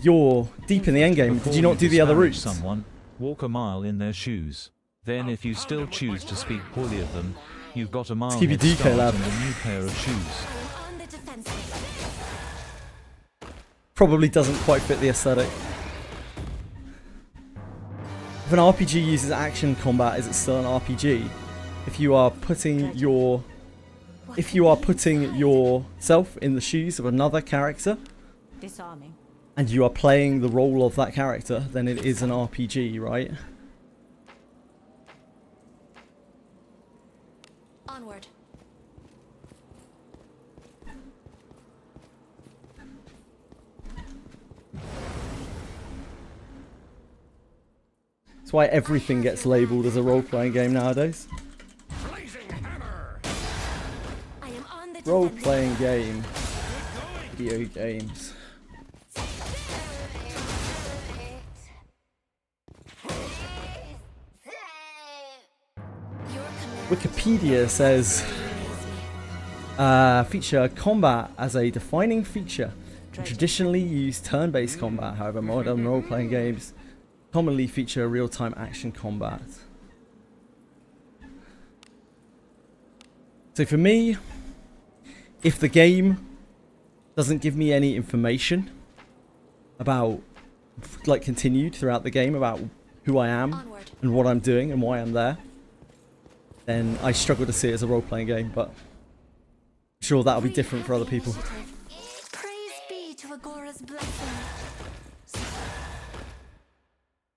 You're deep in the endgame. Did you not do the other routes? Someone, walk a mile in their shoes. Then if you still choose to speak poorly of them, you've got a mile head start and a new pair of shoes. Probably doesn't quite fit the aesthetic. If an RPG uses action combat, is it still an RPG? If you are putting yourself in the shoes of another character, Disarming. and you are playing the role of that character, then it is an RPG, right? Onward. That's why everything gets labelled as a role-playing game nowadays. Role-playing game. Video games. Wikipedia says feature combat as a defining feature. Traditionally used turn-based combat, however modern role-playing games commonly feature real-time action combat. So for me, if the game doesn't give me any information about, like, continued throughout the game about who I am and what I'm doing and why I'm there, then I struggle to see it as a role-playing game, but I'm sure that'll be different for other people. Praise be to Agora's blessing.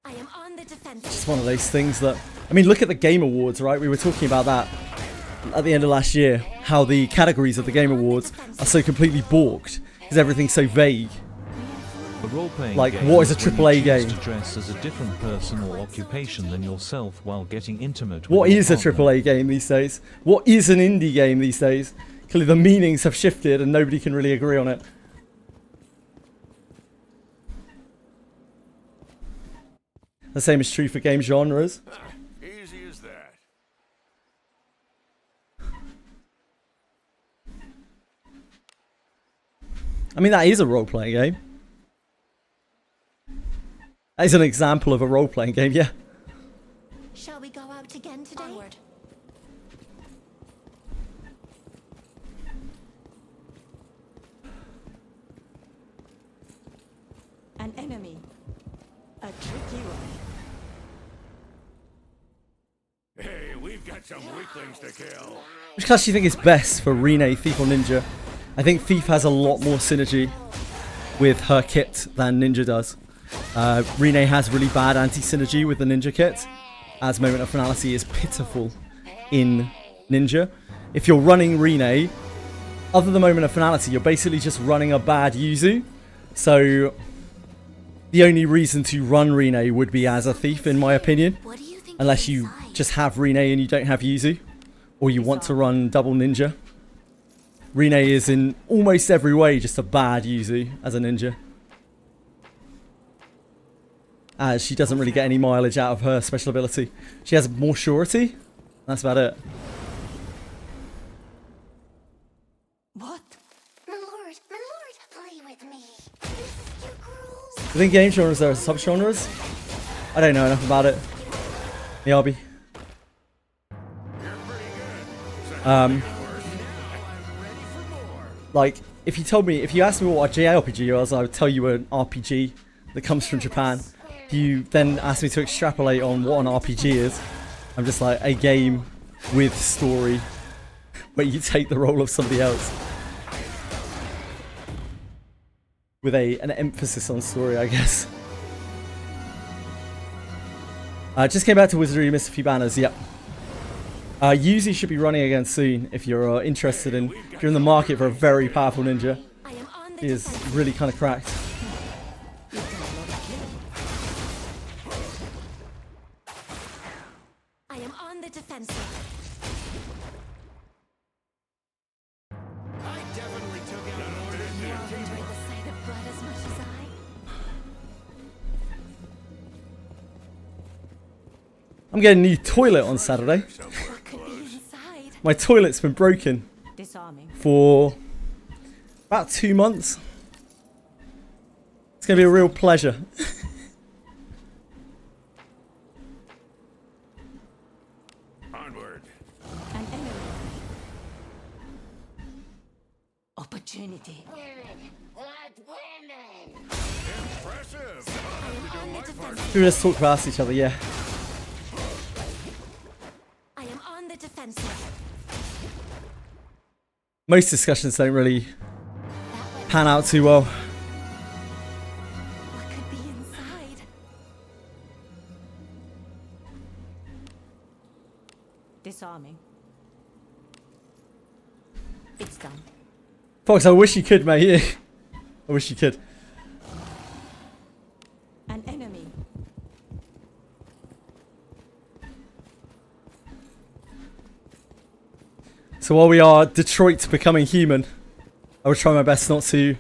I am on the defensive. It's just one of those things that, I mean, look at the Game Awards, right? We were talking about that at the end of last year, how the categories of the Game Awards are so completely balked because everything's so vague. Like, what is a AAA game? To dress as a different person or occupation than yourself while getting intimate with What your is a partner. AAA game these days? What is an indie game these days? Clearly the meanings have shifted and nobody can really agree on it. The same is true for game genres. Easy as that. I mean, that is a role-playing game. That is an example of a role-playing game, yeah. Shall we go out again today? Onward. An enemy. A tricky one. Hey, we've got some weaklings to kill. Which class do you think is best for Rene, Thief or Ninja? I think Thief has a lot more synergy with her kit than Ninja does. Rene has really bad anti-synergy with the Ninja kit, as Moment of Finality is pitiful in Ninja. If you're running Rene, other than Moment of Finality, you're basically just running a bad Yuzu. So the only reason to run Rene would be as a Thief, in my opinion. Unless you just have Rene and you don't have Yuzu. Or you want to run double Ninja. Rene is in almost every way just a bad Yuzu as a Ninja. As she doesn't really get any mileage out of her special ability. She has more surety. That's about it. What? My lord, play with me. Within game genres there are sub-genres? I don't know enough about it. Miyabi. Like, if you asked me what a JRPG was, I would tell you an RPG that comes from Japan. If you then asked me to extrapolate on what an RPG is, I'm just like, a game with story where you take the role of somebody else. With an emphasis on story, I guess. Just came back to Wizardry, missed a few banners, yep. Yuzi should be running again soon if you're interested in, if you're in the market for a very powerful ninja. He is really kind of cracked. I am on the defensive. I definitely took out an order. You all enjoyed the sight of blood as much as I. I'm getting a new toilet on Saturday. My toilet's been broken for about 2 months. It's going to be a real pleasure. Onward. An enemy. Opportunity. Impressive. I'll have to do my part. We just talk past each other, yeah. I am on the defensive. Most discussions don't really pan out too well. What could be inside? Disarming. It's done. Fox, I wish you could, mate. I wish you could. An enemy. So while we are Detroit becoming human, I will try my best not to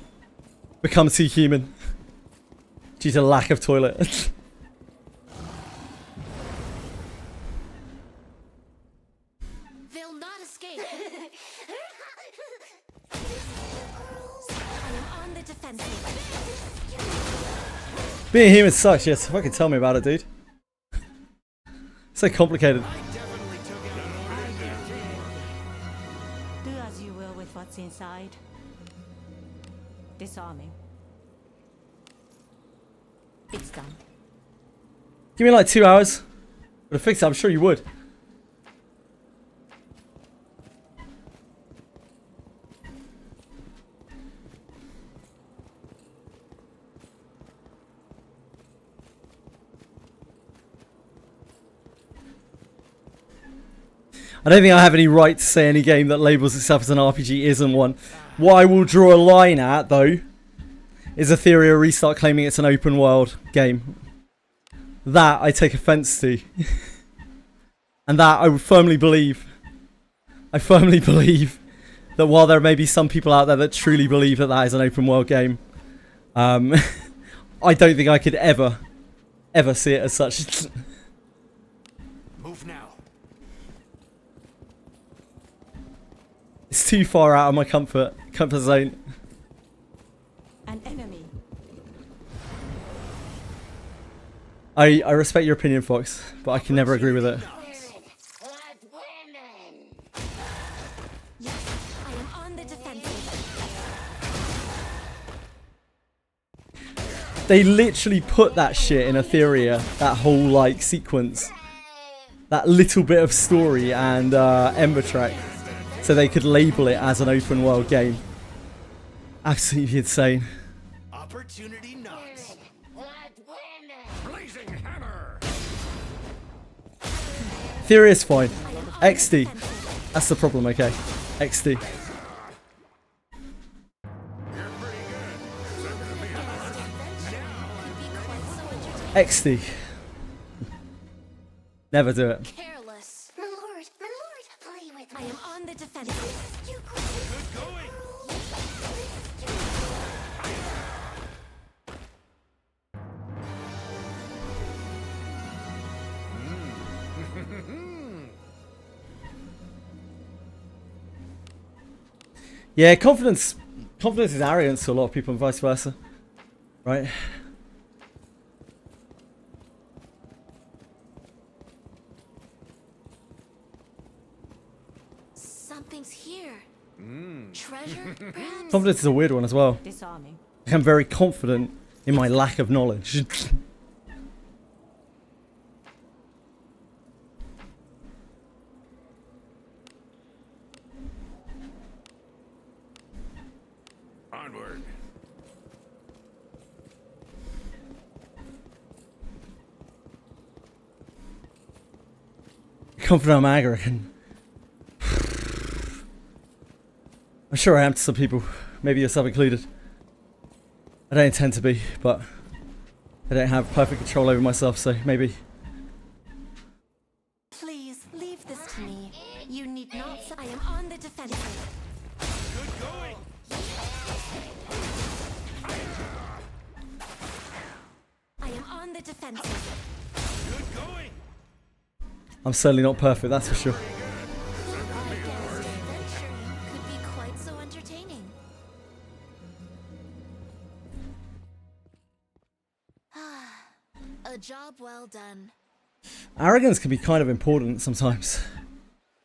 become too human due to lack of toilet. They'll not escape. I am on the defensive. Being human sucks, yes. Fucking tell me about it, dude. So complicated. Do as you will with what's inside. Disarming. It's done. Give me like 2 hours. Would have fixed it, I'm sure you would. I don't think I have any right to say any game that labels itself as an RPG isn't one. What I will draw a line at, though, is Etheria Restart claiming it's an open world game. That I take offense to. And that I would firmly believe. I firmly believe that while there may be some people out there that truly believe that that is an open world game, I don't think I could ever see it as such. Move now. It's too far out of my comfort zone. An enemy. I respect your opinion, Fox, but I can never agree with it. I am on the defensive. They literally put that shit in Etheria, that whole like sequence, that little bit of story and Ember Track, so they could label it as an open world game. Absolutely insane. Opportunity knocks. Blazing hammer. Etheria is fine. XD. That's the problem, okay? XD. XD. Never do it. Careless. My lord, play with me. I am on the defensive. Good going. Yeah, confidence is arrogance to a lot of people and vice versa. Right? Something's here. Treasure, perhaps? Confidence is a weird one as well. Disarming. I'm very confident in my lack of knowledge. Onward. Confident I'm arrogant. I'm sure I am to some people, maybe yourself included. I don't intend to be, but I don't have perfect control over myself, so maybe. Please leave this to me. You need not. I am on the defensive. Good going. I am on the defensive. Good going. I'm certainly not perfect, that's for sure. Could be quite so entertaining. A job well done. Arrogance can be kind of important sometimes.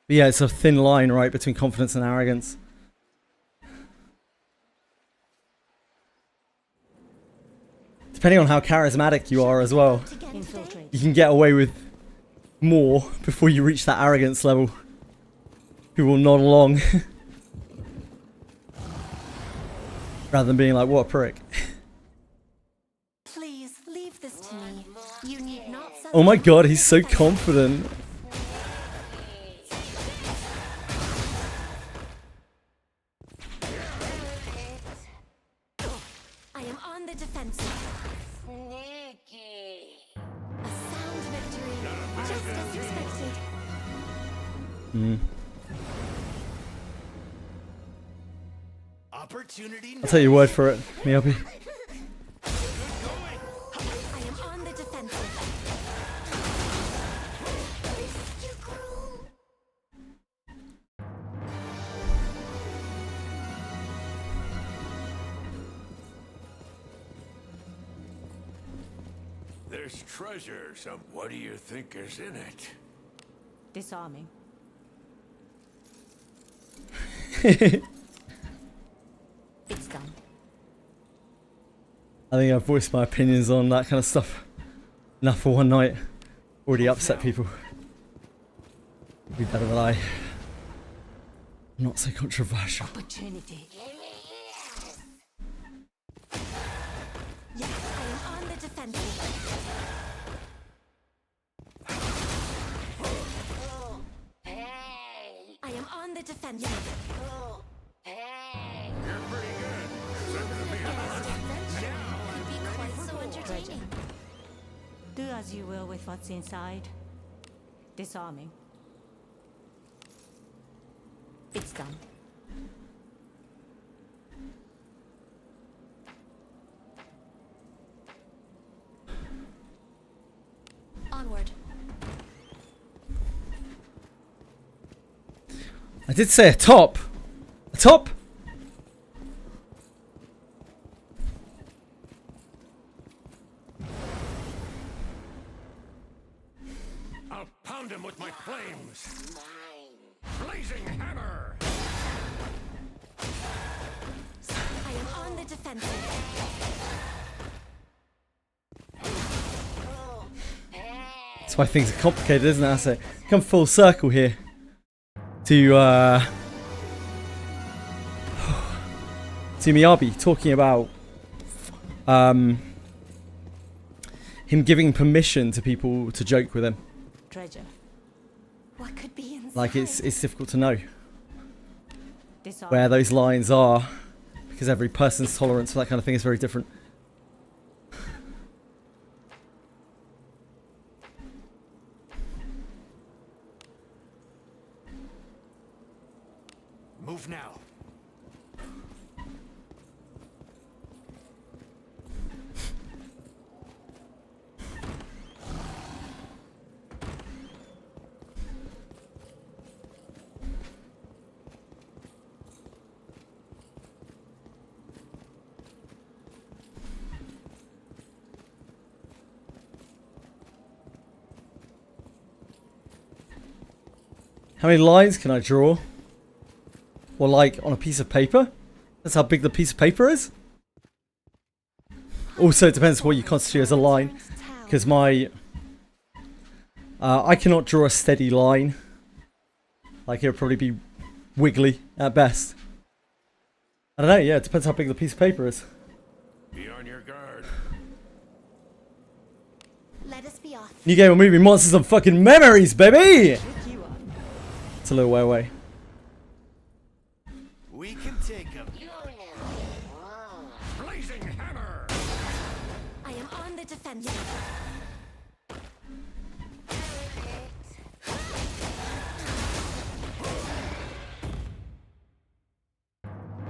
But yeah, it's a thin line, right, between confidence and arrogance. Depending on how charismatic you are as well, you can get away with more before you reach that arrogance level. People will nod along. Rather than being like, what a prick. Please leave this to me. You need not. Oh my god, he's so confident. I am on the defensive. Sneaky. A sound victory, just as expected. Opportunity. I'll take your word for it, Miyabi. I am on the defensive. There's treasure. What do you think is in it? Disarming. It's done. I think I've voiced my opinions on that kind of stuff enough for one night. Already upset people. Be better than I. Not so controversial. Opportunity. Yes, I am on the defensive. I am on the defensive. You're pretty good. Could be quite so entertaining. Do as you will with what's inside. Disarming. It's done. Onward. I did say a top. A top? Surround him with my flames. Blazing hammer. I am on the defensive. That's why things are complicated, isn't it? So come full circle here to Miyabi talking about him giving permission to people to joke with him. Treasure. What could be inside? Like it's difficult to know Disarm. where those lines are because every person's tolerance for that kind of thing is very different. Move now. How many lines can I draw? Or like on a piece of paper? That's how big the piece of paper is? Also, it depends what you constitute as a line. Because my... I cannot draw a steady line. Like it would probably be wiggly at best. I don't know, yeah, it depends how big the piece of paper is. Be on your guard. Let us be off. New game of movie monsters and fucking memories, baby! It's a little way away. We can take him. Blazing hammer. I am on the defensive.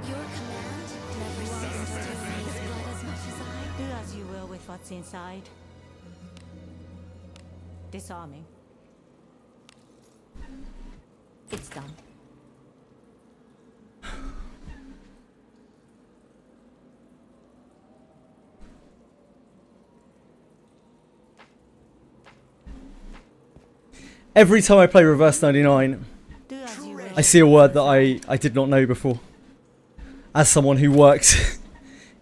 Your command never ceases to amaze blood as much as I. Do as you will with what's inside. Disarming. It's done. Every time I play Reverse 99, I see a word that I did not know before. As someone who worked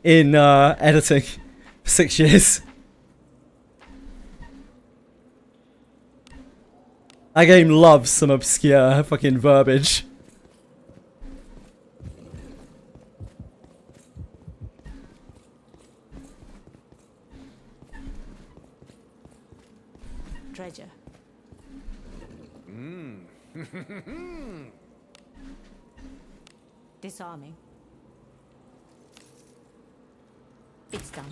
in editing for 6 years. That game loves some obscure fucking verbiage. Treasure. Disarming. It's done.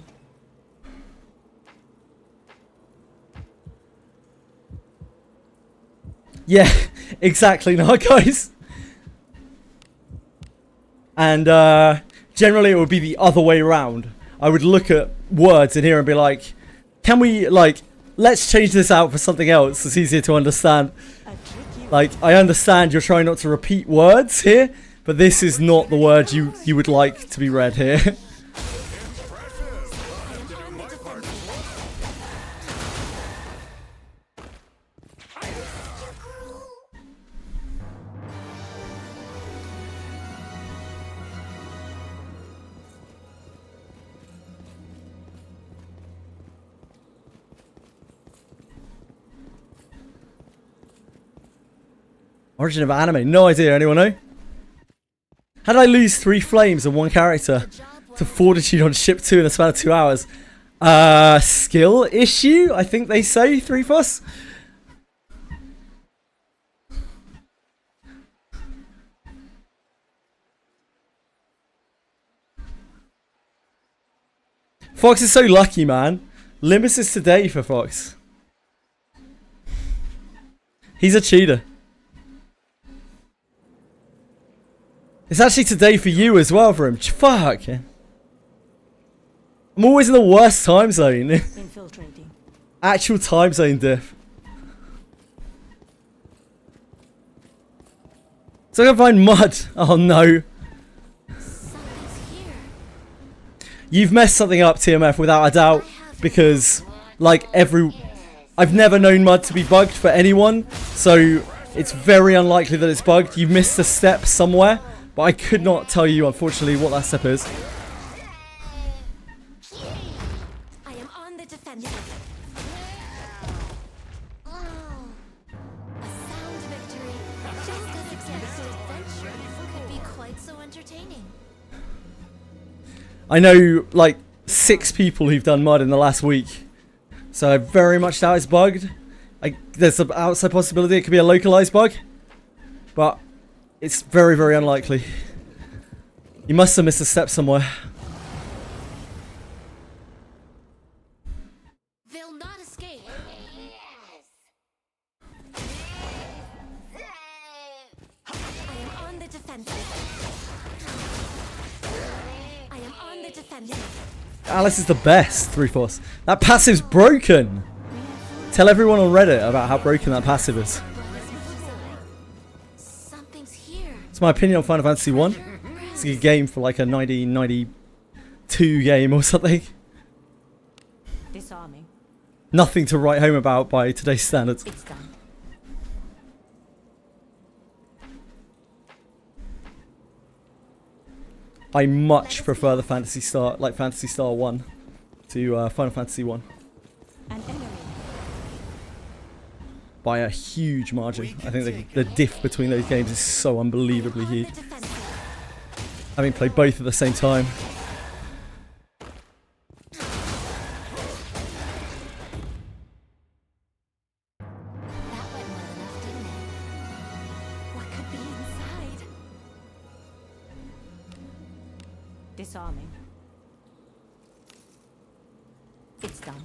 Yeah, exactly, now guys. And generally it would be the other way around. I would look at words in here and be like, can we, like, let's change this out for something else that's easier to understand. Like, I understand you're trying not to repeat words here, but this is not the word you would like to be read here. Origin of anime, no idea, anyone know? How did I lose 3 flames and 1 character to fortitude on ship 2 in a span of 2 hours? Skill issue, I think they say, 3fuss. Fox is so lucky, man. Limbus is today for Fox. He's a cheater. It's actually today for you as well for him. Fuck. I'm always in the worst time zone. Infiltrating. Actual time zone diff. So I can find mud. Oh no. You've messed something up, TMF, without a doubt. Because, like, I've never known mud to be bugged for anyone, so it's very unlikely that it's bugged. You missed a step somewhere, but I could not tell you, unfortunately, what that step is. I am on the defensive. A sound victory. Just as expected. Adventure could be quite so entertaining. I know, like, 6 people who've done mud in the last week, so I very much doubt it's bugged. There's an outside possibility it could be a localized bug, but it's very, very unlikely. You must have missed a step somewhere. They'll not escape. I am on the defensive. I am on the defensive. Alice is the best, 3-4. That passive's broken! Tell everyone on Reddit about how broken that passive is. Something's here. It's my opinion on Final Fantasy 1. It's a good game for like a 1992 game or something. Disarming. Nothing to write home about by today's standards. It's done. I much prefer the Phantasy Star, like Phantasy Star 1 to Final Fantasy 1. An enemy. By a huge margin. I think the diff between those games is so unbelievably huge. Having played both at the same time. Disarming. It's done.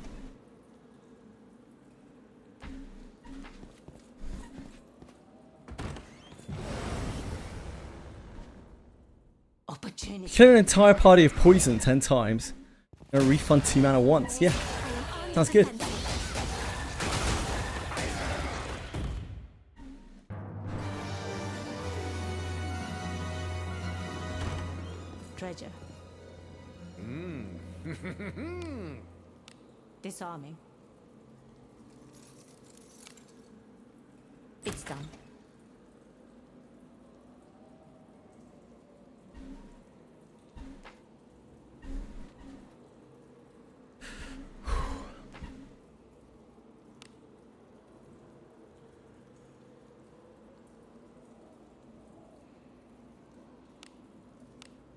Opportunity. Kill an entire party of poison 10 times and refund 2 mana once. Yeah, sounds good. Treasure. Disarming. It's done.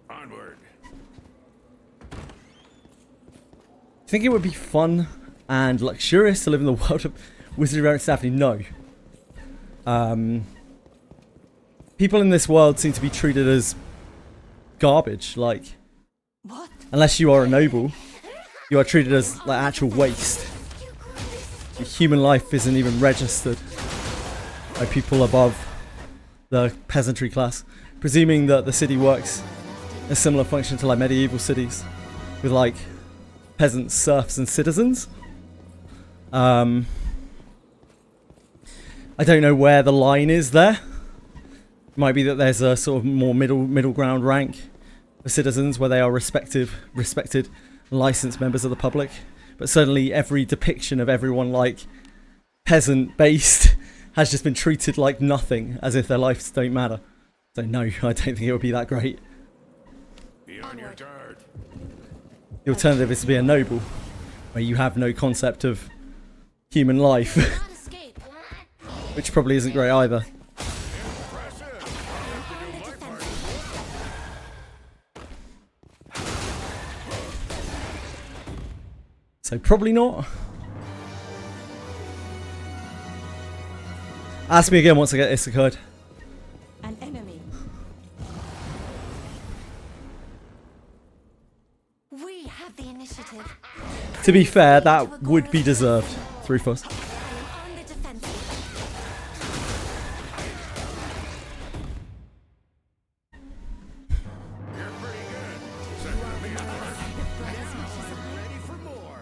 Onward. I think it would be fun and luxurious to live in the world of Wizardry and Daphne. No. People in this world seem to be treated as garbage. Like, what? Unless you are a noble, you are treated as like actual waste. Your human life isn't even registered by people above the peasantry class, presuming that the city works a similar function to like medieval cities with like peasants, serfs and citizens. I don't know where the line is there. It might be that there's a sort of more middle ground rank for citizens where they are respected licensed members of the public, but certainly every depiction of everyone like peasant based has just been treated like nothing, as if their lives don't matter. So no, I don't think it would be that great. Be on your guard. The alternative is to be a noble, where you have no concept of human life, which probably isn't great either. So probably not. Ask me again once I get Issachar. An enemy. We have the initiative. To be fair, that would be deserved. 3-4. On the defensive. You're pretty good. Second me apart. Ready for more.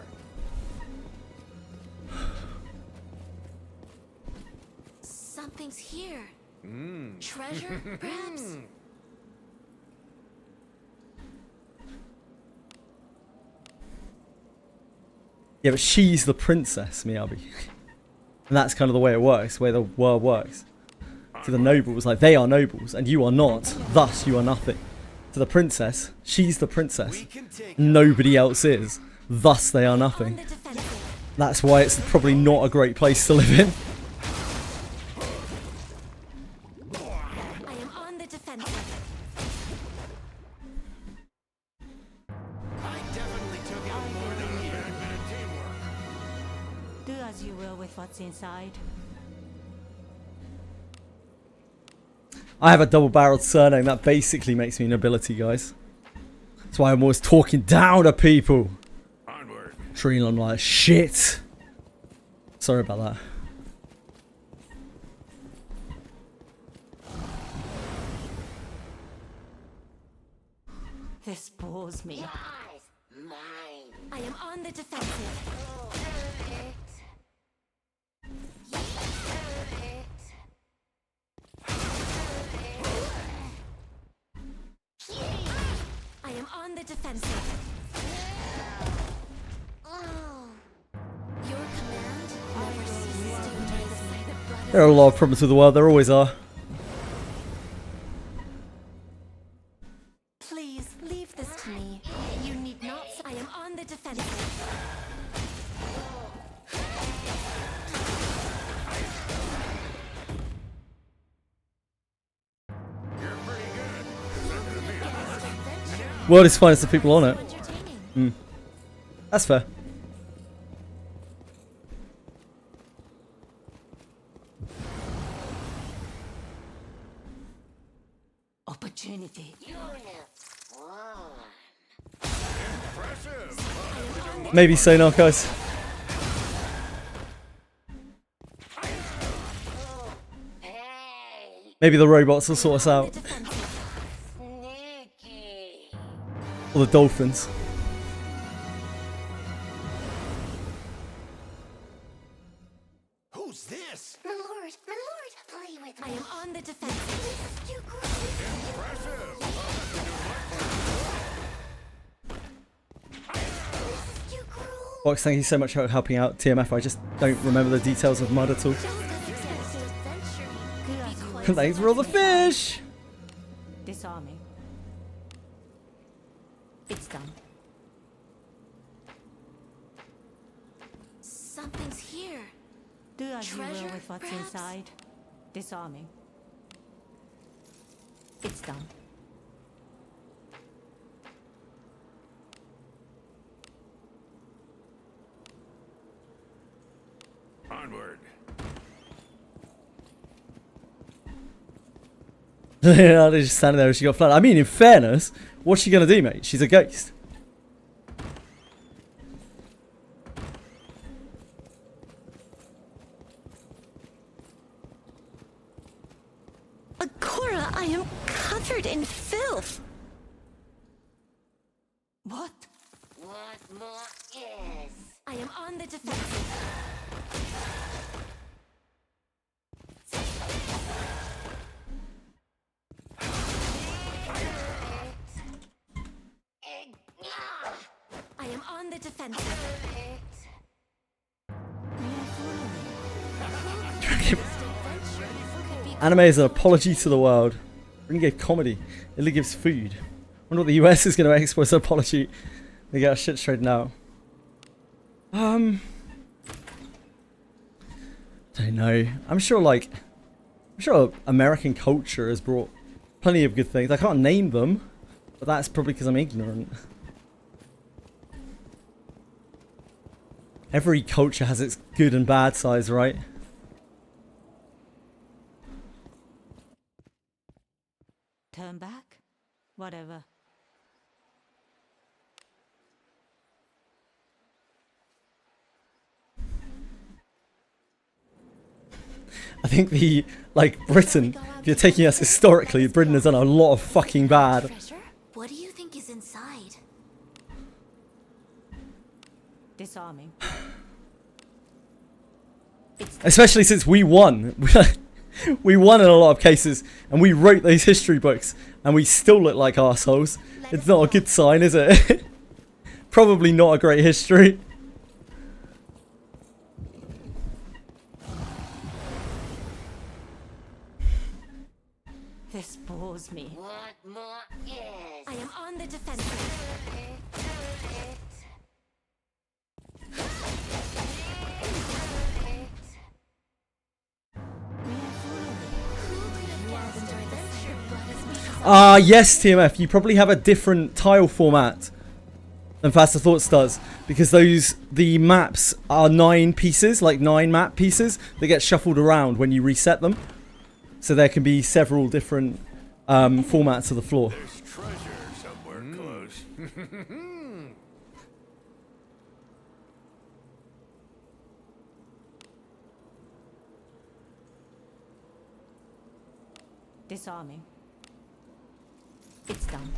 Something's here. Treasure, perhaps? Yeah, but she's the princess, Miyabi. And that's kind of the way it works, the way the world works. To the nobles, like, they are nobles, and you are not, thus you are nothing. To the princess, she's the princess. Nobody else is, thus they are nothing. That's why it's probably not a great place to live in. I am on the defensive. I definitely took out more than you. Do as you will with what's inside. I have a double-barreled surname. That basically makes me nobility, guys. That's why I'm always talking down to people. Onward. Treating them like shit. Sorry about that. This bores me. I am on the defensive. I am on the defensive. Your command never ceases to amaze me. There are a lot of problems with the world. There always are. Please leave this to me. You need not. I am on the defensive. World is fine as the people on it. That's fair. Opportunity. Maybe so, Narcos. Maybe the robots will sort us out. Or the dolphins. Who's this? My lord, play with me. I am on the defensive. You Box, thank you so much for helping out TMF. I just don't remember the details of mud at all. Thanks for all the fish! Disarming. It's done. Something's here. Do as you will Treasure, with what's perhaps? inside. Disarming. It's done. Onward. Yeah, they're just standing there and she got flat. I mean, in fairness, what's she gonna do, mate? She's a ghost. Agora, I am covered in filth. What? What more is? I am on the defensive. I am on the defensive. Anime is an apology to the world. Ring gave comedy. Italy gives food. Wonder what the US is going to export as an apology. They get our shit straightened out. Don't know. I'm sure American culture has brought plenty of good things. I can't name them, but that's probably because I'm ignorant. Every culture has its good and bad sides, right? Turn back? Whatever. I think Britain, if you're taking us historically, Britain has done a lot of fucking bad. What do you think is inside? Disarming. Especially since we won. We won in a lot of cases, and we wrote those history books, and we still look like arseholes. It's not a good sign, is it? Probably not a great history. bores me. I am on the defensive. Ah, yes, TMF, you probably have a different tile format than Faster Thoughts does, because the maps are 9 pieces, like 9 map pieces that get shuffled around when you reset them. So there can be several different formats of the floor. There's treasure somewhere close. Disarming. It's done.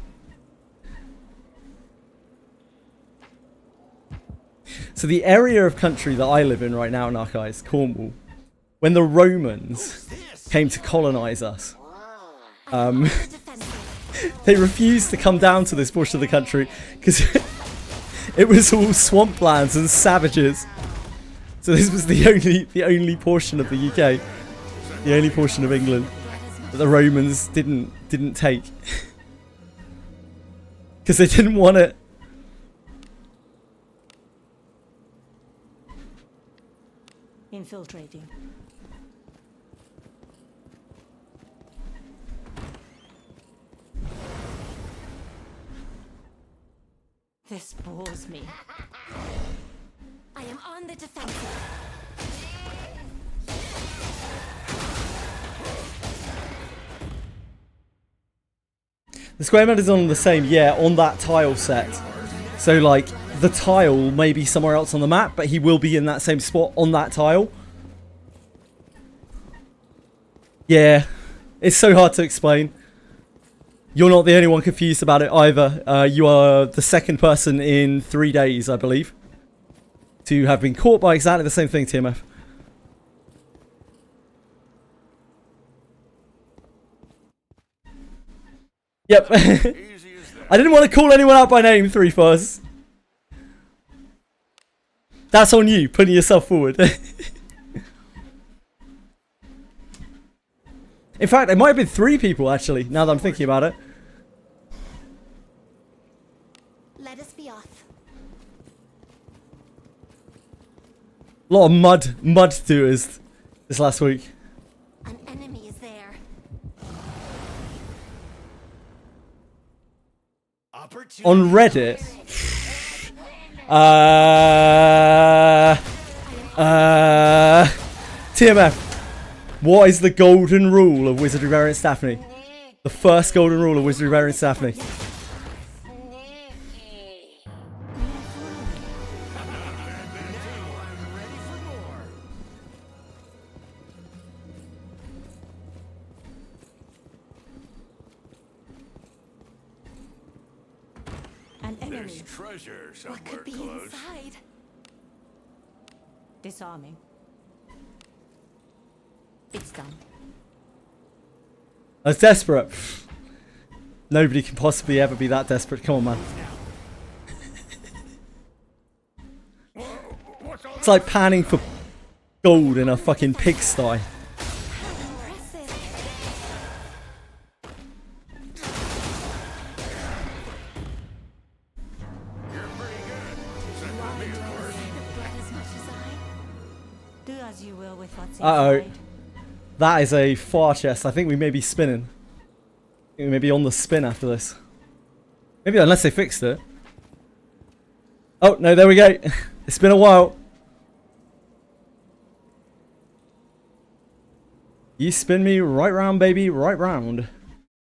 So the area of country that I live in right now in Archives, Cornwall, when the Romans came to colonize us, they refused to come down to this portion of the country because it was all swamplands and savages. So this was the only portion of the UK, the only portion of England that the Romans didn't take because they didn't want it. Infiltrating. This bores me. I am on the defensive. The square mode is on the same, yeah, on that tile set. So like, the tile may be somewhere else on the map, but he will be in that same spot on that tile. Yeah, it's so hard to explain. You're not the only one confused about it either. You are the second person in 3 days, I believe, to have been caught by exactly the same thing, TMF. Yep. I didn't want to call anyone out by name, 3-4s. That's on you, putting yourself forward. In fact, it might have been 3 people, actually, now that I'm thinking about it. Let us be off. A lot of mud doers this last week. An enemy is there. On Reddit, TMF, what is the golden rule of Wizardry variant Daphne? The first golden rule of Wizardry variant Daphne. There's treasure somewhere What could be close. inside? Disarming. It's done. I was desperate. Nobody can possibly ever be that desperate. Come on, man. It's like panning for gold in a fucking pigsty. Do as you will with what's Uh-oh. inside. That is a far chest. I think we may be spinning. I think we may be on the spin after this. Maybe unless they fixed it. Oh, no, there we go. It's been a while. You spin me right round, baby. Right round.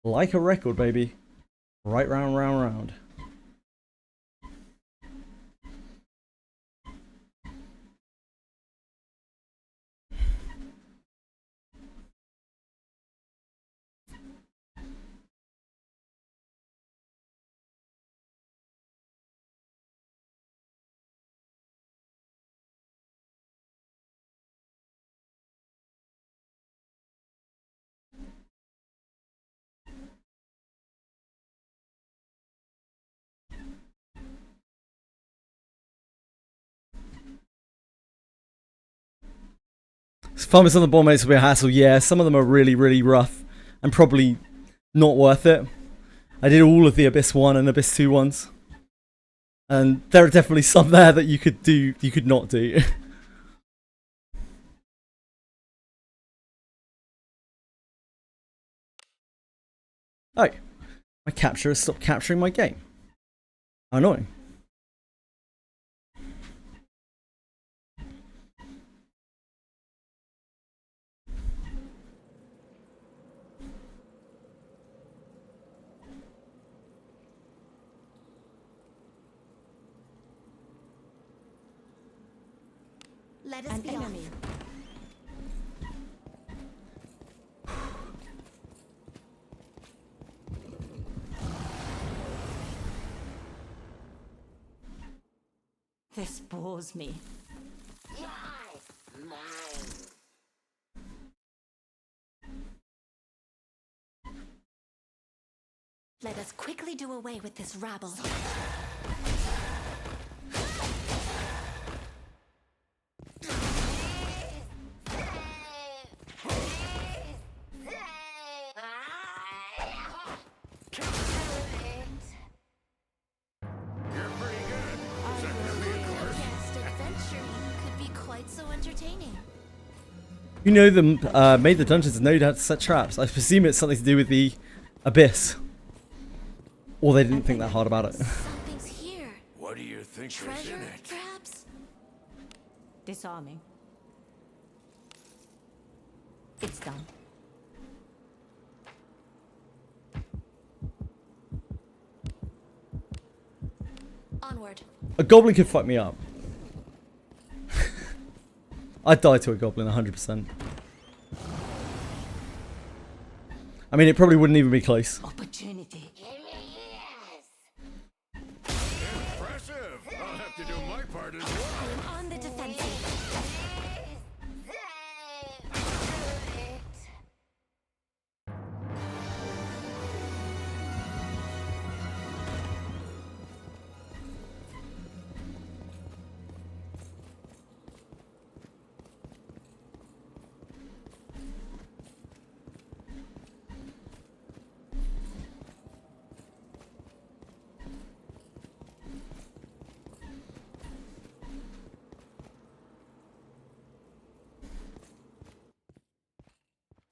Like a record, baby. Right round, round, round. Farmers on the bomb mates will be a hassle. Yeah, some of them are really, really rough and probably not worth it. I did all of the Abyss 1 and Abyss 2 ones. And there are definitely some there that you could not do. Oh, my capture has stopped capturing my game. How annoying. Let us be enemy. This bores me. Let us quickly do away with this rabble. You know them made the dungeons and know how to set traps. I presume it's something to do with the Abyss. Or they didn't think that hard about it. Something's here. What do you think is Treasure, in it? perhaps? Disarming. It's done. Onward. A goblin could fuck me up. I'd die to a goblin 100%. I mean, it probably wouldn't even be close. Opportunity. Impressive! I'll have to do my part as well. I am on the defensive.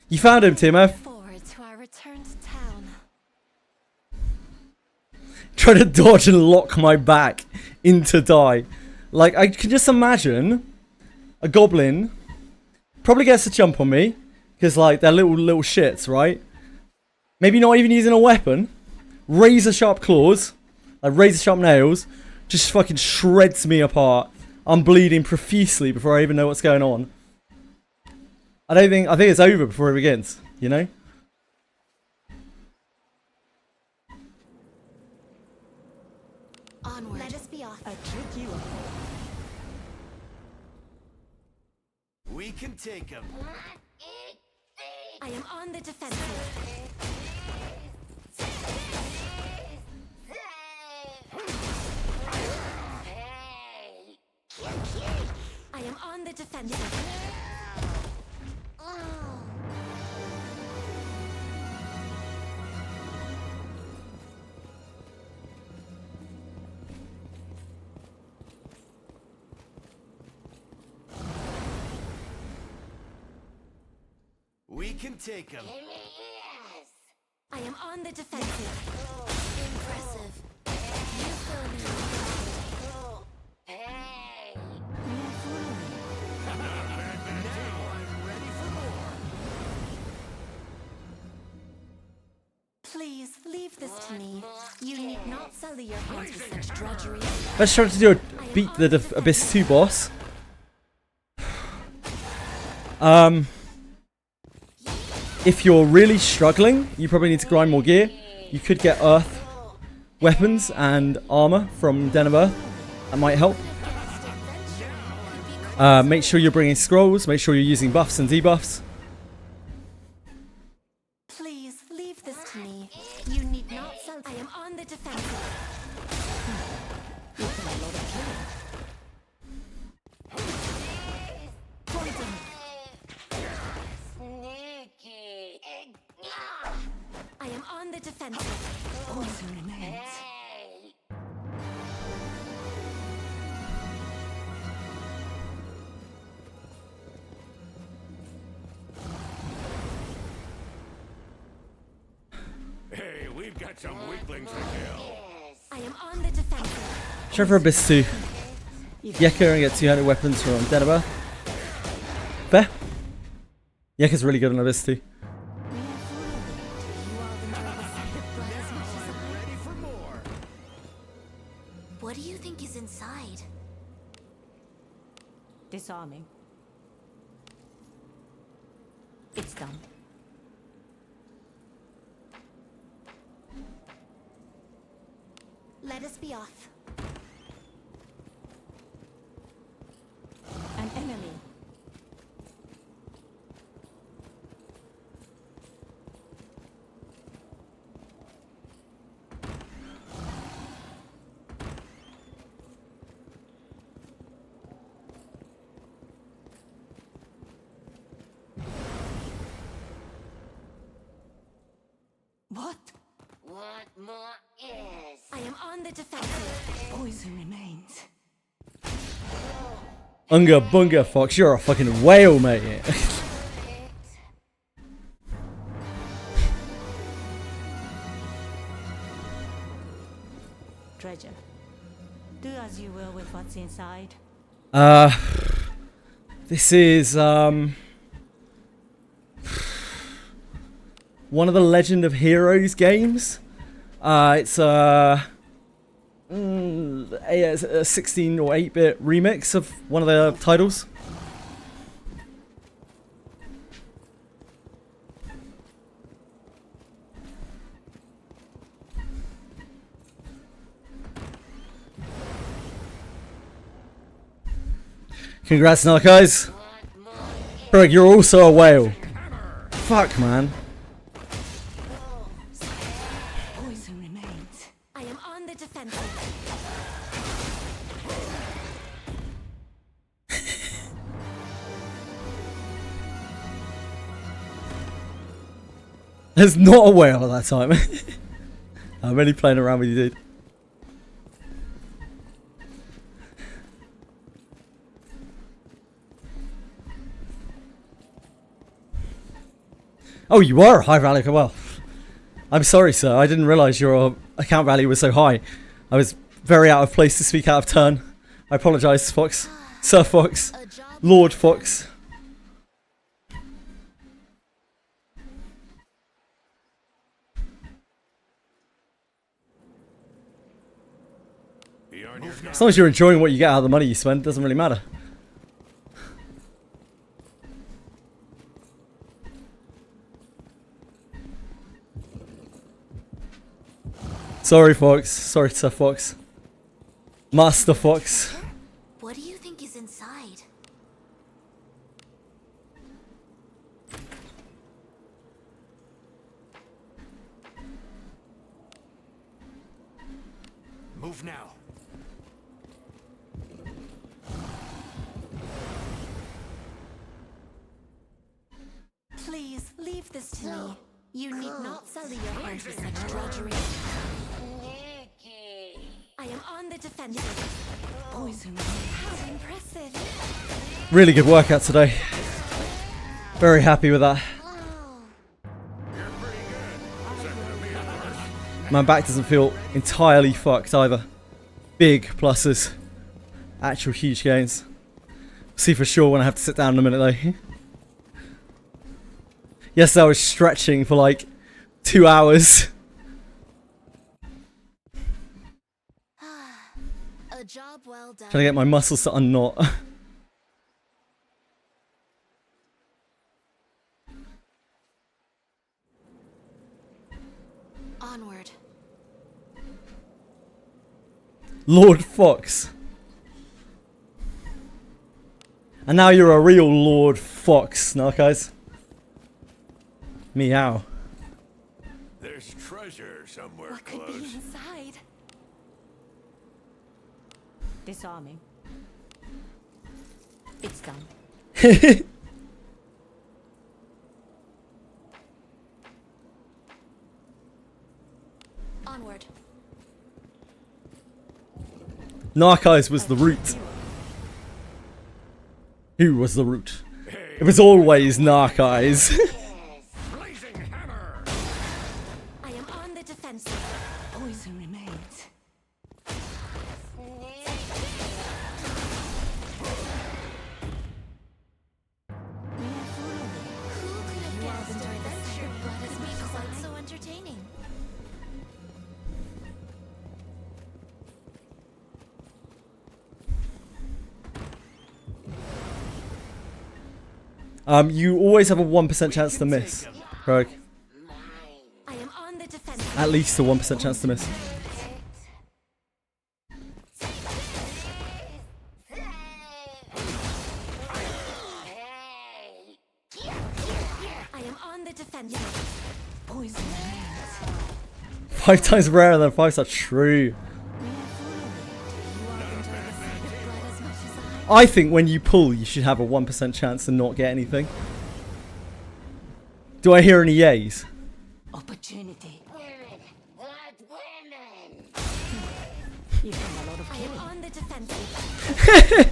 You found him, Timo. Forward to our return to town. Trying to dodge and lock my back into die. Like, I can just imagine a goblin probably gets a jump on me. Because, like, they're little shits, right? Maybe not even using a weapon. Razor sharp claws. Like, razor sharp nails. Just fucking shreds me apart. I'm bleeding profusely before I even know what's going on. I think it's over before it begins, you know? Onward. Let us be off. I trick you up. We can take him. I am on the defensive. I am on the defensive. We can take him. I am on the defensive. Impressive. You fill me with pride. Please leave this to me. You need not sully your hands with such drudgery. Let's try to beat the Abyss 2 boss. If you're really struggling, you probably need to grind more gear. You could get earth weapons and armor from Den of Earth. That might help. Make sure you're bringing scrolls. Make sure you're using buffs and debuffs. Please leave this to me. You need not sully. I am on the defensive. I am on got some weaklings to kill. I am on the defensive. Try for Abyss 2. Yeka and get 200 weapons from Denver. Fair. Yeka's really good on Abyss 2. What do you think is inside? Disarming. It's done. Let us be off. An enemy. What? What more is? I am on the defensive. Poison remains. Unga bunga fox, you're a fucking whale, mate. Treasure. Do as you will with what's inside. This is one of the Legend of Heroes games. It's a 16 or 8-bit remix of one of the titles. Congrats, Narcos. Greg, you're also a whale. Fuck, man. Poison remains. I am on the defensive. There's not a whale at that time. I'm really playing around with you, dude. Oh, you are a high value. Well, I'm sorry, sir. I didn't realise your account value was so high. I was very out of place to speak out of turn. I apologise, Fox. Sir Fox. Lord Fox. As long as you're enjoying what you get out of the money you spend, it doesn't really matter. Sorry, Fox. Sorry, Sir Fox. Master Fox. What do you think is inside? Move now. Please leave this to me. You need not sully your hands with such drudgery. I am on the defensive. Poison. How impressive. Really good workout today. Very happy with that. My back doesn't feel entirely fucked either. Big pluses. Actual huge gains. See for sure when I have to sit down in a minute though. Yes, I was stretching for like 2 hours. A job well done. Trying to get my muscles to unknot. Onward. Lord Fox. And now you're a real Lord Fox, Narcos. Meow. There's treasure somewhere What could close. be inside? Disarming. It's done. Onward. Narcos was the root. Who was the root? It was always Narcos. I am on the defensive. You always have a 1% chance to miss, Rogue. At least a 1% chance to miss. I am on the defense. Poison. 5 times rarer than 5 are true. I think when you pull, you should have a 1% chance to not get anything. Do I hear any yays? Opportunity. You've done a lot of killing. I am on the defensive.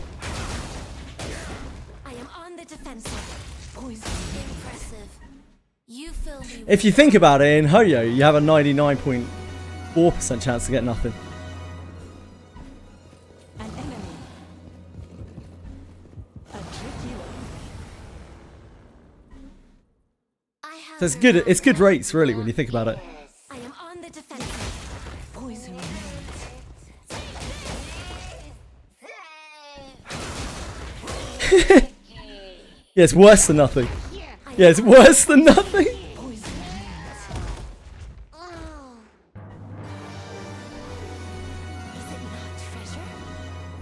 I am on the defensive. Poison. Impressive. You fill me If you think about it, in Ho-Yo, you have a 99.4% chance to get nothing. An enemy. A tricky one. So it's good. It's good rates, really, when you think about it. I am on the defensive. Poison. Yeah, it's worse than nothing. Yeah, it's worse than nothing.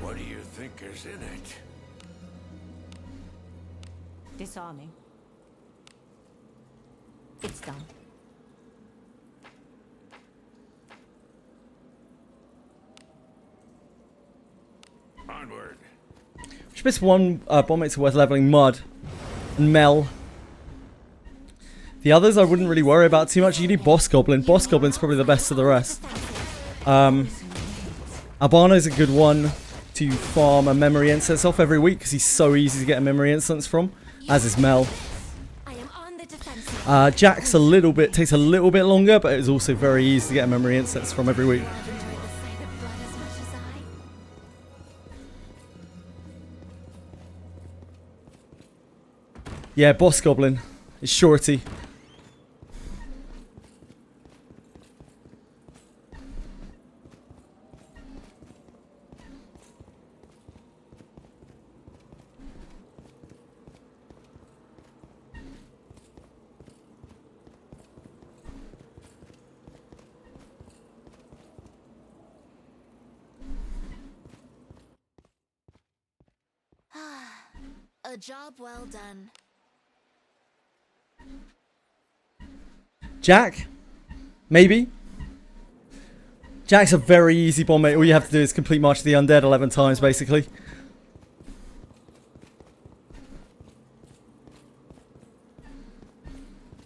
What do you think is in it? Disarming. It's done. Onward. Which bits one bomb mates are worth leveling? Mud and Mel. The others I wouldn't really worry about too much. You need Boss Goblin. Boss Goblin's probably the best of the rest. Albano's a good one to farm a memory instance off every week because he's so easy to get a memory instance from, as is Mel. Jack's a little bit, takes a little bit longer, but it's also very easy to get a memory instance from every week. Yeah, Boss Goblin is surety. A job well done. Jack? Maybe? Jack's a very easy bomb mate. All you have to do is complete March of the Undead 11 times, basically.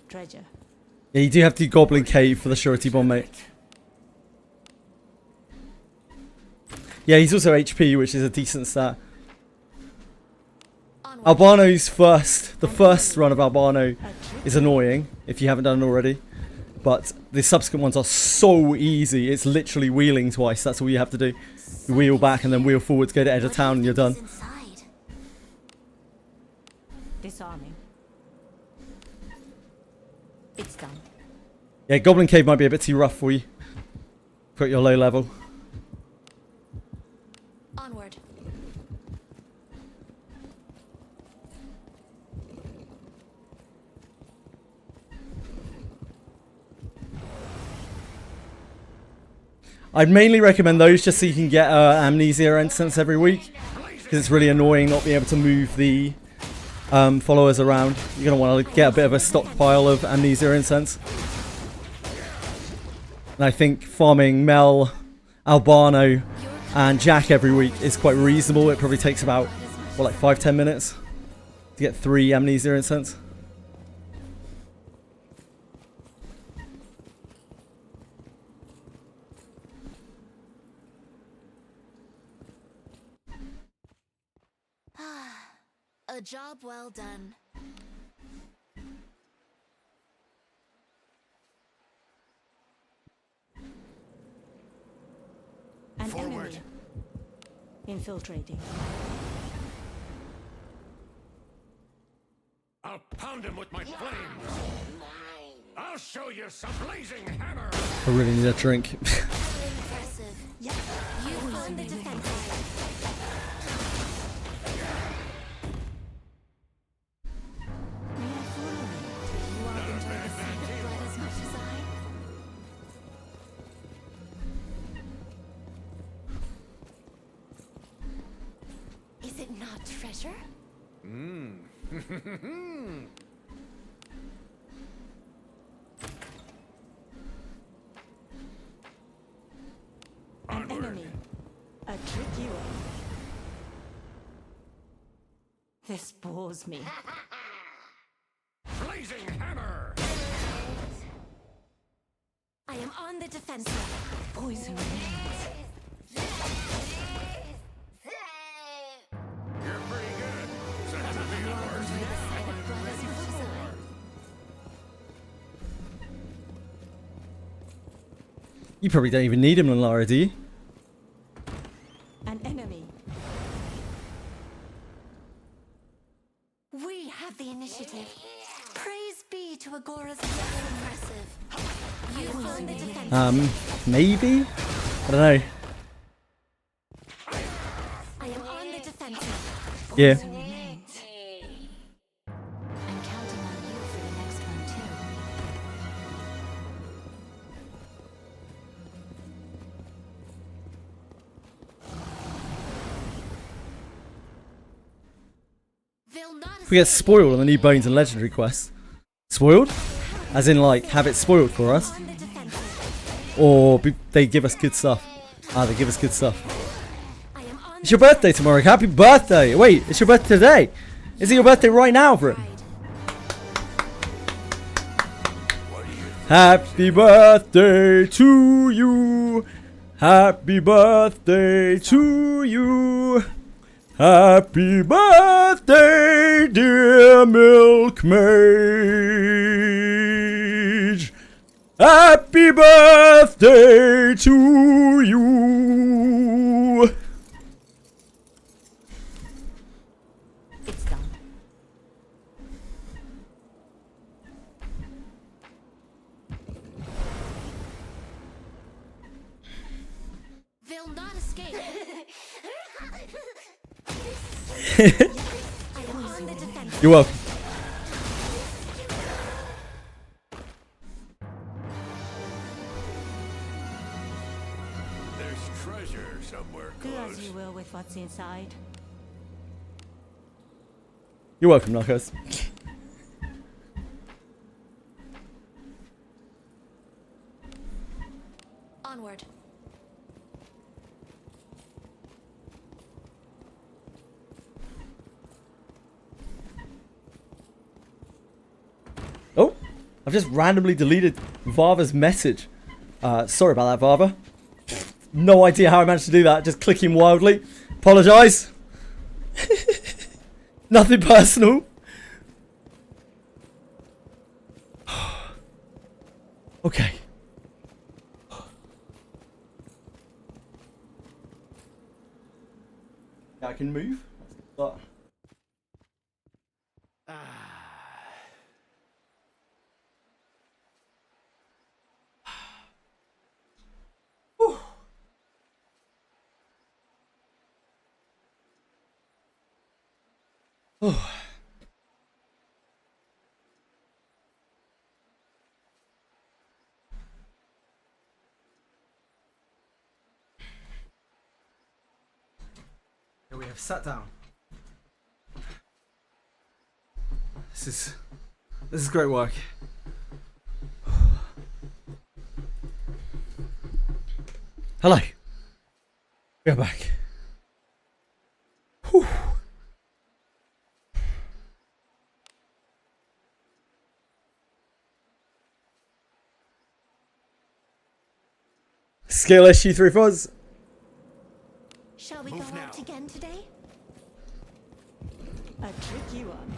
Treasure. Yeah, you do have to do Goblin Cave for the surety bomb mate. Yeah, he's also HP, which is a decent stat. Albano's the first run of Albano is annoying if you haven't done it already. But the subsequent ones are so easy. It's literally wheeling twice. That's all you have to do. You wheel back and then wheel forward to go to edge of town and you're done. Disarming. It's done. Yeah, Goblin Cave might be a bit too rough for you. Put your low level. Onward. I'd mainly recommend those just so you can get Amnesia instance every week. Because it's really annoying not being able to move the followers around. You're going to want to get a bit of a stockpile of Amnesia incense. And I think farming Mel, Albano and Jack every week is quite reasonable. It probably takes about, what, like 5-10 minutes to get 3 Amnesia incense. A job well done. An enemy. Infiltrating. I'll pound him with my flames. I'll show you some blazing hammer. I really need a drink. Impressive. You found the defensive. Our treasure? Mmm. An enemy. A tricky one. This bores me. Blazing hammer! I am on the defensive. Poison remains. You're pretty good. Except for being worse. You probably don't even need him, Lara, do you? An enemy. We have the initiative. Praise be to Agora's impressive. You on the defensive. Maybe? I don't know. I am on the defensive. Yeah. I'm counting on you for the next one, too. If we get spoiled on the new Bones and Legendary quest. Spoiled? As in, like, have it spoiled for us? Or they give us good stuff? Ah, they give us good stuff. It's your birthday tomorrow. Happy birthday! Wait, it's your birthday today. Is it your birthday right now, Brit? Happy birthday to you. Happy birthday to you. Happy birthday, dear milkmaid. Happy birthday to you. It's done. They'll not escape. You're welcome. There's treasure somewhere Do close. as you will with what's inside. You're welcome, Knuckles. Onward. Oh, I've just randomly deleted Vava's message. Sorry about that, Vava. No idea how I managed to do that. Just clicking wildly. Apologise. Nothing personal. Okay. Yeah, I can move. But we have sat down. This is great work. Hello. We're back. Whew. Scale SU3 Fuzz. Shall we go out again today? A tricky one.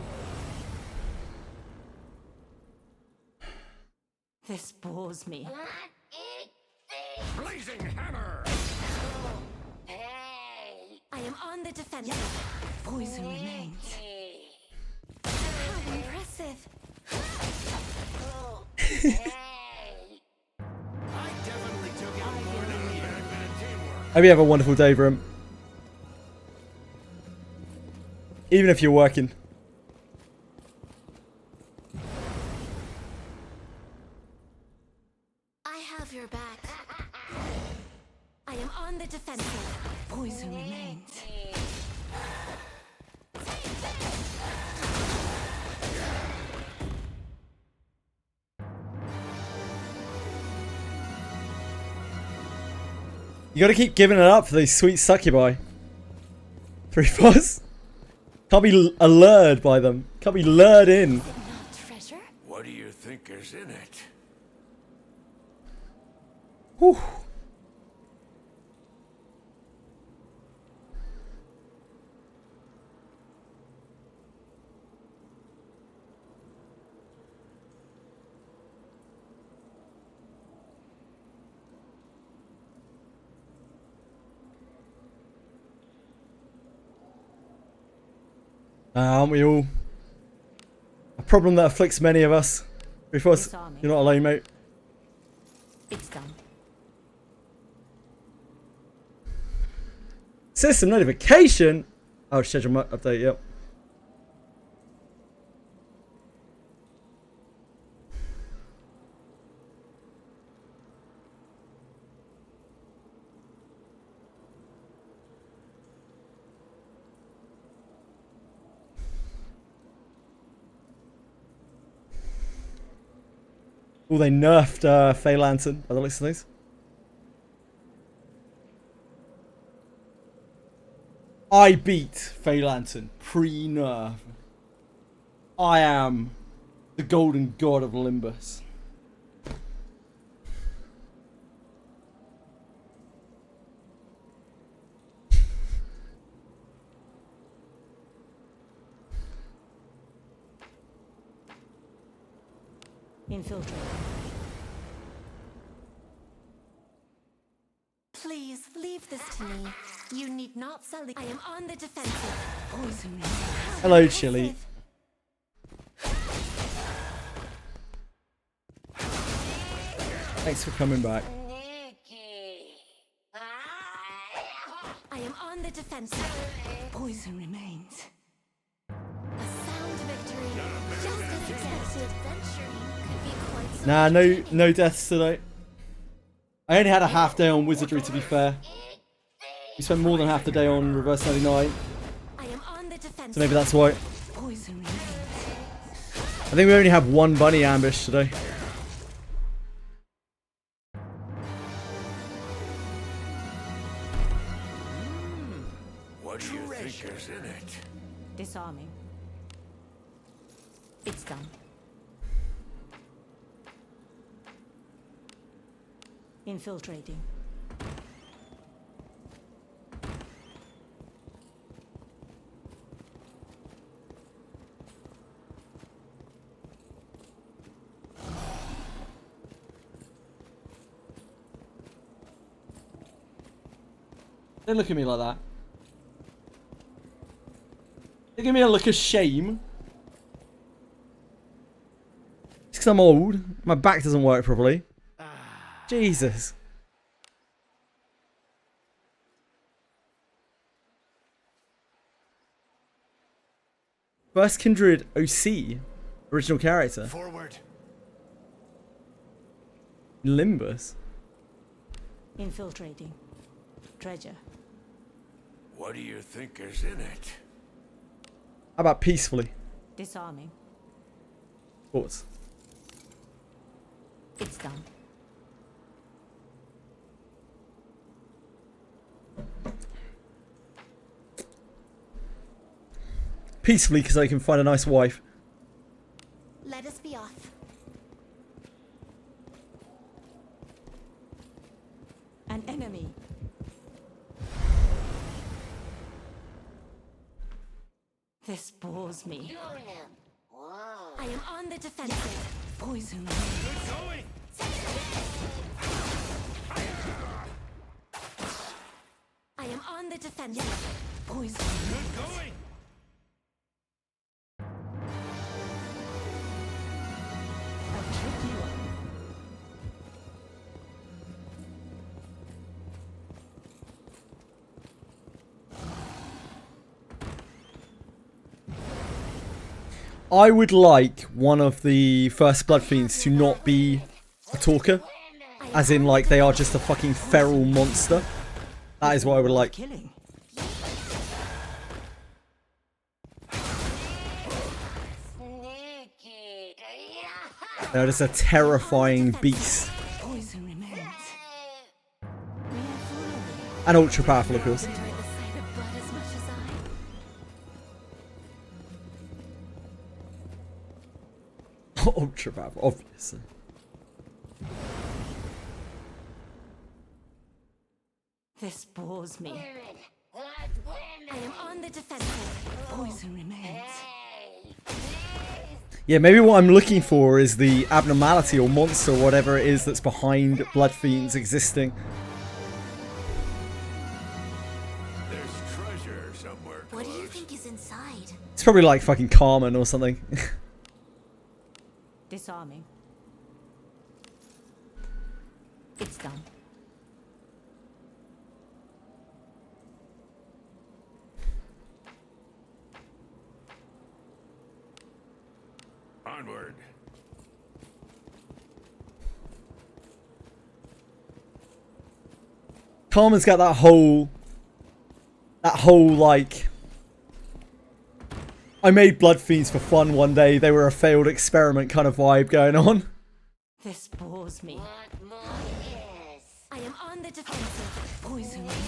This bores me. Blazing hammer! I am on the defensive. Poison remains. How impressive. Hope you have a wonderful day, Brim. Even if you're working. I have your back. I am on the defensive. Poison remains. You gotta keep giving it up for these sweet succubi. 3 fours. Can't be allured by them. Can't be lured in. What do you think is in it? Whew. Aren't we all? A problem that afflicts many of us. Before you're not alone, mate. It's done. System notification. Oh, schedule update. Yep. Oh, they nerfed Fey Lantern by the looks of these. I beat Fey Lantern pre-nerf. I am the golden god of Limbus. Infiltrate. Please leave this to me. You need not sell the. I am on the defensive. Poison. Hello, Chili. Thanks for coming back. I am on the defensive. Poison remains. A sound victory. Just as expected. Adventuring could be quite. Nah, no deaths today. I only had a half day on Wizardry, to be fair. We spent more than half the day on Reverse 99. I am on the defensive. So maybe that's why. Poison remains. I think we only have one bunny ambush today. What do you think is in it? Disarming. It's done. Infiltrating. Don't look at me like that. Don't give me a look of shame. It's because I'm old. My back doesn't work properly. Jesus. First Kindred OC. Original character. Forward. Limbus. Infiltrating. Treasure. What do you think is in it? How about peacefully? Disarming. Thoughts? It's done. Peacefully, because I can find a nice wife. Let us be off. An enemy. This bores me. I am on the defensive. Poison. I am on the defensive. Poison. A tricky one. I would like one of the first Blood Fiends to not be a talker. As in, like, they are just a fucking feral monster. That is what I would like. They're just a terrifying beast. Poison remains. We are following. And ultra powerful, of course. Ultra powerful, obviously. This bores me. I am on the defensive. Poison remains. Yeah, maybe what I'm looking for is the abnormality or monster or whatever it is that's behind Blood Fiends existing. There's treasure somewhere close. What do you think is inside? It's probably like fucking Carmen or something. Disarming. It's done. Onward. Carmen's got that whole like, I made Blood Fiends for fun one day, they were a failed experiment kind of vibe going on. This bores me. I am on the defensive. Poison remains.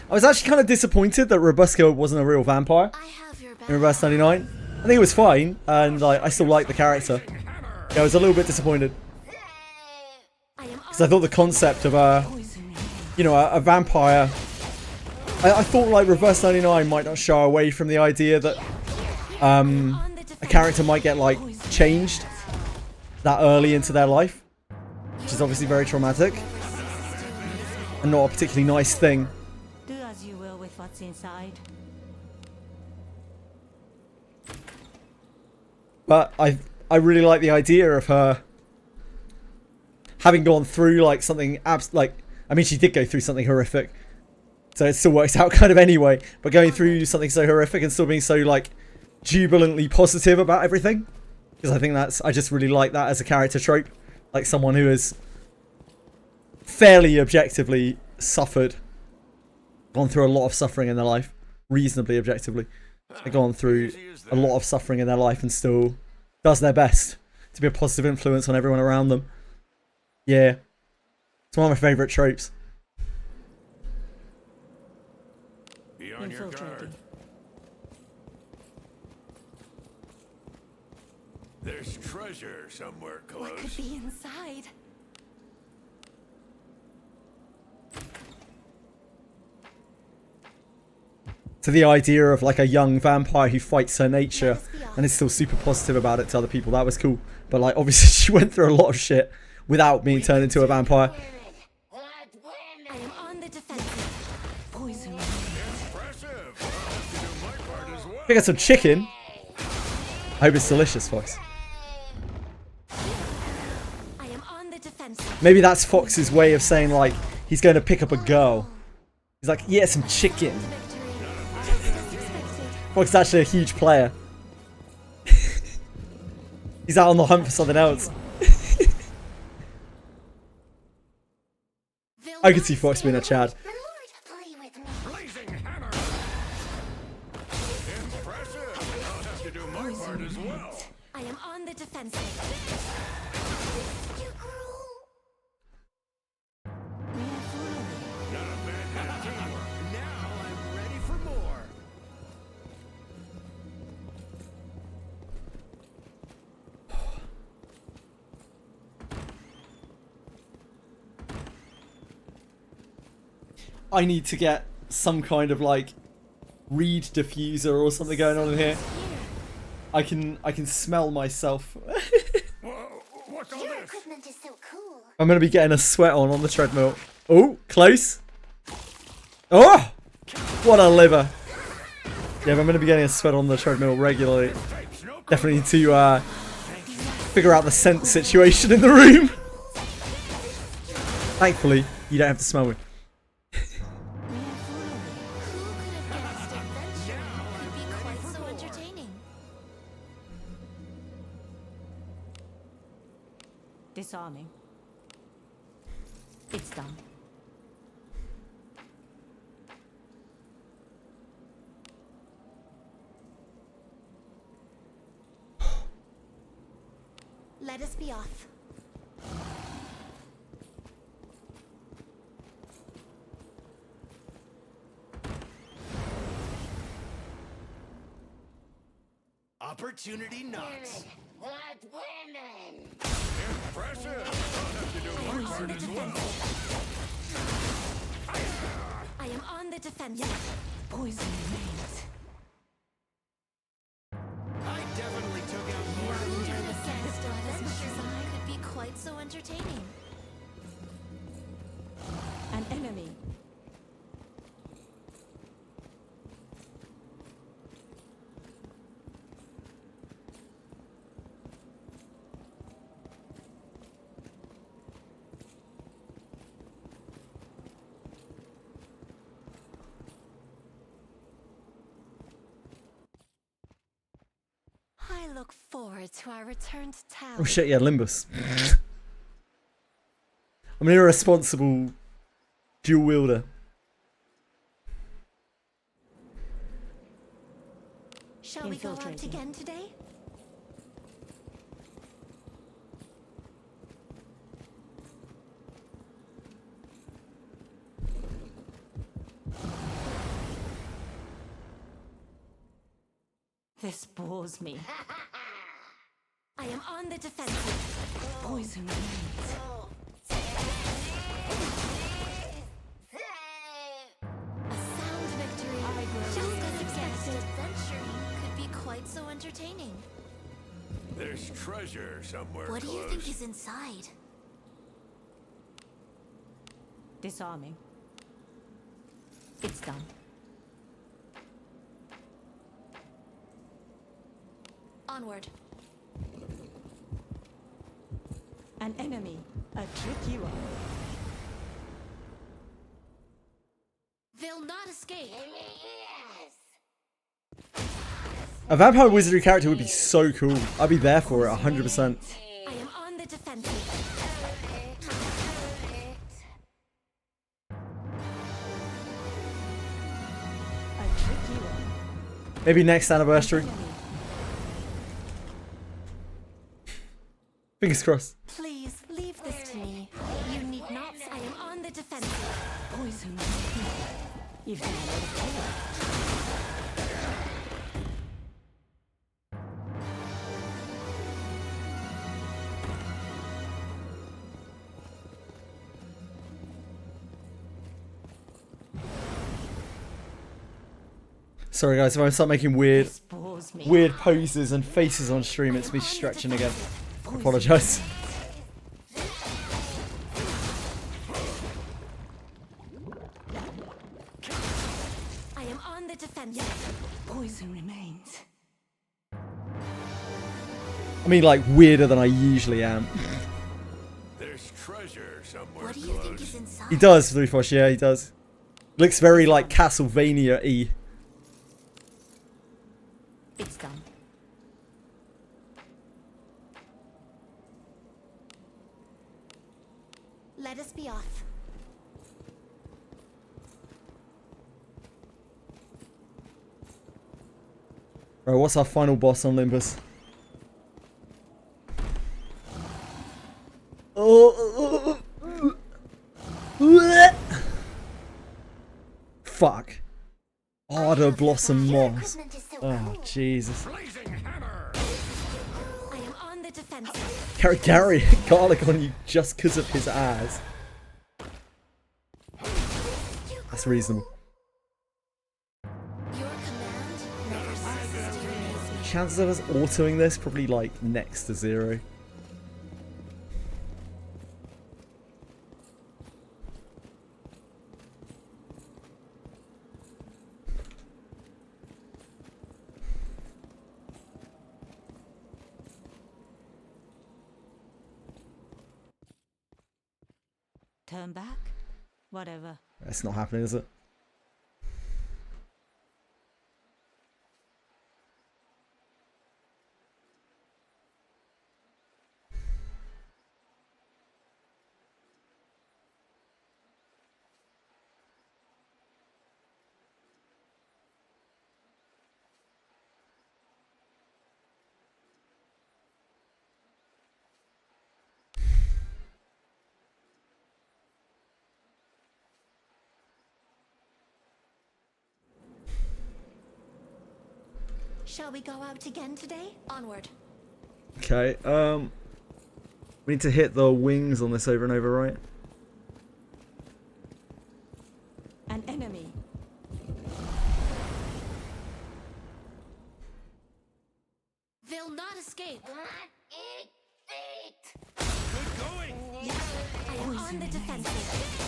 I was actually kind of disappointed that Robusco wasn't a real vampire in Reverse 99. I think it was fine, and like I still like the character. Yeah, I was a little bit disappointed. Because I thought the concept of you know, a vampire... I thought like Reverse 99 might not shy away from the idea that a character might get like changed that early into their life. Which is obviously very traumatic. And not a particularly nice thing. Do as you will with what's inside. But I really like the idea of her having gone through like something I mean she did go through something horrific, so it still works out kind of anyway, but going through something so horrific and still being so like jubilantly positive about everything, because I think I just really like that as a character trope, like someone who has fairly objectively gone through a lot of suffering in their life, reasonably objectively. They've gone through a lot of suffering in their life and still does their best to be a positive influence on everyone around them. Yeah. It's one of my favourite tropes. Be on your guard. There's treasure somewhere close. What could be inside? To the idea of like a young vampire who fights her nature and is still super positive about it to other people, that was cool. But like obviously she went through a lot of shit without being turned into a vampire. I am on the defensive. Poison. We got some chicken. I hope it's delicious, Fox. I am on the defensive. Maybe that's Fox's way of saying like he's going to pick up a girl. He's like, yeah, some chicken. Fox is actually a huge player. He's out on the hunt for something else. I could see Fox being a Chad. Blazing hammer. Impressive. I'll have to do my part as well. I am on the defensive. Not a bad bit of teamwork. Now I'm ready for more. I need to get some kind of like reed diffuser or something going on in here. I can smell myself. What's all Your this? equipment is so cool. I'm gonna be getting a sweat on the treadmill. Oh, close. Oh, what a liver. Yeah, I'm gonna be getting a sweat on the treadmill regularly. Definitely need to figure out the scent situation in the room. Thankfully, you don't have to smell me. Disarming. It's done. Let us be off. Opportunity knocks. What women? Impressive! I'll have to do my part as well. I am on the defensive. Poison remains. I definitely took out more than you. The adventure could be quite so entertaining. An enemy. I look forward to our return to town. Oh shit, yeah, Limbus. I'm an irresponsible dual wielder. Shall we go out again today? This bores me. I am on the defensive. Poison remains. A sound victory. Just as expected. Adventuring could be quite so entertaining. There's treasure somewhere What do close. you think is inside? Disarming. It's done. Onward. An enemy. A tricky one. They'll not escape. A vampire wizardry character would be so cool. I'd be there for it 100%. I am on the defensive. A tricky one. Maybe next anniversary. Fingers crossed. Please leave this to me. You need not. I am on the defensive. Poison remains. You've done a lot of power. Sorry guys, if I start making weird Bores me. poses and faces on stream, it's me stretching again. I apologise. I am on the defensive. Poison remains. I mean, like, weirder than I usually am. There's treasure somewhere What do you think close. is inside? He does, Lufosh, yeah, he does. Looks very, like, Castlevania-y. It's done. Let us be off. Right, what's our final boss on Limbus? Oh, fuck. Ardor Blossom Moss. Oh, Jesus. I am on the defensive. Gary, garlic on you just because of his ass. That's reasonable. Your command never ceases to amaze me. Chances of us autoing this probably like next to 0. Turn back? Whatever. That's not happening, is it? Shall we go out again today? Onward. Okay, we need to hit the wings on this over and over, right? An enemy. They'll not escape. Good going. I am on the defensive.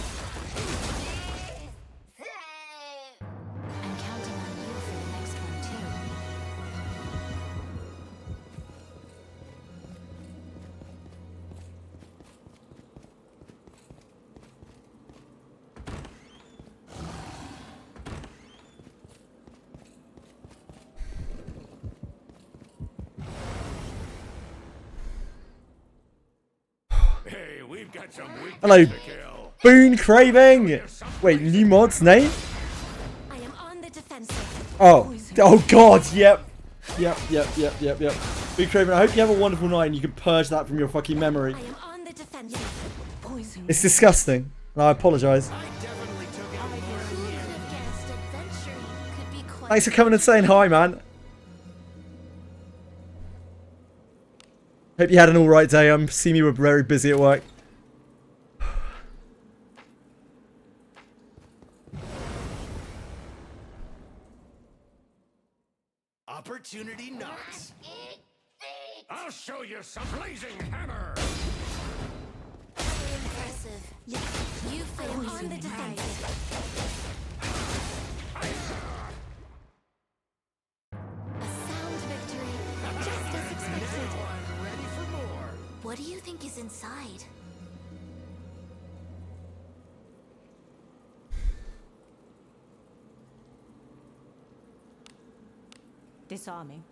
I'm counting on you for the next one, too. Hey, we've got some weak Hello, to kill. Boon Craving. Wait, new mod's name? I am on the defensive. Oh God, yep. Boon Craving, I hope you have a wonderful night and you can purge that from your fucking memory. I am on the defensive. Poison. It's disgusting, and I apologise. Thanks for coming and saying hi, man. Hope you had an alright day. Seeing you were very busy at work. Opportunity knocks. I'll show you some blazing hammer. Impressive. You fell on the defensive. A sound victory, just as expected. Ready for more. What do you think is inside? Disarming.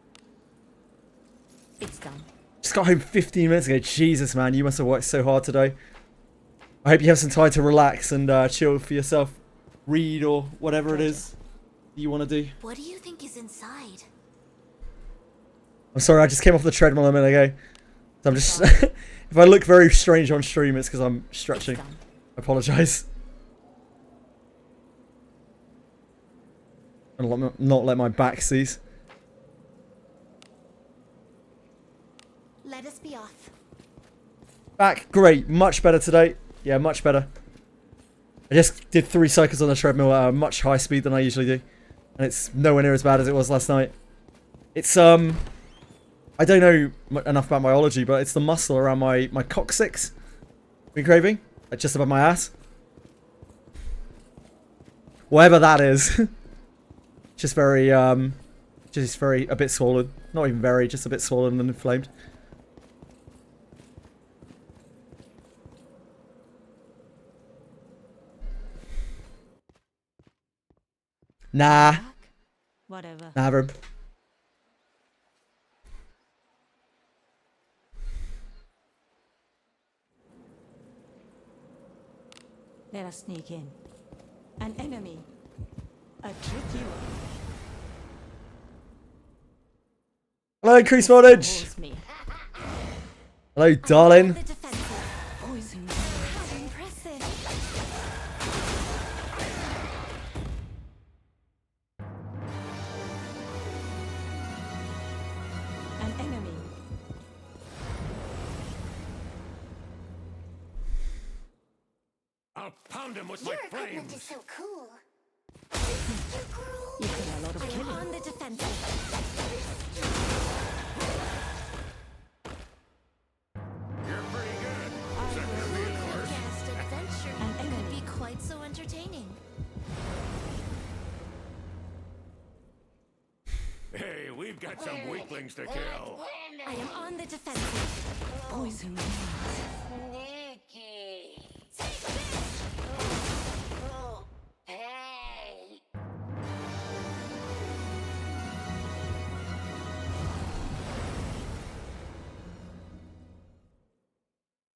It's done. Just got home 15 minutes ago. Jesus, man, you must have worked so hard today. I hope you have some time to relax and chill for yourself. Read or whatever it is you want to do. What do you think is inside? I'm sorry, I just came off the treadmill a minute ago. So I'm just... if I look very strange on stream, it's because I'm stretching. I apologise. And not let my back seize. Let us be off. Back, great. Much better today. Yeah, much better. I just did 3 cycles on the treadmill at a much higher speed than I usually do. And it's nowhere near as bad as it was last night. It's, I don't know enough about biology, but it's the muscle around my coccyx. Been craving? Like just above my ass. Whatever that is. Just very, a bit swollen. Not even very, just a bit swollen and inflamed. Nah. Whatever. Nah, bro. Let us sneak in. An enemy. A tricky one. Hello, increased voltage. Hello, darling. Poison. An enemy. I'll pound him with my flames. So cool. You've done a lot of I am killing. on the defensive. You're pretty good. Is that gonna be a course? Guest adventure could be quite so entertaining. Hey, we've got some weaklings to kill. I am on the defensive. Poison.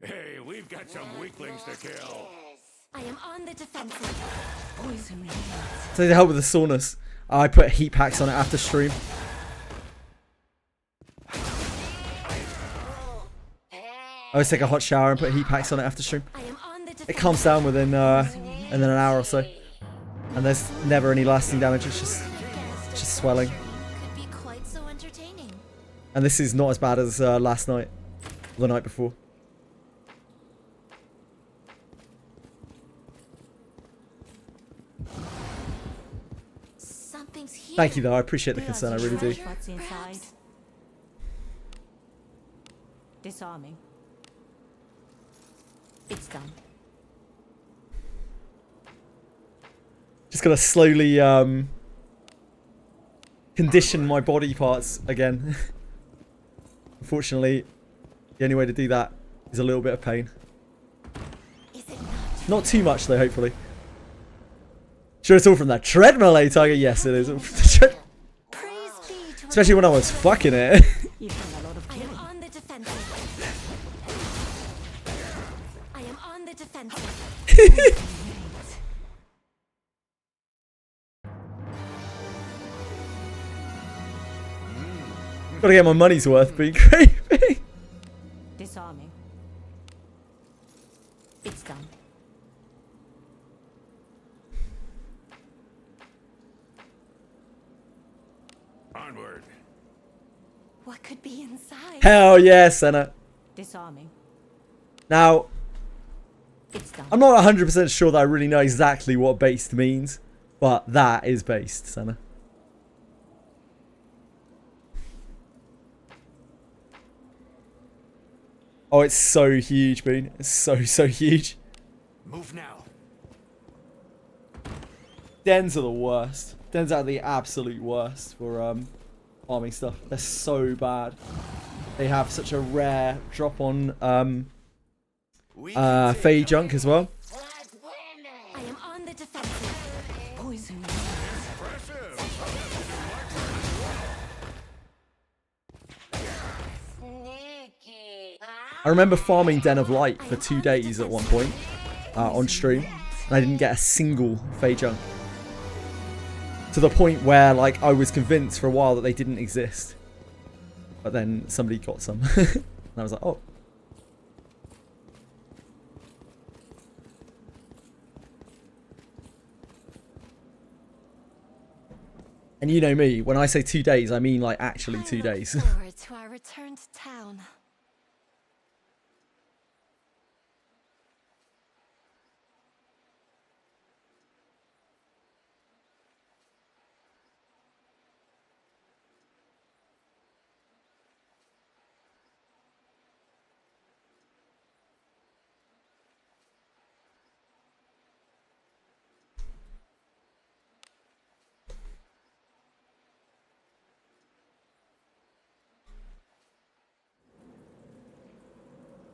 Hey, we've got some weaklings to kill. I am on the defensive. Poison. So to help with the soreness, I put heat packs on it after stream. I always take a hot shower and put heat packs on it after stream. It calms down within an hour or so, and there's never any lasting damage. It's just swelling. Could be quite so And this is not as bad as last night. Or the night before. Something's here. Thank you though, I appreciate the concern, I really do. What's inside? Disarming. It's done. Just gotta slowly condition my body parts again. Unfortunately, the only way to do that is a little bit of pain. Not too much though, hopefully. Sure, it's all from that treadmill, eh, Tiger? Yes, it is. Especially when I was fucking it. I am on the defensive. I am on the defensive. Gotta get my money's worth being creepy. Disarming. It's done. Onward. What could be inside? Hell yeah, Senna. Disarming. Now, It's done. I'm not 100% sure that I really know exactly what based means, but that is based, Senna. Oh, it's so huge, Boone. It's so huge. Move now. Dens are the worst. Dens are the absolute worst for farming stuff. They're so bad. They have such a rare drop on Fey junk as well. I am on the defensive. Poison. I remember farming Den of Light for 2 days at one point on stream, and I didn't get a single Fey junk. To the point where, like, I was convinced for a while that they didn't exist. But then somebody got some. And I was like, oh. And you know me, when I say 2 days, I mean like actually 2 days. Forward to our return to town.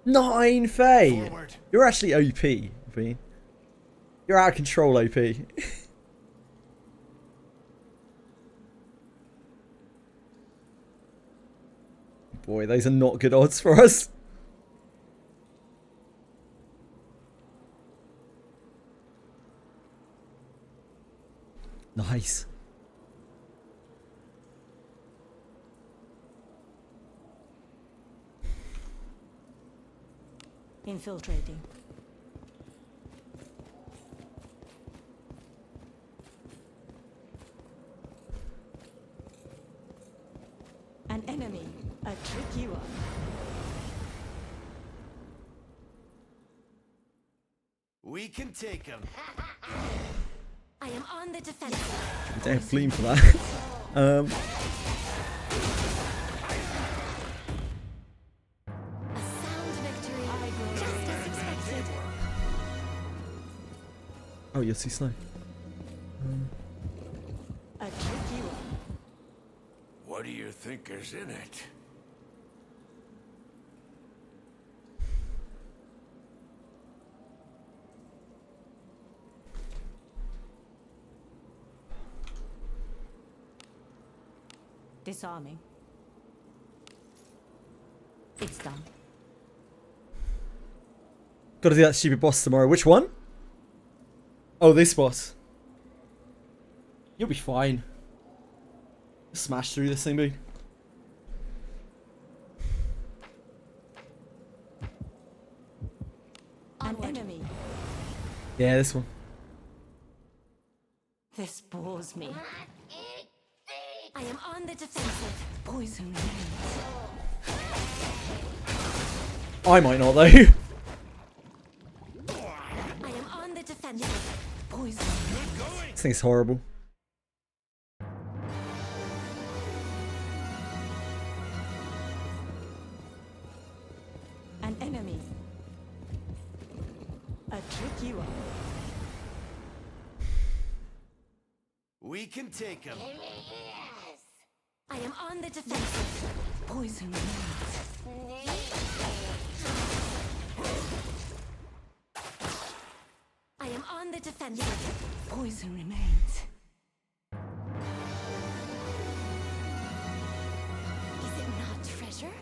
Nine Fey! You're actually OP, Bean. You're out of control, OP. Boy, those are not good odds for us. Nice. Infiltrating. An enemy, a tricky one. We can take him. I am on the defensive. Damn fleeing for that. Oh, you're too slow. A tricky one. What do you think is in it? Disarming. It's done. Gotta do that stupid boss tomorrow. Which one? Oh, this boss. You'll be fine. Smash through this thing, dude. An enemy. Yeah, this one. This bores me. I am on the defensive. Poison. I might not though. I am on the defensive. Poison. This thing's horrible. An enemy. A tricky one. We can take him. I am on the defensive. Poison. I am on the defensive. Poison remains. Is it not treasure?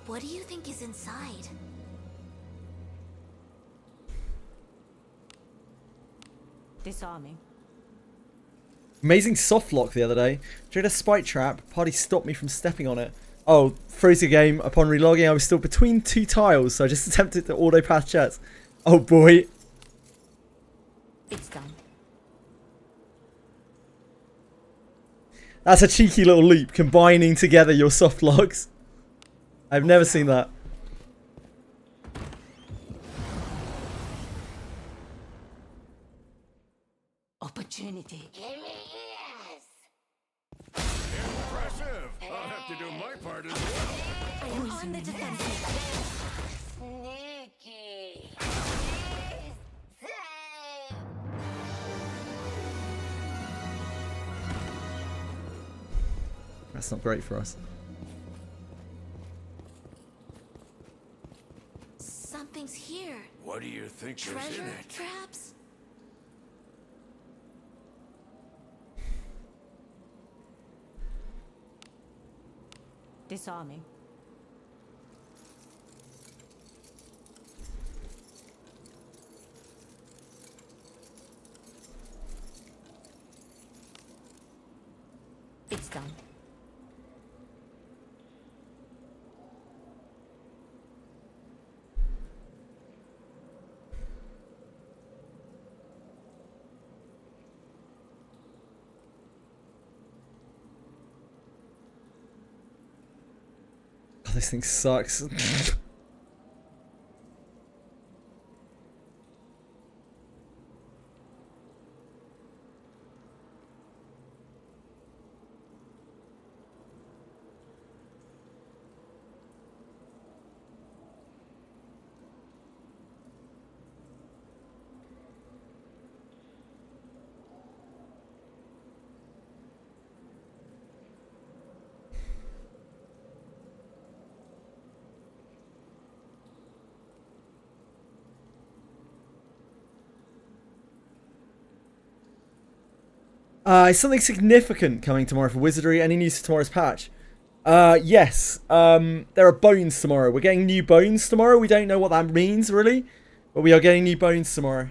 What do you think is inside? Disarming. Amazing soft lock the other day. Tried a spike trap. Party stopped me from stepping on it. Oh, froze the game. Upon relogging, I was still between two tiles, so I just attempted to auto pass chats. Oh boy. It's done. That's a cheeky little loop, combining together your soft locks. I've never seen that. Opportunity. Impressive. I'll have to do my part as well. I am on the defensive. Sneaky. That's not great for us. Something's here. What do you think is in Treasure, it? perhaps? Disarming. It's done. God, this thing sucks. Is something significant coming tomorrow for Wizardry? Any news for tomorrow's patch? Yes. There are bones tomorrow. We're getting new bones tomorrow. We don't know what that means, really. But we are getting new bones tomorrow.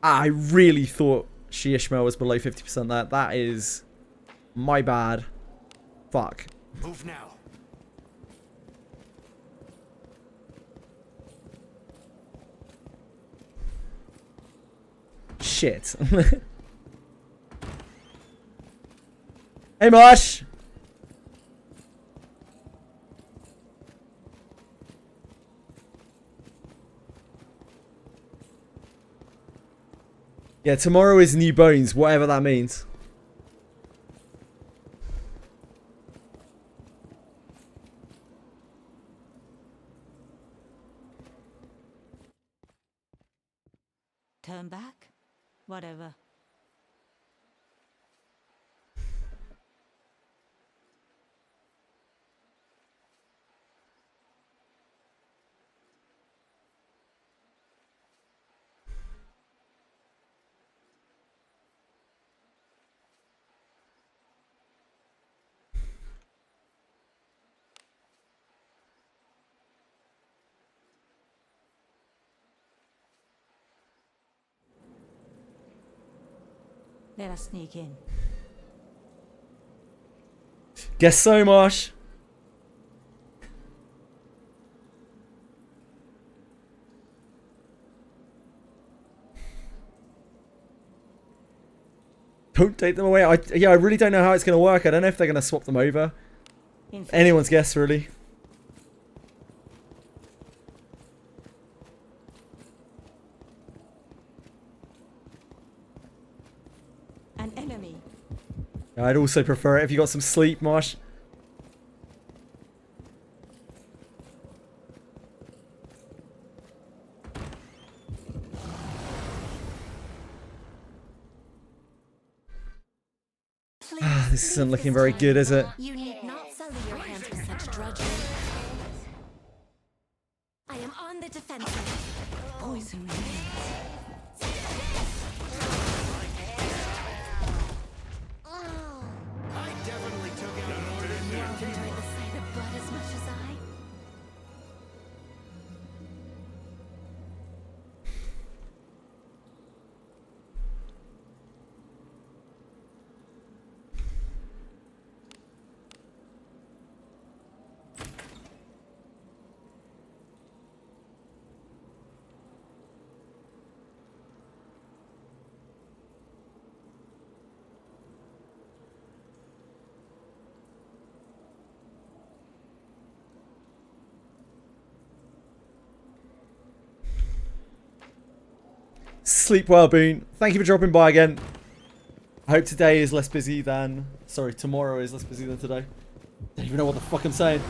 I really thought She Ishmael was below 50% there. That is my bad. Fuck. Move now. Shit. Hey, Marsh. Yeah, tomorrow is new bones, whatever that means. Turn back? Whatever. Let us sneak in. Guess so, Marsh. Don't take them away. Yeah, I really don't know how it's going to work. I don't know if they're going to swap them over. Anyone's guess, really. An enemy. I'd also prefer it if you got some sleep, Marsh. This isn't looking very good, is it? You need not sully your hands with such drudgery. I am on the defensive. Poison remains. I definitely took out an order You all enjoy the sight of blood as much as I. Sleep well, Boone. Thank you for dropping by again. I hope today is less busy than... Sorry, tomorrow is less busy than today. Don't even know what the fuck I'm saying.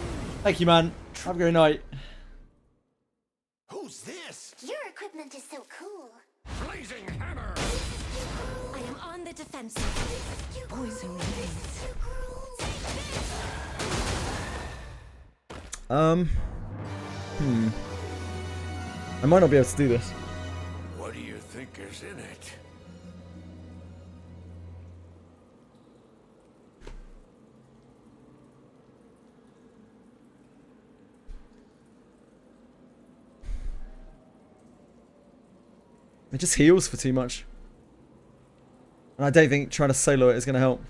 Thank you, man. Have a great night. Who's this? Your equipment is so cool. Blazing hammer! I am on the defensive. Poison remains. I might not be able to do this. What do you think is in it? It just heals for too much. And I don't think trying to solo it is going to help.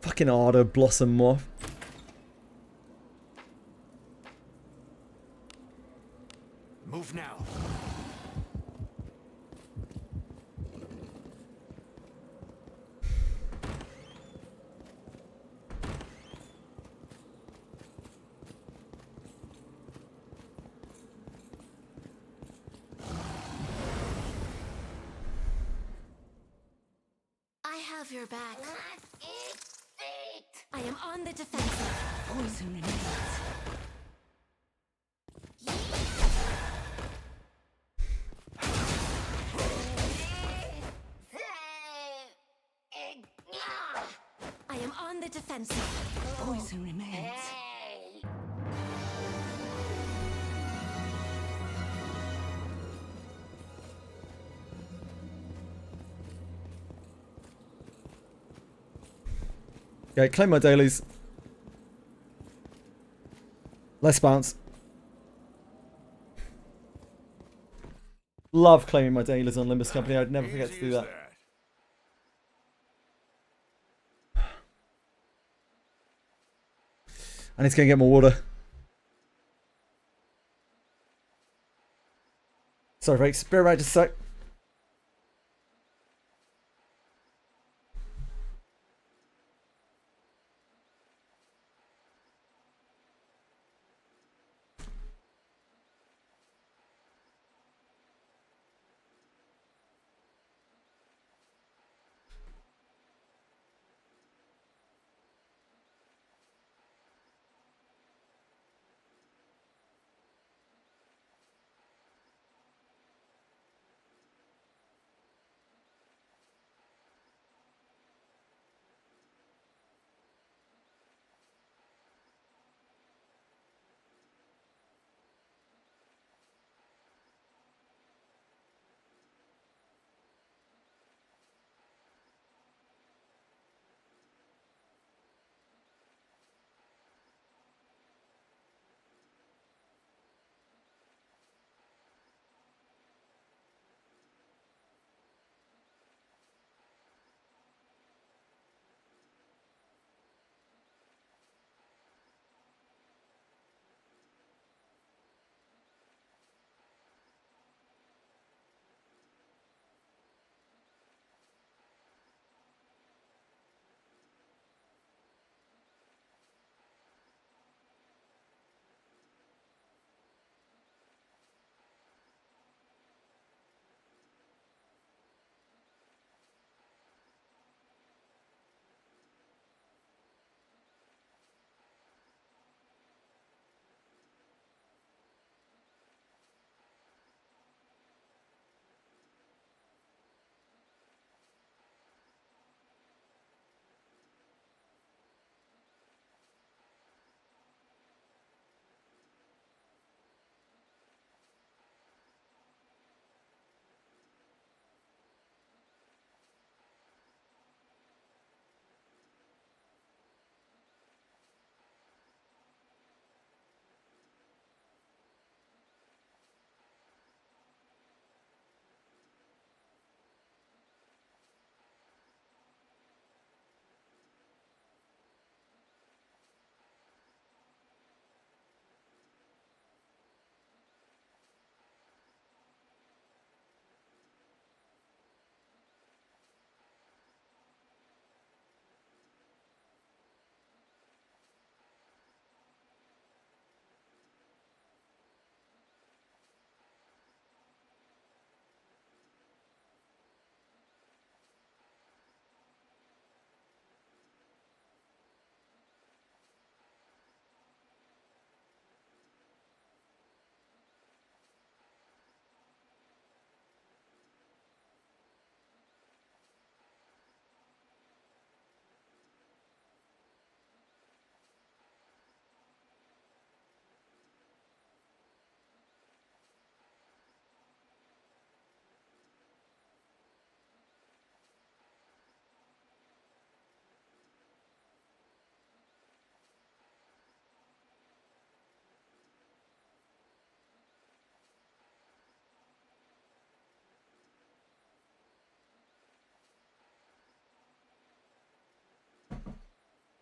Fucking Ardor Blossom Moth. Move now. I have your back. I am on the defensive. Poison remains. I am on the defensive. Poison remains. Okay, claim my dailies. Less bounce. Love claiming my dailies on Limbus Company. I'd never forget to do that. I need to go and get more water. Sorry, folks. Bear right just a sec.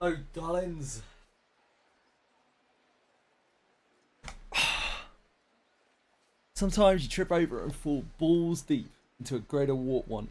Oh, darlings. Sometimes you trip over and fall balls deep into a greater warp one.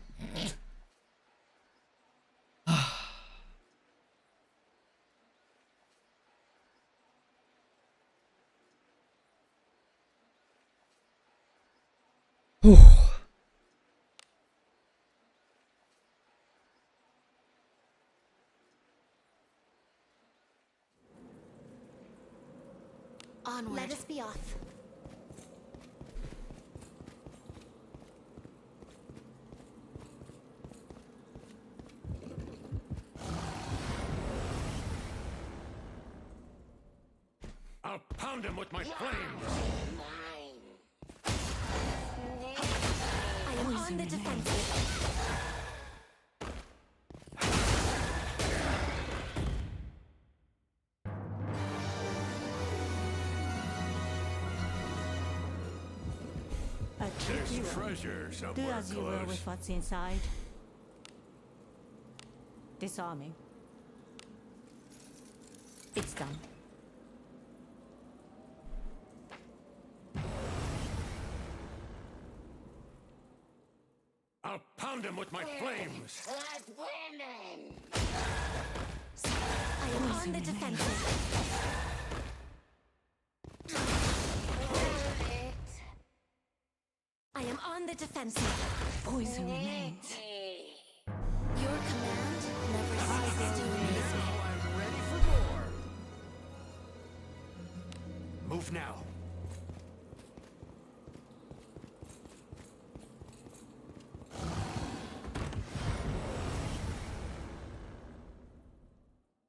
Onward. Let us be off. I'll pound him with my flames. I am on the defensive. There's treasure Do somewhere as you will close. with what's inside. Disarming. It's done. I'll pound him with my flames. I am on the defensive. I am on the defensive. Poison remains. Your command never ceases to amaze me. I'm ready for more. Move now.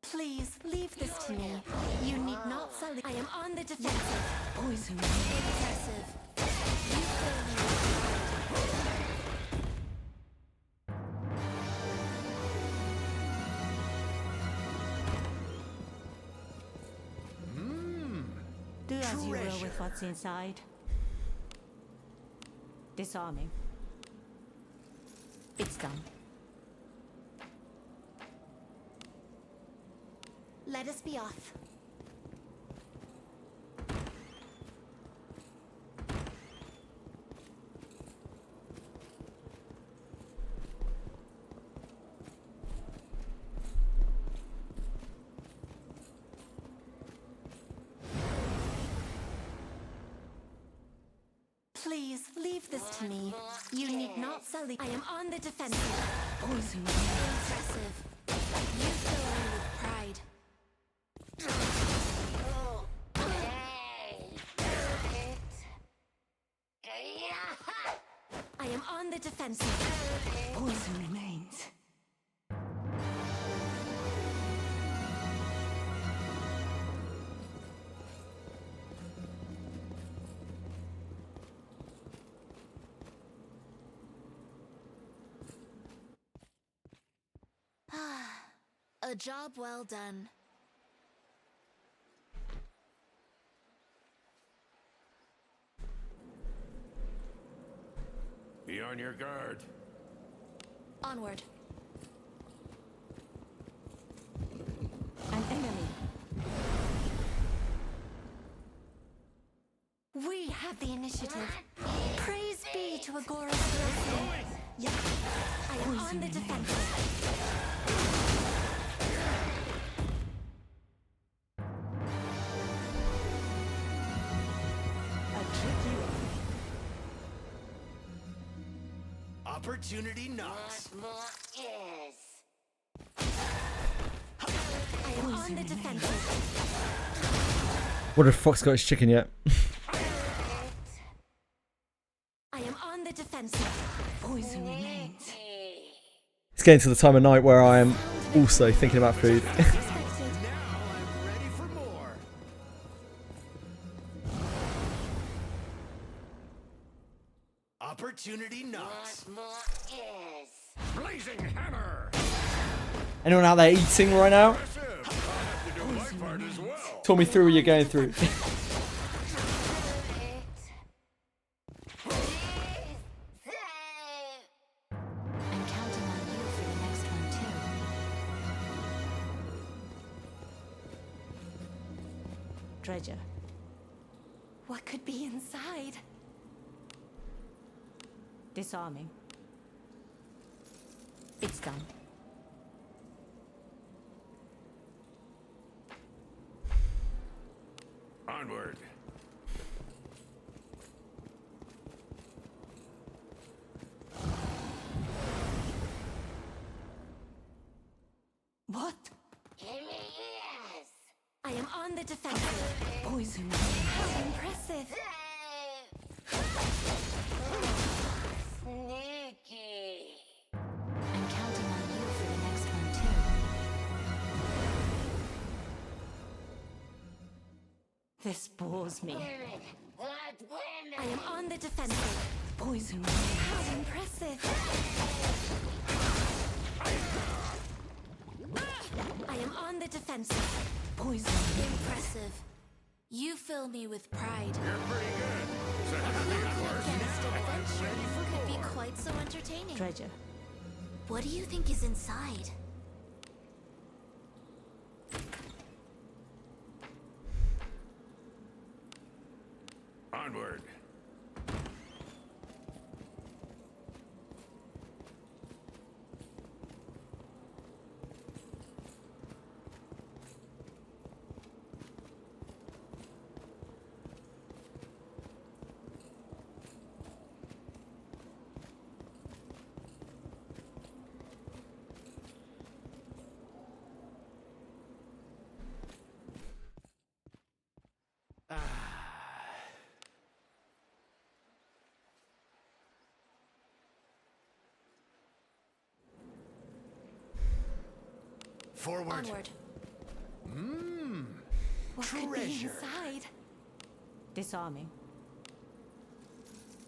Please leave this to me. You need not sully. I am on the defensive. Poison Impressive. You fill me Do as you will with what's inside. Disarming. It's done. Let us be off. Please leave this to me. You need not sully. I am on the defensive. Poison. Impressive. You fill me with pride. I am on the defensive. Poison remains. A job well done. Be on your guard. Onward. An enemy. We have the initiative. Praise be to Agora's blessing. Yeah. I am on the defensive. Opportunity knocks. I am on the defensive. What if Fox got his chicken yet? I am on the defensive. Poison remains. It's getting to the time of night where I am also thinking about food. Opportunity knocks. Blazing hammer. Anyone out there eating right now? I'll have to do my part as well. Talk me through what you're going through. I'm counting on you for the next one too. Treasure. What could be inside? Disarming. It's done. Onward. What? I am on the defensive. Poison. How impressive. Sneaky. I'm counting on you for the next one, too. This bores me. I am on the defensive. Poison. How impressive. I am on the defensive. Poison. Impressive. You fill me with pride. You're pretty good. Second to me, of course. Against adventure could be quite so entertaining. Treasure. What do you think is inside? Onward. Forward. Onward. What could be inside? Disarming.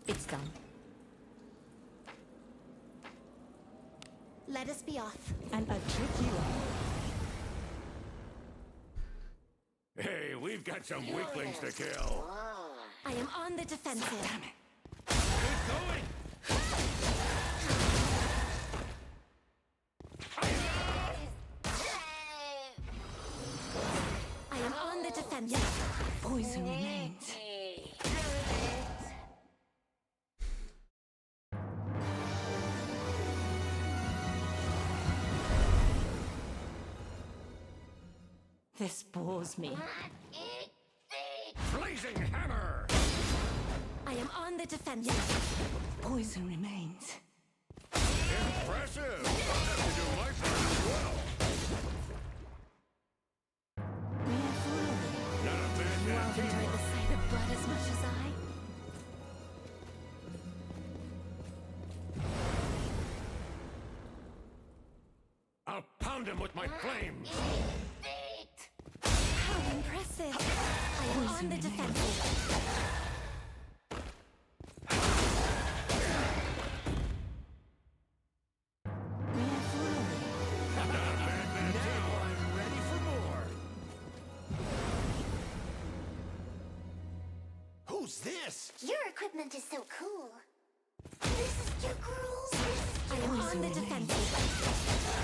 It's done. Let us be off. And a tricky one. Hey, we've got some weaklings to kill. I am on the defensive. Damn it. Keep going. I am on the defensive. Poison remains. This bores me. Blazing hammer! I am on the defensive. Poison remains. Impressive! I'll have to do my part as well. Not a bad You all enjoy the sight of blood as much as I. I'll pound him with my flames. How impressive! I am on the defensive. Who's this? Your equipment is so cool. This is your girls. I am on the defensive.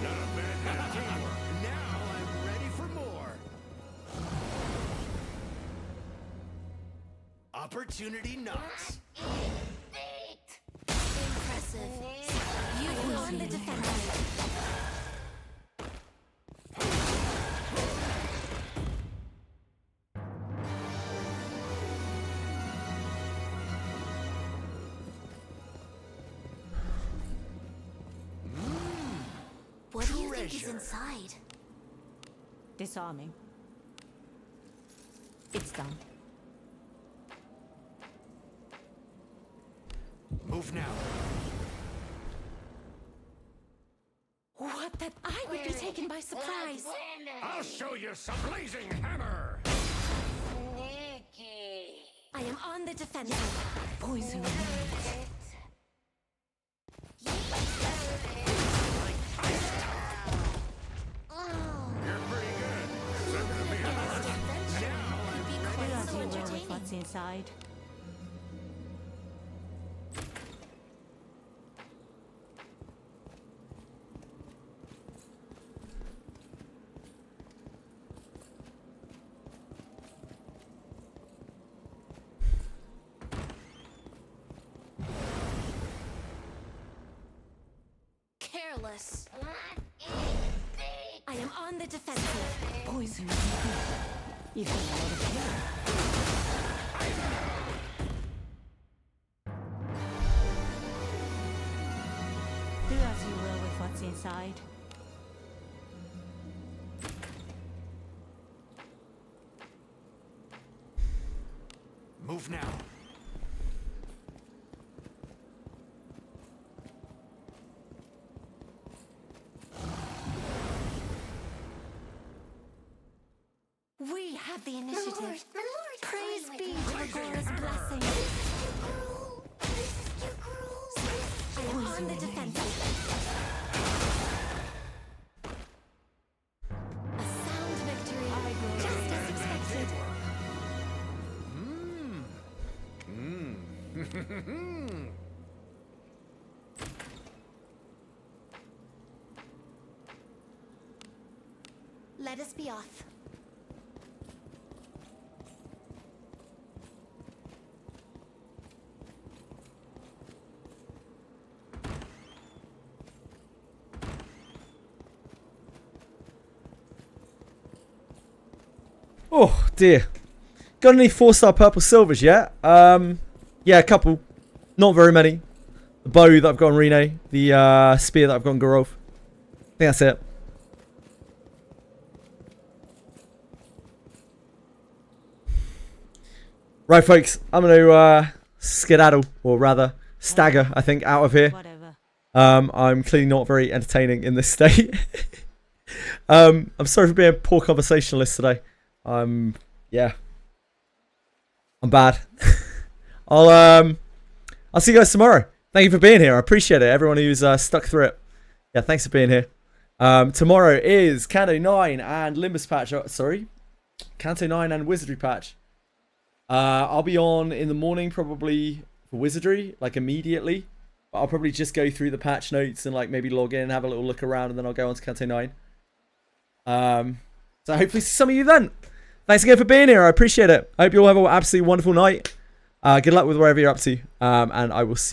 Not a bad bit of teamwork. Now I'm ready for more. Opportunity knocks. Impressive. You go on the defensive. What do you think is inside? Disarming. It's done. Move now. What, that I would be taken by surprise? I'll show you some blazing hammer. I am on the defensive. Poison. You're pretty good. Second to me, of course. Now Could be Who quite does so you with entertaining. what's inside? Alice. I am on the defensive. Poison. You feel a lot of pain. Do as you will with what's inside. Move now. We have the initiative. Praise be to Agora's blessing. I am on the defensive. A sound victory, just as expected. Let us be off. Oh dear. Got any 4-star purple silvers yet? Yeah, a couple. Not very many. The bow that I've got on Rene. The spear that I've got on Garov. I think that's it. Right, folks. I'm going to skedaddle, or rather stagger, I think, out of here. I'm clearly not very entertaining in this state. I'm sorry for being a poor conversationalist today. Yeah. I'm bad. I'll see you guys tomorrow. Thank you for being here. I appreciate it. Everyone who's stuck through it. Yeah, thanks for being here. Tomorrow is Kanto 9 and Limbus patch. Sorry. Kanto 9 and Wizardry patch. I'll be on in the morning probably for Wizardry, like immediately. But I'll probably just go through the patch notes and like maybe log in and have a little look around, and then I'll go on to Kanto 9. So hopefully see some of you then. Thanks again for being here. I appreciate it. I hope you all have an absolutely wonderful night. Good luck with wherever you're up to. And I will see